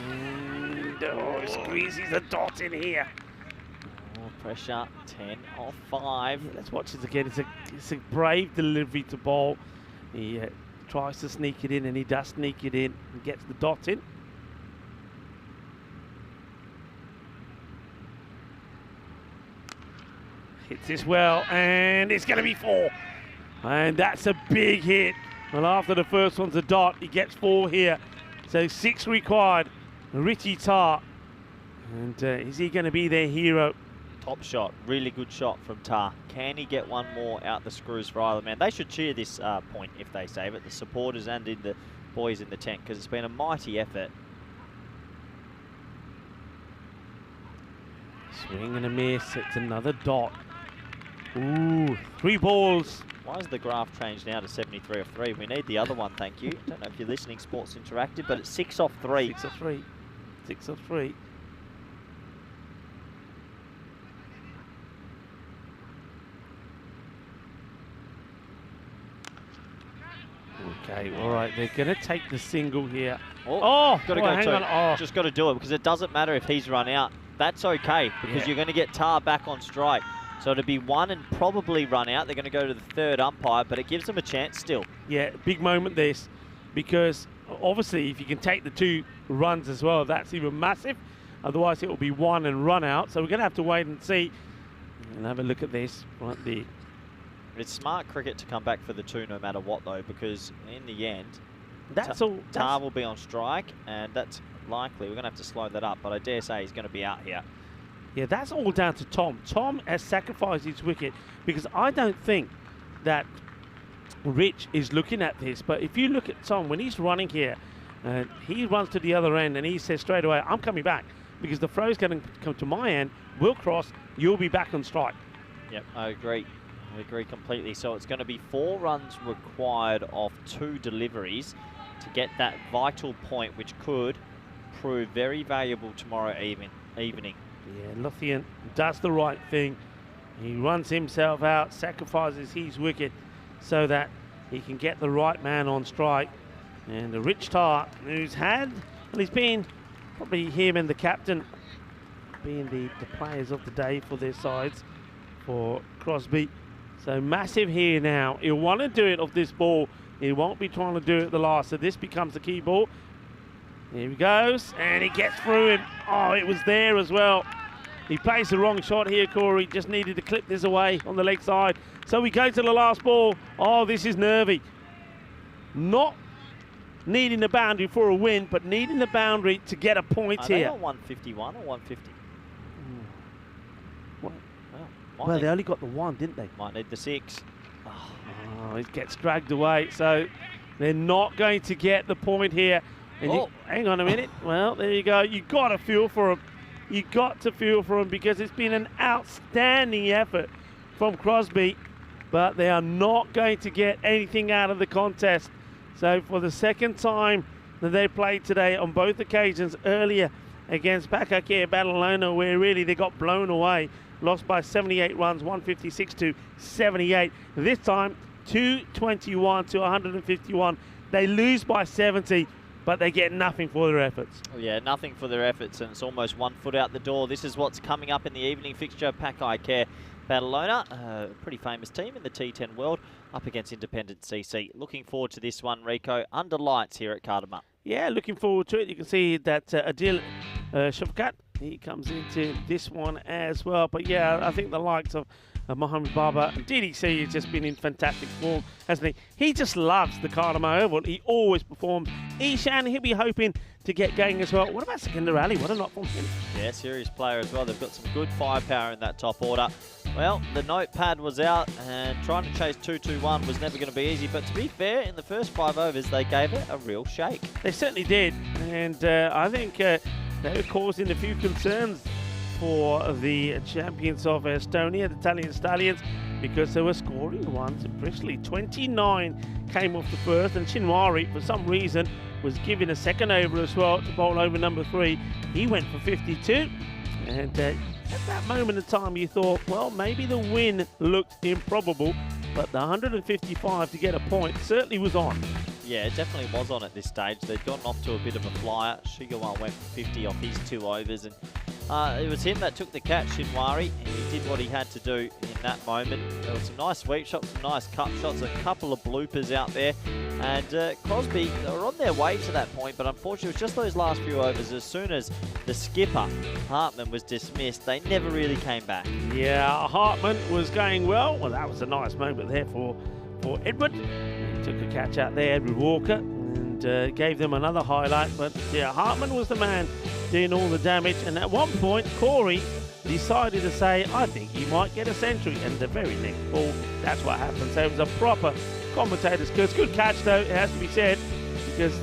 Speaker 7: And, he squeezes a dot in here.
Speaker 3: Oh, pressure, 10 off 5.
Speaker 7: Yeah, let's watch this again. It's a brave delivery to bowl. He tries to sneak it in, and he does sneak it in and gets the dot in. Hits this well, and it's going to be 4. And that's a big hit. Well, after the first one's a dot, he gets 4 here. So 6 required. Richie Tar. And is he going to be their hero?
Speaker 3: Top shot, really good shot from Tar. Can he get one more out the screws for Isle of Man? They should cheer this point if they save it, the supporters and the boys in the tent, because it's been a mighty effort.
Speaker 7: Swing and a miss. It's another dot. Ooh, 3 balls.
Speaker 3: Why has the graph changed now to 73 off 3? We need the other one, thank you. Don't know if you're listening, Sports Interactive, but it's 6 off 3.
Speaker 7: 6 off 3. 6 off 3. Okay, all right, they're going to take the single here.
Speaker 3: Got to go
Speaker 7: hang on. Oh.
Speaker 3: Just got to do it, because it doesn't matter if he's run out. That's okay, because you're going to get Tar back on strike. So to be 1 and probably run out, they're going to go to the 3rd umpire, but it gives them a chance still.
Speaker 7: Yeah, big moment this, because obviously if you can take the 2 runs as well, that's even massive. Otherwise it will be 1 and run out. So we're going to have to wait and see. And have a look at this right there.
Speaker 3: It's smart cricket to come back for the 2 no matter what, though, because in the end, Tar will be on strike, and that's likely. We're going to have to slow that up, but I dare say he's going to be out here.
Speaker 7: Yeah, that's all down to Tom. Tom has sacrificed his wicket, because I don't think that Rich is looking at this. But if you look at Tom, when he's running here, he runs to the other end and he says straight away, I'm coming back, because the throw's going to come to my end, we'll cross, you'll be back on strike.
Speaker 3: Yep, I agree. I agree completely. So it's going to be 4 runs required off 2 deliveries to get that vital point, which could prove very valuable tomorrow evening.
Speaker 7: Yeah, Lothian does the right thing. He runs himself out, sacrifices his wicket so that he can get the right man on strike. And the Rich Tar, who's he's been probably him and the captain being the players of the day for their sides, for Crosby. So massive here now. He'll want to do it off this ball. He won't be trying to do it at the last. So this becomes the key ball. Here he goes, and he gets through him. Oh, it was there as well. He plays the wrong shot here, Corey. Just needed to clip this away on the leg side. So we go to the last ball. Oh, this is nervy. Not needing the boundary for a win, but needing the boundary to get a point here.
Speaker 3: Are they on 151 or 150?
Speaker 7: Well, they only got the 1, didn't they?
Speaker 3: Might need the 6.
Speaker 7: Oh, it gets dragged away. So they're not going to get the point here. And hang on a minute. Well, there you go. You got to feel for him. You got to feel for him, because it's been an outstanding effort from Crosby, but they are not going to get anything out of the contest. So for the 2nd time that they played today, on both occasions, earlier against Pakake Badalona, where really they got blown away, lost by 78 runs, 156 to 78. This time, 221 to 151. They lose by 70, but they get nothing for their efforts.
Speaker 3: Yeah, nothing for their efforts, and it's almost 1 foot out the door. This is what's coming up in the evening fixture. Pack Care Badalona, a pretty famous team in the T10 world, up against Independent CC. Looking forward to this one, Rico, under lights here at Cartama.
Speaker 7: Yeah, looking forward to it. You can see that Adil Shafkat, he comes into this one as well. But yeah, I think the likes of Mohamed Baba and DDC has just been in fantastic form, hasn't he? He just loves the Cartama Oval. He always performs. Ishan, he'll be hoping to get going as well. What about Sikander Ali? What a knock from him.
Speaker 3: Yeah, serious player as well. They've got some good firepower in that top order. Well, the notepad was out, and trying to chase 2-2-1 was never going to be easy. But to be fair, in the first 5 overs, they gave it a real shake.
Speaker 7: They certainly did. And I think they were causing a few concerns for the champions of Estonia, the Italian Stallions, because they were scoring runs briskly. 29 came off the first, and Shinwari, for some reason, was given a second over as well to bowl over number 3. He went for 52, and at that moment in time you thought, well, maybe the win looked improbable, but the 155 to get a point certainly was on.
Speaker 3: Yeah, it definitely was on at this stage. They'd gotten off to a bit of a flyer. Shigawa went for 50 off his 2 overs, and it was him that took the catch, Shinwari, and he did what he had to do in that moment. There were some nice sweep shots, some nice cut shots, a couple of bloopers out there, and Crosby, they were on their way to that point, but unfortunately it was just those last few overs. As soon as the skipper, Hartman, was dismissed, they never really came back.
Speaker 7: Yeah, Hartman was going well. Well, that was a nice moment there for Edward. He took a catch out there, Edward Walker, and gave them another highlight. But yeah, Hartman was the man doing all the damage. And at one point, Corey decided to say, I think he might get a century. And the very next ball, that's what happened. So it was a proper commentator's curse. Good catch, though, it has to be said, because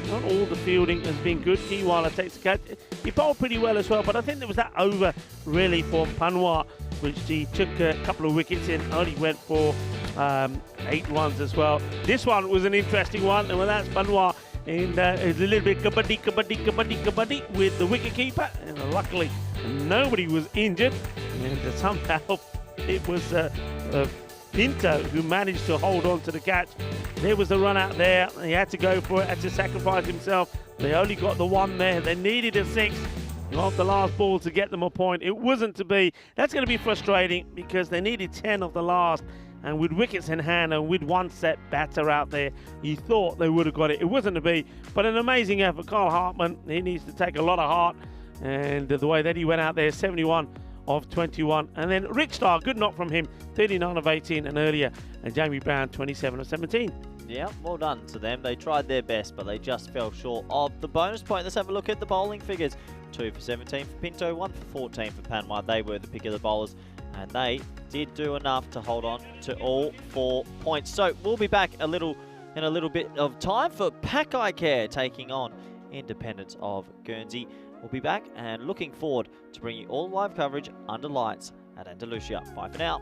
Speaker 7: not all the fielding has been good. Kiwala takes the catch. He bowled pretty well as well, but I think there was that over, really, for Panwar, which he took a couple of wickets in, only went for 8 runs as well. This one was an interesting one, and well, that's Panwar in a little bit kabaddi with the wicketkeeper, and luckily nobody was injured, and somehow it was Pinto who managed to hold on to the catch. There was a run out there. He had to go for it, had to sacrifice himself. They only got the 1 there. They needed a 6 off the last ball to get them a point. It wasn't to be. That's going to be frustrating because they needed 10 off the last. And with wickets in hand and with 1 set batter out there, you thought they would have got it. It wasn't to be. But an amazing effort. Carl Hartman, he needs to take a lot of heart. And the way that he went out there, 71 of 21. And then Rick Starr, good knock from him, 39 of 18 and earlier. And Jamie Brown, 27 of 17.
Speaker 3: Yeah, well done to them. They tried their best, but they just fell short of the bonus point. Let's have a look at the bowling figures. 2 for 17 for Pinto, 1 for 14 for Panwar. They were the pick of the bowlers, and they did do enough to hold on to all 4 points. So we'll be back in a little bit of time for Pack Care taking on Independence of Guernsey. We'll be back and looking forward to bringing you all live coverage under lights at Andalusia. Bye for now.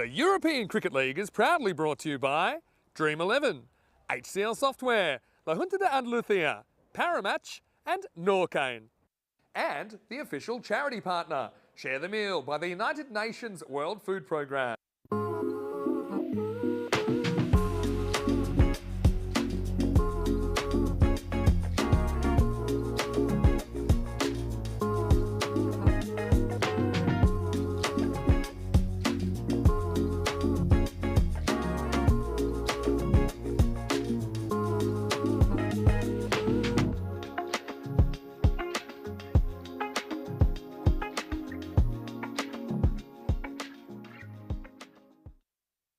Speaker 5: The European Cricket League is proudly brought to you by Dream 11, HCL Software, La Junta de Andalucía, Paramatch and Norcane. And the official charity partner, Share the Meal by the United Nations World Food Programme.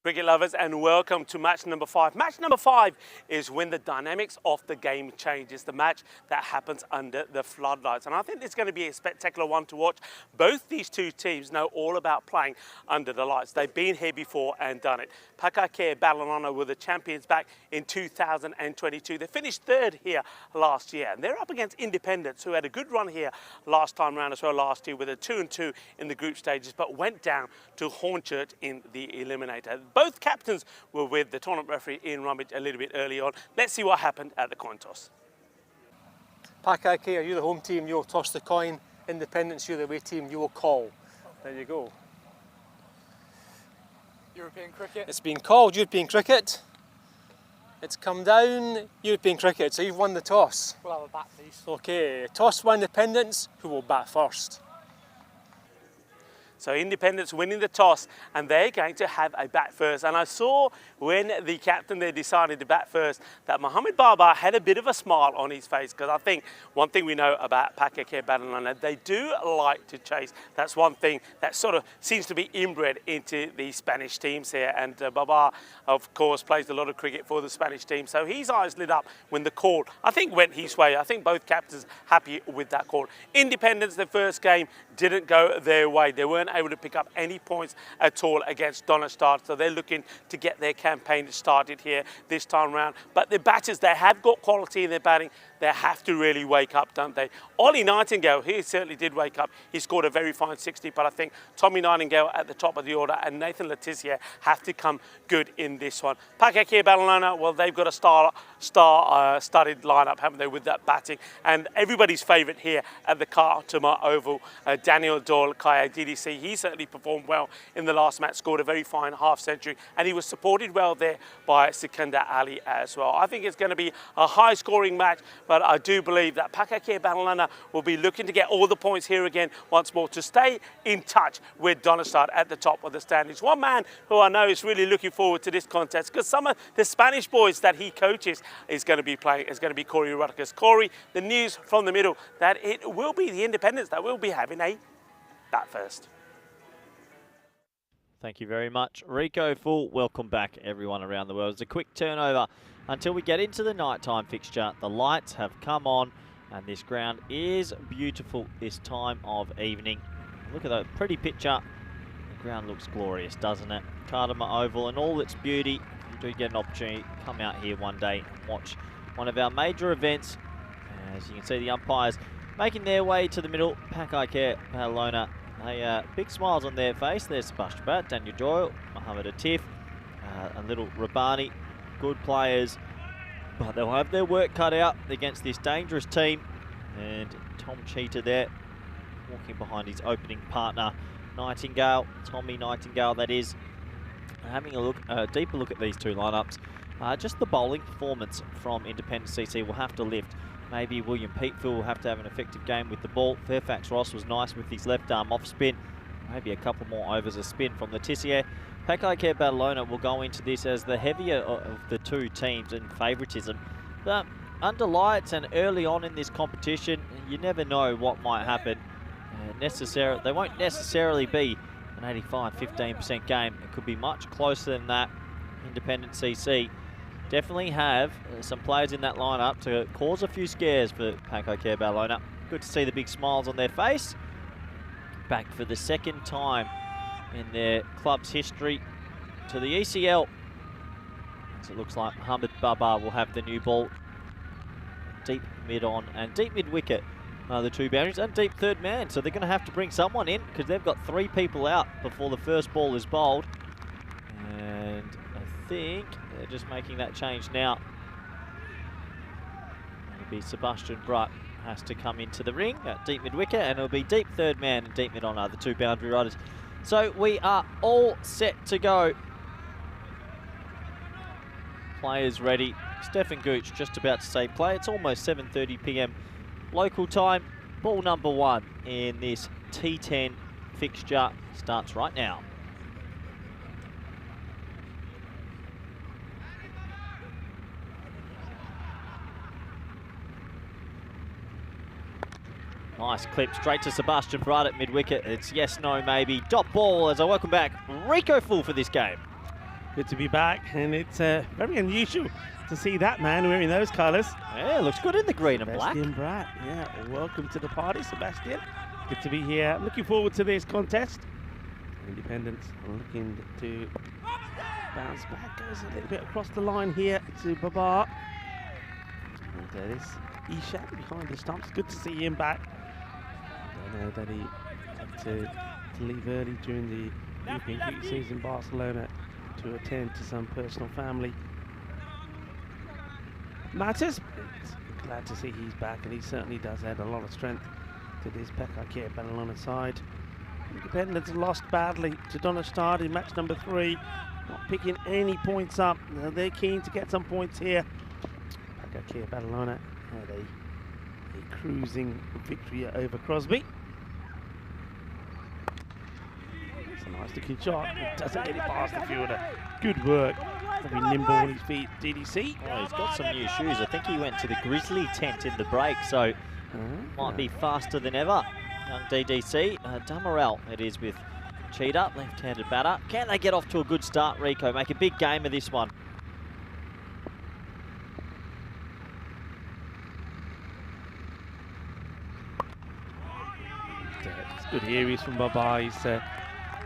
Speaker 10: Cricket lovers, and welcome to match number 5. Match number 5 is when the dynamics of the game changes, the match that happens under the floodlights. And I think it's going to be a spectacular one to watch. Both these two teams know all about playing under the lights. They've been here before and done it. Pakake Balonana were the champions back in 2022. They finished third here last year. And they're up against Independence, who had a good run here last time around as well last year with a 2-2 in the group stages, but went down to Hornchurch in the eliminator. Both captains were with the tournament referee Ian Rummage a little bit early on. Let's see what happened at the coin toss.
Speaker 2: Pakake, are you the home team? You'll toss the coin. Independence, you're the away team. You will call. There you go.
Speaker 9: European cricket.
Speaker 2: It's been called European cricket. It's come down European cricket, so you've won the toss.
Speaker 9: We'll have a bat, please.
Speaker 2: Okay, toss by Independence. Who will bat first?
Speaker 10: So Independence winning the toss, and they're going to have a bat first. And I saw when the captain there decided to bat first that Mohamed Baba had a bit of a smile on his face, because I think one thing we know about Pakake Balonana, they do like to chase. That's one thing that sort of seems to be inbred into the Spanish teams here. And Baba, of course, plays a lot of cricket for the Spanish team. So his eyes lit up when the call, I think, went his way. I think both captains happy with that call. Independence, the first game, didn't go their way. They weren't able to pick up any points at all against Donnerstadt, so they're looking to get their campaign started here this time round. But the batters, they have got quality in their batting. They have to really wake up, don't they? Ollie Nightingale, he certainly did wake up. He scored a very fine 60, but I think Tommy Nightingale at the top of the order and Nathan Letitia have to come good in this one. Pakake Balonana, well, they've got a star-studded lineup, haven't they, with that batting? And everybody's favourite here at the Cartama Oval, Daniel Doyle Kaya DDC, he certainly performed well in the last match, scored a very fine half-century, and he was supported well there by Sikandar Ali as well. I think it's going to be a high-scoring match, but I do believe that Pakake Balonana will be looking to get all the points here again once more to stay in touch with Donnerstadt at the top of the standings. One man who I know is really looking forward to this contest, because some of the Spanish boys that he coaches is going to be playing, is going to be Corey Rutgers. Corey, the news from the middle that it will be the Independents that will be having a bat first.
Speaker 3: Thank you very much, Rico. Full welcome back, everyone around the world. It's a quick turnover until we get into the nighttime fixture. The lights have come on, and this ground is beautiful this time of evening. Look at that pretty picture. The ground looks glorious, doesn't it? Cartama Oval and all its beauty. You do get an opportunity to come out here one day and watch one of our major events. As you can see, the umpires making their way to the middle. Pakake Balonana, big smiles on their face. There's Sebastian Bat, Daniel Doyle, Mohamed Atif, a little Rabani. Good players, but they'll have their work cut out against this dangerous team. And Tom Cheetah there, walking behind his opening partner, Nightingale, Tommy Nightingale that is. Having a deeper look at these two lineups. Just the bowling performance from Independence CC will have to lift. Maybe William Peatfield will have to have an effective game with the ball. Fairfax Ross was nice with his left arm off spin. Maybe a couple more overs of spin from Letitia. Pakake Balonana will go into this as the heavier of the two teams in favouritism. But under lights and early on in this competition, you never know what might happen. They won't necessarily be an 85-15% game. It could be much closer than that. Independent CC definitely have some players in that lineup to cause a few scares for Pakake Balonana. Good to see the big smiles on their face. Back for the second time in their club's history to the ECL. So it looks like Mohamed Baba will have the new ball. Deep mid on and deep mid wicket are the two boundaries, and deep third man. So they're going to have to bring someone in because they've got three people out before the first ball is bowled. And I think they're just making that change now. It'll be Sebastian Brutt has to come into the ring at deep mid wicket, and it'll be deep third man and deep mid honour, the two boundary riders. So we are all set to go. Players ready. Stefan Gooch just about to say play. It's almost 7:30 p.m. local time. Ball number 1 in this T10 fixture starts right now. Nice clip straight to Sebastian Brutt at mid-wicket. It's yes, no, maybe. Dot ball as I welcome back Rico Full for this game.
Speaker 7: Good to be back, and it's very unusual to see that man wearing those colours.
Speaker 3: Yeah, looks good in the green and black.
Speaker 7: Sebastian Brutt, yeah, welcome to the party, Sebastian. Good to be here. Looking forward to this contest. Independence looking to bounce back, goes a little bit across the line here to Babar. And this Ishak behind the stumps. Good to see him back. I know that he had to leave early during the European Cricket season in Barcelona to attend to some personal family matters. But glad to see he's back, and he certainly does add a lot of strength to this Pekka Barcelona side. Independence lost badly to Donnerstad in match number 3, not picking any points up. They're keen to get some points here. Pekka Barcelona had a cruising victory over Crosby. It's a nice looking shot. It doesn't get it past the fielder. Good work. Very nimble on his feet. DDC.
Speaker 3: Oh, he's got some new shoes. I think he went to the Grizzly tent in the break, so might be faster than ever. Young DDC. Damarel it is with Cheetah, left-handed batter. Can they get off to a good start, Rico? Make a big game of this one.
Speaker 7: It's good areas from Baba. He's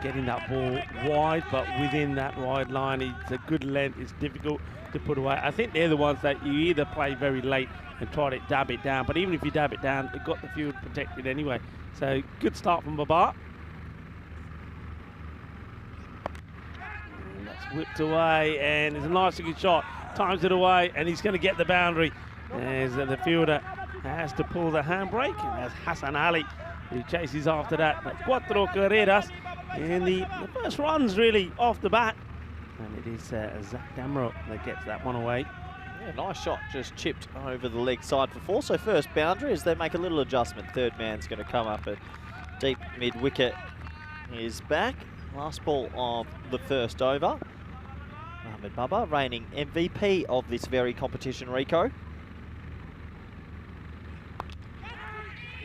Speaker 7: getting that ball wide, but within that wide line, it's a good length. It's difficult to put away. I think they're the ones that you either play very late and try to dab it down, but even if you dab it down, they've got the field protected anyway. So good start from Baba. And that's whipped away, and it's a nice looking shot. Times it away, and he's going to get the boundary. As the fielder has to pull the handbrake, and that's Hassan Ali who chases after that. But cuatro carreras in the first runs really off the bat, and it is Zach Damrow that gets that one away.
Speaker 3: Yeah, nice shot, just chipped over the leg side for 4. So first boundary as they make a little adjustment. Third man's going to come up at deep mid-wicket is back. Last ball of the first over. Mohamed Baba, reigning MVP of this very competition, Rico.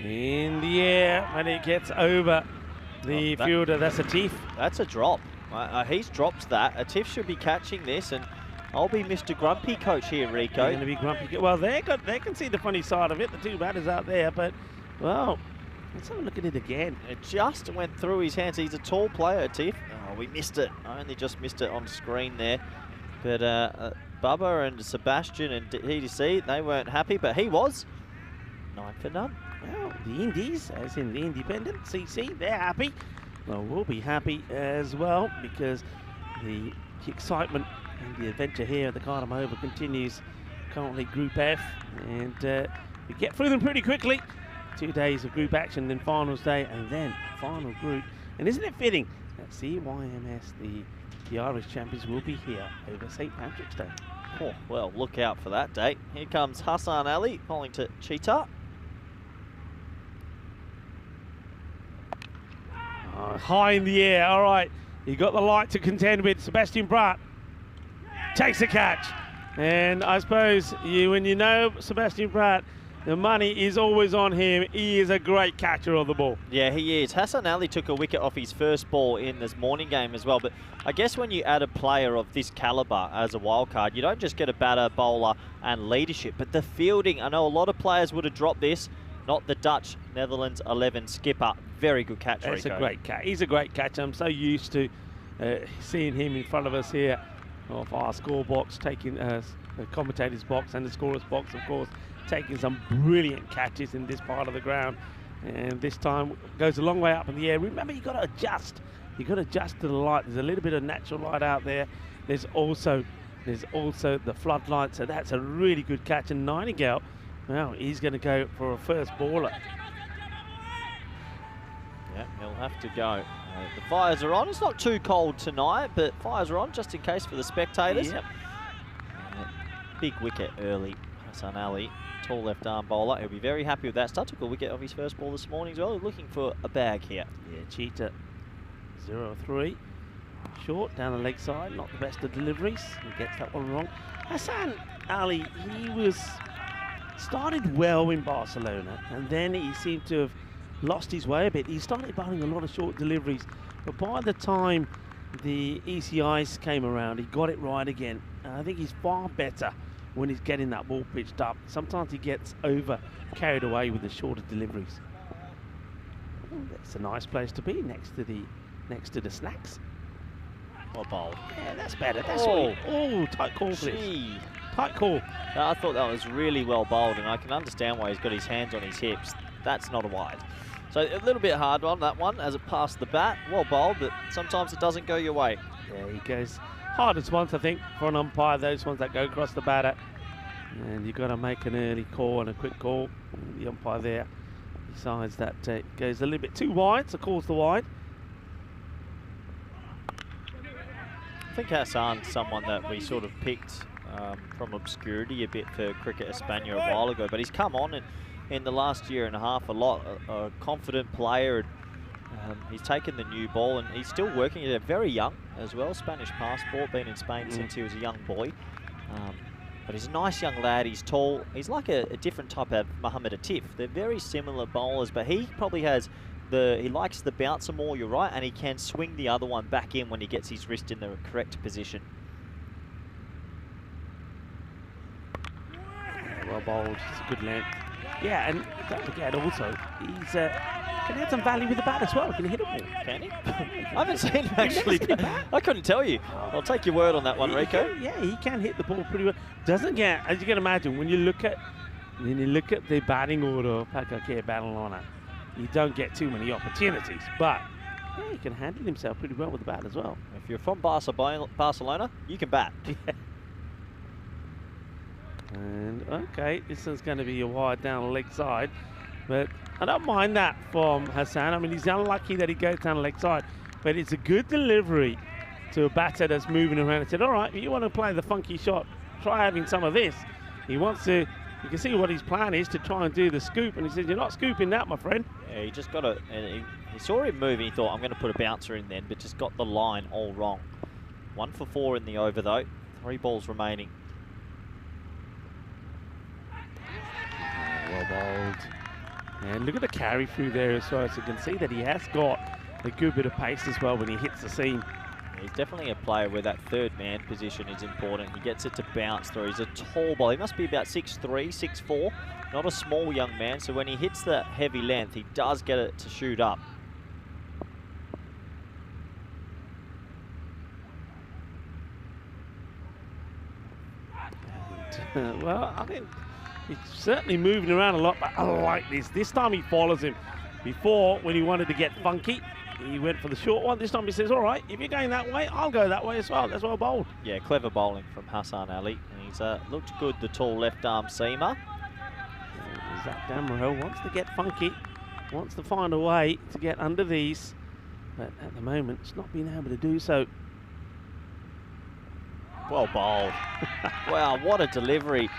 Speaker 7: In the air, and it gets over the fielder. That's a Atif.
Speaker 3: That's a drop. He's dropped that. Atif should be catching this, and I'll be Mr. Grumpy coach here, Rico.
Speaker 7: Going to be grumpy. Well, they can see the funny side of it. The two batters out there, but well, let's have a look at it again.
Speaker 3: It just went through his hands. He's a tall player, Atif. Oh, we missed it. I only just missed it on screen there. But Bubba and Sebastian and DDC, they weren't happy, but he was. 9 for none.
Speaker 7: Well, the Indies, as in the Independent, CC, they're happy. Well, we'll be happy as well, because the excitement and the adventure here at the Cartama Oval continues. Currently Group F, and we get through them pretty quickly. 2 days of group action, then finals day, and then final group. And isn't it fitting that CYMS, the Irish champions, will be here over St. Patrick's Day?
Speaker 3: Oh, well, look out for that date. Here comes Hassan Ali, bowling to Cheetah.
Speaker 7: High in the air, all right. You got the light to contend with. Sebastian Brutt takes a catch. And I suppose when you know Sebastian Brutt, the money is always on him. He is a great catcher of the ball.
Speaker 3: Yeah, he is. Hassan Ali took a wicket off his first ball in this morning game as well. But I guess when you add a player of this calibre as a wild card, you don't just get a batter, bowler and leadership, but the fielding. I know a lot of players would have dropped this. Not the Dutch Netherlands 11 skipper. Very good catch, Rico.
Speaker 7: That's a great catch. He's a great catcher. I'm so used to seeing him in front of us here of our score box, taking the commentator's box and the scorer's box, of course, taking some brilliant catches in this part of the ground. And this time goes a long way up in the air. Remember, you've got to adjust You've got to adjust to the light. There's a little bit of natural light out there. There's also the floodlight, so that's a really good catch. And Nightingale, well, he's going to go for a first baller.
Speaker 3: Yeah, he'll have to go. The fires are on. It's not too cold tonight, but fires are on just in case for the spectators.
Speaker 7: Yep.
Speaker 3: Big wicket early. Hassan Ali, tall left arm bowler. He'll be very happy with that. Start took a wicket off his first ball this morning as well. Looking for a bag here.
Speaker 7: Yeah, Cheetah 0-3. Short down the leg side, not the best of deliveries. He gets that one wrong. Hassan Ali, he started well in Barcelona, and then he seemed to have lost his way a bit. He started bowling a lot of short deliveries, but by the time the ECIs came around, he got it right again. I think he's far better when he's getting that ball pitched up. Sometimes he gets carried away with the shorter deliveries. That's a nice place to be, next to the snacks.
Speaker 3: Well bowled.
Speaker 7: Yeah, that's better. That's tight call for this. Tight call.
Speaker 3: I thought that was really well bowled, and I can understand why he's got his hands on his hips. That's not a wide. So a little bit hard on that one as it passed the bat. Well bowled, but sometimes it doesn't go your way.
Speaker 7: Yeah, he goes hardest ones, I think, for an umpire, those ones that go across the batter. And you've got to make an early call and a quick call. The umpire there decides that it goes a little bit too wide, so calls the wide.
Speaker 3: I think Hassan's someone that we sort of picked from obscurity a bit for Cricket España a while ago, but he's come on in the last year and a half a lot, a confident player. And, he's taken the new ball, and he's still working. He's very young as well, Spanish passport, been in Spain since he was a young boy. But he's a nice young lad, he's tall. He's like a different type of Mohamed Atif. They're very similar bowlers, but he probably has he likes the bouncer more, you're right, and he can swing the other one back in when he gets his wrist in the correct position.
Speaker 7: Well bowled, it's a good length. Yeah, and don't forget also, he's can add some value with the bat as well. Can he hit it more?
Speaker 3: Can he? I haven't seen him actually. I couldn't tell you. I'll take your word on that one, Rico.
Speaker 7: Yeah, he can hit the ball pretty well. Doesn't get, as you can imagine, when you look at the batting order of Pakakea Barcelona, you don't get too many opportunities. But yeah, he can handle himself pretty well with the bat as well.
Speaker 3: If you're from Barcelona, you can bat.
Speaker 7: And okay, this one's going to be a wide down the leg side, but I don't mind that from Hassan. I mean, he's unlucky that he goes down the leg side, but it's a good delivery to a batter that's moving around and said, all right, if you want to play the funky shot, try having some of this. He wants to, you can see what his plan is to try and do the scoop, and he says, you're not scooping that, my friend.
Speaker 3: Yeah, he just got he saw him move and he thought, I'm going to put a bouncer in then, but just got the line all wrong. 1 for 4 in the over though, 3 balls remaining.
Speaker 7: Well bowled. And look at the carry through there as well, so you can see that he has got a good bit of pace as well when he hits the seam.
Speaker 3: He's definitely a player where that third man position is important. He gets it to bounce through. He's a tall ball. He must be about 6'3", 6'4", not a small young man. So when he hits that heavy length, he does get it to shoot up.
Speaker 7: And, well, I think he's certainly moving around a lot, but I like this. This time he follows him. Before, when he wanted to get funky, he went for the short one. This time he says, all right, if you're going that way, I'll go that way as well. That's well bowled.
Speaker 3: Yeah, clever bowling from Hassan Ali. And he's looked good, the tall left arm seamer.
Speaker 7: Zach Damrell wants to get funky, wants to find a way to get under these, but at the moment, it's not being able to do so.
Speaker 3: Well bowled. Wow, what a delivery.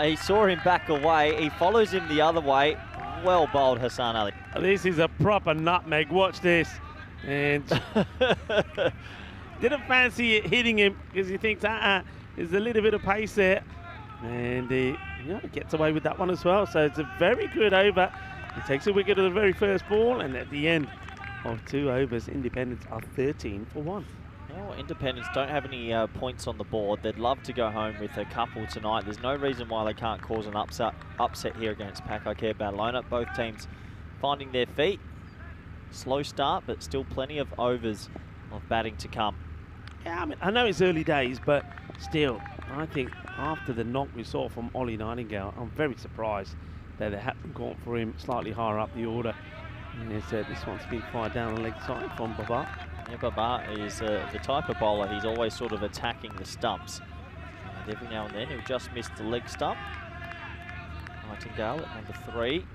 Speaker 3: He saw him back away. He follows him the other way. Well bowled, Hassan Ali.
Speaker 7: This is a proper nutmeg. Watch this. And didn't fancy it hitting him because he thinks, there's a little bit of pace there. And he gets away with that one as well. So it's a very good over. He takes a wicket at the very first ball. And at the end of 2 overs, Independence are 13 for 1.
Speaker 3: Well, Independence don't have any points on the board. They'd love to go home with a couple tonight. There's no reason why they can't cause an upset here against Pakakea Barcelona. Both teams finding their feet. Slow start, but still plenty of overs of batting to come.
Speaker 7: Yeah, I mean, I know it's early days, but still, I think after the knock we saw from Ollie Nightingale, I'm very surprised that they haven't gone for him slightly higher up the order. Yes, this one's been fired down the leg side from Baba.
Speaker 3: Yeah, Baba is the type of bowler, he's always sort of attacking the stumps. And every now and then he'll just miss the leg stump. Nightingale at number 3.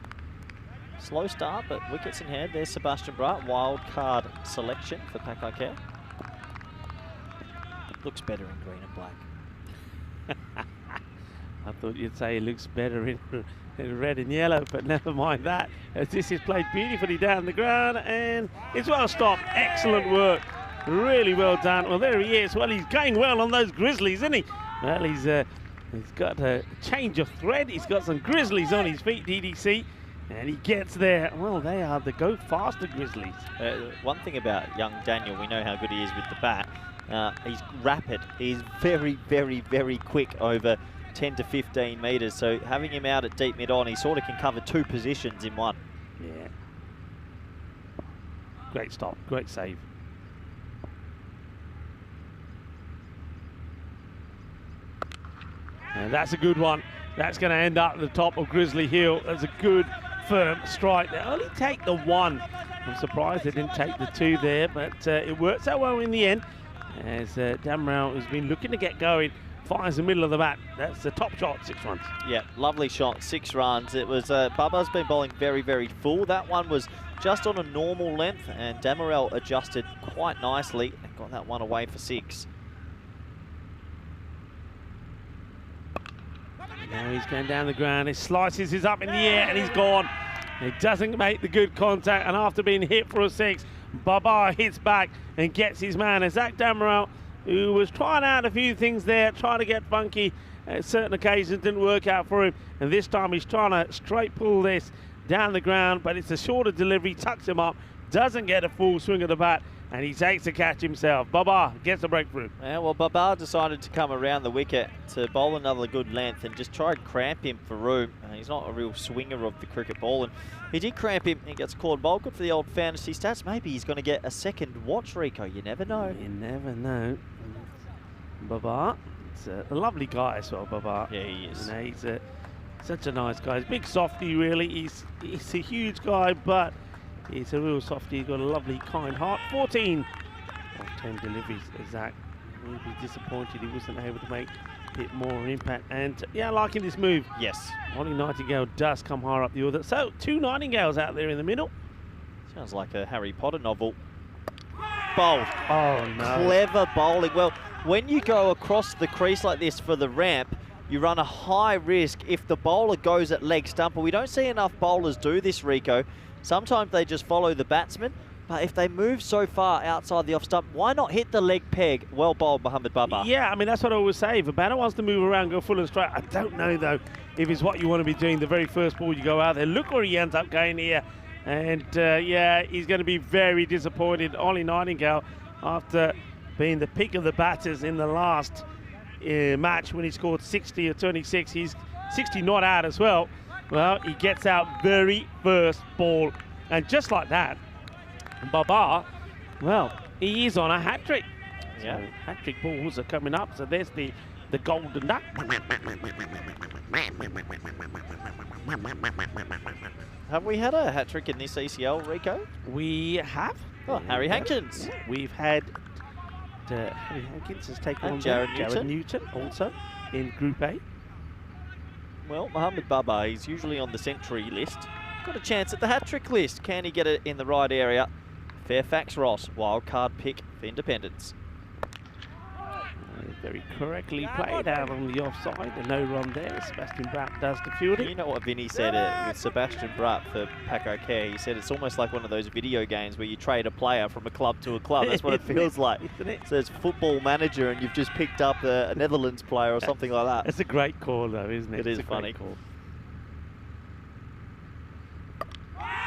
Speaker 3: Slow start, but wickets in hand. There's Sebastian Bratt, wild card selection for Pakake. Looks better in green and black.
Speaker 7: I thought you'd say it looks better in red and yellow, but never mind that, as this is played beautifully down the ground, and it's well stopped. Excellent work. Really well done. Well, there he is. Well, he's going well on those Grizzlies, isn't he? Well, he's got a change of thread. He's got some Grizzlies on his feet, DDC, and he gets there. Well, they are the go faster Grizzlies.
Speaker 3: One thing about young Daniel, we know how good he is with the bat. He's rapid. He's very, very, very quick over 10 to 15 metres. So having him out at deep mid-on, he sort of can cover 2 positions in one.
Speaker 7: Yeah. Great stop. Great save. And that's a good one. That's going to end up at the top of Grizzly Hill. That's a good, firm strike. They only take the 1. I'm surprised they didn't take the 2 there, but it works out well in the end, as Damrell has been looking to get going. Fires the middle of the bat. That's the top shot, 6 runs.
Speaker 3: Yeah, lovely shot, 6 runs. It was, Bubba's been bowling very, very full. That one was just on a normal length, and Damrell adjusted quite nicely and got that one away for 6.
Speaker 7: Now he's going down the ground. His slices is up in the air and he's gone. He doesn't make the good contact, and after being hit for a 6, Baba hits back and gets his man. And Zach Damrell, who was trying out a few things there, trying to get funky at certain occasions, didn't work out for him. And this time he's trying to straight pull this down the ground, but it's a shorter delivery, tucks him up, doesn't get a full swing of the bat, and he takes the catch himself. Baba gets the breakthrough.
Speaker 3: Yeah, well, Baba decided to come around the wicket to bowl another good length and just try and cramp him for room. He's not a real swinger of the cricket ball, and he did cramp him. He gets called bold. Good for the old fantasy stats. Maybe he's going to get a second watch, Rico. You never know.
Speaker 7: You never know. Baba, it's a lovely guy as well, Baba.
Speaker 3: Yeah, he is.
Speaker 7: You know, he's such a nice guy. He's a big softy, really. He's a huge guy, but he's a real softy. He's got a lovely, kind heart. 14 of 10 deliveries, Zach. He'll be disappointed he wasn't able to make it more impact. And yeah, liking this move.
Speaker 3: Yes.
Speaker 7: Ollie Nightingale does come higher up the order. So 2 Nightingales out there in the middle.
Speaker 3: Sounds like a Harry Potter novel. Bowled.
Speaker 7: Oh, no.
Speaker 3: Clever bowling. Well, when you go across the crease like this for the ramp, you run a high risk if the bowler goes at leg stump. But we don't see enough bowlers do this, Rico. Sometimes they just follow the batsman, but if they move so far outside the off stump, why not hit the leg peg? Well bowled, Mohamed Baba.
Speaker 7: Yeah, I mean, that's what I always say. If a batter wants to move around, go full and straight. I don't know, though, if it's what you want to be doing the very first ball you go out there. Look where he ends up going here. And, yeah, he's going to be very disappointed. Ollie Nightingale, after being the pick of the batters in the last match when he scored 60 or 26, he's 60 not out as well. Well, he gets out very first ball. And just like that, Baba, well, he is on a hat-trick.
Speaker 3: Yeah.
Speaker 7: So hat-trick balls are coming up. So there's the golden duck.
Speaker 3: Have we had a hat-trick in this ECL, Rico?
Speaker 7: We have.
Speaker 3: Oh, Harry Hankins.
Speaker 7: Yeah, we've had Harry Hankins has taken on
Speaker 3: Jared
Speaker 7: Newton also in Group A.
Speaker 3: Well, Mohamed Baba, he's usually on the century list. Got a chance at the hat-trick list. Can he get it in the right area? Fairfax Ross, wild card pick for Independence.
Speaker 7: Very correctly played out on the offside. A no run there. Sebastian Bratt does the fielding.
Speaker 3: You know what Vinny said with Sebastian Bratt for Paco Care? He said it's almost like one of those video games where you trade a player from a club to a club. That's what it feels like. It says football manager and you've just picked up a Netherlands player or something like that.
Speaker 7: It's a great call though, isn't it?
Speaker 3: It is funny.
Speaker 7: Call.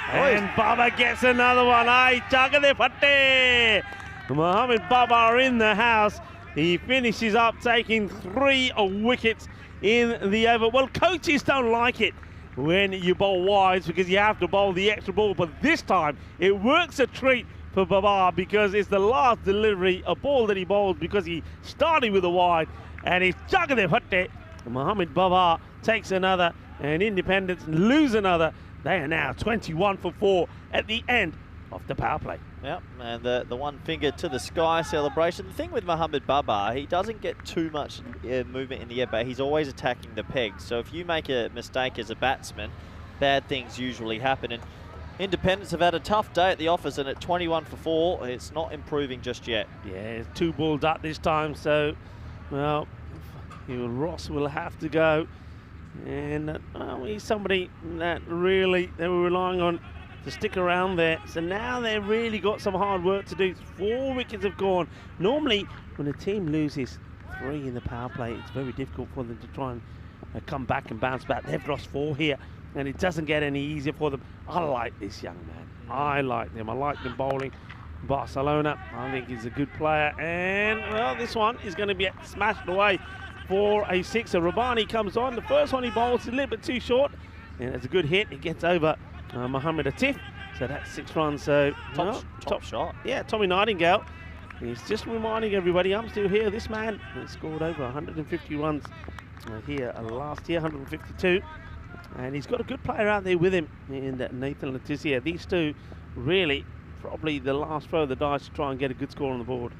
Speaker 7: And Baba gets another one. Aye, Chagade Pate. Mohamed Baba in the house. He finishes up taking 3 wickets in the over. Well, coaches don't like it when you bowl wides because you have to bowl the extra ball. But this time, it works a treat for Baba because it's the last delivery, a ball that he bowled because he started with a wide. And it's Jagade Pate. Mohamed Baba takes another, and Independence lose another. They are now 21 for 4 at the end of the power play.
Speaker 3: Yep, and the one finger to the sky celebration. The thing with Mohamed Babar, he doesn't get too much movement in the air, but he's always attacking the pegs. So if you make a mistake as a batsman, bad things usually happen. And Independence have had a tough day at the office, and at 21 for 4, it's not improving just yet.
Speaker 7: Yeah, it's 2 balls up this time, so, well, Ross will have to go. And he's somebody that really they were relying on to stick around there. So now they've really got some hard work to do. 4 wickets have gone. Normally, when a team loses 3 in the power play, it's very difficult for them to try and come back and bounce back. They've lost 4 here, and it doesn't get any easier for them. I like this young man. I like them. I like them bowling. Barcelona, I think he's a good player. And, well, this one is going to be smashed away for a 6. Rabbani comes on. The first one he bowls is a little bit too short. And it's a good hit. It gets over Mohamed Atif. So that's 6 runs. So
Speaker 3: top shot.
Speaker 7: Yeah, Tommy Nightingale. He's just reminding everybody, I'm still here. This man has scored over 150 runs here last year, 152. And he's got a good player out there with him in Nathan Letizia. These two really probably the last throw of the dice to try and get a good score on the board.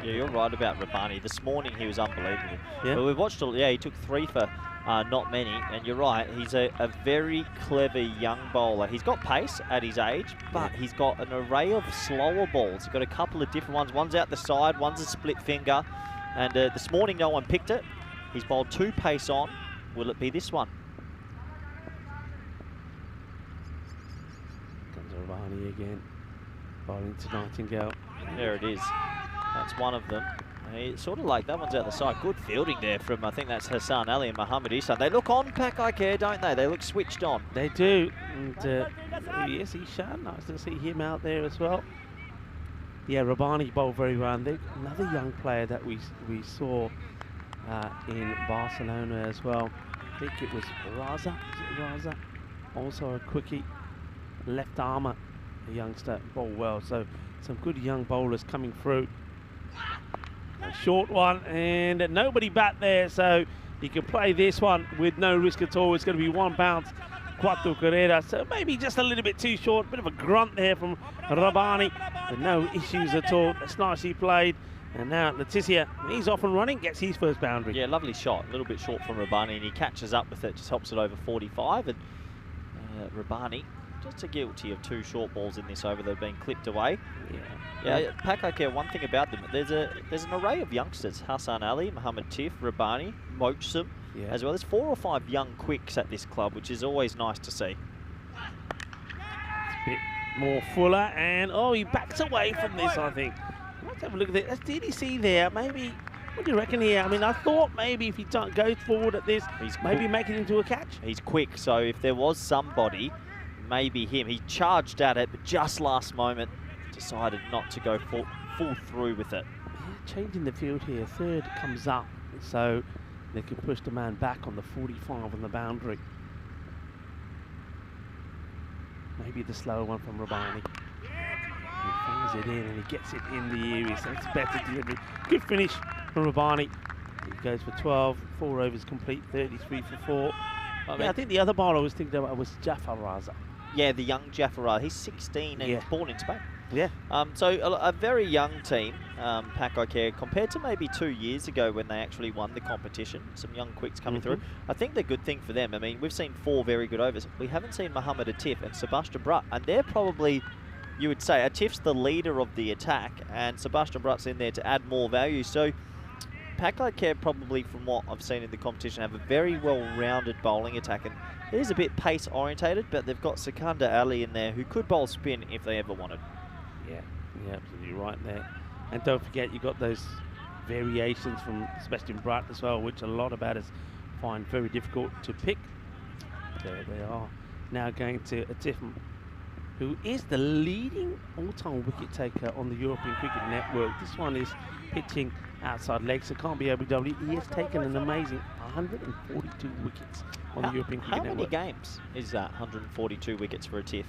Speaker 3: Yeah, you're right about Rabbani. This morning he was unbelievable.
Speaker 7: Yeah.
Speaker 3: But we've watched, he took 3 for not many. And you're right, he's a very clever young bowler. He's got pace at his age, but he's got an array of slower balls. He's got a couple of different ones. One's out the side, one's a split finger. And this morning no one picked it. He's bowled 2 pace on. Will it be this one?
Speaker 7: Comes Rabbani again, bowling to Nightingale.
Speaker 3: There it is. That's one of them. It's sort of like that one's out the side. Good fielding there from, I think that's Hassan Ali and Mohamed Isan. They look on Pakai Care, don't they? They look switched on.
Speaker 7: They do. And yes, Ishan, nice to see him out there as well. Yeah, Rabbani bowled very well. And another young player that we saw in Barcelona as well. I think it was Raza. Is it Raza? Also a quickie. Left armour, a youngster, bowled well. So some good young bowlers coming through. A short one, and nobody bat there, so he can play this one with no risk at all. It's going to be 1 bounce, 4 carreras, so maybe just a little bit too short. Bit of a grunt there from Rabbani, but no issues at all. That's nicely played. And now Letizia, he's off and running, gets his first boundary.
Speaker 3: Yeah, lovely shot. A little bit short from Rabbani, and he catches up with it, just helps it over 45. And Rabbani just guilty of 2 short balls in this over that have been clipped away. Yeah, Pakai Care, one thing about them, there's an array of youngsters. Hassan Ali, Mohamed Tif, Rabbani, Mochsum, as well. There's 4 or 5 young quicks at this club, which is always nice to see.
Speaker 7: It's a bit more fuller, and he backs away from this, I think. Let's have a look at it. That's DDC there. Maybe, what do you reckon here? I mean, I thought maybe if he goes forward at this, maybe make it into a catch.
Speaker 3: He's quick, so if there was somebody, maybe him. He charged at it, but just last moment decided not to go full through with it.
Speaker 7: Yeah, changing the field here. 3rd comes up, so they can push the man back on the 45 on the boundary. Maybe the slower one from Rabbani. He fingers it in and he gets it in the area, so it's better delivery. Good finish from Rabbani. He goes for 12, 4 overs complete, 33 for 4. I think the other bowler I was thinking about was Jafar Raza.
Speaker 3: Yeah, the young Jafar Raza. He's 16 and born in Spain.
Speaker 7: Yeah.
Speaker 3: So a very young team, Pakai Care, compared to maybe 2 years ago when they actually won the competition. Some young quicks coming through. I think the good thing for them, I mean, we've seen 4 very good overs. We haven't seen Mohamed Atif and Sebastian Brutt, and they're probably, you would say, Atif's the leader of the attack, and Sebastian Brutt's in there to add more value. So Pakai Care, probably from what I've seen in the competition, have a very well-rounded bowling attack, and it is a bit pace-orientated, but they've got Sikandar Ali in there who could bowl spin if they ever wanted.
Speaker 7: Yeah, absolutely right there. And don't forget, you've got those variations from Sebastian Brutt as well, which a lot of batters find very difficult to pick. There they are. Now going to Atif, who is the leading all-time wicket taker on the European Cricket Network. This one is pitching outside leg, so can't be OBW. He has taken an amazing 142 wickets on the European Cricket Network.
Speaker 3: How many games is that, 142 wickets for Atif?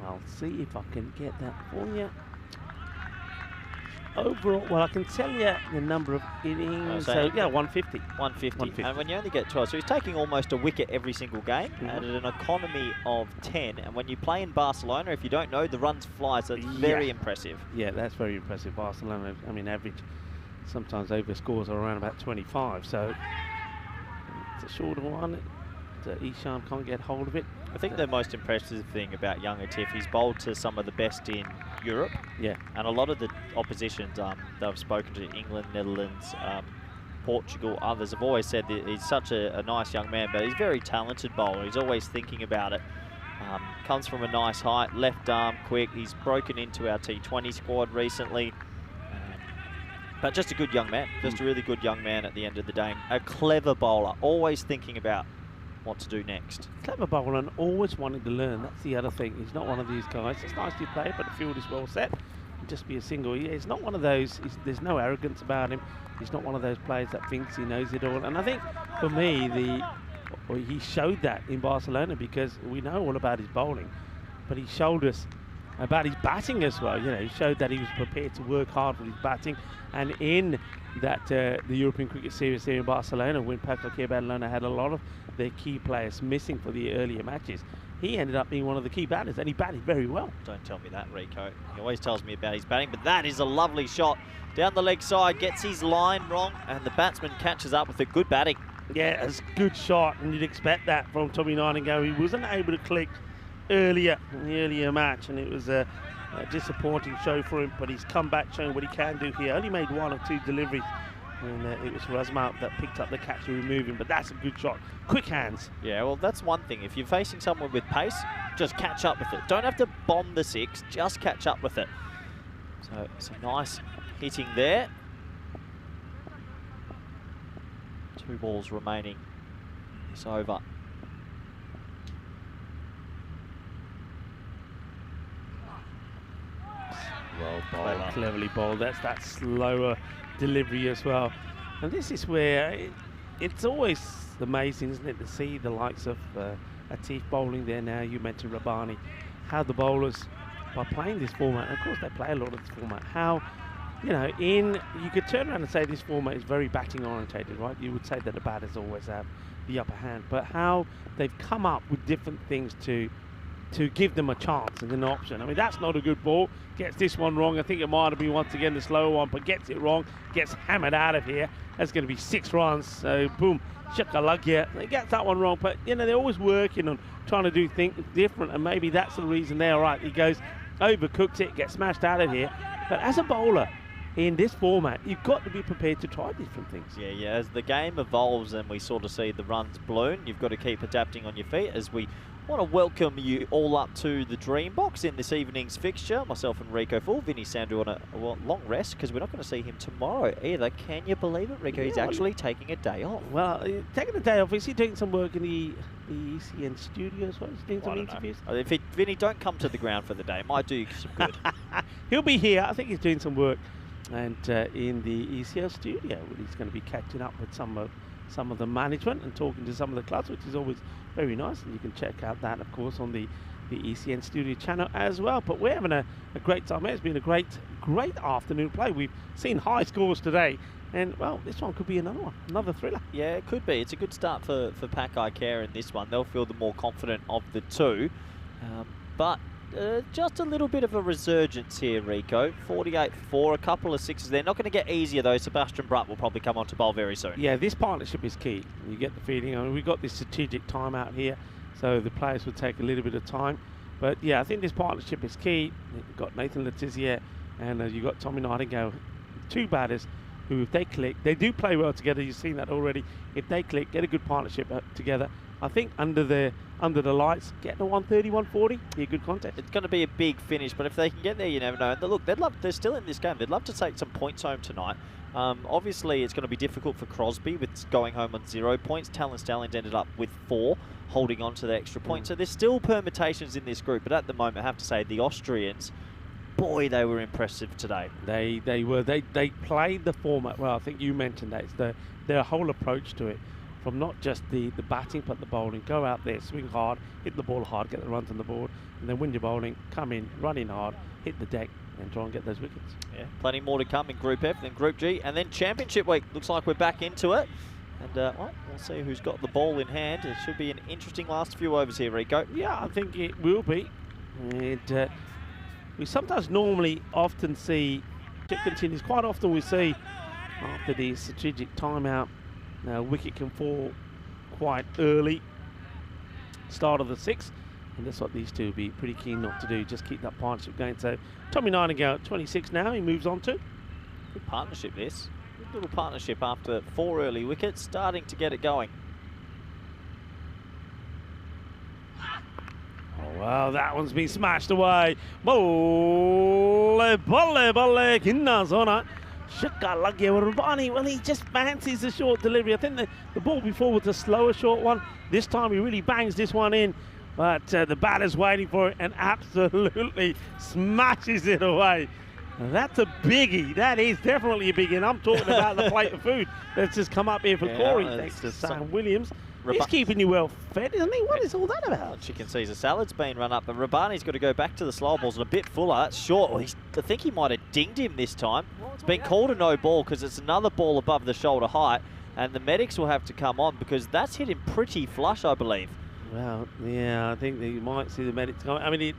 Speaker 7: I'll see if I can get that for you. overall, well, I can tell you the number of innings. So, yeah, 150.
Speaker 3: 150. And when you only get 12, so he's taking almost a wicket every single game at an economy of 10. And when you play in Barcelona, if you don't know, the runs fly, so it's very impressive.
Speaker 7: Yeah, that's very impressive. Barcelona, I mean, average sometimes over scores are around about 25. So it's a shorter one. Ishan can't get hold of it.
Speaker 3: I think the most impressive thing about young Atif, he's bowled to some of the best in Europe.
Speaker 7: Yeah.
Speaker 3: And a lot of the oppositions they've spoken to, England, Netherlands, Portugal, others have always said that he's such a nice young man, but he's a very talented bowler. He's always thinking about it. Comes from a nice height, left arm quick. He's broken into our T20 squad recently. But just a good young man, just a really good young man at the end of the day. A clever bowler, always thinking about what to do next.
Speaker 7: Clever bowler and always wanting to learn. That's the other thing. He's not one of these guys. It's nice to play, but the field is well set. Just be a single. He's not one of those. There's no arrogance about him. He's not one of those players that thinks he knows it all. And I think for me, he showed that in Barcelona, because we know all about his bowling, but he showed us about his batting as well. You know, he showed that he was prepared to work hard for his batting. And in that the European Cricket Series here in Barcelona, when Paco Barcelona had a lot of their key players missing for the earlier matches, he ended up being one of the key batters, and he batted very well.
Speaker 3: Don't tell me that, Rico. He always tells me about his batting, but that is a lovely shot. Down the leg side, gets his line wrong, and the batsman catches up with a good batting.
Speaker 7: Yeah, it's a good shot, and you'd expect that from Tommy Nightingale. He wasn't able to click earlier in the earlier match, and it was a disappointing show for him, but he's come back showing what he can do here. Only made 1 or 2 deliveries, and it was Razmat that picked up the catch to remove him, but that's a good shot. Quick hands.
Speaker 3: Yeah, well, that's one thing. If you're facing someone with pace, just catch up with it. Don't have to bomb the 6, just catch up with it. So it's a nice hitting there. 2 balls remaining in this over.
Speaker 7: Well bowled, cleverly bowled. That's that slower delivery as well. And this is where it's always amazing, isn't it, to see the likes of Atif bowling there now. You mentioned Rabbani. How the bowlers, by playing this format, and of course they play a lot of this format, how, you know, you could turn around and say this format is very batting orientated, right? You would say that the batters always have the upper hand, but how they've come up with different things to give them a chance and an option. I mean, that's not a good ball. Gets this one wrong. I think it might have been once again the slower one, but gets it wrong. Gets hammered out of here. That's going to be 6 runs. So, boom, shakalaka. They get that one wrong, but, you know, they're always working on trying to do things different, and maybe that's the reason they're right. He goes, overcooked it, gets smashed out of here. But as a bowler, in this format, you've got to be prepared to try different things.
Speaker 3: Yeah, as the game evolves and we sort of see the runs blown, you've got to keep adapting on your feet. As we want to welcome you all up to the Dream Box in this evening's fixture. Myself and Rico Full, Vinny Sandu on a long rest, because we're not going to see him tomorrow either. Can you believe it, Rico? He's actually taking a day off.
Speaker 7: Well, taking a day off. Is he doing some work in the ECN studio as well? He's doing some interviews?
Speaker 3: Vinny, don't come to the ground for the day. It might do you some good.
Speaker 7: He'll be here. I think he's doing some work and in the ECL studio. He's going to be catching up with some of the management and talking to some of the clubs, which is always very nice. And you can check out that, of course, on the ECN studio channel as well. But we're having a great time. It's been a great afternoon play. We've seen high scores today, and well, this one could be another one, another thriller.
Speaker 3: Yeah, it could be. It's a good start for Pac Eye Care in this one. They'll feel the more confident of the two, but just a little bit of a resurgence here, Rico. 48-4, a couple of 6s. They're not going to get easier, though. Sebastian Brutt will probably come on to bowl very soon.
Speaker 7: Yeah, this partnership is key. You get the feeling. I mean, we've got this strategic time out here, so the players will take a little bit of time. But yeah, I think this partnership is key. You've got Nathan Letizia and you've got Tommy Nightingale, 2 batters who, if they click, they do play well together. You've seen that already. If they click, get a good partnership together, I think under the lights, getting a 130, 140, be a good contest.
Speaker 3: It's going to be a big finish, but if they can get there, you never know. And look, they're still in this game. They'd love to take some points home tonight. Obviously, it's going to be difficult for Crosby with going home on 0 points. Talon Stallions ended up with 4, holding on to the extra point. So there's still permutations in this group, but at the moment, I have to say, the Austrians, boy, they were impressive today.
Speaker 7: They played the format well. I think you mentioned that. It's their whole approach to it. from not just the batting but the bowling. Go out there, swing hard, hit the ball hard, get the runs on the board, and then when you're bowling, come in, run in hard, hit the deck, and try and get those wickets.
Speaker 3: Yeah, plenty more to come in Group F, then Group G, and then Championship Week. Looks like we're back into it. And well, we'll see who's got the ball in hand. It should be an interesting last few overs here, Rico.
Speaker 7: Yeah, I think it will be. And we sometimes often see chip continues. Quite often we see after the strategic timeout, wicket can fall quite early, start of the 6th. And that's what these two will be pretty keen not to do, just keep that partnership going. So Tommy Nightingale at 26 now, he moves on to.
Speaker 3: Good partnership this. Good little partnership after 4 early wickets, starting to get it going.
Speaker 7: Oh, well, that one's been smashed away. Bolle, bolle, bolle, kinna zona. Shukka lagya Rabani. Well, he just fancies the short delivery. I think the ball before was a slower short one. This time he really bangs this one in. But the batter's waiting for it and absolutely smashes it away. And that's a biggie. That is definitely a biggie. And I'm talking about the plate of food that's just come up here for Corey, thanks to Sam Williams. He's keeping you well fed, isn't he? What is all that about?
Speaker 3: Chicken Caesar salad's been run up, but Rabani's got to go back to the slow balls and a bit fuller. That's short. Well, I think he might have dinged him this time. It's been called a no ball because it's another ball above the shoulder height, and the medics will have to come on because that's hit him pretty flush, I believe.
Speaker 7: Well, yeah, I think that you might see the medics coming. I mean, it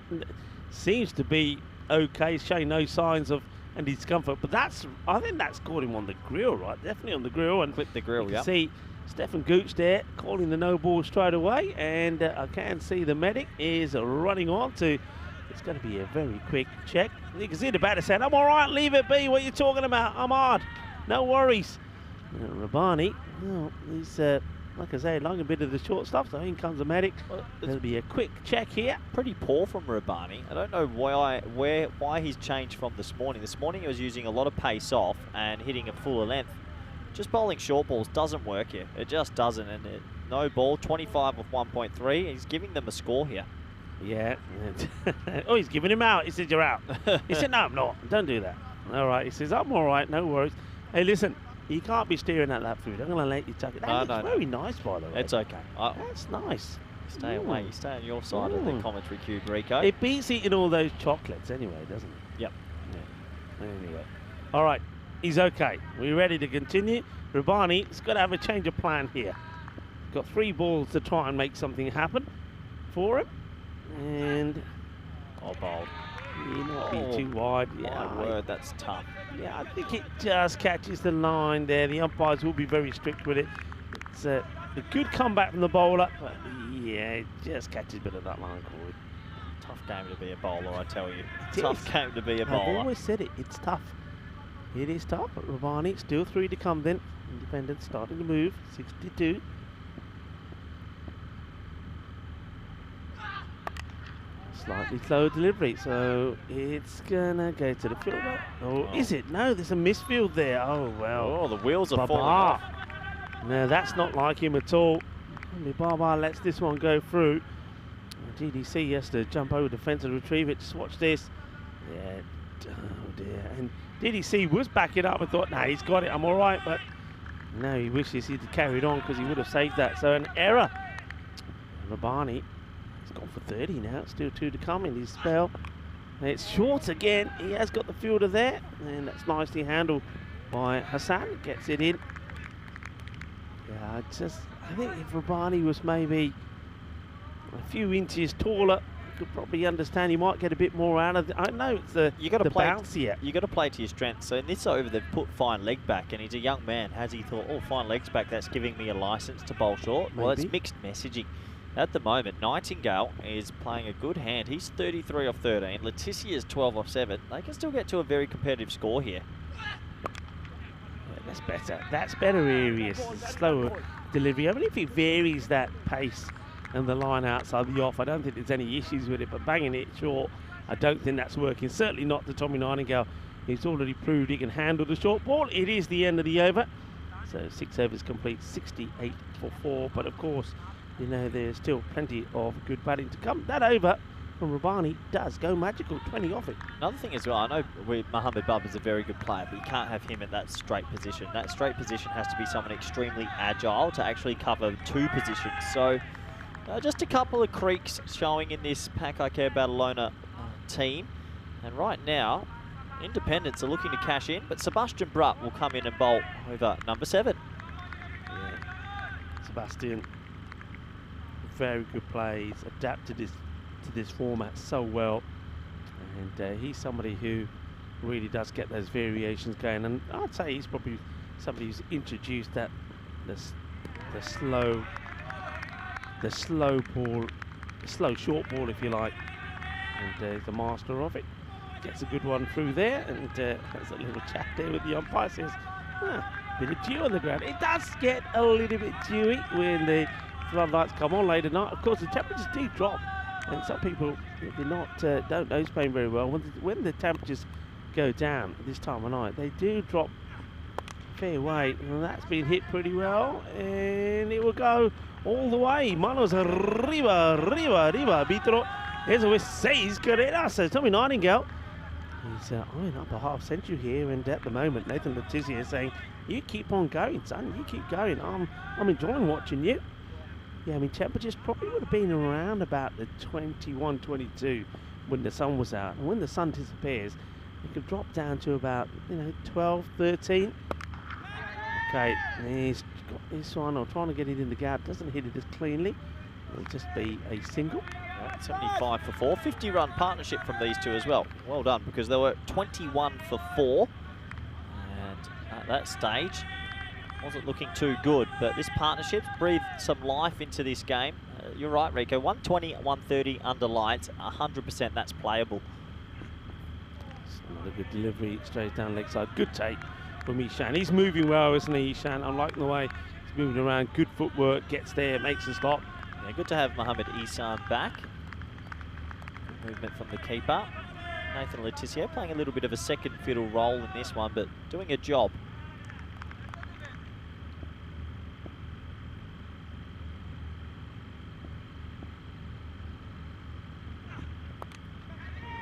Speaker 7: seems to be okay, showing no signs of any discomfort, but I think that's caught him on the grill, right? Definitely on the grill. And
Speaker 3: clipped the grill, yeah.
Speaker 7: See Stefan Gooch there calling the no ball straight away, and I can see the medic is running on to. It's going to be a very quick check. You can see the batter saying, "I'm all right, leave it be. What are you talking about? I'm hard. No worries." Rabani, well, he's like I say, long a bit of the short stuff, so in comes the medic. There'll be a quick check here.
Speaker 3: Pretty poor from Rabani. I don't know why he's changed from this morning. This morning he was using a lot of pace off and hitting a fuller length. Just bowling short balls doesn't work here. It just doesn't. And no ball, 25 with 1.3. He's giving them a score here.
Speaker 7: Yeah. Oh, he's giving him out. He said, "You're out." He said, "No, I'm not. Don't do that." All right. He says, "I'm all right. No worries." Hey, listen. You can't be staring at that food. I'm going to let you chuck it. That looks very nice, by the way.
Speaker 3: It's okay.
Speaker 7: That's nice.
Speaker 3: Stay away. You stay on your side of the commentary cube, Rico.
Speaker 7: It beats eating all those chocolates anyway, doesn't it?
Speaker 3: Yep.
Speaker 7: Yeah. Anyway. All right. He's okay. We're ready to continue. Rabani's got to have a change of plan here. Got 3 balls to try and make something happen for him. And...
Speaker 3: Oh, bold.
Speaker 7: He might be too wide.
Speaker 3: Yeah, my word, that's tough.
Speaker 7: Yeah, I think it just catches the line there. The umpires will be very strict with it. It's a good comeback from the bowler, but yeah, it just catches a bit of that line, Corey.
Speaker 3: Tough game to be a bowler, I tell you. Tough game to be a bowler.
Speaker 7: I've always said it. It's tough. It is tough, but Rabani, still 3 to come then. Independent starting to move, 62. Slightly slow delivery, so it's gonna go to the fielder. Oh, is it? No, there's a misfield there. Oh, well.
Speaker 3: Oh, the wheels are falling off.
Speaker 7: No, that's not like him at all. Baba lets this one go through. GDC has to jump over the fence and retrieve it. Just watch this. Yeah, oh dear. And DDC was backing up and thought, nah, he's got it, I'm all right. But no, he wishes he'd carried on because he would have saved that. So an error. Rabani. Gone for 30 now, still 2 to come in his spell. And it's short again. He has got the fielder there, and that's nicely handled by Hassan. Gets it in. Yeah, I think if Rabani was maybe a few inches taller, you could probably understand he might get a bit more out of it. I know it's the bounce here.
Speaker 3: You got to play to your strengths. So in this over, they've put fine leg back, and he's a young man. Has he thought, oh, fine legs back, that's giving me a license to bowl short? Maybe. Well, it's mixed messaging. At the moment, Nightingale is playing a good hand. He's 33 off 13. Leticia's 12 off 7. They can still get to a very competitive score here.
Speaker 7: Yeah, that's better. That's better areas. Slower delivery. I mean, if he varies that pace and the line outside the off, I don't think there's any issues with it. But banging it short, I don't think that's working. Certainly not to Tommy Nightingale. He's already proved he can handle the short ball. It is the end of the over. So 6 overs complete, 68 for 4. But of course, you know, there's still plenty of good batting to come. That over from Rabani does go magical, 20 off it.
Speaker 3: Another thing as well, I know Mohamed Baba's a very good player, but you can't have him at that straight position. That straight position has to be someone extremely agile to actually cover 2 positions. So just a couple of creaks showing in this Pakake Badalona team. And right now, Independents are looking to cash in, but Sebastian Brutt will come in and bowl over number 7.
Speaker 7: Yeah. Sebastian, very good play. He's adapted to this format so well. And he's somebody who really does get those variations going. And I'd say he's probably somebody who's introduced that the slow ball, the slow short ball, if you like. And he's the master of it. Gets a good one through there, and there's a little chat there with the umpire. Says, bit of dew on the ground. It does get a little bit dewy when the floodlights come on late at night. Of course, the temperatures do drop, and some people don't nose pain very well. When the temperatures go down this time of night, they do drop fair way, and that's been hit pretty well, and it will go all the way. Manos arriba, Vitro. Eso es 6 carreras, says Tommy Nightingale. He's eyeing up a half century here, and at the moment, Nathan Letizia is saying, you keep on going, son, you keep going. I'm enjoying watching you. Yeah, I mean, temperatures probably would have been around about the 21, 22 when the sun was out. And when the sun disappears, it could drop down to about, 12, 13. Okay, he's got this one, or trying to get it in the gap, doesn't hit it as cleanly. It'll just be a single.
Speaker 3: 75 for 4, 50-run partnership from these two as well. Well done, because they were 21 for 4, and at that stage wasn't looking too good, but this partnership breathed some life into this game. You're right, Rico, 120, 130 under lights, 100% that's playable.
Speaker 7: It's another good delivery straight down leg side. Good take from Ishan. He's moving well, isn't he, Ishan? I'm liking the way he's moving around. Good footwork, gets there, makes a stop.
Speaker 3: Yeah, good to have Mohamed Isan back. Good movement from the keeper. Nathan Letizia playing a little bit of a second fiddle role in this one, but doing a job.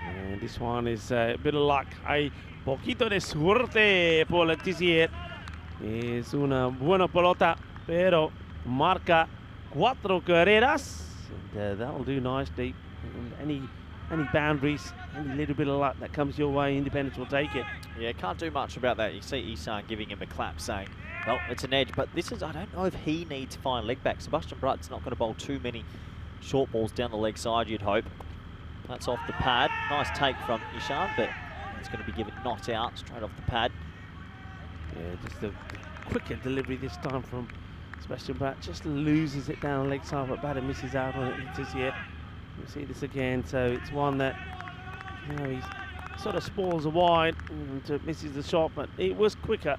Speaker 7: And this one is a bit of luck. Hay poquito de suerte por Letizia. Es una buena pelota, pero marca 4 carreras, and that'll do nicely. And any boundaries, any little bit of luck that comes your way, Independence will take it.
Speaker 3: Yeah, can't do much about that. You see Isan giving him a clap saying, well, it's an edge, but this is, I don't know if he needs fine leg back. Sebastian Brutt's not going to bowl too many short balls down the leg side, you'd hope. That's off the pad. Nice take from Ishan, but it's going to be given not out, straight off the pad.
Speaker 7: Yeah, just a quicker delivery this time from Sebastian Brutt. Just loses it down the leg side, but batter misses out on it. Letizia. We'll see this again, so it's one that, he sort of spoils a wide and misses the shot, but it was quicker.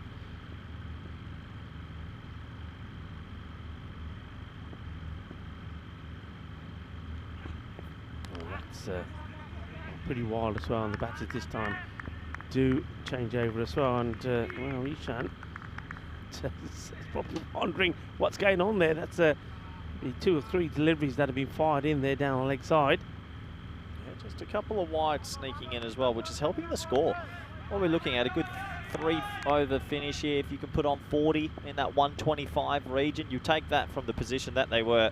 Speaker 7: That's pretty wild as well, and the batters this time do change over as well, and well, Ishan is probably wondering what's going on there. That's the 2 or 3 deliveries that have been fired in there down the leg side.
Speaker 3: Yeah, just a couple of wides sneaking in as well, which is helping the score. What we're looking at, a good 3-over finish here. If you can put on 40 in that 125 region, you take that from the position that they were.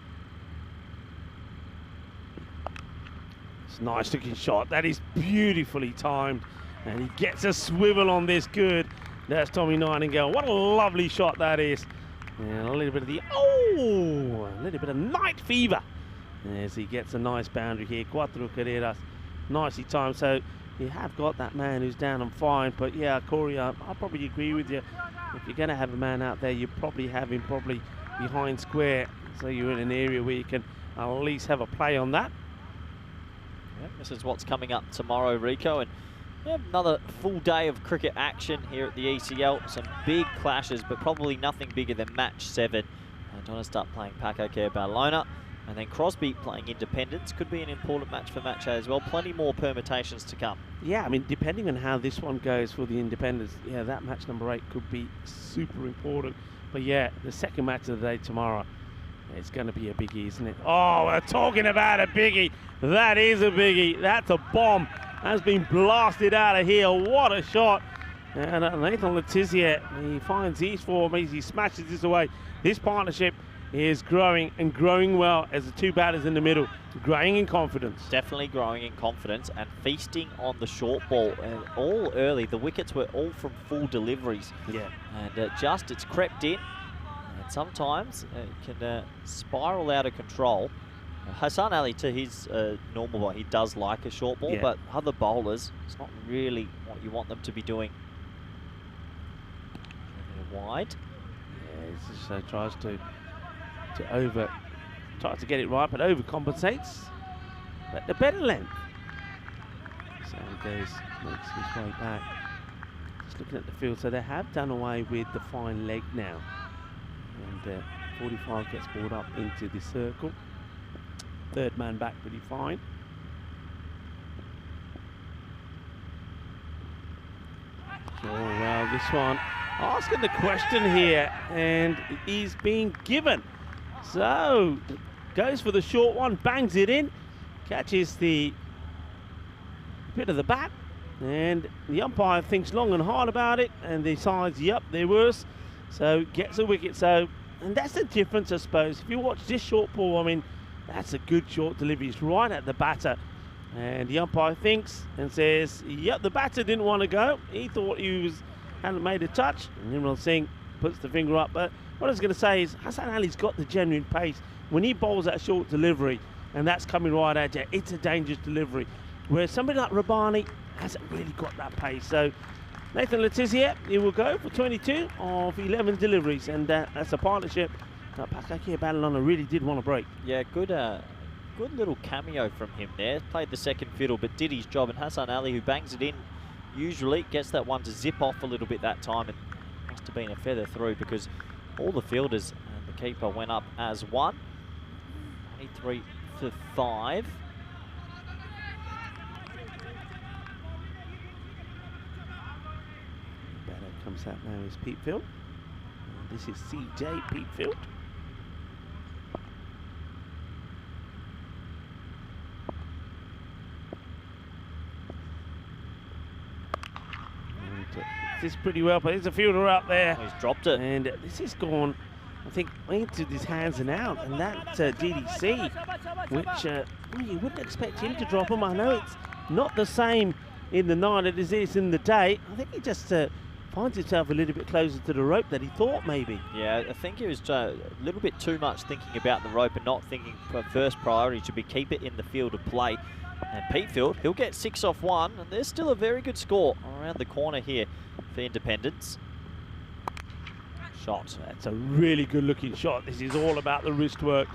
Speaker 7: It's a nice looking shot. That is beautifully timed, and he gets a swivel on this. Good. That's Tommy Nightingale. What a lovely shot that is. And a little bit of a little bit of night fever as he gets a nice boundary here. 4 carreras, nicely timed. So you have got that man who's down and fine, but yeah, Corey, I'll probably agree with you. If you're going to have a man out there, you probably have him behind square, so you're in an area where you can at least have a play on that.
Speaker 3: Yeah, this is what's coming up tomorrow, Rico, and yeah, another full day of cricket action here at the ECL. Some big clashes, but probably nothing bigger than match 7. Donnerstart playing Pakake Badalona, and then Crosby playing Independence. Could be an important match for match A as well. Plenty more permutations to come.
Speaker 7: Yeah, I mean, depending on how this one goes for the Independence, yeah, that match number 8 could be super important. But yeah, the second match of the day tomorrow, It's going to be a biggie, isn't it? Oh, we're talking about a biggie. That is a biggie. That's a bomb. Has been blasted out of here. What a shot. And Nathan Letizia, he finds his form as he smashes this away. This partnership is growing and growing well as the two batters in the middle, growing in confidence.
Speaker 3: Definitely growing in confidence and feasting on the short ball. And all early, the wickets were all from full deliveries.
Speaker 7: Yeah.
Speaker 3: And it's crept in. And sometimes it can spiral out of control. Hassan Ali, to his normal ball, he does like a short ball, but other bowlers, it's not really what you want them to be doing. Wide.
Speaker 7: Yeah, he just tries to get it right, but overcompensates. But the better length. So he goes, makes his way back. Just looking at the field, so they have done away with the fine leg now. And 45 gets brought up into the circle. Third man back pretty fine. Oh well, this one asking the question here, and he's being given. So goes for the short one, bangs it in, catches the bit of the bat, and the umpire thinks long and hard about it and decides, yep, they're worse. So gets a wicket. So, and that's the difference, I suppose. If you watch this short ball, I mean, that's a good short delivery. It's right at the batter. And the umpire thinks and says, yep, the batter didn't want to go. He thought hadn't made a touch. And Imran Singh puts the finger up. But what I was going to say is Hassan Ali's got the genuine pace. When he bowls that short delivery, and that's coming right at you, it's a dangerous delivery. Whereas somebody like Rabbani hasn't really got that pace. So Nathan Letizia, he will go for 22 of 11 deliveries. And that's a partnership that Pakaki Badalona really did want to break.
Speaker 3: Yeah, good little cameo from him there. Played the second fiddle, but did his job. And Hassan Ali, who bangs it in, usually gets that one to zip off a little bit that time. And must have been a feather through because all the fielders and the keeper went up as one. 23 for 5.
Speaker 7: Batter comes out now is Petefield. And this is CJ Petefield. This is pretty well, but there's a fielder up there.
Speaker 3: He's dropped it.
Speaker 7: And this is gone, I think, into his hands and out. And that's DDC, which you wouldn't expect him to drop him. I know it's not the same in the night as it is in the day. I think he just finds himself a little bit closer to the rope than he thought, maybe.
Speaker 3: Yeah, I think he was a little bit too much thinking about the rope and not thinking first priority should be keep it in the field of play. And Petefield, he'll get 6 off 1, and there's still a very good score around the corner here for Independence. Shot.
Speaker 7: That's a really good looking shot. This is all about the wrist work.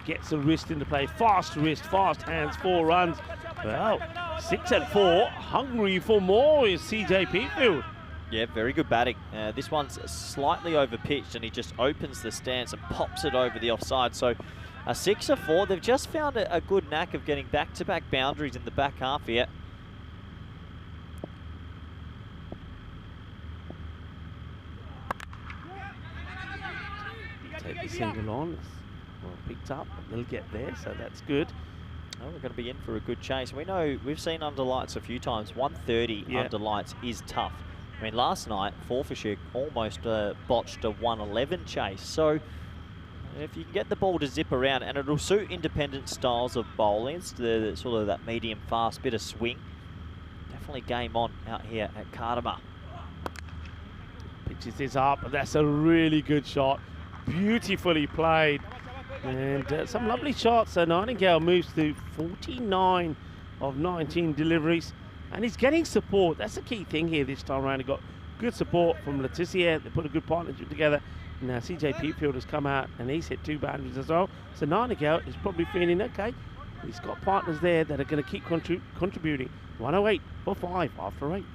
Speaker 7: Gets the wrist into play. Fast wrist, fast hands, 4 runs. Well, 6 and 4. Hungry for more is CJ Petefield.
Speaker 3: Yeah, very good batting. This one's slightly over pitched, and he just opens the stance and pops it over the offside. So a 6 or 4. They've just found a good knack of getting back-to-back boundaries in the back half here.
Speaker 7: Take the single on. Well, picked up. They'll get there, so that's good.
Speaker 3: Oh, we're going to be in for a good chase. We know we've seen under lights a few times. 130 under lights is tough. I mean, last night, Forfarshire almost botched a 111 chase. So if you can get the ball to zip around, and it'll suit independent styles of bowling, it's the sort of that medium fast bit of swing. Definitely game on out here at Cartama.
Speaker 7: Pitches this up, but that's a really good shot. Beautifully played. And some lovely shots. So Nightingale moves to 49 of 19 deliveries. And he's getting support. That's the key thing here this time around. He got good support from Letizia. They put a good partnership together. Now CJ Petefield has come out and he's hit 2 boundaries as well. So Nightingale is probably feeling okay. He's got partners there that are going to keep contributing. 108 for 5 after 8.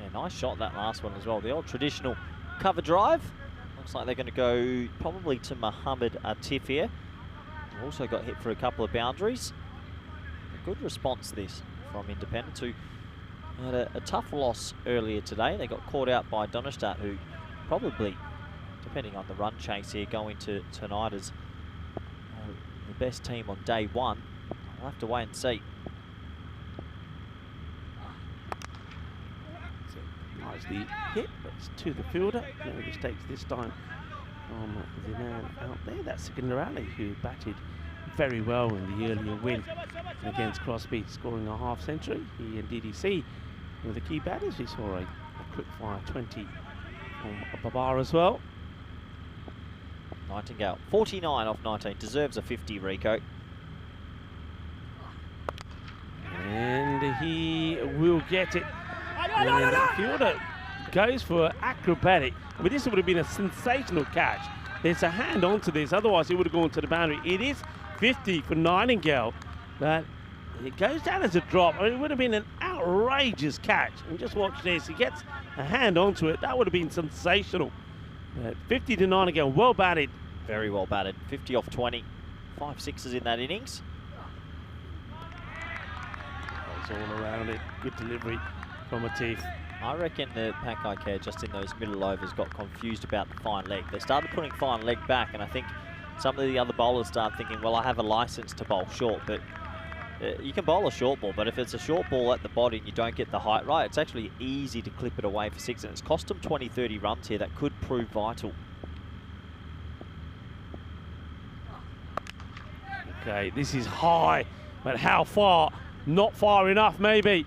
Speaker 3: Yeah, nice shot that last one as well. The old traditional cover drive. Looks like they're going to go probably to Mohammed Atif here. Also got hit for a couple of boundaries. A good response this from Independence, who had a tough loss earlier today. They got caught out by Donnerstadt, who probably, depending on the run chase here, going to tonight as best team on day one. We'll have to wait and see.
Speaker 7: Nicely hit, but it's to the fielder. No mistakes this time from the man out there. That's Sikandarali, who batted very well in the earlier win against Crosby, scoring a half century. He and DDC were the key batters. We saw a quick fire 20 from Babar as well.
Speaker 3: Nightingale, 49 off 19, deserves a 50, Rico.
Speaker 7: And he will get it. And the fielder goes for acrobatic. I mean, this would have been a sensational catch. There's a hand onto this, otherwise it would have gone to the boundary. It is 50 for Nightingale, but it goes down as a drop. I mean, it would have been an outrageous catch. And just watch this, he gets a hand onto it. That would have been sensational. 50 to Nightingale, well batted.
Speaker 3: Very well batted, 50 off 20. 5 sixes in that innings.
Speaker 7: Goes all around it, good delivery from Atif.
Speaker 3: I reckon the Pakai Care just in those middle overs got confused about the fine leg. They started putting fine leg back, and I think some of the other bowlers started thinking, well, I have a license to bowl short, but you can bowl a short ball, but if it's a short ball at the body and you don't get the height right, it's actually easy to clip it away for 6, and it's cost them 20, 30 runs here. That could prove vital.
Speaker 7: Okay, this is high, but how far? Not far enough, maybe.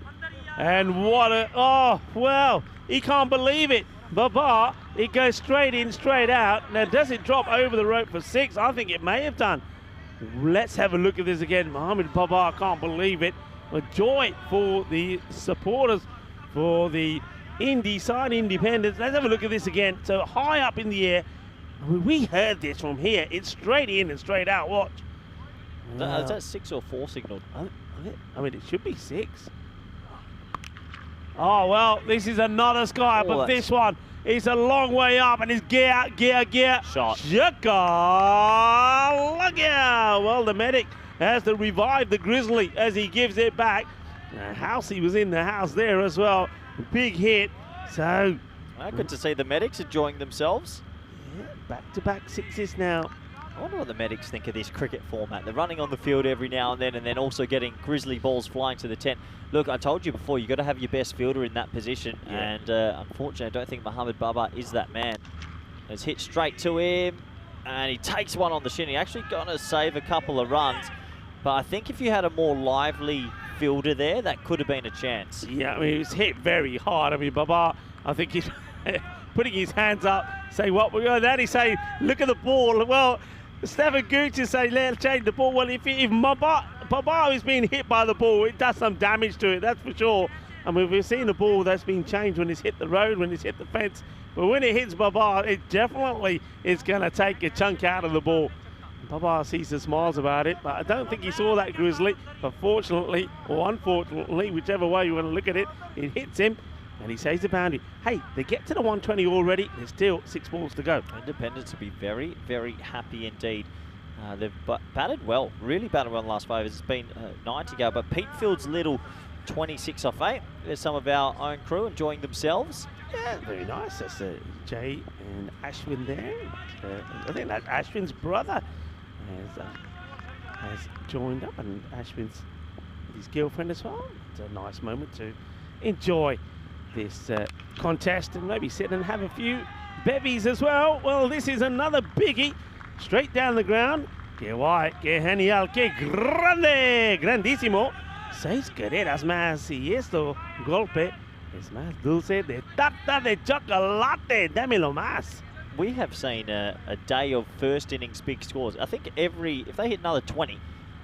Speaker 7: And what a, oh, well, he can't believe it. Babar, it goes straight in, straight out. Now, does it drop over the rope for 6? I think it may have done. Let's have a look at this again. Mohamed Babar can't believe it. A joy for the supporters, for the Indy side, Independence. Let's have a look at this again. So high up in the air. I mean, we heard this from here. It's straight in and straight out. Watch.
Speaker 3: Is that 6 or 4 signalled?
Speaker 7: I mean, it should be 6. Oh, well, this is another sky, but this one is a long way up, and it's gear.
Speaker 3: Shot.
Speaker 7: Look out. Well, the medic has to revive the Grizzly as he gives it back. Housey was in the house there as well. Big hit. So,
Speaker 3: good to see the medics enjoying themselves.
Speaker 7: Yeah, back-to-back 6s now.
Speaker 3: I wonder what the medics think of this cricket format. They're running on the field every now and then also getting grizzly balls flying to the tent. Look, I told you before, you've got to have your best fielder in that position, and unfortunately, I don't think Mohamed Babar is that man. It's hit straight to him, and he takes one on the shin. He actually going to save a couple of runs, but I think if you had a more lively fielder there, that could have been a chance.
Speaker 7: Yeah, I mean, it was hit very hard. I mean, Babar, I think he's putting his hands up, say, what we're going to, he's saying, look at the ball. Well, Stephen Gooch is saying, let's change the ball. Well, if Babar is being hit by the ball, it does some damage to it, that's for sure. I mean, we've seen the ball that's been changed when it's hit the road, when it's hit the fence. But when it hits Babar, it definitely is going to take a chunk out of the ball. Babar sees the smiles about it, but I don't think he saw that Grizzly. But fortunately, or unfortunately, whichever way you want to look at it, it hits him. And he saves the boundary. Hey, they get to the 120 already. There's still 6 balls to go.
Speaker 3: Independence will be very, very happy indeed. They've batted well, really batted well in the last 5 overs. It's been 9 to go, but Peatfield's little 26 off 8. There's some of our own crew enjoying themselves.
Speaker 7: Yeah, very nice. That's Jay and Ashwin there. I think that's Ashwin's brother has joined up, and Ashwin's his girlfriend as well. It's a nice moment to enjoy this contest and maybe sit and have a few bevies as well. Well, this is another biggie straight down the ground. Que guay, que genial, que grande, grandísimo. 6 carreras más y esto golpe es más dulce de tarta de chocolate. Dámelo más.
Speaker 3: We have seen a day of first innings big scores. I think if they hit another 20,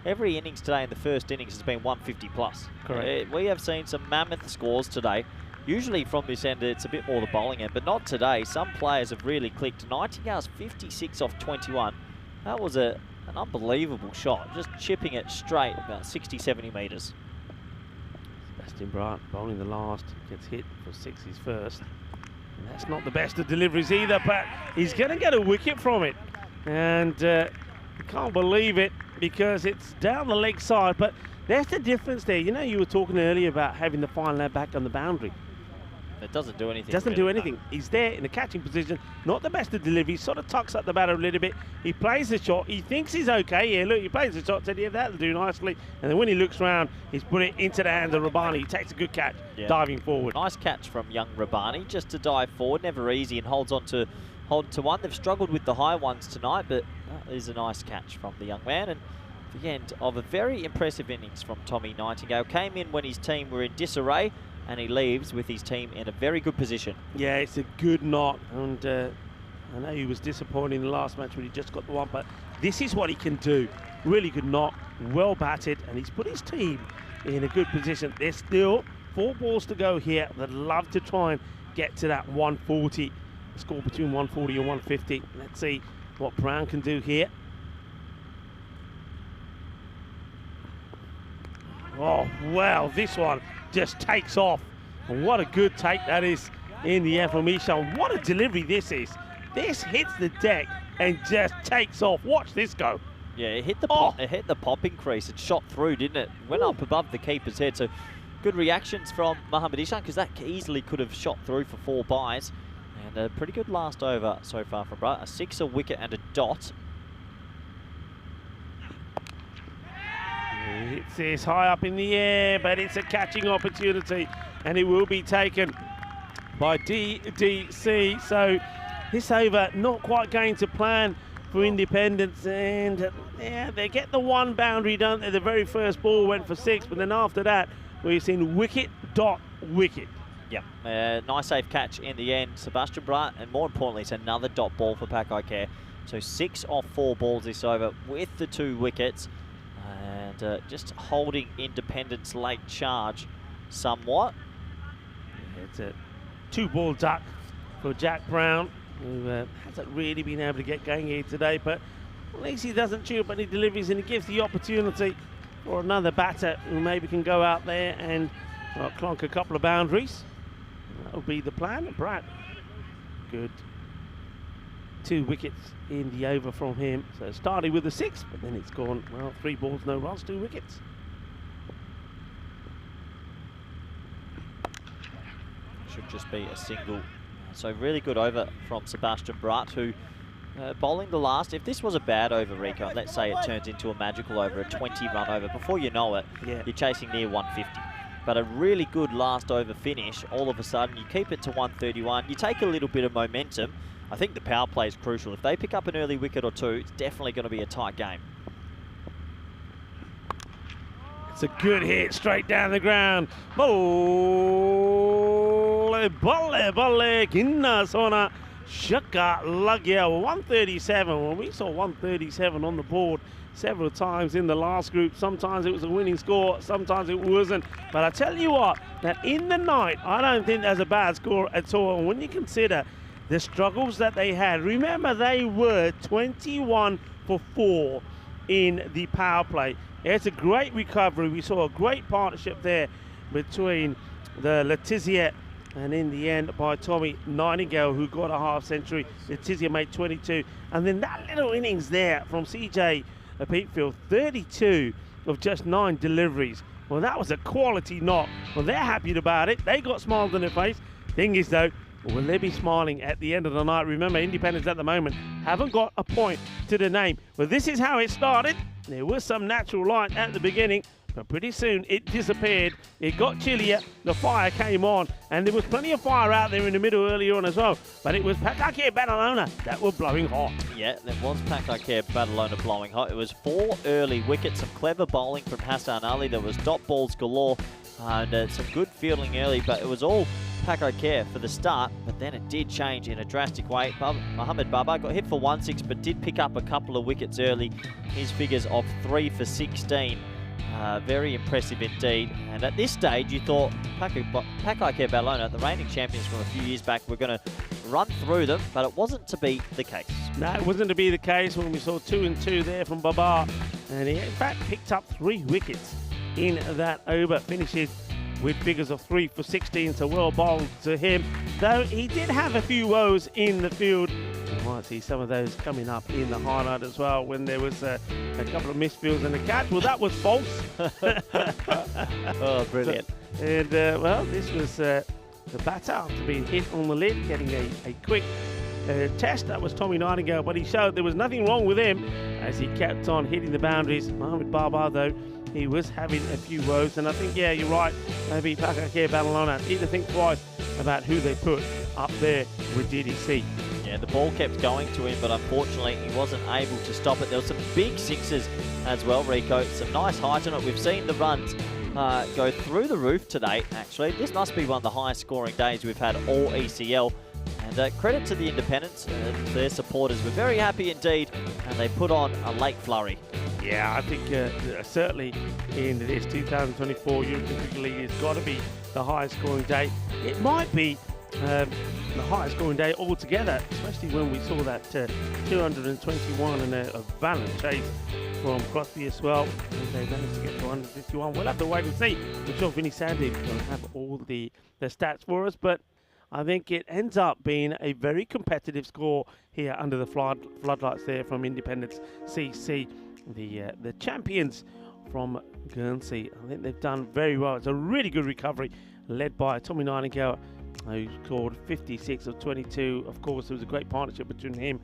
Speaker 3: every innings today in the first innings has been 150 plus.
Speaker 7: Correct.
Speaker 3: We have seen some mammoth scores today. Usually from this end, it's a bit more the bowling end, but not today. Some players have really clicked. Nightingale's 56 off 21. That was an unbelievable shot, just chipping it straight about 60, 70 metres.
Speaker 7: Sebastian Brandt bowling the last, gets hit for 6 his first. And that's not the best of deliveries either, but he's going to get a wicket from it. And you can't believe it because it's down the leg side, but there's the difference there. You know, you were talking earlier about having the fine leg back on the boundary.
Speaker 3: It doesn't do anything.
Speaker 7: Doesn't
Speaker 3: really,
Speaker 7: do anything.
Speaker 3: no.
Speaker 7: He's there in the catching position, not the best of deliveries, sort of tucks up the batter a little bit. He plays the shot. He thinks he's okay. Yeah, look, he plays the shot, said, yeah, that'll do nicely. And then when he looks round, he's put it into the hands of Rabbani. He takes a good catch, diving forward.
Speaker 3: Nice catch from young Rabbani, just to dive forward. Never easy, and holds on to one. They've struggled with the high ones tonight, but that is a nice catch from the young man. And the end of a very impressive innings from Tommy Nightingale. Came in when his team were in disarray, and he leaves with his team in a very good position.
Speaker 7: Yeah, it's a good knock, and I know he was disappointed in the last match when he just got the one, but this is what he can do. Really good knock, well batted, and he's put his team in a good position. There's still 4 balls to go here. They'd love to try and get to that 140, score between 140 and 150. Let's see what Brown can do here. Oh, wow, this one just takes off. And what a good take that is in the air from Ishan. What a delivery this is. This hits the deck and just takes off. Watch this go.
Speaker 3: Yeah, it hit the pop, it hit the popping crease. It shot through, didn't it? Went up above the keeper's head. So good reactions from Mohamed Ishan, because that easily could have shot through for 4 byes. And a pretty good last over so far from Brett. A 6, a wicket and a dot.
Speaker 7: It's this high up in the air, but it's a catching opportunity, and it will be taken by DDC. So this over not quite going to plan for Independence, and yeah, they get the 1 boundary, don't they? The very first ball went for 6, but then after that, we've seen wicket, dot, wicket.
Speaker 3: Yep, nice safe catch in the end. Sebastian Bratt, and more importantly, it's another dot ball for Pakai Care. So 6 off 4 balls this over with the 2 wickets. And just holding Independence late charge somewhat.
Speaker 7: It's a 2-ball duck for Jack Brown, who hasn't really been able to get going here today, but at least he doesn't chew up any deliveries, and he gives the opportunity for another batter who maybe can go out there and clonk a couple of boundaries. That'll be the plan. Brad, good. 2 wickets in the over from him. So it started with a 6, but then it's gone, well, 3 balls, no runs, 2 wickets.
Speaker 3: Should just be a single. So really good over from Sebastian Bratt, who bowling the last. If this was a bad over, Rico, let's say it turns into a magical over, a 20-run over, before you know it, you're chasing near 150. But a really good last over finish, all of a sudden you keep it to 131. You take a little bit of momentum. I think the power play is crucial. If they pick up an early wicket or 2, it's definitely going to be a tight game.
Speaker 7: It's a good hit straight down the ground. Bolle, ginna sona, shaka lagya, 137. Well, we saw 137 on the board several times in the last group. Sometimes it was a winning score, sometimes it wasn't. But I tell you what, that in the night, I don't think that's a bad score at all. And when you consider the struggles that they had, remember they were 21 for 4 in the power play. It's a great recovery. We saw a great partnership there between the Letizia and in the end by Tommy Nightingale, who got a half century. Letizia made 22. And then that little innings there from CJ Peatfield, 32 of just 9 deliveries. Well, that was a quality knock. Well, they're happy about it. They got smiles on their face. Thing is, though, will they be smiling at the end of the night? Remember, Independence at the moment haven't got a point to the name. Well, this is how it started. There was some natural light at the beginning, but pretty soon it disappeared. It got chillier, the fire came on, and there was plenty of fire out there in the middle earlier on as well. But it was Pakai Badalona that were blowing hot.
Speaker 3: Yeah, there was Pakai Badalona blowing hot. It was 4 early wickets, some clever bowling from Hassan Ali. There was dot balls galore, and some good fielding early, but it was all Pakai for the start, but then it did change in a drastic way. Mohamed Baba got hit for 1-6, but did pick up a couple of wickets early. His figures of 3 for 16. Very impressive indeed. And at this stage, you thought Pakai Badalona, the reigning champions from a few years back, were going to run through them, but it wasn't to be the case.
Speaker 7: No, it wasn't to be the case when we saw 2 and 2 there from Baba. And he, in fact, picked up 3 wickets in that over. Finishes with figures of 3 for 16, so well bowled to him. Though he did have a few woes in the field. You might see some of those coming up in the highlight as well, when there was a couple of misfields and a catch. Well, that was false.
Speaker 3: Oh, brilliant.
Speaker 7: And, well, this was the batter after being hit on the lid, getting a quick test. That was Tommy Nightingale, but he showed there was nothing wrong with him as he kept on hitting the boundaries. Mohamed Babar, though, he was having a few woes, and I think, yeah, you're right, maybe Pakake Badalona need to think twice about who they put up there with DDC.
Speaker 3: Yeah, the ball kept going to him, but unfortunately he wasn't able to stop it. There were some big sixes as well, Rico. Some nice height on it. We've seen the runs go through the roof today, actually. This must be one of the highest scoring days we've had all ECL. And credit to the Independents, their supporters were very happy indeed, and they put on a late flurry.
Speaker 7: Yeah, I think certainly in this 2024 European Cricket League, it's got to be the highest scoring day. It might be the highest scoring day altogether, especially when we saw that 221 and a valiant chase from Crosby as well. And they managed to get to 151. We'll have to wait and see. I'm sure Vinny Sandy will have all the stats for us, but I think it ends up being a very competitive score here under the floodlights there from Independence CC, the champions from Guernsey. I think they've done very well. It's a really good recovery led by Tommy Nightingale, who scored 56 of 22. Of course, there was a great partnership between him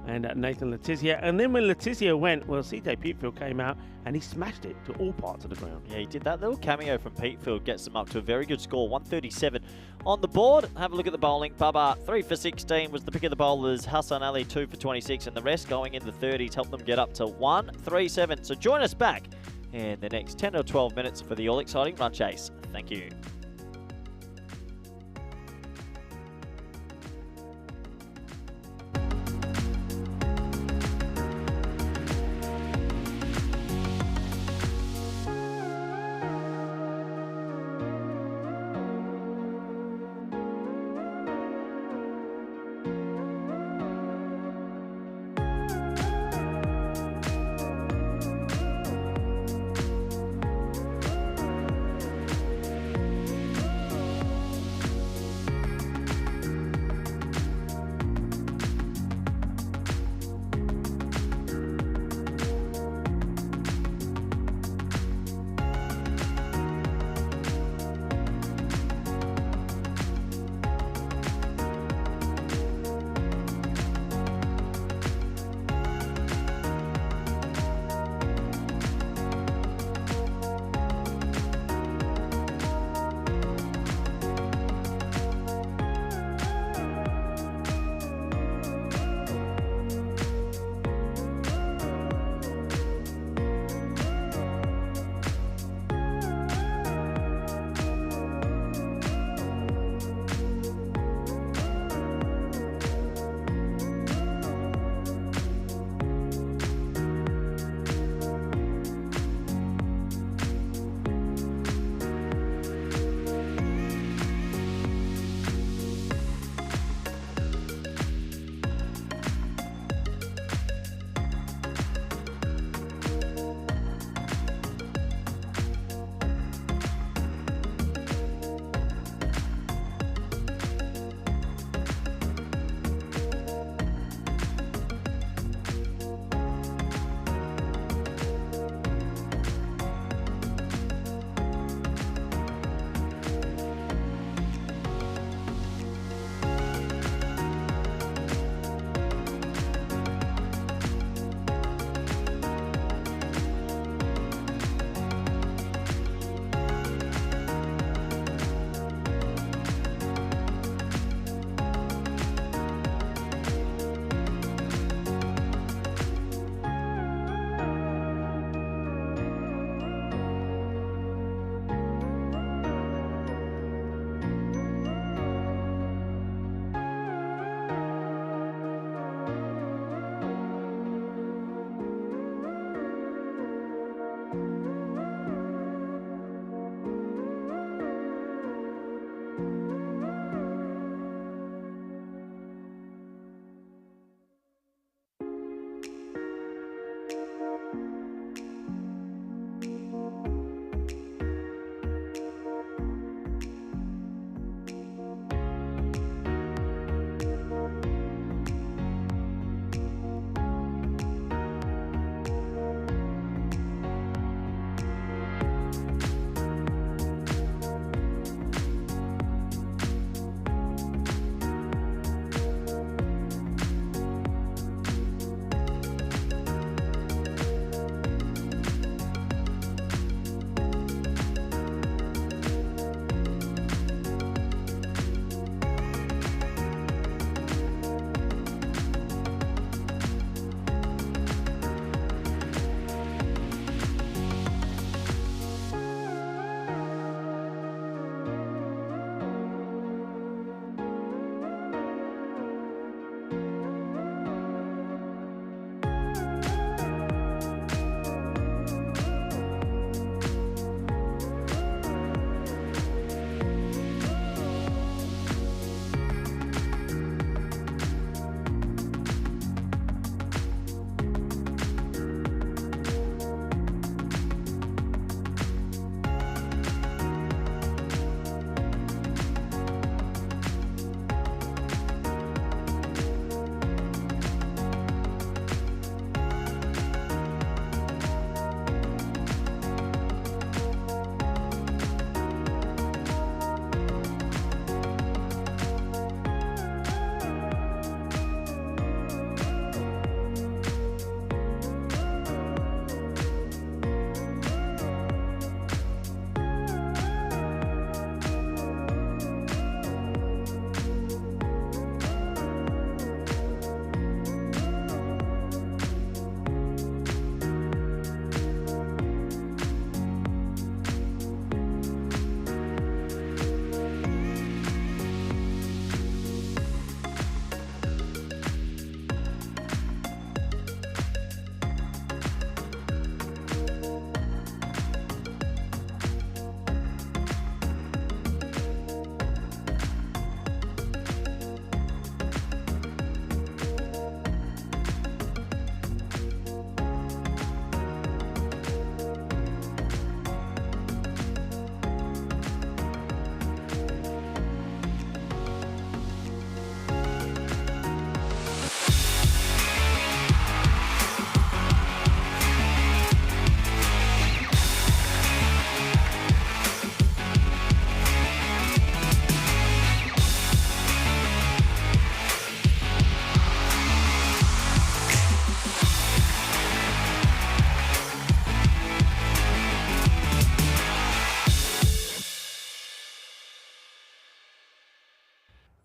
Speaker 7: and Nathan Letizia. And then when Letizia went, well, CJ Petefield came out and he smashed it to all parts of the ground.
Speaker 3: Yeah, he did. That little cameo from Petefield gets them up to a very good score, 137 on the board. Have a look at the bowling. Baba, 3 for 16 was the pick of the bowlers. Hassan Ali, 2 for 26, and the rest going in the 30s helped them get up to 137. So join us back in the next 10 or 12 minutes for the all-exciting run chase. Thank you.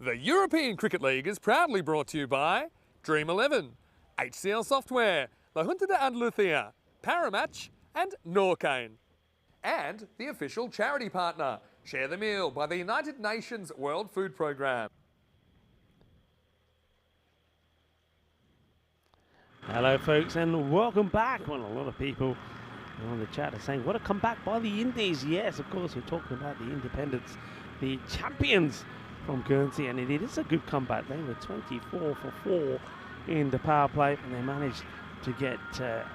Speaker 5: The European Cricket League is proudly brought to you by Dream 11, HCL Software, La Junta de Andalucía, Paramatch and Norcane. And the official charity partner, Share the Meal by the United Nations World Food Programme.
Speaker 7: Hello folks and welcome back. Well, a lot of people on the chat are saying, what a comeback by the Indies. Yes, of course, we're talking about the independents, the champions from Guernsey, and it is a good comeback. They were 24 for 4 in the power play, and they managed to get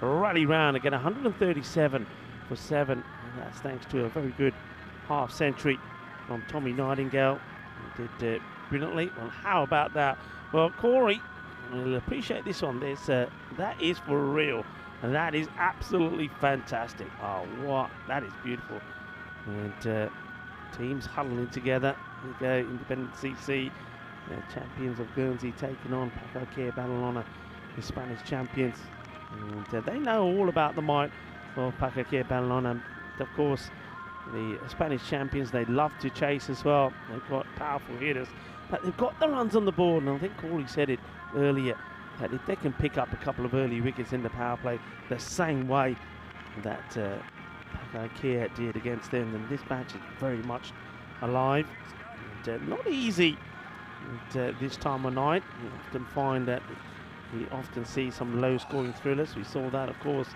Speaker 7: rally round and get 137 for 7, and that's thanks to a very good half century from Tommy Nightingale, who did brilliantly. Well, how about that? Well, Corey, we'll appreciate this one. That is for real, and that is absolutely fantastic. Oh, what? That is beautiful. And teams huddling together. Here we go, Independent CC, champions of Guernsey taking on Paco Barcelona, the Spanish champions. And they know all about the might of Paco Barcelona. And of course, the Spanish champions, they love to chase as well. They've got powerful hitters, but they've got the runs on the board. And I think Corey said it earlier, that if they can pick up a couple of early wickets in the power play the same way that Paco did against them, then this match is very much alive. And, not easy this time of night. You often find that we often see some low-scoring thrillers. We saw that, of course,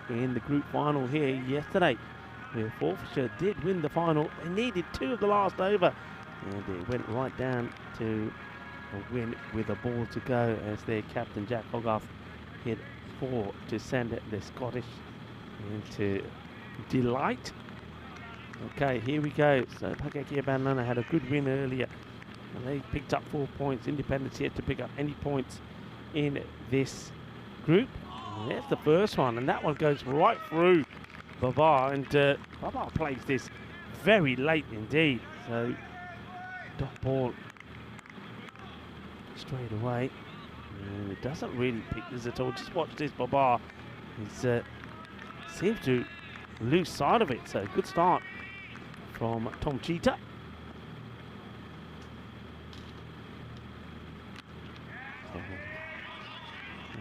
Speaker 7: in the group final here yesterday, where Forfeiture did win the final. They needed 2 of the last over, and it went right down to a win with a ball to go as their captain Jack Hogarth hit 4 to send the Scottish into delight. Okay, here we go. So Paco Barcelona had a good win earlier, and they picked up 4 points. Independence yet to pick up any points in this group. And there's the first one, and that one goes right through Babar, and Babar plays this very late indeed. So dot ball straight away, and it doesn't really pick this at all. Just watch this, Babar. He seems to lose sight of it. So good start from Tom Cheetah.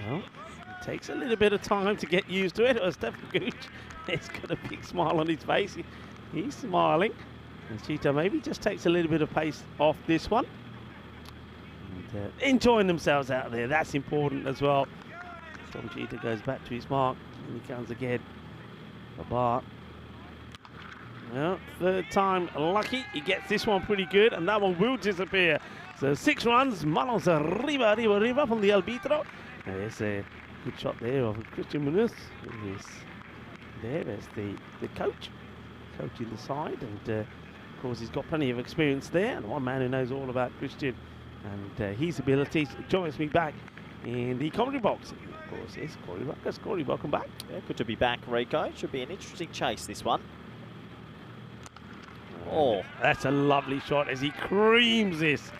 Speaker 7: Well, it takes a little bit of time to get used to it. Or Stephen Gooch has got a big smile on his face. He's smiling. And Cheetah maybe just takes a little bit of pace off this one. And enjoying themselves out there. That's important as well. Tom Cheetah goes back to his mark. And he comes again. Babar. Well, third time lucky. He gets this one pretty good, and that one will disappear. So 6 runs. Manos arriba, arriba, arriba from the arbitro. There's a good shot there of Christian Munoz. There's the coach coaching the side, and of course he's got plenty of experience there, and one man who knows all about Christian and his abilities joins me back in the commentary box. Of course, it's Corey Ruckus. Corey, welcome back.
Speaker 3: Yeah, good to be back, Rico. Should be an interesting chase, this one. Oh,
Speaker 7: that's a lovely shot as he creams this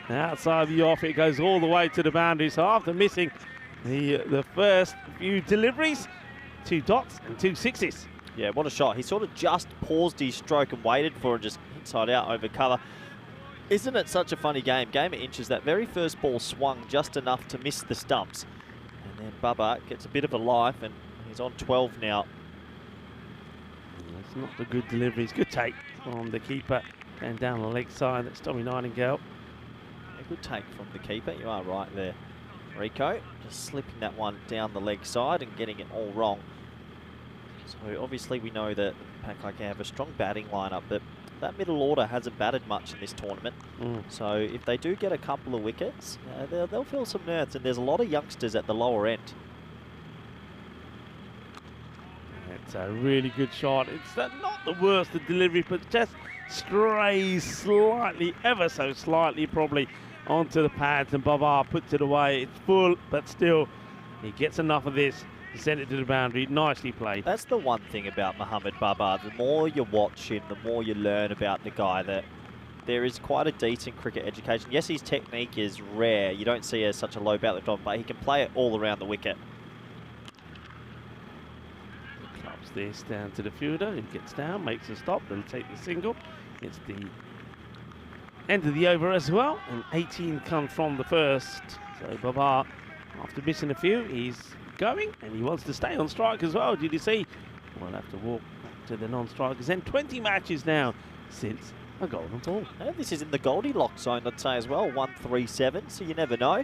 Speaker 7: outside the off. It goes all the way to the boundary. So after missing the first few deliveries, 2 dots and 2 sixes.
Speaker 3: Yeah, what a shot. He sort of just paused his stroke and waited for it, just inside out over cover. Isn't it such a funny game? Game of inches. That very first ball swung just enough to miss the stumps. And then Bubba gets a bit of a life, and he's on 12 now.
Speaker 7: It's not the good deliveries. Good take from the keeper and down the leg side. That's Tommy Nightingale.
Speaker 3: A good take from the keeper. You are right there, Rico. Just slipping that one down the leg side and getting it all wrong. So obviously we know that Paco have a strong batting lineup, but that middle order hasn't batted much in this tournament. So if they do get a couple of wickets, they'll feel some nerves, and there's a lot of youngsters at the lower end.
Speaker 7: It's a really good shot. It's not the worst of delivery, but just strays slightly, ever so slightly probably, onto the pads, and Babar puts it away. It's full, but still he gets enough of this to send it to the boundary. Nicely played.
Speaker 3: That's the one thing about Mohamed Babar. The more you watch him, the more you learn about the guy, that there is quite a decent cricket education. Yes, his technique is rare. You don't see as such a low bat lift on, but he can play it all around the wicket.
Speaker 7: Clubs this down to the fielder. He gets down, makes a stop, then take the single. It's the end of the over as well, and 18 comes from the first. So Babar, after missing a few, he's going, and he wants to stay on strike as well. Did you see? We'll have to walk to the non-strikers. And 20 matches now since a golden ball.
Speaker 3: This is in the Goldilocks zone, I'd say as well. 1-3-7, so you never know.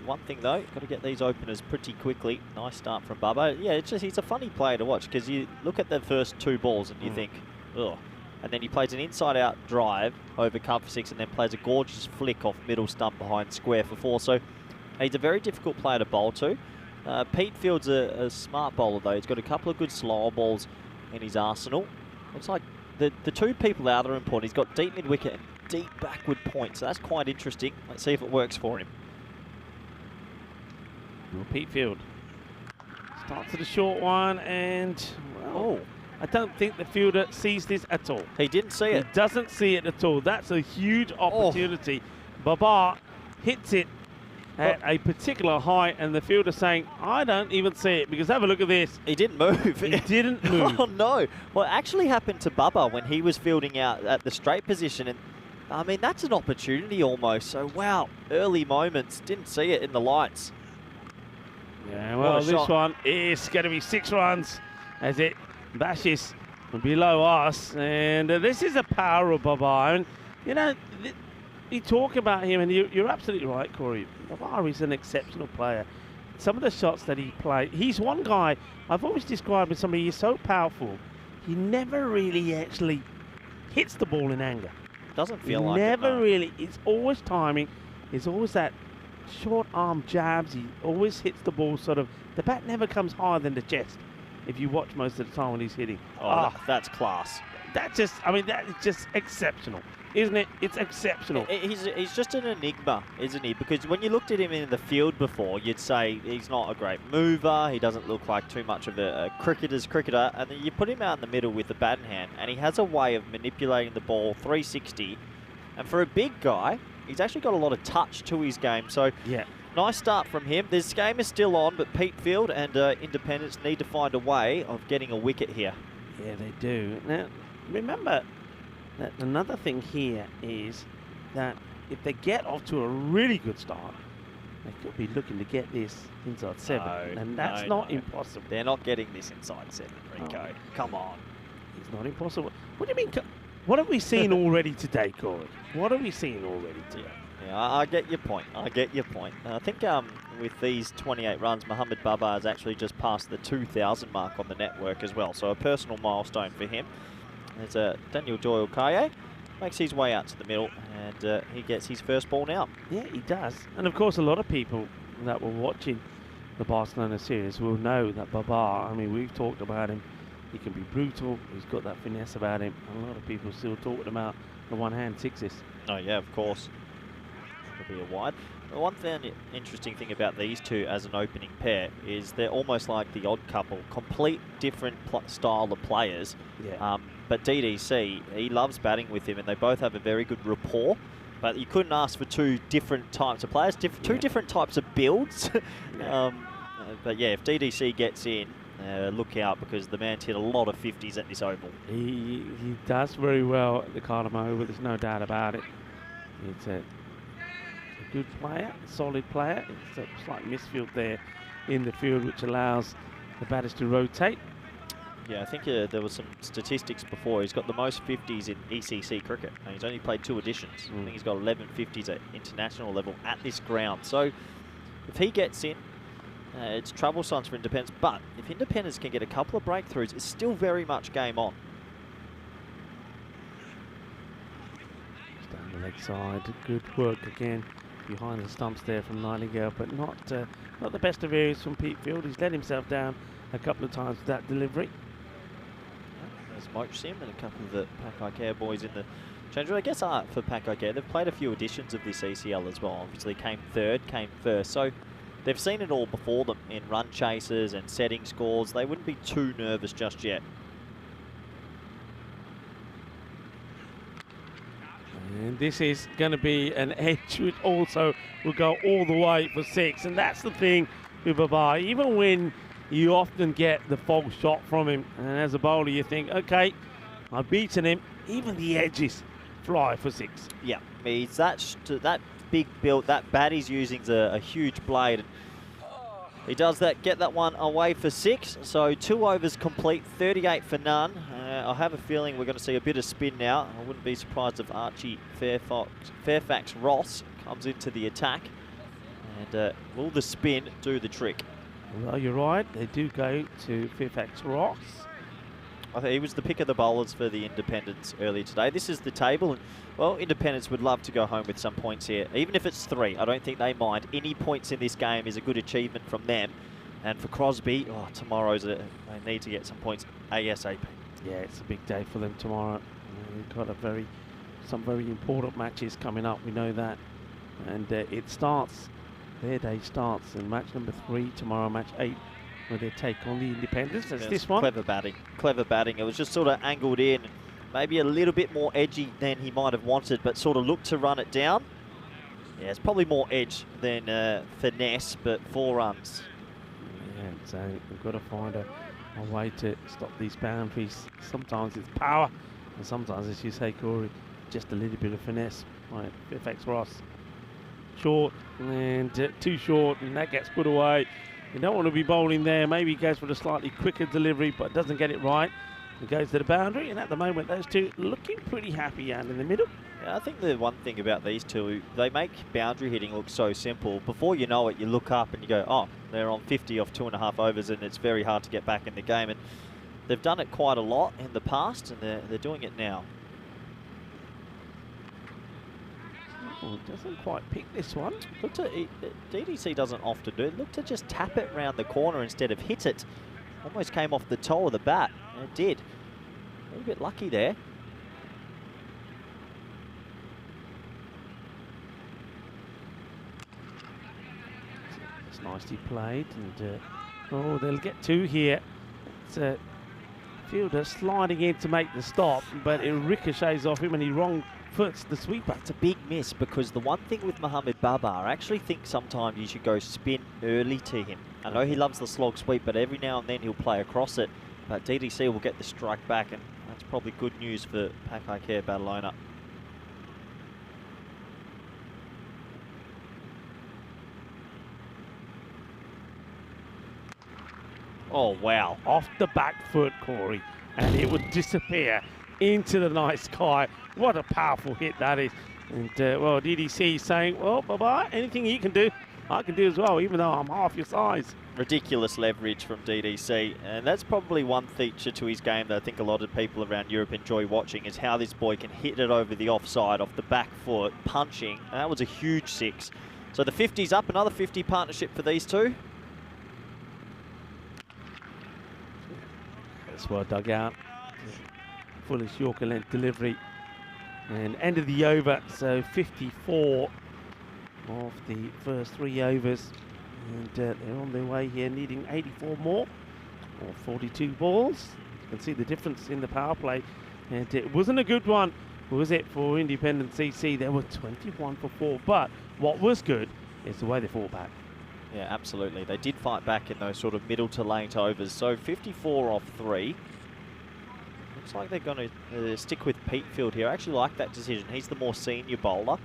Speaker 3: One thing though, got to get these openers pretty quickly. Nice start from Bubba. Yeah, it's just he's a funny player to watch because you look at the first 2 balls and you think, ugh. And then he plays an inside-out drive over cover 6 and then plays a gorgeous flick off middle stump behind square for 4. So he's a very difficult player to bowl to. Pete Field's a smart bowler though. He's got a couple of good slower balls in his arsenal. Looks like the 2 people out are important. He's got deep mid-wicket and deep backward point, so that's quite interesting. Let's see if it works for him.
Speaker 7: Well, Pete Field starts with a short one, and well, I don't think the fielder sees this at all.
Speaker 3: He didn't see it.
Speaker 7: He doesn't see it at all. That's a huge opportunity. Babar hits it at a particular height, and the fielder saying, I don't even see it, because have a look at this.
Speaker 3: He didn't move.
Speaker 7: He didn't move.
Speaker 3: Oh, no. Well, it actually happened to Bubba when he was fielding out at the straight position, and I mean, that's an opportunity almost. So, wow, early moments. Didn't see it in the lights.
Speaker 7: Yeah, well, this one is going to be 6 runs as it bashes below us. And this is the power of Babar. And, you know, you talk about him, and you're absolutely right, Corey. Babar is an exceptional player. Some of the shots that he played, he's one guy, I've always described as somebody who's so powerful, he never really actually hits the ball in anger.
Speaker 3: Doesn't feel like it.
Speaker 7: Never really. It's always timing. It's always that short arm jabs. He always hits the ball sort of, the bat never comes higher than the chest if you watch most of the time when he's hitting.
Speaker 3: That's class.
Speaker 7: That is just exceptional, isn't it? It's exceptional.
Speaker 3: He's just an enigma, isn't he? Because when you looked at him in the field before, you'd say he's not a great mover. He doesn't look like too much of a cricketer. And then you put him out in the middle with the bat in hand, and he has a way of manipulating the ball 360. And for a big guy, he's actually got a lot of touch to his game. So
Speaker 7: yeah,
Speaker 3: nice start from him. This game is still on, but Pete Field and Independence need to find a way of getting a wicket here.
Speaker 7: Yeah, they do. Now, remember that another thing here is that if they get off to a really good start, they could be looking to get this inside 7. And that's not impossible.
Speaker 3: They're not getting this inside 7, Rico.
Speaker 7: Oh.
Speaker 3: Come on.
Speaker 7: It's not impossible. What do you mean? What have we seen already today, Corey? What have we seen already today?
Speaker 3: Yeah, I get your point. I think with these 28 runs, Mohamed Baba has actually just passed the 2,000 mark on the network as well. So a personal milestone for him. There's Daniel Doyle Kaye. Makes his way out to the middle, and he gets his first ball now.
Speaker 7: Yeah, he does. And of course, a lot of people that were watching the Barcelona series will know that Babar, I mean, we've talked about him. He can be brutal. He's got that finesse about him. And a lot of people still talking about the one-hand 6s.
Speaker 3: Oh, yeah, of course. It'll be a wide. One interesting thing about these two as an opening pair is they're almost like the odd couple. Complete different style of players.
Speaker 7: Yeah.
Speaker 3: But DDC, he loves batting with him, and they both have a very good rapport. But you couldn't ask for 2 different types of players, two different types of builds. But yeah, if DDC gets in, look out, because the man's hit a lot of 50s at this oval.
Speaker 7: He does very well at the Cartama Oval, there's no doubt about it. It's a good player, solid player. It's a slight misfield there in the field, which allows the batters to rotate.
Speaker 3: Yeah, I think there was some statistics before. He's got the most 50s in ECC cricket, and he's only played 2 editions. I think he's got 11 50s at international level at this ground. So if he gets in, it's trouble signs for Independence, but if Independence can get a couple of breakthroughs, it's still very much game on.
Speaker 7: Just down the leg side, good work again behind the stumps there from Nightingale, but not the best of areas from Pete Field. He's let himself down a couple of times with that delivery.
Speaker 3: There's Moch Sim and a couple of the Pack Ikea boys in the change room. I guess for Pack Ikea, they've played a few editions of this ECL as well. Obviously came third, came first. So they've seen it all before them in run chases and setting scores. They wouldn't be too nervous just yet.
Speaker 7: And this is going to be an edge which also will go all the way for 6. And that's the thing with Babar. Even when you often get the false shot from him, and as a bowler you think, okay, I've beaten him, even the edges fly for 6.
Speaker 3: Yeah, he's that big build. That bat he's using's a huge blade. He does that, get that one away for 6. So 2 overs complete, 38 for none. I have a feeling we're going to see a bit of spin now. I wouldn't be surprised if Archie Fairfax Ross comes into the attack. And will the spin do the trick?
Speaker 7: Well, you're right. They do go to Fairfax Ross.
Speaker 3: I think he was the pick of the bowlers for the Independents earlier today. This is the table, and well, Independents would love to go home with some points here. Even if it's 3, I don't think they mind. Any points in this game is a good achievement from them. And for Crosby, they need to get some points ASAP.
Speaker 7: Yeah, it's a big day for them tomorrow. We've got some very important matches coming up. We know that, and their day starts in match number 3 tomorrow, match 8. Where they take on the Independents. That's this one.
Speaker 3: Clever batting. It was just sort of angled in, maybe a little bit more edgy than he might have wanted, but sort of looked to run it down. Yeah, it's probably more edge than finesse, but 4 runs.
Speaker 7: Yeah, so we've got to find a way to stop these boundaries. Sometimes it's power, and sometimes, as you say, Corey, just a little bit of finesse. Right, Fairfax Ross. Short, and too short, and that gets put away. You don't want to be bowling there. Maybe he goes for a slightly quicker delivery, but doesn't get it right. He goes to the boundary, and at the moment, those two looking pretty happy and in the middle.
Speaker 3: Yeah, I think the one thing about these two, they make boundary hitting look so simple. Before you know it, you look up and you go, oh, they're on 50 off 2.5 overs, and it's very hard to get back in the game. And they've done it quite a lot in the past, and they're doing it now.
Speaker 7: Oh, doesn't quite pick this one.
Speaker 3: DDC doesn't often do it. Look to just tap it round the corner instead of hit it. Almost came off the toe of the bat. And it did. A little bit lucky there.
Speaker 7: It's nicely played, and they'll get 2 here. It's fielder sliding in to make the stop, but it ricochets off him, and he wrong foots the sweeper.
Speaker 3: It's a big miss, because the one thing with Mohamed Babar, I actually think sometimes you should go spin early to him. I know he loves the slog sweep, but every now and then he'll play across it. But DDC will get the strike back, and that's probably good news for Pakai Care Badalona. Oh, wow.
Speaker 7: Off the back foot, Corey, and it would disappear into the night sky. What a powerful hit that is. And, well, DDC saying, well, bye-bye, anything you can do, I can do as well, even though I'm half your size.
Speaker 3: Ridiculous leverage from DDC, and that's probably one feature to his game that I think a lot of people around Europe enjoy watching, is how this boy can hit it over the offside, off the back foot, punching. And that was a huge 6. So the 50's up, another 50 partnership for these two.
Speaker 7: That's well dug out. Fullest Yorker length delivery. And end of the over, so 54 of the first 3 overs. And they're on their way here, needing 84 more, or 42 balls. You can see the difference in the power play. And it wasn't a good one, was it, for Independent CC? They were 21 for 4. But what was good is the way they fought back.
Speaker 3: Yeah, absolutely. They did fight back in those sort of middle to late overs. So 54 off 3. Looks like they're going to stick with Pete Field here. I actually like that decision. He's the more senior bowler.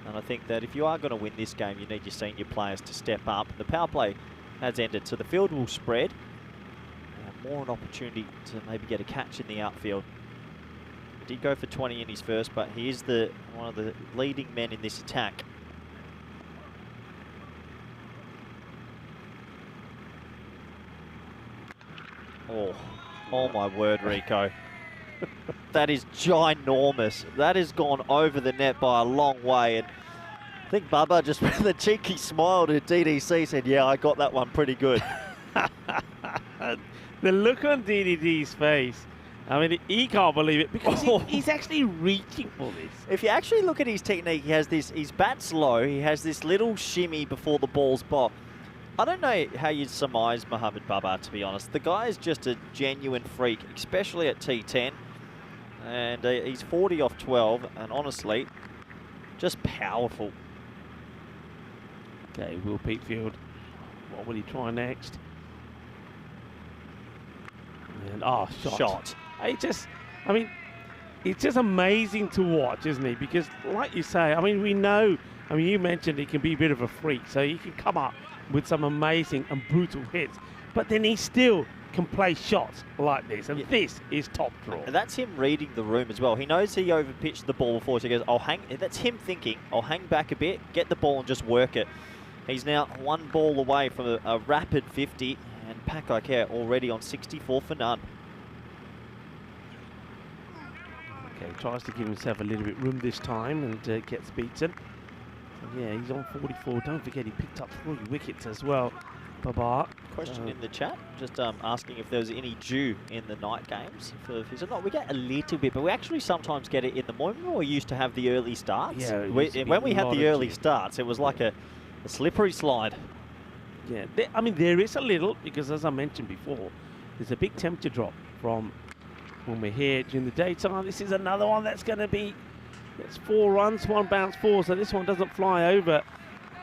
Speaker 3: And I think that if you are going to win this game, you need your senior players to step up. The power play has ended, so the field will spread. More an opportunity to maybe get a catch in the outfield. He did go for 20 in his first, but he is one of the leading men in this attack. Oh my word, Rico. That is ginormous. That has gone over the net by a long way. And I think Bubba just with a cheeky smile to DDC said, yeah, I got that one pretty good.
Speaker 7: The look on DDD's face, I mean, he can't believe it, because he's actually reaching for this.
Speaker 3: If you actually look at his technique, he has this, his bat's low, he has this little shimmy before the ball's popped. I don't know how you'd surmise Mohamed Babar, to be honest. The guy is just a genuine freak, especially at T10. And he's 40 off 12, and honestly, just powerful.
Speaker 7: Okay, Will Peatfield, what will he try next? And, shot. I mean, it's just amazing to watch, isn't he? Because, like you say, I mean, we know, I mean, you mentioned he can be a bit of a freak, so he can come up with some amazing and brutal hits, but then he still can play shots like this, and this is top draw.
Speaker 3: And that's him reading the room as well. He knows he overpitched the ball before, so he goes, I'll hang. That's him thinking, I'll hang back a bit, get the ball and just work it. He's now one ball away from a rapid 50, and Pakakea already on 64 for none.
Speaker 7: Okay, tries to give himself a little bit room this time and gets beaten. So yeah, he's on 44. Don't forget he picked up 3 wickets as well. Babar.
Speaker 3: Question in the chat, just asking if there was any dew in the night games. No, we get a little bit, but we actually sometimes get it in the morning. We used to have the early starts.
Speaker 7: Yeah,
Speaker 3: when we had the early starts, it was like a slippery slide.
Speaker 7: Yeah, I mean, there is a little, because as I mentioned before, there's a big temperature drop from when we're here during the daytime. This is another one that's going to be, it's 4 runs, 1 bounce 4, so this one doesn't fly over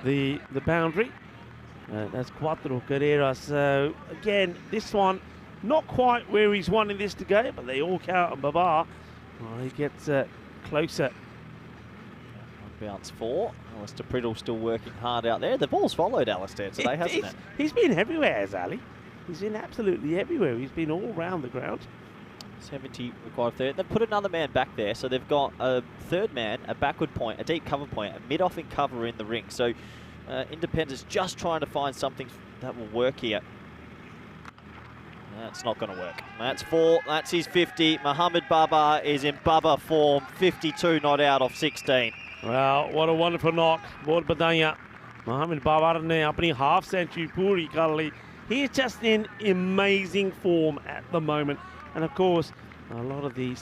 Speaker 7: the boundary. That's Cuatro Carreras. So again, this one not quite where he's wanting this to go, but they all count on Babar. He gets closer.
Speaker 3: 1 bounce 4. Alistair Priddle still working hard out there. The ball's followed Alistair today, hasn't it?
Speaker 7: He's been everywhere, Ali. He's been absolutely everywhere. He's been all around the ground.
Speaker 3: 70 required third. They've put another man back there, so they've got a third man, a backward point, a deep cover point, a mid-off in cover in the ring. So Independence just trying to find something that will work here. That's not going to work. That's 4. That's his 50. Mohamed Babar is in Baba form. 52 not out of 16.
Speaker 7: Well, what a wonderful knock. Bahut badaiyan. Mohamed Babar ne apni half century puri kar li. He is just in amazing form at the moment. And of course, a lot of these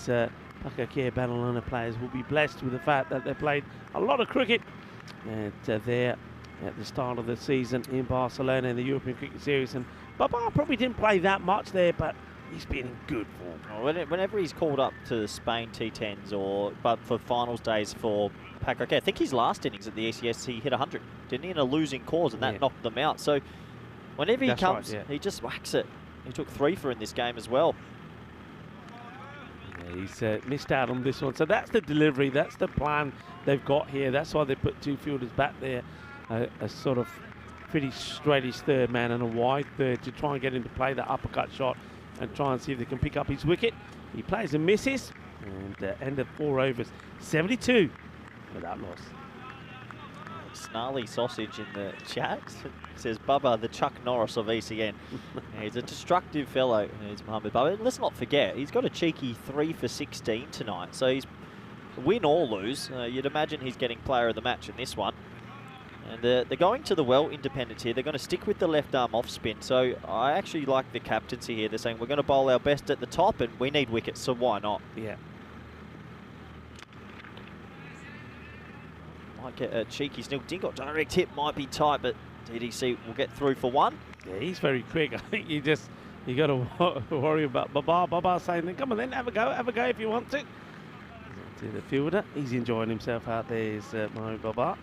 Speaker 7: Pakakea Barcelona players will be blessed with the fact that they played a lot of cricket there at the start of the season in Barcelona in the European Cricket Series. And Babar probably didn't play that much there, but he's been in good form.
Speaker 3: Whenever he's called up to Spain T10s but for finals days for Pakakea, I think his last innings at the ECS, he hit 100, didn't he, in a losing cause, and that knocked them out. So whenever he comes, he just whacks it. He took 3 for in this game as well.
Speaker 7: He's missed out on this one. So that's the delivery. That's the plan they've got here. That's why they put 2 fielders back there. A sort of pretty straightish third man and a wide third to try and get him to play that uppercut shot and try and see if they can pick up his wicket. He plays and misses and ended 4 overs. 72 without loss.
Speaker 3: Snarly Sausage in the chat says Bubba, the Chuck Norris of ECN. He's a destructive fellow, is Mohamed Bubba. Let's not forget, he's got a cheeky 3 for 16 tonight. So he's win or lose. You'd imagine he's getting player of the match in this one. And they're going to the well Independence here. They're going to stick with the left arm off spin. So I actually like the captaincy here. They're saying we're going to bowl our best at the top and we need wickets, so why not?
Speaker 7: Yeah.
Speaker 3: Might get a cheeky Snell. Dingot direct hit might be tight, but DDC will get through for 1.
Speaker 7: Yeah, he's very quick. I think you got to worry about Babar. Babar saying, come on then, have a go if you want to. To the fielder, he's enjoying himself out there, is Mohamed Babar.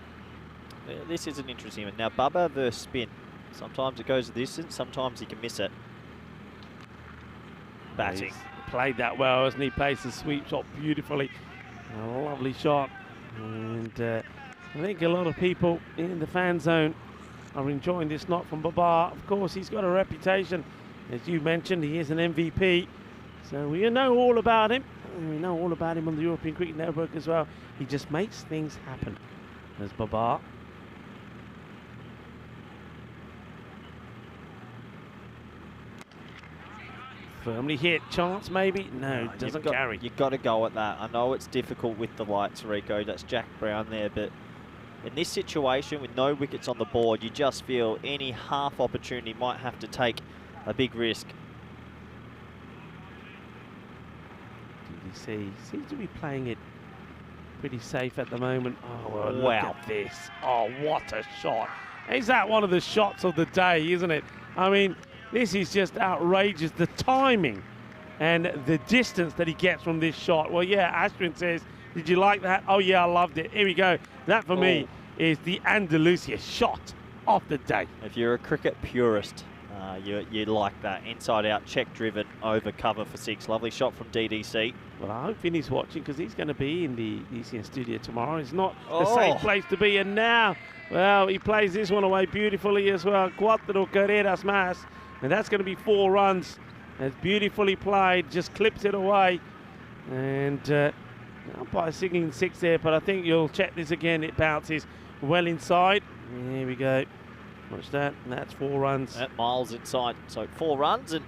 Speaker 3: This is an interesting one. Now, Bubba versus spin. Sometimes it goes the distance, sometimes he can miss it. Batting.
Speaker 7: He's played that well, hasn't he? Plays the sweep shot beautifully. A lovely shot. And I think a lot of people in the fan zone are enjoying this knock from Babar. Of course, he's got a reputation. As you mentioned, he is an MVP. So we know all about him. And we know all about him on the European Cricket Network as well. He just makes things happen. There's Babar. Firmly hit. Chance maybe? No, doesn't carry.
Speaker 3: You've got to go at that. I know it's difficult with the lights, Rico. That's Jack Brown there. But in this situation, with no wickets on the board, you just feel any half opportunity might have to take a big risk.
Speaker 7: DDC seems to be playing it pretty safe at the moment. Oh, well, look
Speaker 3: wow.
Speaker 7: at this. Oh, what a shot. Is that one of the shots of the day, isn't it? I mean, this is just outrageous, the timing and the distance that he gets from this shot. Well, yeah, Ashwin says, did you like that? Oh, yeah, I loved it. Here we go. That, for me, is the Andalusia shot of the day.
Speaker 3: If you're a cricket purist, you like that. Inside out, check driven. over cover for 6. Lovely shot from DDC.
Speaker 7: Well, I hope Vinny's watching because he's going to be in the ECN studio tomorrow. It's not a safe place to be. And now, well, he plays this one away beautifully as well. Cuatro carreras más. And that's going to be 4 runs. It's beautifully played, just clips it away. And umpire singing 6 there, but I think you'll check this again. It bounces well inside. Here we go. Watch that. And that's 4 runs.
Speaker 3: Miles inside. So 4 runs, and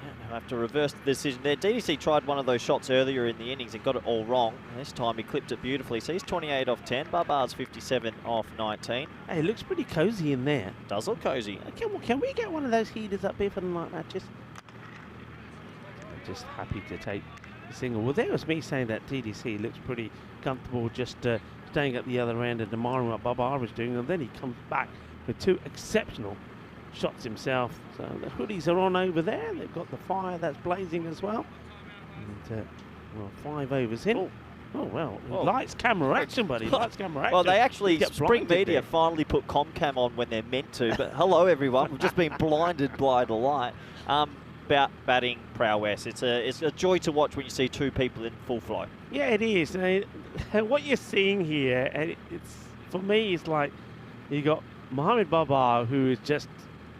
Speaker 3: they'll have to reverse the decision there. DDC tried one of those shots earlier in the innings and got it all wrong. This time he clipped it beautifully. So he's 28 off 10. Babar's 57 off 19.
Speaker 7: Hey, it looks pretty cozy in there.
Speaker 3: Does look cozy.
Speaker 7: Can we get one of those heaters up here for the night matches? I'm just happy to take the single. Well, there was me saying that DDC looks pretty comfortable just staying at the other end and admiring what Babar was doing. And then he comes back with 2 exceptional shots himself. So the hoodies are on over there. They've got the fire that's blazing as well. And well, 5 overs in. Oh well, lights, camera, action, buddy. Lights, camera, action.
Speaker 3: Well, they actually, Spring Media finally put Comcam on when they're meant to. But hello, everyone. We've just been blinded by the light. About batting prowess. It's a joy to watch when you see 2 people in full flow.
Speaker 7: Yeah, it is. What you're seeing here, and it's for me, it's like you got Mohamed Babar, who is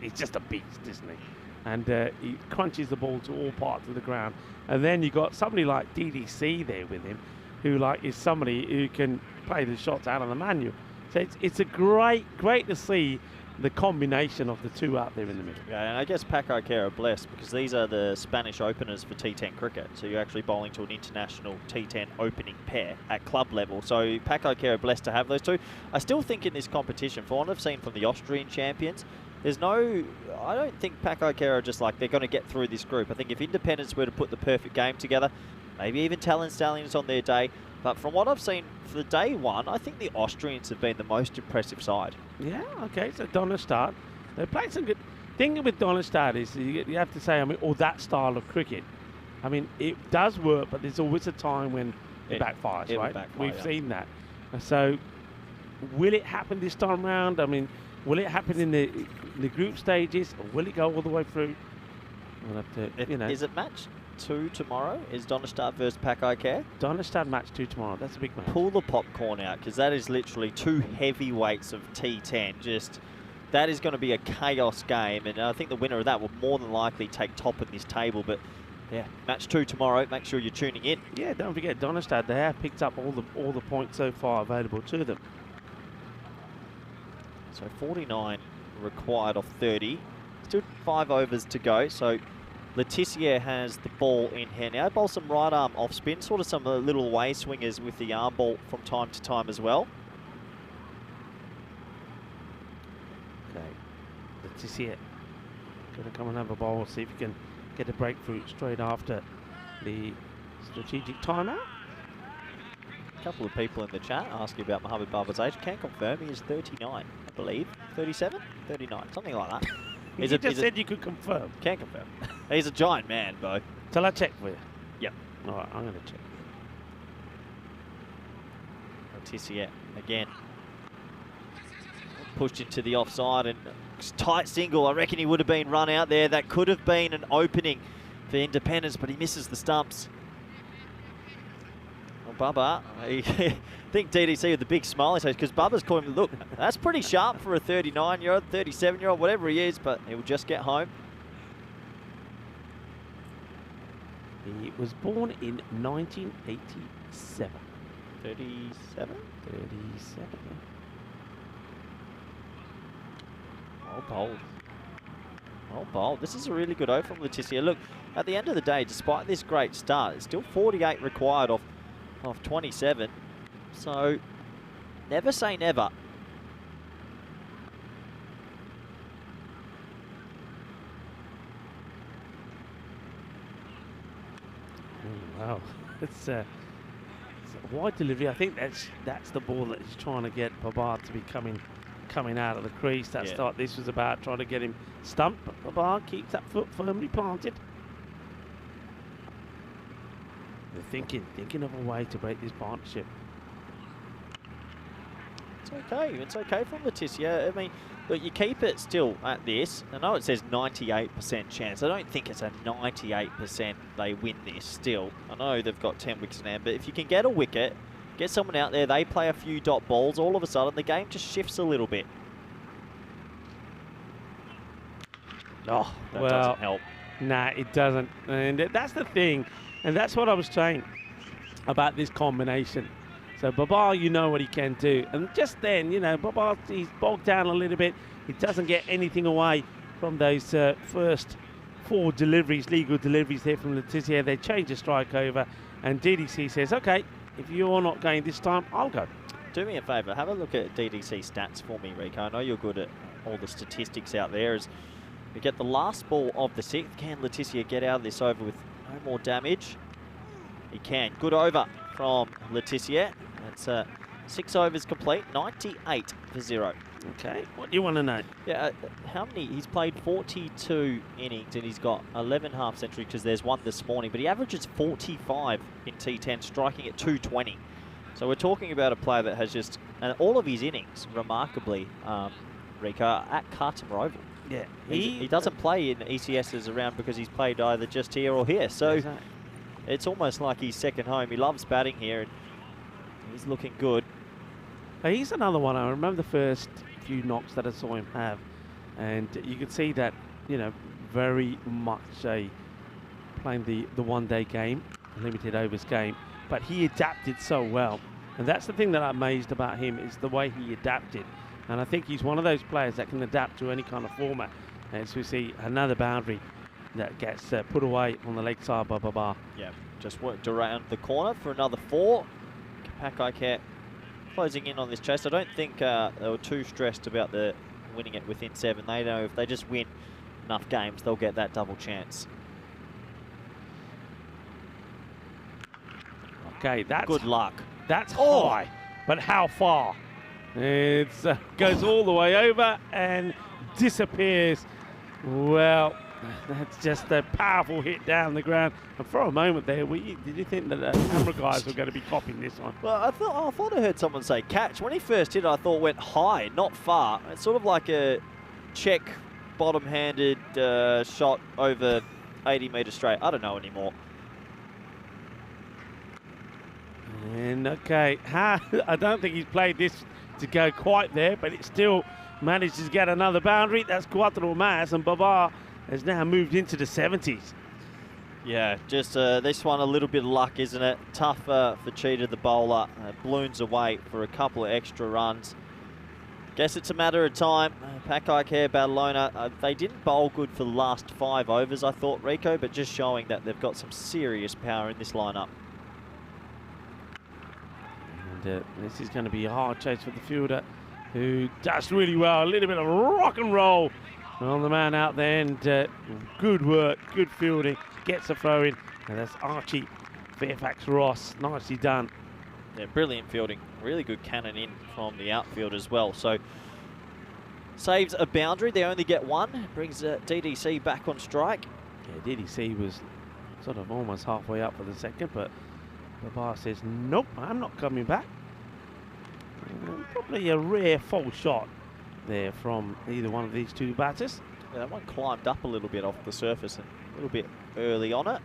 Speaker 7: he's just a beast, isn't he? And he crunches the ball to all parts of the ground. And then you got somebody like DDC there with him, who is somebody who can play the shots out of the manual. So it's a great to see the combination of the 2 out there in the middle.
Speaker 3: Yeah, and I guess Paco Care are blessed because these are the Spanish openers for T10 cricket. So you're actually bowling to an international T10 opening pair at club level. So Paco Care are blessed to have those 2. I still think in this competition, for what I've seen from the Austrian champions, I don't think Paco Care are just they're going to get through this group. I think if Independence were to put the perfect game together, maybe even Talon Stallions on their day. But from what I've seen for the day 1, I think the Austrians have been the most impressive side.
Speaker 7: Yeah, okay, so Donnerstadt, they played some good. Thing with Donnerstadt is you have to say, that style of cricket, it does work, but there's always a time when it backfires, right? We've seen that. So, will it happen this time round? Will it happen in the group stages, or will it go all the way through? We'll have to,
Speaker 3: Is it match 2 tomorrow? Is Donnerstadt versus Paco Care?
Speaker 7: Donnerstadt match 2 tomorrow. That's a big match.
Speaker 3: Pull the popcorn out, because that is literally 2 heavyweights of T10. That is going to be a chaos game, and I think the winner of that will more than likely take top of this table. But yeah, match 2 tomorrow. Make sure you're tuning in.
Speaker 7: Yeah, don't forget Donnerstadt. They have picked up all the points so far available to them.
Speaker 3: So 49 required off 30. Still 5 overs to go. So Letitia has the ball in hand now. Bowl some right arm off spin, sort of some little away swingers with the arm ball from time to time as well.
Speaker 7: Okay, Letitia going to come and have a bowl, see if you can get a breakthrough straight after the strategic timeout.
Speaker 3: A couple of people in the chat asking about Mohamed Babar's age. Can confirm he is 39, I believe. 37? 39, something like that.
Speaker 7: You just said you could confirm.
Speaker 3: Can confirm. He's a giant man, Bo.
Speaker 7: Shall I check for you?
Speaker 3: Yep.
Speaker 7: All right, I'm going to check.
Speaker 3: Letitia again. Pushed into the offside and tight single. I reckon he would have been run out there. That could have been an opening for Independence, but he misses the stumps. Well, Bubba, I think DDC with the big smiley face, because Bubba's calling him, look, that's pretty sharp for a 39-year-old, 37-year-old, whatever he is, but he will just get home.
Speaker 7: He was born in 1987.
Speaker 3: 37?
Speaker 7: 37, yeah.
Speaker 3: Oh, bold. Oh, bold. This is a really good over from Letitia. Look, at the end of the day, despite this great start, it's still 48 required off 27. So, never say never.
Speaker 7: Wow, it's a wide delivery. I think that's the ball that he's trying to get Babar to be coming out of the crease. That's what this was about, trying to get him stumped. But Babar keeps that foot firmly planted. They're thinking of a way to break this partnership.
Speaker 3: It's okay from Letitia. I mean, Look, you keep it still at this. I know it says 98% chance. I don't think it's a 98% they win this still. I know they've got 10 wickets in hand, but if you can get a wicket, get someone out there, they play a few dot balls, all of a sudden the game just shifts a little bit. Oh, that doesn't help.
Speaker 7: Nah, it doesn't. And that's the thing. And that's what I was saying about this combination. So Babar, you know what he can do. And just then, you know, Babar, he's bogged down a little bit. He doesn't get anything away from those first 4 deliveries, legal deliveries there from Letitia. They change the strike over. And DDC says, okay, if you're not going this time, I'll go.
Speaker 3: Do me a favour, have a look at DDC stats for me, Rico. I know you're good at all the statistics out there. As we get the last ball of the 6th, can Letitia get out of this over with no more damage? He can. Good over from Letitia. That's 6 overs complete, 98 for 0.
Speaker 7: Okay, what do you want to know?
Speaker 3: Yeah, how many? He's played 42 innings and he's got 11 half centuries because there's one this morning, but he averages 45 in T10, striking at 220. So we're talking about a player that has just, and all of his innings, remarkably, Rico, are at Cartama Oval.
Speaker 7: Yeah,
Speaker 3: he doesn't play in ECSs around because he's played either just here or here. So it's almost like he's second home. He loves batting here and he's looking good.
Speaker 7: He's another one. I remember the first few knocks that I saw him have, and you could see that, you know, very much playing the one-day game, limited overs game, but he adapted so well. And that's the thing that I'm amazed about him, is the way he adapted. And I think he's one of those players that can adapt to any kind of format. As we see another boundary that gets put away on the leg side by Babar.
Speaker 3: Yeah, just worked around the corner for another 4. Pakai closing in on this chase. I don't think they were too stressed about the winning it within 7. They know if they just win enough games, they'll get that double chance.
Speaker 7: Okay, that's
Speaker 3: good luck.
Speaker 7: That's high, but how far? It goes all the way over and disappears. Well, that's just a powerful hit down the ground. And for a moment there, did you think that the camera guys were going to be copying this one?
Speaker 3: Well, I thought I heard someone say catch. When he first hit it, I thought went high, not far. It's sort of like a check bottom-handed shot over 80 metres straight. I don't know anymore.
Speaker 7: And okay, I don't think he's played this to go quite there, but it still manages to get another boundary. That's Cuatro Mas, and Babar has now moved into the 70s.
Speaker 3: Yeah, just this one a little bit of luck, isn't it? Tough for Cheetah, the bowler. Balloons away for a couple of extra runs. Guess it's a matter of time. Pakai Care, Badalona, they didn't bowl good for the last 5 overs, I thought, Rico, but just showing that they've got some serious power in this lineup.
Speaker 7: And this is going to be a hard chase for the fielder, who does really well. A little bit of rock and roll on the man out there, and good work, good fielding, gets a throw in, and that's Archie Fairfax Ross. Nicely done.
Speaker 3: Yeah, brilliant fielding. Really good cannon in from the outfield as well. So saves a boundary. They only get 1. Brings DDC back on strike.
Speaker 7: Yeah, DDC was sort of almost halfway up for the second, but Babar says, nope, I'm not coming back. Probably a rare false shot there from either one of these 2 batters.
Speaker 3: Yeah, that one climbed up a little bit off the surface and a little bit early on it.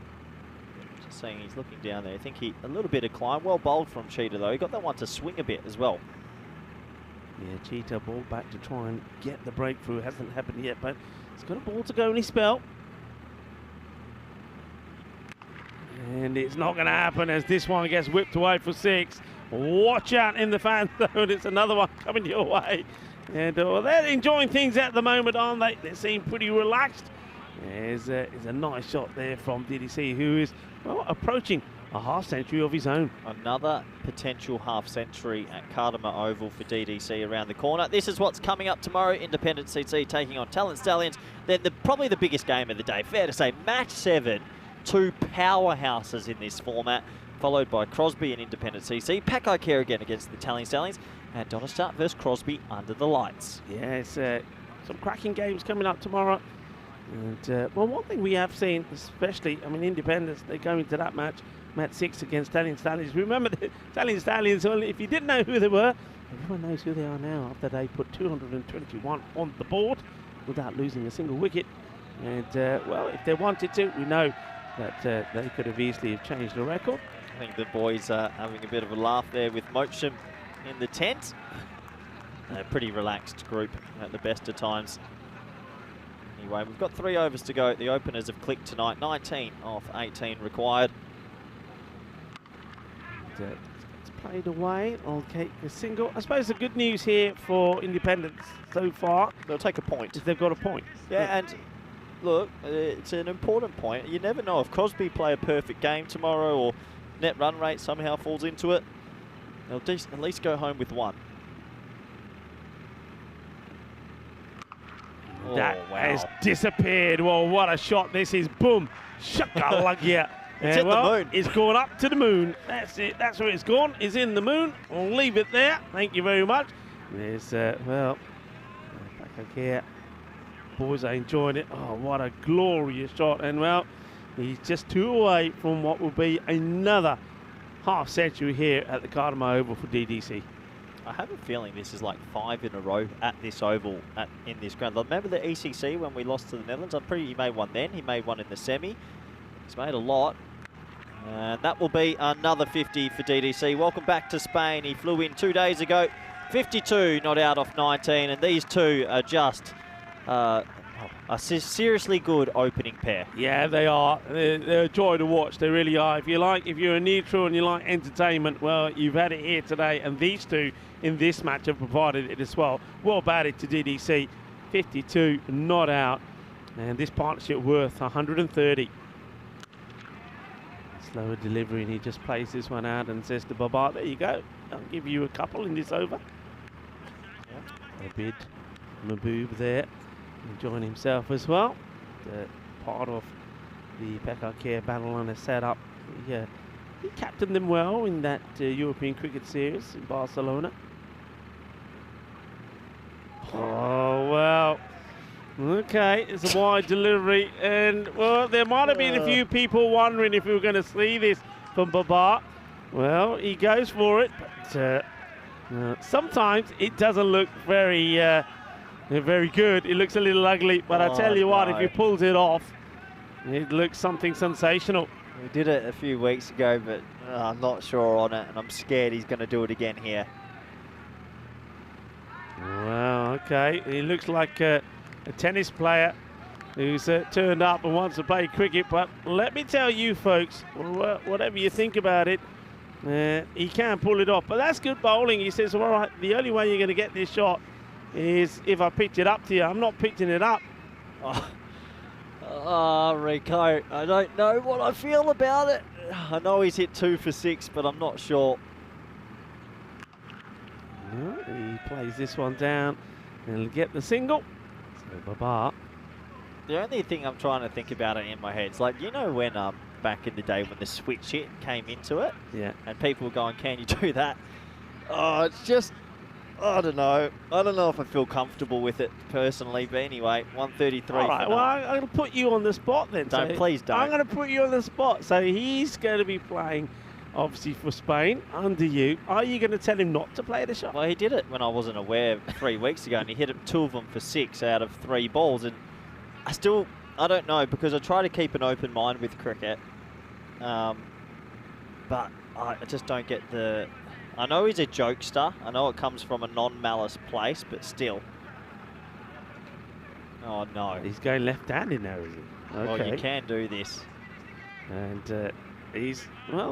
Speaker 3: Just saying he's looking down there. I think a little bit of climb. Well bowled from Cheetah though. He got that one to swing a bit as well.
Speaker 7: Yeah, Cheetah ball back to try and get the breakthrough. Hasn't happened yet, but he's got a ball to go in his spell. And it's not going to happen as this one gets whipped away for 6. Watch out in the fan zone. It's another one coming your way. And they're enjoying things at the moment, aren't they? They seem pretty relaxed. There's a nice shot there from DDC, who is, well, approaching a half century of his own.
Speaker 3: Another potential half century at Cartama Oval for DDC around the corner. This is what's coming up tomorrow. Independent CC taking on Talent Stallions. Then probably the biggest game of the day. Fair to say, match 7. 2 powerhouses in this format, followed by Crosby and Independent CC. Pakai Care again against the Talent Stallions. And Donnerstadt versus Crosby under the lights.
Speaker 7: Yes, some cracking games coming up tomorrow. And, well, one thing we have seen, especially, I mean, Independence, they go into that match Mat 6 against Stallion Stallions. Remember the Stallion Stallions, well, if you didn't know who they were, everyone knows who they are now after they put 221 on the board without losing a single wicket. And, well, if they wanted to, we know that they could have easily have changed the record.
Speaker 3: I think the boys are having a bit of a laugh there with Mocham in the tent. A pretty relaxed group at the best of times. Anyway, we've got 3 overs to go. The openers have clicked tonight. 19 off 18 required.
Speaker 7: It's played away. Okay, a single. I suppose the good news here for Independence so far,
Speaker 3: they'll take a point
Speaker 7: if they've got a point.
Speaker 3: Yeah, and look, it's an important point. You never know if Crosby play a perfect game tomorrow or net run rate somehow falls into it. They'll at least go home with 1.
Speaker 7: That
Speaker 3: wow.
Speaker 7: has disappeared. Well, what a shot this is. Boom. Shakalugya.
Speaker 3: It's in the moon.
Speaker 7: It's gone up to the moon. That's it. That's where it's gone. It's in the moon. I'll leave it there. Thank you very much. There's, well, back here. Boys are enjoying it. Oh, what a glorious shot. And, well, he's just 2 away from what will be another half century here at the Cartama Oval for DDC.
Speaker 3: I have a feeling this is like 5 in a row at this oval in this ground. Remember the ECC when we lost to the Netherlands? I'm pretty he made one then. He made one in the semi. He's made a lot. And that will be another 50 for DDC. Welcome back to Spain. He flew in 2 days ago. 52 not out off 19. And these two are just a seriously good opening pair.
Speaker 7: Yeah, they are. They're a joy to watch. They really are. If you're a neutral and you like entertainment, well, you've had it here today. And these two in this match have provided it as well. Well batted to DDC. 52 not out. And this partnership worth 130. Slower delivery, and he just plays this one out and says to Babar, there you go. I'll give you a couple in this over. Yeah. Abid Mahboob there, enjoying himself as well. Part of the Pekka Care battle on a setup. He captained them well in that European Cricket Series in Barcelona. Oh, well. Okay, it's a wide delivery, and well, there might have been a few people wondering if we were going to see this from Babar. Well, he goes for it, but sometimes it doesn't look very good. It looks a little ugly, but I tell you what, if he pulls it off, it looks something sensational.
Speaker 3: We did it a few weeks ago, but I'm not sure on it, and I'm scared he's going to do it again here.
Speaker 7: Wow, okay, he looks like a tennis player who's turned up and wants to play cricket, but let me tell you folks, whatever you think about it, he can pull it off. But that's good bowling. He says, all right, the only way you're going to get this shot is if I pitch it up to you. I'm not pitching it up.
Speaker 3: Rico, I don't know what I feel about it. I know he's hit 2 for 6, but I'm not sure.
Speaker 7: He plays this one down and he'll get the single. Babar.
Speaker 3: The only thing I'm trying to think about it in my head is like, you know when back in the day when the switch hit came into it?
Speaker 7: Yeah.
Speaker 3: And people were going, can you do that? Oh, it's just, I don't know. I don't know if I feel comfortable with it personally, but anyway, 133.
Speaker 7: All right, well, I'm going to put you on the spot then.
Speaker 3: Please don't.
Speaker 7: I'm going to put you on the spot. So he's going to be playing, obviously, for Spain under you. Are you going to tell him not to play the shot?
Speaker 3: Well, he did it when I wasn't aware 3 weeks ago, and he hit 2 of them for 6 out of 3 balls. And I don't know, because I try to keep an open mind with cricket. But I just don't get the... I know he's a jokester. I know it comes from a non-malice place, but still. Oh, no.
Speaker 7: He's going left-handed now, is he? Okay.
Speaker 3: Well, you can do this.
Speaker 7: And the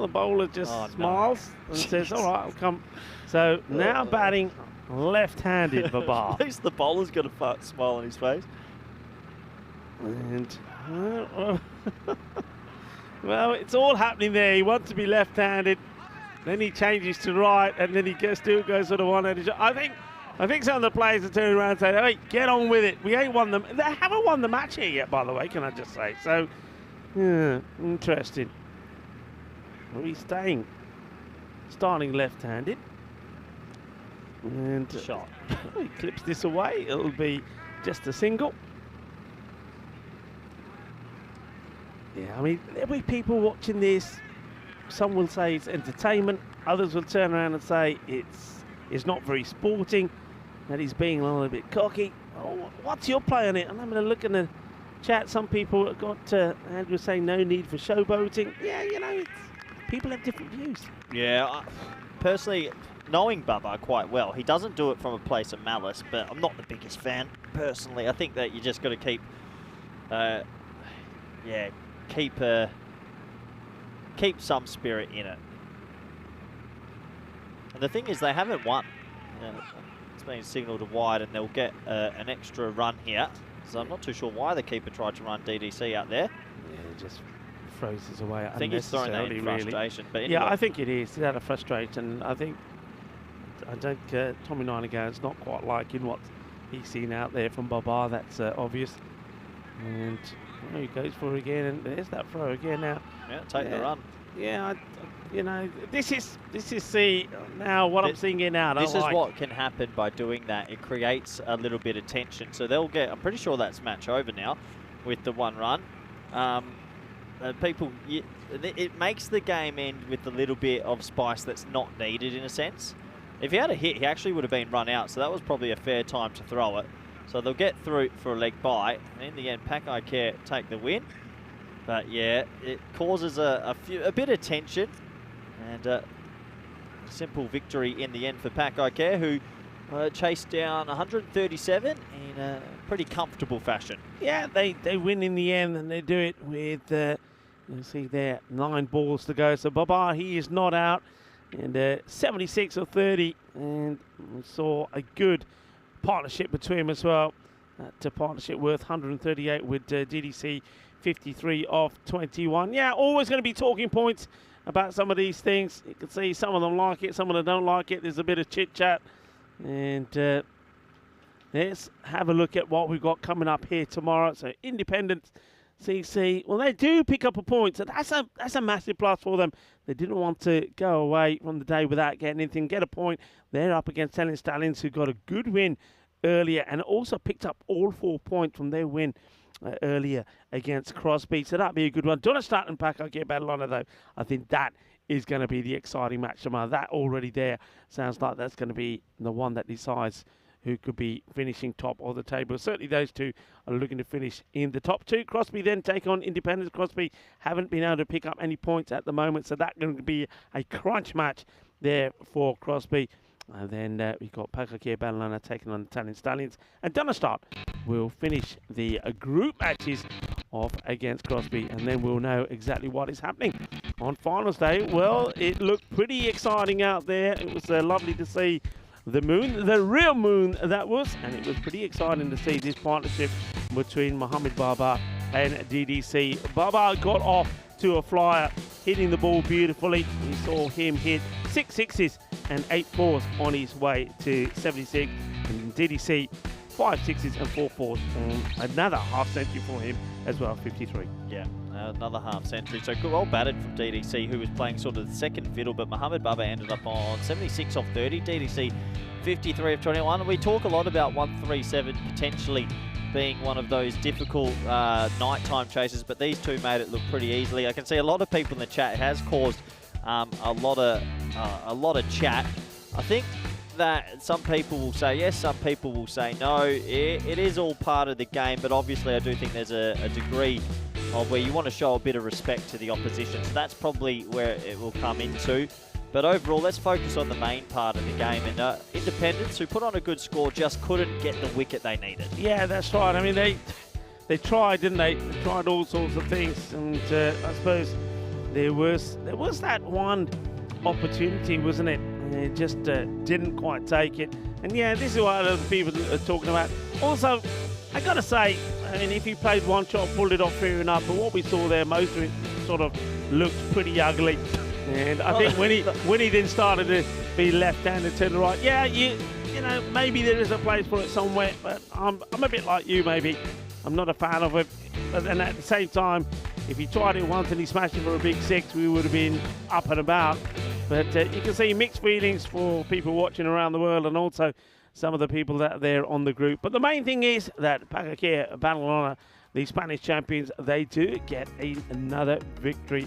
Speaker 7: bowler just smiles and says, all right, I'll come. So now batting left-handed, Babar.
Speaker 3: At least the bowler's got a smile on his face.
Speaker 7: And, well, it's all happening there. He wants to be left-handed. Then he changes to right, and then he goes for the one-handed shot. I think some of the players are turning around and saying, hey, get on with it. We ain't won them. They haven't won the match here yet, by the way, can I just say. So, yeah, interesting. Well, he's starting left-handed. And
Speaker 3: shot.
Speaker 7: He clips this away. It'll be just a single. Yeah, I mean, there'll be people watching this some will say it's entertainment. Others will turn around and say it's not very sporting, that he's being a little bit cocky. Oh, what's your play on it? And I'm going to look in the chat. Some people have got Andrew saying no need for showboating. Yeah, you know, people have different views.
Speaker 3: Yeah, personally, knowing Bubba quite well, he doesn't do it from a place of malice, but I'm not the biggest fan, personally. I think that you just got to keep, keep some spirit in it. And the thing is, they haven't won. It's been signalled wide, and they'll get an extra run here. So I'm not too sure why the keeper tried to run DDC out there.
Speaker 7: Yeah, just throws us away.
Speaker 3: I think he's throwing that in frustration. But anyway.
Speaker 7: Yeah, I think it is. It's out of frustration. I think Tommy Nightingale's not quite liking what he's seen out there from Baba. That's obvious. And he goes for it again, and there's that throw again now.
Speaker 3: Yeah, take the run.
Speaker 7: Yeah, you know, this is now what I'm seeing here now.
Speaker 3: This is what can happen by doing that. It creates a little bit of tension. So they'll get. I'm pretty sure that's match over now, with the one run. It makes the game end with a little bit of spice that's not needed in a sense. If he had a hit, he actually would have been run out. So that was probably a fair time to throw it. So they'll get through for a leg bye. And in the end, Pakai Care take the win. But yeah, it causes a bit of tension, and a simple victory in the end for Pakai Care, who chased down 137 in a pretty comfortable fashion.
Speaker 7: Yeah, they win in the end, and they do it with, you see there, 9 balls to go. So Baba, he is not out, and 76 or 30, and we saw a good partnership between them as well. That partnership worth 138 with DDC 53 off 21. Yeah, always going to be talking points about some of these things. You can see some of them like it, some of them don't like it. There's a bit of chit chat, and let's have a look at what we've got coming up here tomorrow. So Independence CC, well, they do pick up a point, so that's a massive plus for them. They didn't want to go away from the day without getting anything, get a point. They're up against Telling Stallions, who got a good win earlier and also picked up all 4 points from their win earlier against Crosby. So that'd be a good one. Donnerstadt and Pakai Care battle on it, though. I think that is going to be the exciting match tomorrow. That already there sounds like that's going to be the one that decides who could be finishing top of the table. Certainly those two are looking to finish in the top 2. Crosby then take on Independence. Crosby haven't been able to pick up any points at the moment, so that's going to be a crunch match there for Crosby. And then we've got Pakai Care Badalona taking on the Telling Stallions. And Donnerstadt will finish the group matches off against Crosby. And then we'll know exactly what is happening on finals day. Well, it looked pretty exciting out there. It was lovely to see the moon, the real moon that was. And it was pretty exciting to see this partnership between Mohamed Baba and DDC. Baba got off to a flyer, hitting the ball beautifully. We saw him hit 6 sixes and 8 fours on his way to 76. And DDC 5 sixes and 4 fours on another half century for him as well, 53.
Speaker 3: Yeah, another half century. So good, well batted from DDC, who was playing sort of the second fiddle, but Mohamed Baba ended up on 76 off 30. DDC 53 of 21. And we talk a lot about 137 potentially being one of those difficult nighttime chases, but these two made it look pretty easily. I can see a lot of people in the chat. It has caused a lot of chat. I think that some people will say yes, some people will say no. It is all part of the game, but obviously I do think there's a degree of where you want to show a bit of respect to the opposition. So that's probably where it will come into. But overall, let's focus on the main part of the game. And Independence, who put on a good score, just couldn't get the wicket they needed.
Speaker 7: Yeah, that's right. I mean, they tried, didn't they? They tried all sorts of things, and I suppose there was that one opportunity, wasn't it? And it just didn't quite take it. And yeah, this is what other people are talking about. Also, I got to say, I mean, if he played one shot, pulled it off, fair enough. But what we saw there, most of it sort of looked pretty ugly. And I think when he then started to be left-handed to the right, yeah, you know, maybe there is a place for it somewhere. But I'm a bit like you, maybe. I'm not a fan of it. But then at the same time, if he tried it once and he smashed it for a big 6, we would have been up and about. But you can see mixed feelings for people watching around the world, and also some of the people that are there on the group. But the main thing is that Pakai Care Badalona, the Spanish champions, they do get another victory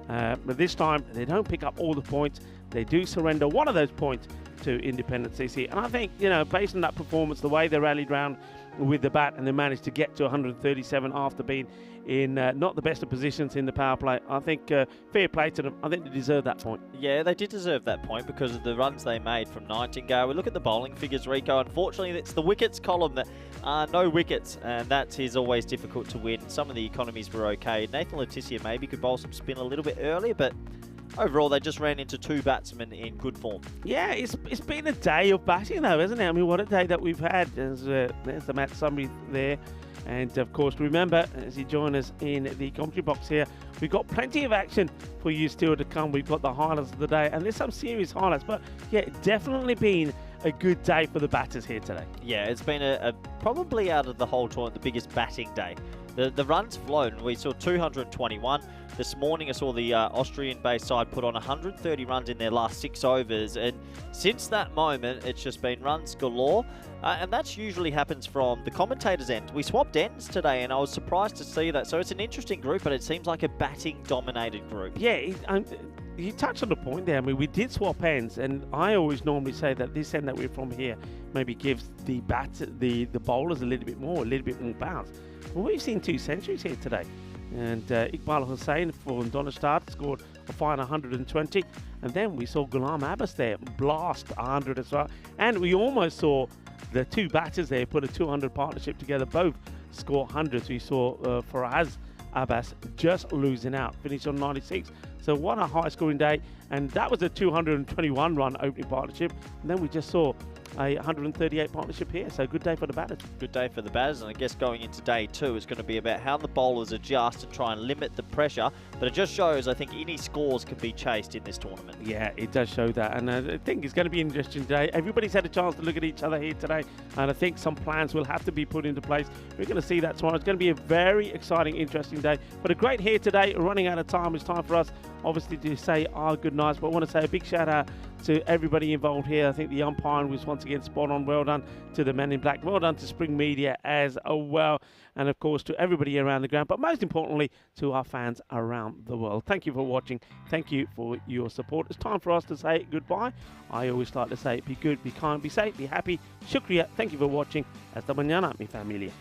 Speaker 7: But this time, they don't pick up all the points. They do surrender one of those points to Independent CC. And I think, you know, based on that performance, the way they rallied round with the bat and they managed to get to 137 after being in not the best of positions in the power play, I think fair play to them. I think they deserve that point.
Speaker 3: Yeah, they did deserve that point because of the runs they made from Nightingale. We look at the bowling figures, Rico. Unfortunately, it's the wickets column that are no wickets, and that is always difficult to win. Some of the economies were okay. Nathan Letizia maybe could bowl some spin a little bit earlier, but overall, they just ran into two batsmen in good form.
Speaker 7: Yeah, it's been a day of batting, though, hasn't it? I mean, what a day that we've had. There's the Matt Sumby there. And, of course, remember, as you join us in the commentary box here, we've got plenty of action for you still to come. We've got the highlights of the day, and there's some serious highlights. But, yeah, definitely been a good day for the batters here today.
Speaker 3: Yeah, it's been a probably out of the whole tournament, the biggest batting day. The runs flown, we saw 221. This morning I saw the Austrian-based side put on 130 runs in their last 6 overs. And since that moment, it's just been runs galore. And that usually happens from the commentators' end. We swapped ends today, and I was surprised to see that. So it's an interesting group, but it seems like a batting-dominated group.
Speaker 7: Yeah, you touched on the point there. I mean, we did swap ends, and I always normally say that this end that we're from here maybe gives the bowlers a little bit more bounce. Well, we've seen 2 centuries here today. And Iqbal Hussain for Donnerstadt scored a fine 120. And then we saw Ghulam Abbas there blast 100 as well. And we almost saw the 2 batters there put a 200 partnership together, both score hundreds. We saw Faraz Abbas just losing out, finished on 96. So what a high scoring day. And that was a 221 run opening partnership. And then we just saw a 138 partnership here. So good day for the batters.
Speaker 3: Good day for the batters, and I guess going into day 2, it's going to be about how the bowlers adjust and try and limit the pressure. But it just shows, I think, any scores can be chased in this tournament.
Speaker 7: Yeah, it does show that, and I think it's going to be an interesting day. Everybody's had a chance to look at each other here today, and I think some plans will have to be put into place. We're going to see that tomorrow. It's going to be a very exciting, interesting day. But a great here today. Running out of time. It's time for us, obviously, to say our good nights. But I want to say a big shout out to everybody involved here. I think the umpiring was once again spot on. Well done to the men in black. Well done to Spring Media as well. And of course to everybody around the ground, but most importantly to our fans around the world. Thank you for watching. Thank you for your support. It's time for us to say goodbye. I always like to say be good, be kind, be safe, be happy. Shukriya. Thank you for watching. Hasta mañana, mi familia.